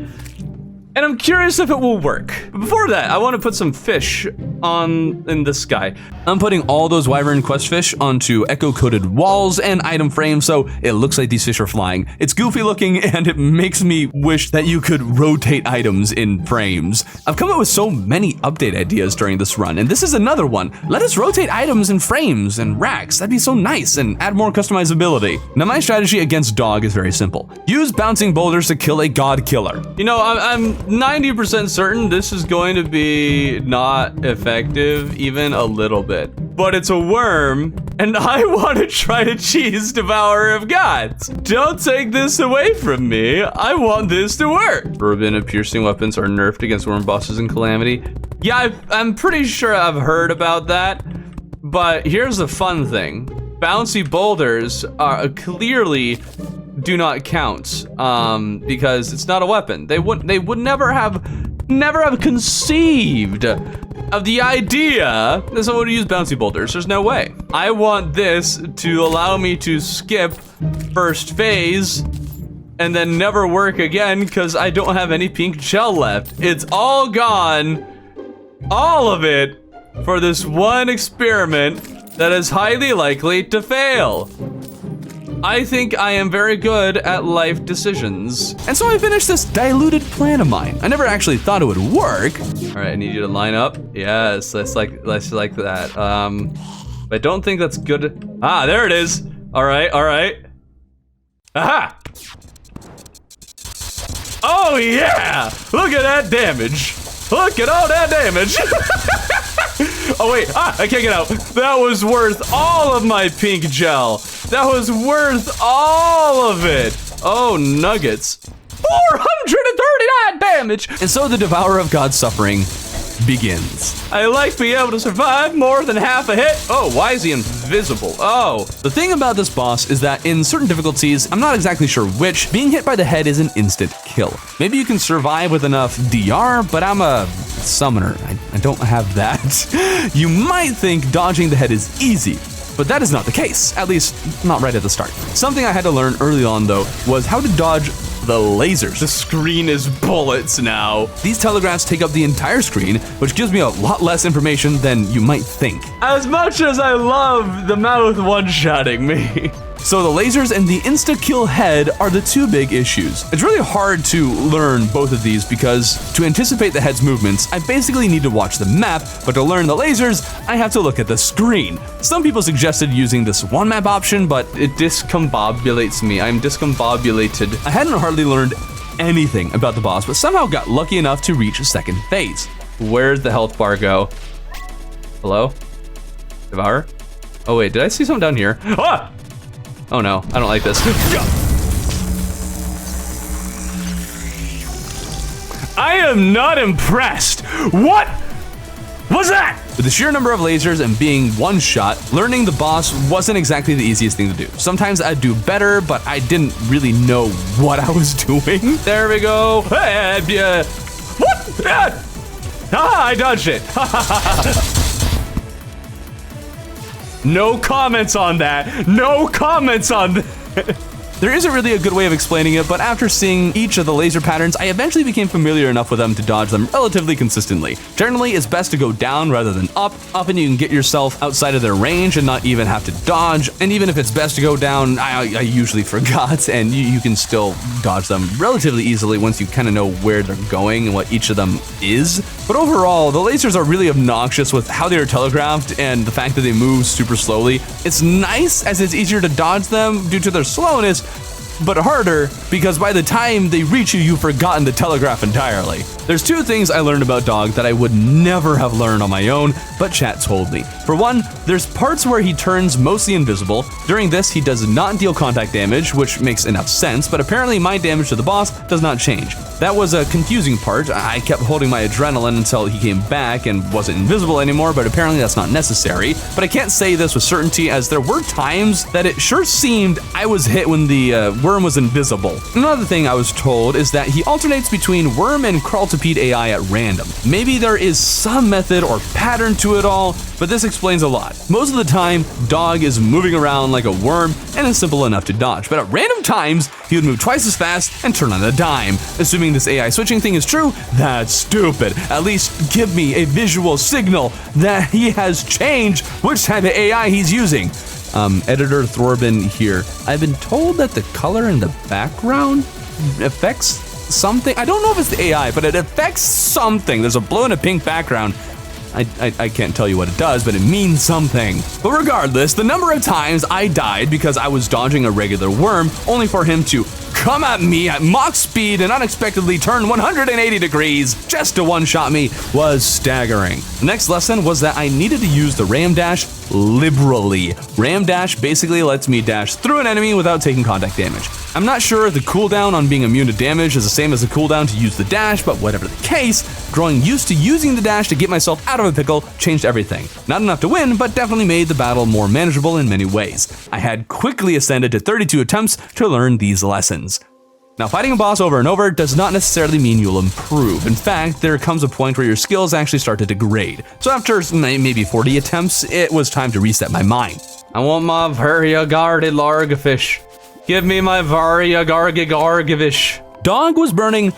and I'm curious if it will work. But before that, I want to put some fish in the sky. I'm putting all those Wyvern quest fish onto echo-coated walls and item frames, so it looks like these fish are flying. It's goofy looking, and it makes me wish that you could rotate items in frames. I've come up with so many update ideas during this run, and this is another one. Let us rotate items in frames and racks. That'd be so nice, and add more customizability. Now, my strategy against Dog is very simple. Use bouncing boulders to kill a god killer. You know, I'm 90% certain this is going to be not effective, even a little bit. But it's a worm, and I want to try to cheese Devourer of Gods. Don't take this away from me. I want this to work. Ribbon and piercing weapons are nerfed against worm bosses in Calamity. Yeah, I'm pretty sure I've heard about that. But here's the fun thing. Bouncy boulders are clearly do not count because it's not a weapon. They would never have conceived of the idea that someone would use bouncy boulders. There's no way. I want this to allow me to skip first phase and then never work again because I don't have any pink gel left. It's all gone, all of it, for this one experiment that is highly likely to fail. I think I am very good at life decisions. And so I finished this diluted plan of mine. I never actually thought it would work. All right, I need you to line up. Yes, let's like that. I don't think that's good. Ah, there it is. All right. Aha! Oh yeah! Look at that damage. Look at all that damage. Oh wait, I can't get out. That was worth all of my pink gel. That was worth all of it. Oh, nuggets. 439 damage. And so the Devourer of God's suffering begins. I like being able to survive more than half a hit. Oh, why is he invisible? Oh. The thing about this boss is that in certain difficulties, I'm not exactly sure which, being hit by the head is an instant kill. Maybe you can survive with enough DR, but I'm a summoner. I don't have that. You might think dodging the head is easy, but that is not the case, at least not right at the start. Something I had to learn early on, though, was how to dodge the lasers. The screen is bullets now. These telegraphs take up the entire screen, which gives me a lot less information than you might think. As much as I love the mouth one-shotting me. So the lasers and the insta-kill head are the two big issues. It's really hard to learn both of these because to anticipate the head's movements, I basically need to watch the map, but to learn the lasers, I have to look at the screen. Some people suggested using this one map option, but it discombobulates me. I'm discombobulated. I hadn't hardly learned anything about the boss, but somehow got lucky enough to reach second phase. Where'd the health bar go? Hello? Devourer? Oh wait, did I see something down here? Ah! Oh no, I don't like this. I am not impressed. What was that? With the sheer number of lasers and being one shot, learning the boss wasn't exactly the easiest thing to do. Sometimes I'd do better, but I didn't really know what I was doing. There we go. What? I dodged it. No comments on that. No comments on that. There isn't really a good way of explaining it, but after seeing each of the laser patterns, I eventually became familiar enough with them to dodge them relatively consistently. Generally, it's best to go down rather than up. Up and you can get yourself outside of their range and not even have to dodge. And even if it's best to go down, I usually forgot, and you can still dodge them relatively easily once you kind of know where they're going and what each of them is. But overall, the lasers are really obnoxious with how they are telegraphed and the fact that they move super slowly. It's nice as it's easier to dodge them due to their slowness, but harder because by the time they reach you, you've forgotten the telegraph entirely. There's two things I learned about Dog that I would never have learned on my own, but chat told me. For one, there's parts where he turns mostly invisible. During this, he does not deal contact damage, which makes enough sense, but apparently my damage to the boss does not change. That was a confusing part. I kept holding my adrenaline until he came back and wasn't invisible anymore, but apparently that's not necessary. But I can't say this with certainty, as there were times that it sure seemed I was hit when the worm was invisible. Another thing I was told is that he alternates between worm and crawltipede AI at random. Maybe there is some method or pattern to it all, but this explains a lot. Most of the time, Dog is moving around like a worm and is simple enough to dodge, but at random times, he would move twice as fast and turn on a dime. Assuming this AI switching thing is true, that's stupid. At least give me a visual signal that he has changed which type of AI he's using. Editor Thorbin here. I've been told that the color in the background affects something. I don't know if it's the AI, but it affects something. There's a blue and a pink background. I can't tell you what it does, but it means something. But regardless, the number of times I died because I was dodging a regular worm, only for him to come at me at Mach speed and unexpectedly turn 180 degrees just to one-shot me, was staggering. The next lesson was that I needed to use the Ram Dash liberally. Ram Dash basically lets me dash through an enemy without taking contact damage. I'm not sure the cooldown on being immune to damage is the same as the cooldown to use the dash, but whatever the case, growing used to using the dash to get myself out of a pickle changed everything. Not enough to win, but definitely made the battle more manageable in many ways. I had quickly ascended to 32 attempts to learn these lessons. Now, fighting a boss over and over does not necessarily mean you'll improve. In fact, there comes a point where your skills actually start to degrade. So after maybe 40 attempts, it was time to reset my mind. I want my variegated largafish. Give me my variegargigargavish. Dog was burning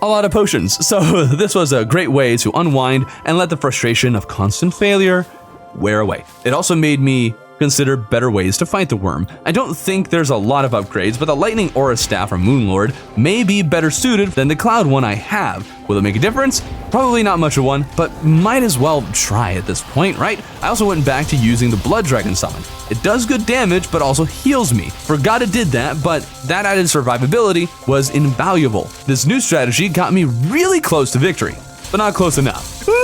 a lot of potions, so this was a great way to unwind and let the frustration of constant failure wear away. It also made me consider better ways to fight the worm. I don't think there's a lot of upgrades, but the Lightning Aura Staff from Moonlord may be better suited than the Cloud one I have. Will it make a difference? Probably not much of one, but might as well try at this point, right? I also went back to using the Blood Dragon summon. It does good damage, but also heals me. Forgot it did that, but that added survivability was invaluable. This new strategy got me really close to victory, but not close enough. No!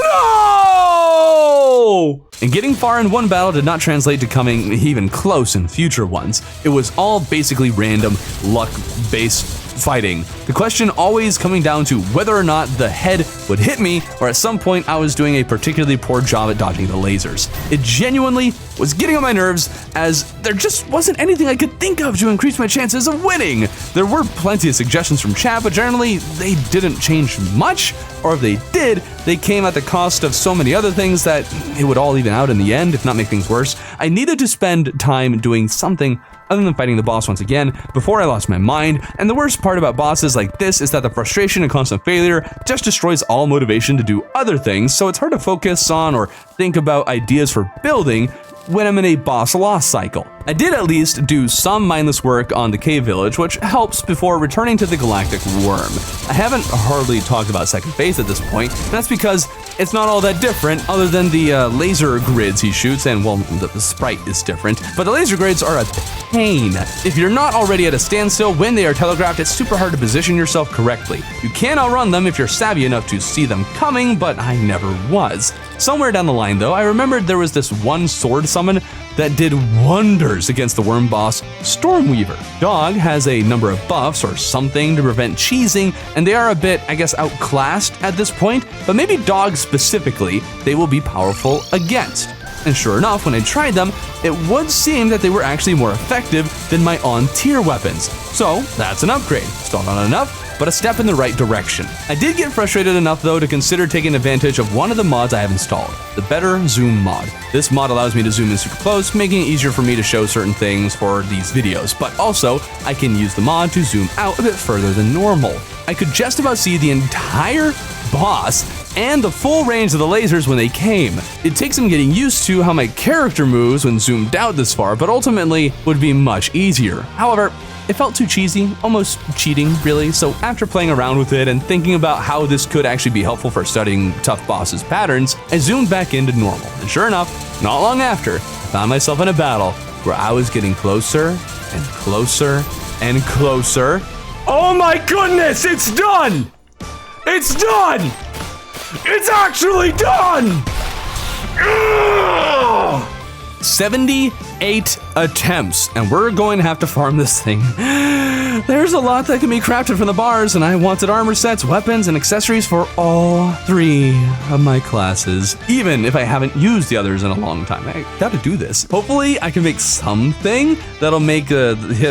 And getting far in one battle did not translate to coming even close in future ones. It was all basically random, luck-based fighting. The question always coming down to whether or not the head would hit me, or at some point I was doing a particularly poor job at dodging the lasers. It genuinely was getting on my nerves, as there just wasn't anything I could think of to increase my chances of winning. There were plenty of suggestions from chat, but generally they didn't change much, or if they did, they came at the cost of so many other things that it would all even out in the end, if not make things worse. I needed to spend time doing something other than fighting the boss once again before I lost my mind, and the worst part about bosses like this is that the frustration and constant failure just destroys all motivation to do other things, so it's hard to focus on or think about ideas for building when I'm in a boss loss cycle. I did at least do some mindless work on the cave village, which helps before returning to the galactic worm. I haven't hardly talked about second phase at this point, and that's because it's not all that different other than the laser grids he shoots, and well, the sprite is different, but the laser grids are a pain. If you're not already at a standstill when they are telegraphed, it's super hard to position yourself correctly. You can outrun them if you're savvy enough to see them coming, but I never was. Somewhere down the line though, I remembered there was this one sword summon that did wonders against the worm boss, Stormweaver. Dog has a number of buffs or something to prevent cheesing, and they are a bit, I guess, outclassed at this point, but maybe Dog specifically, they will be powerful against. And sure enough, when I tried them, it would seem that they were actually more effective than my on-tier weapons. So that's an upgrade. Still not enough, but a step in the right direction. I did get frustrated enough though to consider taking advantage of one of the mods I have installed, the Better Zoom mod. This mod allows me to zoom in super close, making it easier for me to show certain things for these videos, but also I can use the mod to zoom out a bit further than normal. I could just about see the entire boss and the full range of the lasers when they came. It takes some getting used to how my character moves when zoomed out this far, but ultimately would be much easier. However, it felt too cheesy, almost cheating really, so after playing around with it and thinking about how this could actually be helpful for studying tough bosses' patterns, I zoomed back into normal, and sure enough, not long after, I found myself in a battle where I was getting closer and closer and closer. Oh my goodness, it's done! It's done! It's actually done! Ugh! 78 attempts, and we're going to have to farm this thing. There's a lot that can be crafted from the bars, and I wanted armor sets, weapons, and accessories for all 3 of my classes, even if I haven't used the others in a long time. I gotta do this. Hopefully, I can make something that'll make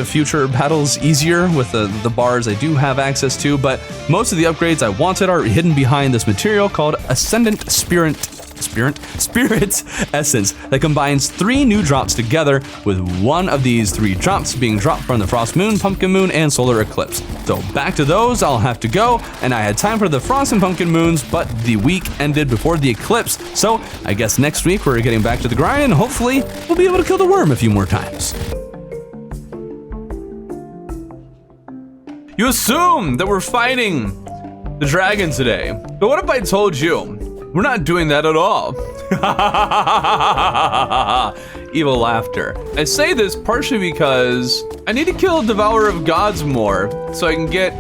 future battles easier with the bars I do have access to, but most of the upgrades I wanted are hidden behind this material called Ascendant Spirit Essence that combines 3 new drops together, with one of these 3 drops being dropped from the Frost Moon, Pumpkin Moon, and Solar Eclipse. So back to those I'll have to go, and I had time for the Frost and Pumpkin Moons, but the week ended before the eclipse, so I guess next week we're getting back to the grind, and hopefully we'll be able to kill the worm a few more times. You assume that we're fighting the dragon today, but what if I told you we're not doing that at all? Evil laughter. I say this partially because I need to kill Devourer of Gods more so I can get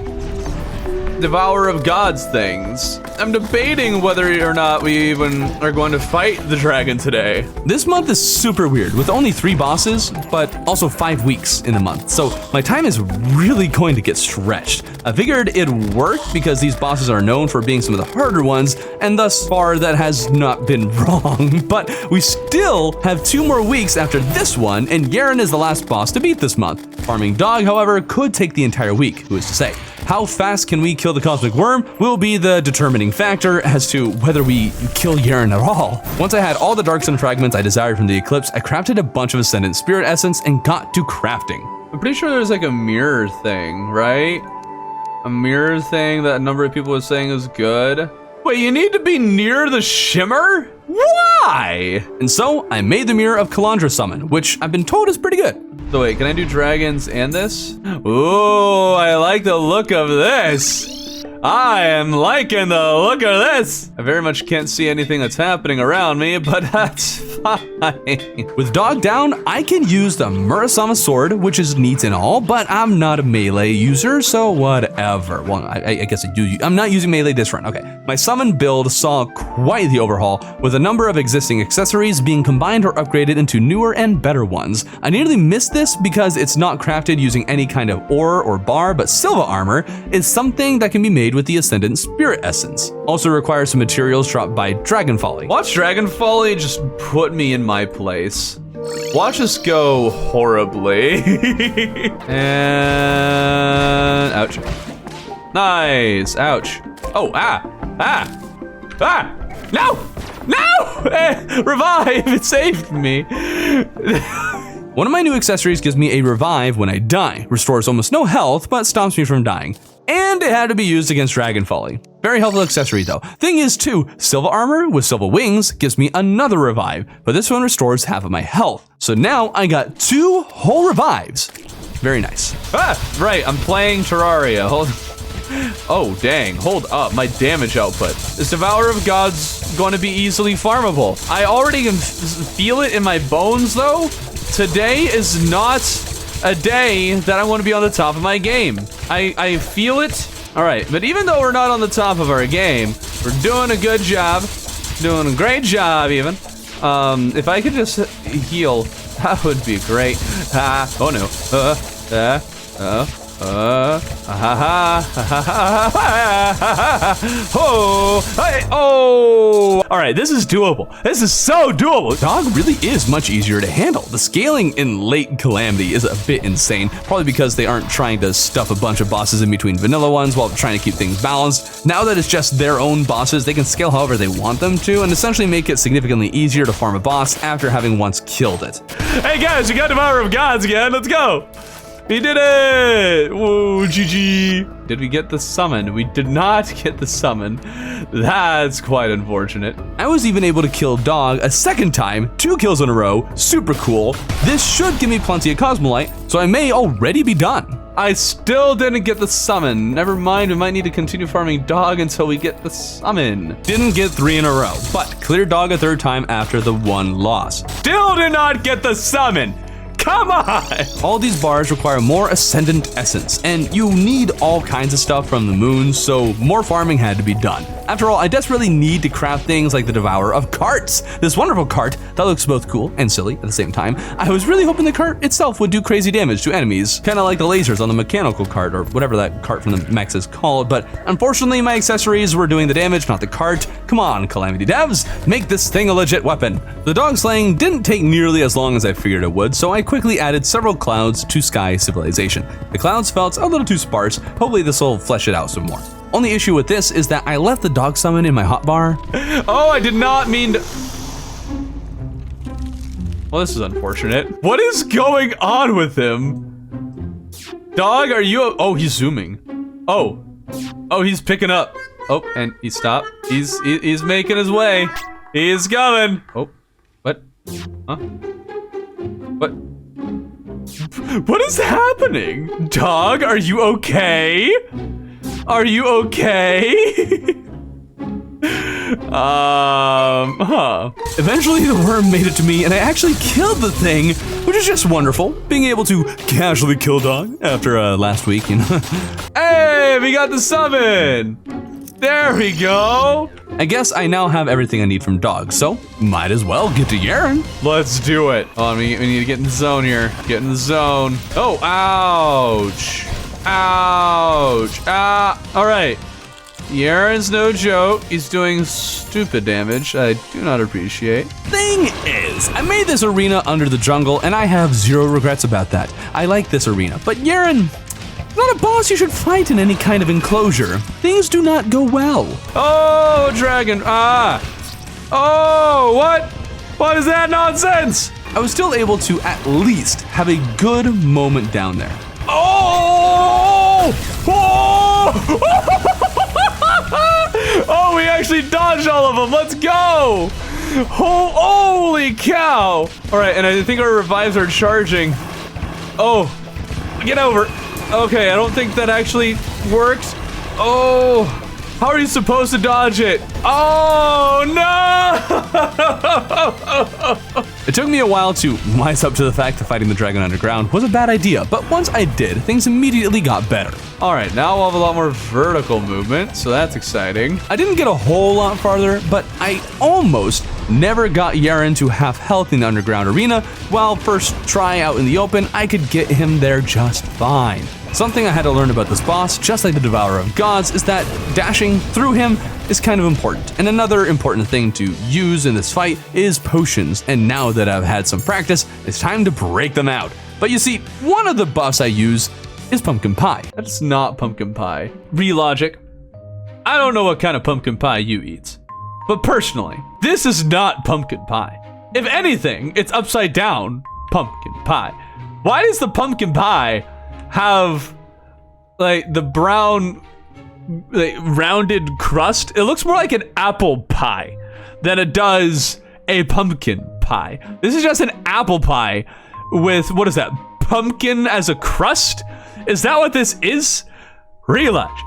Devourer of Gods things. I'm debating whether or not we even are going to fight the dragon today. This month is super weird with only 3 bosses, but also 5 weeks in the month. So my time is really going to get stretched. I figured it'd work because these bosses are known for being some of the harder ones, and thus far that has not been wrong. But we still have 2 more weeks after this one, and Yaren is the last boss to beat this month. Farming Dog, however, could take the entire week, who is to say. How fast can we kill the Cosmic Worm will be the determining factor as to whether we kill Yaren at all. Once I had all the Dark Sun fragments I desired from the Eclipse, I crafted a bunch of Ascendant Spirit Essence and got to crafting. I'm pretty sure there's like a mirror thing, right? A mirror thing that a number of people are saying is good. Wait, you need to be near the shimmer? Why? And so I made the Mirror of Kalandra Summon, which I've been told is pretty good. So wait, can I do dragons and this? Ooh, I like the look of this. I am liking the look of this. I very much can't see anything that's happening around me, but that's fine. With Dog down, I can use the Murasama sword, which is neat and all, but I'm not a melee user, so whatever. Well, I guess I do. I'm not using melee this run. Okay. My summon build saw quite the overhaul, with a number of existing accessories being combined or upgraded into newer and better ones. I nearly missed this because it's not crafted using any kind of ore or bar, but Silva armor is something that can be made with the Ascendant Spirit Essence. Also requires some materials dropped by Dragon Folly. Watch Dragon Folly just put me in my place. Watch us go horribly. And ouch. Nice. Ouch. Oh, no! Revive! It saved me. One of my new accessories gives me a revive when I die, restores almost no health, but stops me from dying. And it had to be used against Dragon Folly. Very helpful accessory though. Thing is too, Silva armor with Silva wings gives me another revive, but this one restores half of my health. So now I got 2 whole revives. Very nice. Right, I'm playing Terraria. Oh dang, hold up, my damage output. This Devourer of Gods going to be easily farmable. I already can feel it in my bones though. Today is not a day that I want to be on the top of my game. I feel it. All right, but even though we're not on the top of our game, we're doing a good job. Doing a great job even. If I could just heal, that would be great. Oh no. Oh! All right, this is doable. This is so doable. Dog really is much easier to handle. The scaling in late Calamity is a bit insane, probably because they aren't trying to stuff a bunch of bosses in between vanilla ones while trying to keep things balanced. Now that it's just their own bosses, they can scale however they want them to and essentially make it significantly easier to farm a boss after having once killed it. Hey guys, we got Devourer of Gods again. Let's go. We did it! Whoa, GG. Did we get the summon? We did not get the summon. That's quite unfortunate. I was even able to kill Dog a second time, 2 kills in a row, super cool. This should give me plenty of Cosmolite, so I may already be done. I still didn't get the summon. Never mind, we might need to continue farming Dog until we get the summon. Didn't get 3 in a row, but cleared Dog a 3rd time after the 1 loss. Still did not get the summon. Come on! All these bars require more Ascendant Essence, and you need all kinds of stuff from the moon, so more farming had to be done. After all, I desperately need to craft things like the Devourer of Carts, this wonderful cart that looks both cool and silly at the same time. I was really hoping the cart itself would do crazy damage to enemies, kind of like the lasers on the mechanical cart, or whatever that cart from the mechs is called, but unfortunately my accessories were doing the damage, not the cart. Come on, Calamity devs, make this thing a legit weapon. The dog slaying didn't take nearly as long as I figured it would, so I quickly added several clouds to Sky Civilization. The clouds felt a little too sparse. Hopefully this will flesh it out some more. Only issue with this is that I left the dog summon in my hotbar. Oh, I did not mean to. Well, this is unfortunate. What is going on with him? Dog, are you? Oh, he's zooming. Oh, he's picking up. Oh, and he stopped. He's making his way. He is coming. Oh, what? Huh? What? What is happening? Dog, are you okay? Are you okay? Eventually the worm made it to me and I actually killed the thing, which is just wonderful. Being able to casually kill Dog after last week, you know. Hey, we got the summon! There we go! I guess I now have everything I need from Dog, so might as well get to Yaren. Let's do it. Hold on, we need to get in the zone here. Get in the zone. Oh, ouch. Ouch. All right. Yaren's no joke. He's doing stupid damage I do not appreciate. Thing is, I made this arena under the jungle and I have 0 regrets about that. I like this arena, but Yaren, not a boss you should fight in any kind of enclosure. Things do not go well. Oh, dragon. Oh, what? What is that nonsense? I was still able to at least have a good moment down there. Oh! Oh! Oh, we actually dodged all of them. Let's go! Oh, holy cow! All right, and I think our revives are charging. Oh, get over. Okay, I don't think that actually worked. Oh, how are you supposed to dodge it? Oh, no! It took me a while to wise up to the fact that fighting the dragon underground was a bad idea, but once I did, things immediately got better. All right, now we'll have a lot more vertical movement, so that's exciting. I didn't get a whole lot farther, but I almost never got Yaren to half health in the underground arena, while first try out in the open, I could get him there just fine. Something I had to learn about this boss, just like the Devourer of Gods, is that dashing through him is kind of important. And another important thing to use in this fight is potions. And now that I've had some practice, it's time to break them out. But you see, one of the buffs I use is pumpkin pie. That's not pumpkin pie. Relogic, I don't know what kind of pumpkin pie you eat, but personally, this is not pumpkin pie. If anything, it's upside down pumpkin pie. Why does the pumpkin pie have like the brown like rounded crust? It looks more like an apple pie than it does a pumpkin pie. This is just an apple pie with, what is that, pumpkin as a crust? Is that what this is? Realize,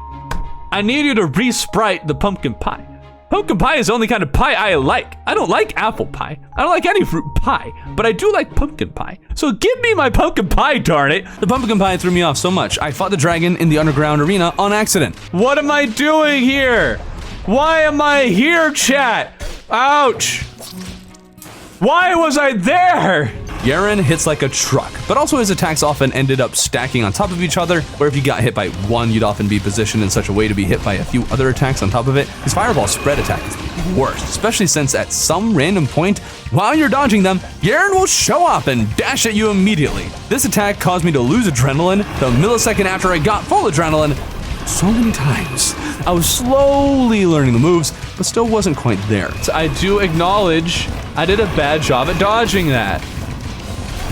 I need you to re-sprite the pumpkin pie. Pumpkin pie is the only kind of pie I like. I don't like apple pie. I don't like any fruit pie, but I do like pumpkin pie. So give me my pumpkin pie, darn it. The pumpkin pie threw me off so much, I fought the dragon in the underground arena on accident. What am I doing here? Why am I here, chat? Ouch. Why was I there? Yaren hits like a truck, but also his attacks often ended up stacking on top of each other, where if you got hit by one, you'd often be positioned in such a way to be hit by a few other attacks on top of it. His fireball spread attack is the worst, especially since at some random point, while you're dodging them, Yaren will show up and dash at you immediately. This attack caused me to lose adrenaline the millisecond after I got full adrenaline so many times. I was slowly learning the moves, but still wasn't quite there. So I do acknowledge I did a bad job at dodging that.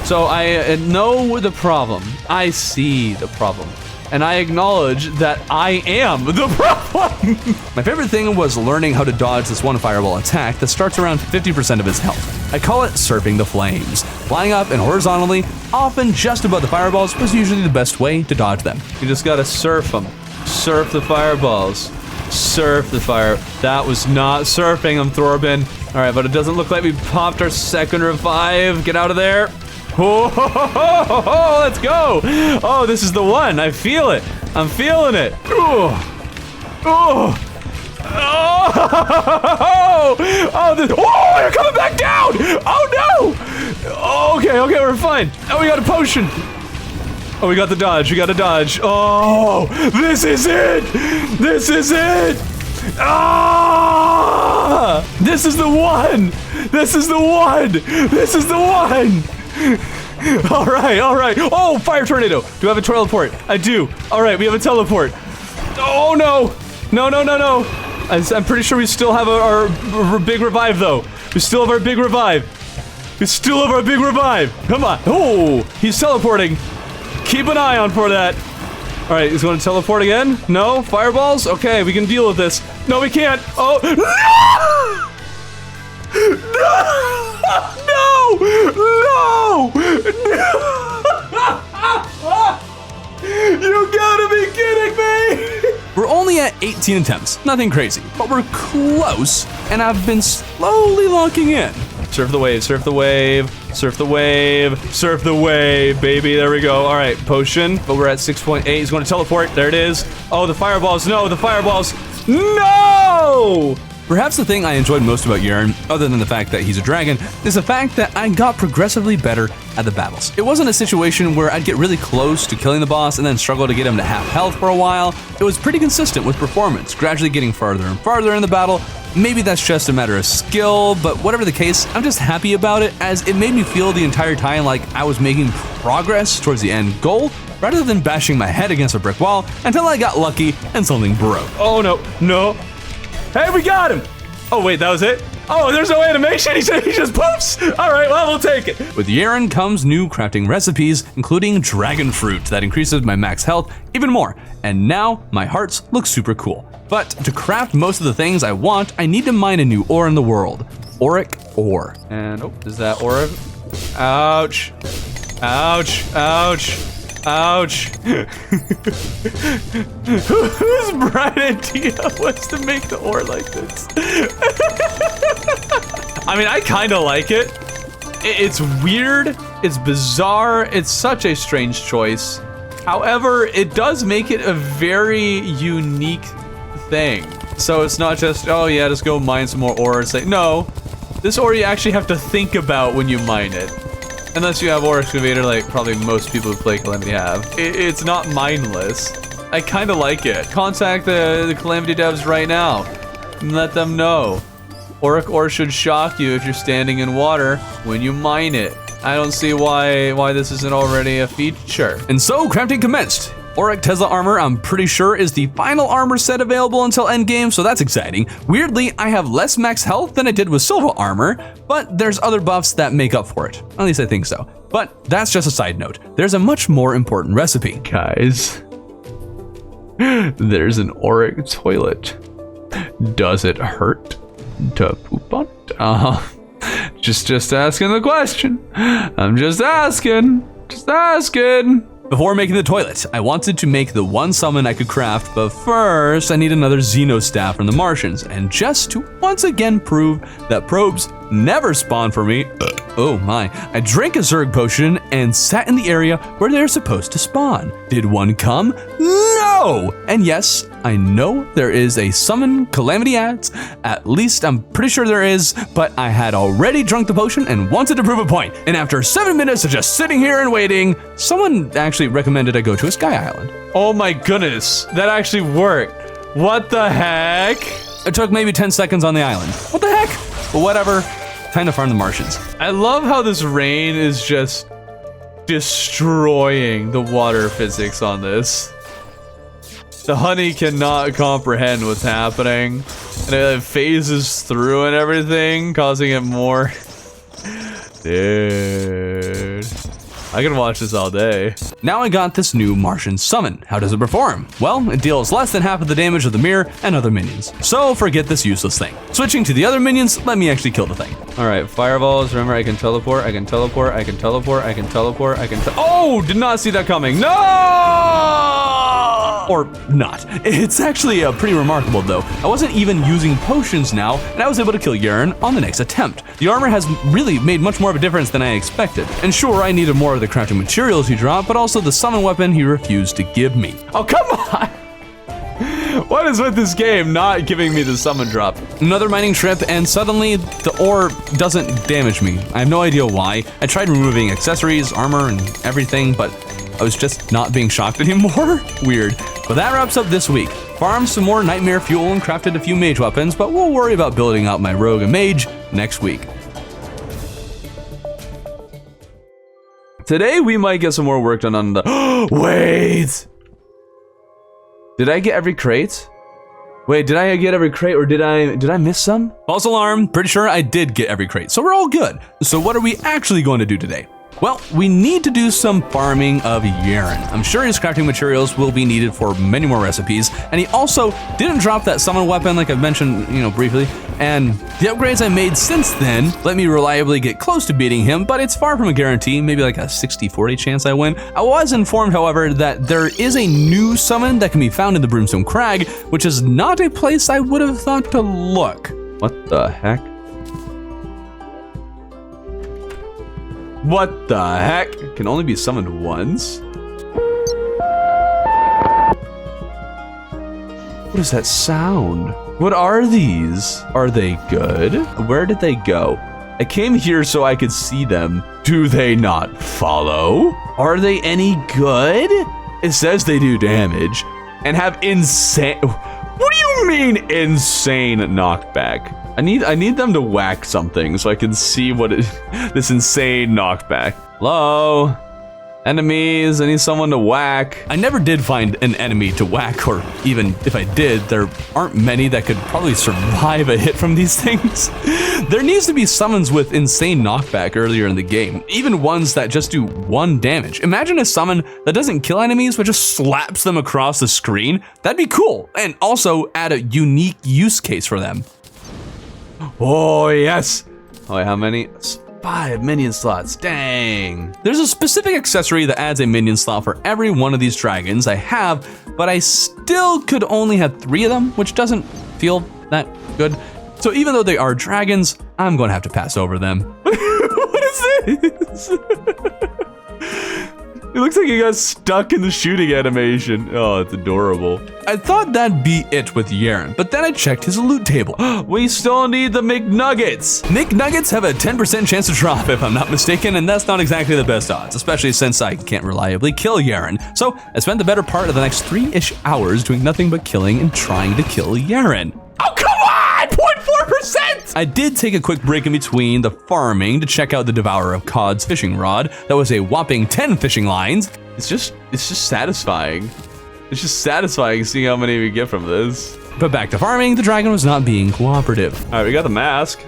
So I know the problem. I see the problem. And I acknowledge that I am the problem. My favorite thing was learning how to dodge this one fireball attack that starts around 50% of his health. I call it surfing the flames. Flying up and horizontally, often just above the fireballs, was usually the best way to dodge them. You just gotta surf them. Surf the fireballs. Surf the fire. That was not surfing them, Thorbin. All right, but it doesn't look like we popped our second revive. Get out of there. Oh, let's go. Oh, this is the one. I feel it. I'm feeling it. Oh, oh, oh, oh, you're coming back down. Oh, no. Okay, we're fine. Oh, we got a potion. Oh, we got the dodge. We got a dodge. Oh, this is it. This is it. Ah! This is the one. This is the one. This is the one. All right. Oh, fire tornado. Do I have a teleport? I do. All right, we have a teleport. Oh, no. No. I'm pretty sure we still have our big revive, though. We still have our big revive. Come on. Oh, he's teleporting. Keep an eye on for that. All right, he's going to teleport again. No? Fireballs? Okay, we can deal with this. No, we can't. Oh, no! You gotta be kidding me! We're only at 18 attempts, nothing crazy, but we're close, and I've been slowly locking in. Surf the wave, surf the wave, surf the wave, surf the wave, baby. There we go. All right, potion, but we're at 6.8. He's going to teleport. There it is. Oh, the fireballs. No, the fireballs. No! Perhaps the thing I enjoyed most about Yaren, other than the fact that he's a dragon, is the fact that I got progressively better at the battles. It wasn't a situation where I'd get really close to killing the boss and then struggle to get him to half health for a while. It was pretty consistent with performance, gradually getting farther and farther in the battle. Maybe that's just a matter of skill, but whatever the case, I'm just happy about it, as it made me feel the entire time like I was making progress towards the end goal, rather than bashing my head against a brick wall until I got lucky and something broke. Oh, no. Hey, we got him! Oh, wait, that was it? Oh, there's no animation? He just poofs? All right, well, we'll take it. With Yaren comes new crafting recipes, including dragon fruit that increases my max health even more, and now my hearts look super cool. But to craft most of the things I want, I need to mine a new ore in the world. Auric ore. And, oh, is that ore? Ouch. Whose bright idea was to make the ore like this? I mean, I kind of like it. It's weird. It's bizarre. It's such a strange choice. However, it does make it a very unique thing. So it's not just, oh yeah, just go mine some more ore. It's like, no, this ore you actually have to think about when you mine it. Unless you have Ore Excavator, like probably most people who play Calamity have. It's not mindless. I kind of like it. Contact the Calamity devs right now and let them know. Auric ore should shock you if you're standing in water when you mine it. I don't see why this isn't already a feature. And so crafting commenced. Auric Tesla armor, I'm pretty sure, is the final armor set available until endgame, so that's exciting. Weirdly, I have less max health than I did with Silva armor, but there's other buffs that make up for it. At least I think so. But that's just a side note. There's a much more important recipe. Guys, there's an Auric toilet. Does it hurt to poop on it? Just asking the question. I'm just asking. Before making the toilet, I wanted to make the one summon I could craft, but first I need another Xeno staff from the Martians, and just to once again prove that probes never spawn for me. Oh my. I drank a Zerg potion and sat in the area where they're supposed to spawn. Did one come? No! And yes, I know there is a summon Calamity ads. At least I'm pretty sure there is, but I had already drunk the potion and wanted to prove a point. And after 7 minutes of just sitting here and waiting, someone actually recommended I go to a sky island. Oh my goodness, that actually worked. What the heck? It took maybe 10 seconds on the island. What the heck? But whatever, time to farm the Martians. I love how this rain is just destroying the water physics on this. The honey cannot comprehend what's happening, and it phases through and everything, causing it more. Dude, I can watch this all day. Now I got this new Martian summon. How does it perform? Well, it deals less than half of the damage of the mirror and other minions. So forget this useless thing. Switching to the other minions, let me actually kill the thing. All right, fireballs. Remember, I can teleport. I can teleport. I can teleport. I can teleport. I can. Oh, did not see that coming. No! Or not. It's actually pretty remarkable though. I wasn't even using potions now, and I was able to kill Yaren on the next attempt. The armor has really made much more of a difference than I expected. And sure, I needed more of the crafting materials he dropped, but also the summon weapon he refused to give me. Oh, come on! What is with this game not giving me the summon drop? Another mining trip, and suddenly the ore doesn't damage me. I have no idea why. I tried removing accessories, armor, and everything, but I was just not being shocked anymore. Weird. But that wraps up this week. Farmed some more nightmare fuel and crafted a few mage weapons, but we'll worry about building out my rogue and mage next week. Today we might get some more work done on the. Wait! Did I get every crate? Wait, did I get every crate or did I miss some? False alarm, pretty sure I did get every crate, so we're all good. So what are we actually going to do today? Well, we need to do some farming of Yaren. I'm sure his crafting materials will be needed for many more recipes, and he also didn't drop that summon weapon like I've mentioned, briefly, and the upgrades I made since then let me reliably get close to beating him, but it's far from a guarantee, maybe like a 60-40 chance I win. I was informed, however, that there is a new summon that can be found in the Brimstone Crag, which is not a place I would have thought to look. What the heck? What the heck? Can only be summoned once? What is that sound? What are these? Are they good? Where did they go? I came here so I could see them. Do they not follow? Are they any good? It says they do damage and have insane. What do you mean insane knockback? I need them to whack something so I can see what this insane knockback. Hello? Enemies, I need someone to whack. I never did find an enemy to whack, or even if I did, there aren't many that could probably survive a hit from these things. There needs to be summons with insane knockback earlier in the game, even ones that just do 1 damage. Imagine a summon that doesn't kill enemies but just slaps them across the screen. That'd be cool, and also add a unique use case for them. Oh, yes. Oh, wait, how many? 5 minion slots, dang. There's a specific accessory that adds a minion slot for every one of these dragons I have, but I still could only have 3 of them, which doesn't feel that good. So even though they are dragons, I'm gonna have to pass over them. What is this? It looks like he got stuck in the shooting animation. Oh, it's adorable. I thought that'd be it with Yaren, but then I checked his loot table. We still need the McNuggets. McNuggets have a 10% chance to drop if I'm not mistaken, and that's not exactly the best odds, especially since I can't reliably kill Yaren. So I spent the better part of the next 3-ish hours doing nothing but killing and trying to kill Yaren. Oh, come on! 0.4%! I did take a quick break in between the farming to check out the Devourer of Cod's fishing rod. That was a whopping 10 fishing lines. It's just satisfying. It's just satisfying seeing how many we get from this. But back to farming, the dragon was not being cooperative. All right, we got the mask.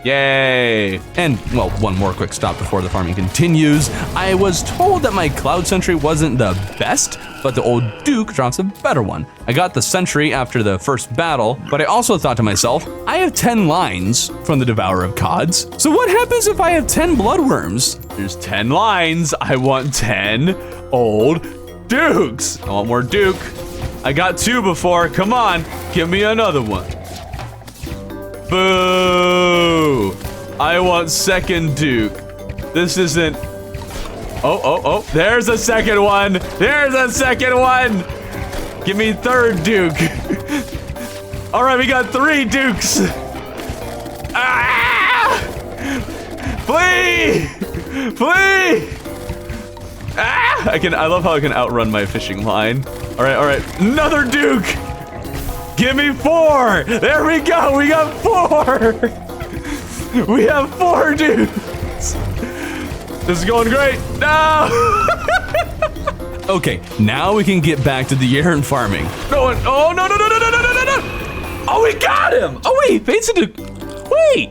Yay! And, well, one more quick stop before the farming continues. I was told that my Cloud Sentry wasn't the best, but the old Duke drops a better one. I got the Sentry after the first battle, but I also thought to myself, I have 10 lines from the Devourer of Cods, so what happens if I have 10 Bloodworms? There's 10 lines, I want 10 old Dukes. I want more Duke. I got 2 before, come on, give me another one. Boo! I want second Duke. This isn't... Oh, there's a second one. There's a second one. Give me third Duke. All right, we got 3 Dukes. Ah! Flee! Flee! Ah! I love how I can outrun my fishing line. All right. Another Duke. Give me 4. There we go. We got 4. We have 4 Dukes. This is going great. No! Okay, now we can get back to the Yaren farming. No! Oh, we got him! Oh, wait, fades into... Wait!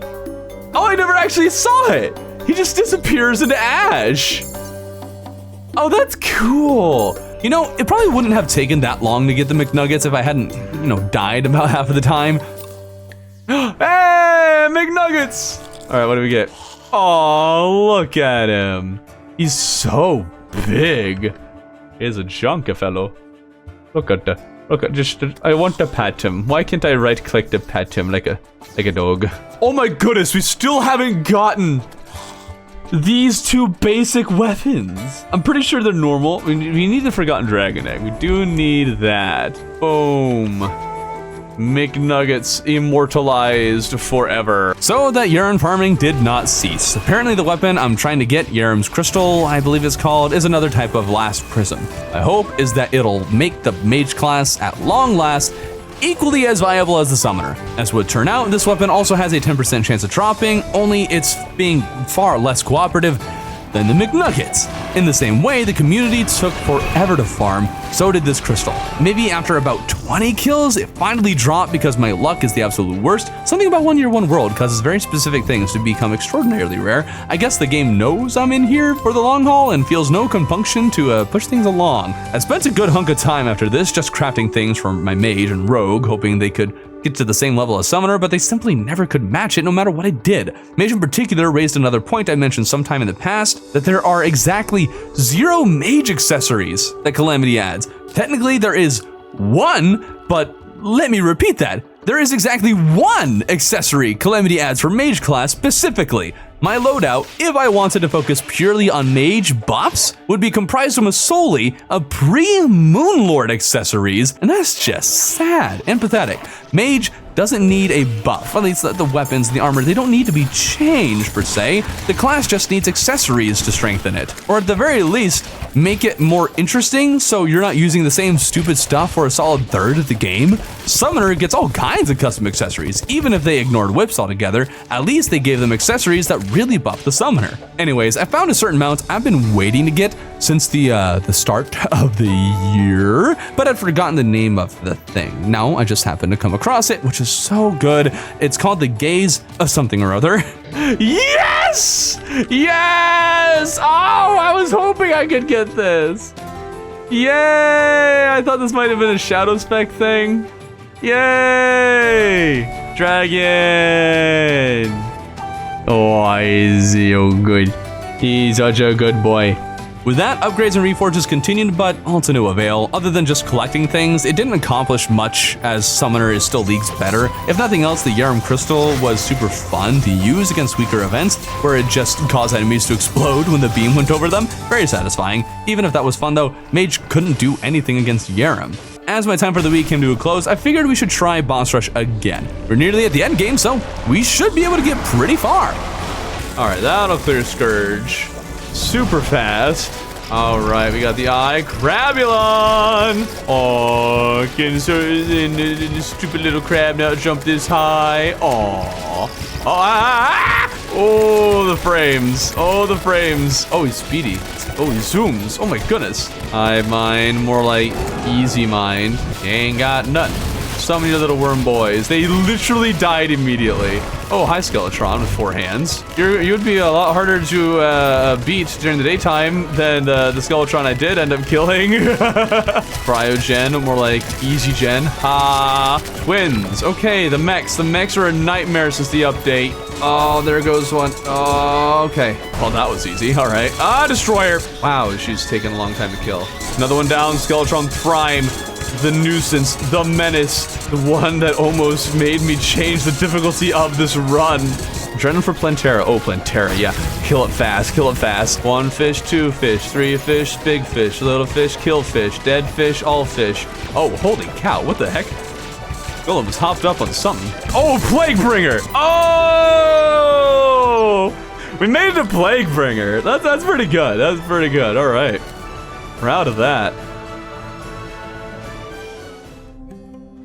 Oh, I never actually saw it. He just disappears into ash. Oh, that's cool. You know, it probably wouldn't have taken that long to get the McNuggets if I hadn't, died about half of the time. Hey, McNuggets! All right, what do we get? Oh, look at him. He's so big. He's a chunky fellow. I want to pet him. Why can't I right click to pet him like a dog? Oh my goodness, we still haven't gotten these 2 basic weapons. I'm pretty sure they're normal. We need the Forgotten Dragon Egg. We do need that. Boom. McNuggets immortalized forever. So that Yaren farming did not cease. Apparently the weapon I'm trying to get, Yaren's Crystal, I believe it's called, is another type of last prism. My hope is that it'll make the mage class at long last equally as viable as the summoner. As would turn out, this weapon also has a 10% chance of dropping, only it's being far less cooperative than the McNuggets. In the same way, the community took forever to farm, so did this crystal. Maybe after about 20 kills, it finally dropped because my luck is the absolute worst. Something about 1 Year 1 World causes very specific things to become extraordinarily rare. I guess the game knows I'm in here for the long haul and feels no compunction to push things along. I spent a good hunk of time after this just crafting things for my mage and rogue, hoping they could get to the same level as summoner, but they simply never could match it no matter what I did. Mage in particular raised another point I mentioned sometime in the past, that there are exactly 0 mage accessories that Calamity adds. Technically there is 1, but let me repeat that. There is exactly 1 accessory Calamity adds for mage class specifically. My loadout, if I wanted to focus purely on mage buffs, would be comprised almost solely of pre-Moonlord accessories, and that's just sad and pathetic. Mage doesn't need a buff, at least the weapons and the armor, they don't need to be changed per se. The class just needs accessories to strengthen it, or at the very least, make it more interesting so you're not using the same stupid stuff for a solid third of the game. Summoner gets all kinds of custom accessories, even if they ignored whips altogether, at least they gave them accessories that really buff the summoner. Anyways, I found a certain mount I've been waiting to get since the start of the year, but I'd forgotten the name of the thing. Now I just happened to come across it, which is so good. It's called the Gaze of something or other. Yes! Yes! Oh, I was hoping I could get this. Yay! I thought this might have been a shadow spec thing. Yay! Dragon! Oh, he's so good. He's such a good boy. With that, upgrades and reforges continued, but all to no avail. Other than just collecting things, it didn't accomplish much, as Summoner is still League's better. If nothing else, the Yaren Crystal was super fun to use against weaker events, where it just caused enemies to explode when the beam went over them. Very satisfying. Even if that was fun though, Mage couldn't do anything against Yaren. As my time for the week came to a close, I figured we should try Boss Rush again. We're nearly at the end game, so we should be able to get pretty far. All right, that'll clear Scourge. Super fast. All right, we got the Eye Crabulon. Oh, can the stupid little crab now jump this high? Oh, oh, the frames. Oh, the frames. Oh, he's speedy. Oh, he zooms. Oh my goodness. High mind, more like easy mind. Ain't got nothing. So many little worm boys. They literally died immediately. Oh, hi Skeletron with 4 hands. You'd be a lot harder to beat during the daytime than the Skeletron I did end up killing. Cryogen, more like easy gen. Twins. Okay, the mechs. The mechs are a nightmare since the update. Oh, there goes one. Oh, okay. Well, that was easy. All right. Destroyer. Wow, she's taking a long time to kill. Another one down. Skeletron Prime. the nuisance, the menace, the one that almost made me change the difficulty of this run. I'm trying for Plantera. Oh, Plantera, yeah. Kill it fast, kill it fast. 1 fish, 2 fish, 3 fish, big fish, little fish, kill fish, dead fish, all fish. Oh, holy cow, what the heck? Golem was hopped up on something. Oh, Plaguebringer! Oh! We made it a Plaguebringer. That's pretty good. That's pretty good. All right. Proud of that.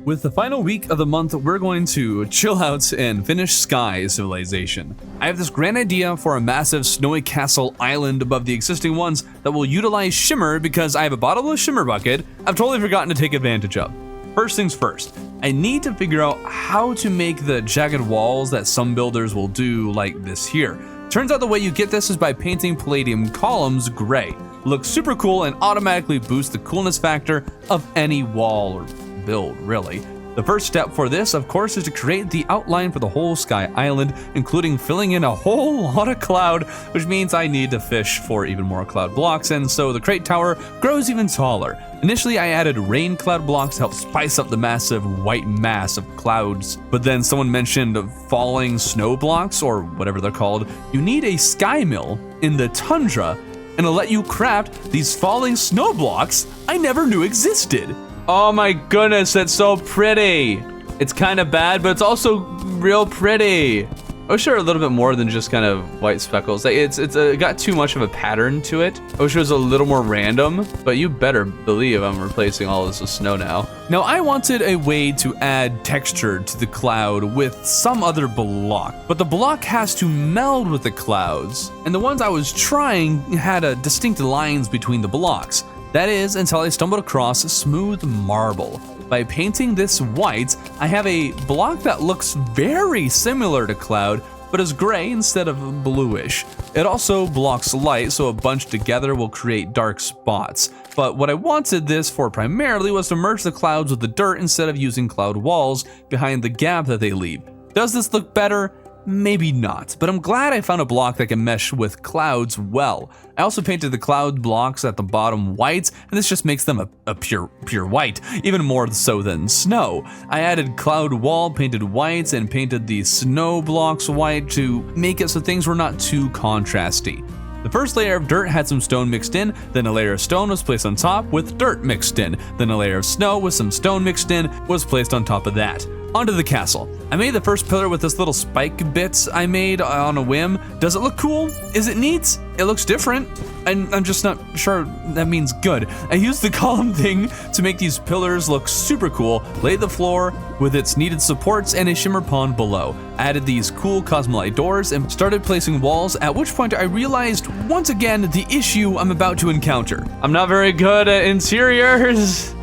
With the final week of the month, we're going to chill out and finish Sky Civilization. I have this grand idea for a massive snowy castle island above the existing ones that will utilize shimmer because I have a bottomless shimmer bucket I've totally forgotten to take advantage of. First things first, I need to figure out how to make the jagged walls that some builders will do like this here. Turns out the way you get this is by painting palladium columns gray. Looks super cool and automatically boosts the coolness factor of any wall or build, really. The first step for this, of course, is to create the outline for the whole Sky Island, including filling in a whole lot of cloud, which means I need to fish for even more cloud blocks, and so the crate tower grows even taller. Initially, I added rain cloud blocks to help spice up the massive white mass of clouds, but then someone mentioned falling snow blocks, or whatever they're called. You need a sky mill in the tundra, and it'll let you craft these falling snow blocks I never knew existed. Oh my goodness, that's so pretty. It's kind of bad, but it's also real pretty. I wish there were a little bit more than just kind of white speckles. It's got too much of a pattern to it. I wish it was a little more random, but you better believe I'm replacing all this with snow now. Now, I wanted a way to add texture to the cloud with some other block, but the block has to meld with the clouds, and the ones I was trying had a distinct lines between the blocks. That is, until I stumbled across smooth marble. By painting this white, I have a block that looks very similar to cloud, but is gray instead of bluish. It also blocks light, so a bunch together will create dark spots. But what I wanted this for primarily was to merge the clouds with the dirt instead of using cloud walls behind the gap that they leave. Does this look better? Maybe not, but I'm glad I found a block that can mesh with clouds well. I also painted the cloud blocks at the bottom white, and this just makes them a pure white, even more so than snow. I added cloud wall painted white and painted the snow blocks white to make it so things were not too contrasty. The first layer of dirt had some stone mixed in, then a layer of stone was placed on top with dirt mixed in, then a layer of snow with some stone mixed in was placed on top of that. Onto the castle. I made the first pillar with this little spike bits I made on a whim. Does it look cool? Is it neat? It looks different. I'm just not sure that means good. I used the column thing to make these pillars look super cool, laid the floor with its needed supports and a shimmer pond below. Added these cool cosmolite doors and started placing walls, at which point I realized once again the issue I'm about to encounter. I'm not very good at interiors.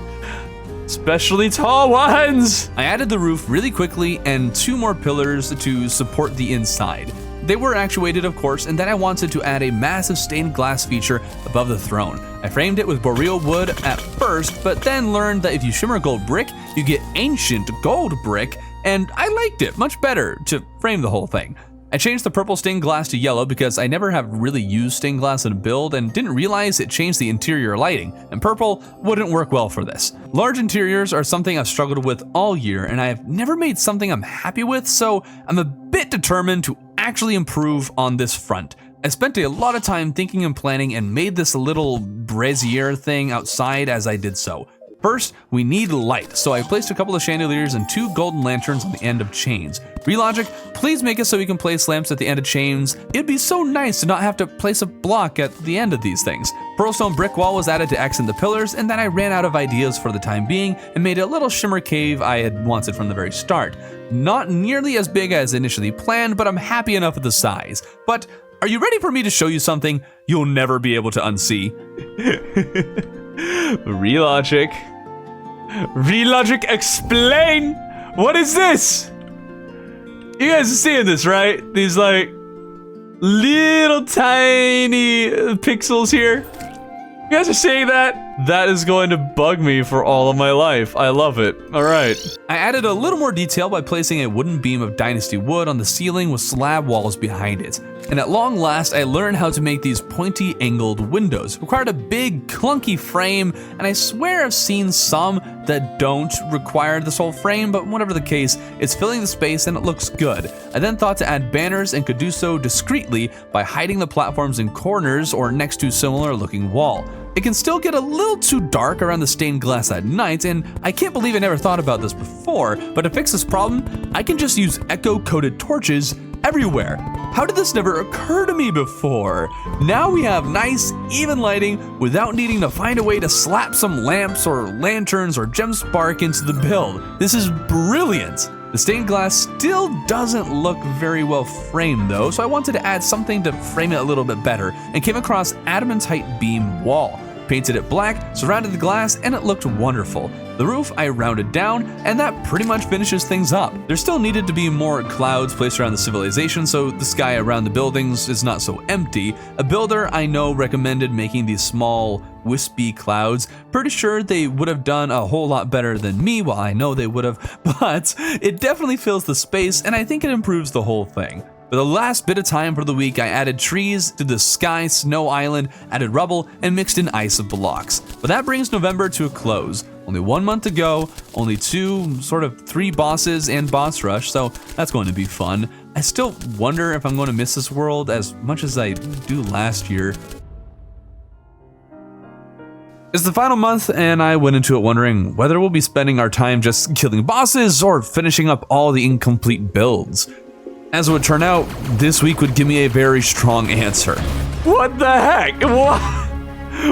Especially tall ones! I added the roof really quickly and 2 more pillars to support the inside. They were actuated, of course, and then I wanted to add a massive stained glass feature above the throne. I framed it with boreal wood at first, but then learned that if you shimmer gold brick, you get ancient gold brick, and I liked it much better to frame the whole thing. I changed the purple stained glass to yellow because I never have really used stained glass in a build and didn't realize it changed the interior lighting, and purple wouldn't work well for this. Large interiors are something I've struggled with all year, and I have never made something I'm happy with, so I'm a bit determined to actually improve on this front. I spent a lot of time thinking and planning and made this little brazier thing outside as I did so. First, we need light, so I placed a couple of chandeliers and 2 golden lanterns on the end of chains. Relogic, please make it so we can place lamps at the end of chains. It'd be so nice to not have to place a block at the end of these things. Pearlstone brick wall was added to accent the pillars, and then I ran out of ideas for the time being and made a little shimmer cave I had wanted from the very start. Not nearly as big as initially planned, but I'm happy enough with the size. But are you ready for me to show you something you'll never be able to unsee? Relogic. Relogic, explain! What is this? You guys are seeing this, right? These like little tiny pixels here. You guys are seeing that? That is going to bug me for all of my life. I love it. All right. I added a little more detail by placing a wooden beam of dynasty wood on the ceiling with slab walls behind it. and at long last I learned how to make these pointy angled windows. It required a big clunky frame, and I swear I've seen some that don't require this whole frame, but whatever the case, it's filling the space and it looks good. I then thought to add banners and could do so discreetly by hiding the platforms in corners or next to similar looking wall. It can still get a little too dark around the stained glass at night, and I can't believe I never thought about this before, but to fix this problem, I can just use echo-coated torches everywhere. How did this never occur to me before? Now we have nice, even lighting without needing to find a way to slap some lamps or lanterns or gem spark into the build. This is brilliant. The stained glass still doesn't look very well framed though, so I wanted to add something to frame it a little bit better and came across adamantite beam wall. Painted it black, surrounded the glass, and it looked wonderful. The roof I rounded down, and that pretty much finishes things up. There still needed to be more clouds placed around the civilization so the sky around the buildings is not so empty. A builder I know recommended making these small, wispy clouds. Pretty sure they would have done a whole lot better than me, well I know they would have, but it definitely fills the space and I think it improves the whole thing. For the last bit of time for the week, I added trees to the sky snow island, added rubble, and mixed in ice blocks. But that brings November to a close. Only 1 month to go, only 3 bosses and boss rush, so that's going to be fun. I still wonder if I'm going to miss this world as much as I do last year. It's the final month, and I went into it wondering whether we'll be spending our time just killing bosses or finishing up all the incomplete builds. As it would turn out, this week would give me a very strong answer. What the heck?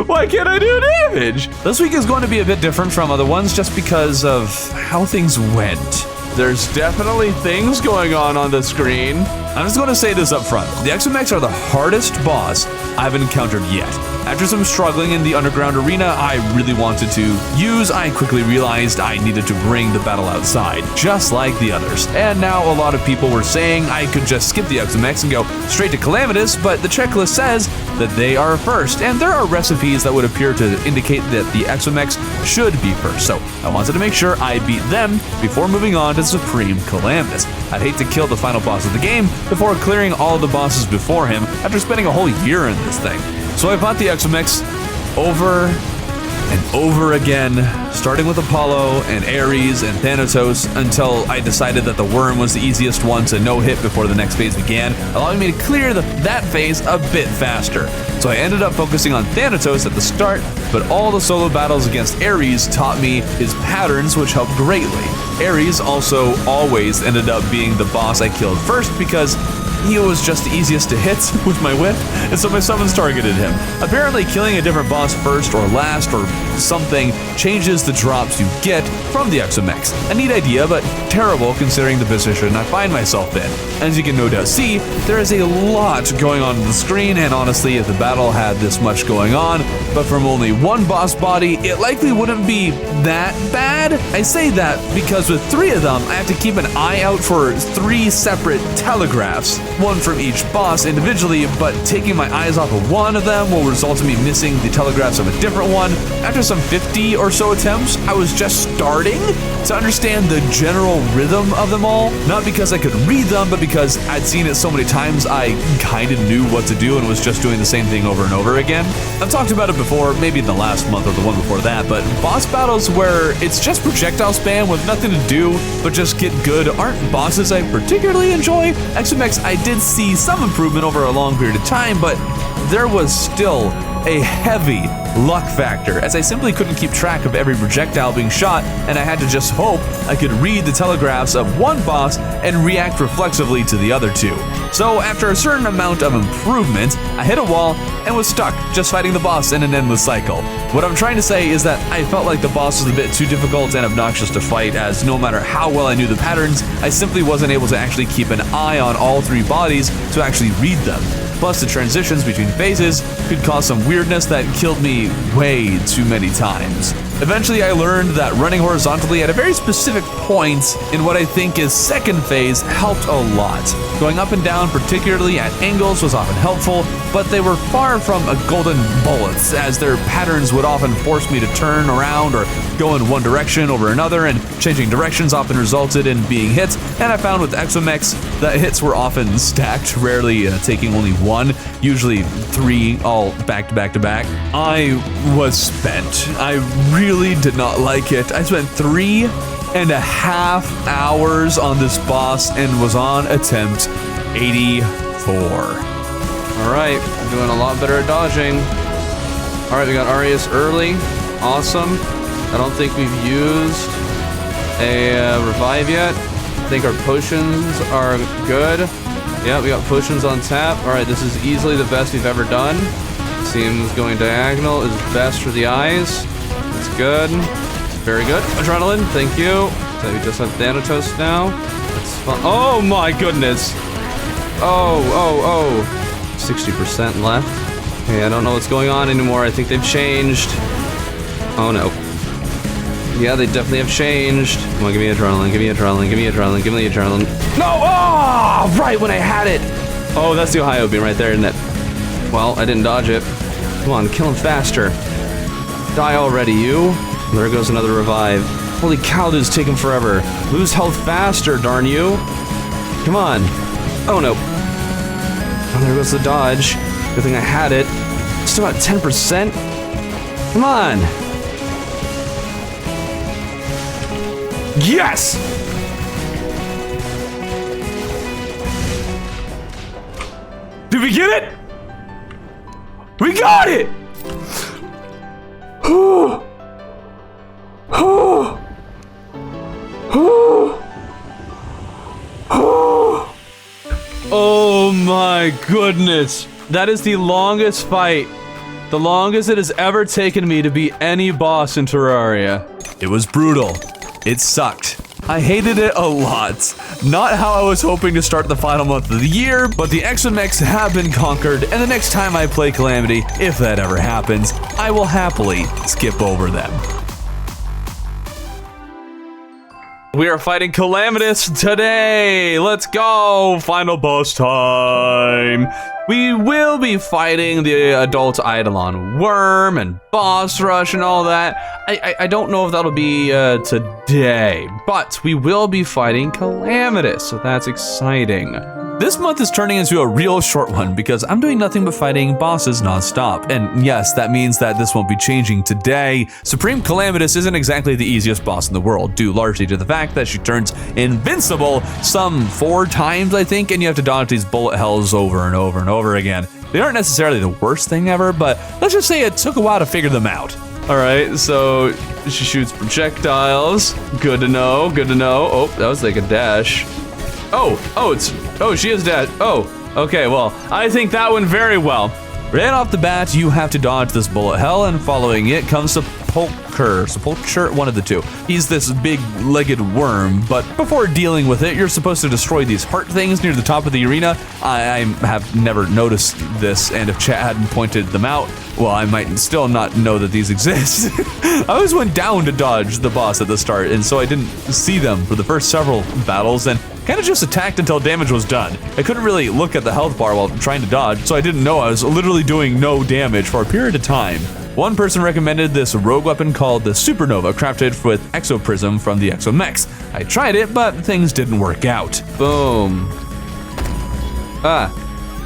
Why can't I do damage? This week is going to be a bit different from other ones just because of how things went. There's definitely things going on the screen. I'm just going to say this up front. The Exomex are the hardest boss I've encountered yet. After some struggling in the underground arena I really wanted to use, I quickly realized I needed to bring the battle outside, just like the others. And now a lot of people were saying I could just skip the Exomex and go straight to Calamitous, but the checklist says that they are first, and there are recipes that would appear to indicate that the Exomex should be first, so I wanted to make sure I beat them before moving on to Supreme Calamitous. I'd hate to kill the final boss of the game before clearing all the bosses before him after spending a whole year in this thing. So I bought the Exomex over and over again, starting with Apollo and Ares and Thanatos until I decided that the worm was the easiest one to no-hit before the next phase began, allowing me to clear that phase a bit faster. So I ended up focusing on Thanatos at the start, but all the solo battles against Ares taught me his patterns, which helped greatly. Ares also always ended up being the boss I killed first because he was just the easiest to hit with my whip, and so my summons targeted him. Apparently killing a different boss first or last or something changes the drops you get from the Exomex. A neat idea, but terrible considering the position I find myself in. As you can no doubt see, there is a lot going on the screen, and honestly, if the battle had this much going on, but from only one boss body, it likely wouldn't be that bad. I say that because with 3 of them, I have to keep an eye out for 3 separate telegraphs. One from each boss individually, but taking my eyes off of one of them will result in me missing the telegraphs of a different one. After some 50 or so attempts, I was just starting to understand the general rhythm of them all. Not because I could read them, but because I'd seen it so many times I kinda knew what to do and was just doing the same thing over and over again. I've talked about it before, maybe in the last month or the one before that, but boss battles where it's just projectile spam with nothing to do but just get good aren't bosses I particularly enjoy. Exomex, I did see some improvement over a long period of time, but there was still a heavy luck factor, as I simply couldn't keep track of every projectile being shot, and I had to just hope I could read the telegraphs of one boss and react reflexively to the other 2. So after a certain amount of improvement, I hit a wall and was stuck just fighting the boss in an endless cycle. What I'm trying to say is that I felt like the boss was a bit too difficult and obnoxious to fight, as no matter how well I knew the patterns, I simply wasn't able to actually keep an eye on all 3 bodies to actually read them. Plus, the transitions between phases could cause some weirdness that killed me way too many times. Eventually, I learned that running horizontally at a very specific point in what I think is second phase helped a lot. Going up and down, particularly at angles, was often helpful, but they were far from a golden bullets, as their patterns would often force me to turn around or go in one direction over another, and changing directions often resulted in being hit. And I found with Exomechs that hits were often stacked, rarely taking only one, usually 3 all back to back to back. I was spent. I really did not like it. I spent 3.5 hours on this boss and was on attempt 84. All right, we're doing a lot better at dodging. All right, we got Arius early. Awesome. I don't think we've used a revive yet. I think our potions are good. Yeah, we got potions on tap. All right, this is easily the best we've ever done. Seems going diagonal is best for the eyes. It's good. Very good. Adrenaline, thank you. So we just have Thanatos now. That's fun. Oh my goodness. Oh. 60% left. Okay, I don't know what's going on anymore. I think they've changed. Oh no. Yeah, they definitely have changed. Come on, give me adrenaline, give me adrenaline, give me adrenaline, give me adrenaline. No! Oh! Right when I had it! Oh, that's the Ohio beam right there, isn't it? Well, I didn't dodge it. Come on, kill him faster. Die already, you. There goes another revive. Holy cow, this is taking forever. Lose health faster, darn you. Come on. Oh no. Oh, there goes the dodge. Good thing I had it. Still at 10%. Come on. Yes! Did we get it? We got it! Oh my goodness. That is the longest fight. The longest it has ever taken me to beat any boss in Terraria. It was brutal. It sucked. I hated it a lot. Not how I was hoping to start the final month of the year, but the Exomechs have been conquered, and the next time I play Calamity, if that ever happens, I will happily skip over them. We are fighting Calamitous today. Let's go. Final boss time. We will be fighting the adult Eidolon Worm and boss rush and all that. I don't know if that'll be today, but we will be fighting Calamitous, so that's exciting. This month is turning into a real short one because I'm doing nothing but fighting bosses nonstop. And yes, that means that this won't be changing today. Supreme Calamitous isn't exactly the easiest boss in the world, due largely to the fact that she turns invincible some 4 times, I think, and you have to dodge these bullet hells over and over and over again. They aren't necessarily the worst thing ever, but let's just say it took a while to figure them out. All right, so she shoots projectiles. Good to know, good to know. Oh, that was like a dash. Oh, she is dead. Oh, okay, well, I think that went very well. Right off the bat, you have to dodge this bullet hell, and following it comes Sepulcher, one of the two. He's this big-legged worm, but before dealing with it, you're supposed to destroy these heart things near the top of the arena. I have never noticed this, and if chat hadn't pointed them out, well, I might still not know that these exist. I always went down to dodge the boss at the start, and so I didn't see them for the first several battles, and kind of just attacked until damage was done. I couldn't really look at the health bar while trying to dodge, so I didn't know I was literally doing no damage for a period of time. One person recommended this rogue weapon called the Supernova, crafted with Exoprism from the Exomechs. I tried it, but things didn't work out. Boom.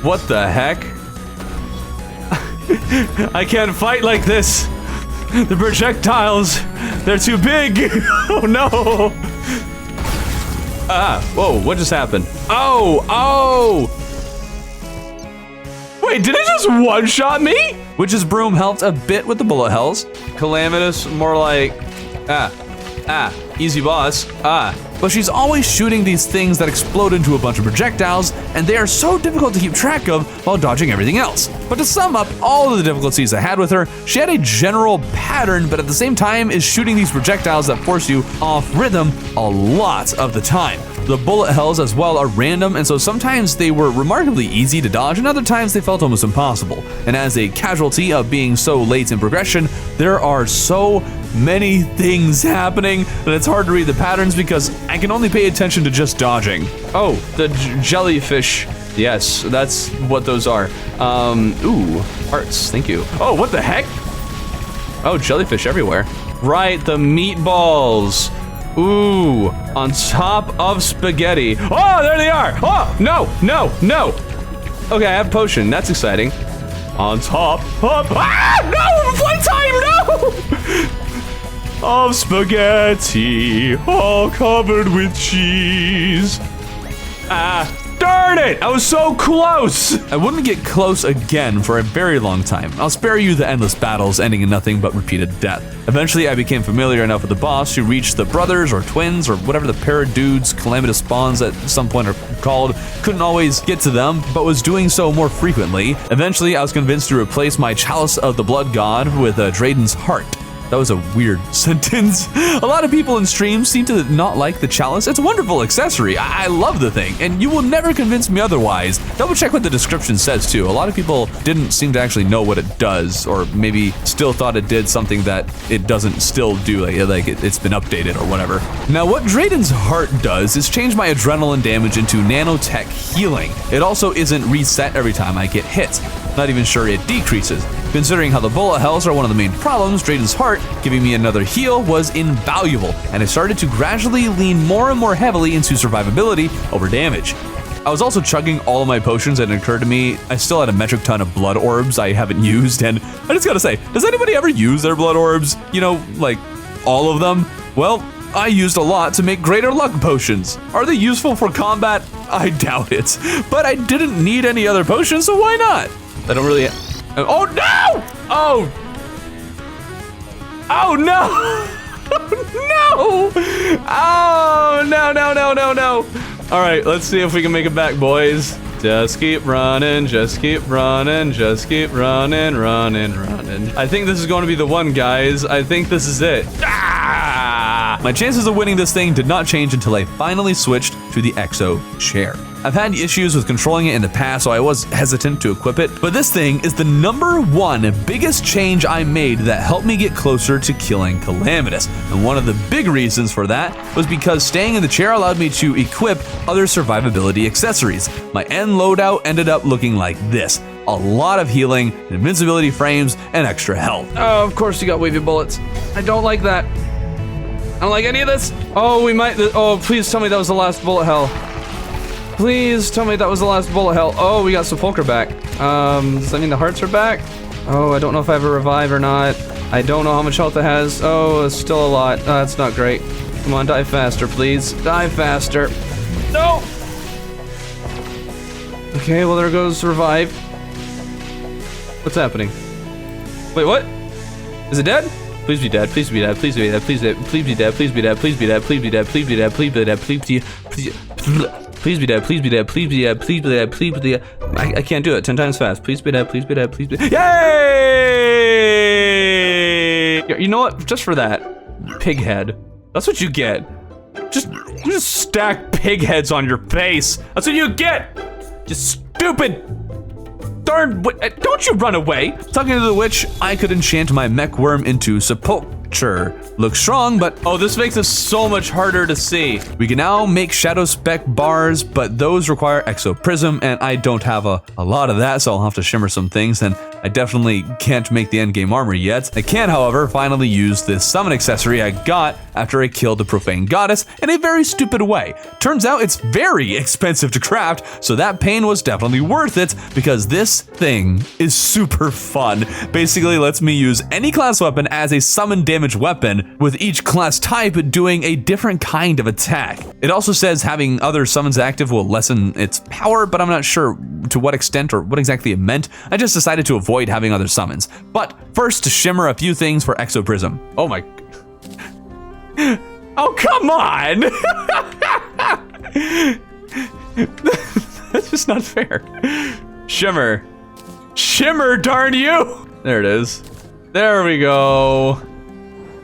What the heck? I can't fight like this. The projectiles, they're too big. Oh no. Whoa, what just happened? Oh! Wait, did it just one-shot me? Witch's Broom helped a bit with the bullet hells. Calamitous, more like, easy boss, But she's always shooting these things that explode into a bunch of projectiles, and they are so difficult to keep track of while dodging everything else. But to sum up all of the difficulties I had with her, she had a general pattern, but at the same time is shooting these projectiles that force you off rhythm a lot of the time. The bullet hells as well are random, and so sometimes they were remarkably easy to dodge, and other times they felt almost impossible. And as a casualty of being so late in progression, there are so many things happening that it's hard to read the patterns because I can only pay attention to just dodging. Oh, the jellyfish. Yes, that's what those are. Ooh, hearts, thank you. Oh, what the heck? Oh, jellyfish everywhere. Right, the meatballs. Ooh, on top of spaghetti. Oh, there they are. Oh, no. Okay, I have potion. That's exciting. On top of... Ah, no, playtime, no! Of spaghetti, all covered with cheese. Ah. Darn it! I was so close! I wouldn't get close again for a very long time. I'll spare you the endless battles ending in nothing but repeated death. Eventually, I became familiar enough with the boss who reached the brothers or twins or whatever the pair of dudes calamitous spawns at some point are called. Couldn't always get to them, but was doing so more frequently. Eventually, I was convinced to replace my chalice of the blood god with Drayden's heart. That was a weird sentence. A lot of people in streams seem to not like the chalice. It's a wonderful accessory. I love the thing, and you will never convince me otherwise. Double check what the description says too. A lot of people didn't seem to actually know what it does, or maybe still thought it did something that it doesn't still do, like it's been updated or whatever. Now, what Drayden's heart does is change my adrenaline damage into nanotech healing. It also isn't reset every time I get hit. Not even sure it decreases. Considering how the bullet hells are one of the main problems, Drayden's heart giving me another heal was invaluable, and I started to gradually lean more and more heavily into survivability over damage. I was also chugging all of my potions, and it occurred to me I still had a metric ton of blood orbs I haven't used, and I just gotta say, does anybody ever use their blood orbs? You know, like all of them? Well, I used a lot to make greater luck potions. Are they useful for combat? I doubt it. But I didn't need any other potions, so why not? I don't really... Oh no! Oh! Oh no! No! Oh no! All right, let's see if we can make it back, boys. Just keep running, just keep running, just keep running. I think this is going to be the one, guys. I think this is it. Ah! My chances of winning this thing did not change until I finally switched to the Exo chair. I've had issues with controlling it in the past, so I was hesitant to equip it, but this thing is the #1 biggest change I made that helped me get closer to killing Calamitous. And one of the big reasons for that was because staying in the chair allowed me to equip other survivability accessories. My end loadout ended up looking like this. A lot of healing, invincibility frames, and extra health. Oh, of course you got wavy bullets. I don't like that. I don't like any of this. Oh, we might... Oh, please tell me that was the last bullet hell. Please tell me that was the last bullet hell. Oh, we got Sepulchre back. Does that mean the hearts are back? Oh, I don't know if I have a revive or not. I don't know how much health it has. Oh, it's still a lot. That's not great. Come on, die faster, please. Die faster. No! Okay, well, there goes revive. What's happening? Wait, what? Is it dead? Please be dead. Please be dead. Please be dead. Please be dead. Please be dead. Please be dead. Please be dead. Please be dead. Please be dead. Please be dead. Please be dead. Please be dead, please be dead, please be dead, please be dead, please be dead. I can't do it 10 times fast. Please be dead, please be dead, please be dead. Yay! You know what? Just for that, pig head. That's what you get. Just stack pig heads on your face. That's what you get. Just stupid. Darn, don't you run away. Talking to the witch, I could enchant my mech worm into sepulchre. Looks strong, but oh, this makes it so much harder to see. We can now make shadow spec bars, but those require exo prism, and I don't have a lot of that, so I'll have to shimmer some things, and I definitely can't make the endgame armor yet. I can, however, finally use this summon accessory I got after I killed the profane goddess in a very stupid way. Turns out it's very expensive to craft, so that pain was definitely worth it because this thing is super fun. Basically lets me use any class weapon as a summon damage weapon, with each class type doing a different kind of attack. It also says having other summons active will lessen its power, but I'm not sure to what extent or what exactly it meant. I just decided to avoid having other summons. But first, to shimmer a few things for Exo Prism. Oh my... Oh, come on! That's just not fair. Shimmer. Shimmer, darn you! There it is. There we go.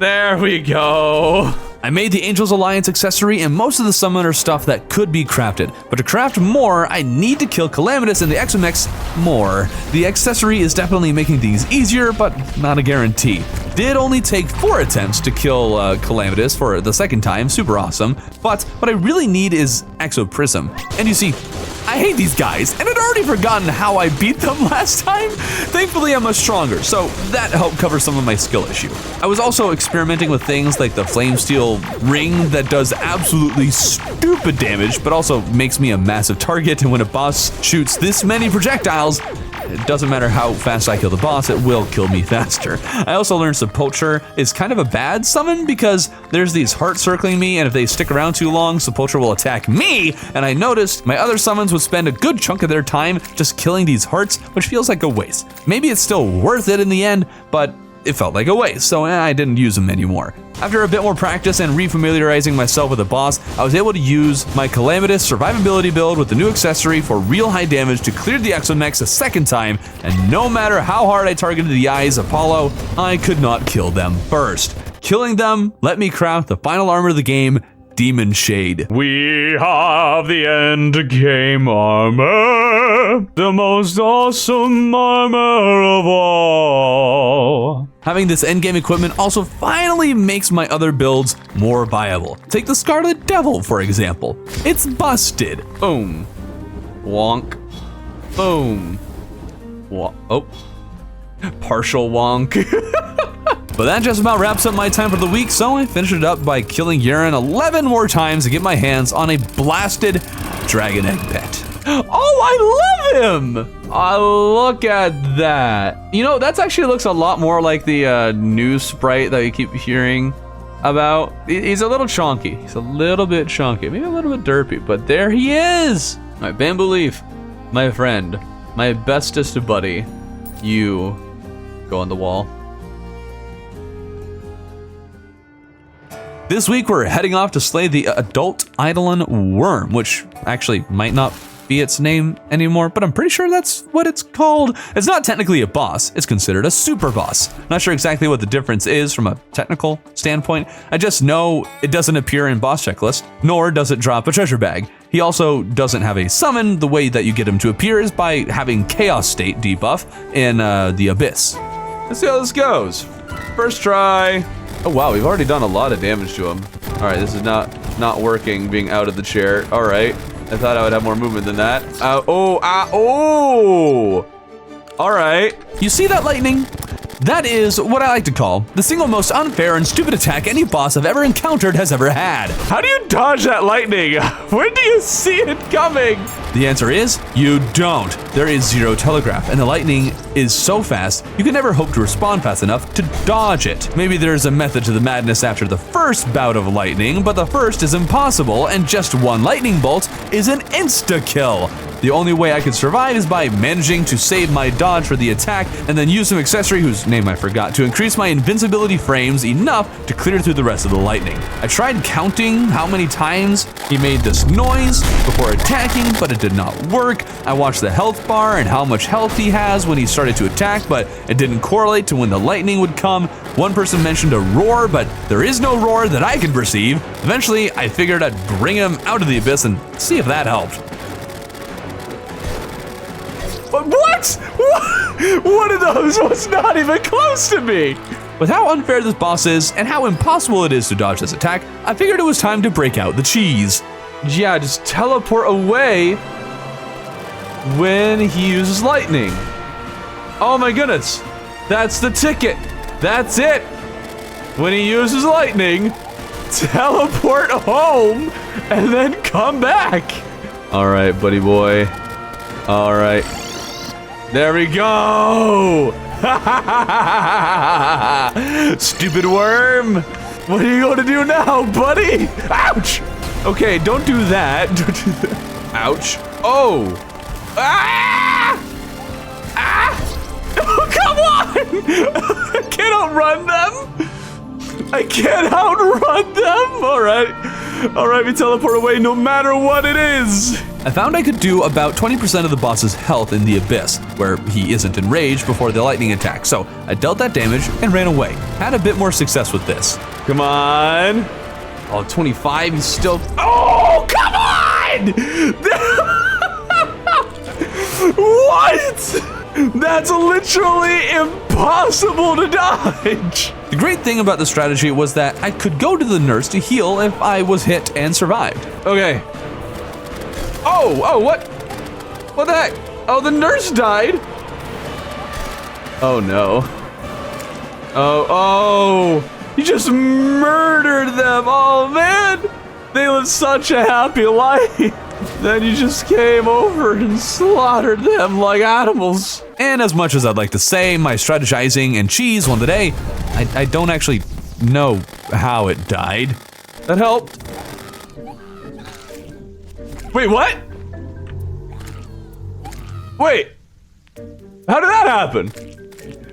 There we go. I made the Angels Alliance accessory and most of the summoner stuff that could be crafted, but to craft more, I need to kill Calamitus and the Exomex more. The accessory is definitely making things easier, but not a guarantee. Did only take 4 attempts to kill Calamitus for the second time, super awesome, but what I really need is Exoprism. And you see, I hate these guys, and I'd already forgotten how I beat them last time. Thankfully, I'm much stronger, so that helped cover some of my skill issue. I was also experimenting with things like the Flame Steel ring that does absolutely stupid damage, but also makes me a massive target, and when a boss shoots this many projectiles, it doesn't matter how fast I kill the boss, it will kill me faster. I also learned Sepulture is kind of a bad summon because there's these hearts circling me, and if they stick around too long, Sepulture will attack me, and I noticed my other summons would spend a good chunk of their time just killing these hearts, which feels like a waste. Maybe it's still worth it in the end, but it felt like a waste, so I didn't use them anymore. After a bit more practice and refamiliarizing myself with the boss, I was able to use my Calamitous survivability build with the new accessory for real high damage to clear the Exomex a second time, and no matter how hard I targeted the eyes of Apollo, I could not kill them first. Killing them let me craft the final armor of the game, Demon Shade. We have the end game armor, the most awesome armor of all. Having this endgame equipment also finally makes my other builds more viable. Take the Scarlet Devil, for example. It's busted. Boom. Wonk. Boom. Oh. Partial wonk. But that just about wraps up my time for the week, so I finished it up by killing Urine 11 more times to get my hands on a blasted Dragon Egg Pet. Oh, I love him! Look at that. You know, that actually looks a lot more like the new sprite that you keep hearing about. He's a little chunky. He's a little bit chunky, maybe a little bit derpy, but there he is! My Bamboo Leaf, my friend, my bestest buddy. You go on the wall. This week we're heading off to slay the adult Eidolon worm, which actually might not be its name anymore, but I'm pretty sure that's what it's called. It's not technically a boss, it's considered a super boss. Not sure exactly what the difference is from a technical standpoint. I just know it doesn't appear in boss checklist, nor does it drop a treasure bag. He also doesn't have a summon. The way that you get him to appear is by having Chaos State debuff in the Abyss. Let's see how this goes. First try. Oh wow, we've already done a lot of damage to him. All right, this is not working, being out of the chair. All right, I thought I would have more movement than that. Oh! All right. You see that lightning? That is what I like to call the single most unfair and stupid attack any boss I've ever encountered has ever had. How do you dodge that lightning? When do you see it coming? The answer is, you don't. There is zero telegraph, and the lightning is so fast, you can never hope to respond fast enough to dodge it. Maybe there's a method to the madness after the first bout of lightning, but the first is impossible, and just one lightning bolt is an insta-kill. The only way I could survive is by managing to save my dodge for the attack and then use some accessory whose name I forgot to increase my invincibility frames enough to clear through the rest of the lightning. I tried counting how many times he made this noise before attacking, but it did not work. I watched the health bar and how much health he has when he started to attack, but it didn't correlate to when the lightning would come. One person mentioned a roar, but there is no roar that I could perceive. Eventually, I figured I'd bring him out of the abyss and see if that helped. What? One of those was not even close to me. With how unfair this boss is and how impossible it is to dodge this attack, I figured it was time to break out the cheese. Yeah, just teleport away when he uses lightning. Oh my goodness. That's the ticket. That's it. When he uses lightning, teleport home and then come back. All right, buddy boy. All right. There we go! Stupid worm! What are you going to do now, buddy? Ouch! Okay, don't do that. Don't do that. Ouch. Oh! Ah! Ah! Oh, come on! I can't outrun them! I can't outrun them! Alright, we teleport away no matter what it is! I found I could do about 20% of the boss's health in the Abyss, where he isn't enraged before the lightning attack, so I dealt that damage and ran away. Had a bit more success with this. Come on! Oh, 25, he's still... Oh, come on! What? That's literally impossible to dodge. The great thing about the strategy was that I could go to the nurse to heal if I was hit and survived. Okay. Oh, what? What the heck? Oh, the nurse died. Oh no. Oh, you just murdered them. Oh man, they lived such a happy life. Then you just came over and slaughtered them like animals. And as much as I'd like to say my strategizing and cheese won the day, I don't actually know how it died. That helped. Wait, what? Wait, how did that happen?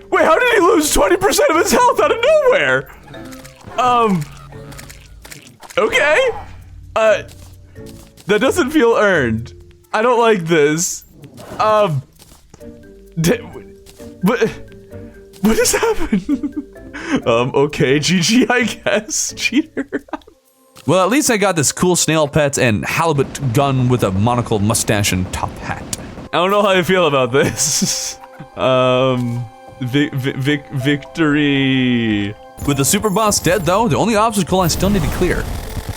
Wait, how did he lose 20% of his health out of nowhere? Okay. That doesn't feel earned. I don't like this. What just happened? Okay, GG, I guess. Cheater. Well, at least I got this cool snail pet and halibut gun with a monocle mustache and top hat. I don't know how I feel about this. Victory. With the super boss dead though, the only obstacle I still need to clear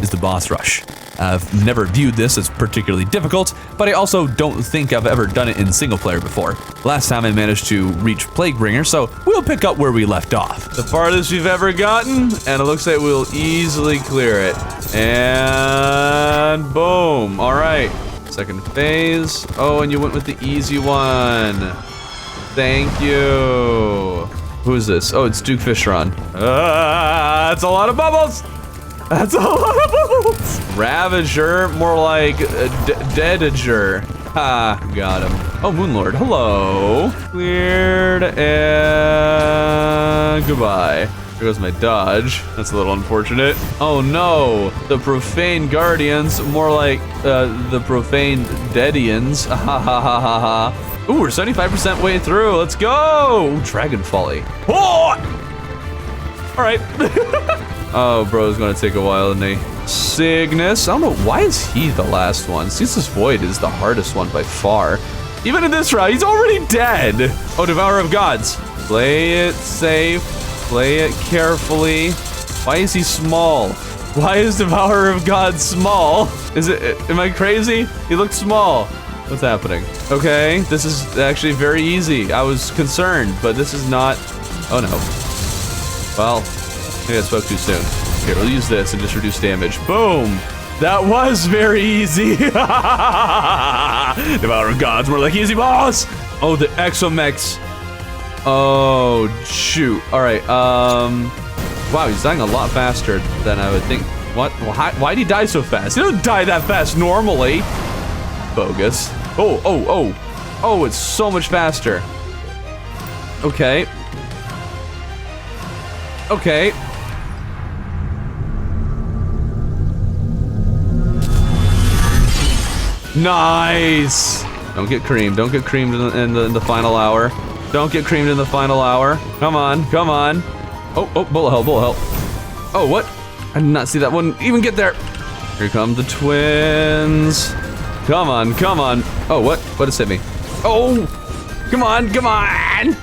is the boss rush. I've never viewed this as particularly difficult, but I also don't think I've ever done it in single player before. Last time I managed to reach Plaguebringer, so we'll pick up where we left off. The farthest we've ever gotten, and it looks like we'll easily clear it. And boom, all right. Second phase. Oh, and you went with the easy one. Thank you. Who is this? Oh, it's Duke Fishron. That's a lot of bubbles. That's a lot of bubbles. Ravager, more like Deadager. Ha, got him. Oh, Moonlord, hello. Cleared and goodbye. There goes my dodge. That's a little unfortunate. Oh no, the Profane Guardians, more like the Profane Deadians. Ha ha ha ha ha. Ooh, we're 75% way through. Let's go. Ooh, Dragon Folly. Oh! All right. Oh, bro, it's gonna take a while, isn't he? Cygnus. I don't know, why is he the last one? Ceaseless Void is the hardest one by far. Even in this round, he's already dead. Oh, Devourer of Gods. Play it safe. Play it carefully. Why is he small? Why is Devourer of Gods small? Is it, am I crazy? He looks small. What's happening? Okay, this is actually very easy. I was concerned, but this is not, oh no. Well, maybe I spoke too soon. Here, we'll use this and just reduce damage. Boom! That was very easy. Devourer of Gods, more like easy boss. Oh, the Exomex. Oh, shoot. All right, wow, he's dying a lot faster than I would think. What? Why'd he die so fast? He doesn't die that fast normally. Bogus. Oh, it's so much faster. Okay. Okay. Nice. Don't get creamed. Don't get creamed in the final hour. Don't get creamed in the final hour. Come on, come on. Oh, bullet hell, bullet hell. Oh, what? I did not see that one even get there. Here come the twins. Come on, come on. Oh, what? What has hit me? Oh, come on, come on.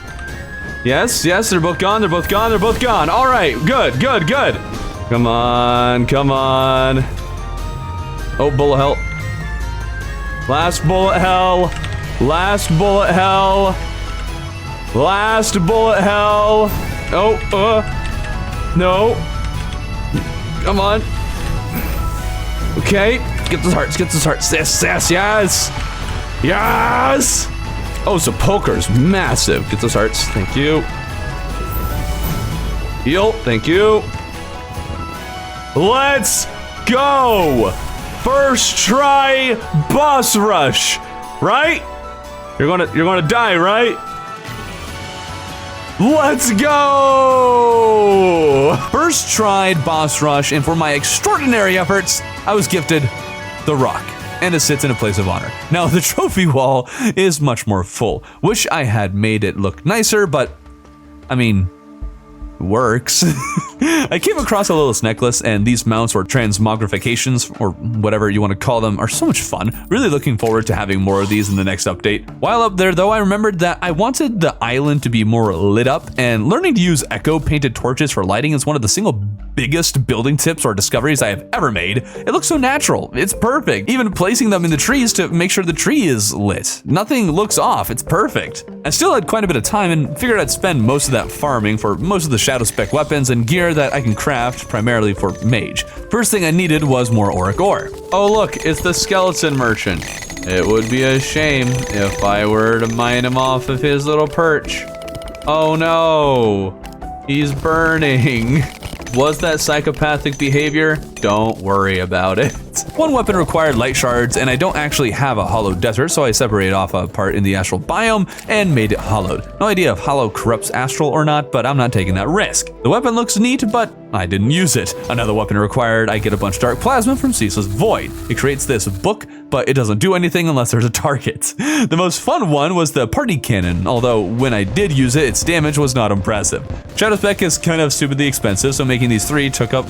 Yes, yes, they're both gone, they're both gone, they're both gone. All right, good, good, good. Come on, come on. Oh, bullet hell. Last bullet hell. Last bullet hell. Last bullet hell. Oh, no. Come on. Okay, get those hearts, get those hearts. Yes, yes, yes. Yes. Oh, so poker's massive. Get those hearts. Thank you. Heal. Thank you. Let's go. First try boss rush. Right? You're gonna die, right? Let's go! First tried boss rush, and for my extraordinary efforts, I was gifted the rock, and it sits in a place of honor. Now, the trophy wall is much more full. Wish I had made it look nicer, but, I mean, works. I came across a little necklace, and these mounts or transmogrifications, or whatever you want to call them, are so much fun. Really looking forward to having more of these in the next update. While up there though, I remembered that I wanted the island to be more lit up, and learning to use echo painted torches for lighting is one of the single biggest building tips or discoveries I have ever made. It looks so natural, it's perfect. Even placing them in the trees to make sure the tree is lit. Nothing looks off, it's perfect. I still had quite a bit of time and figured I'd spend most of that farming for most of the shadow spec weapons and gear that I can craft primarily for mage. First thing I needed was more auric ore. Oh look, it's the skeleton merchant. It would be a shame if I were to mine him off of his little perch. Oh no, he's burning. Was that psychopathic behavior? Don't worry about it. One weapon required light shards, and I don't actually have a hollow desert, so I separated off a part in the astral biome and made it hollowed. No idea if hollow corrupts astral or not, but I'm not taking that risk. The weapon looks neat, but I didn't use it. Another weapon required, I get a bunch of dark plasma from Ceaseless Void. It creates this book, but it doesn't do anything unless there's a target. The most fun one was the party cannon, although when I did use it, its damage was not impressive. Shadow Spec is kind of stupidly expensive, so making these 3 took up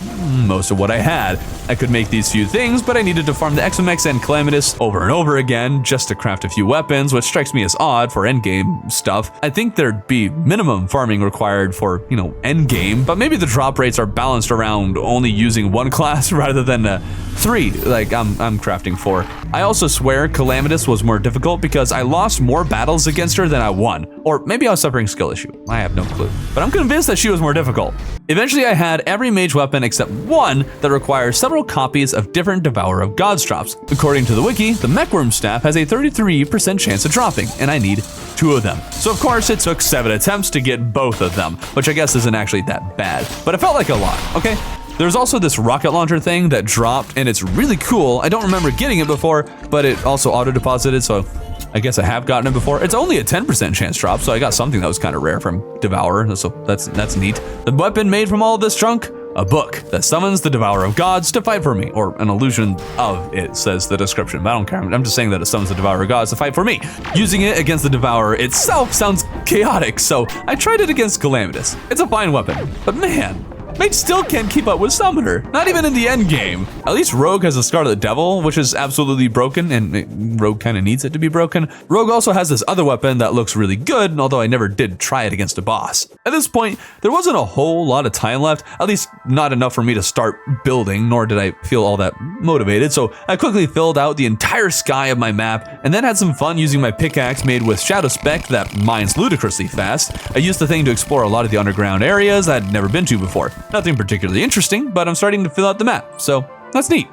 most of what I had. I could make these few things, but I needed to farm the Exomex and Calamitous over and over again just to craft a few weapons, which strikes me as odd for endgame stuff. I think there'd be minimum farming required for, endgame, but maybe the drop rates are balanced around only using 1 class rather than 3, like I'm crafting 4. I also swear Calamitous was more difficult because I lost more battles against her than I won. Or maybe I was suffering skill issue. I have no clue. But I'm convinced that she was more difficult. Eventually I had every mage weapon except one that requires several copies of different Devourer of Gods drops. According to the wiki, the Mechworm staff has a 33% chance of dropping, and I need 2 of them. So of course it took 7 attempts to get both of them, which I guess isn't actually that bad, but it felt like a lot, okay? There's also this rocket launcher thing that dropped, and it's really cool. I don't remember getting it before, but it also auto-deposited, so I guess I have gotten it before. It's only a 10% chance drop, so I got something that was kind of rare from Devourer, so that's neat. The weapon made from all of this junk? A book that summons the Devourer of Gods to fight for me, or an illusion of it, says the description, but I don't care. I'm just saying that it summons the Devourer of Gods to fight for me. Using it against the Devourer itself sounds chaotic, so I tried it against Calamitous. It's a fine weapon, but man, mage still can't keep up with Summoner, not even in the end game. At least Rogue has a Scarlet Devil, which is absolutely broken, and Rogue kind of needs it to be broken. Rogue also has this other weapon that looks really good, although I never did try it against a boss. At this point, there wasn't a whole lot of time left, at least not enough for me to start building, nor did I feel all that motivated, so I quickly filled out the entire sky of my map, and then had some fun using my pickaxe made with Shadow Spec that mines ludicrously fast. I used the thing to explore a lot of the underground areas I'd never been to before. Nothing particularly interesting, but I'm starting to fill out the map, so that's neat.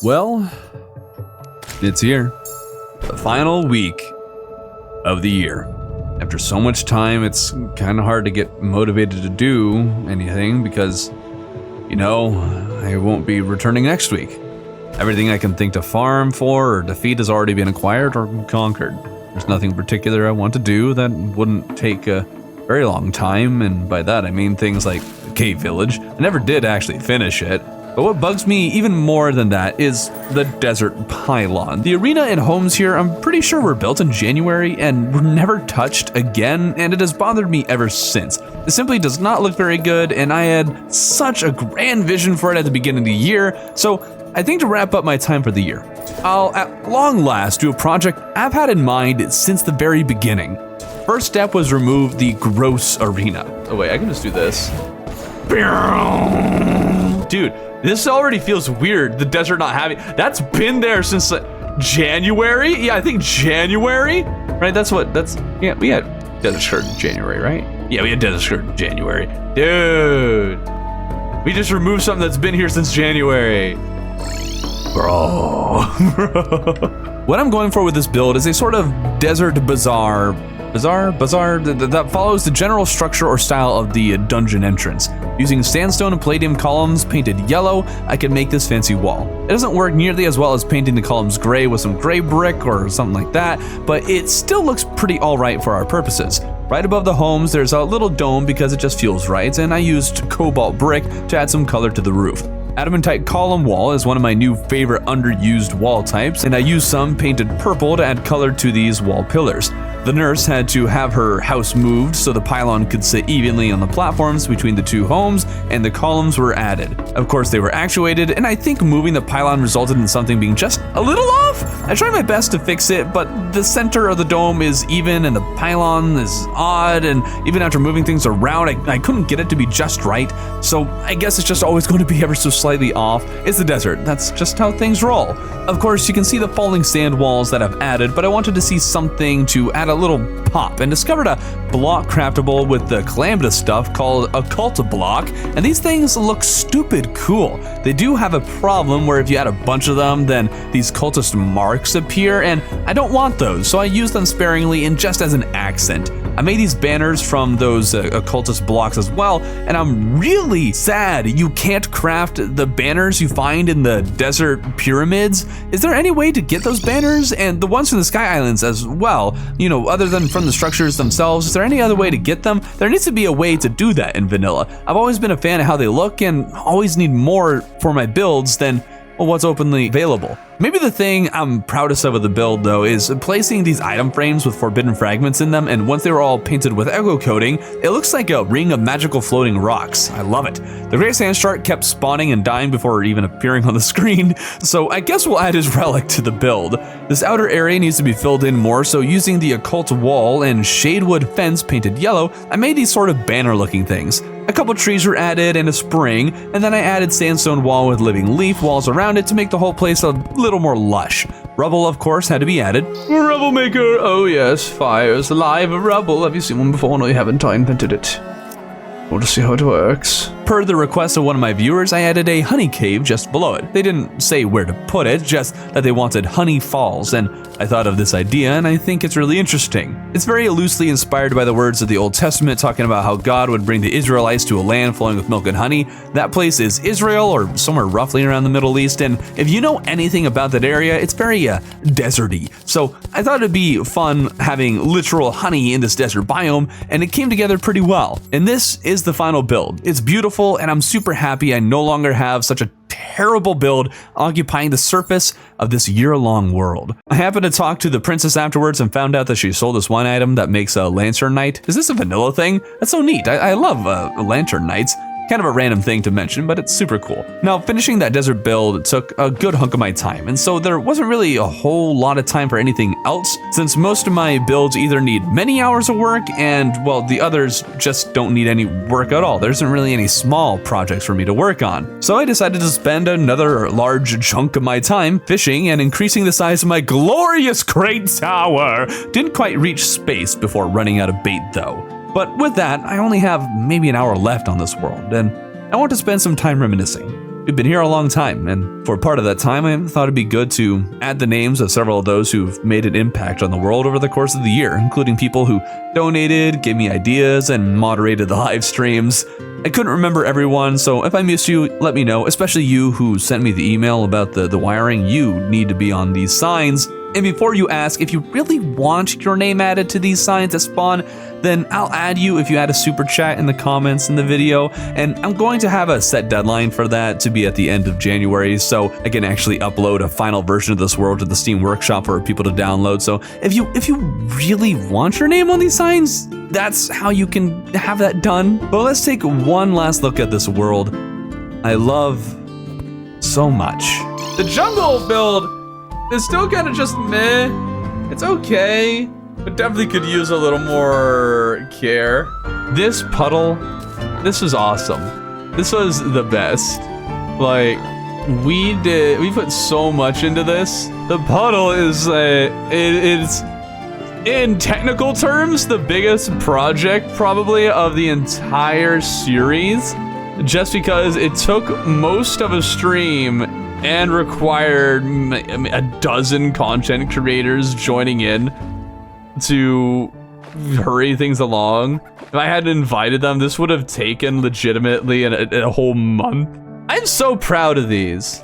Well, it's here. The final week of the year. After so much time, it's kind of hard to get motivated to do anything because, I won't be returning next week. Everything I can think to farm for or defeat has already been acquired or conquered. There's nothing particular I want to do that wouldn't take a very long time, and by that I mean things like the cave village. I never did actually finish it, but what bugs me even more than that is the desert pylon. The arena and homes here I'm pretty sure were built in January and were never touched again, and it has bothered me ever since. It simply does not look very good, and I had such a grand vision for it at the beginning of the year, so I think to wrap up my time for the year, I'll at long last do a project I've had in mind since the very beginning. First step was remove the gross arena. Oh wait, I can just do this. Dude, this already feels weird, the desert not having, that's been there since January? Yeah, I think January, right? Yeah, we had Desert Skirt in January, right? Yeah, we had Desert Skirt in January. Dude, we just removed something that's been here since January. Bro. What I'm going for with this build is a sort of desert bazaar that follows the general structure or style of the dungeon entrance. Using sandstone and palladium columns painted yellow, I can make this fancy wall. It doesn't work nearly as well as painting the columns gray with some gray brick or something like that, but it still looks pretty alright for our purposes. Right above the homes, there's a little dome because it just feels right, and I used cobalt brick to add some color to the roof. Adamantite column wall is one of my new favorite underused wall types, and I used some painted purple to add color to these wall pillars. The nurse had to have her house moved so the pylon could sit evenly on the platforms between the two homes, and the columns were added. Of course, they were actuated, and I think moving the pylon resulted in something being just a little off. I tried my best to fix it, but the center of the dome is even and the pylon is odd, and even after moving things around, I couldn't get it to be just right. So I guess it's just always going to be ever so slightly off. It's the desert. That's just how things roll. Of course, you can see the falling sand walls that I've added, but I wanted to see something to add a little pop and discovered a block craftable with the Calamity stuff called a cult block, and these things look stupid cool. They do have a problem where if you add a bunch of them, then these cultist marks appear, and I don't want those, so I use them sparingly and just as an accent. I made these banners from those occultist blocks as well, and I'm really sad you can't craft the banners you find in the desert pyramids. Is there any way to get those banners? And the ones from the Sky Islands as well, you know, other than from the structures themselves, is there any other way to get them? There needs to be a way to do that in vanilla. I've always been a fan of how they look and always need more for my builds than what's openly available. Maybe the thing I'm proudest of the build though is placing these item frames with forbidden fragments in them, and once they were all painted with echo coating, it looks like a ring of magical floating rocks. I love it. The Great Sand Shark kept spawning and dying before even appearing on the screen, so I guess we'll add his relic to the build. This outer area needs to be filled in more, so using the occult wall and shadewood fence painted yellow, I made these sort of banner looking things. A couple trees were added and a spring, and then I added sandstone wall with living leaf walls around it to make the whole place a little more lush. Rubble, of course, had to be added. Rubble maker, oh yes, fires alive rubble. Have you seen one before? No, you haven't. I invented it. Want to see how it works? Per the request of one of my viewers, I added a honey cave just below it. They didn't say where to put it, just that they wanted honey falls, and I thought of this idea, and I think it's really interesting. It's very loosely inspired by the words of the Old Testament talking about how God would bring the Israelites to a land flowing with milk and honey. That place is Israel, or somewhere roughly around the Middle East, and if you know anything about that area, it's very deserty. So I thought it'd be fun having literal honey in this desert biome, and it came together pretty well. And this is the final build. It's beautiful, and I'm super happy I no longer have such a terrible build occupying the surface of this year-long world. I happened to talk to the princess afterwards and found out that she sold this one item that makes a lantern night. Is this a vanilla thing? That's so neat. I love lantern nights. Kind of a random thing to mention, but it's super cool. Now, finishing that desert build took a good hunk of my time, and so there wasn't really a whole lot of time for anything else, since most of my builds either need many hours of work and, well, the others just don't need any work at all. There isn't really any small projects for me to work on. So I decided to spend another large chunk of my time fishing and increasing the size of my glorious crate tower. Didn't quite reach space before running out of bait though. But with that, I only have maybe an hour left on this world, and I want to spend some time reminiscing. We've been here a long time, and for part of that time, I thought it'd be good to add the names of several of those who've made an impact on the world over the course of the year, including people who donated, gave me ideas, and moderated the live streams. I couldn't remember everyone, so if I missed you, let me know, especially you who sent me the email about the wiring. You need to be on these signs. And before you ask, if you really want your name added to these signs that spawn, then I'll add you if you add a super chat in the comments in the video, and I'm going to have a set deadline for that to be at the end of January, so I can actually upload a final version of this world to the Steam Workshop for people to download. So if you really want your name on these signs, that's how you can have that done. But let's take one last look at this world I love so much. The jungle build is still kind of just meh. It's okay, but definitely could use a little more care. This puddle, this is awesome. This was the best. Like, we put so much into this. The puddle is it's in technical terms the biggest project probably of the entire series, just because it took most of a stream and required a dozen content creators joining in to hurry things along. If I hadn't invited them, this would have taken legitimately a whole month. I'm so proud of these.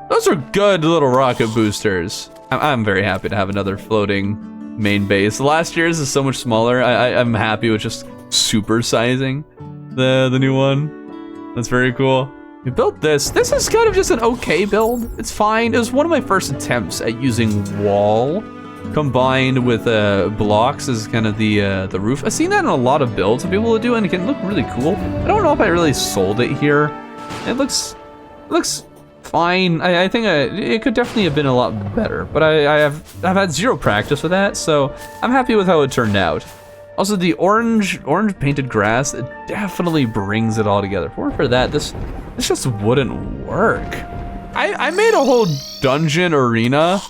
Those are good little rocket boosters. I'm very happy to have another floating main base. Last year's is so much smaller. I'm happy with just supersizing the new one. That's very cool. We built this. This is kind of just an okay build. It's fine. It was one of my first attempts at using wall. combined with blocks as kind of the roof. I've seen that in a lot of builds that people will do, and it can look really cool. I don't know if I really sold it here. It looks fine. I think it could definitely have been a lot better, but I've had zero practice with that, so I'm happy with how it turned out. Also, the orange painted grass, it definitely brings it all together. For that, this just wouldn't work. I made a whole dungeon arena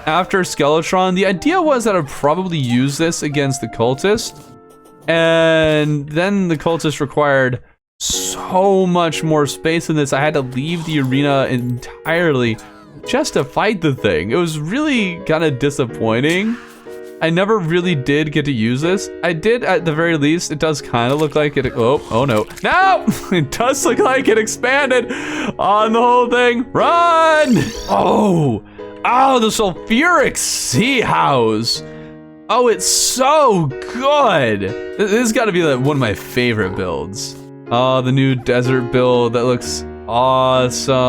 after Skeletron. The idea was that I'd probably use this against the cultist, and then the cultist required so much more space in this. I had to leave the arena entirely just to fight the thing. It was really kind of disappointing. I never really did get to use this. I did at the very least. It does kind of look like it. Oh no. No! It does look like it expanded on the whole thing. Run! Oh, the sulfuric sea house. Oh, it's so good. This has got to be like one of my favorite builds. Oh, the new desert build, that looks awesome.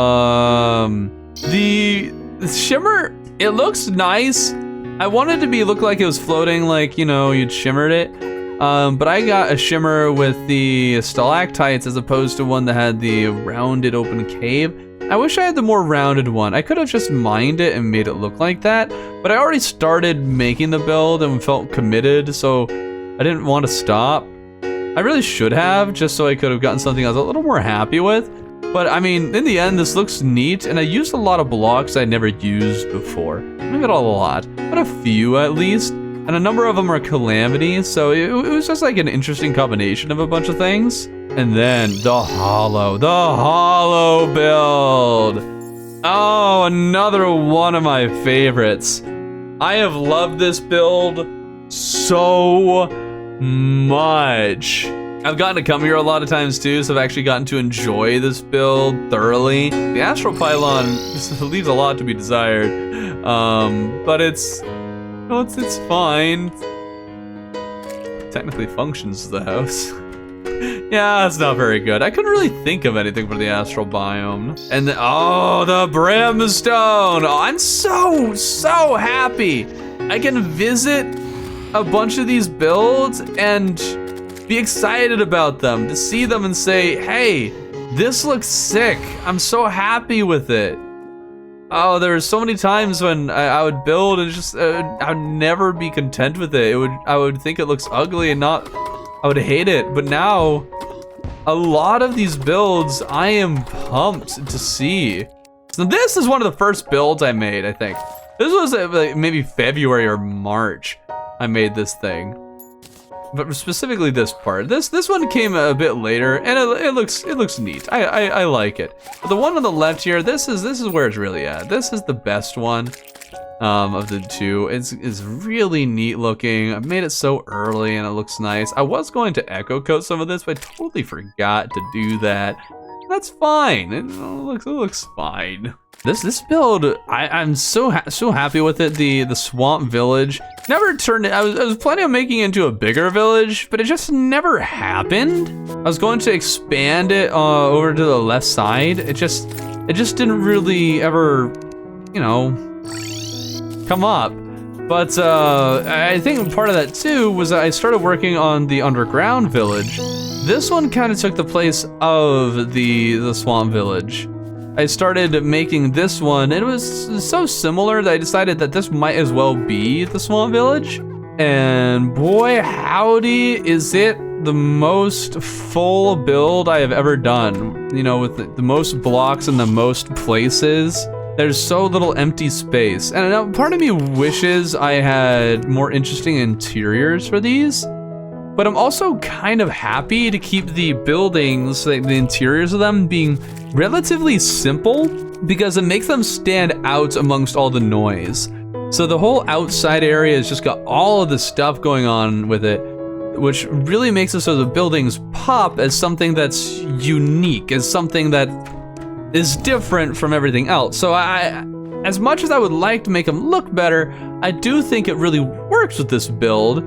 The shimmer, it looks nice. I wanted to look like it was floating, like, you know, you'd shimmered it. But I got a shimmer with the stalactites as opposed to one that had the rounded open cave. I wish I had the more rounded one. I could have just mined it and made it look like that, but I already started making the build and felt committed, so I didn't want to stop. I really should have, just so I could have gotten something I was a little more happy with. But I mean, in the end, this looks neat, and I used a lot of blocks I never used before. Maybe not a lot, but a few at least. And a number of them are Calamity, so it was just like an interesting combination of a bunch of things. And then the hollow build. Oh, another one of my favorites. I have loved this build so much. I've gotten to come here a lot of times too, so I've actually gotten to enjoy this build thoroughly. The astral pylon leaves a lot to be desired, but it's fine. Technically functions as the house. Yeah, it's not very good. I couldn't really think of anything for the astral biome. And the brimstone. Oh, I'm so happy. I can visit a bunch of these builds and be excited about them, to see them and say, hey, this looks sick. I'm so happy with it. Oh, there were so many times when I would build and just I would never be content with it. I would think it looks ugly and I would hate it. But now, a lot of these builds I am pumped to see. So this is one of the first builds I made, I think. This was like maybe February or March I made this thing. But specifically this part. This one came a bit later, and it looks neat. I like it. But the one on the left here, this is where it's really at. This is the best one of the two. It's really neat looking. I made it so early, and it looks nice. I was going to echo coat some of this, but I totally forgot to do that. That's fine. It looks fine. This build, I'm so happy with it. The swamp village never turned it. I was planning on making it into a bigger village, but it just never happened. I was going to expand it over to the left side. It just didn't really ever, you know, come up. But I think part of that too was that I started working on the underground village. This one kind of took the place of the swamp village. I started making this one, and it was so similar that I decided that this might as well be the swamp village. And boy, howdy, is it the most full build I have ever done. You know, with the most blocks in the most places. There's so little empty space. And part of me wishes I had more interesting interiors for these. But I'm also kind of happy to keep the buildings, like the interiors of them, being relatively simple because it makes them stand out amongst all the noise. So the whole outside area has just got all of the stuff going on with it, which really makes it so the buildings pop as something that's unique, as something that is different from everything else. So as much as I would like to make them look better, I do think it really works with this build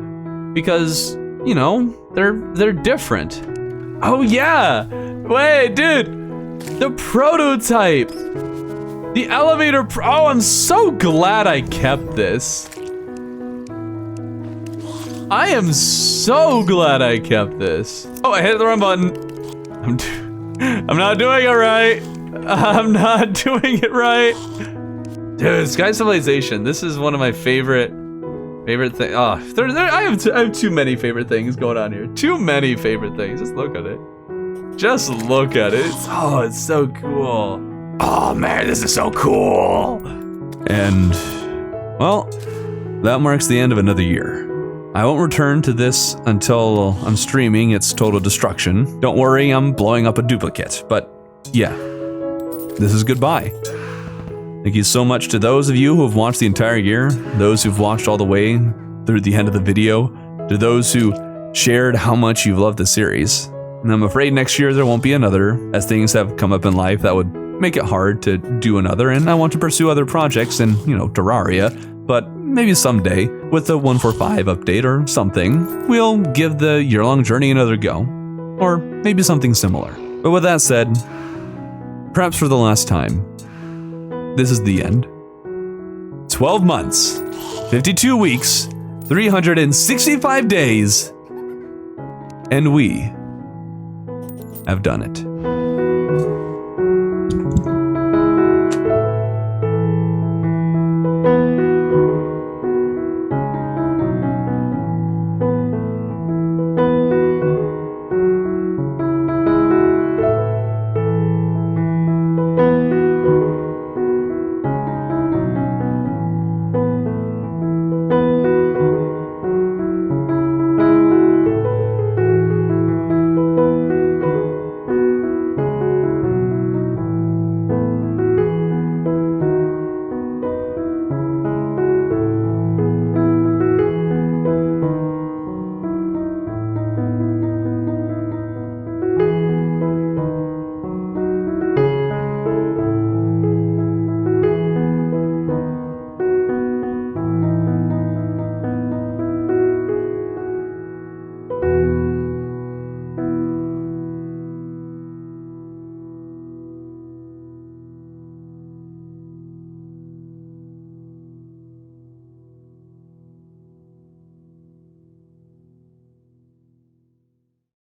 because, you know, they're different. Oh yeah, wait, dude, the prototype. The elevator. Oh, I'm so glad I kept this. I am so glad I kept this. Oh, I hit the wrong button. I'm not doing it right. I'm not doing it right. Dude, Sky Civilization. This is one of my favorite things. Oh, I have too many favorite things going on here. Too many favorite things. Just look at it. Just look at it. It's so cool. Oh man, this is so cool. And, well, that marks the end of another year. I won't return to this until I'm streaming its total destruction. Don't worry, I'm blowing up a duplicate. But yeah, this is goodbye. Thank you so much to those of you who have watched the entire year, those who've watched all the way through the end of the video, to those who shared how much you've loved the series. And I'm afraid next year there won't be another, as things have come up in life that would make it hard to do another, and I want to pursue other projects in, Terraria, but maybe someday, with the 145 update or something, we'll give the year-long journey another go. Or maybe something similar. But with that said, perhaps for the last time, this is the end. 12 months, 52 weeks, 365 days, and we have done it.